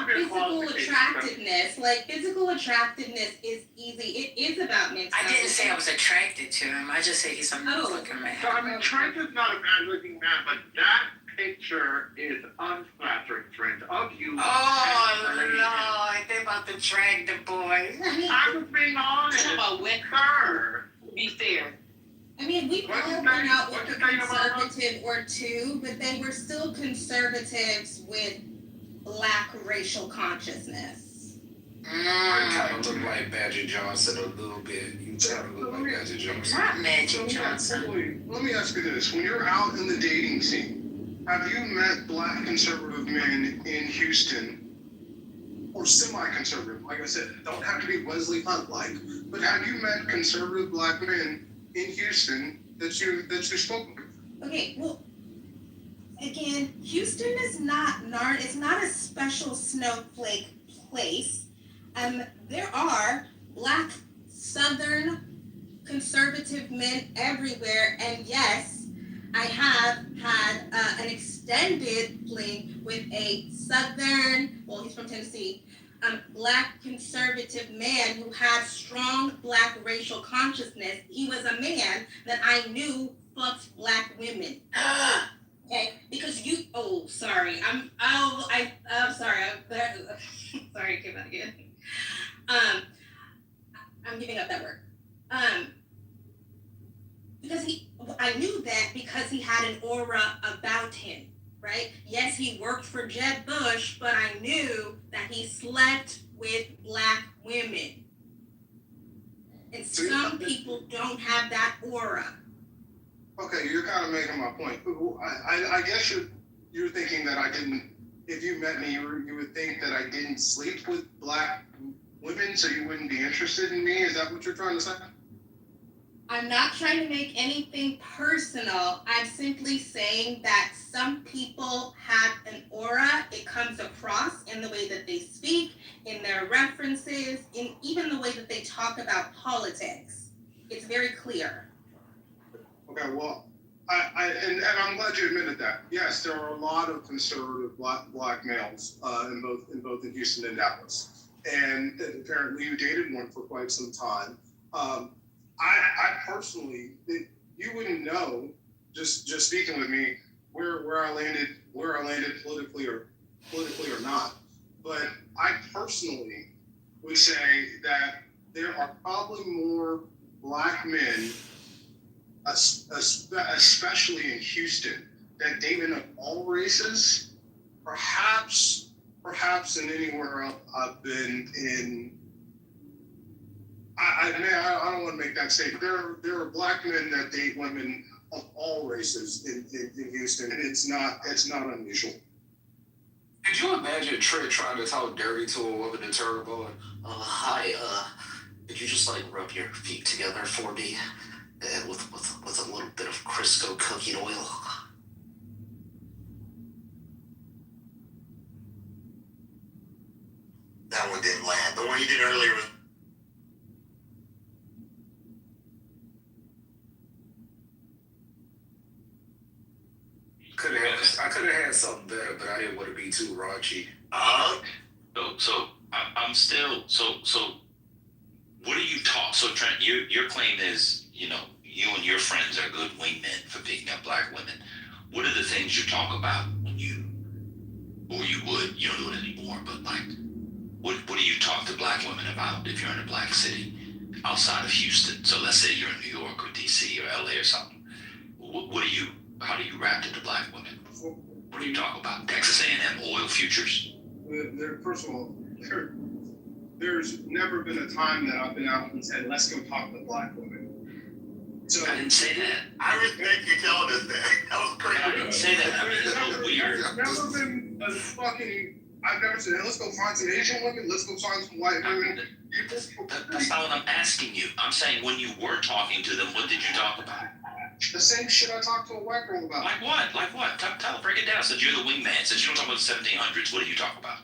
physical attractiveness. Like, physical attractiveness is easy. It is about mentality. I didn't say I was attracted to him. I just said he's a nice looking man. So, I mean, Trent is not a bad looking man, but that picture is unflattering, Trent, of you. Oh, Lord, they about to drag the boy. I was being honest. Talk about with her. Be fair. I mean, we all went out with a conservative or two, but they were still conservatives with black racial consciousness. You kind of look like Badger Johnson a little bit. You kind of look like Badger Johnson. Not Magic Johnson. Let me ask you this. When you're out in the dating scene, have you met black conservative men in Houston? Or semi-conservative, like I said, don't have to be Wesley Hunt-like, but have you met conservative black men in Houston that you've spoken with? Okay, well, again, Houston is not it's not a special snowflake place. There are black Southern conservative men everywhere, and yes, I have had an extended fling with a Southern, well, he's from Tennessee, black conservative man who had strong black racial consciousness. He was a man that I knew fucked black women. Okay, because sorry, I'm sorry, sorry, I came out again. I'm giving up that word. Because I knew that because he had an aura about him, right? Yes, he worked for Jeb Bush, but I knew that he slept with Black women. And some people don't have that aura. Okay, you're kind of making my point. I guess you're thinking that I didn't. If you met me, you would think that I didn't sleep with Black women, so you wouldn't be interested in me. Is that what you're trying to say? I'm not trying to make anything personal. I'm simply saying that some people have an aura. It comes across in the way that they speak, in their references, in even the way that they talk about politics. It's very clear. Okay, well, and I'm glad you admitted that. Yes, there are a lot of conservative black males in both Houston and Dallas, and apparently you dated one for quite some time. I personally, you wouldn't know, just speaking with me, where I landed politically or not. But I personally would say that there are probably more Black men, especially in Houston, that date in all races, perhaps in anywhere else I've been in. I don't want to make that statement. There are Black men that date women of all races in Houston, and it's not unusual. Could you imagine Trent trying to talk dirty to a woman in Turbo? Hi, could you just like rub your feet together for me with a little bit of Crisco cooking oil? That one didn't land. The one you did earlier was. I could have had something better, but I didn't want to be too raunchy. So I'm still so. What do you talk? So Trent, your claim is, you and your friends are good wingmen for picking up Black women. What are the things you talk about when you don't do it anymore, but like, what do you talk to Black women about if you're in a Black city outside of Houston? So let's say you're in New York or DC or LA or something. How do you rap to the Black women? What do you talk about? Texas A&M oil futures? First of all, there's never been a time that I've been out and said, let's go talk to Black women. So I didn't say that. I respect you telling us that. That was crazy. I didn't say that. I mean, it's a little weird. I've never said, hey, let's go find some Asian women, let's go find some white women. That's not what I'm asking you. I'm saying when you were talking to them, what did you talk about? The same shit I talked to a white girl about. Like what? Break it down. Since you're the wingman, since you don't talk about the 1700s, what do you talk about?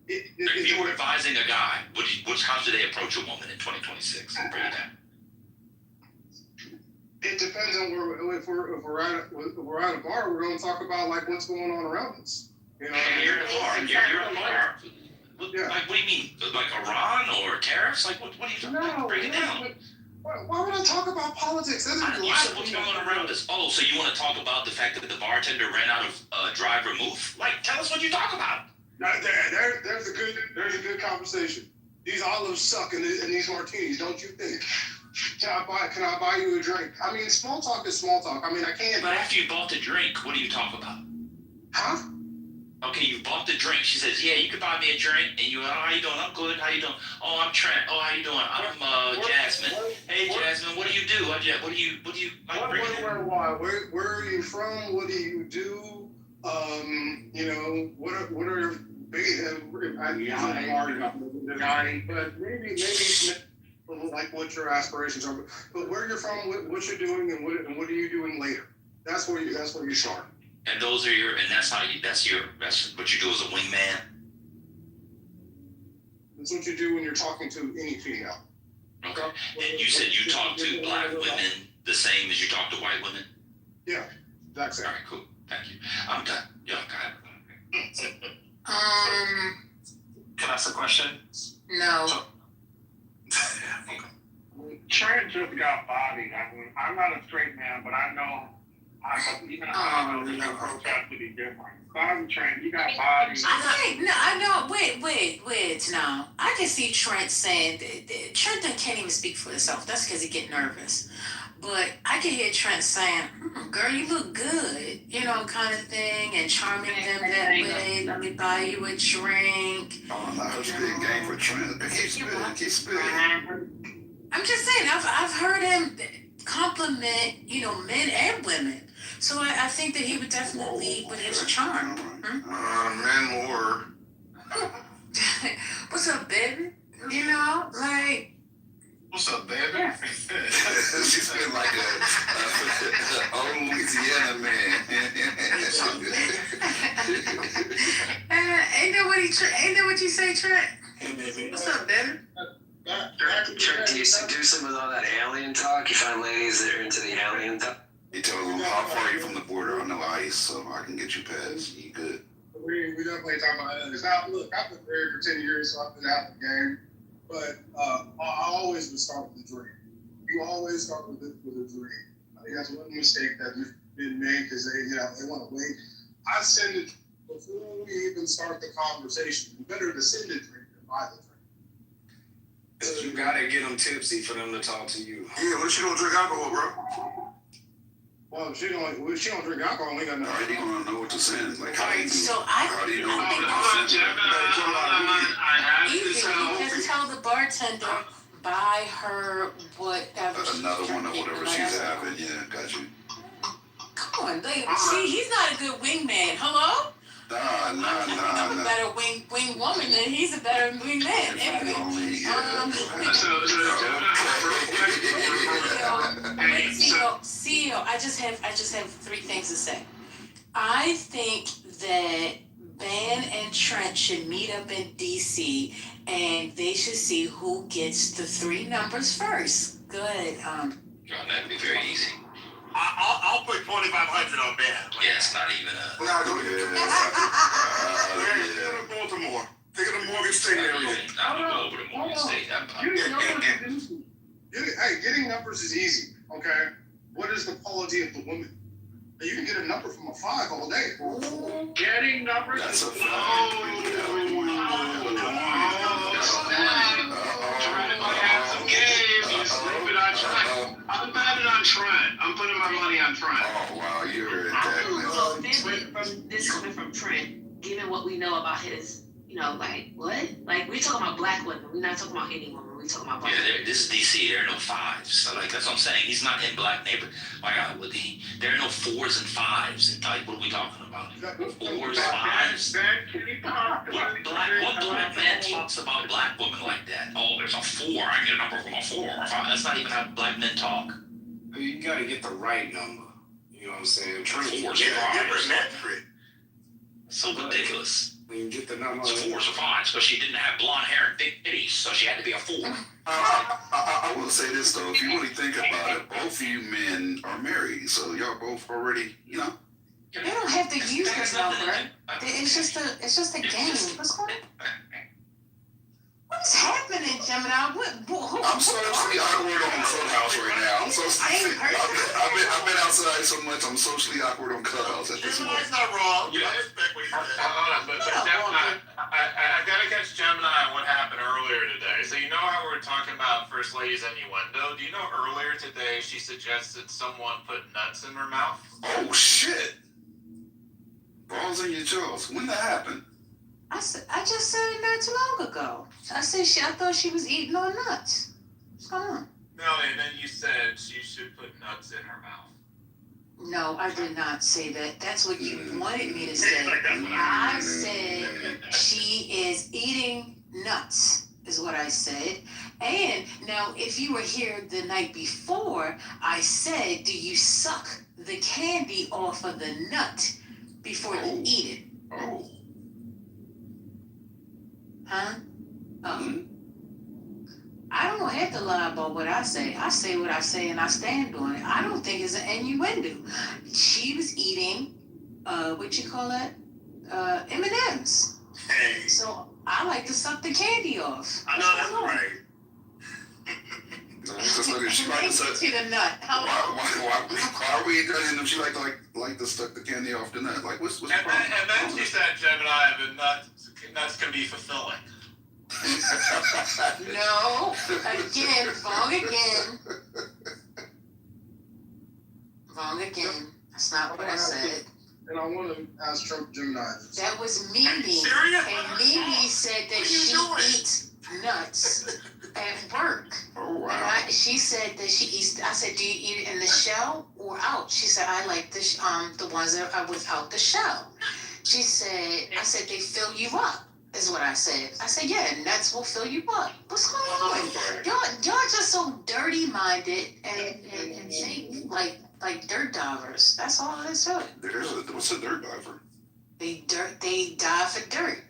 If you were advising a guy, how should they approach a woman in 2026? Break it down. It depends on if we're at a bar, we're going to talk about like what's going on around us. You know, you're at a bar. You're at a bar. Yeah. Like, what do you mean? Like Iran or tariffs? Like, what are you talking about? Break it down. Why would I talk about politics? You said what's going on around us. Oh, so you want to talk about the fact that the bartender ran out of dry vermouth? Like, tell us what you talk about. There's a good conversation. These olives suck in these martinis, don't you think? Can I buy you a drink? I mean, small talk is small talk. I mean, I can't. But after you bought the drink, what do you talk about? Huh? Okay, you bought the drink. She says, yeah, you could buy me a drink. And you, how you doing? I'm good. How you doing? Oh, I'm Trent. Oh, how you doing? I'm Jasmine. Hey, Jasmine, what do you do? What do you like? Where are you from? What do you do? What are your but maybe like what your aspirations are. But where you're from, what you're doing, and what are you doing later? That's where you start. And that's what you do as a wingman. That's what you do when you're talking to any female. Okay. And you said you talk to Black women the same as you talk to white women? Yeah, that's it. All right, cool. Thank you. I'm done. Yeah, go ahead. Can I ask a question? No. Trent just got bodied. I mean, I'm not a straight man, but I know her custody different. Sorry, Trent, you got bodied. I know. Wait. No, I can see Trent saying that Trent can't even speak for himself. That's because he get nervous. But I can hear Trent saying, girl, you look good, kind of thing, and charming them that way. Let me buy you a drink. Oh, no, I spit game for Trent. Keep spitting. I'm just saying, I've heard him compliment, men and women. So I think that he would definitely, with his charm. Men more. What's up, baby? What's up, baby? Yeah. She's been like a old Louisiana man. Ain't that what you say, Trent? Hey, baby. What's up, baby? Trent, do you seduce them with all that alien talk? You find ladies that are into the alien talk? He told him, how far are you from the border? I know ICE, so I can get you past. You good? We definitely talk about that. Now, look, I've been married for 10 years, so I've been out of the game. But I always would start with a dream. You always start with a dream. I think that's one mistake that's been made because they want to wait. I send it before we even start the conversation. It's better to send a drink than buy the drink. You gotta get them tipsy for them to talk to you. Yeah, what you don't drink alcohol, bro? Well, if she don't drink alcohol, we got nothing. How do you gonna know what to send? Like, how do you know what to send? Easy. Just tell the bartender, buy her whatever. Another one or whatever she's having. Yeah, got you. Come on, see, he's not a good wingman. Hello? I'm a better wing woman than he's a better wing man. Anyway, CEO, I just have three things to say. I think that Van and Trent should meet up in DC and they should see who gets the three numbers first. Good. John, that'd be very easy. I'll put 2,500 on Ben. Yeah, it's not even a. Go to Baltimore. Take it to Morgan State area. I'm gonna go over to Morgan State. Getting numbers is easy. Okay, what is the quality of the woman? You can get a number from a 5 all day. Getting numbers. That's a fact. I'm betting on Trent. I'm putting my money on Trent. Oh, wow, you're in From this coming from Trent, given what we know about his, what? Like, we're talking about black women. We're not talking about any woman. We're talking about black women. This is DC. There are no 5s. So, that's what I'm saying. He's not in black neighborhood. There are no 4s and 5s. Like, what are we talking about? 4s, 5s. What black man talks about black women like that? Oh, there's a 4. I get a number from a 4 or 5. That's not even how black men talk. You gotta get the right number. You know what I'm saying? Trent, 4s, 5s. So ridiculous. When you get the number. It's 4s or 5s because she didn't have blonde hair and big titties, so she had to be a 4. I will say this though, if you really think about it, both of you men are married, so y'all both already, You don't have to use this number. It's just a game. What's going on? What's happening, Gemini? I'm socially awkward on Clubhouse right now. I've been outside so much. I'm socially awkward on Clubhouse at this point. Gemini's not wrong. I respect what you said. Hold on, but Gemini, I gotta catch Gemini on what happened earlier today. So you know how we're talking about First Lady's innuendo? Do you know earlier today she suggested someone put nuts in her mouth? Oh shit! Balls in your jaws. When that happened? I just said it not too long ago. I thought she was eating on nuts. What's going on? No, and then you said she should put nuts in her mouth. No, I did not say that. That's what you wanted me to say. I said she is eating nuts, is what I said. And now, if you were here the night before, I said, do you suck the candy off of the nut before you eat it? Oh. Huh? I don't have to lie about what I say. I say what I say and I stand on it. I don't think it's an innuendo. She was eating, what you call that? M&M's. Hey. So I like to suck the candy off. I know that's right. Just look at she like to suck. The nut. Why are we encouraging them? She like to suck the candy off the nut. Like what's the problem? And then she said, Gemini, the nuts can be fulfilling. No, again, wrong again. wrong again. That's not what I said. And I want to ask Trump Gemini this. That was Mimi. Serious? And Mimi said that she eats nuts at work. Oh, wow. And she said that she eats. I said, do you eat it in the shell or out? She said, I like the ones that are without the shell. She said, I said, they fill you up, is what I said. I said, yeah, nuts will fill you up. What's going on? Y'all just so dirty-minded and think like dirt divers. That's all it is to it. What's a dirt diver? They dive for dirt.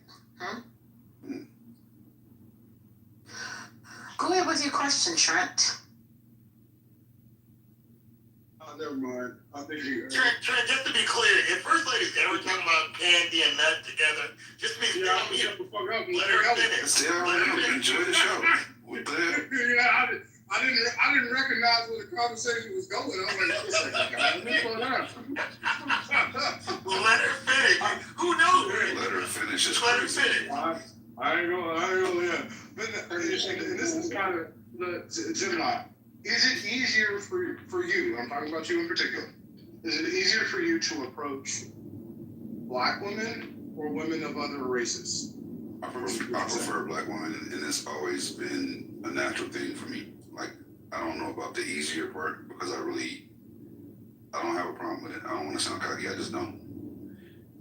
Go ahead with your question, Trent. Never mind. I think Trent, just to be clear, if First Lady's ever talking about candy and nut together, just be clear. Let her finish. Enjoy the show. I didn't recognize where the conversation was going. I was like, let her finish. Who knows? Let her finish. It's let crazy. her finish. I ain't gonna, yeah. But and this is kind of the Gemini. Is it easier for you? I'm talking about you in particular. Is it easier for you to approach black women or women of other races? I prefer black women, and it's always been a natural thing for me. Like, I don't know about the easier part because I don't have a problem with it. I don't want to sound cocky. I just don't.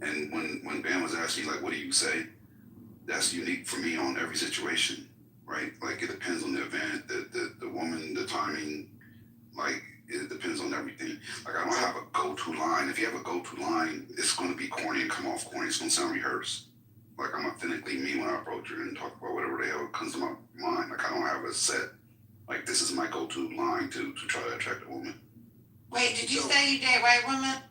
And when Bam was asking, like, what do you say? That's unique for me on every situation, right? Like, it depends on the event, the woman, the timing. Like, it depends on everything. Like, I don't have a go-to line. If you have a go-to line, it's going to be corny and come off corny. It's going to sound rehearsed. Like, I'm authentically me when I approach her and talk about whatever the hell comes to my mind. Like, I don't have a set, like, this is my go-to line to try to attract a woman. Wait, did you say you date white women?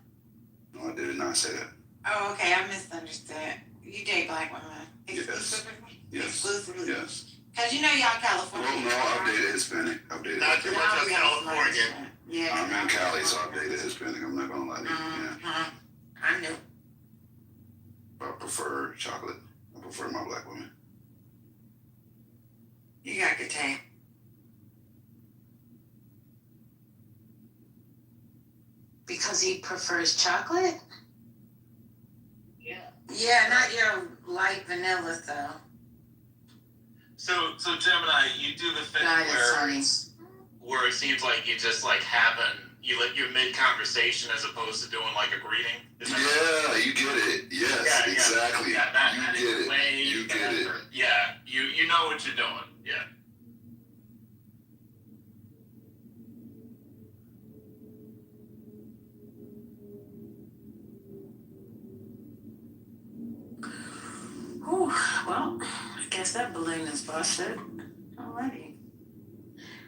No, I did not say that. Oh, okay, I misunderstood. You date black women? Exclusively? Yes. Exclusively? Yes. Because you know y'all California. Well, no, I've dated Hispanic. Not too much on California. Yeah. I'm in Cali, so I've dated Hispanic. I'm not going to lie to you. Yeah. I knew. But I prefer chocolate. I prefer my black women. You got good taste. Because he prefers chocolate? Yeah. Yeah, not your light vanilla though. So Gemini, you do the thing where it seems like you just like you're mid conversation as opposed to doing like a greeting. Yeah, you get it. Yes, exactly. You get it. Yeah, you know what you're doing. Yeah. Whew, well, I guess that balloon is busted. Alrighty.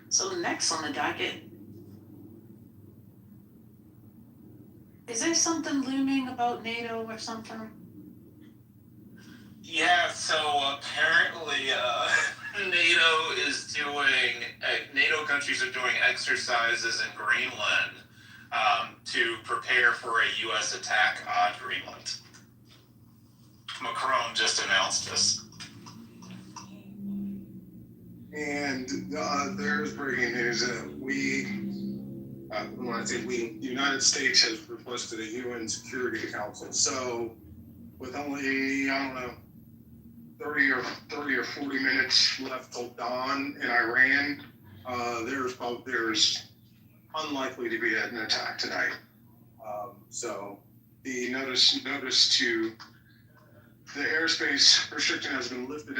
So next on the docket, is there something looming about NATO or something? Yeah, so apparently NATO countries are doing exercises in Greenland to prepare for a U.S. attack on Greenland. Macron just announced this. And there's breaking news that when I say we, the United States has requested a UN Security Council. So with only, 30 or 40 minutes left till dawn in Iran, there's unlikely to be an attack tonight. So the notice to the airspace restriction has been lifted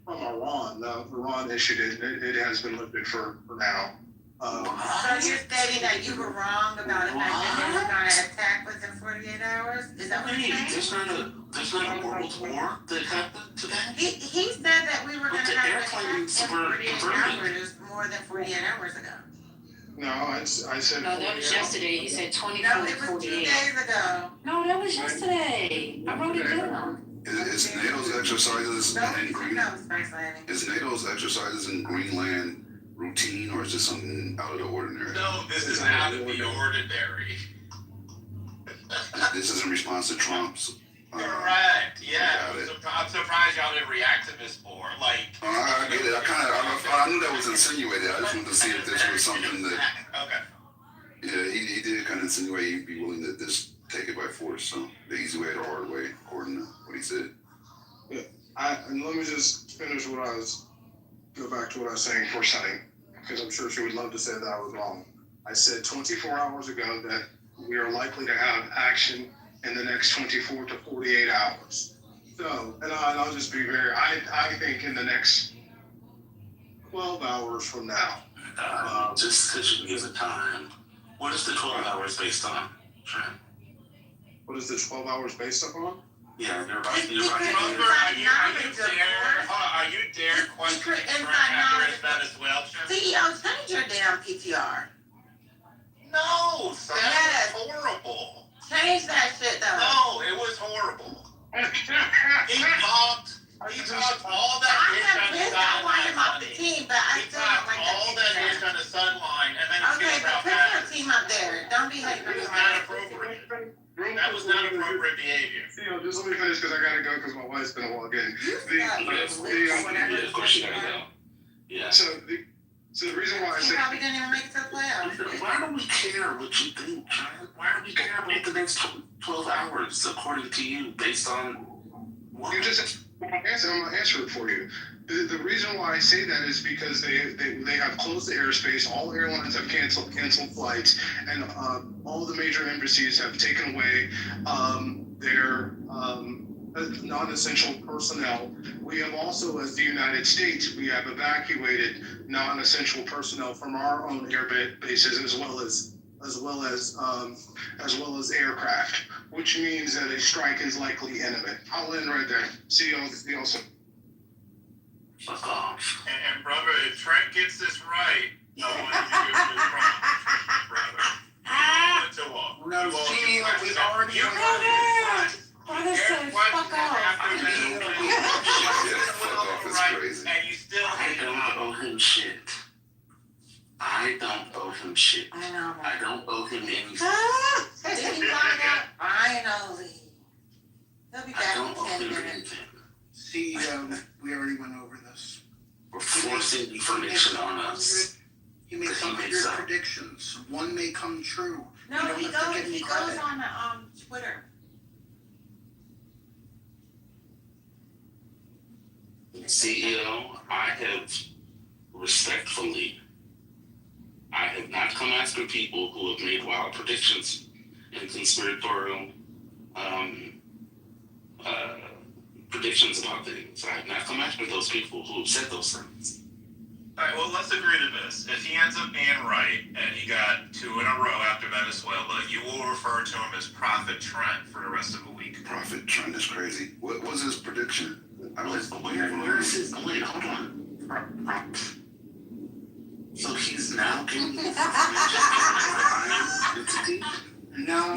from Iran. Iran issued it. It has been lifted for now. So you're stating that you were wrong about the fact that they were going to attack within 48 hours? Is that what you're saying? There's not a world war that happened today? He said that we were going to have an attack in 48 hours, more than 48 hours ago. No, I said. No, that was yesterday. He said 24 No, to it was 48. 2 days ago. No, that was yesterday. I wrote it down. Is NATO's exercises in Greenland? Is NATO's exercises in Greenland routine, or is this something out of the ordinary? No, this is out of the ordinary. This is in response to Trump's. Correct. Yeah. I'm surprised y'all didn't react to this more. Like. I get it. I knew that was insinuated. I just wanted to see if this was something that. Okay. Yeah. he did kind of insinuate he'd be willing to just take it by force. So the easy way or the hard way, according to what he said. Yeah. And let me just finish go back to what I was saying for a second, because I'm sure she would love to say that I was wrong. I said 24 hours ago that we are likely to have action in the next 24 to 48 hours. So, and I'll just be I think in the next 12 hours from now. Just because you give the time, what is the 12 hours based on, Trent? What is the 12 hours based upon? Yeah, you're about Are you dare question Trent after his Venezuela trip? CEO, change your damn PTR. No, son, Yes. it was horrible. Change that shit though. No, it was horrible. He talked all that ish on the I want him off the sideline. team, but I He still don't talked like all that that ish on the sideline, and then Okay, he but came put out your team up there. Don't be hating. It was not appropriate. That was not appropriate behavior. Just let me finish because I gotta go because my wife's been a while getting. Of course you gotta go. Yeah. So the reason why I He say probably didn't even make it to the playoffs. Why do we care what you think, Trent? Why do we care about the next 12 hours, according to you, based on what? You just I'm gonna answer it for you. The reason why I say that is because they have closed the airspace. All airlines have canceled flights, and all the major embassies have taken away their non-essential personnel. We have also, as the United States, we have evacuated non-essential personnel from our own air bases as well as aircraft, which means that a strike is likely imminent. I'll end right there. See y'all soon. Fuck off. And brother, if Trent gets this right, I want you to give his promise, brother. You will walk. No, CEO, we already Brother said, fuck off. And you still I don't owe him shit. I don't owe him shit. I know. I don't owe him anything. Did he find out? Finally. He'll be I back don't in owe 10 him minutes. anything. CEO, we already went over this. We're forcing information on us. He makes 100 predictions. One may come true. No, You don't he have to give goes. me He credit. goes on Twitter. CEO, I have not come after people who have made wild predictions and conspiratorial predictions about things. I have not come after those people who have said those things. All right, well, let's agree to this. If he ends up being right, and he got 2 in a row after Venezuela, you will refer to him as Prophet Trent for the rest of the week. Prophet Trent is crazy. What was his prediction? Where is his? Wait, hold on. So he's now giving the entity? No,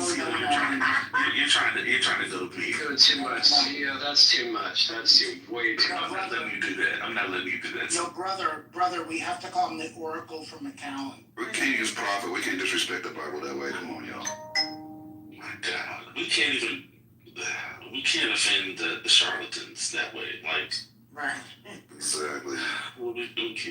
You're trying to go to me. Doing too much. CEO, that's too much. That's way too much. I'm not letting you do that. I'm not letting you do that. No, brother, we have to call him the Oracle from McAllen. We can't use prophet. We can't disrespect the Bible that way. Come on, y'all. My God, we can't offend the charlatans that way. Like, right? Exactly.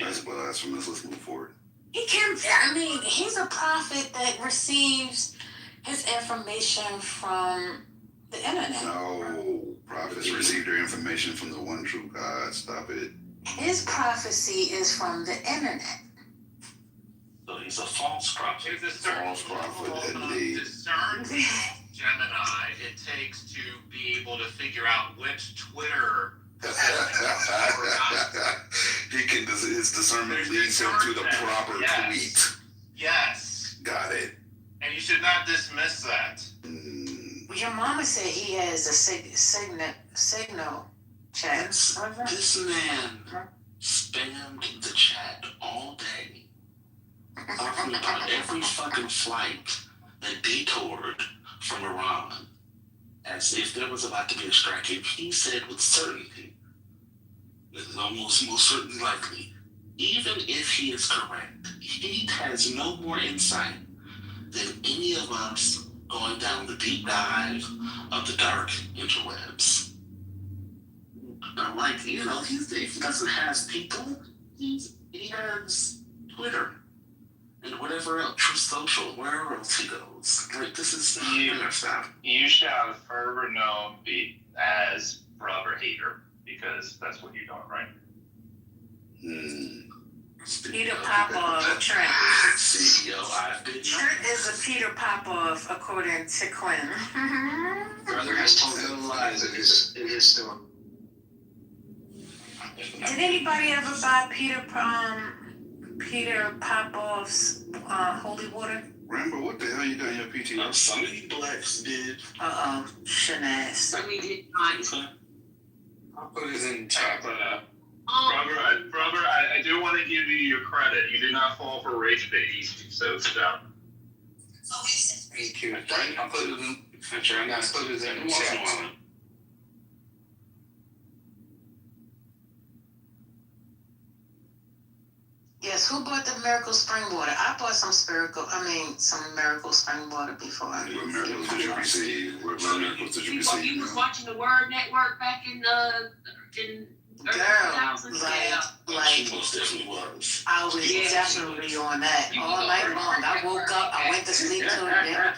That's blasphemous. Let's move forward. He can. I mean, he's a prophet that receives his information from the internet. No, prophets received their information from the one true God. Stop it. His prophecy is from the internet. So he's a false prophet. He's a certain discerned Gemini it takes to be able to figure out which Twitter. His discernment leads him to the proper tweet. Yes. Got it. And you should not dismiss that. Your mama said he has a signal chat. This man spammed the chat all day, talking about every fucking flight that detoured from Iran, as if there was about to be a strike. And he said with certainty, this is almost most certainly likely, even if he is correct, he has no more insight than any of us going down the deep dive of the dark interwebs. Like, you know, he doesn't have people. He has Twitter. and whatever else, Truth Social, wherever else he goes. Like, this is messed up. You shall forever known be as brother hater because that's what you're doing, right? Peter Popoff, Trent. CEO, I've been. Trent is a Peter Popoff, according to Quinn. Brother has told no lies in his story. Did anybody ever buy Peter Popoff's holy water? Rambo, what the hell you got in your PTR? Some of you blacks did. Shanaz. So we did not. I'll put it in chat. Brother, I do want to give you your credit. You did not fall for rage bait easy, so good job. Thank you. I'll put it in. I put it in chat. Yes, who bought the Miracle Spring Water? I bought some Miracle Spring Water before. What miracles did you receive? What miracles did you receive? You was watching the Word Network back in early 2000s. Like, most definitely was. I was definitely on that all night long. I woke up, I went to sleep to it.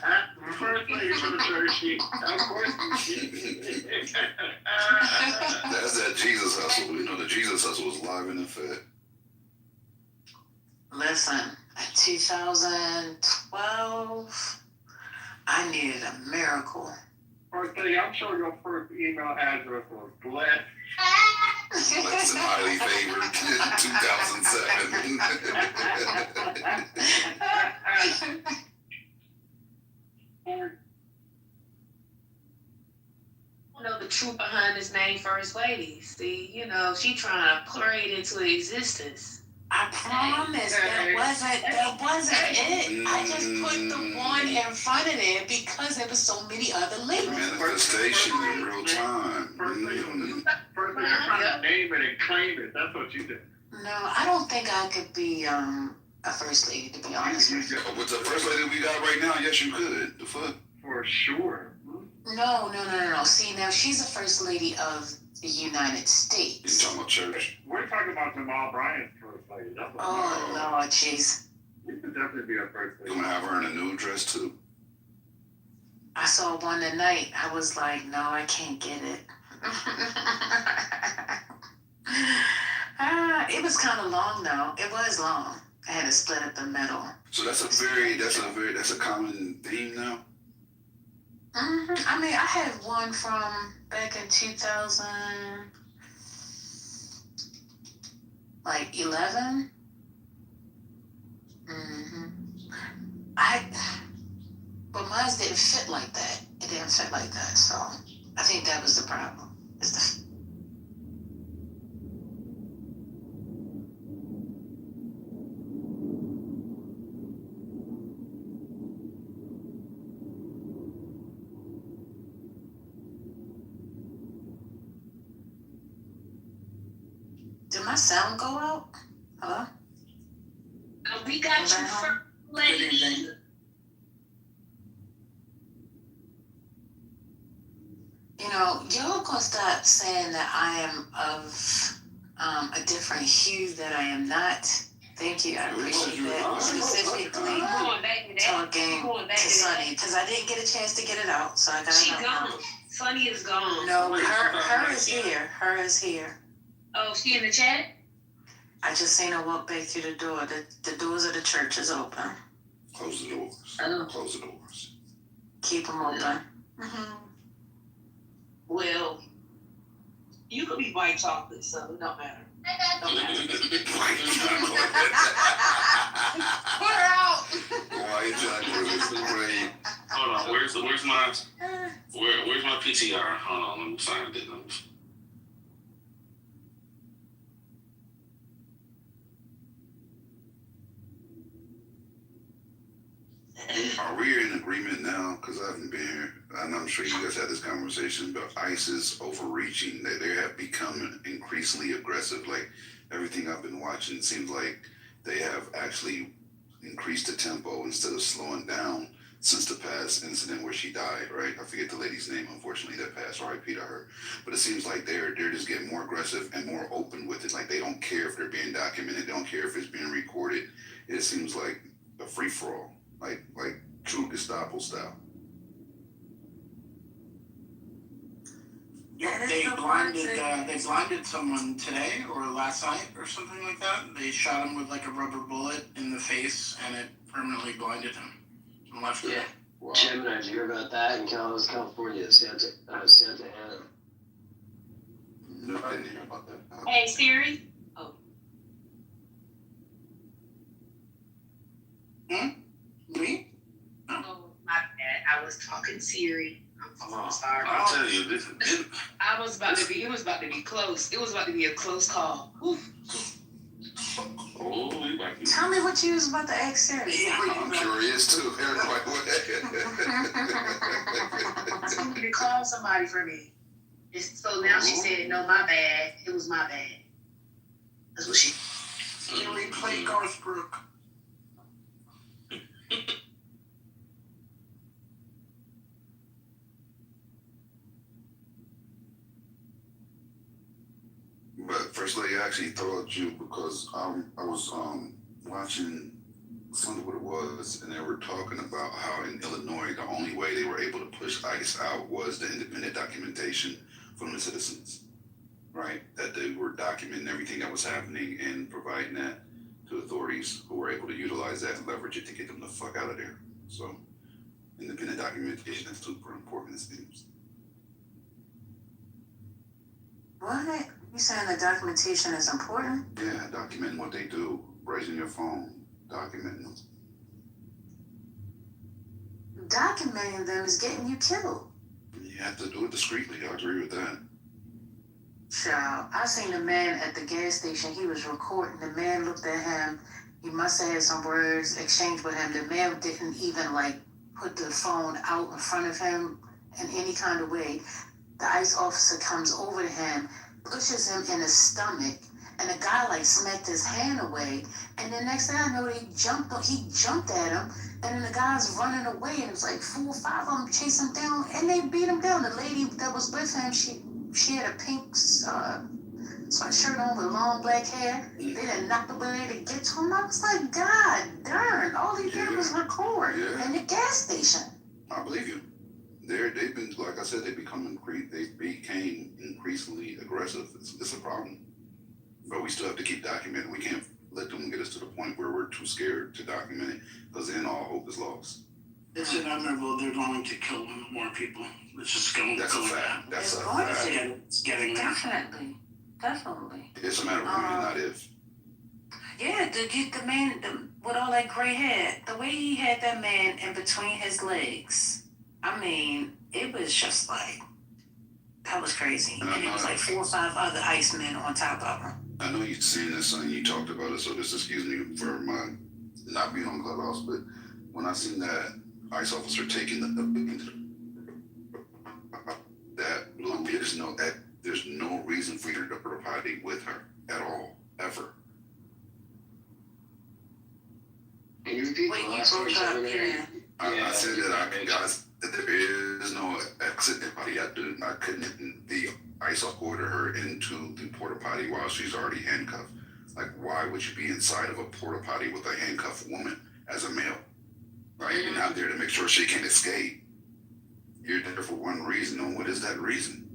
First lady for the third sheet. Of course. That's that Jesus hustle. You know, the Jesus hustle was live in effect. Listen, in 2012, I needed a miracle. First lady, I'm sure your first email address was blessed. Blessed and highly favored 2007. Know the truth behind this name, First Lady. See, she trying to pray it into existence. I promise that wasn't it. I just put the one in front of it because there was so many other ladies. Manifestation in real time. First thing you're trying to name it and claim it. That's what you did. No, I don't think I could be a first lady, to be honest with you. With the first lady we got right now, yes, you could. The fuck? For sure. No. See, now she's the first lady of the United States. You talking about church? We're talking about Jamal Bryant's first lady. That's what Lord, jeez. You could definitely be a first lady. I'm gonna have her in a nude dress too. I saw one tonight. I was like, no, I can't get it. It was kind of long though. It was long. I had to split up the middle. So that's a common theme now. I mean, I had one from back in 2011. But mine didn't fit like that. It didn't fit like that, so I think that was the problem. Did my sound go out? Hello? We got you, First Lady. Y'all gonna stop saying that I am of a different hue that I am not. Thank you, I appreciate that. Specifically talking to Sunny, because I didn't get a chance to get it out, so I got She it gone. Sunny is gone. No, her is here. Her is here. Oh, she in the chat? I just seen her walk back through the door. The doors of the church is open. Close the doors. Close the doors. Keep them open. Well, you could be white chocolate, so it don't matter. Put her out. White chocolate is great. Hold on, where's my PTR? Hold on, let me find it. Are we in agreement now? Because I haven't been here, and I'm sure you guys had this conversation about ISIS overreaching. They have become increasingly aggressive. Like everything I've been watching seems like they have actually increased the tempo instead of slowing down since the past incident where she died, right? I forget the lady's name, unfortunately, that passed, R.I.P. to her. But it seems like they're just getting more aggressive and more open with it. Like they don't care if they're being documented. They don't care if it's being recorded. It seems like a free for all, like true Gestapo style. Yeah, they blinded someone today or last night or something like that. They shot him with like a rubber bullet in the face, and it permanently blinded him and left him. Yeah. Wow. Gemini, did you hear about that in California? Santa Ana. No, I didn't hear about that. Hey Siri. Oh. Me? Oh, my bad. I was talking Siri. I'm sorry. I'll tell you, this It was about to be close. It was about to be a close call. Whew. Tell me what you was about to ask Sarah. I'm curious too. You need to call somebody for me. So now she said, no, my bad. It was my bad. That's what she. You replay Garth Brooke. But First Lady, I actually thought at you because I was watching something what it was, and they were talking about how in Illinois the only way they were able to push ICE out was the independent documentation from the citizens, right? That they were documenting everything that was happening and providing that to authorities who were able to utilize that and leverage it to get them the fuck out of there. So independent documentation is super important, it seems. What? You saying the documentation is important? Yeah, documenting what they do, raising your phone, documenting them. Documenting them is getting you killed. You have to do it discreetly. I agree with that. Child, I seen the man at the gas station. He was recording. The man looked at him. He must have had some words exchanged with him. The man didn't even put the phone out in front of him in any kind of way. The ICE officer comes over to him, pushes him in his stomach, and the guy smacked his hand away. And the next thing I know, he jumped at him, and then the guy's running away, and it was 4 or 5 of them chase him down, and they beat him down. The lady that was with him, she had a pink sweatshirt on with long black hair. They done knocked away to get to him. I was like, God darn, all he did was record in the gas station. I believe you. They've been, like I said, they became increasingly aggressive. It's a problem. But we still have to keep documenting. We can't let them get us to the point where we're too scared to document it, because then all hope is lost. It's inevitable they're going to kill more people. It's just going to go fact. That's a fact. It's getting there. Definitely. It's a matter of when, not if. Yeah, the man with all that gray hair, the way he had that man in between his legs, I mean, it was just that was crazy. And it was 4 or 5 other Icemen on top of him. I know you've seen this and you talked about it, so just excuse me for my not being on Clubhouse, but when I seen that ICE officer taking that blue, there's no reason for you to go to party with her at all, ever. Can you repeat the last one? I said that there is no exit potty. I couldn't. The ICE ordered her into the porta potty while she's already handcuffed. Why would you be inside of a porta potty with a handcuffed woman as a male? Right? You're not there to make sure she can't escape. You're there for one reason, and what is that reason?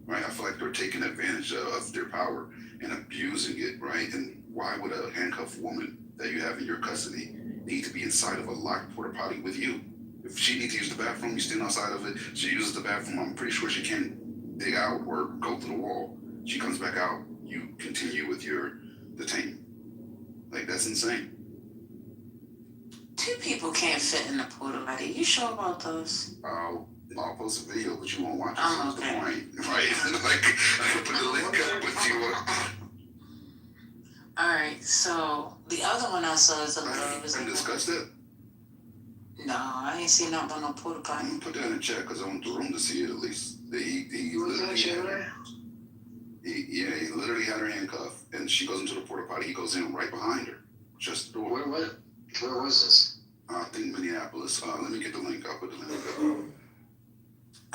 Right? I feel like they're taking advantage of their power and abusing it, right? And why would a handcuffed woman that you have in your custody need to be inside of a locked porta potty with you? If she needs to use the bathroom, you stand outside of it, she uses the bathroom, I'm pretty sure she can dig out or go through the wall. She comes back out, you continue with your detainment. That's insane. 2 people can't fit in the porta potty. You sure about those? I'll post a video, but you won't watch it. Oh, okay. okay. The point, right? I can put the link up with you. Alright, so the other one I saw is a lady was I discussed it. No, I ain't seen nothing about no porta potty. Put that in the chat because I want the room to see it at least. He literally had her handcuffed, and she goes into the porta potty. He goes in right behind her, just the door. Where was this? I think Minneapolis. Let me get the link. I'll put the link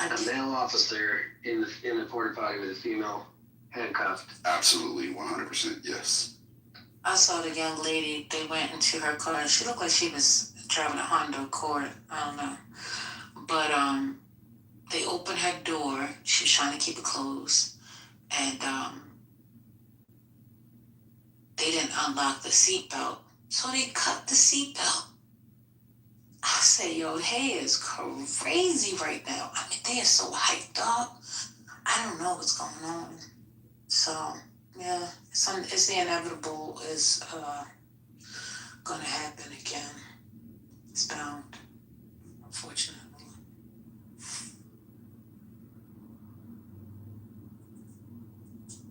up. A male officer in the porta potty with a female handcuffed. Absolutely, 100%. Yes. I saw the young lady, they went into her car. She looked like she was driving a Honda Accord. I don't know. But they opened her door. She was trying to keep it closed. And they didn't unlock the seatbelt. So they cut the seatbelt. I say, yo, hey, is crazy right now. I mean, they are so hyped up. I don't know what's going on. So, yeah, it's the inevitable is gonna happen again. It's bound, unfortunately.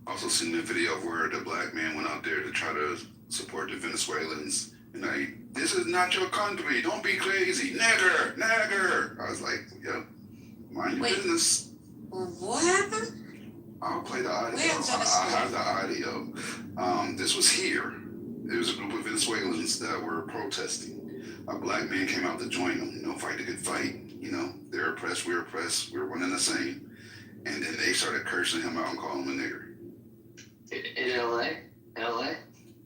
Also seen the video where the black man went out there to try to support the Venezuelans. And this is not your country. Don't be crazy. Nigger, nigger. I was like, yeah, mind your business. What happened? I'll play the audio. I have the audio. This was here. There was a group of Venezuelans that were protesting. A black man came out to join them. Fight the good fight. They're oppressed, we're oppressed, we're one and the same. And then they started cursing him out and calling him a nigger. In LA? LA?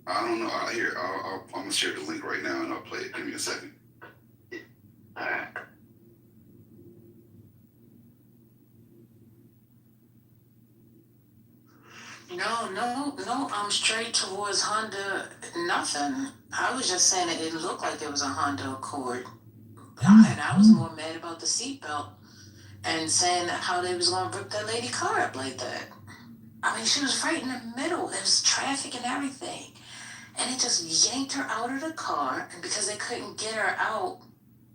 I don't know. I'm gonna share the link right now and I'll play it. Give me a second. All right. No, I'm straight towards Honda, nothing. I was just saying that it looked like it was a Honda Accord. And I was more mad about the seatbelt and saying how they was going to rip that lady car up like that. I mean, she was right in the middle. There was traffic and everything. And it just yanked her out of the car. And because they couldn't get her out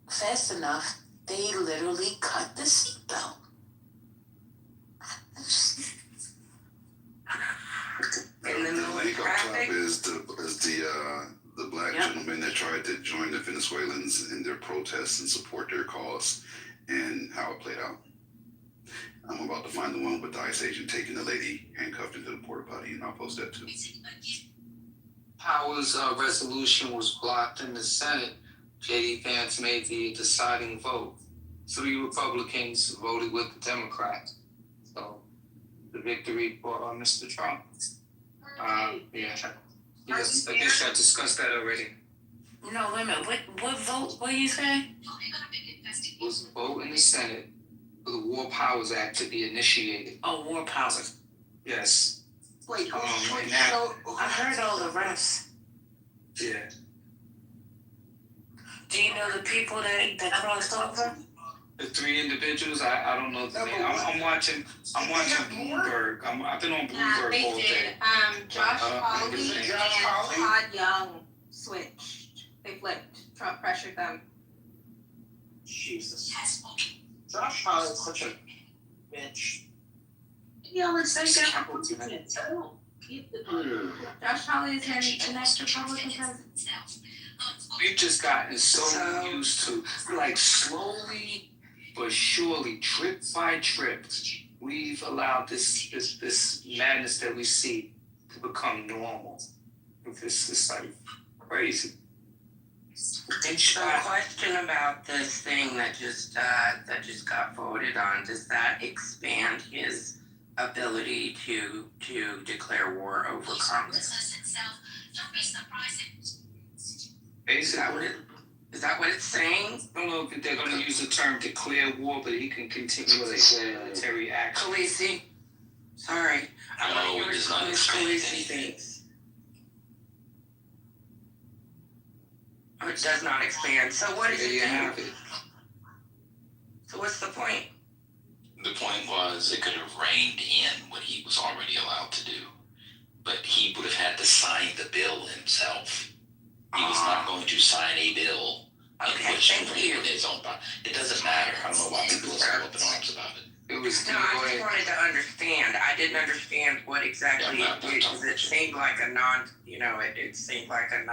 fast enough, they literally cut the seatbelt. In the link up top is the black gentleman that tried to join the Venezuelans in their protests and support their cause, and how it played out. I'm about to find the one with the ICE agent taking the lady handcuffed into the porta potty, and I'll post that too. Powers' resolution was blocked in the Senate. J.D. Vance made the deciding vote. 3 Republicans voted with the Democrats. So the victory for Mr. Trump. Yes, I guess I discussed that already. No, wait a minute. What vote? What you say? It was a vote in the Senate for the War Powers Act to be initiated. Oh, War Powers. Yes. Wait, I heard all the rest. Yeah. Do you know the people that crossed over? The 3 individuals, I don't know the name. I'm watching Bloomberg. I've been on Bloomberg all day. Josh Hawley and Todd Young switched. They flipped. Trump pressured them. Jesus. Josh Hawley is such a bitch. Yeah, let's say that. Josh Hawley is the next Republican president. We've just gotten so used to, like, slowly but surely, trip by trip, we've allowed this madness that we see to become normal. This is like crazy. So, question about this thing that just got voted on. Does that expand his ability to declare war over Congress? Basically. Is that what it's saying? I don't know if they're going to use the term declare war, but he can continue with a military action. Khaleesi? Sorry. I want to hear what Khaleesi thinks. Oh, it does not expand. So what is it do? So what's the point? The point was it could have reined in what he was already allowed to do. But he would have had to sign the bill himself. He was not going to sign a bill in which he put his own body. It doesn't matter. I don't know why people are so up in arms about it. I just wanted to understand. I didn't understand what exactly it did, because it seemed like a it seemed like a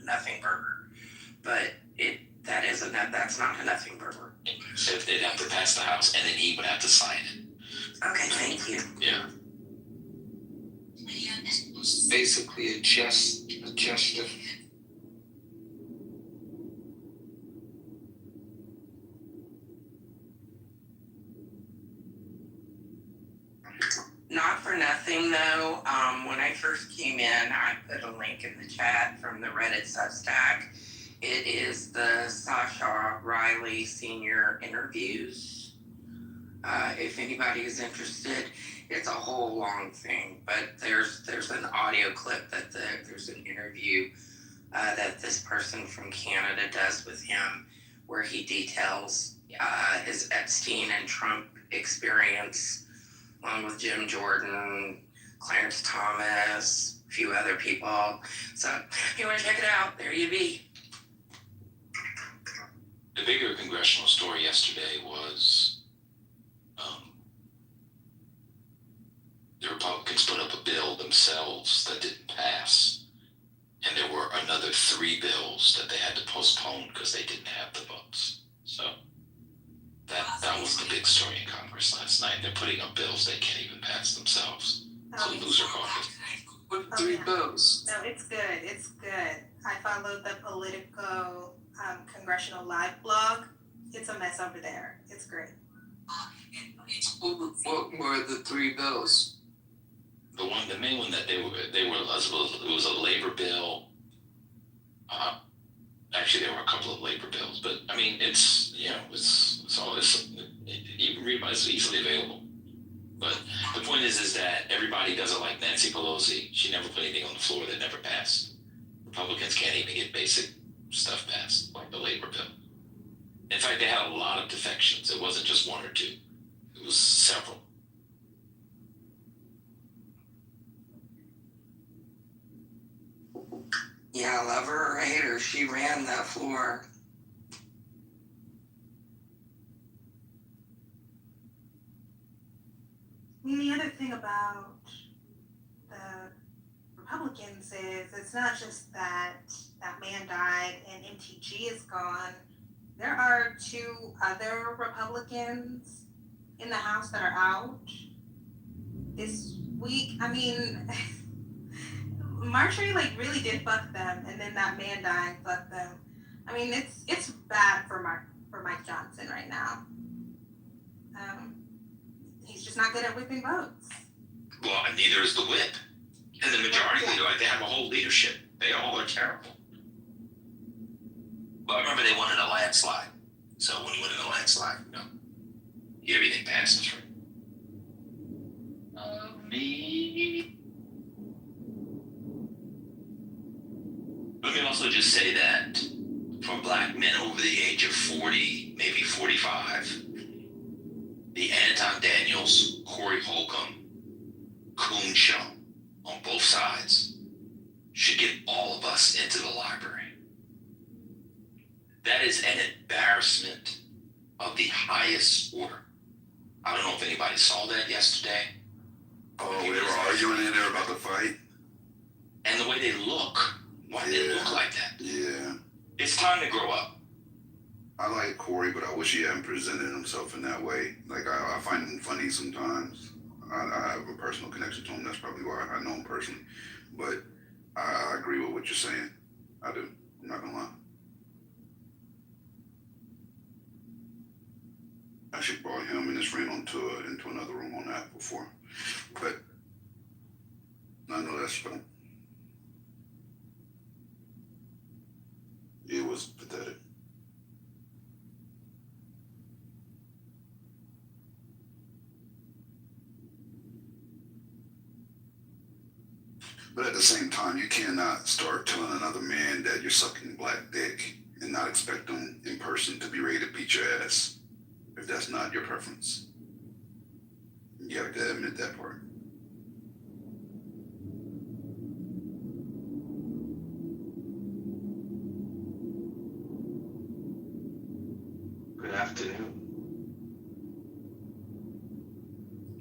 nothing burger. But that's not a nothing burger. So they'd have to pass the House, and then he would have to sign it. Okay, thank you. Yeah. Basically a gesture. Not for nothing though, when I I first came in, I put a link in the chat from the Reddit Substack. It is the Sasha Riley Senior interviews. If anybody is interested, it's a whole long thing, but there's an audio clip that there's an interview that this person from Canada does with him, where he details his Epstein and Trump experience, along with Jim Jordan, Clarence Thomas, a few other people. So if you want to check it out, there you be. The bigger congressional story yesterday was the Republicans put up a bill themselves that didn't pass. And there were another 3 bills that they had to postpone because they didn't have the votes. So that was the big story in Congress last night. They're putting up bills they can't even pass themselves. So loser caucus. What 3 bills? No, it's good. It's good. I followed the Politico Congressional Live blog. It's a mess over there. It's great. What were the 3 bills? The main one that it was a labor bill. Actually, there were a couple of labor bills, but I mean, it's you can read about it, it's easily available. But the point is that everybody does it like Nancy Pelosi. She never put anything on the floor that never passed. Republicans can't even get basic stuff passed, like the labor bill. In fact, they had a lot of defections. It wasn't just 1 or 2. It was several. Yeah, love her or hate her, she ran that floor. I mean, the other thing about the Republicans is it's not just that that man died and MTG is gone. There are 2 other Republicans in the House that are out this week. I mean, Marjorie really did fuck them, and then that man dying fucked them. I mean, it's bad for Mike Johnson right now. He's just not good at whipping votes. Well, and neither is the whip. And the majority leader, they have a whole leadership. They all are terrible. But I remember they wanted a landslide. So when you win in a landslide, everything passes, right? Me. Let me also just say that for black men over the age of 40, maybe 45, the Anton Daniels, Corey Holcomb, Coon show on both sides should get all of us into the library. That is an embarrassment of the highest order. I don't know if anybody saw that yesterday. Oh, they were arguing in there about the fight? And the way they look. Why do they look like that? Yeah. It's time to grow up. I like Corey, but I wish he hadn't presented himself in that way. Like, I find him funny sometimes. I have a personal connection to him. That's probably why I know him personally. But I agree with what you're saying. I do. I'm not going to lie. I should brought him and his friend into another room on that before. But I know that's fun. It was pathetic. But at the same time, you cannot start telling another man that you're sucking black dick and not expect them in person to be ready to beat your ass if that's not your preference. You gotta admit that part. Good afternoon.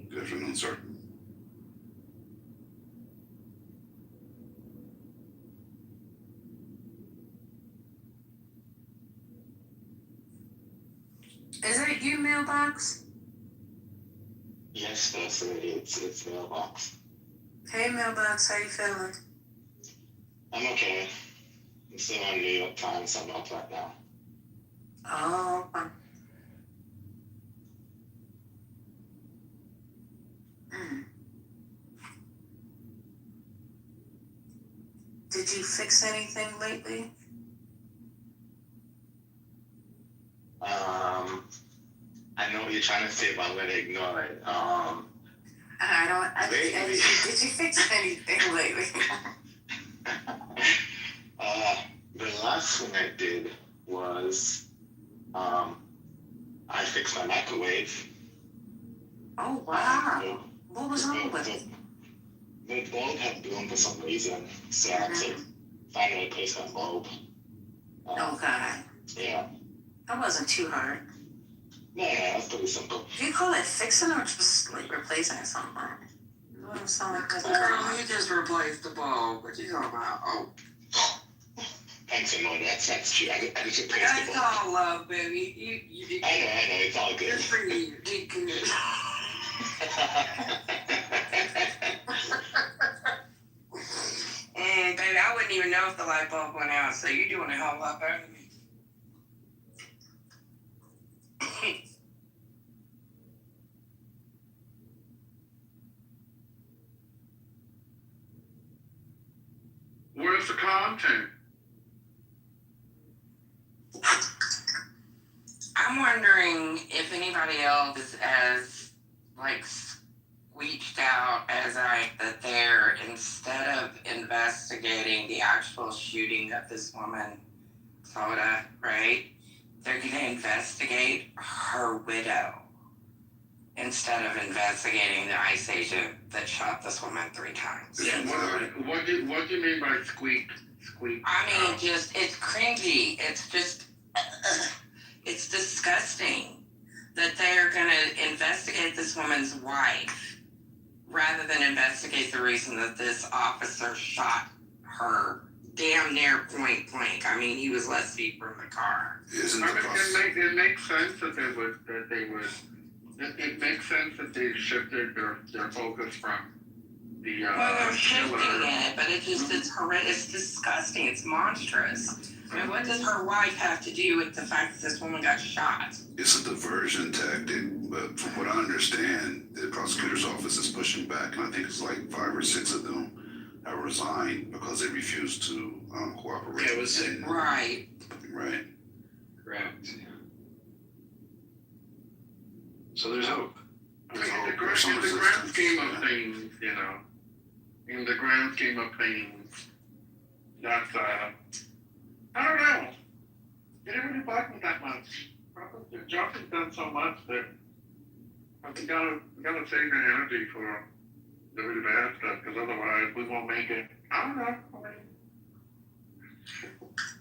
Good afternoon, sir. Is it you, mailbox? Yes, that's it. It's mailbox. Hey, mailbox, how you feeling? I'm okay. I'm still on New York time, so I'm up right now. Oh, okay. Did you fix anything lately? I know what you're trying to say, but I'm gonna ignore it. Did you fix anything lately? The last thing I did was, I fixed my microwave. Oh, wow. What was wrong with it? The bulb had blown for some reason, so I had to find a replacement bulb. Okay. Yeah. That wasn't too hard. No, that's pretty simple. Do you call it fixing or just like replacing something? You don't sound like that. Girl, you just replaced the bulb. What you talking about? Oh. Thanks for knowing that. That's true. I just replaced the bulb. That's all love, baby. You did good. I know. It's all good. Good for you. You did good. And baby, I wouldn't even know if the light bulb went out, so you're doing a hell of a lot better than me. Where's the content? I'm wondering if anybody else has like squeaked out as that they're, instead of investigating the actual shooting of this woman, Soda, right? They're gonna investigate her widow instead of investigating the ICE agent that shot this woman 3 times. Yeah, what do you mean by squeak? I mean, just, it's cringy. It's just, it's disgusting that they're gonna investigate this woman's wife rather than investigate the reason that this officer shot her damn near point blank. I mean, he was less feet from the car. It makes sense that it makes sense that they shifted their focus from the well, they're shifting it, but it's horrendous. It's disgusting. It's monstrous. I mean, what does her wife have to do with the fact that this woman got shot? It's a diversion tactic, but from what I understand, the prosecutor's office is pushing back, and I think it's like 5 or 6 of them have resigned because they refused to cooperate. Yeah, it was right. Right. Correct. So there's hope. In the grand scheme of things, you know, in the grand scheme of things, that's, I don't know. It didn't really bug me that much. Johnson's done so much that we gotta save the energy for the really bad stuff, because otherwise we won't make it. I don't know.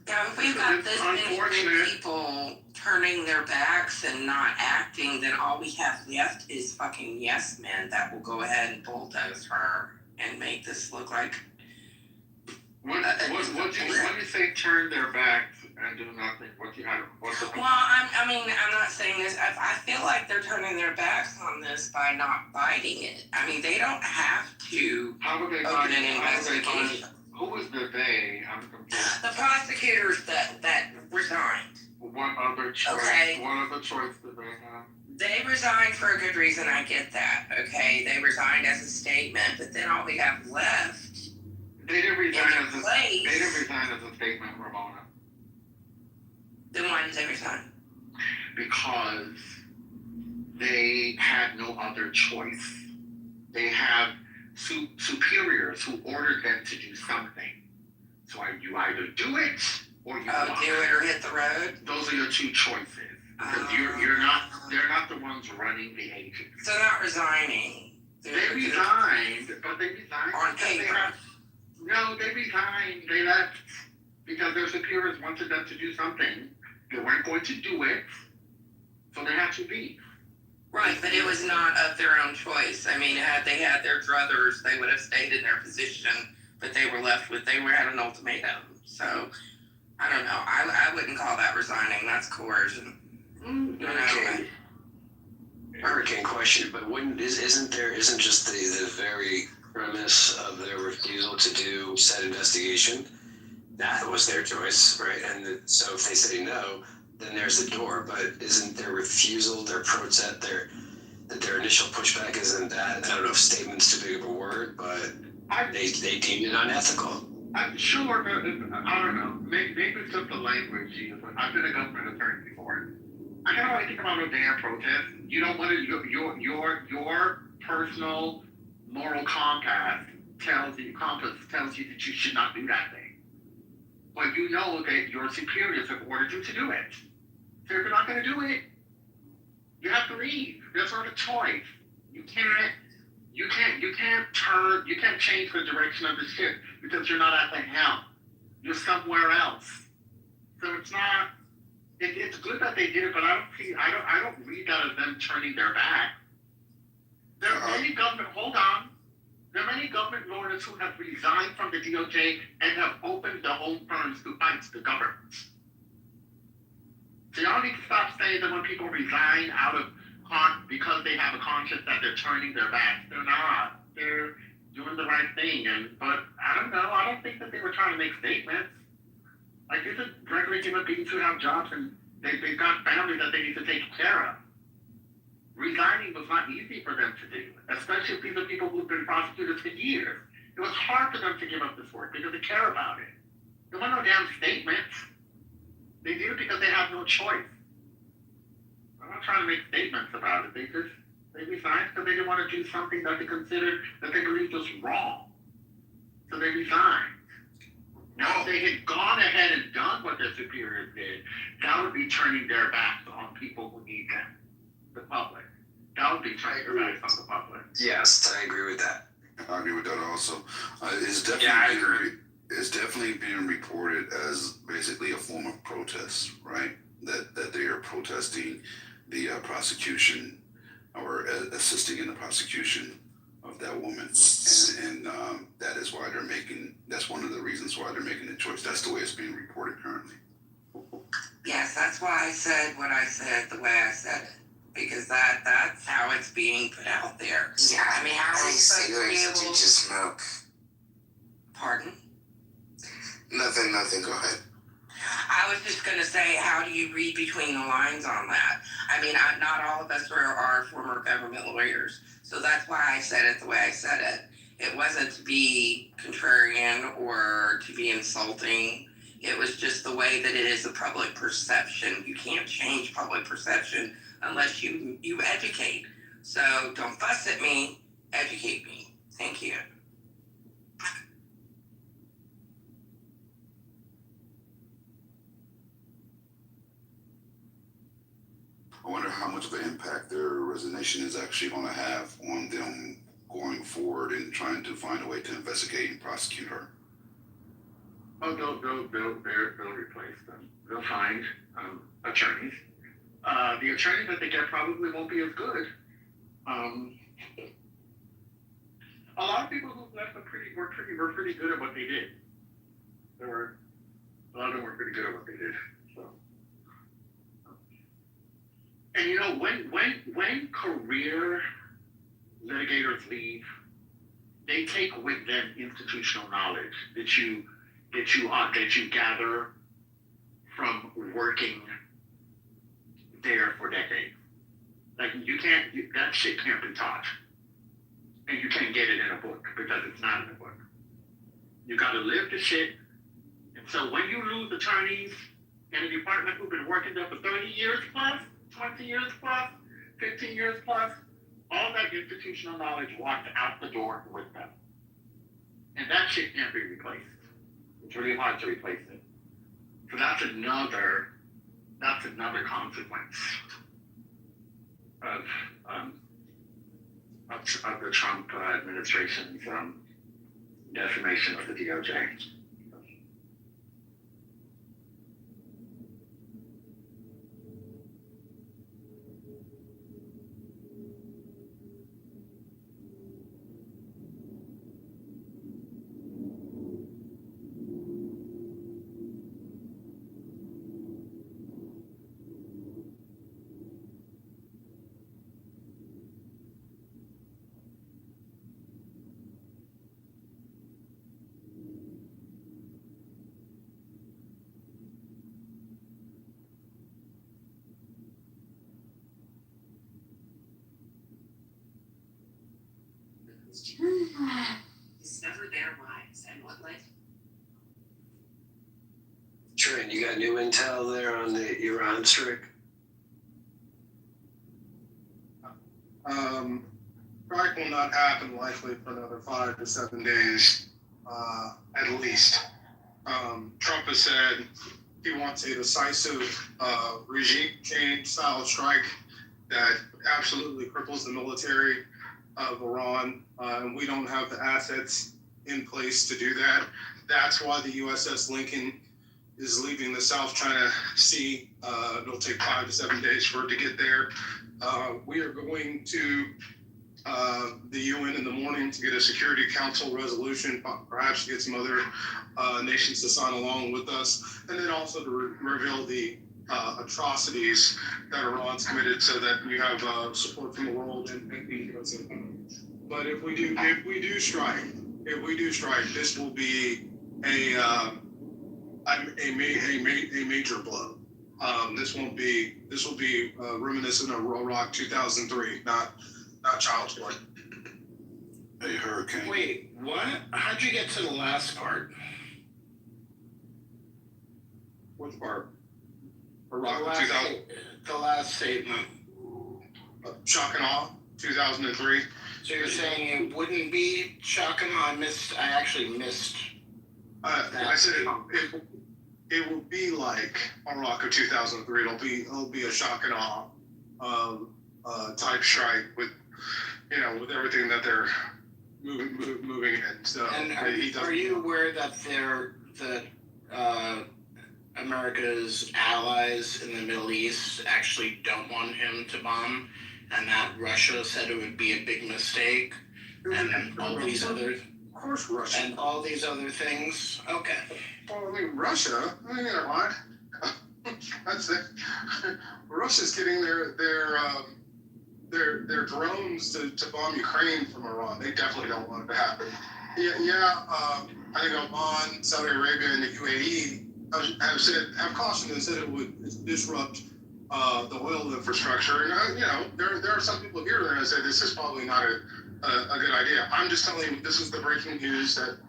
Yeah, if we've got this many people turning their backs and not acting, then all we have left is fucking yes men that will go ahead and bulldoze her and make this look like. What do you say turn their backs and do nothing? Well, I'm not saying this. I feel like they're turning their backs on this by not fighting it. I mean, they don't have to open an investigation. Who is the they? I'm confused. The prosecutors that resigned. What other choice? Okay. What other choice did they have? They resigned for a good reason. I get that. Okay, they resigned as a statement, but then all we have left. They didn't resign as a statement, Ramona. Then why did they resign? Because they had no other choice. They have superiors who ordered them to do something. So you either do it or you walk. Do it or hit the road? Those are your 2 choices. Because they're not the ones running the agency. So not resigning. They resigned, but they resigned on paper. No, they resigned. They left because their superiors wanted them to do something. They weren't going to do it, so they had to leave. Right, but it was not of their own choice. I mean, had they had their druthers, they would have stayed in their position, but they were left with, they were at an ultimatum. So, I don't know. I wouldn't call that resigning. That's coercion. Hurricane question, but isn't just the very premise of their refusal to do said investigation, that was their choice, right? And so if they say no, then there's the door. But isn't their refusal, their protest, their initial pushback, isn't that, I don't know if statement's too big of a word, but they deemed it unethical. I'm sure that, I don't know, maybe it's just the language. I've been a government attorney before. I don't really think about no damn protest. You don't want to, your personal moral compass tells you that you should not do that thing. But you know that your superiors have ordered you to do it. So if you're not going to do it, you have to leave. There's not a choice. You can't change the direction of the ship because you're not at the helm. You're somewhere else. So it's not. It's good that they did it, but I don't read that as them turning their back. There are many government. Hold on. There are many government lawyers who have resigned from the DOJ and have opened their own firms to fight the government. So y'all need to stop saying that when people resign out of because they have a conscience that they're turning their backs. They're not. They're doing the right thing. But I don't know. I don't think that they were trying to make statements. Like, these are regular human beings who have jobs and they've got families that they need to take care of. Resigning was not easy for them to do, especially if these are people who've been prosecutors for years. It was hard for them to give up this work because they care about it. There were no damn statements. They did it because they have no choice. I'm not trying to make statements about it. They resigned because they didn't want to do something that they considered that they believed was wrong. So they resigned. Now, if they had gone ahead and done what their superiors did, that would be turning their backs on people who need them, the public. That would be turning their backs on the public. Yes, I agree with that. I agree with that also. It's definitely I agree. It's definitely being reported as basically a form of protest, right? That they are protesting the prosecution or assisting in the prosecution of that woman, and that is why that's one of the reasons why they're making the choice. That's the way it's being reported currently. Yes, that's why I said what I said the way I said it. Because that's how it's being put out there. Yeah, I mean, how many cigarettes did you smoke? Pardon? Nothing, go ahead. I was just going to say, how do you read between the lines on that? I mean, not all of us are former government lawyers. So that's why I said it the way I said it. It wasn't to be contrarian or to be insulting. It was just the way that it is a public perception. You can't change public perception unless you educate. So don't fuss at me, educate me. Thank you. I wonder how much of an impact their resignation is actually going to have on them going forward and trying to find a way to investigate and prosecute her. Oh, they'll replace them. They'll find attorneys. The attorneys that they get probably won't be as good. A lot of people who left were pretty good at what they did. A lot of them were pretty good at what they did. So, and you know, when career litigators leave, they take with them institutional knowledge that you gather from working there for decades. Like that shit can't be taught. And you can't get it in a book because it's not in a book. You gotta live the shit. And so when you lose attorneys in a department who've been working there for 30 years plus, 20 years plus, 15 years plus, all that institutional knowledge walked out the door with them. And that shit can't be replaced. It's really hard to replace it. So that's another consequence of the Trump administration's decimation of the DOJ. Discover their lives and what life got new intel there on the Iran strike? Strike will not happen likely for another 5 to 7 days, at least. Trump has said he wants a decisive regime change style strike that absolutely cripples the military of Iran, and we don't have the assets in place to do that. That's why the USS Lincoln is leaving the South China Sea. It'll take 5 to 7 days for it to get there. We are going to the UN in the morning to get a Security Council resolution, perhaps to get some other nations to sign along with us, and then also to reveal the atrocities that Iran's committed, so that we have support from the world and the US. But if we do strike, this will be a major blow. This will be reminiscent of Iraq 2003, not child's play. Hey, Hurricane. Wait, what? How'd you get to the last part? Which part? Iraq 2000. The last statement. Shock and awe, 2003. So you're saying it wouldn't be shock and awe? I actually missed. I said it will be like Iraq of 2003. It'll be a shock and awe type strike with everything that they're moving in. So and are you aware that America's allies in the Middle East actually don't want him to bomb, and that Russia said it would be a big mistake, and all these other, of course, Russia and all these other things? Okay. Well, I mean, Russia. I mean, never mind. That's it. Russia's getting their drones to bomb Ukraine from Iran. They definitely don't want it to happen. I think Oman, Saudi Arabia, and the UAE have cautioned and said it would disrupt the oil infrastructure. And there are some people here that say this is probably not a good idea. I'm just telling you, this is the breaking news that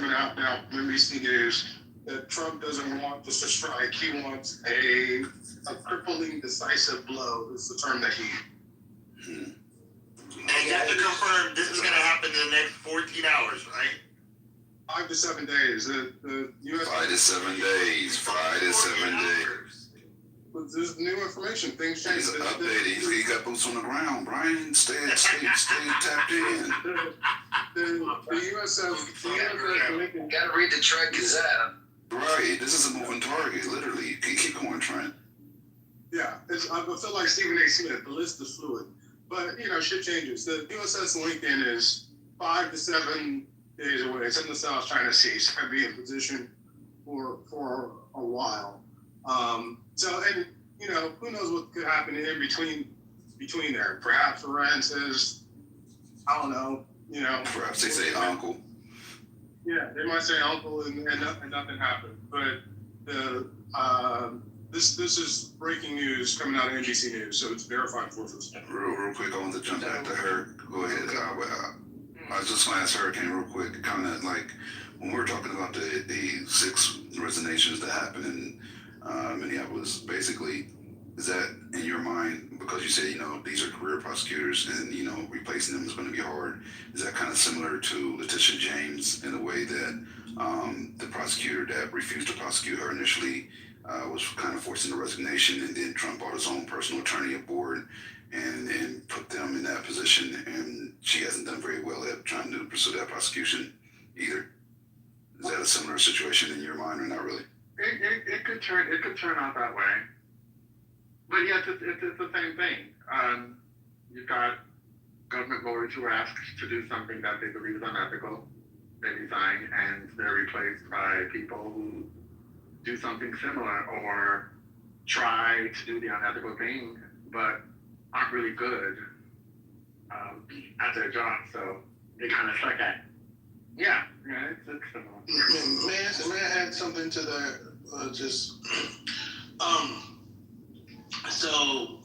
went out now from NBC News, that Trump doesn't want just a strike. He wants a crippling, decisive blow. Is the term that he. And just to confirm, this is going to happen in the next 14 hours, right? 5 to 7 days. The U.S. 5 to 7 days. 5 to 7 days. There's new information. Things change. He's updated. He got boots on the ground. Brian, stay tapped in. The U.S. Got to read the Trent Gazette. Right. This is a moving target. Literally. Keep going, Trent. Yeah, I feel like Stephen A. Smith. The list is fluid, but shit changes. The USS Lincoln is 5 to 7 days away. It's in the South China Sea. It's going to be in position for a while. Who knows what could happen in between there? Perhaps Iran says, I don't know. Perhaps they say uncle. Yeah, they might say uncle and nothing happened. But this is breaking news coming out of NBC News, so it's verified sources. Real quick, I want to jump back to her. Go ahead. I was just going to ask Hurricane real quick, kind of like when we're talking about the 6 resignations that happened in Minneapolis, basically, is that in your mind, because you said, these are career prosecutors and, replacing them is going to be hard, is that kind of similar to Letitia James in the way that the prosecutor that refused to prosecute her initially was kind of forcing a resignation, and then Trump brought his own personal attorney aboard and put them in that position, and she hasn't done very well at trying to pursue that prosecution either? Is that a similar situation in your mind, or not really? It could turn out that way, but yes, it's the same thing. You've got government lawyers who are asked to do something that they believe is unethical. They resign, and they're replaced by people who do something similar or try to do the unethical thing, but aren't really good at their job. So they kind of suck at. Yeah, it's similar. May I add something to that? So I'm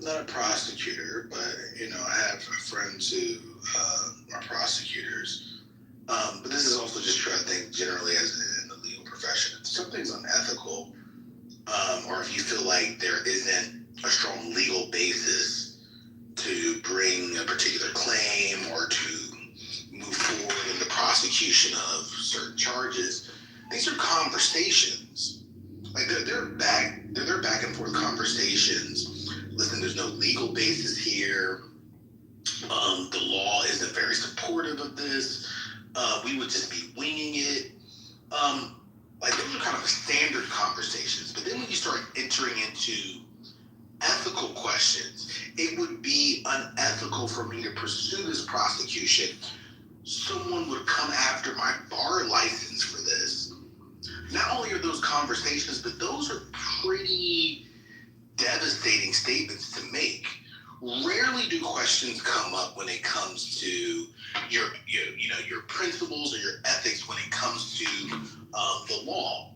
not a prosecutor, but I have friends who are prosecutors. But this is also just true, I think, generally as in the legal profession. It's something's unethical, or if you feel like there isn't a strong legal basis to bring a particular claim or to move forward in the prosecution of certain charges, these are conversations. Like they're back and forth conversations. Listen, there's no legal basis here. The law isn't very supportive of this. We would just be winging it. Like those are kind of standard conversations. But then when you start entering into ethical questions, it would be unethical for me to pursue this prosecution. Someone would come after my bar license for this. Not only are those conversations, but those are pretty devastating statements to make. Rarely do questions come up when it comes to your principles or your ethics when it comes to the law.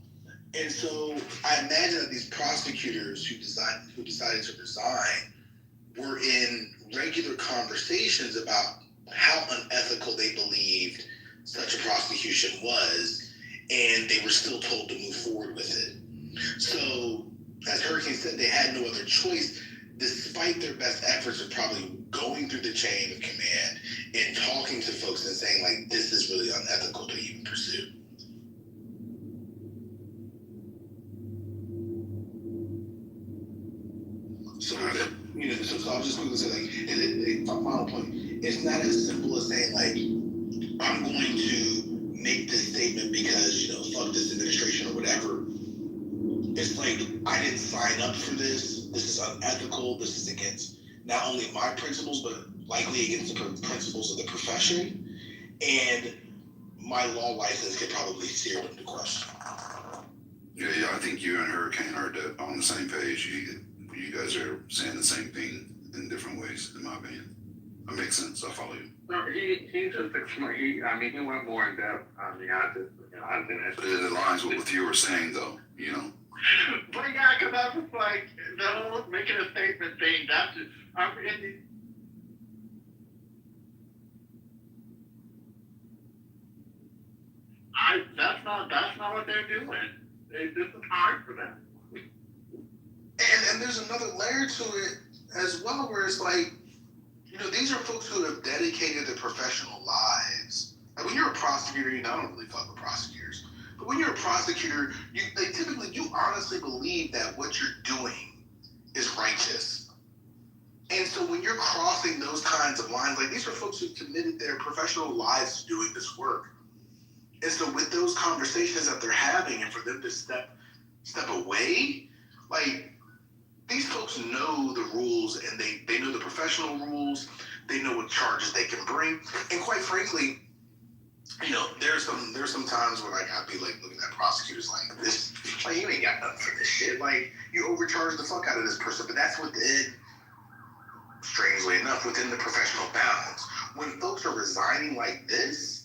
And so I imagine that these prosecutors who decided to resign were in regular conversations about how unethical they believed such a prosecution was, and they were still told to move forward with it. So, as Hurricane said, they had no other choice, despite their best efforts of probably going through the chain of command and talking to folks and saying, like, this is really unethical to even pursue. So, so I was just going to say, like, final point, it's not as simple as saying, like, I'm going to make this statement because, fuck this administration or whatever. It's like, I didn't sign up for this. This is unethical. This is against not only my principles, but likely against the principles of the profession. And my law license could probably steer them to question. Yeah, I think you and Hurricane are on the same page. You guys are saying the same thing in different ways, in my opinion. That makes sense. I follow you. No, he just explained. He went more in depth. I didn't. But it aligns with what you were saying, though. But yeah, because I was like, the whole making a statement thing. That's just, that's not what they're doing. This is hard for them. And there's another layer to it as well, where it's like, these are folks who have dedicated their professional lives. Like when you're a prosecutor, I don't really fuck with prosecutors, but when you're a prosecutor, typically you honestly believe that what you're doing is righteous. And so when you're crossing those kinds of lines, like these are folks who've committed their professional lives to doing this work. And so with those conversations that they're having, and for them to step away, like these folks know the rules, and they know the professional rules. They know what charges they can bring. And quite frankly, there's some times where like I'd be like looking at prosecutors like this, like you ain't got nothing for this shit. Like you overcharge the fuck out of this person, but that's within, strangely enough, within the professional bounds. When folks are resigning like this,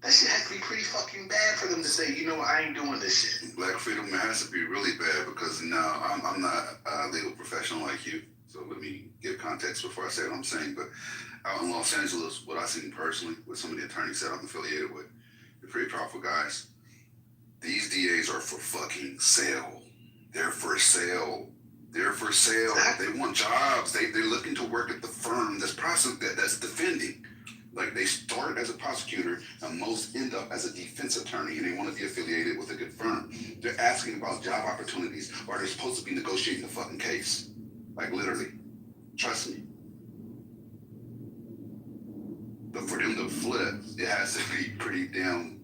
that shit has to be pretty fucking bad for them to say, I ain't doing this shit. Black freedom has to be really bad because now I'm not a legal professional like you. So let me give context before I say what I'm saying. But out in Los Angeles, what I've seen personally with some of the attorneys that I'm affiliated with, they're pretty powerful guys. These DAs are for fucking sale. They're for sale. They're for sale. They want jobs. They're looking to work at the firm that's defending. Like they start as a prosecutor and most end up as a defense attorney, and they want to be affiliated with a good firm. They're asking about job opportunities, or they're supposed to be negotiating the fucking case. Like literally. Trust me. But for them to flip, it has to be pretty damn,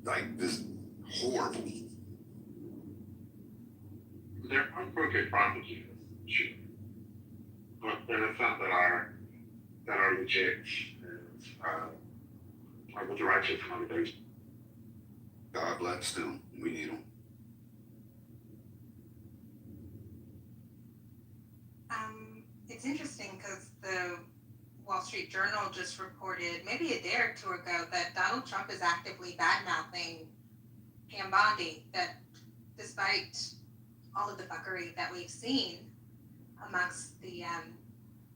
like this horrible. There are crooked prosecutors, sure. But there are some that are legit and with the righteous motivation. God bless them. We need them. It's interesting because the Wall Street Journal just reported maybe a day or two ago that Donald Trump is actively bad-mouthing Pam Bondi, that despite all of the fuckery that we've seen amongst the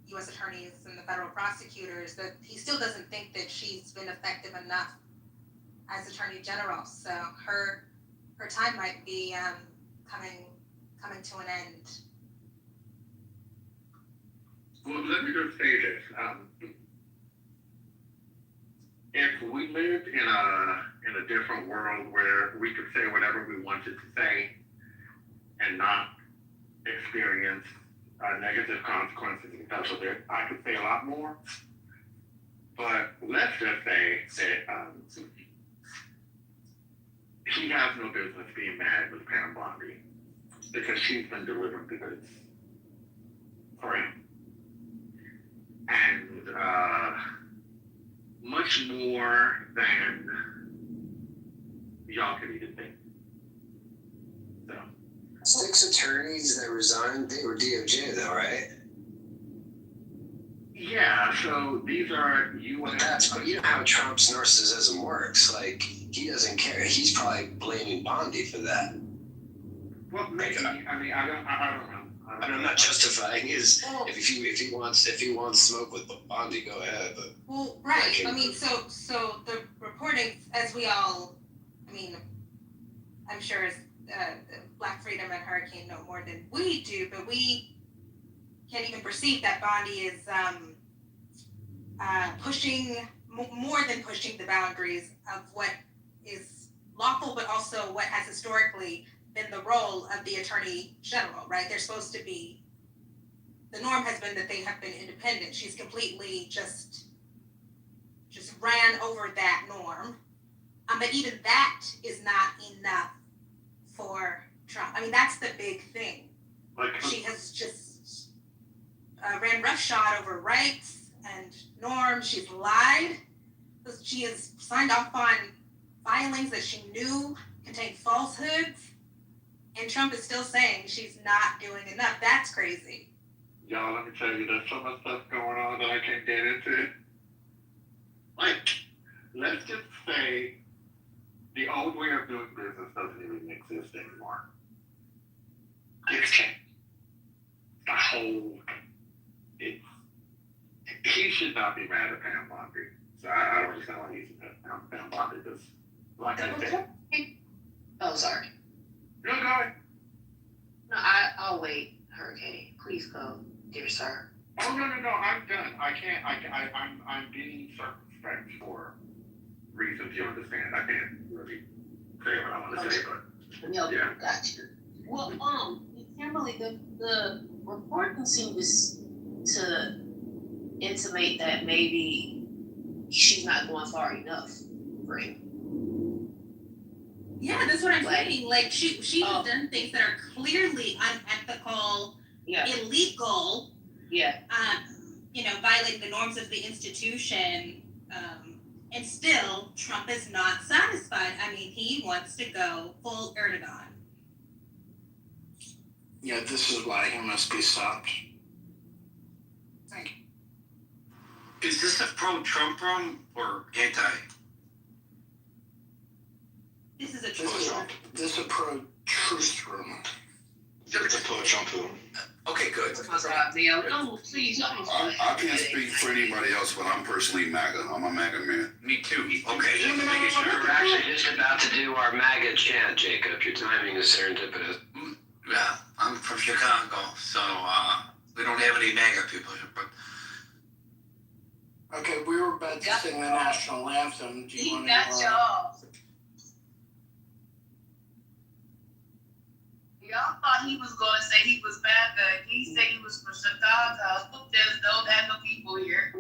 U.S. attorneys and the federal prosecutors, that he still doesn't think that she's been effective enough as Attorney General. So her her time might be coming to an end. Well, let me just say this. If we lived in a different world where we could say whatever we wanted to say and not experience negative consequences because of it, I could say a lot more. But let's just say that he has no business being mad with Pam Bondi because she's been delivering the goods for him. And much more than y'all could even think. So. 6 attorneys that resigned, they were DOJ though, right? Yeah, so these are But you know how Trump's narcissism works. Like, he doesn't care. He's probably blaming Bondi for that. Well, maybe. I don't know. I'm not justifying his. If he wants smoke with Bondi, go ahead. But well, right. I mean, so the reporting, as we all, I mean, I'm sure Black Freedom and Hurricane know more than we do, but we can't even perceive that Bondi is pushing more than pushing the boundaries of what is lawful, but also what has historically been the role of the Attorney General, right? They're supposed to be, the norm has been that they have been independent. She's completely just ran over that norm. But even that is not enough for Trump. I mean, that's the big thing. She has just ran roughshod over rights and norms. She's lied. She has signed off on filings that she knew contained falsehoods. And Trump is still saying she's not doing enough. That's crazy. Y'all, let me tell you, there's so much stuff going on that I can't get into. Like, let's just say the old way of doing business doesn't even exist anymore. It's changed. The whole thing. He should not be mad at Pam Bondi. So I don't understand why he's mad at Pam Bondi, because, like I said. Oh, sorry. No, go ahead. No, I'll wait, Hurricane. Please go, dear sir. Oh, no, I'm done. I can't, I'm being circumspect for reasons you understand. I can't really say what I want to say, but No, yeah. Got you. Well, Kimberly, the report seems to intimate that maybe she's not going far enough for him. Yeah, that's what I'm saying. Like, she has done things that are clearly unethical, illegal. Yeah. Violating the norms of the institution. And still, Trump is not satisfied. I mean, he wants to go full Erdogan. Yeah, this is why he must be stopped. Right. Is this a pro-Trump room or anti? This is a Trump. This is a pro-truth room. It's a pro-Trump room. Okay, good. No, please. I can't speak for anybody else, but I'm personally MAGA. I'm a MAGA man. Me too. Okay, just making sure. We're actually just about to do our MAGA chant, Jacob. Your timing is serendipitous. Yeah, I'm from Chicago, so we don't have any MAGA people here, but. Okay, we were about to sing the national anthem. Do you want to? Y'all thought he was going to say he was MAGA. He said he was from Chicago. There's no MAGA people here.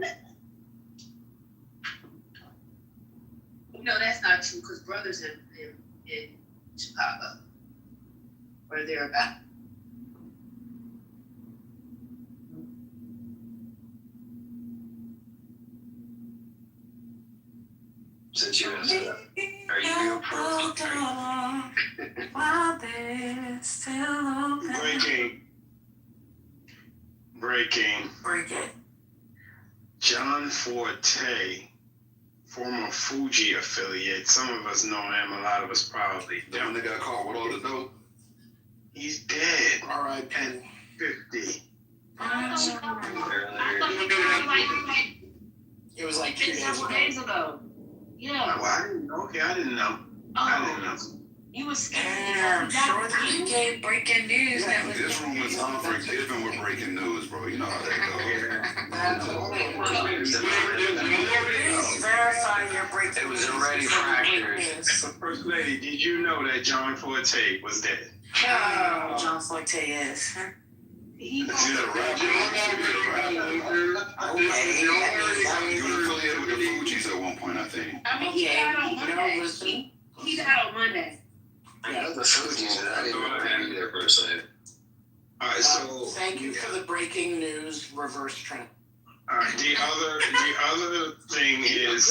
No, that's not true, because brothers in Chicago, or thereabout. Since you asked that, are you pro? While they're still open. Breaking. Break it. John Forte, former Fuji affiliate. Some of us know him, a lot of us probably The one that got caught with all the dope. He's dead. R.I.P. At 50. It was like 2 days ago. Yeah. Oh, I didn't know. Okay, I didn't know. I didn't know. You was scared. Damn, sure you gave breaking news. That was This room is unforgiving with breaking news, bro. You know how that Please verify your breaking It was news. already fractured. First lady, did you know that John Forte was dead? Oh, John Forte is. He goes. He was affiliated with the Fugees at one point, I think. I mean, he died on Monday. He died on Monday. Yeah, the Fugees, I didn't even be there per se. All right, so Thank you for the breaking news reverse trend. all right, the other thing is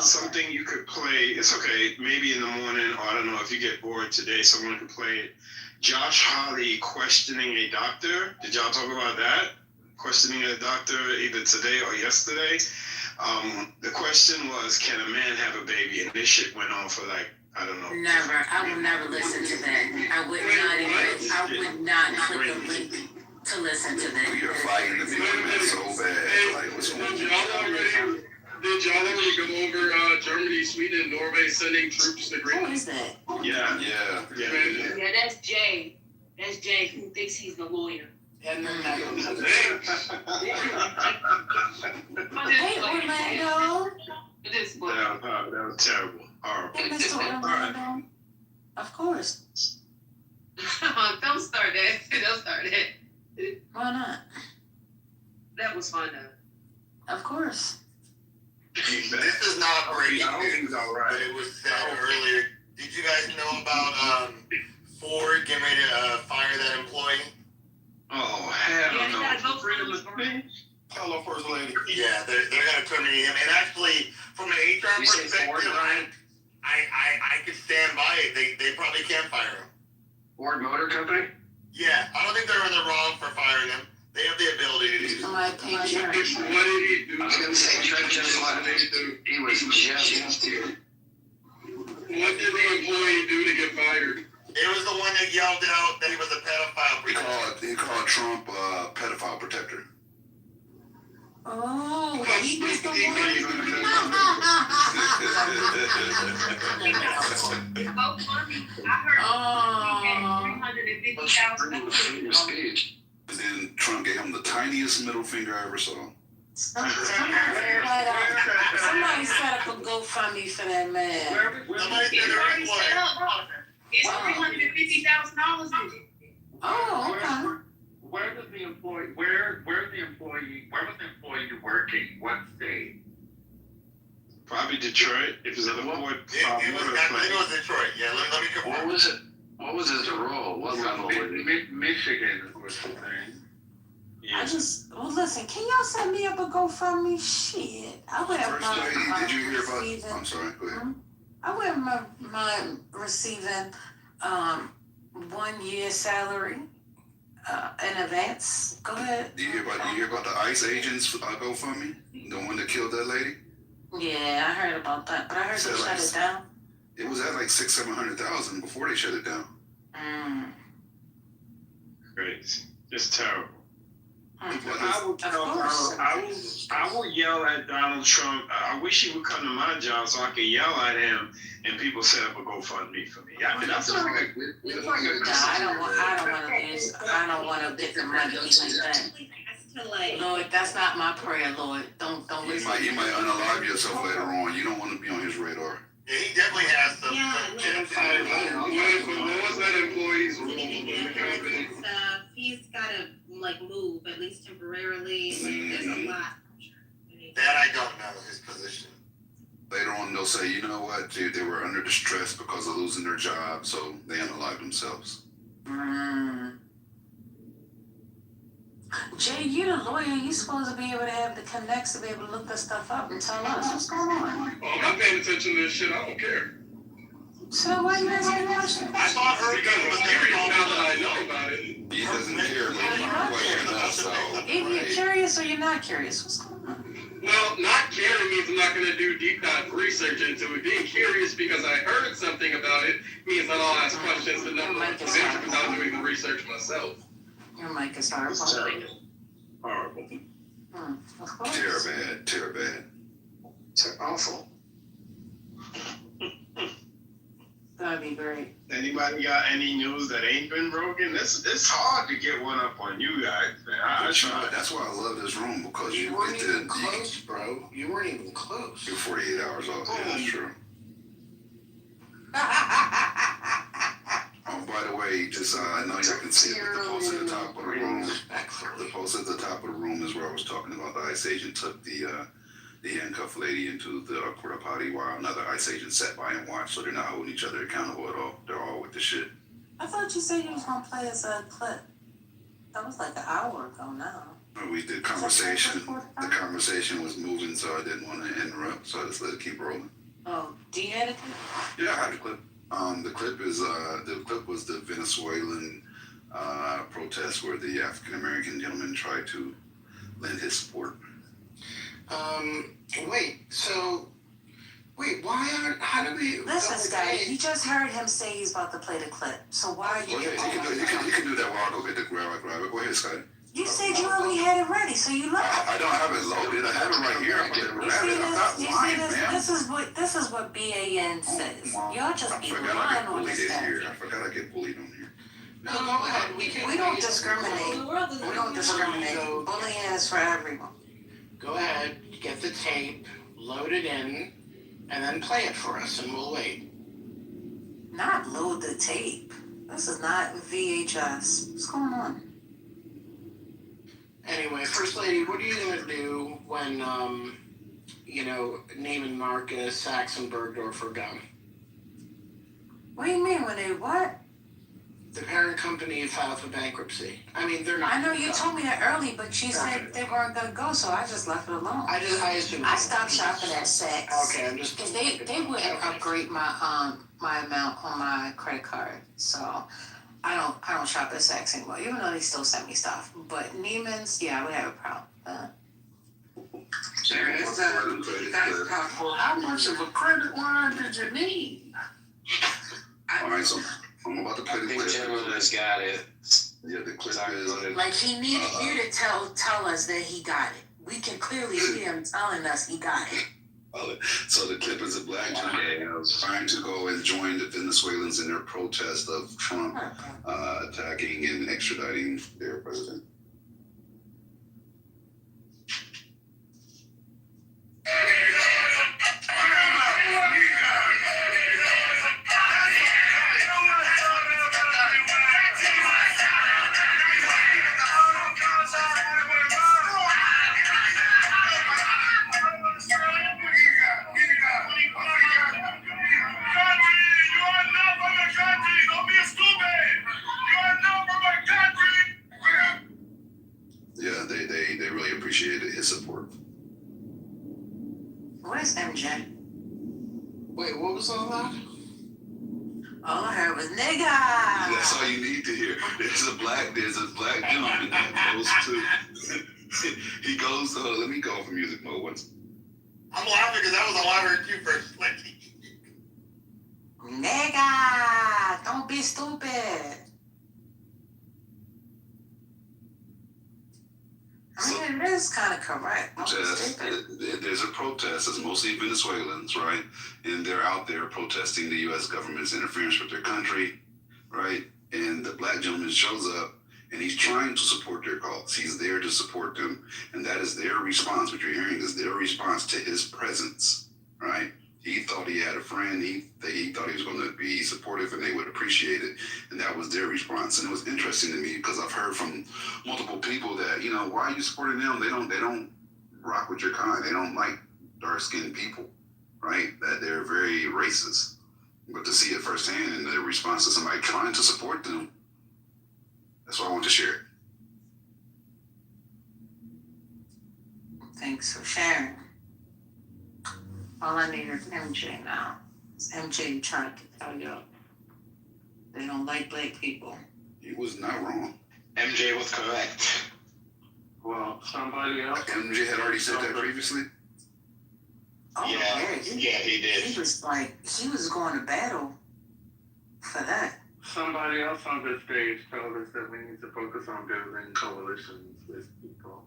something you could play. It's okay, maybe in the morning, or I don't know if you get bored today, someone could play it. Josh Hawley questioning a doctor. Did y'all talk about that? Questioning a doctor either today or yesterday. The question was, can a man have a baby? And this shit went on for like, I don't know. Never. I will never listen to that. I would not click a link to listen to that. You're fighting the man so bad. Like, what's going on? Did y'all already go over Germany, Sweden, Norway sending troops to Greenland? What is that? Yeah. Yeah, that's Jay. That's Jay who thinks he's the lawyer. Hey, Orlando. It is funny. That was terrible. Horrible. Hey, Mr. Orlando. Of course. Don't start that. Don't start that. Why not? That was fun though. Of course. This is not breaking news, but it was said earlier. Did you guys know about Ford getting ready to fire that employee? Oh, hell Yeah, no. you gotta go for it. Hello, First Lady. Yeah, they're gonna terminate him. And actually, from an HR perspective, I could stand by it. They probably can fire him. Ford Motor Company? Yeah, I don't think they're in the wrong for firing him. They have the ability to do so. My opinion. What did he do? I was going to say, just what he was just. What did the employee do to get fired? It was the one that yelled out that he was a pedophile. He called Trump pedophile protector. Oh, he was the one. And then Trump gave him the tiniest middle finger I ever saw. Somebody set up a GoFundMe for that man. It's $350,000. Oh, okay. Where was the employee working? What state? Probably Detroit. If it's a Ford, I think it was Detroit. Yeah, let me confirm. What was it? What was his role? What level was it? Michigan was the thing. Well, listen, can y'all set me up a GoFundMe? Shit. I would have First lady, did you hear about? I'm sorry. Go ahead. I would have my receiving 1 year salary in advance. Go ahead. Did you hear about the ICE agents GoFundMe? The one that killed that lady? Yeah, I heard about that, but I heard they shut it down. It was at like 600,000-700,000 before they shut it down. Crazy. Just terrible. But I will yell at Donald Trump. I wish he would come to my job so I could yell at him and people set up a GoFundMe for me. I mean, that's I don't want to get the money like that. Lord, that's not my prayer, Lord. Don't You listen. might unalive yourself later on. You don't want to be on his radar. Yeah, he definitely has some. What was that employee's role in the company? He's got to move at least temporarily. There's a lot. That I don't know his position. Later on, they'll say, you know what, dude, they were under distress because of losing their job, so they unalived themselves. Jay, you the lawyer. You supposed to be able to have the connects to be able to look that stuff up and tell us what's going on. Oh, I'm not paying attention to this shit. I don't care. So why you asking questions? I thought Hurricane was curious now that I know about it. He doesn't care, but he's questioning us, so. If you're curious or you're not curious, what's going on? Well, not caring means I'm not going to do deep dive research into it. Being curious because I heard something about it means that I'll ask questions to know without doing the research myself. Your mic is horrible. horrible. Of course. Terror bad. Awful. be great. Anybody got any news that ain't been broken? It's hard to get one up on you guys, man. I try. That's why I love this room, because You weren't even close, bro. You weren't even close. You're 48 hours off. Yeah, that's true. Oh, by the way, just I know y'all can see it, but the post at the top of the room. The post at the top of the room is where I was talking about the ICE agent took the handcuffed lady into the porta potty while another ICE agent sat by and watched, so they're not holding each other accountable at all. They're all with the shit. I thought you said you was gonna play us a clip. That was like an hour ago now. We did conversation. The conversation was moving, so I didn't want to interrupt, so I just let it keep rolling. Oh, do you have a clip? Yeah, I had the clip. The clip was the Venezuelan protest where the African American gentleman tried to lend his support. How do we? Listen, Scotty, you just heard him say he's about to play the clip. So why are you? You can do that while I go get the grab it. Go ahead, Scotty. You said you already had it ready, so you look. I don't have it loaded. I have it right here. I'm not lying, man. This is what BAN says. Y'all just be lying on this stuff. I forgot I get bullied on here. No, go ahead. We don't discriminate. We don't discriminate. Bullying is for everyone. Go ahead, get the tape, load it in, and then play it for us, and we'll wait. Not load the tape. This is not VHS. What's going on? Anyway, First Lady, what are you going to do when, Neiman Marcus, Saks, and Bergdorf are gone? What do you mean when they what? The parent company filed for bankruptcy. I mean, they're not. I know you told me that early, but you said they weren't going to go, so I just left it alone. I assumed. I stopped shopping at Saks. Okay, I'm just. Because they wouldn't upgrade my amount on my credit card, so I don't shop at Saks anymore, even though they still send me stuff. But Neiman's, yeah, I would have a problem. How much of a credit line did you need? All right, so I'm about to play the clip. Gentleman's got it. Yeah, the clip is. Like he needed you to tell us that he got it. We can clearly hear him telling us he got it. So the clip is a black gentleman trying to go and join the Venezuelans in their protest of Trump attacking and extraditing their president. Yeah, they really appreciated his support. Where's MJ? Wait, what was all that? All I heard was nigga. That's all you need to hear. There's a black gentleman that goes to. He goes. Let me go for music mode once. I'm laughing because that was all I heard you first. Nigga, don't be stupid. I mean, it is kind of correct. There's a protest. It's mostly Venezuelans, right? And they're out there protesting the U.S. government's interference with their country, right? And the black gentleman shows up, and he's trying to support their cause. He's there to support them, and that is their response. What you're hearing is their response to his presence, right? He thought he had a friend. He thought he was going to be supportive, and they would appreciate it. And that was their response. And it was interesting to me because I've heard from multiple people that, why are you supporting them? They don't rock with your kind. They don't like dark-skinned people, right? That they're very racist. But to see it firsthand in their response to somebody trying to support them, that's why I want to share it. Thanks for sharing. All I need is MJ now. It's MJ trying to tell you they don't like black people. He was not wrong. MJ was correct. Well, somebody else. MJ had already said that previously. Oh, Yeah, he did. He was going to battle for that. Somebody else on this stage told us that we need to focus on building coalitions with people.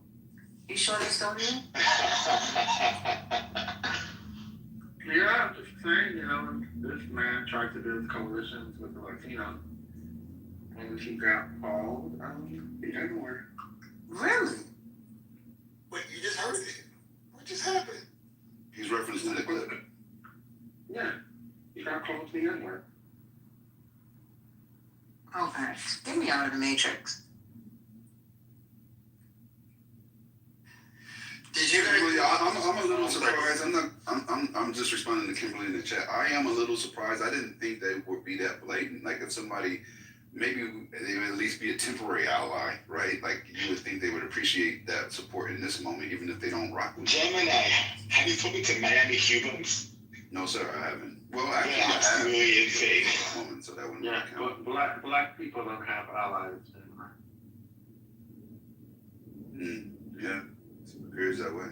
You sure they still here? Yeah, just saying, this man tried to build coalitions with the Latino, and he got called the N-word. Really? Wait, you just heard it? What just happened? He's referencing the clip. Yeah, he got called the N-word. Okay, get me out of the matrix. Did you? I'm a little surprised. I'm just responding to Kimberly in the chat. I am a little surprised. I didn't think they would be that blatant. Like if somebody, maybe they would at least be a temporary ally, right? Like you would think they would appreciate that support in this moment, even if they don't rock with you. Gemini, have you spoken to Miami Cubans? No, sir, I haven't. Well, actually, They're absolutely insane. Woman, so that wouldn't Yeah, count. but black people don't have allies anymore. Yeah, it appears that way.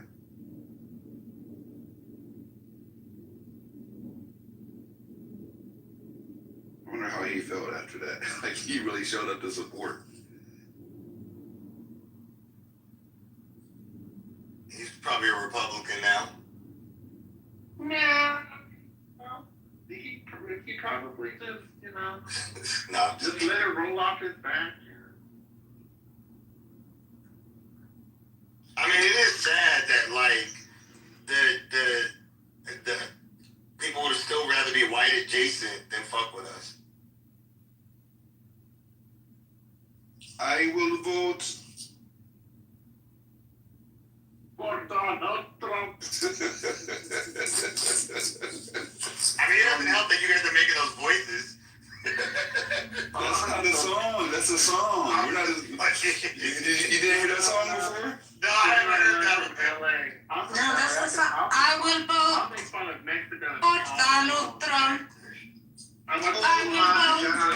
I wonder how he felt after that. Like he really showed up to support. He's probably a Republican now. Nah. He probably just, just let it roll off his back. I mean, it is sad that like the people would still rather be white adjacent than fuck with us. I will vote. For Donald Trump. I mean, it doesn't help that you guys are making those voices. That's not a song. That's a song. We're not. You didn't hear that song before? No, I haven't heard that one. No, that's the song. I will vote I'll make fun of Mexico. for Donald Trump. I will vote for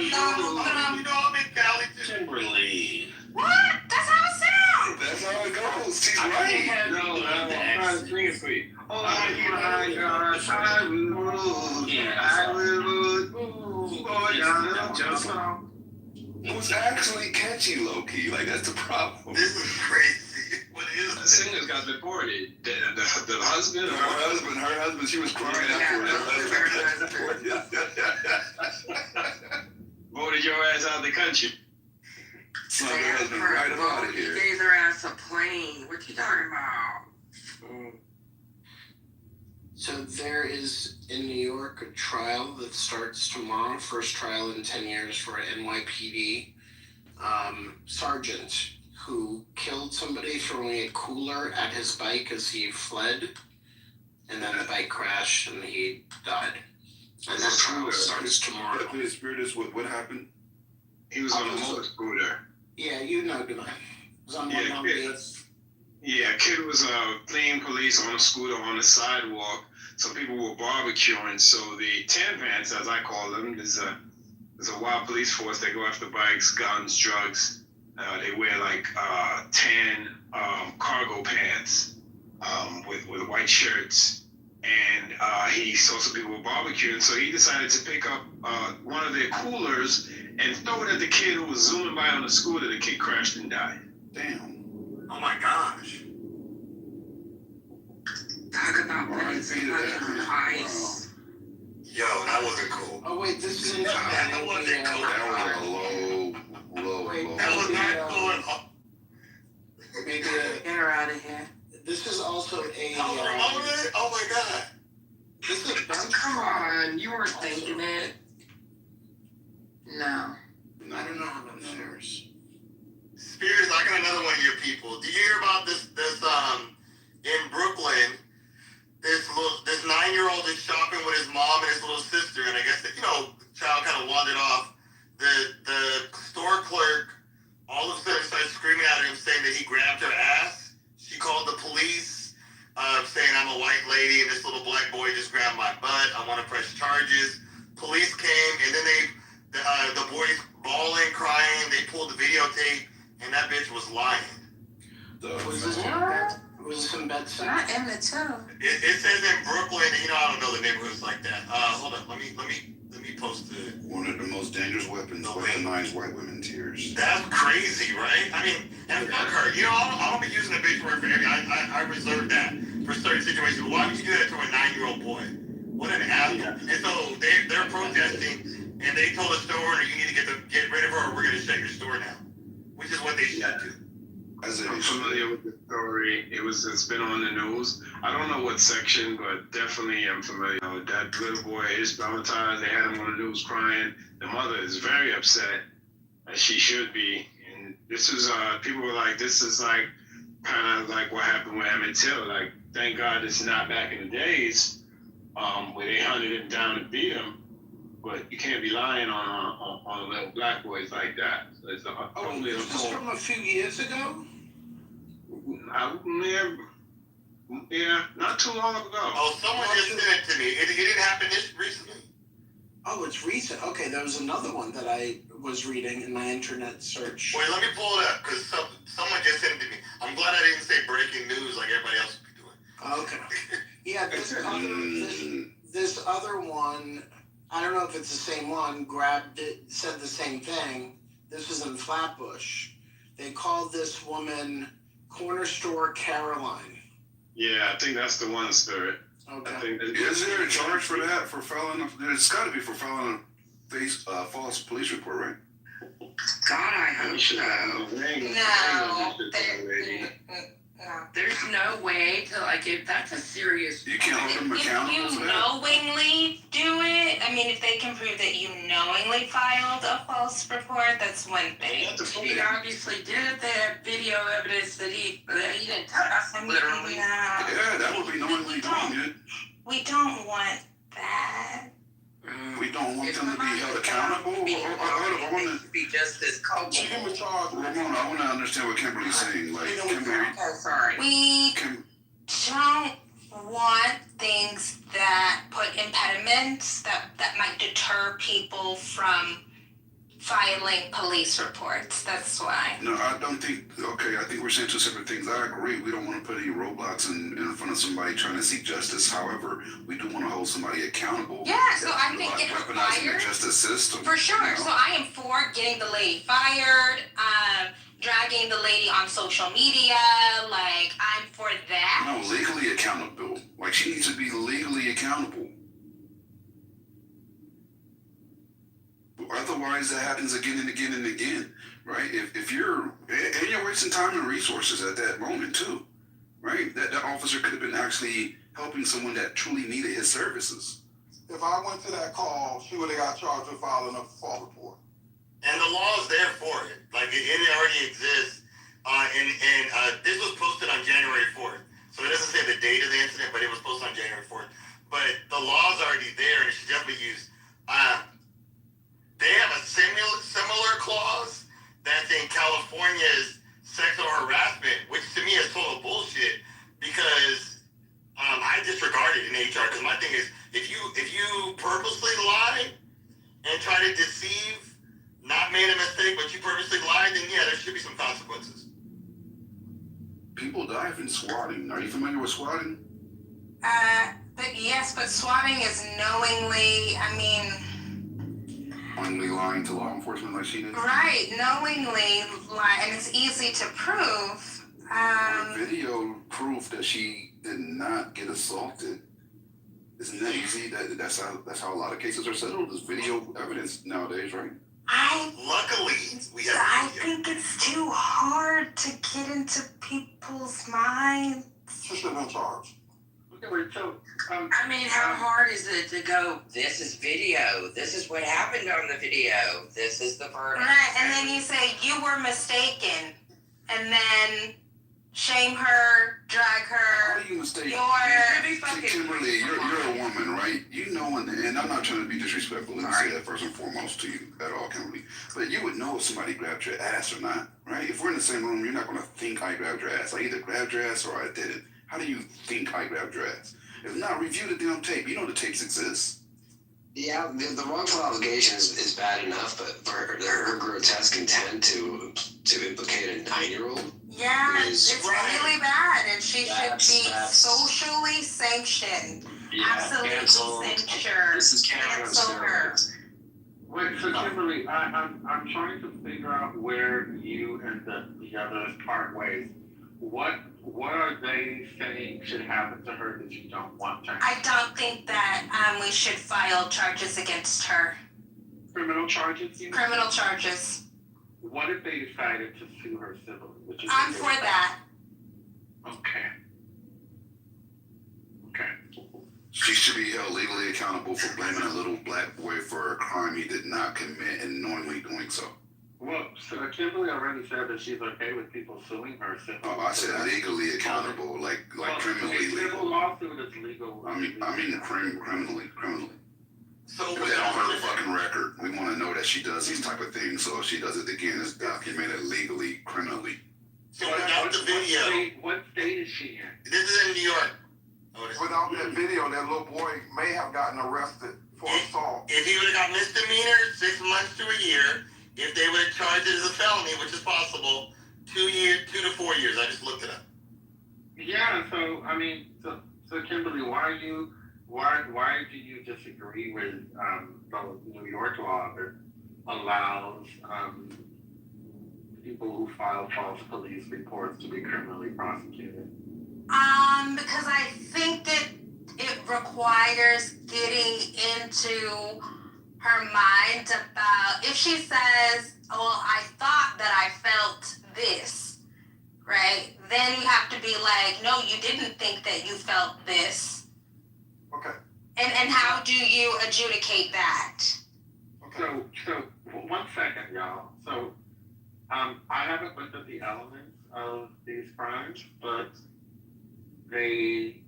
Donald Trump. You know I'm in Cali too. Kimberly. What? That's how it sounds. That's how it goes. He's right. No, I'm trying to sing it for you. Oh my gosh, I will vote. I will vote for Donald Trump. It was actually catchy, low key. Like that's the problem. This is crazy. What is The this? singers got deported. The husband, Her husband, she was crying out for it. voted your ass out of the country. Son, her husband right about it here. Gave their ass a plane. What you talking about? So there is in New York a trial that starts tomorrow, first trial in 10 years for an NYPD sergeant who killed somebody throwing a cooler at his bike as he fled, and then the bike crashed and he died. And that trial starts tomorrow. The spirit is what happened? He was on a motor scooter. Yeah, you know, it was on Yeah, one kid was fleeing police on a scooter on the sidewalk. Some people were barbecuing, so the tan pants, as I call them, there's a wild police force. They go after bikes, guns, drugs. They wear like tan cargo pants with white shirts. And he saw some people were barbecuing, so he decided to pick up one of their coolers and throw it at the kid who was zooming by on the scooter. The kid crashed and died. Damn. Oh my gosh. Talk about putting somebody on ice. Yo, that wasn't cool. Oh wait, this is in That wasn't cool. That was a low. That was not cool at all. Maybe Get her out of here. this is also a. Oh my god. This is a bench Come trial. on, you weren't thinking it. No. I don't know how many shares. Spears, I got another one of your people. Do you hear about this in Brooklyn? This 9-year-old is shopping with his mom and his little sister, and I guess the child kind of wandered off. The store clerk all of a sudden started screaming at him, saying that he grabbed her ass. She called the police, saying I'm a white lady and this little black boy just grabbed my butt. I want to press charges. Police came, and then the boys bawling, crying. They pulled the videotape, and that bitch was lying. Was this in Bedford? Not Emmett too. It says in Brooklyn. I don't know the neighborhoods like that. Hold on. Let me post it. One of the most dangerous weapons weaponized white women tears. That's crazy, right? I mean, and fuck her. I don't be using a bitch word for everything. I reserve that. for certain situations. Why would you do that to a 9-year-old boy? What an asshole. And so they're protesting, and they told the store owner, you need to get rid of her or we're going to shut your store down, which is what they should do. I'm familiar with the story. It's been on the news. I don't know what section, but definitely I'm familiar. That little boy is traumatized. They had him on the news crying. The mother is very upset, as she should be. And this is people were like, this is like kind of like what happened with Emmett Till. Like, thank God it's not back in the days where they hunted him down and beat him. But you can't be lying on little black boys like that. So it's totally this is from a few years ago? Yeah, not too long ago. Oh, someone just sent it to me. It didn't happen this recently. Oh, it's recent. Okay, there was another one that I was reading in my internet search. Wait, let me pull it up, because someone just sent it to me. I'm glad I didn't say breaking news like everybody else would be doing. Okay. Yeah, this other one, I don't know if it's the same one, said the same thing. This was in Flatbush. They called this woman Corner Store Caroline. Yeah, I think that's the one, Spirit. Okay. Is there a charge for that? For filing? It's got to be for filing a false police report, right? God, I hope so. No, there's no way to, like, if that's a serious. You can't hold them accountable for that. If you knowingly do it, I mean, if they can prove that you knowingly filed a false report, that's one thing. He obviously did it. They have video evidence that he didn't touch us, literally. Yeah, that would be knowingly doing it. We don't want that. We don't want them to be held accountable. I want to be just as culpable. Ramona, I want to understand what Kimberly's saying. Like, Kimberly, We don't want things that put impediments that might deter people from filing police reports. That's why. No, I don't think. Okay, I think we're saying two separate things. I agree. We don't want to put any roadblocks in front of somebody trying to seek justice. However, we do want to hold somebody accountable. Yeah, so I think it weaponizing the requires justice system. For sure. You know? So I am for getting the lady fired, dragging the lady on social media. Like, I'm for that. No, legally accountable. Like, she needs to be legally accountable. Otherwise, that happens again and again and again, right? If you're wasting time and resources at that moment too, right? That officer could have been actually helping someone that truly needed his services. If I went to that call, she would have got charged with filing a false report. And the law is there for it. Like, it already exists. And this was posted on January 4th. So it doesn't say the date of the incident, but it was posted on January 4th. But the law is already there, and it should definitely be used. They have a similar clause that's in California's sexual harassment, which to me is total bullshit, because I disregard it in HR. Because my thing is, if you purposely lie and try to deceive, not made a mistake, but you purposely lied, then yeah, there should be some consequences. People die from swatting. Are you familiar with swatting? But yes, but swatting is knowingly, Knowingly lying to law enforcement like she did? Right, knowingly lie, and it's easy to prove. Video proof that she did not get assaulted. Isn't that easy? That's how a lot of cases are settled. There's video evidence nowadays, right? Luckily, we have. I think it's too hard to get into people's minds. She should have been charged. I mean, how hard is it to go, this is video, this is what happened on the video, this is the verdict. Right, and then you say, you were mistaken, and then shame her, drag her. How are you mistaken? You're Kimberly, you're a woman, right? You know, and I'm not trying to be disrespectful and say that first and foremost to you at all, Kimberly, but you would know if somebody grabbed your ass or not, right? If we're in the same room, you're not going to think I grabbed your ass. I either grabbed your ass or I didn't. How do you think I grabbed your ass? If not, review the damn tape. You know the tapes exist. Yeah, the wrongful allegation is bad enough, but for her grotesque intent to implicate a 9-year-old. Yeah, it's really bad, and she should be socially sanctioned. Yeah, absolutely censured. This is cancel her. Wait, so Kimberly, I'm trying to figure out where you and the others part ways. What What are they saying should happen to her that you don't want to happen? I don't think that we should file charges against her. Criminal charges? Criminal charges. What if they decided to sue her civilly? I'm for that. Okay. She should be held legally accountable for blaming a little black boy for a crime he did not commit and knowingly doing so. Well, so Kimberly already said that she's okay with people suing her civilly. Oh, I said legally accountable, like criminally legal. Civil lawsuit is legal. I mean criminally. So Because they don't have a fucking record. We want to know that she does these type of things, so if she does it again, it's documented legally, criminally. So without the video, what state is she in? This is in New York. Without that video, that little boy may have gotten arrested for assault. If he would have got misdemeanor, 6 months to a year. If they would have charged it as a felony, which is possible, 2 to 4 years. I just looked it up. Yeah. So I mean, so Kimberly, why do you disagree with the New York law that allows people who file false police reports to be criminally prosecuted? Because I think that it requires getting into her mind about, if she says, well, I thought that I felt this, right? Then you have to be like, no, you didn't think that you felt this. Okay. And how do you adjudicate that? Okay. So 1 second, y'all. So I haven't looked at the elements of these crimes, but they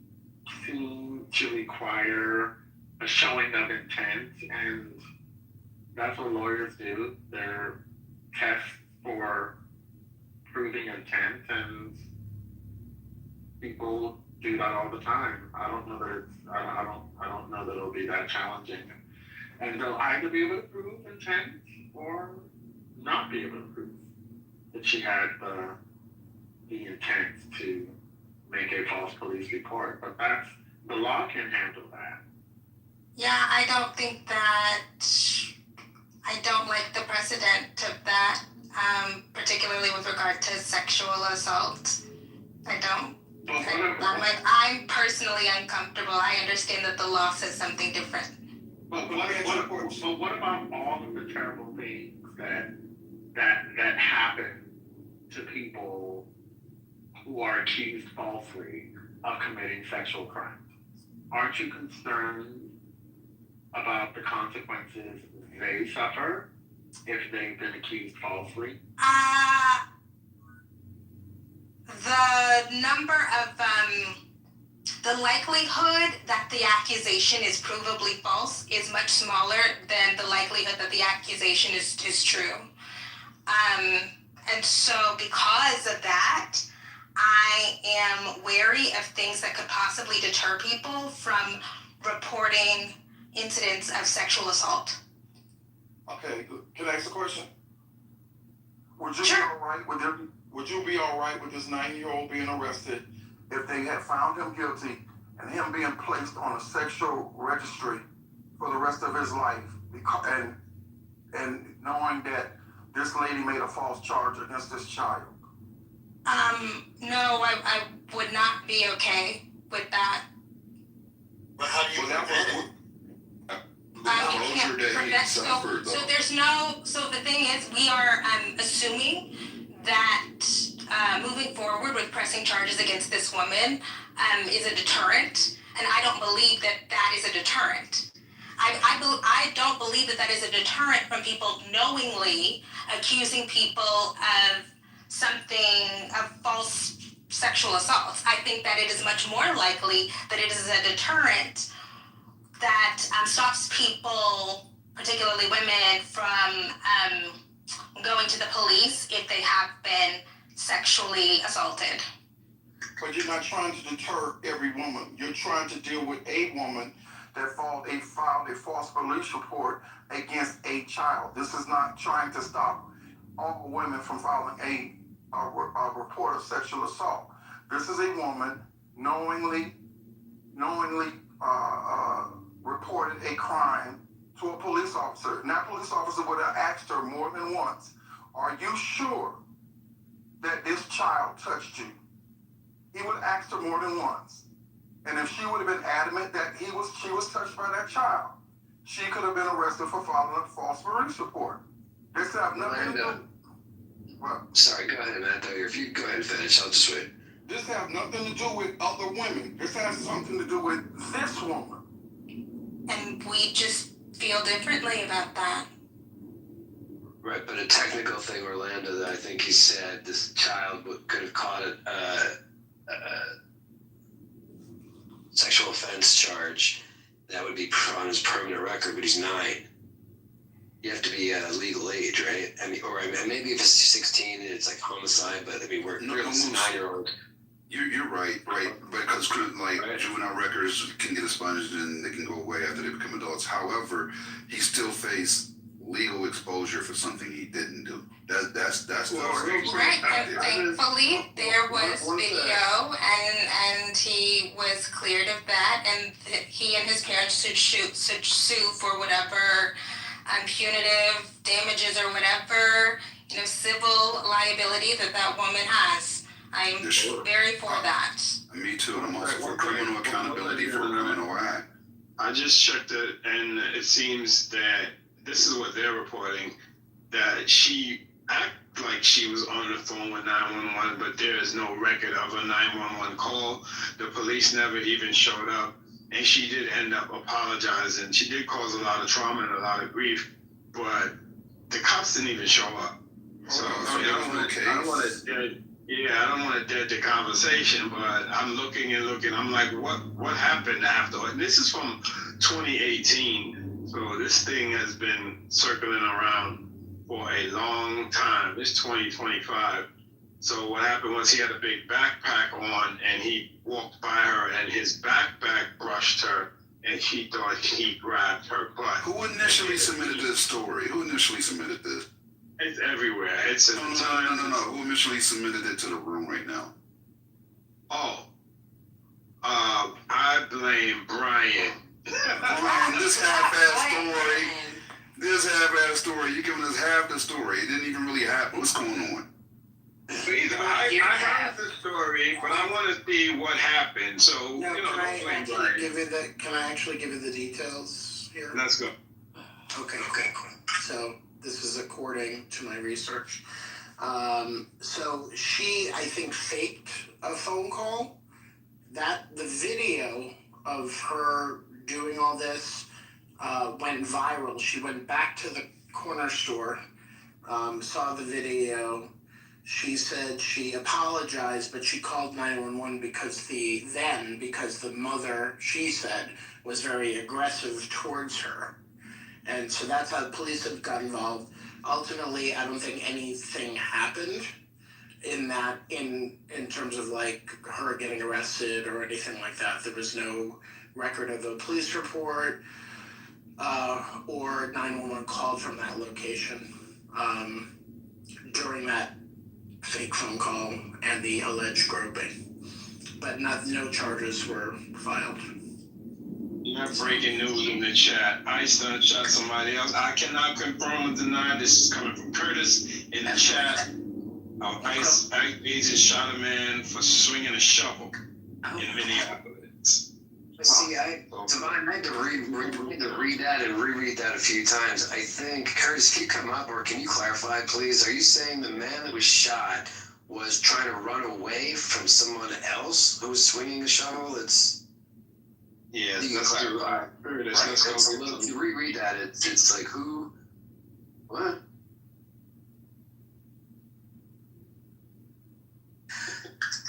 seem to require a showing of intent, and that's what lawyers do. They're tests for proving intent, and people do that all the time. I don't know that I don't know that it'll be that challenging, and they'll either be able to prove intent or not be able to prove that she had the intent to make a false police report. But the law can handle that. Yeah, I don't think that, I don't like the precedent of that, particularly with regard to sexual assault. I don't. I'm personally uncomfortable. I understand that the law says something different. But what about all of the terrible things that happen to people who are accused falsely of committing sexual crimes? Aren't you concerned about the consequences they suffer if they've been accused falsely? The number of, the likelihood that the accusation is provably false is much smaller than the likelihood that the accusation is true. And so because of that, I am wary of things that could possibly deter people from reporting incidents of sexual assault. Okay, can I ask a question? Would you Sure. be all right would you be all right with this 9-year-old being arrested if they had found him guilty and him being placed on a sexual registry for the rest of his life, and knowing that this lady made a false charge against this child? No, I would not be okay with that. But how do you prevent it? You can't prevent, so there's no, so the thing is, we are assuming that moving forward with pressing charges against this woman is a deterrent, and I don't believe that is a deterrent. I don't believe that is a deterrent from people knowingly accusing people of something, of false sexual assaults. I think that it is much more likely that it is a deterrent that stops people, particularly women, from going to the police if they have been sexually assaulted. But you're not trying to deter every woman. You're trying to deal with a woman that filed a false police report against a child. This is not trying to stop all women from filing a report of sexual assault. This is a woman knowingly reported a crime to a police officer. And that police officer would have asked her more than once, are you sure that this child touched you? he would have asked her more than once. And if she would have been adamant that she was touched by that child, she could have been arrested for filing a false police report. This have nothing to do. What? Sorry, go ahead, Matt. If you go ahead and finish, I'll just wait. This have nothing to do with other women. This has something to do with this woman. And we just feel differently about that. Right, but a technical thing, Orlando, that I think he said this child could have caught a sexual offense charge that would be on his permanent record, but he's 9. You have to be legal age, right? I mean, or maybe if it's 16 and it's like homicide, but I mean, we're 9-year-old. You're right, because juvenile records can get expunged and they can go away after they become adults. However, he still faced legal exposure for something he didn't do. That's right. And thankfully, there was video, and he was cleared of that, and he and his parents should sue for whatever punitive damages or whatever civil liability that woman has. I'm very for that. Me too. I'm also for criminal accountability for a criminal act. I just checked it, and it seems that this is what they're reporting, that she acted like she was on the phone with 911, but there is no record of a 911 call. The police never even showed up, and she did end up apologizing. She did cause a lot of trauma and a lot of grief, but the cops didn't even show up. So I don't want to dead the conversation, but I'm looking and looking. I'm like, what happened after? And this is from 2018. So this thing has been circling around for a long time. It's 2025. So what happened was he had a big backpack on, and he walked by her, and his backpack brushed her, and she thought he grabbed her butt. Who initially submitted this story? Who initially submitted this? It's everywhere. It's at the time. No. Who initially submitted it to the room right now? I blame Brian. Brian, this half-ass story. You're giving us half the story. It didn't even really happen. What's going on? I heard the story, but I want to see what happened. So, can I actually give you the details here? Let's go. Okay, cool. So this is according to my research. So she, I think, faked a phone call. The video of her doing all this went viral. She went back to the corner store, saw the video. She said she apologized, but she called 911 because the mother, she said, was very aggressive towards her. And so that's how the police have got involved. Ultimately, I don't think anything happened in terms of like her getting arrested or anything like that. There was no record of a police report or 911 called from that location during that fake phone call and the alleged groping. But no charges were filed. You have breaking news in the chat. ICE done shot somebody else. I cannot confirm or deny. This is coming from Curtis in the chat. ICE agents shot a man for swinging a shovel in Minneapolis. See, Divine, I had to read that and reread that a few times. I think, Curtis, can you come up, or can you clarify, please? Are you saying the man that was shot was trying to run away from someone else who was swinging a shovel? Yeah, let's do Curtis. Let's go. If you reread that, it's like, who? What?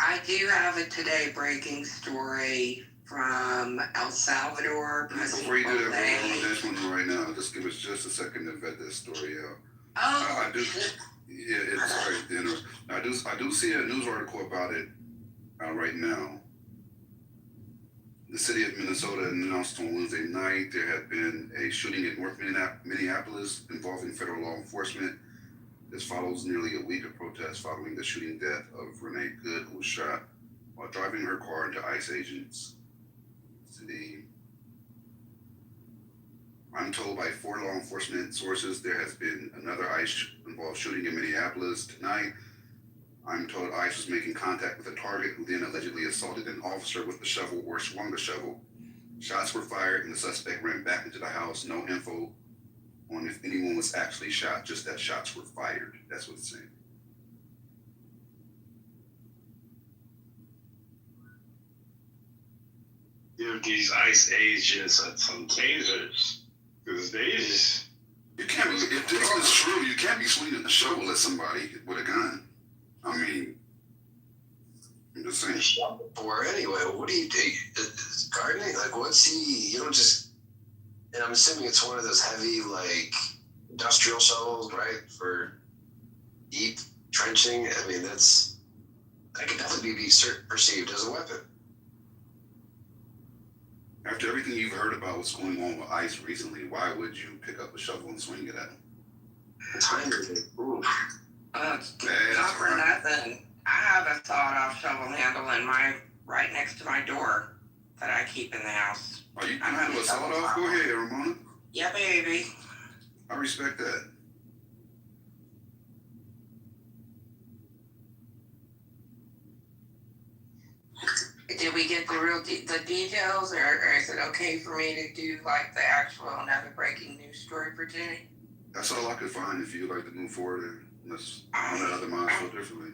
I do have a today breaking story from El Salvador. Before you do that, we're on this one right now. Just give us just a second to vet this story out. Oh. Yeah, it's sorry, dinner. I do see a news article about it right now. The city of Minnesota announced on Wednesday night there had been a shooting in North Minneapolis involving federal law enforcement. This follows nearly a week of protests following the shooting death of Renee Good, who was shot while driving her car into ICE agents. I'm told by 4 law enforcement sources there has been another ICE-involved shooting in Minneapolis tonight. I'm told ICE was making contact with a target who then allegedly assaulted an officer with the shovel or swung the shovel. Shots were fired and the suspect ran back into the house. No info on if anyone was actually shot, just that shots were fired. That's what it's saying. Give these ICE agents some tasers. Because they just... You can't be, if this is true, you can't be swinging a shovel at somebody with a gun. I mean, I'm just saying. Or anyway, what do you do? Gardening? Like, what's he? You don't just. And I'm assuming it's one of those heavy, like, industrial shovels, right? For deep trenching. I mean, that could definitely be perceived as a weapon. After everything you've heard about what's going on with ICE recently, why would you pick up a shovel and swing it at them? Not for nothing. I have a sawed-off shovel handle right next to my door that I keep in the house. Are you have a sawed-off? Go ahead, Ramona. Yeah, baby. I respect that. Did we get the details, or is it okay for me to do like the actual another breaking news story for today? That's all I could find. If you'd like to move forward, and let's let other minds feel differently.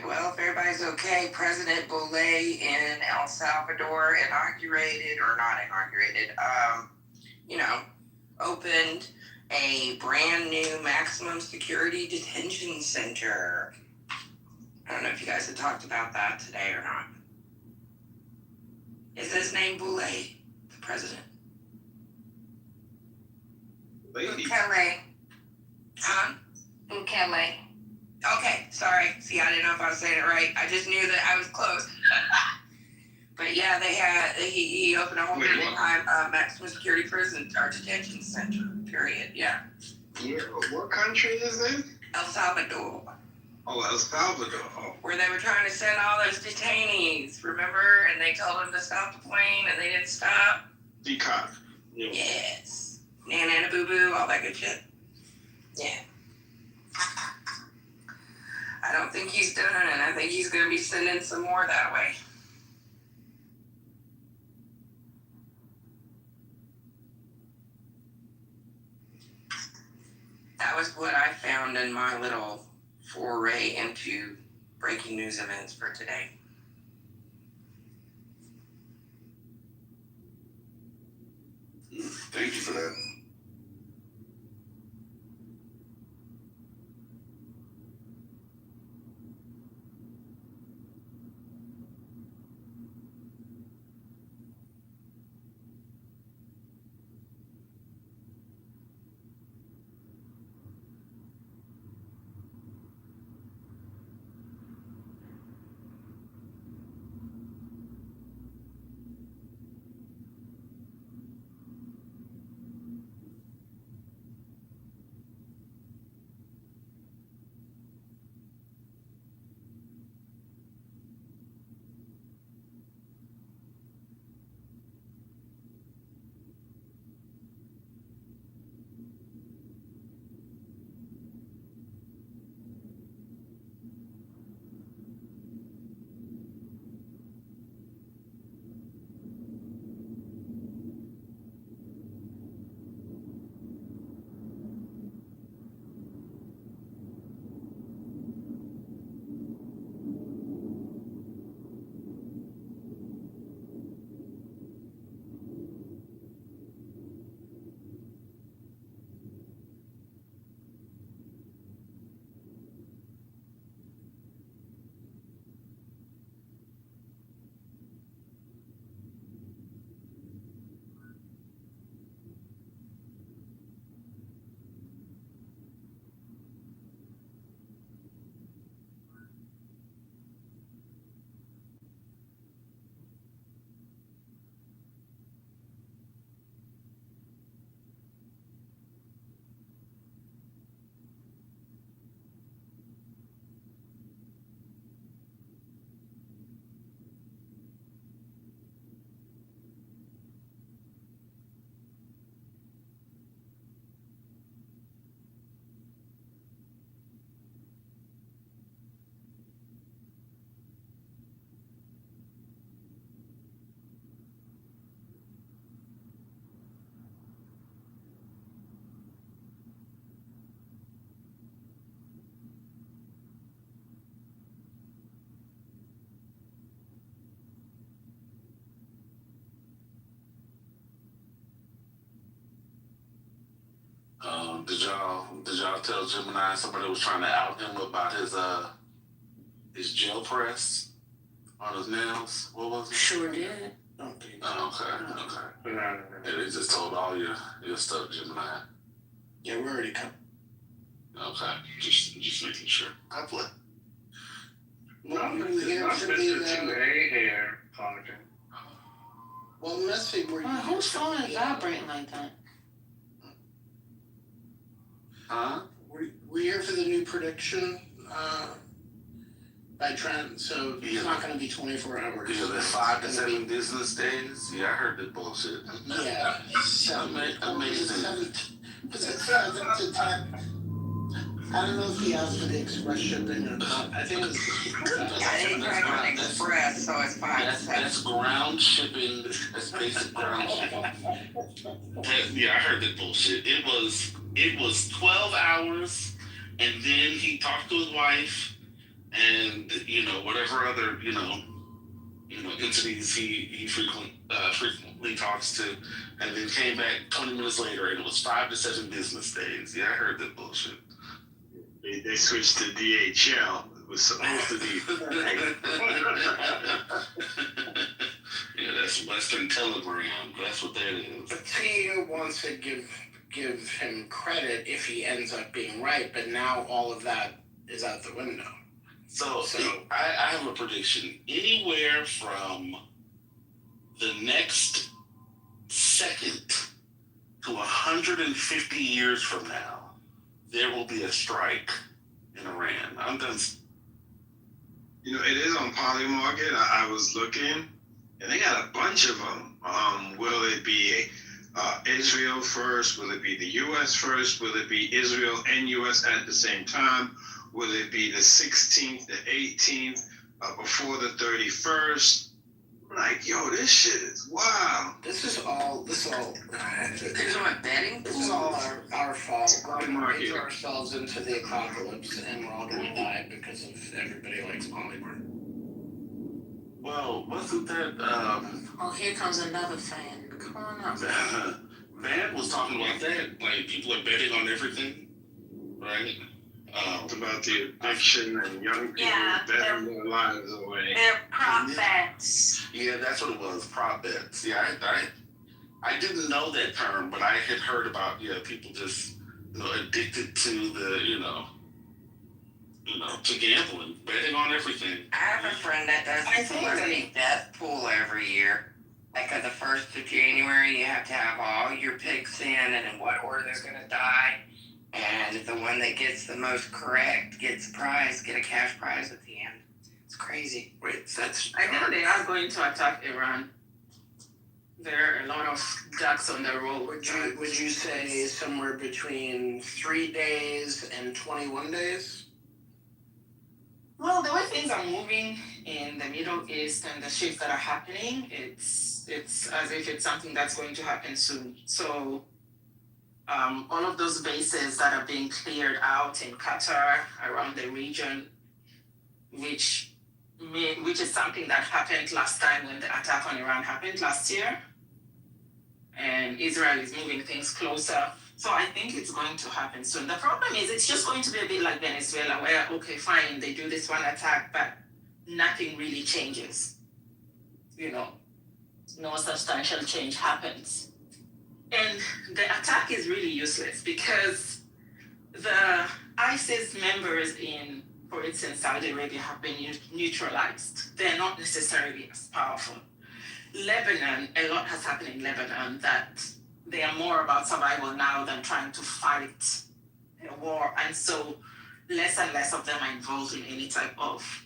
Well, if everybody's okay, President Bolay in El Salvador opened a brand new maximum security detention center. I don't know if you guys had talked about that today or not. Is his name Boulay, the president? Bukele. Huh? Bukele. Okay, sorry. See, I didn't know if I was saying it right. I just knew that I was close. But yeah, he opened a whole new maximum security prison or detention center, period. Yeah. What country is this? El Salvador. Oh, El Salvador. Oh. Where they were trying to send all those detainees, remember? And they told them to stop the plane and they didn't stop. Decop. Yeah. Yes. Nana boo boo, all that good shit. Yeah. I don't think he's done it, and I think he's going to be sending some more that way. That was what I found in my little foray into breaking news events for today. Thank you for that. Did y'all tell Gemini somebody was trying to out him about his gel press on his nails? What was it? Sure did. Okay. Yeah, they just told all your stuff, Gemini. Yeah, we already come. Okay, just making sure. God bless. Not Well, Mr. 2A here talking. Well, Missy, were you? Whose phone is vibrating like that? Huh? We're here for the new prediction by Trent, so it's not going to be 24 hours. Yeah, that's 5 to 7 business days. Yeah, I heard that bullshit. Yeah, Amazing. Was it 7 to 10? I don't know if he asked for the express shipping or not. I think It's express, so it's fine. That's ground shipping. That's basic ground shipping. Yeah, I heard that bullshit. It was 12 hours, and then he talked to his wife, and whatever other entities he frequently talks to, and then came back 20 minutes later, and it was 5 to 7 business days. Yeah, I heard that bullshit. They switched to DHL. It was supposed to be. Yeah, that's Western Telegram. That's what that is. But Tia wants to give him credit if he ends up being right, but now all of that is out the window. So I have a prediction. Anywhere from the next second to 150 years from now, there will be a strike in Iran. I'm done. It is on Polymarket. I was looking, and they got a bunch of them. Will it be Israel first? Will it be the U.S. first? Will it be Israel and U.S. at the same time? Will it be the 16th, the 18th, before the 31st? Like, yo, this shit is wild. This is all. This is my betting. This is all our fault. We're gonna enter ourselves into the apocalypse, and we're all gonna die because of everybody likes Polymarket. Well, wasn't that? Oh, here comes another fan. Come on up. Van was talking about that. Like, people are betting on everything, right? It's about the addiction and young people betting their lives away. They're prop bets. Yeah, that's what it was. Prop bets. Yeah, I didn't know that term, but I had heard about people just addicted to the to gambling, betting on everything. I have a friend that does a celebrity death pool every year. Like on the 1st of January, you have to have all your picks in and in what order they're gonna die. And the one that gets the most correct gets a prize, get a cash prize at the end. It's crazy. Wait, that's. I know they are going to attack Iran. There are a lot of ducks on the road. Would you say somewhere between 3 days and 21 days? Well, the way things are moving in the Middle East and the shifts that are happening, it's as if it's something that's going to happen soon. So all of those bases that are being cleared out in Qatar, around the region, which is something that happened last time when the attack on Iran happened last year. And Israel is moving things closer. So I think it's going to happen soon. The problem is it's just going to be a bit like Venezuela, where, okay, fine, they do this one attack, but nothing really changes. No substantial change happens. And the attack is really useless because the ISIS members in, for instance, Saudi Arabia have been neutralized. They're not necessarily as powerful. Lebanon, a lot has happened in Lebanon that they are more about survival now than trying to fight a war. And so less and less of them are involved in any type of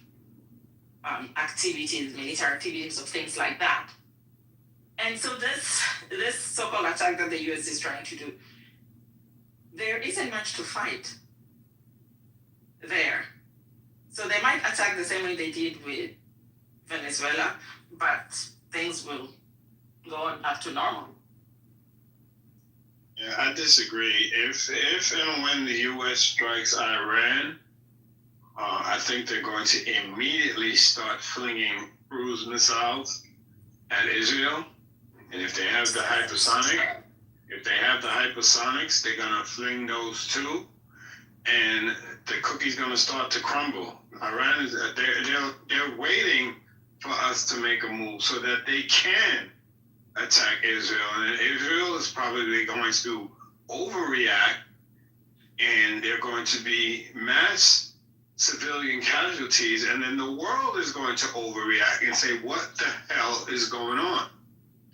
activities, military activities or things like that. And so this so-called attack that the US is trying to do, there isn't much to fight there. So they might attack the same way they did with Venezuela, but things will go on back to normal. Yeah, I disagree. If and when the U.S. strikes Iran, I think they're going to immediately start flinging cruise missiles at Israel. And if they have the hypersonic, If they have the hypersonics, they're gonna fling those too, and the cookie's gonna start to crumble. Iran is they're waiting for us to make a move so that they can attack Israel, and Israel is probably going to overreact, and they're going to be mass civilian casualties, and then the world is going to overreact and say, what the hell is going on?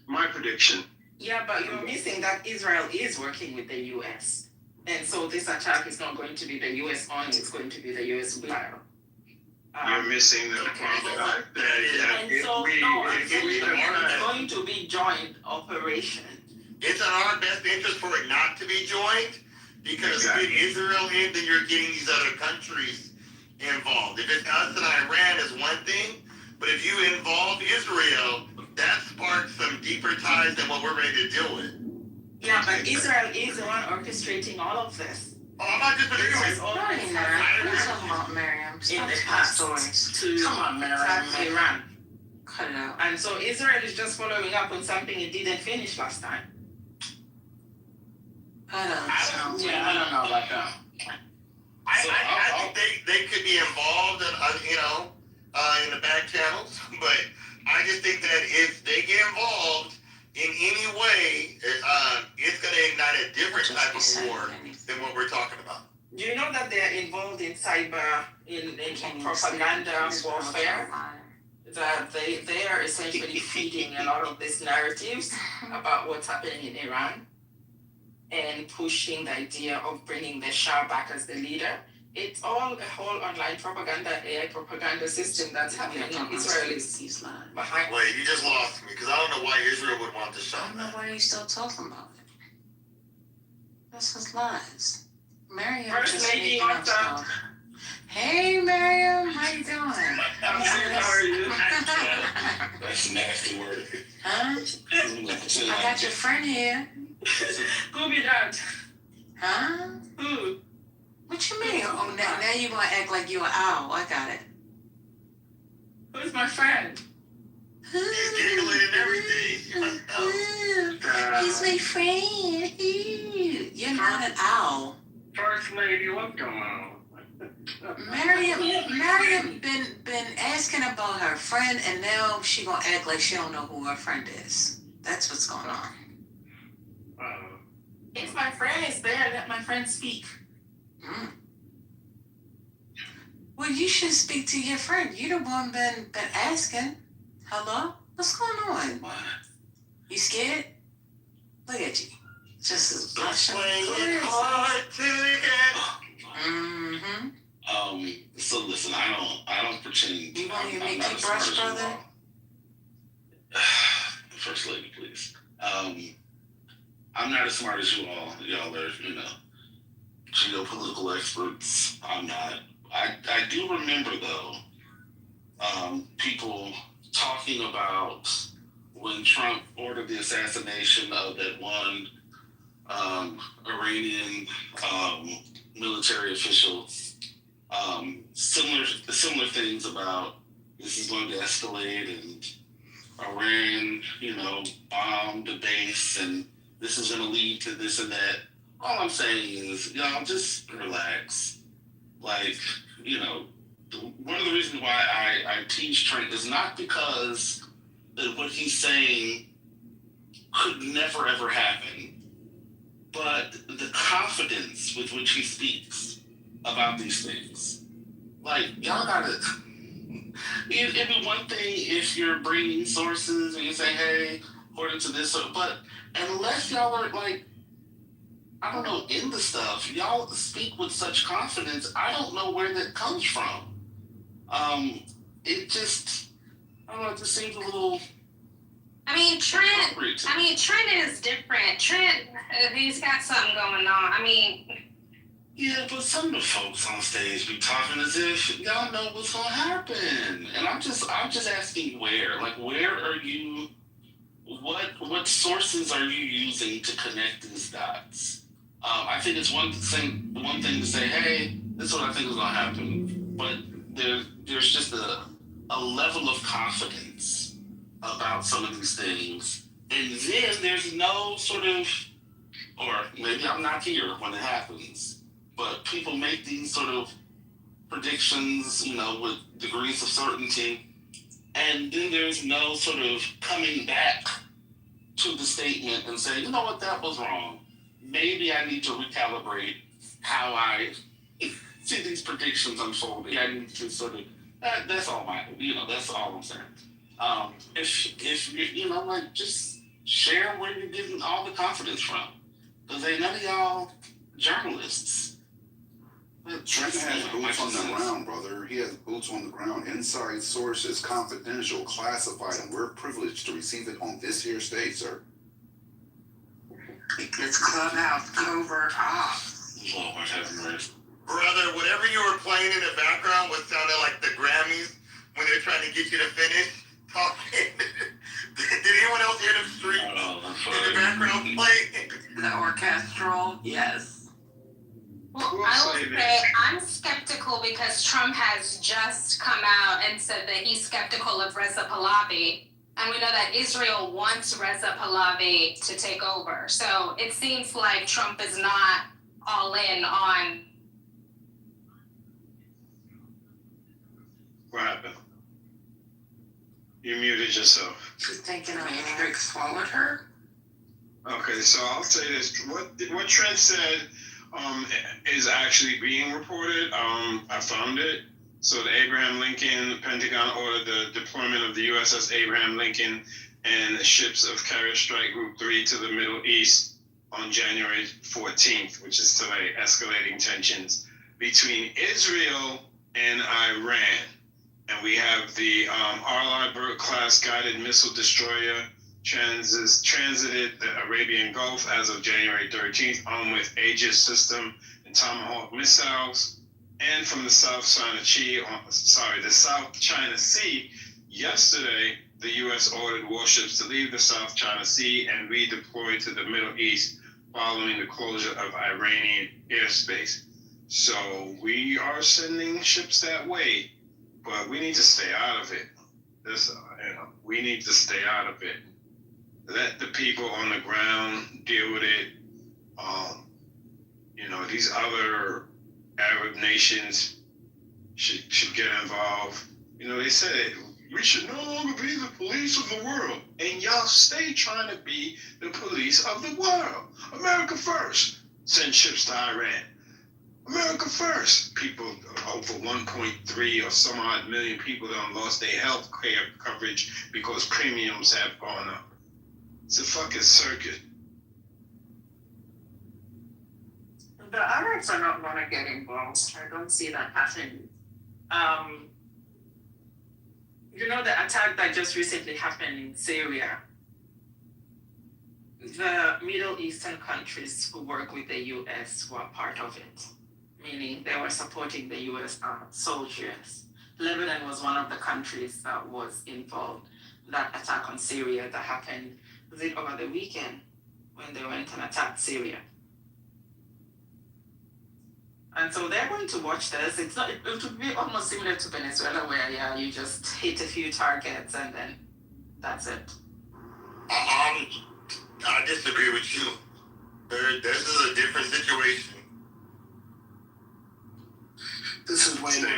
My prediction. Yeah, but you're missing that Israel is working with the US. And so this attack is not going to be the US only, it's going to be the US blood. You're missing the fact that it's going to be joint operation. It's in our best interest for it not to be joint, because if you get Israel in, then you're getting these other countries involved. If it's us and Iran is one thing, but if you involve Israel, that sparks some deeper ties than what we're ready to deal with. Yeah, but Israel is the one orchestrating all of this. Oh, I'm not just Miriam, in the past to attack Iran. Cut it out. And so Israel is just following up on something it didn't finish last time. I don't know about that. I think they could be involved in, in the back channels, but I just think that if they get involved in any way, it's going to ignite a different type of war than what we're talking about. Do you know that they are involved in cyber, in propaganda warfare? That they are essentially feeding a lot of these narratives about what's happening in Iran and pushing the idea of bringing the Shah back as the leader. It's all a whole online propaganda, AI propaganda system that's happening in Israel. Behind. Wait, you just lost me, because I don't know why Israel would want the Shah. I don't know why you're still talking about it. That's his lies. Miriam First just lady making up stuff. Hey, Miriam, how you doing? I'm good, how are you? That's a nasty word. Huh? I got your friend here. Who be that? Huh? Who? What you mean? Oh, now you want to act like you're an owl. I got it. Who's my friend? He's giggling and everything. He's my friend. You're not an owl. First lady, what's going on? Miriam been asking about her friend, and now she gonna act like she don't know who her friend is. That's what's going on. If my friend is there, let my friend speak. Well, you should speak to your friend. You the one been asking. Hello? What's going on? You scared? Look at you. Just blushing. Hard to get. So listen, I don't pretend. You want me to make you brush, brother? First lady, please. I'm not as smart as you all. Y'all are, geopolitical experts. I'm not. I do remember though, people talking about when Trump ordered the assassination of that one Iranian military official. Similar things about this is going to escalate, and Iran, bombed the base, and this is going to lead to this and that. All I'm saying is, y'all just relax. Like, one of the reasons why I teach Trent is not because that what he's saying could never ever happen, but the confidence with which he speaks about these things. Like, y'all gotta, it'd be one thing if you're bringing sources and you say, hey, according to this, but unless y'all are like, I don't know, in the stuff, y'all speak with such confidence, I don't know where that comes from. It just, I don't know, it just seems a little... Trent is different. Trent, he's got something going on. Yeah, but some of the folks on stage be talking as if y'all know what's gonna happen. And I'm just asking where. Like, where are you, what sources are you using to connect these dots? I think it's one thing to say, hey, this is what I think is gonna happen. But there's just a level of confidence about some of these things. And then there's no sort of maybe I'm not here when it happens, but people make these sort of predictions, with degrees of certainty, and then there's no sort of coming back to the statement and say, you know what, that was wrong. Maybe I need to recalibrate how I see these predictions unfolding. I need to sort of, that's all that's all I'm saying. If just share where you're getting all the confidence from. Because ain't none of y'all journalists. Trent has boots on the ground, brother. He has boots on the ground. Inside sources, confidential, classified, and we're privileged to receive it on this here stage, sir. It's Clubhouse covert ops. Lord have mercy. Brother, whatever you were playing in the background was sounding like the Grammys when they're trying to get you to finish talking. Did anyone else hear them street in the background playing? The orchestral, yes. Well, I will say I'm skeptical because Trump has just come out and said that he's skeptical of Reza Pahlavi. And we know that Israel wants Reza Pahlavi to take over. So it seems like Trump is not all in on. What happened? You muted yourself. She's thinking Hendrix swallowed her. Okay, so I'll say this. What Trent said is actually being reported. I found it. So the Abraham Lincoln, Pentagon ordered the deployment of the USS Abraham Lincoln and ships of Carrier Strike Group 3 to the Middle East on January 14th, which is today, escalating tensions between Israel and Iran. And we have the Arleigh Burke-class guided missile destroyer transited the Arabian Gulf as of January 13th, armed with Aegis system and Tomahawk missiles. And from the South China Sea, yesterday, the U.S. ordered warships to leave the South China Sea and redeploy to the Middle East following the closure of Iranian airspace. So we are sending ships that way, but we need to stay out of it. We need to stay out of it. Let the people on the ground deal with it. These other Arab nations should get involved. They said we should no longer be the police of the world, and y'all stay trying to be the police of the world. America first. Send ships to Iran. America first. People, over 1.3 or some odd million people that lost their health care coverage because premiums have gone up. It's a fucking circuit. The Arabs are not going to get involved. I don't see that happening. The attack that just recently happened in Syria, the Middle Eastern countries who work with the U.S. were part of it, meaning they were supporting the U.S. soldiers. Lebanon was one of the countries that was involved. That attack on Syria that happened, was it over the weekend when they went and attacked Syria? And so they're going to watch this. It would be almost similar to Venezuela, where you just hit a few targets and then that's it. I disagree with you. This is a different situation. This is way more.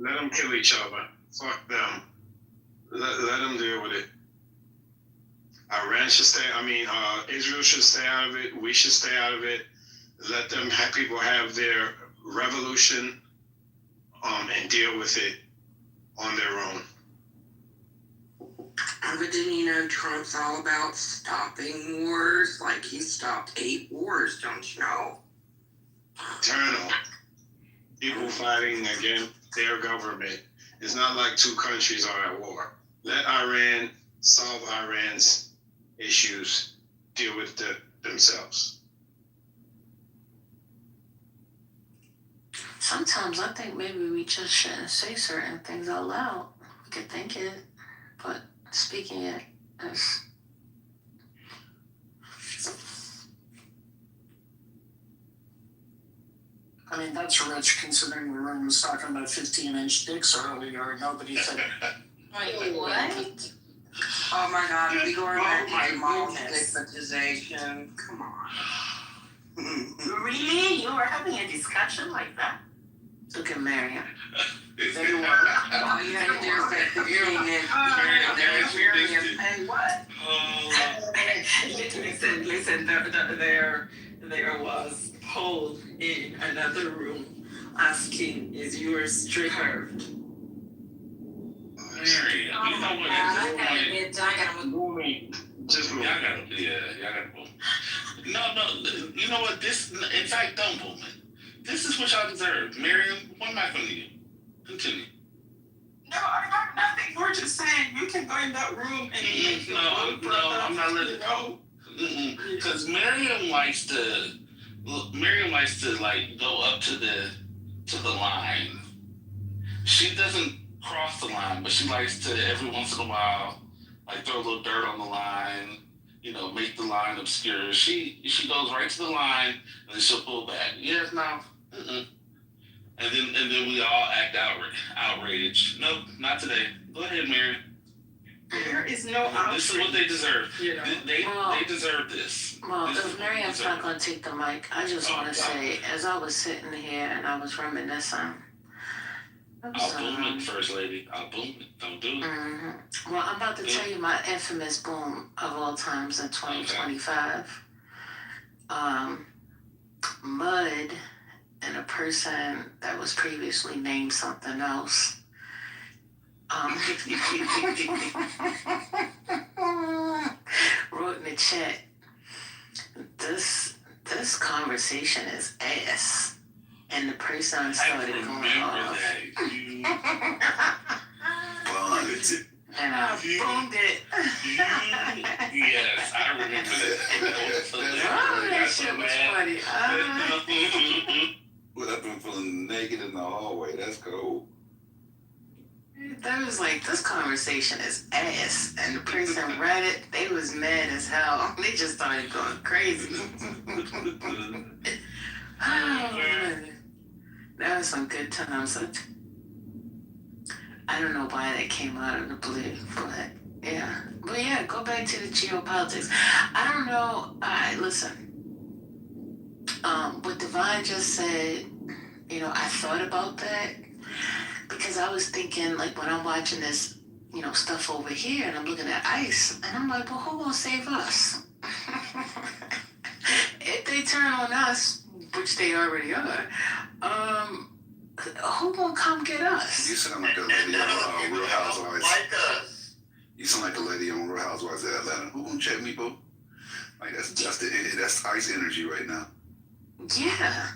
Let them kill each other. Fuck them. Let them deal with it. Iran should stay. Israel should stay out of it. We should stay out of it. Let them have people have their revolution, and deal with it on their own. But didn't Trump's all about stopping wars? Like he stopped 8 wars, don't you know? Eternal. People fighting against their government. It's not like 2 countries are at war. Let Iran solve Iran's issues, deal with themselves. Sometimes I think maybe we just shouldn't say certain things out loud. We could think it, but speaking it is. That's rich considering the room was talking about 15-inch dicks earlier. Nobody said. Wait, what? Oh my God, are we going back to mom stigmatization? Come on. Really? You were having a discussion like that? Look at Mariam. All you had to do is take the thing and there's Miriam. And what? Listen, there was Paul in another room asking, is yours triggered? Mary, you know what? I gotta move. Just move. Y'all gotta move. No, you know what? In fact, don't move it. This is what y'all deserve. Miriam, what am I going to do? Continue. No, I got nothing. We're just saying you can go in that room and I'm not letting go. Because Miriam likes to like go up to the line. She doesn't cross the line, but she likes to every once in a while like throw a little dirt on the line, make the line obscure. She goes right to the line and then she'll pull back. Yes, no. And then we all act outraged. Nope, not today. Go ahead, Mary. There is no outrage. This is what they deserve. They deserve this. Well, if Miriam's not going to take the mic, I just want to say, as I was sitting here and I was reminiscing. I'll boom it, First Lady. I'll boom it. Don't do it. Mm-hmm. Well, I'm about to tell you my infamous boom of all times in 2025. Mud and a person that was previously named something else. Wrote in the chat, this conversation is ass. And the person started going off. And I boomed it. Yes, I remember that. That shit was funny. Well, I've been feeling naked in the hallway. That's cool. That was like, this conversation is ass. And the person read it, they was mad as hell. They just started going crazy. Oh, man. That was some good times. I don't know why that came out of the blue, but yeah. But yeah, go back to the geopolitics. I don't know. Listen. What Divine just said, I thought about that because I was thinking, like, when I'm watching this, stuff over here and I'm looking at ICE and I'm like, well, who gonna save us? If they turn on us, which they already are, who gonna come get us? You sound like a lady on Real Housewives. You sound like a lady on Real Housewives of Atlanta. Who gonna check me, boo? Like that's ICE energy right now. Yeah.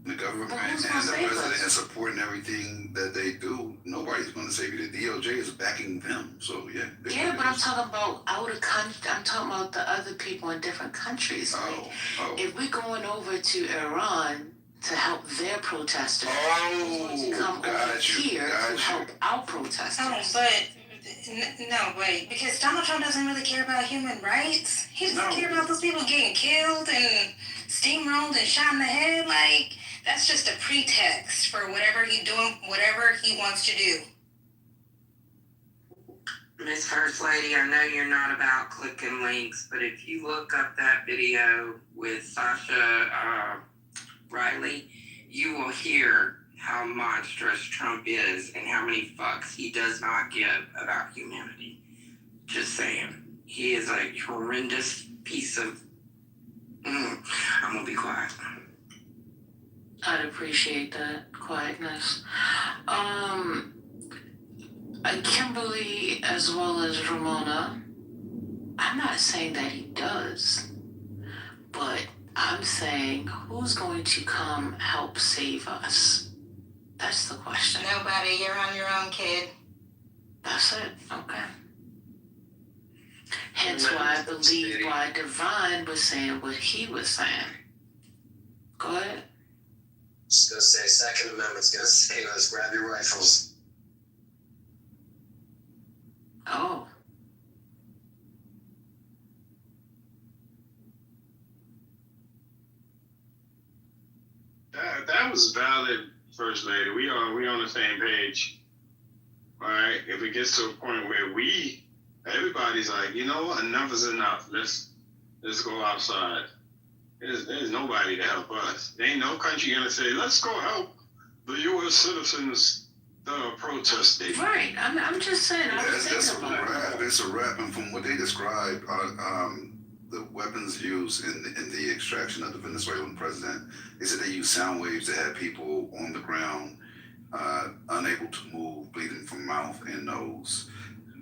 The government and the president is supporting everything that they do. Nobody's going to save you. The DOJ is backing them. So yeah. Yeah, but I'm talking about out of country. I'm talking about the other people in different countries. If we're going over to Iran to help their protesters, come over here to help our protesters. Oh, but no, wait, because Donald Trump doesn't really care about human rights. He doesn't care about those people getting killed and steamrolled and shot in the head. Like, that's just a pretext for whatever he's doing, whatever he wants to do. Miss First Lady, I know you're not about clicking links, but if you look up that video with Sasha Riley, you will hear how monstrous Trump is and how many fucks he does not give about humanity. Just saying. He is a horrendous piece of... I'm gonna be quiet. I'd appreciate that quietness. Kimberly, as well as Ramona, I'm not saying that he does, but I'm saying who's going to come help save us? That's the question. Nobody. You're on your own, kid. That's it. Okay. Hence why I believe why Divine was saying what he was saying. Go ahead. Just gonna say, Second Amendment's gonna save us. Grab your rifles. Oh. That was valid, First Lady. We on the same page. All right. If it gets to a point where everybody's like, you know what, enough is enough. Let's let's go outside. There's nobody to help us. There ain't no country gonna say, let's go help the U.S. citizens protesting. Right. I'm just saying. That's a wrap. It's a wrap. And from what they described, the weapons used in the extraction of the Venezuelan president, they said they used sound waves that had people on the ground, unable to move, bleeding from mouth and nose.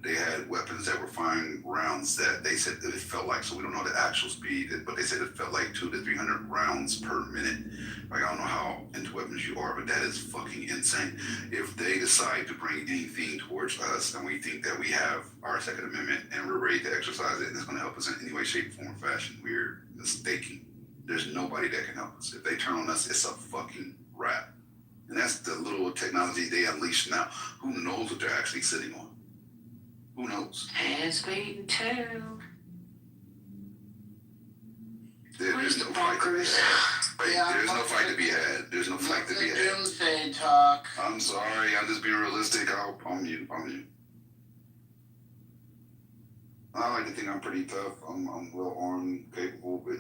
They had weapons that were firing rounds that they said that it felt like, so we don't know the actual speed, but they said it felt like 200 to 300 rounds per minute. Like, I don't know how into weapons you are, but that is fucking insane. If they decide to bring anything towards us and we think that we have our Second Amendment and we're ready to exercise it and it's going to help us in any way, shape, form, or fashion, we're mistaken. There's nobody that can help us. If they turn on us, it's a fucking wrap. And that's the little technology they unleash now. Who knows what they're actually sitting on? Who knows? Hands beating too. There's no fight to be had. There's no fight to be had. There's no fight to be had. Doomsday talk. I'm sorry. I'm just being realistic. I'm you. I like to think I'm pretty tough. I'm well armed, capable, but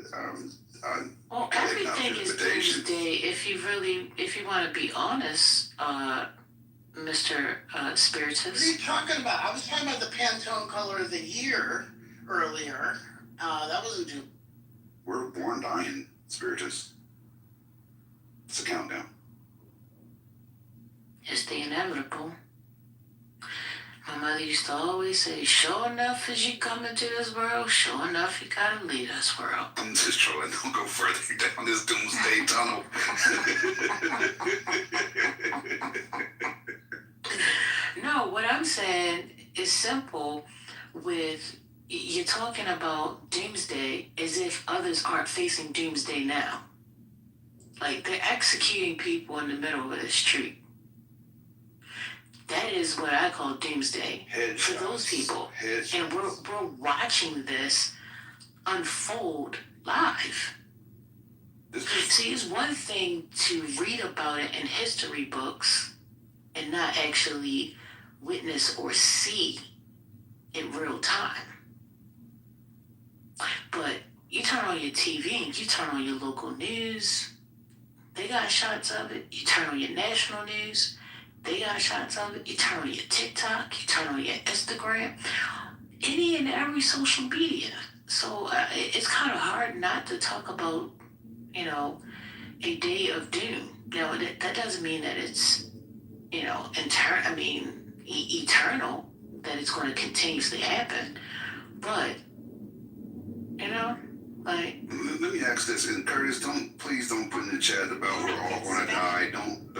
well, everything is doomsday. If you want to be honest, Mr. Spiritus. What are you talking about? I was talking about the Pantone color of the year earlier. That wasn't too. We're born dying, Spiritus. It's a countdown. It's the inevitable. My mother used to always say, sure enough as you come into this world, sure enough you gotta leave this world. I'm just trolling. Don't go further down this doomsday tunnel. No, what I'm saying is simple. With you're talking about doomsday as if others aren't facing doomsday now. Like they're executing people in the middle of the street. That is what I call doomsday for those people. And we're watching this unfold live. See, it's one thing to read about it in history books and not actually witness or see in real time. But you turn on your TV and you turn on your local news, they got shots of it. You turn on your national news, they got shots of it. You turn on your TikTok, you turn on your Instagram, any and every social media. So it's kind of hard not to talk about, a day of doom. Now, that doesn't mean that it's, eternal, that it's going to continuously happen. But, Let me ask this, and Curtis, please don't put in the chat about we're all going to die. Don't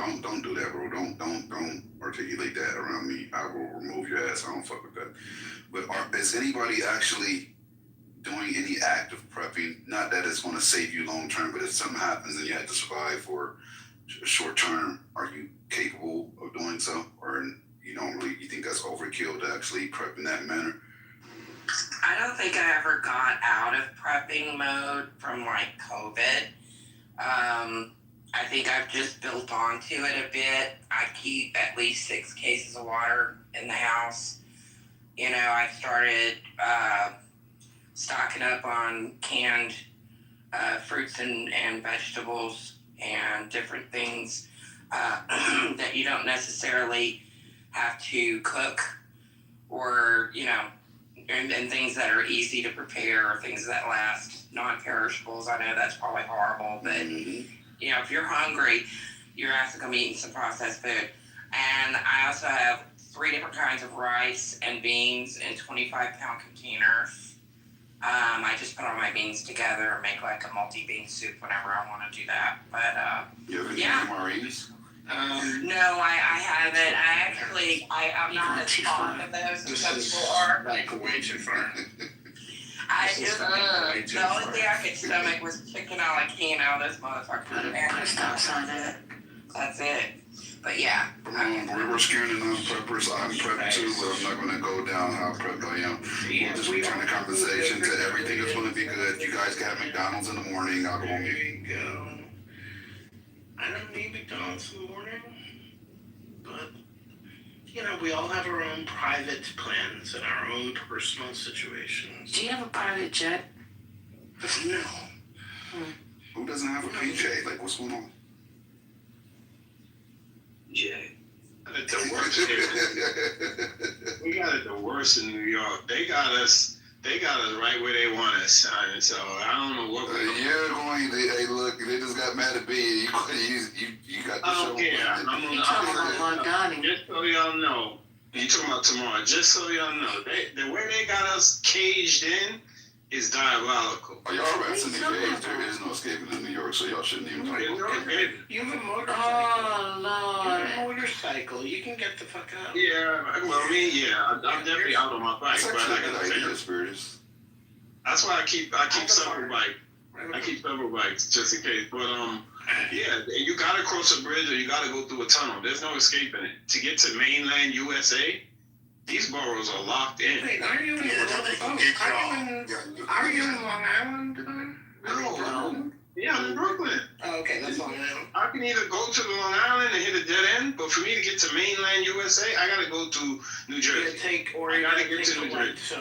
do that, bro. Don't articulate that around me. I will remove your ass. I don't fuck with that. But is anybody actually doing any act of prepping? Not that it's going to save you long term, but if something happens and you have to survive for short term, are you capable of doing so, or you think that's overkill to actually prep in that manner? I don't think I ever got out of prepping mode from COVID. I think I've just built onto it a bit. I keep at least 6 cases of water in the house. I started stocking up on canned fruits and vegetables and different things that you don't necessarily have to cook, or and things that are easy to prepare, or things that last, non-perishables. I know that's probably horrible, but if you're hungry, you're asked to come eating some processed food. And I also have 3 different kinds of rice and beans in 25-pound containers. I just put all my beans together and make like a multi-bean soup whenever I want to do that. But you have any MREs? No, I haven't. I'm not as fond of those as some people are. Like way too far. The only thing I could stomach was chicken a la can out of this motherfucker. Stop sign it. That's it. But yeah. We're scaring the non-preppers. I'm prepped too, but I'm not going to go down how prepped I am. We'll just return the conversation to everything is going to be good. You guys can have McDonald's in the morning. I'll go home. There you go. I don't need McDonald's in the morning, but we all have our own private plans and our own personal situations. Do you have a private jet? No. Who doesn't have a PJ? Like, what's going on? Jay. The worst we got it the worst in New York. They got us right where they want us. And so I don't know what you're going. Hey, look, they just got mad at me. You got the show. I'm just so y'all know. You talking about tomorrow? Just so y'all know, the way they got us caged in is diabolical. Oh, y'all rats in the cage. There is no escaping in New York, so y'all shouldn't even talk about it. You have a motorcycle. Oh, Lord. You have a motorcycle. You can get the fuck out. Yeah, well, I'm definitely out on my bike. That's but actually a good idea, Spiritus. That's why I keep several bikes. I keep several bikes just in case. But yeah, you gotta cross a bridge or you gotta go through a tunnel. There's no escaping it. To get to mainland USA, these boroughs are locked in. Wait, are you in Long Island? No. Yeah, I'm in Brooklyn. Oh, okay, that's Long Island. I can either go to the Long Island and hit a dead end, but for me to get to mainland USA, I gotta go to New Jersey. I gotta get to New Jersey.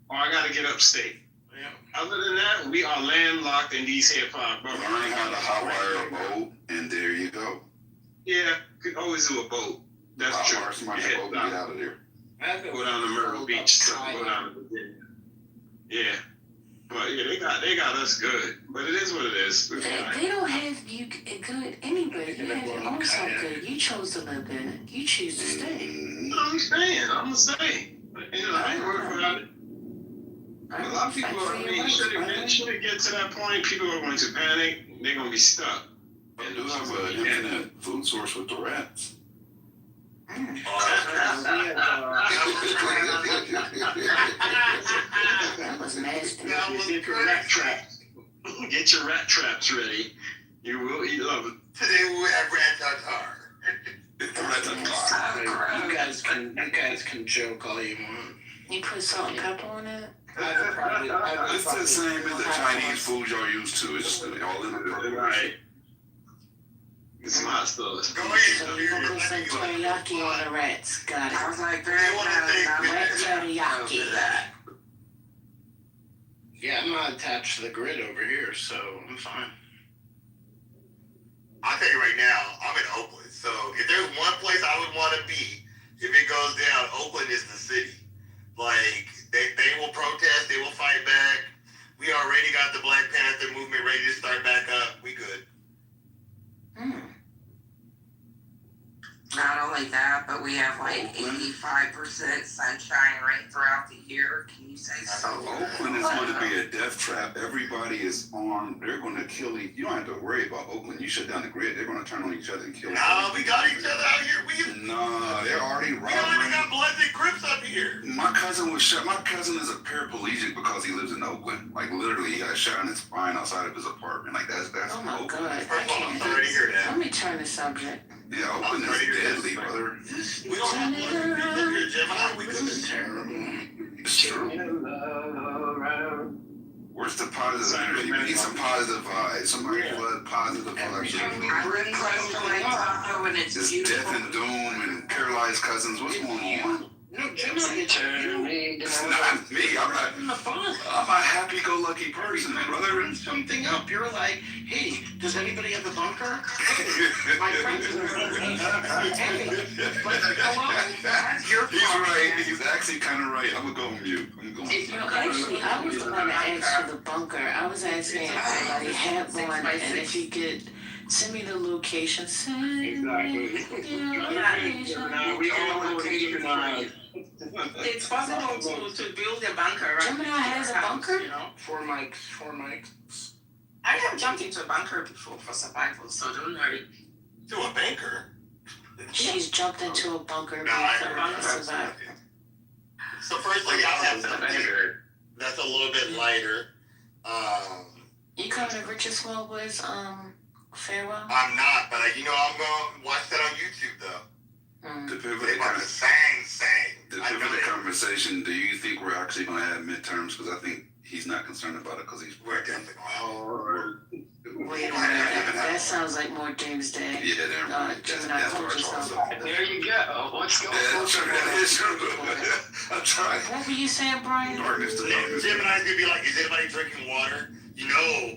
Or I gotta get upstate. Yeah. Other than that, we are landlocked in these here five boroughs. Learn how to hotwire a boat, and there you go. Yeah, could always do a boat. That's true. Somebody boat and get out of there. Go down to Myrtle Beach, so go down to Virginia. Yeah. But yeah, they got us good. But it is what it is. They don't have you good anyway. You have your own self good. You chose to live in it. You choose to stay. I'm staying. I'm gonna stay. You know, I ain't worried about it. A lot of people, should it get to that point, people are going to panic. They're going to be stuck. And do have an infinite food source with the rats. That was nasty. Get your rat traps. Get your rat traps ready. You will eat love it. Today we have rat tartar. You guys can joke all you want. You put salt and pepper on it? It's the same as the Chinese food y'all used to. It's just all in the right. It's hot sauce. So you gonna put some teriyaki on the rats. Got it. I was like, rat teriyaki. Yeah, I'm not attached to the grid over here, so I'm fine. I'll tell you right now, I'm in Oakland. So if there's one place I would want to be, if it goes down, Oakland is the city. Like, they will protest, they will fight back. We already got the Black Panther movement ready to start back up. We good. Not only that, but we have like 85% sunshine rate throughout the year. Can you say so? Oakland is going to be a death trap. Everybody is armed. They're going to kill each. You don't have to worry about Oakland. You shut down the grid. They're going to turn on each other and kill. Nah, we got each other out here. Nah, they're already robbing. We already got Bloods and Crips up here. My cousin was shot. My cousin is a paraplegic because he lives in Oakland. Like literally, he got shot in his spine outside of his apartment. Like that's. Oh my Oakland. God! First of all, I'm sorry to hear that. Let me turn the subject. Yeah, Oakland is deadly, brother. We don't have Bloods and Crips up here, Gemini. We good. It's true. Where's the positive energy? We need some positive vibes. Somebody flood positive vibes. Just death and doom and paralyzed cousins. What's going on? No, Gemini. It's not me. I'm a happy-go-lucky person, brother. Bring something up. You're like, hey, does anybody have a bunker? My friends are He's right. He's actually kind of right. I'm gonna go on mute. Actually, I was the one that asked for the bunker. I was asking if anybody had one, and if you could send me the location. It's possible to build a bunker. Right? Gemini has a bunker? You know, 4 mics. I have jumped into a bunker before for survival, so don't worry. To a banker? She's jumped into a bunker before survival. So firstly, I'll have something that's a little bit lighter. You coming to Richest Wildwood's farewell? I'm not, but I'm gonna watch that on YouTube though. To pivot They want to sang. the conversation, do you think we're actually going to have midterms? Because I think he's not concerned about it because we're definitely Wait a minute, that sounds like more doomsday. Yeah, Gemini told you something. There you go. Let's go. I'm trying. What were you saying, Brian? Gemini's gonna be like, is anybody drinking water? You know.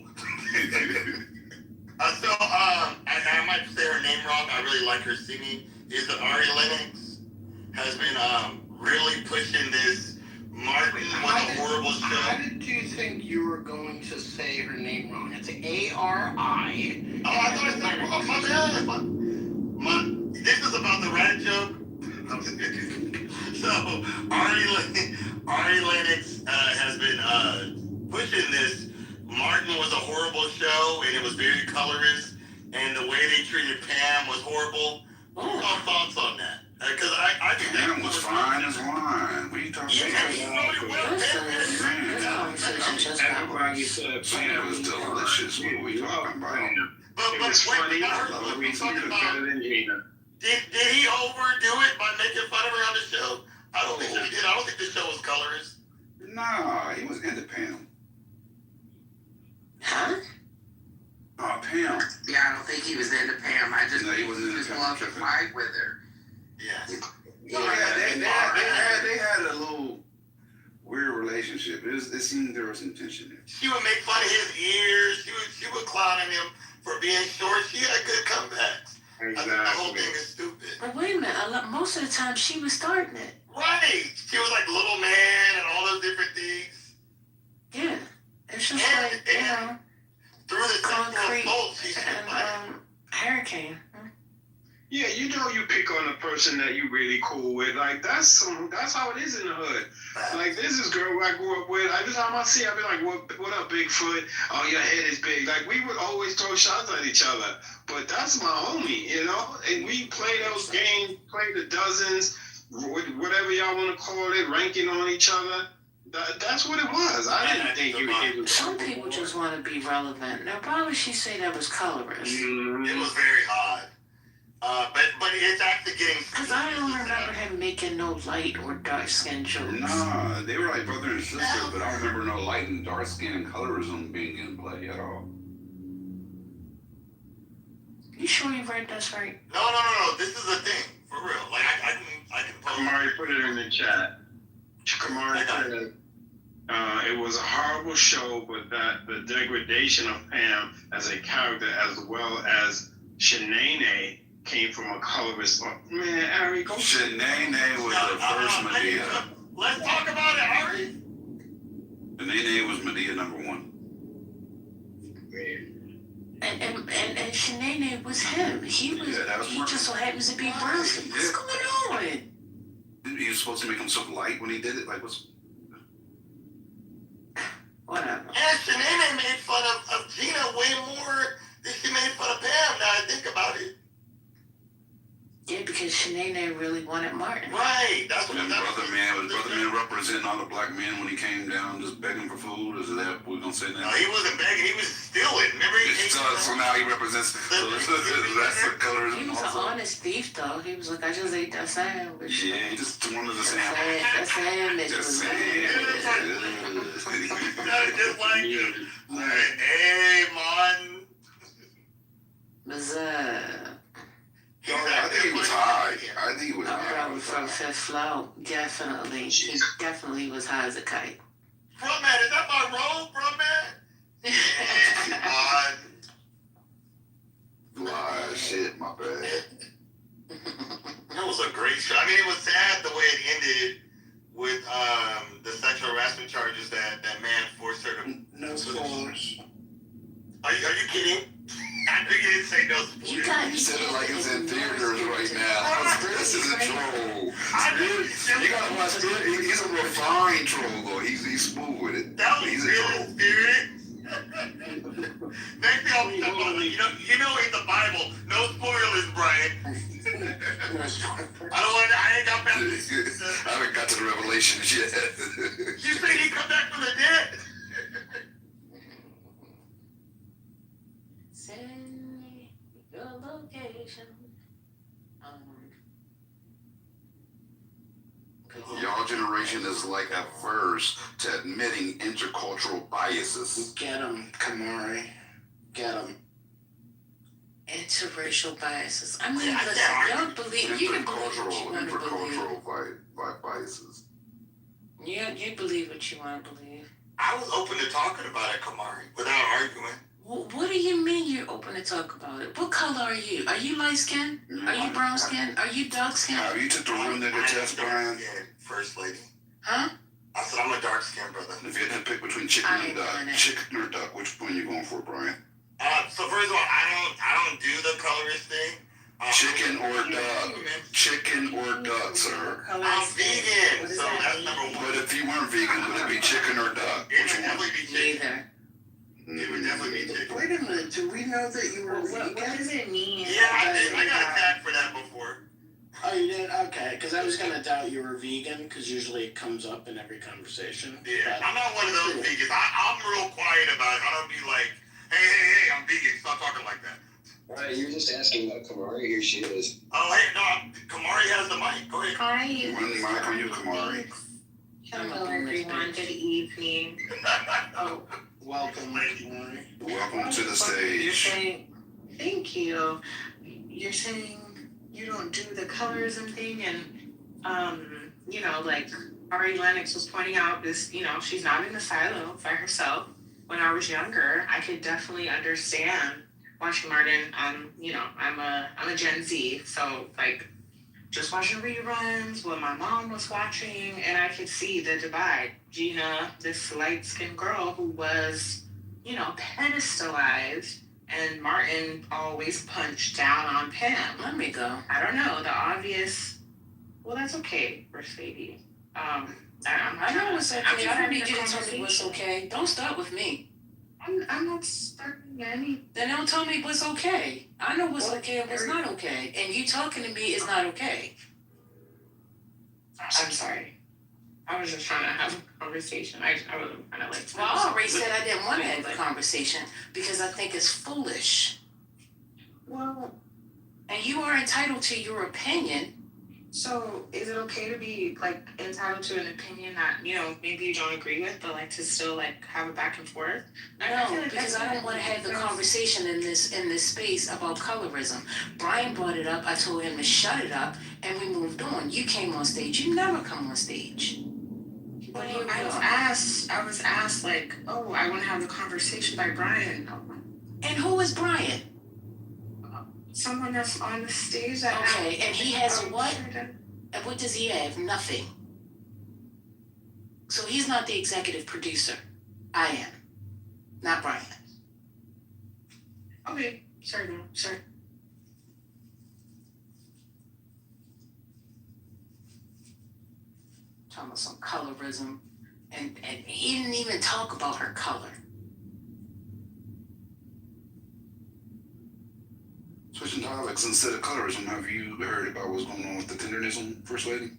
And I might say her name wrong. I really like her singing. Is that Ari Lennox has been really pushing this Martin with a horrible show. How did you think you were going to say her name wrong? It's A-R-I. Oh, I thought I said it wrong. My bad. This is about the rat joke. So Ari Lennox has been pushing this. Martin was a horrible show, and it was very colorist, and the way they treated Pam was horrible. What are your thoughts on that? Because I think Pam was fine as wine. What are you talking about? Everybody said Pam was delicious. What are we talking about? It was funny. The reason it was better than Gina. Did he overdo it by making fun of her on the show? I don't think he did. I don't think the show was colorist. Nah, he was into Pam. Huh? Oh, Pam. Yeah, I don't think he was into Pam. I just he wasn't just into loved to Pam. fight with her. Yes. They had a little weird relationship. It seemed there was some tension there. She would make fun of his ears. She would clown at him for being short. She had good comebacks. Exactly. I think the whole thing is stupid. But wait a minute, most of the time she was starting it. Right. She was like Little Man and all those different things. Yeah. It's just like, you know, through the Concrete she's and Hurricane. Yeah, you know you pick on a person that you really cool with. Like that's how it is in the hood. Like this is girl I grew up with. Every time I see her, I be like, what up, Bigfoot? Oh, your head is big. Like we would always throw shots at each other. But that's my homie, you know? And we play those games, play the dozens, whatever y'all want to call it, ranking on each other. That's what it was. I didn't think it was. Some people just want to be relevant. Now, why would she say that was colorist? It was very odd. But it's actually getting... Because I don't remember him making no light or dark skin jokes. Nah, they were like brother and sister, but I don't remember no light and dark skin and colorism being in play at all. You sure you read this right? No. This is the thing. For real. Like, I can post... Kamari put it in the chat. Kamari said it was a horrible show, but that the degradation of Pam as a character as well as Shanae came from a colorist. Man, Ari, go. Shanae was the first Medea. Let's talk about it, Ari. Shanae was Medea #1. And Shanae was him. He just so happens to be brown. What's going on? He was supposed to make himself light when he did it. Like, what's... Whatever. And Shanae made fun of Gina way more than she made fun of Pam, now I think about it. Yeah, because Shanae really wanted Martin. Right. That's what Brother Man representing all the black men when he came down just begging for food? Is that what we're going to say now? No, he wasn't begging. He was stealing. Remember? So now he represents... that's the colors. He was an honest thief, though. He was like, I just ate that sandwich. Yeah, he just wanted the sandwich. That sandwich was just like you. Hey, Martin. Bizarre. I think he was high. I think he was high. Probably from Fifth Flow. Definitely. He definitely was high as a kite. Bro, man, is that my role, bro, man? Shit, my bad. That was a great show. I mean, it was sad the way it ended with the sexual harassment charges that man forced her to... No spoilers. Are you kidding? I knew you didn't say no spoilers. You said it like it's in theaters right now. This is a troll. You gotta watch it. He's a refined troll, though. He's smooth with it. He's a troll. Next thing I'll be talking about, you know in the Bible, no spoilers, Brian. I ain't got past this. I haven't got to the revelations yet. You say he come back from the dead? Send me your location. Y'all generation is like averse to admitting intercultural biases. Get him, Kamari. Get him. Interracial biases. I mean, listen, y'all believe, you can believe what you want to believe. Intercultural biases. Yeah, you believe what you want to believe. I was open to talking about it, Kamari, without arguing. What do you mean you're open to talk about it? What color are you? Are you light skinned? Are you brown skinned? Are you dark skinned? Have you took the real nigga test, Brian? First lady. Huh? I said I'm a dark skinned brother. If you had to pick between chicken and duck, which one you going for, Brian? So first of all, I don't do the colorist thing. Chicken or duck? Chicken or duck, sir? I'm vegan, so that's number one. But if you weren't vegan, would it be chicken or duck? It would definitely be chicken. Neither. It would definitely be chicken. Wait a minute, do we know that you were vegan? What does it mean? Yeah, I got attacked for that before. Oh, you did? Okay, because I was going to doubt you were vegan, because usually it comes up in every conversation. Yeah, I'm not one of those vegans. I'm real quiet about it. I don't be like, hey, I'm vegan. Stop talking like that. Right, you're just asking about Kamari. Here she is. Oh, hey, no, Kamari has the mic. Go ahead. Hi. One mic on you, Kamari. Hello, everyone. Good evening. Welcome, Kamari. Welcome to the stage. Thank you. You're saying you don't do the colorism thing, and like Ari Lennox was pointing out, this, she's not in the silo by herself. When I was younger, I could definitely understand watching Martin. I'm a Gen Z, so like just watching reruns what my mom was watching, and I could see the divide. Gina, this light-skinned girl who was, pedestalized, and Martin always punched down on Pam. Let me go. I don't know, the obvious, well, that's okay, First Lady. I know what's okay. I don't need you to tell me what's okay. Don't start with me. I'm not starting any. Then don't tell me what's okay. I know what's okay and what's not okay. And you talking to me is not okay. I'm sorry. I was just trying to have a conversation. I wasn't kind of like. Well, I already said I didn't want to have a conversation because I think it's foolish. Well, and you are entitled to your opinion. So is it okay to be like entitled to an opinion that maybe you don't agree with, but like to still like have a back and forth? No, because I don't want to have the conversation in this space about colorism. Brian brought it up. I told him to shut it up, and we moved on. You came on stage. You never come on stage. Well, I was asked like, oh, I want to have a conversation by Brian. And who is Brian? Someone that's on the stage that. Okay, and he has what? And what does he have? Nothing. So he's not the executive producer. I am. Not Brian. Okay, sorry. Talking about some colorism, and he didn't even talk about her color. Switching topics instead of colorism, have you heard about what's going on with the tenderism, First Lady?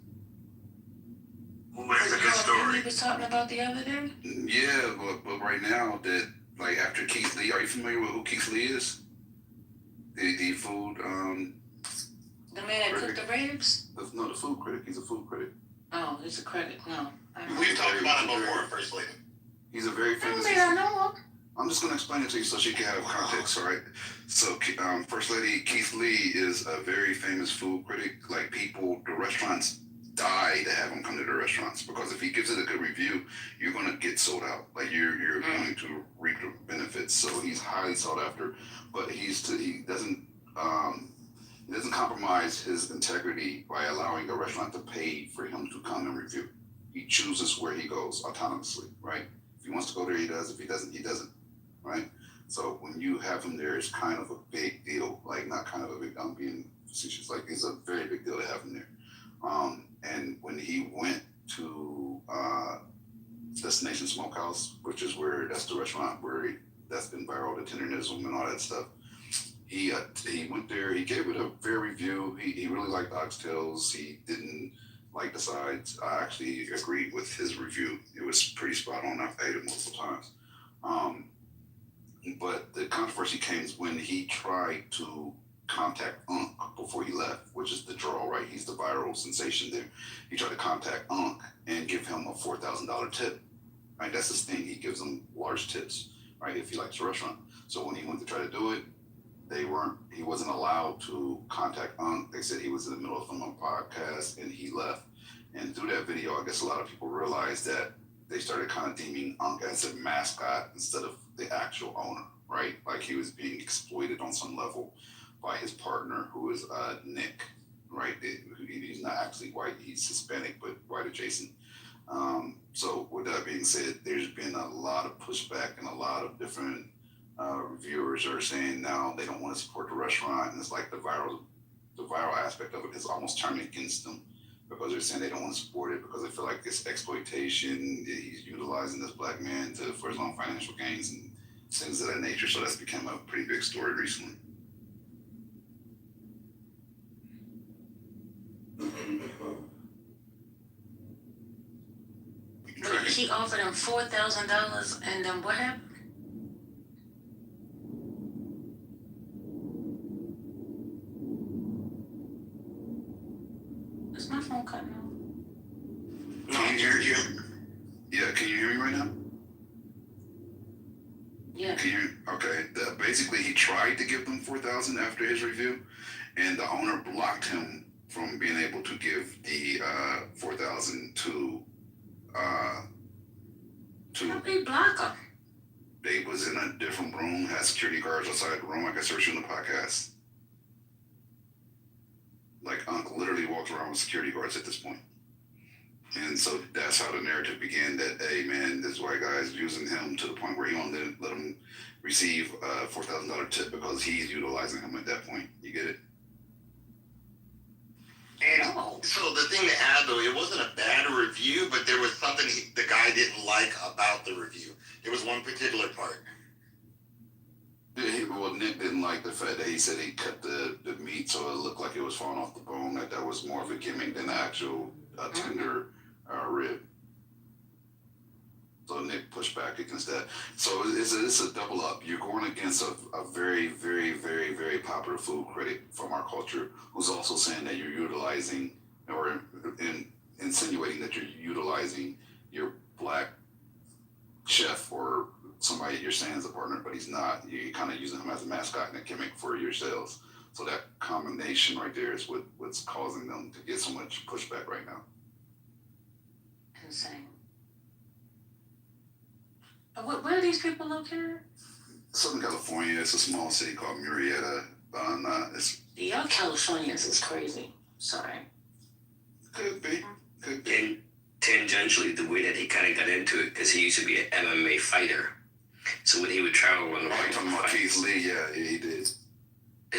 That's a good story. He was talking about the other day? Yeah, but right now, that like after Keith Lee, are you familiar with who Keith Lee is? The food, the man that cooked the ribs? No, the food critic. He's a food critic. Oh, it's a critic. No. We've talked about him before, First Lady. He's a very famous. I know him. I'm just going to explain it to you so she can have context, all right? So, First Lady Keith Lee is a very famous food critic. Like, the restaurants die to have him come to the restaurants because if he gives it a good review, you're going to get sold out. Like, you're going to reap the benefits. So, he's highly sought after, but he doesn't compromise his integrity by allowing a restaurant to pay for him to come and review. He chooses where he goes autonomously, right? If he wants to go there, he does. If he doesn't, he doesn't. Right? So when you have him there, it's kind of a big deal. Like, not kind of a big, I'm being facetious. Like, it's a very big deal to have him there. And when he went to Destination Smokehouse, which is that's the restaurant where that's been viral, the tenderism and all that stuff. He went there. He gave it a fair review. He really liked oxtails. He didn't like the sides. I actually agreed with his review. It was pretty spot on. I've ate it multiple times. But the controversy came when he tried to contact Unc before he left, which is the draw, right? He's the viral sensation there. He tried to contact Unc and give him a $4,000 tip, right? That's his thing. He gives them large tips, right? If he likes the restaurant. So when he went to try to do it, he wasn't allowed to contact Unc. They said he was in the middle of filming a podcast and he left. And through that video, I guess a lot of people realized that they started kind of deeming Unc as a mascot instead of the actual owner, right? Like he was being exploited on some level by his partner, who is Nick, right? He's not actually white; he's Hispanic, but white adjacent. So with that being said, there's been a lot of pushback and a lot of different reviewers are saying now they don't want to support the restaurant, and it's like the viral aspect of it is almost turning against them because they're saying they don't want to support it because they feel like it's exploitation. He's utilizing this black man for his own financial gains and things of that nature. So that's become a pretty big story recently. But he offered him $4,000, and then what happened? Is my phone cutting off? No, I hear you. Yeah, can you hear me right now? Yeah. Can you? Okay. Basically, he tried to give them $4,000 after his review, and the owner blocked him from being able to give the $4,000 to. How they block him? They was in a different room, had security guards outside the room. I guess they were shooting the podcast. Like Unc literally walked around with security guards at this point. And so that's how the narrative began that, hey man, this white guy is using him to the point where he wanted to let him receive a $4,000 tip because he's utilizing him at that point. You get it? And so the thing to add though, it wasn't a bad review, but there was something the guy didn't like about the review. There was one particular part. Well, Nick didn't like the fact that he said he cut the meat so it looked like it was falling off the bone, that was more of a gimmick than the actual tender rib. So Nick pushed back against that. So it's a double up. You're going against a very, very, very, very popular food critic from our culture who's also saying that you're utilizing or insinuating that you're utilizing your black chef or somebody you're saying is a partner, but he's not. You're kind of using him as a mascot and a gimmick for your sales. So that combination right there is what's causing them to get so much pushback right now. Insane. Where are these people located? Southern California. It's a small city called Murrieta. Y'all Californians is crazy. Sorry. Could be. And tangentially, the way that he kind of got into it, because he used to be an MMA fighter. So when he would travel on the you're talking about Keith Lee? Yeah, he did.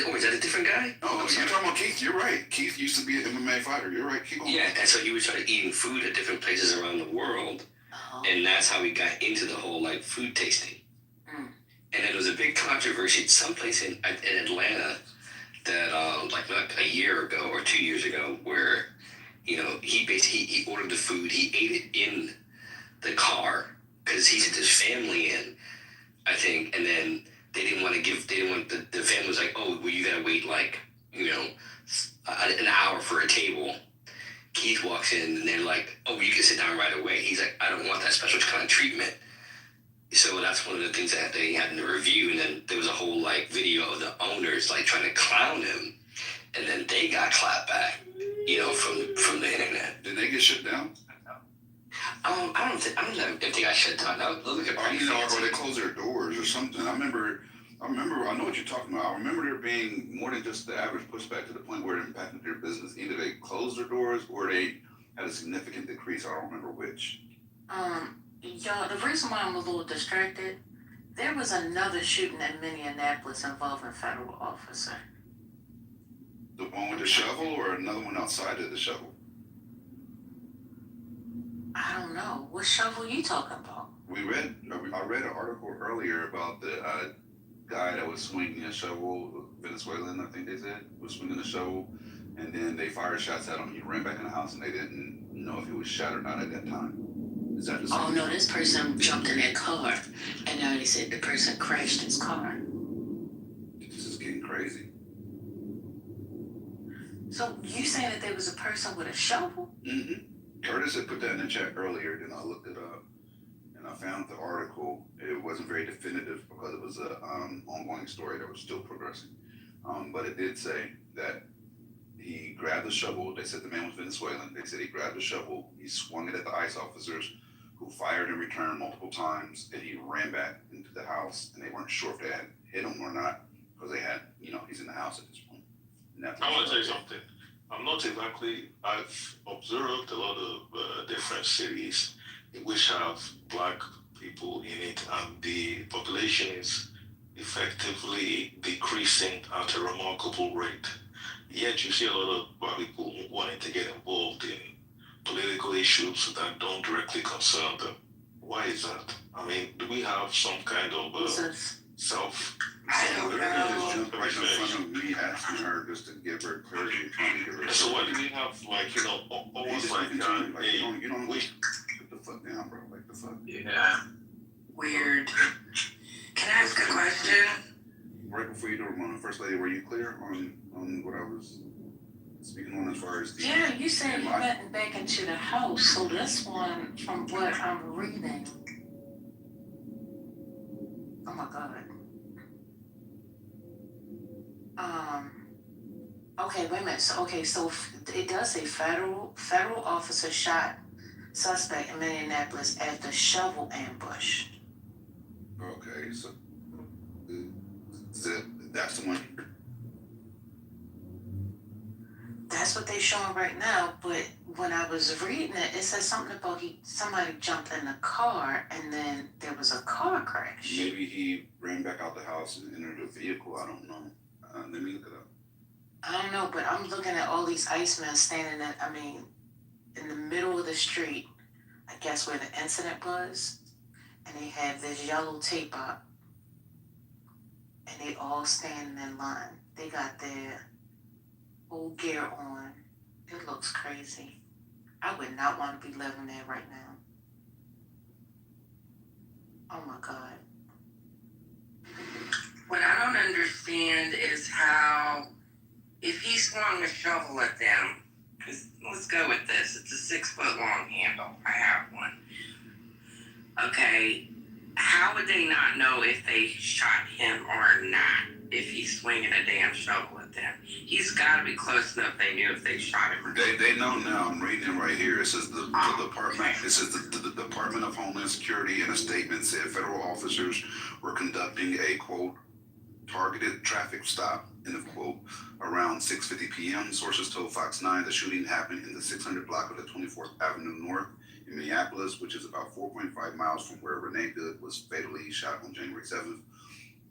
Oh, is that a different guy? Oh, you're talking about Keith. You're right. Keith used to be an MMA fighter. You're right. Keep on. Yeah, and so he would try eating food at different places around the world. And that's how he got into the whole like food tasting. And then there was a big controversy someplace in Atlanta that like a year ago or 2 years ago, where he ordered the food, he ate it in the car because he sent his family in, I think, and then the family was like, oh, well, you gotta wait like an hour for a table. Keith walks in and they're like, oh, you can sit down right away. He's like, I don't want that special kind of treatment. So that's one of the things that they had in the review. And then there was a whole like video of the owners like trying to clown him. And then they got clapped back, from the internet. Did they get shut down? I don't know if they got shut down. Or they closed their doors or something. I know what you're talking about. I remember there being more than just the average pushback to the point where it impacted their business. Either they closed their doors or they had a significant decrease. I don't remember which. Y'all, the reason why I'm a little distracted, there was another shooting in Minneapolis involving a federal officer. The one with the shovel or another one outside of the shovel? I don't know. What shovel you talking about? I read an article earlier about the guy that was swinging a shovel, Venezuelan, I think they said, was swinging a shovel, and then they fired shots at him. He ran back in the house, and they didn't know if he was shot or not at that time. Is that the same? Oh no, this person jumped in their car, and now they said the person crashed his car. This is getting crazy. So you saying that there was a person with a shovel? Mm-hmm. Curtis had put that in the chat earlier, then I looked it up, and I found the article. It wasn't very definitive because it was an ongoing story that was still progressing. But it did say that he grabbed the shovel. They said the man was Venezuelan. They said he grabbed the shovel, he swung it at the ICE officers, who fired in return multiple times, and he ran back into the house, and they weren't sure if they had hit him or not, because they had, he's in the house at this point. I want to say something. I've observed a lot of different cities which have black people in it, and the population is effectively decreasing at a remarkable rate. Yet you see a lot of black people wanting to get involved in political issues that don't directly concern them. Why is that? I mean, do we have some kind of self? I don't know. Just jumped right in front of me, asking her just to give her clarity, trying to give her. So why do we have almost like you don't wait. Put the fuck down, bro. Like the fuck. Yeah. Weird. Can I ask a question? Right before you do, Ramona, First Lady, were you clear on what I was speaking on as far as the? Yeah, you said you went back into the house, so this one, from what I'm reading. Oh my God. Okay, wait a minute. So it does say federal officer shot suspect in Minneapolis after shovel ambush. Okay, so that's the one. That's what they're showing right now, but when I was reading it, it says something about somebody jumped in the car and then there was a car crash. Maybe he ran back out the house and entered a vehicle. I don't know. Let me look it up. I don't know, but I'm looking at all these icemen standing in the middle of the street, I guess where the incident was, and they have this yellow tape up, and they all standing in line. They got their whole gear on. It looks crazy. I would not want to be living there right now. Oh my God. What I don't understand is how, if he swung a shovel at them, because let's go with this, it's a 6 foot long handle. I have one. Okay, how would they not know if they shot him or not if he's swinging a damn shovel at them? He's got to be close enough they knew if they shot him or not. They know now. I'm reading it right here. It says the department. It says the Department of Homeland Security in a statement said federal officers were conducting a quote targeted traffic stop, end of quote, around 6:50 p.m. Sources told Fox 9 the shooting happened in the 600 block of the 24th Avenue North in Minneapolis, which is about 4.5 miles from where Renee Good was fatally shot on January 7th.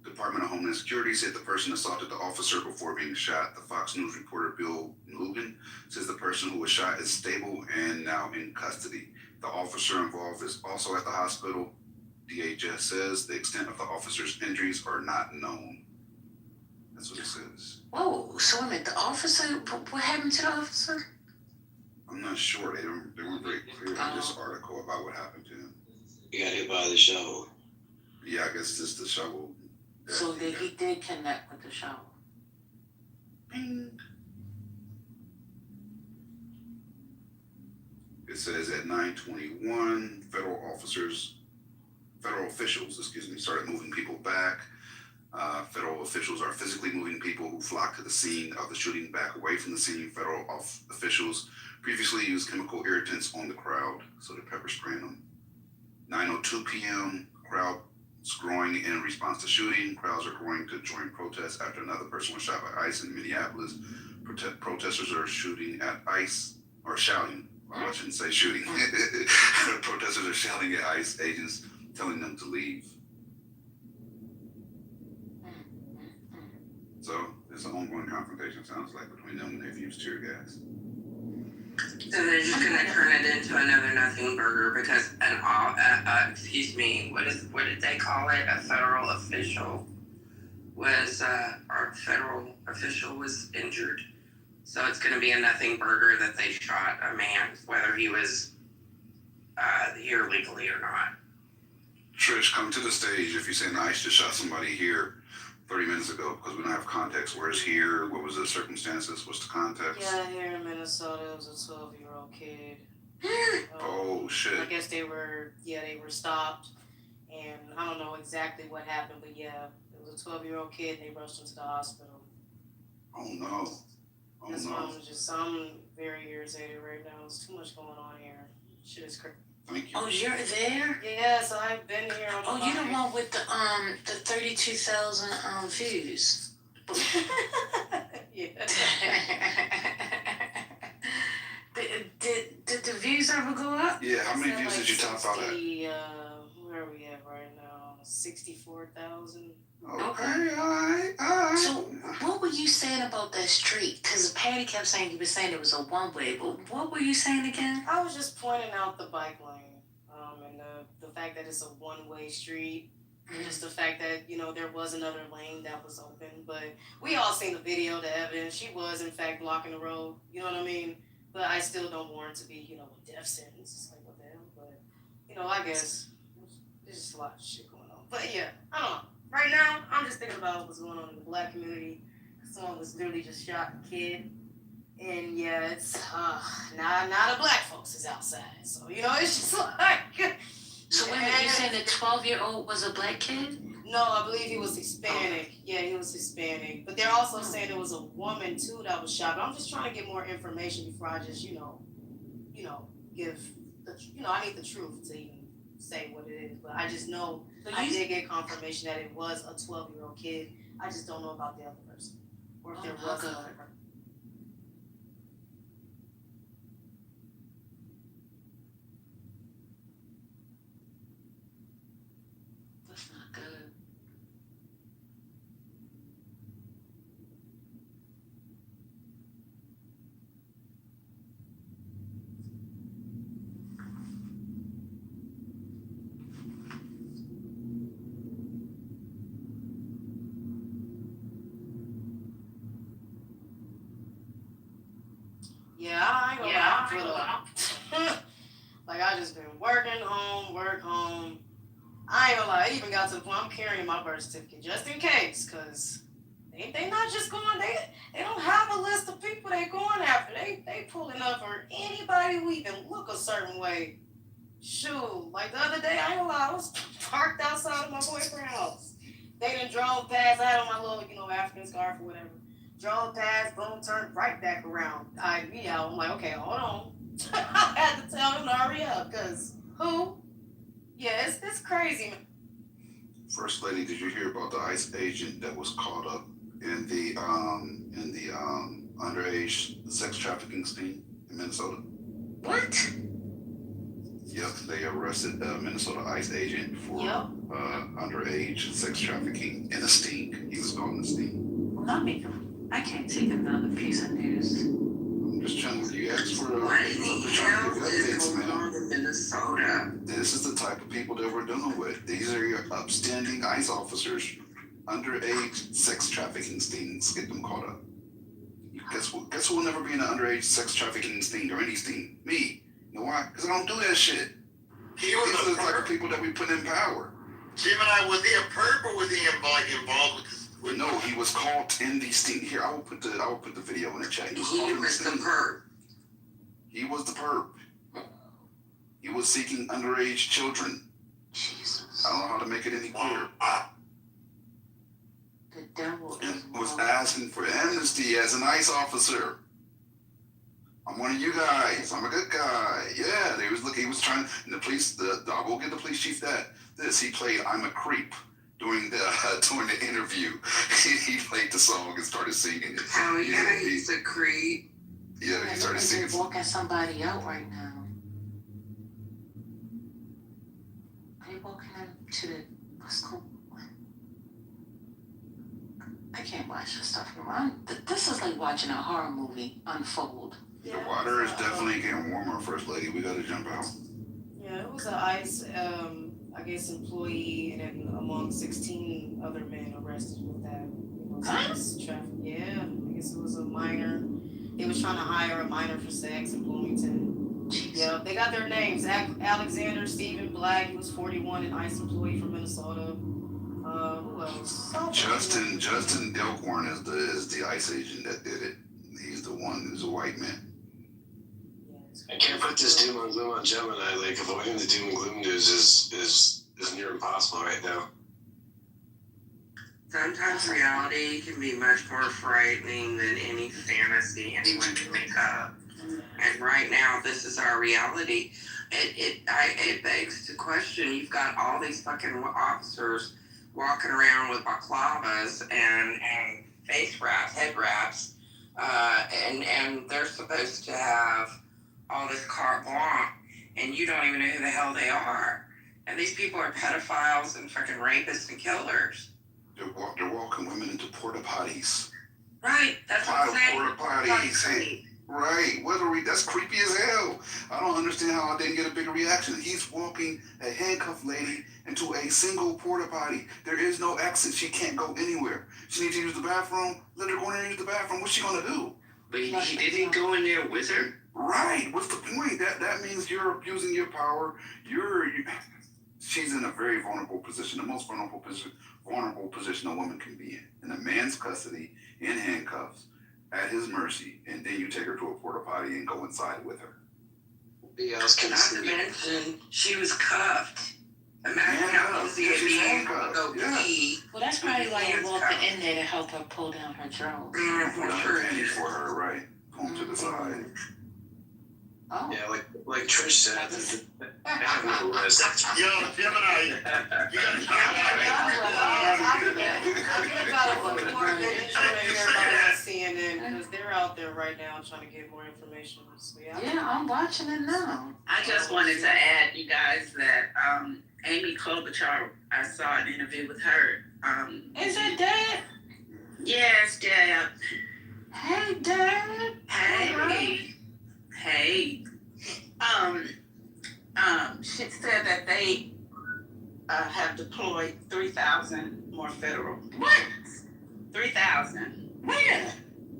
Department of Homeland Security said the person assaulted the officer before being shot. The Fox News reporter Bill Lugan says the person who was shot is stable and now in custody. The officer involved is also at the hospital. DHS says the extent of the officer's injuries are not known. That's what it says. Whoa, so wait a minute, the officer, what happened to the officer? I'm not sure. They weren't very clear in this article about what happened to him. He got hit by the shovel. Yeah, I guess just the shovel. So he did connect with the shovel. Ping. It says at 9:21, federal officials, started moving people back. Federal officials are physically moving people who flocked to the scene of the shooting back away from the scene. Federal officials previously used chemical irritants on the crowd, so they're pepper spraying them. 9:02 p.m., crowds growing in response to shooting. Crowds are growing to join protests after another person was shot by ICE in Minneapolis. Protesters are shooting at ICE, or shouting. I shouldn't say shooting. Protesters are shouting at ICE agents, telling them to leave. So there's an ongoing confrontation, sounds like, between them and they've used tear gas. So they're just going to turn it into another nothing burger because what did they call it? A federal official was injured. So it's going to be a nothing burger that they shot a man, whether he was here legally or not. Trish, come to the stage if you're saying ICE just shot somebody here 30 minutes ago, because we don't have context. Where's here? What was the circumstances? What's the context? Yeah, here in Minnesota, it was a 12-year-old kid. Oh, shit. I guess they were stopped, and I don't know exactly what happened, but yeah, it was a 12-year-old kid, and they rushed him to the hospital. Oh, no. I'm very irritated right now. There's too much going on here. Shit is crazy. Thank you. Oh, you're there? Yes, I've been here. Oh, you're the one with the 32,000 views. Yeah. Did the views ever go up? Yeah, how many views did you top out at? Where are we at right now? 64,000. Okay, alright. So, what were you saying about that street? Because Patty kept saying you were saying it was a one-way, but what were you saying again? I was just pointing out the bike lane, and the fact that it's a one-way street, and just the fact that, you know, there was another lane that was open, but we all seen the video, the evidence. She was, in fact, blocking the road, you know what I mean? But I still don't want it to be, you know, a death sentence. It's like, what the hell? But, you know, I guess there's just a lot of shit going on. But, yeah, I don't know. Right now, I'm just thinking about what's going on in the black community. Someone was literally just shot a kid. And yeah, it's now the black folks is outside. So, you know, it's just like So wait a minute, you saying the 12-year-old was a black kid? No, I believe he was Hispanic. Yeah, he was Hispanic. But they're also saying there was a woman too that was shot. But I'm just trying to get more information before I just, you know, give the, I need the truth to even say what it is. But I just know I did get confirmation that it was a 12-year-old kid. I just don't know about the other person. Or if there was another person. That's not good. Yeah, I ain't gonna lie. Like, I just been working home, work home. I ain't gonna lie, it even got to the point I'm carrying my birth certificate just in case, because they not just going, they don't have a list of people they going after. They pulling up for anybody who even look a certain way. Shoot, like the other day, I ain't gonna lie, I was parked outside of my boyfriend's house. They done drove past, I had on my little, African scarf or whatever. Drove past, boom, turned right back around. I'm like, okay, hold on. I had to tell them to hurry up, because who? Yeah, it's crazy. First Lady, did you hear about the ICE agent that was caught up in the underage sex trafficking sting in Minnesota? What? Yep, they arrested a Minnesota ICE agent for underage sex trafficking in a sting. He was caught in a sting. Well, I can't take another piece of news. I'm just trying to, you asked for updates, man. Minnesota. This is the type of people that we're dealing with. These are your upstanding ICE officers. Underage sex trafficking stings. Get them caught up. Guess who will never be in an underage sex trafficking sting or any sting? Me. You know why? Because I don't do that shit. He was These are the type of people that we put in power. Gemini, was he a perp or was he involved with this? No, he was caught in the sting. Here, I will put the video in the chat. He was the perp. He was the perp. He was seeking underage children. Jesus. I don't know how to make it any clearer. The devil and was asking for amnesty as an ICE officer. I'm one of you guys. I'm a good guy. Yeah, he was trying, and the police, I will give the police chief he played I'm a Creep during the interview. He played the song and started singing it. Oh yeah, he's a creep. Yeah, he started singing. They're walking somebody out right now. They walking into the, what's called? I can't watch this stuff anymore. This is like watching a horror movie unfold. The water is definitely getting warmer, First Lady. We gotta jump out. Yeah, it was an ICE, I guess, employee, and then among 16 other men arrested with that. Sex traffic. Yeah, I guess it was a minor. They was trying to hire a minor for sex in Bloomington. Yeah, they got their names. Alexander Stephen Black, he was 41, an ICE employee from Minnesota. Who else? Justin Delcorn is the ICE agent that did it. He's the one who's a white man. I can't put this doom and gloom on Gemini. Like, avoiding the doom and gloom news is near impossible right now. Sometimes reality can be much more frightening than any fantasy anyone can make up. And right now, this is our reality. It begs to question. You've got all these fucking officers walking around with baklavas and face wraps, head wraps, and they're supposed to have all this carte blanche, and you don't even know who the hell they are. And these people are pedophiles and fucking rapists and killers. They're walking women into porta potties. Right, that's what I'm saying. Porta potties. Hey, right. That's creepy as hell. I don't understand how I didn't get a bigger reaction. He's walking a handcuffed lady into a single porta potty. There is no exit. She can't go anywhere. She needs to use the bathroom. Let her go in there and use the bathroom. What's she gonna do? But he didn't go in there with her. Right. What's the point? That means you're abusing your power. She's in a very vulnerable position, the most vulnerable position a woman can be in a man's custody, in handcuffs, at his mercy, and then you take her to a porta potty and go inside with her. Nobody else can Not to see. mention, she was cuffed. Imagine how easy it'd be able to go pee. Well, that's probably why you walked in there to help her pull down her drawers. Pull down her panties for her, right? Home to the side. Oh. Yeah, like Trish said, I have no list. Yo, Gemini, you gotta CNN because they're out there right now trying to get more information. So Yeah, I'm watching it now. I just wanted to add, you guys, that Amy Klobuchar, I saw an interview with her. Is it Dad? Yes, Dad. Hey, Dad. Hey. Hey. She said that they have deployed 3,000 more federal. What? 3,000. Where?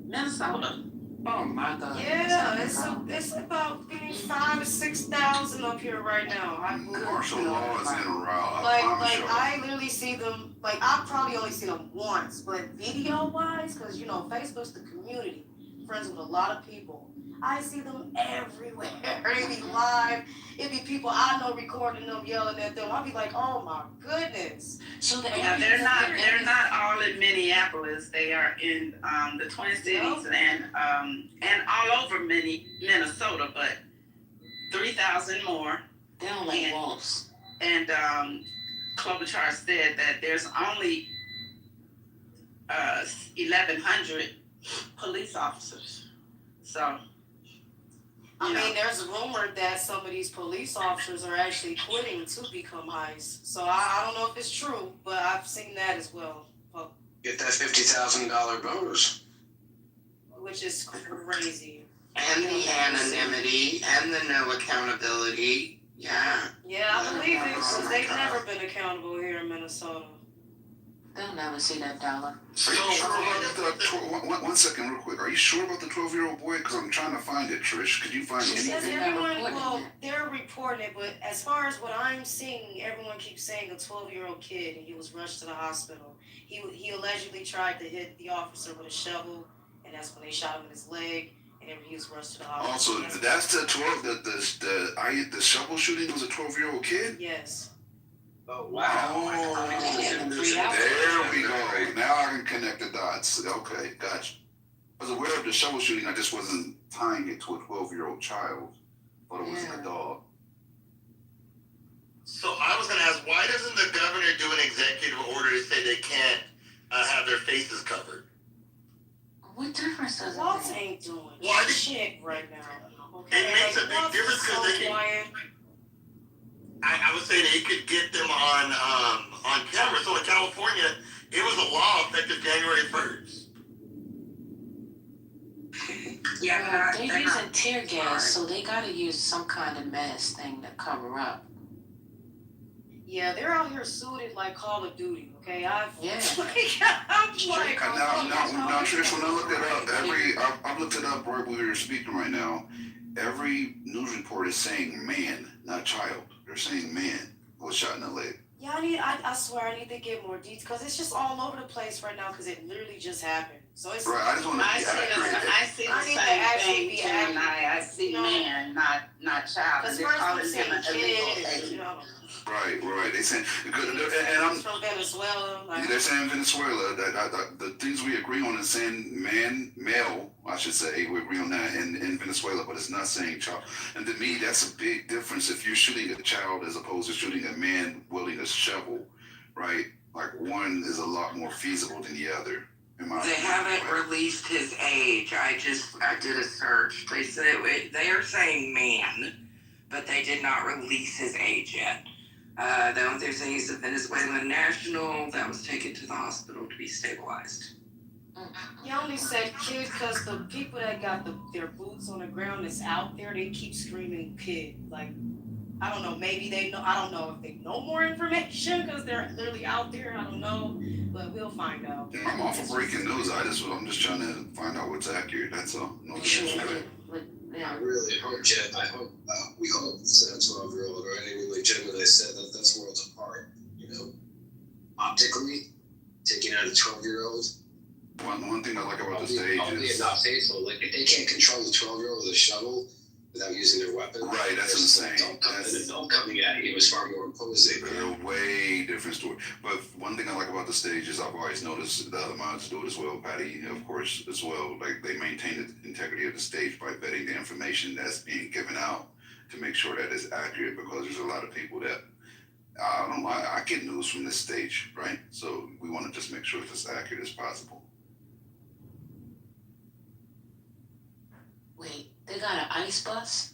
Minnesota. Oh my God. Yeah, it's about 5,000 to 6,000 up here right now. Martial law is in route. I literally see them. Like I've probably only seen them once, but video wise, because Facebook's the community, friends with a lot of people. I see them everywhere. It be live. It be people I know recording them, yelling at them. I'll be like, oh my goodness. So they're not all in Minneapolis. They are in the Twin Cities and all over Minnesota, but 3,000 more. They don't like wolves. And Klobuchar said that there's only 1,100 police officers. So. I mean, there's rumor that some of these police officers are actually quitting to become ICE. So I don't know if it's true, but I've seen that as well. Get that $50,000 bonus. Which is crazy. And the anonymity and the no accountability. Yeah. Yeah, I believe it because they've never been accountable here in Minnesota. They'll never see that dollar. Are you sure about one second, real quick. Are you sure about the 12-year-old boy? Because I'm trying to find it, Trish. Could you find anything? They're reporting it, but as far as what I'm seeing, everyone keeps saying a 12-year-old kid, and he was rushed to the hospital. He allegedly tried to hit the officer with a shovel, and that's when they shot him in his leg, and then he was rushed to the hospital. Also, that's the 12. The shovel shooting was a 12-year-old kid. Yes. Oh wow! There we go. Now I can connect the dots. Okay, gotcha. I was aware of the shovel shooting. I just wasn't tying it to a 12-year-old child. Thought it was a dog. So I was going to ask, why doesn't the governor do an executive order to say they can't have their faces covered? What difference does it make? Waltz ain't doing shit right now. Okay? It makes a big difference because they can. I would say they could get them on camera. So in California, it was a law effective January 1st. Yeah, they're using tear gas, so they gotta use some kind of mask thing to cover up. Yeah, they're out here suited like Call of Duty. Okay, Now, Trish, when I looked it up, I've looked it up right where we were speaking right now. Every news report is saying man, not child. They're saying man was shot in the leg. Yeah, I swear I need to get more details because it's just all over the place right now because it literally just happened. So it's Right, I just want to I be see accurate. I see the same thing, Gemini. I see man, not child. Because They're first calling I'm him saying an illegal kid, alien. you know. Right. They saying, And I'm from Venezuela. Like, they're saying Venezuela that the things we agree on is saying male, I should say, we agree on that in Venezuela, but it's not saying child. And to me, that's a big difference. If you're shooting a child as opposed to shooting a man wielding a shovel, right? Like one is a lot more feasible than the other. They haven't released his age. I did a search. They said they are saying man, but they did not release his age yet. The only thing they're saying is a Venezuelan national that was taken to the hospital to be stabilized. you only said kid because the people that got their boots on the ground that's out there, they keep screaming kid. Like, I don't know, maybe they know, I don't know if they know more information because they're literally out there, I don't know, but we'll find out. I'm all for breaking news. I'm just trying to find out what's accurate. That's all. No, I really hope, Jen, we hope that a 12-year-old or anyone legitimately said that that's worlds apart. You know, optically, taking out a 12-year-old. One thing I like about the stage is not faithful. Like, if they can't control the 12-year-old with a shovel without using their weapon. Right, that's insane. An adult coming at you is far more imposing. A way different story. But one thing I like about the stage is I've always noticed the other mods do it as well, Patty, of course, as well. Like, they maintain the integrity of the stage by vetting the information that's being given out to make sure that it's accurate, because there's a lot of people that I don't know. I get news from this stage, right? So we want to just make sure it's as accurate as possible. Wait, they got an ice bus?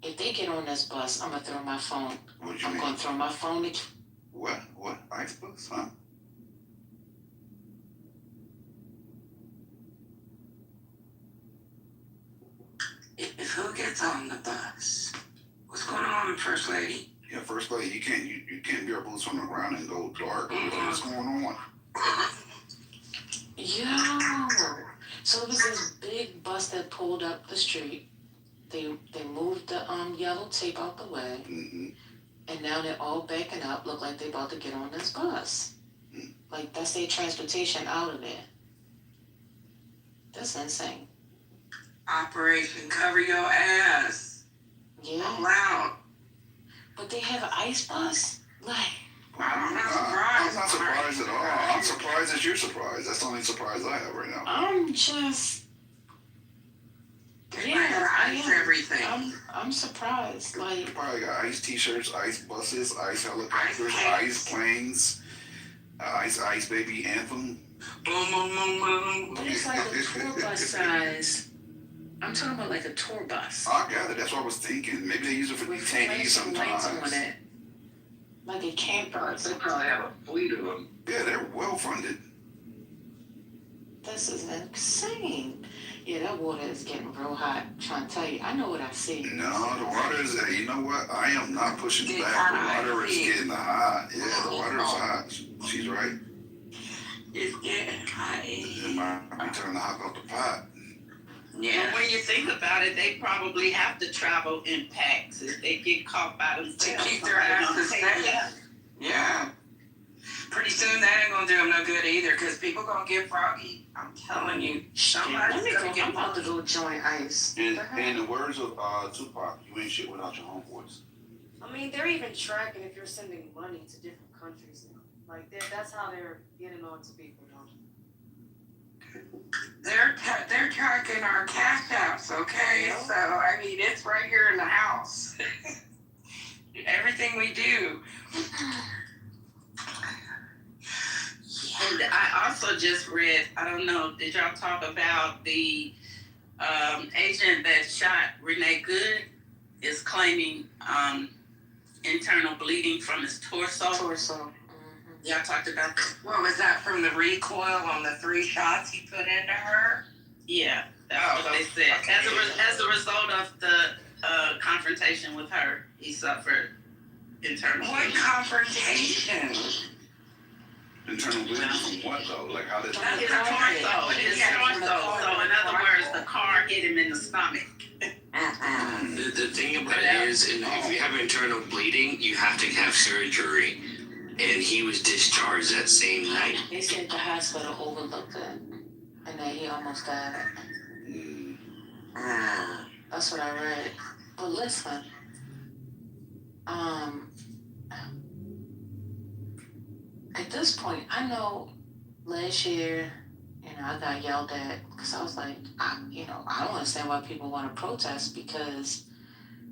If they get on this bus, I'm gonna throw my phone. I'm gonna throw my phone at you. What? Ice bus, huh? Who gets on the bus? What's going on, First Lady? Yeah, First Lady, you can't get our boots on the ground and go dark. What's going on? Yo! So it was this big bus that pulled up the street. They moved the yellow tape out the way, and now they're all backing up. Look like they about to get on this bus. Like that's their transportation out of there. That's insane. Operation Cover Your Ass. Yeah. Loud. But they have an ice bus? Like, I'm not surprised at all. I'm surprised that you're surprised. That's the only surprise I have right now. I'm just... Yeah, I am. Everything. I'm surprised. Like, you probably got ice t-shirts, ice buses, ice helicopters, ice planes, ice baby anthem. Boom, boom, boom, boom. But it's like a tour bus size. I'm talking about like a tour bus. I got it. That's what I was thinking. Maybe they use it for detainees sometimes. On it. Like a camper. They probably have a fleet of them. Yeah, they're well funded. This is insane. Yeah, that water is getting real hot. I'm trying to tell you, I know what I see. No, the water is, you know what? I am not pushing back. The water is getting hot. Yeah, the water is hot. She's right. It's getting hot. It might be turning the hot off the pot. Yeah. But when you think about it, they probably have to travel in packs if they get caught by themselves. To keep their asses safe. Yeah. Pretty soon that ain't gonna do them no good either, because people gonna get froggy. I'm telling you. I'm about to go join ICE. In the words of Tupac, you ain't shit without your homeboys. I mean, they're even tracking if you're sending money to different countries now. Like, that's how they're getting on to people, don't They're tracking our cash apps, okay? Yeah. So, I mean, it's right here in the house. Everything we do. And I also just read, I don't know, did y'all talk about the agent that shot Renee Good is claiming internal bleeding from his torso? Y'all talked about that. What was that, from the recoil on the 3 shots he put into her? Yeah, that's what they said. Okay. As a result of the confrontation with her, he suffered internal bleeding. What confrontation? Internal bleeding from what though? Like how did his torso. So in other words, the car hit him in the stomach. The thing about it is, if you have internal bleeding, you have to have surgery. And he was discharged that same night. They said the hospital overlooked it. And he almost died. Mm. That's what I read. But listen, at this point, I know last year, I got yelled at because I was like, I don't understand why people want to protest because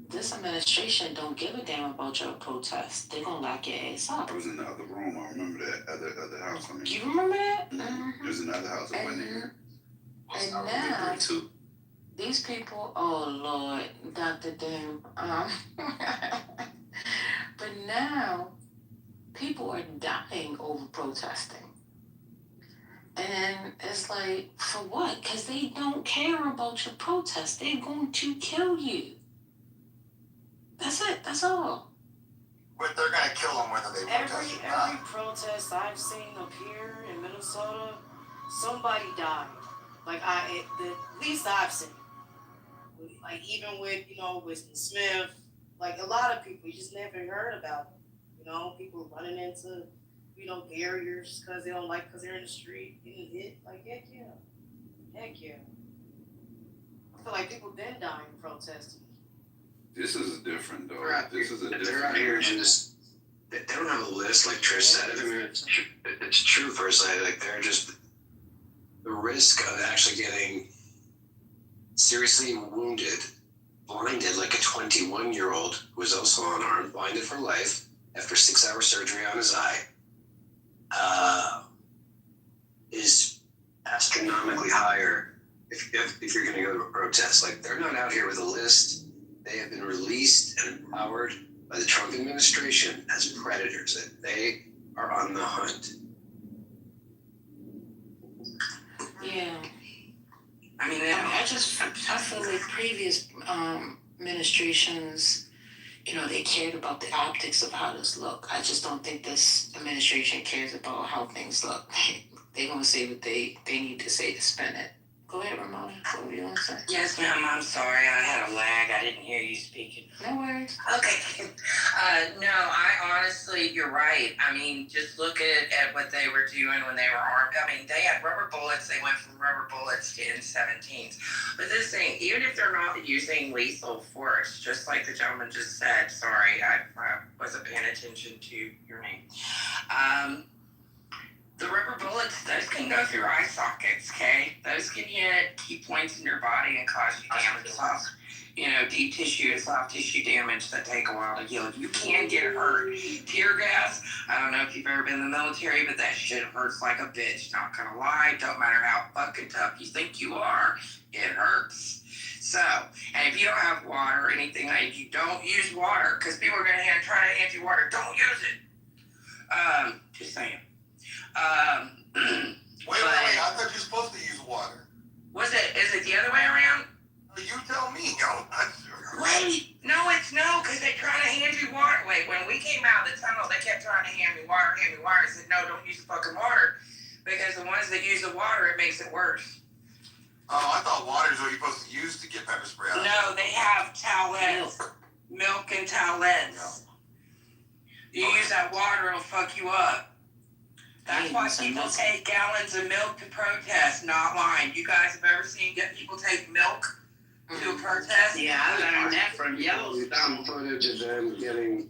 this administration don't give a damn about your protest. They're gonna lock your ass up. I was in the other room. I remember that other house. I mean, You remember that? It was in the other house. I wasn't here. And now, these people, oh Lord, Dr. Doom. But now, people are dying over protesting. And it's like, for what? Because they don't care about your protest. They're going to kill you. That's it. That's all. But they're gonna kill them whether they protest or not. Every protest I've seen up here in Minnesota, somebody died. Like the least I've seen. Like even with Winston Smith, like a lot of people, you just never heard about them. People running into barriers because they're in the street getting hit. Like heck yeah. I feel like people been dying protesting. This is different though. This is a different. They're out here just. They don't have a list like Trish said. I mean, it's true personally. Like they're just the risk of actually getting seriously wounded, blinded, like a 21-year-old who was also unarmed, blinded for life after 6-hour surgery on his eye, is astronomically higher if you're going to go to a protest. Like they're not out here with a list. They have been released and empowered by the Trump administration as predators. That they are on the hunt. Yeah. I mean, I feel like previous administrations, they cared about the optics of how this look. I just don't think this administration cares about how things look. They're going to say what they need to say to spin it. Go ahead, Ramona. What were you going to say? Yes, ma'am. I'm sorry. I had a lag. I didn't hear you speaking. No worries. Okay. No, I honestly, you're right. I mean, just look at what they were doing when they were armed. I mean, they had rubber bullets. They went from rubber bullets to M17s. But this thing, even if they're not using lethal force, just like the gentleman just said, sorry, I wasn't paying attention to your name. The rubber bullets, those can go through eye sockets, okay? Those can hit key points in your body and cause you damage. Deep tissue and soft tissue damage that take a while to heal. You can get hurt. Tear gas, I don't know if you've ever been in the military, but that shit hurts like a bitch. Not gonna lie, don't matter how fucking tough you think you are, it hurts. So, and if you don't have water or anything like you don't use water, because people are gonna try to hand you water, don't use it. Just saying. Wait, I thought you were supposed to use water. Is it the other way around? You tell me, I'm not sure. Wait, no, because they try to hand you water. Wait, when we came out of the tunnel, they kept trying to hand me water. I said, no, don't use the fucking water, because the ones that use the water, it makes it worse. Oh, I thought water is what you're supposed to use to get pepper spray out. No, they have towelettes. Milk and towelettes. You use that water, it'll fuck you up. That's why people take gallons of milk to protest, not lying. You guys have ever seen people take milk to a protest? Yeah, I learned that from Yellowstone. Some footage of them getting,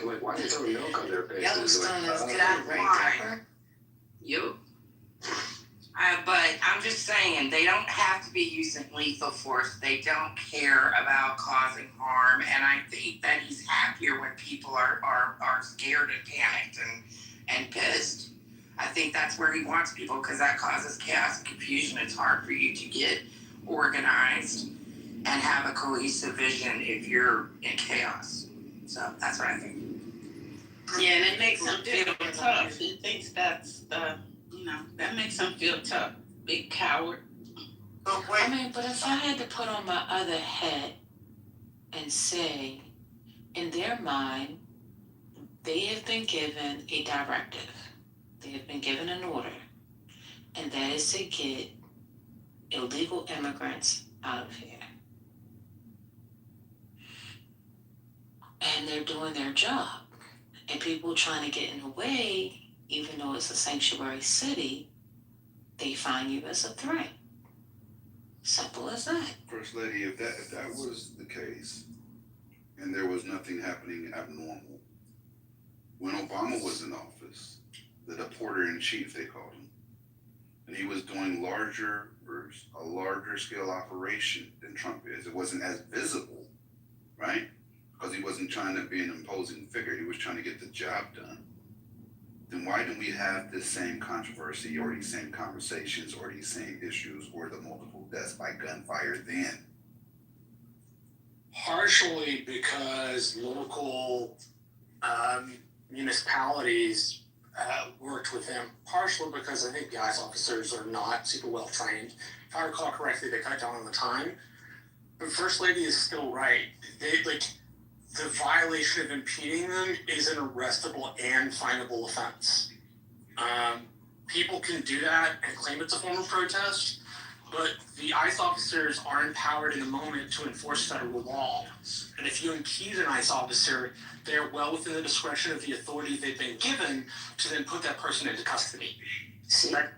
like, why are they throwing milk on their faces? Yellowstone is good, right, Pepper? Yup. But I'm just saying, they don't have to be using lethal force. They don't care about causing harm. And I think that he's happier when people are scared and panicked and pissed. I think that's where he wants people, because that causes chaos and confusion. It's hard for you to get organized and have a cohesive vision if you're in chaos. So that's what I think. Yeah, and it makes him feel tough. He thinks that's that makes him feel tough. Big coward. I mean, but if I had to put on my other hat and say, in their mind, they have been given a directive. They have been given an order, and that is to get illegal immigrants out of here. And they're doing their job. And people trying to get in the way, even though it's a sanctuary city, they find you as a threat. Simple as that. First Lady, if that was the case, and there was nothing happening abnormal, when Obama was in office, the deporter in chief, they called him, and he was doing a larger scale operation than Trump is. It wasn't as visible, right? Because he wasn't trying to be an imposing figure. He was trying to get the job done. Then why don't we have this same controversy or these same conversations or these same issues or the multiple deaths by gunfire then? Partially because local municipalities worked with him. Partially because I think the ICE officers are not super well trained. If I recall correctly, they cut down on the time. But First Lady is still right. The violation of impeding them is an arrestable and finable offense. People can do that and claim it's a form of protest, but the ICE officers are empowered in the moment to enforce federal law. And if you impede an ICE officer, they're well within the discretion of the authority they've been given to then put that person into custody.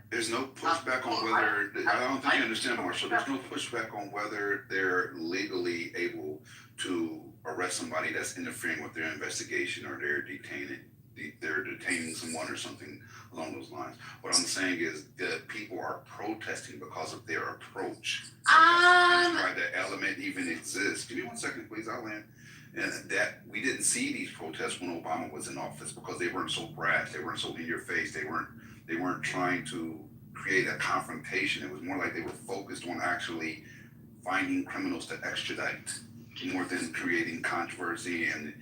There's no pushback on whether, I don't think you understand, Marshall, there's no pushback on whether they're legally able to arrest somebody that's interfering with their investigation or they're detaining someone or something along those lines. What I'm saying is that people are protesting because of their approach. So that's why the element even exists. Give me 1 second, please, I'll land. And that we didn't see these protests when Obama was in office because they weren't so brash, they weren't so in your face, they weren't trying to create a confrontation. It was more like they were focused on actually finding criminals to extradite more than creating controversy and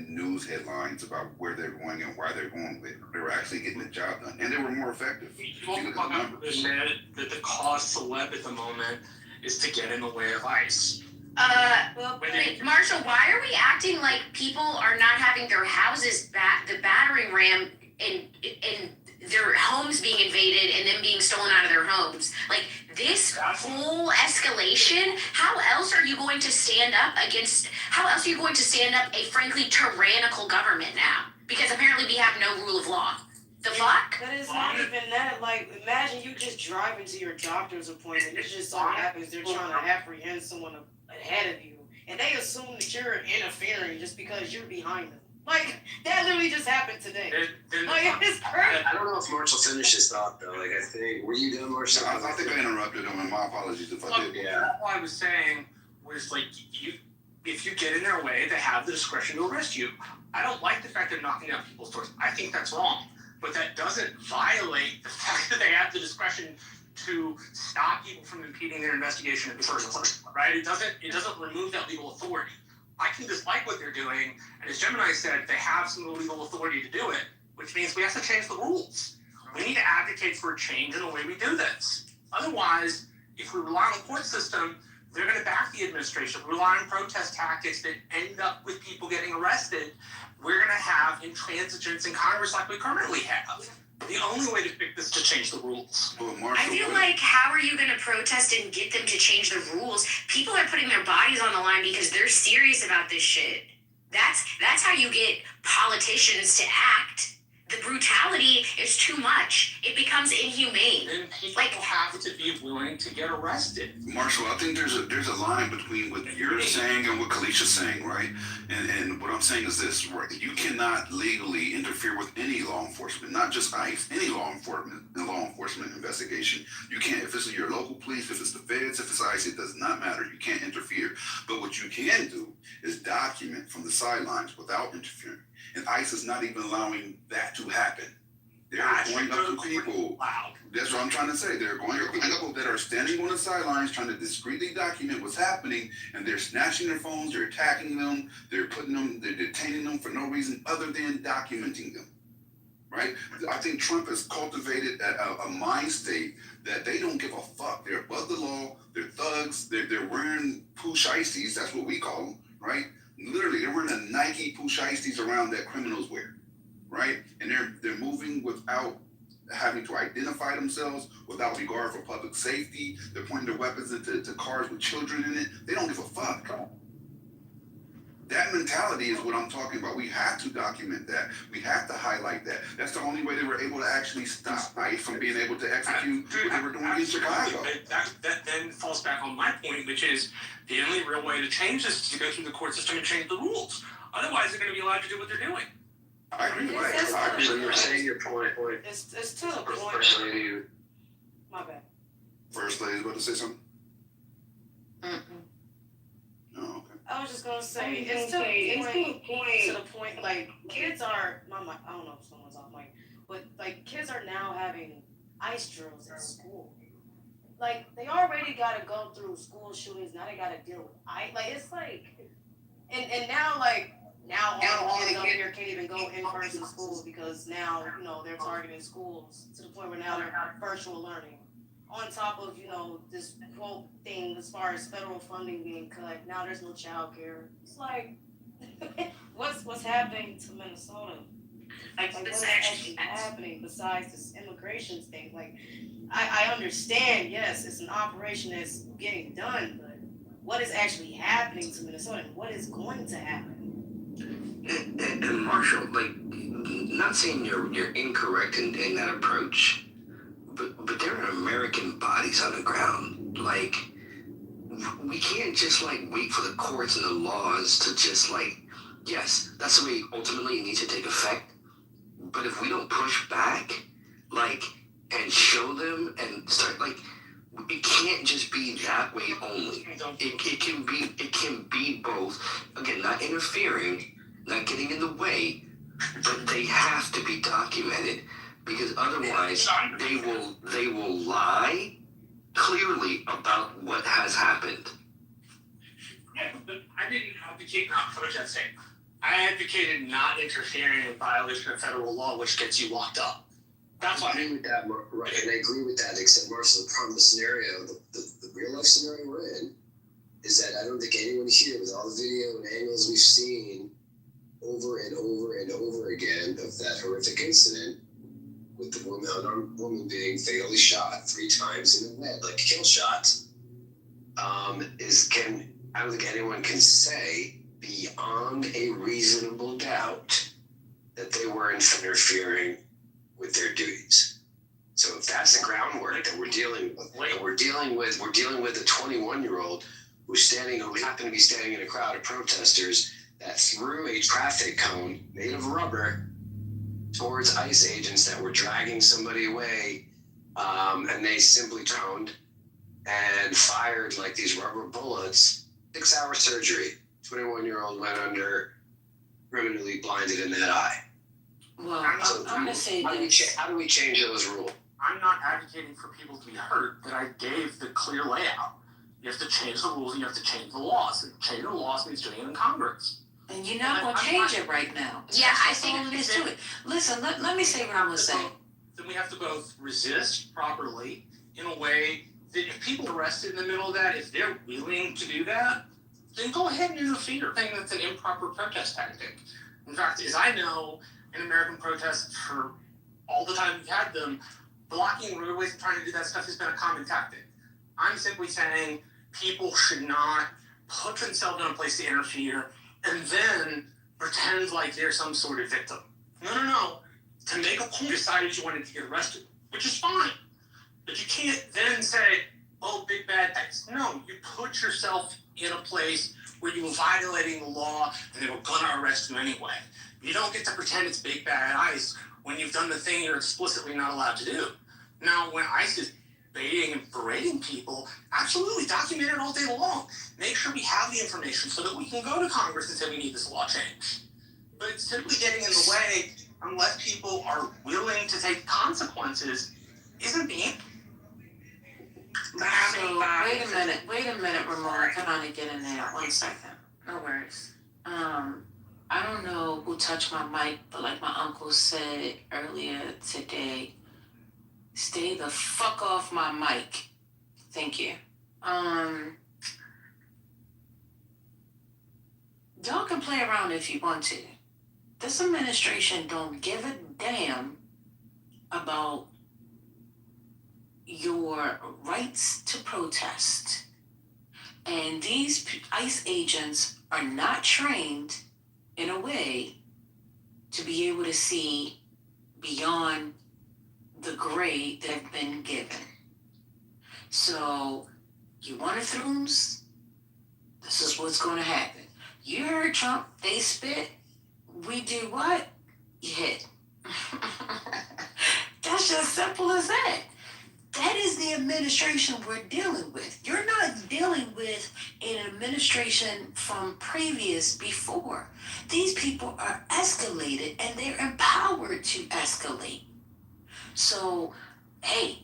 news headlines about where they're going and why they're going. They were actually getting the job done, and they were more effective. You also admit that the cause celeb at the moment is to get in the way of ICE. Marshall, why are we acting like people are not having their houses the battering ram and their homes being invaded and them being stolen out of their homes? Like this whole escalation, how else are you going to stand up a frankly tyrannical government now? Because apparently we have no rule of law. The fuck? But it's not even that. Like, imagine you just driving to your doctor's appointment. It just so happens they're trying to apprehend someone ahead of you. And they assume that you're interfering just because you're behind them. Like, that literally just happened today. It's crazy. I don't know if Marshall finished his thought, though. Like, I think, were you done, Marshall? I think I interrupted him, and my apologies if I did. Yeah. All I was saying was, like, if you get in their way, they have the discretion to arrest you. I don't like the fact they're knocking down people's doors. I think that's wrong. But that doesn't violate the fact that they have the discretion to stop people from impeding their investigation in the first place, right? It doesn't remove that legal authority. I can dislike what they're doing, and as Gemini said, they have some legal authority to do it, which means we have to change the rules. We need to advocate for a change in the way we do this. Otherwise, if we rely on the court system, they're going to back the administration. We rely on protest tactics that end up with people getting arrested. We're going to have intransigence in Congress like we currently have. The only way to fix this is to change the rules. I feel like, how are you going to protest and get them to change the rules? People are putting their bodies on the line because they're serious about this shit. That's how you get politicians to act. The brutality is too much. It becomes inhumane. And people have to be willing to get arrested. Marshall, I think there's a line between what you're saying and what Kalisha's saying, right? And what I'm saying is this, right? You cannot legally interfere with any law enforcement, not just ICE, any law enforcement investigation. You can't, if it's your local police, if it's the feds, if it's ICE, it does not matter. You can't interfere. But what you can do is document from the sidelines without interfering. And ICE is not even allowing that to happen. They're going up to people. Wow. That's what I'm trying to say. They're going up to people that are standing on the sidelines trying to discreetly document what's happening, and they're snatching their phones, they're attacking them, they're detaining them for no reason other than documenting them. Right? I think Trump has cultivated a mind state that they don't give a fuck. They're above the law, they're thugs, they're wearing poosh ices, that's what we call them, right? Literally, they're wearing the Nike poosh ices around that criminals wear, right? And they're moving without having to identify themselves, without regard for public safety. They're pointing their weapons into cars with children in it. They don't give a fuck. That mentality is what I'm talking about. We have to document that. We have to highlight that. That's the only way they were able to actually stop ICE from being able to execute what they were doing in Chicago. That then falls back on my point, which is the only real way to change this is to go through the court system and change the rules. Otherwise, they're going to be allowed to do what they're doing. I agree with that. Actually, you're saying your point. It's to the point. First lady. My bad. First lady's about to say something? Oh, okay. I was just gonna say, it's to the point, like, kids are, I don't know if someone's off mic, but, like, kids are now having ice drills at school. Like, they already gotta go through school shootings, now they gotta deal with ice, like, it's like, and now, like, now all the kids over here can't even go in person school because now, you know, they're targeting schools to the point where now they're virtual learning. On top of, you know, this quote thing as far as federal funding being cut, now there's no child care. It's like, what's happening to Minnesota? Like what's actually happening besides this immigration thing? Like, I understand, yes, it's an operation that's getting done, but what is actually happening to Minnesota and what is going to happen? And Marshall, like, not saying you're incorrect in that approach, but there are American bodies on the ground. Like, we can't just, like, wait for the courts and the laws to just, like, yes, that's the way ultimately it needs to take effect. But if we don't push back, like, and show them and start, like, it can't just be that way only. It can be both. Again, not interfering, not getting in the way, but they have to be documented. Because otherwise, they will lie clearly about what has happened. Yeah, but I didn't advocate not protesting. I advocated not interfering in violation of federal law, which gets you locked up. That's why. I agree with that, right? And I agree with that. Except, Marshall, the problem, the scenario, the real life scenario we're in, is that I don't think anyone here, with all the video and angles we've seen over and over and over again of that horrific incident, with the unarmed woman being fatally shot 3 times in the head, like a kill shot, I don't think anyone can say beyond a reasonable doubt that they weren't interfering with their duties. So if that's the groundwork that we're dealing with, and we're dealing with a 21-year-old who happened to be standing in a crowd of protesters that threw a traffic cone made of rubber towards ICE agents that were dragging somebody away, and they simply turned and fired like these rubber bullets. 6-hour surgery. 21-year-old went under, criminally blinded in that eye. Well, I'm going to say this. How do we change those rules? I'm not advocating for people to be hurt, but I gave the clear layout. You have to change the rules and you have to change the laws. And changing the laws means doing it in Congress. And you're not going to change it right now. Yeah, I think all it is to it. Listen, let me say what I was saying. Then we have to both resist properly in a way that if people are arrested in the middle of that, if they're willing to do that, then go ahead and interfere. I think that's an improper protest tactic. In fact, as I know, in American protests for all the time we've had them, blocking roadways and trying to do that stuff has been a common tactic. I'm simply saying people should not put themselves in a place to interfere and then pretend like they're some sort of victim. No. To make a point, you decided you wanted to get arrested, which is fine. But you can't then say, oh, big bad guys. No, you put yourself in a place where you were violating the law and they were going to arrest you anyway. You don't get to pretend it's big bad ICE when you've done the thing you're explicitly not allowed to do. Now, when ICE is baiting and berating people, absolutely document it all day long. Make sure we have the information so that we can go to Congress and say we need this law changed. But simply getting in the way, unless people are willing to take consequences, isn't being. So, wait a minute, Ramona. Come on and get in there. 1 second. No worries. I don't know who touched my mic, but like my uncle said earlier today, stay the fuck off my mic. Thank you. Y'all can play around if you want to. This administration don't give a damn about your rights to protest. And these ICE agents are not trained in a way to be able to see beyond the grade they've been given. So, you want to throoms? This is what's going to happen. You heard Trump, they spit. We do what? You hit. That's just simple as that. That is the administration we're dealing with. You're not dealing with an administration from before. These people are escalated and they're empowered to escalate. So, hey,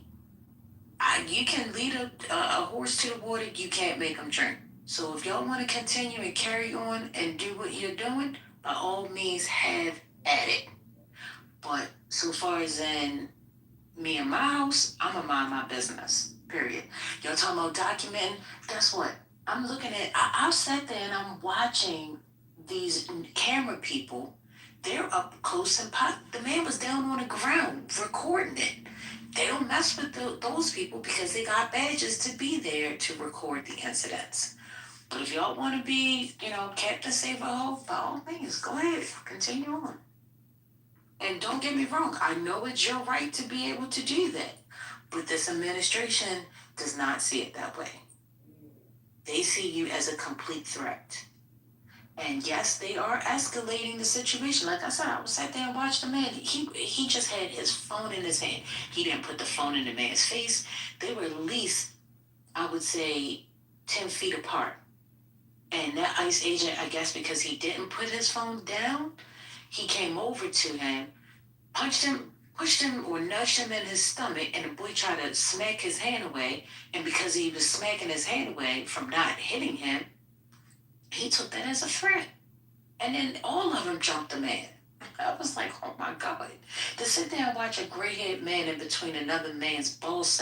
you can lead a horse to the water, you can't make them drink. So if y'all want to continue and carry on and do what you're doing, by all means, have at it. But so far as in me and my house, I'm gonna mind my business, period. Y'all talking about documenting, guess what? I'm looking at, I've sat there and I'm watching these camera people. They're up close and the man was down on the ground recording it. They don't mess with those people because they got badges to be there to record the incidents. But if y'all want to be, Captain Save-A-Ho, by all means, go ahead, continue on. And don't get me wrong, I know it's your right to be able to do that. But this administration does not see it that way. They see you as a complete threat. And yes, they are escalating the situation. Like I said, I was sat there and watched the man. He just had his phone in his hand. He didn't put the phone in the man's face. They were at least, I would say, 10 feet apart. And that ICE agent, I guess because he didn't put his phone down, he came over to him, punched him, pushed him or nudged him in his stomach, and the boy tried to smack his hand away. And because he was smacking his hand away from not hitting him, he took that as a threat. And then all of them jumped the man. I was like, oh my God. To sit there and watch a gray-haired man in between another man's ball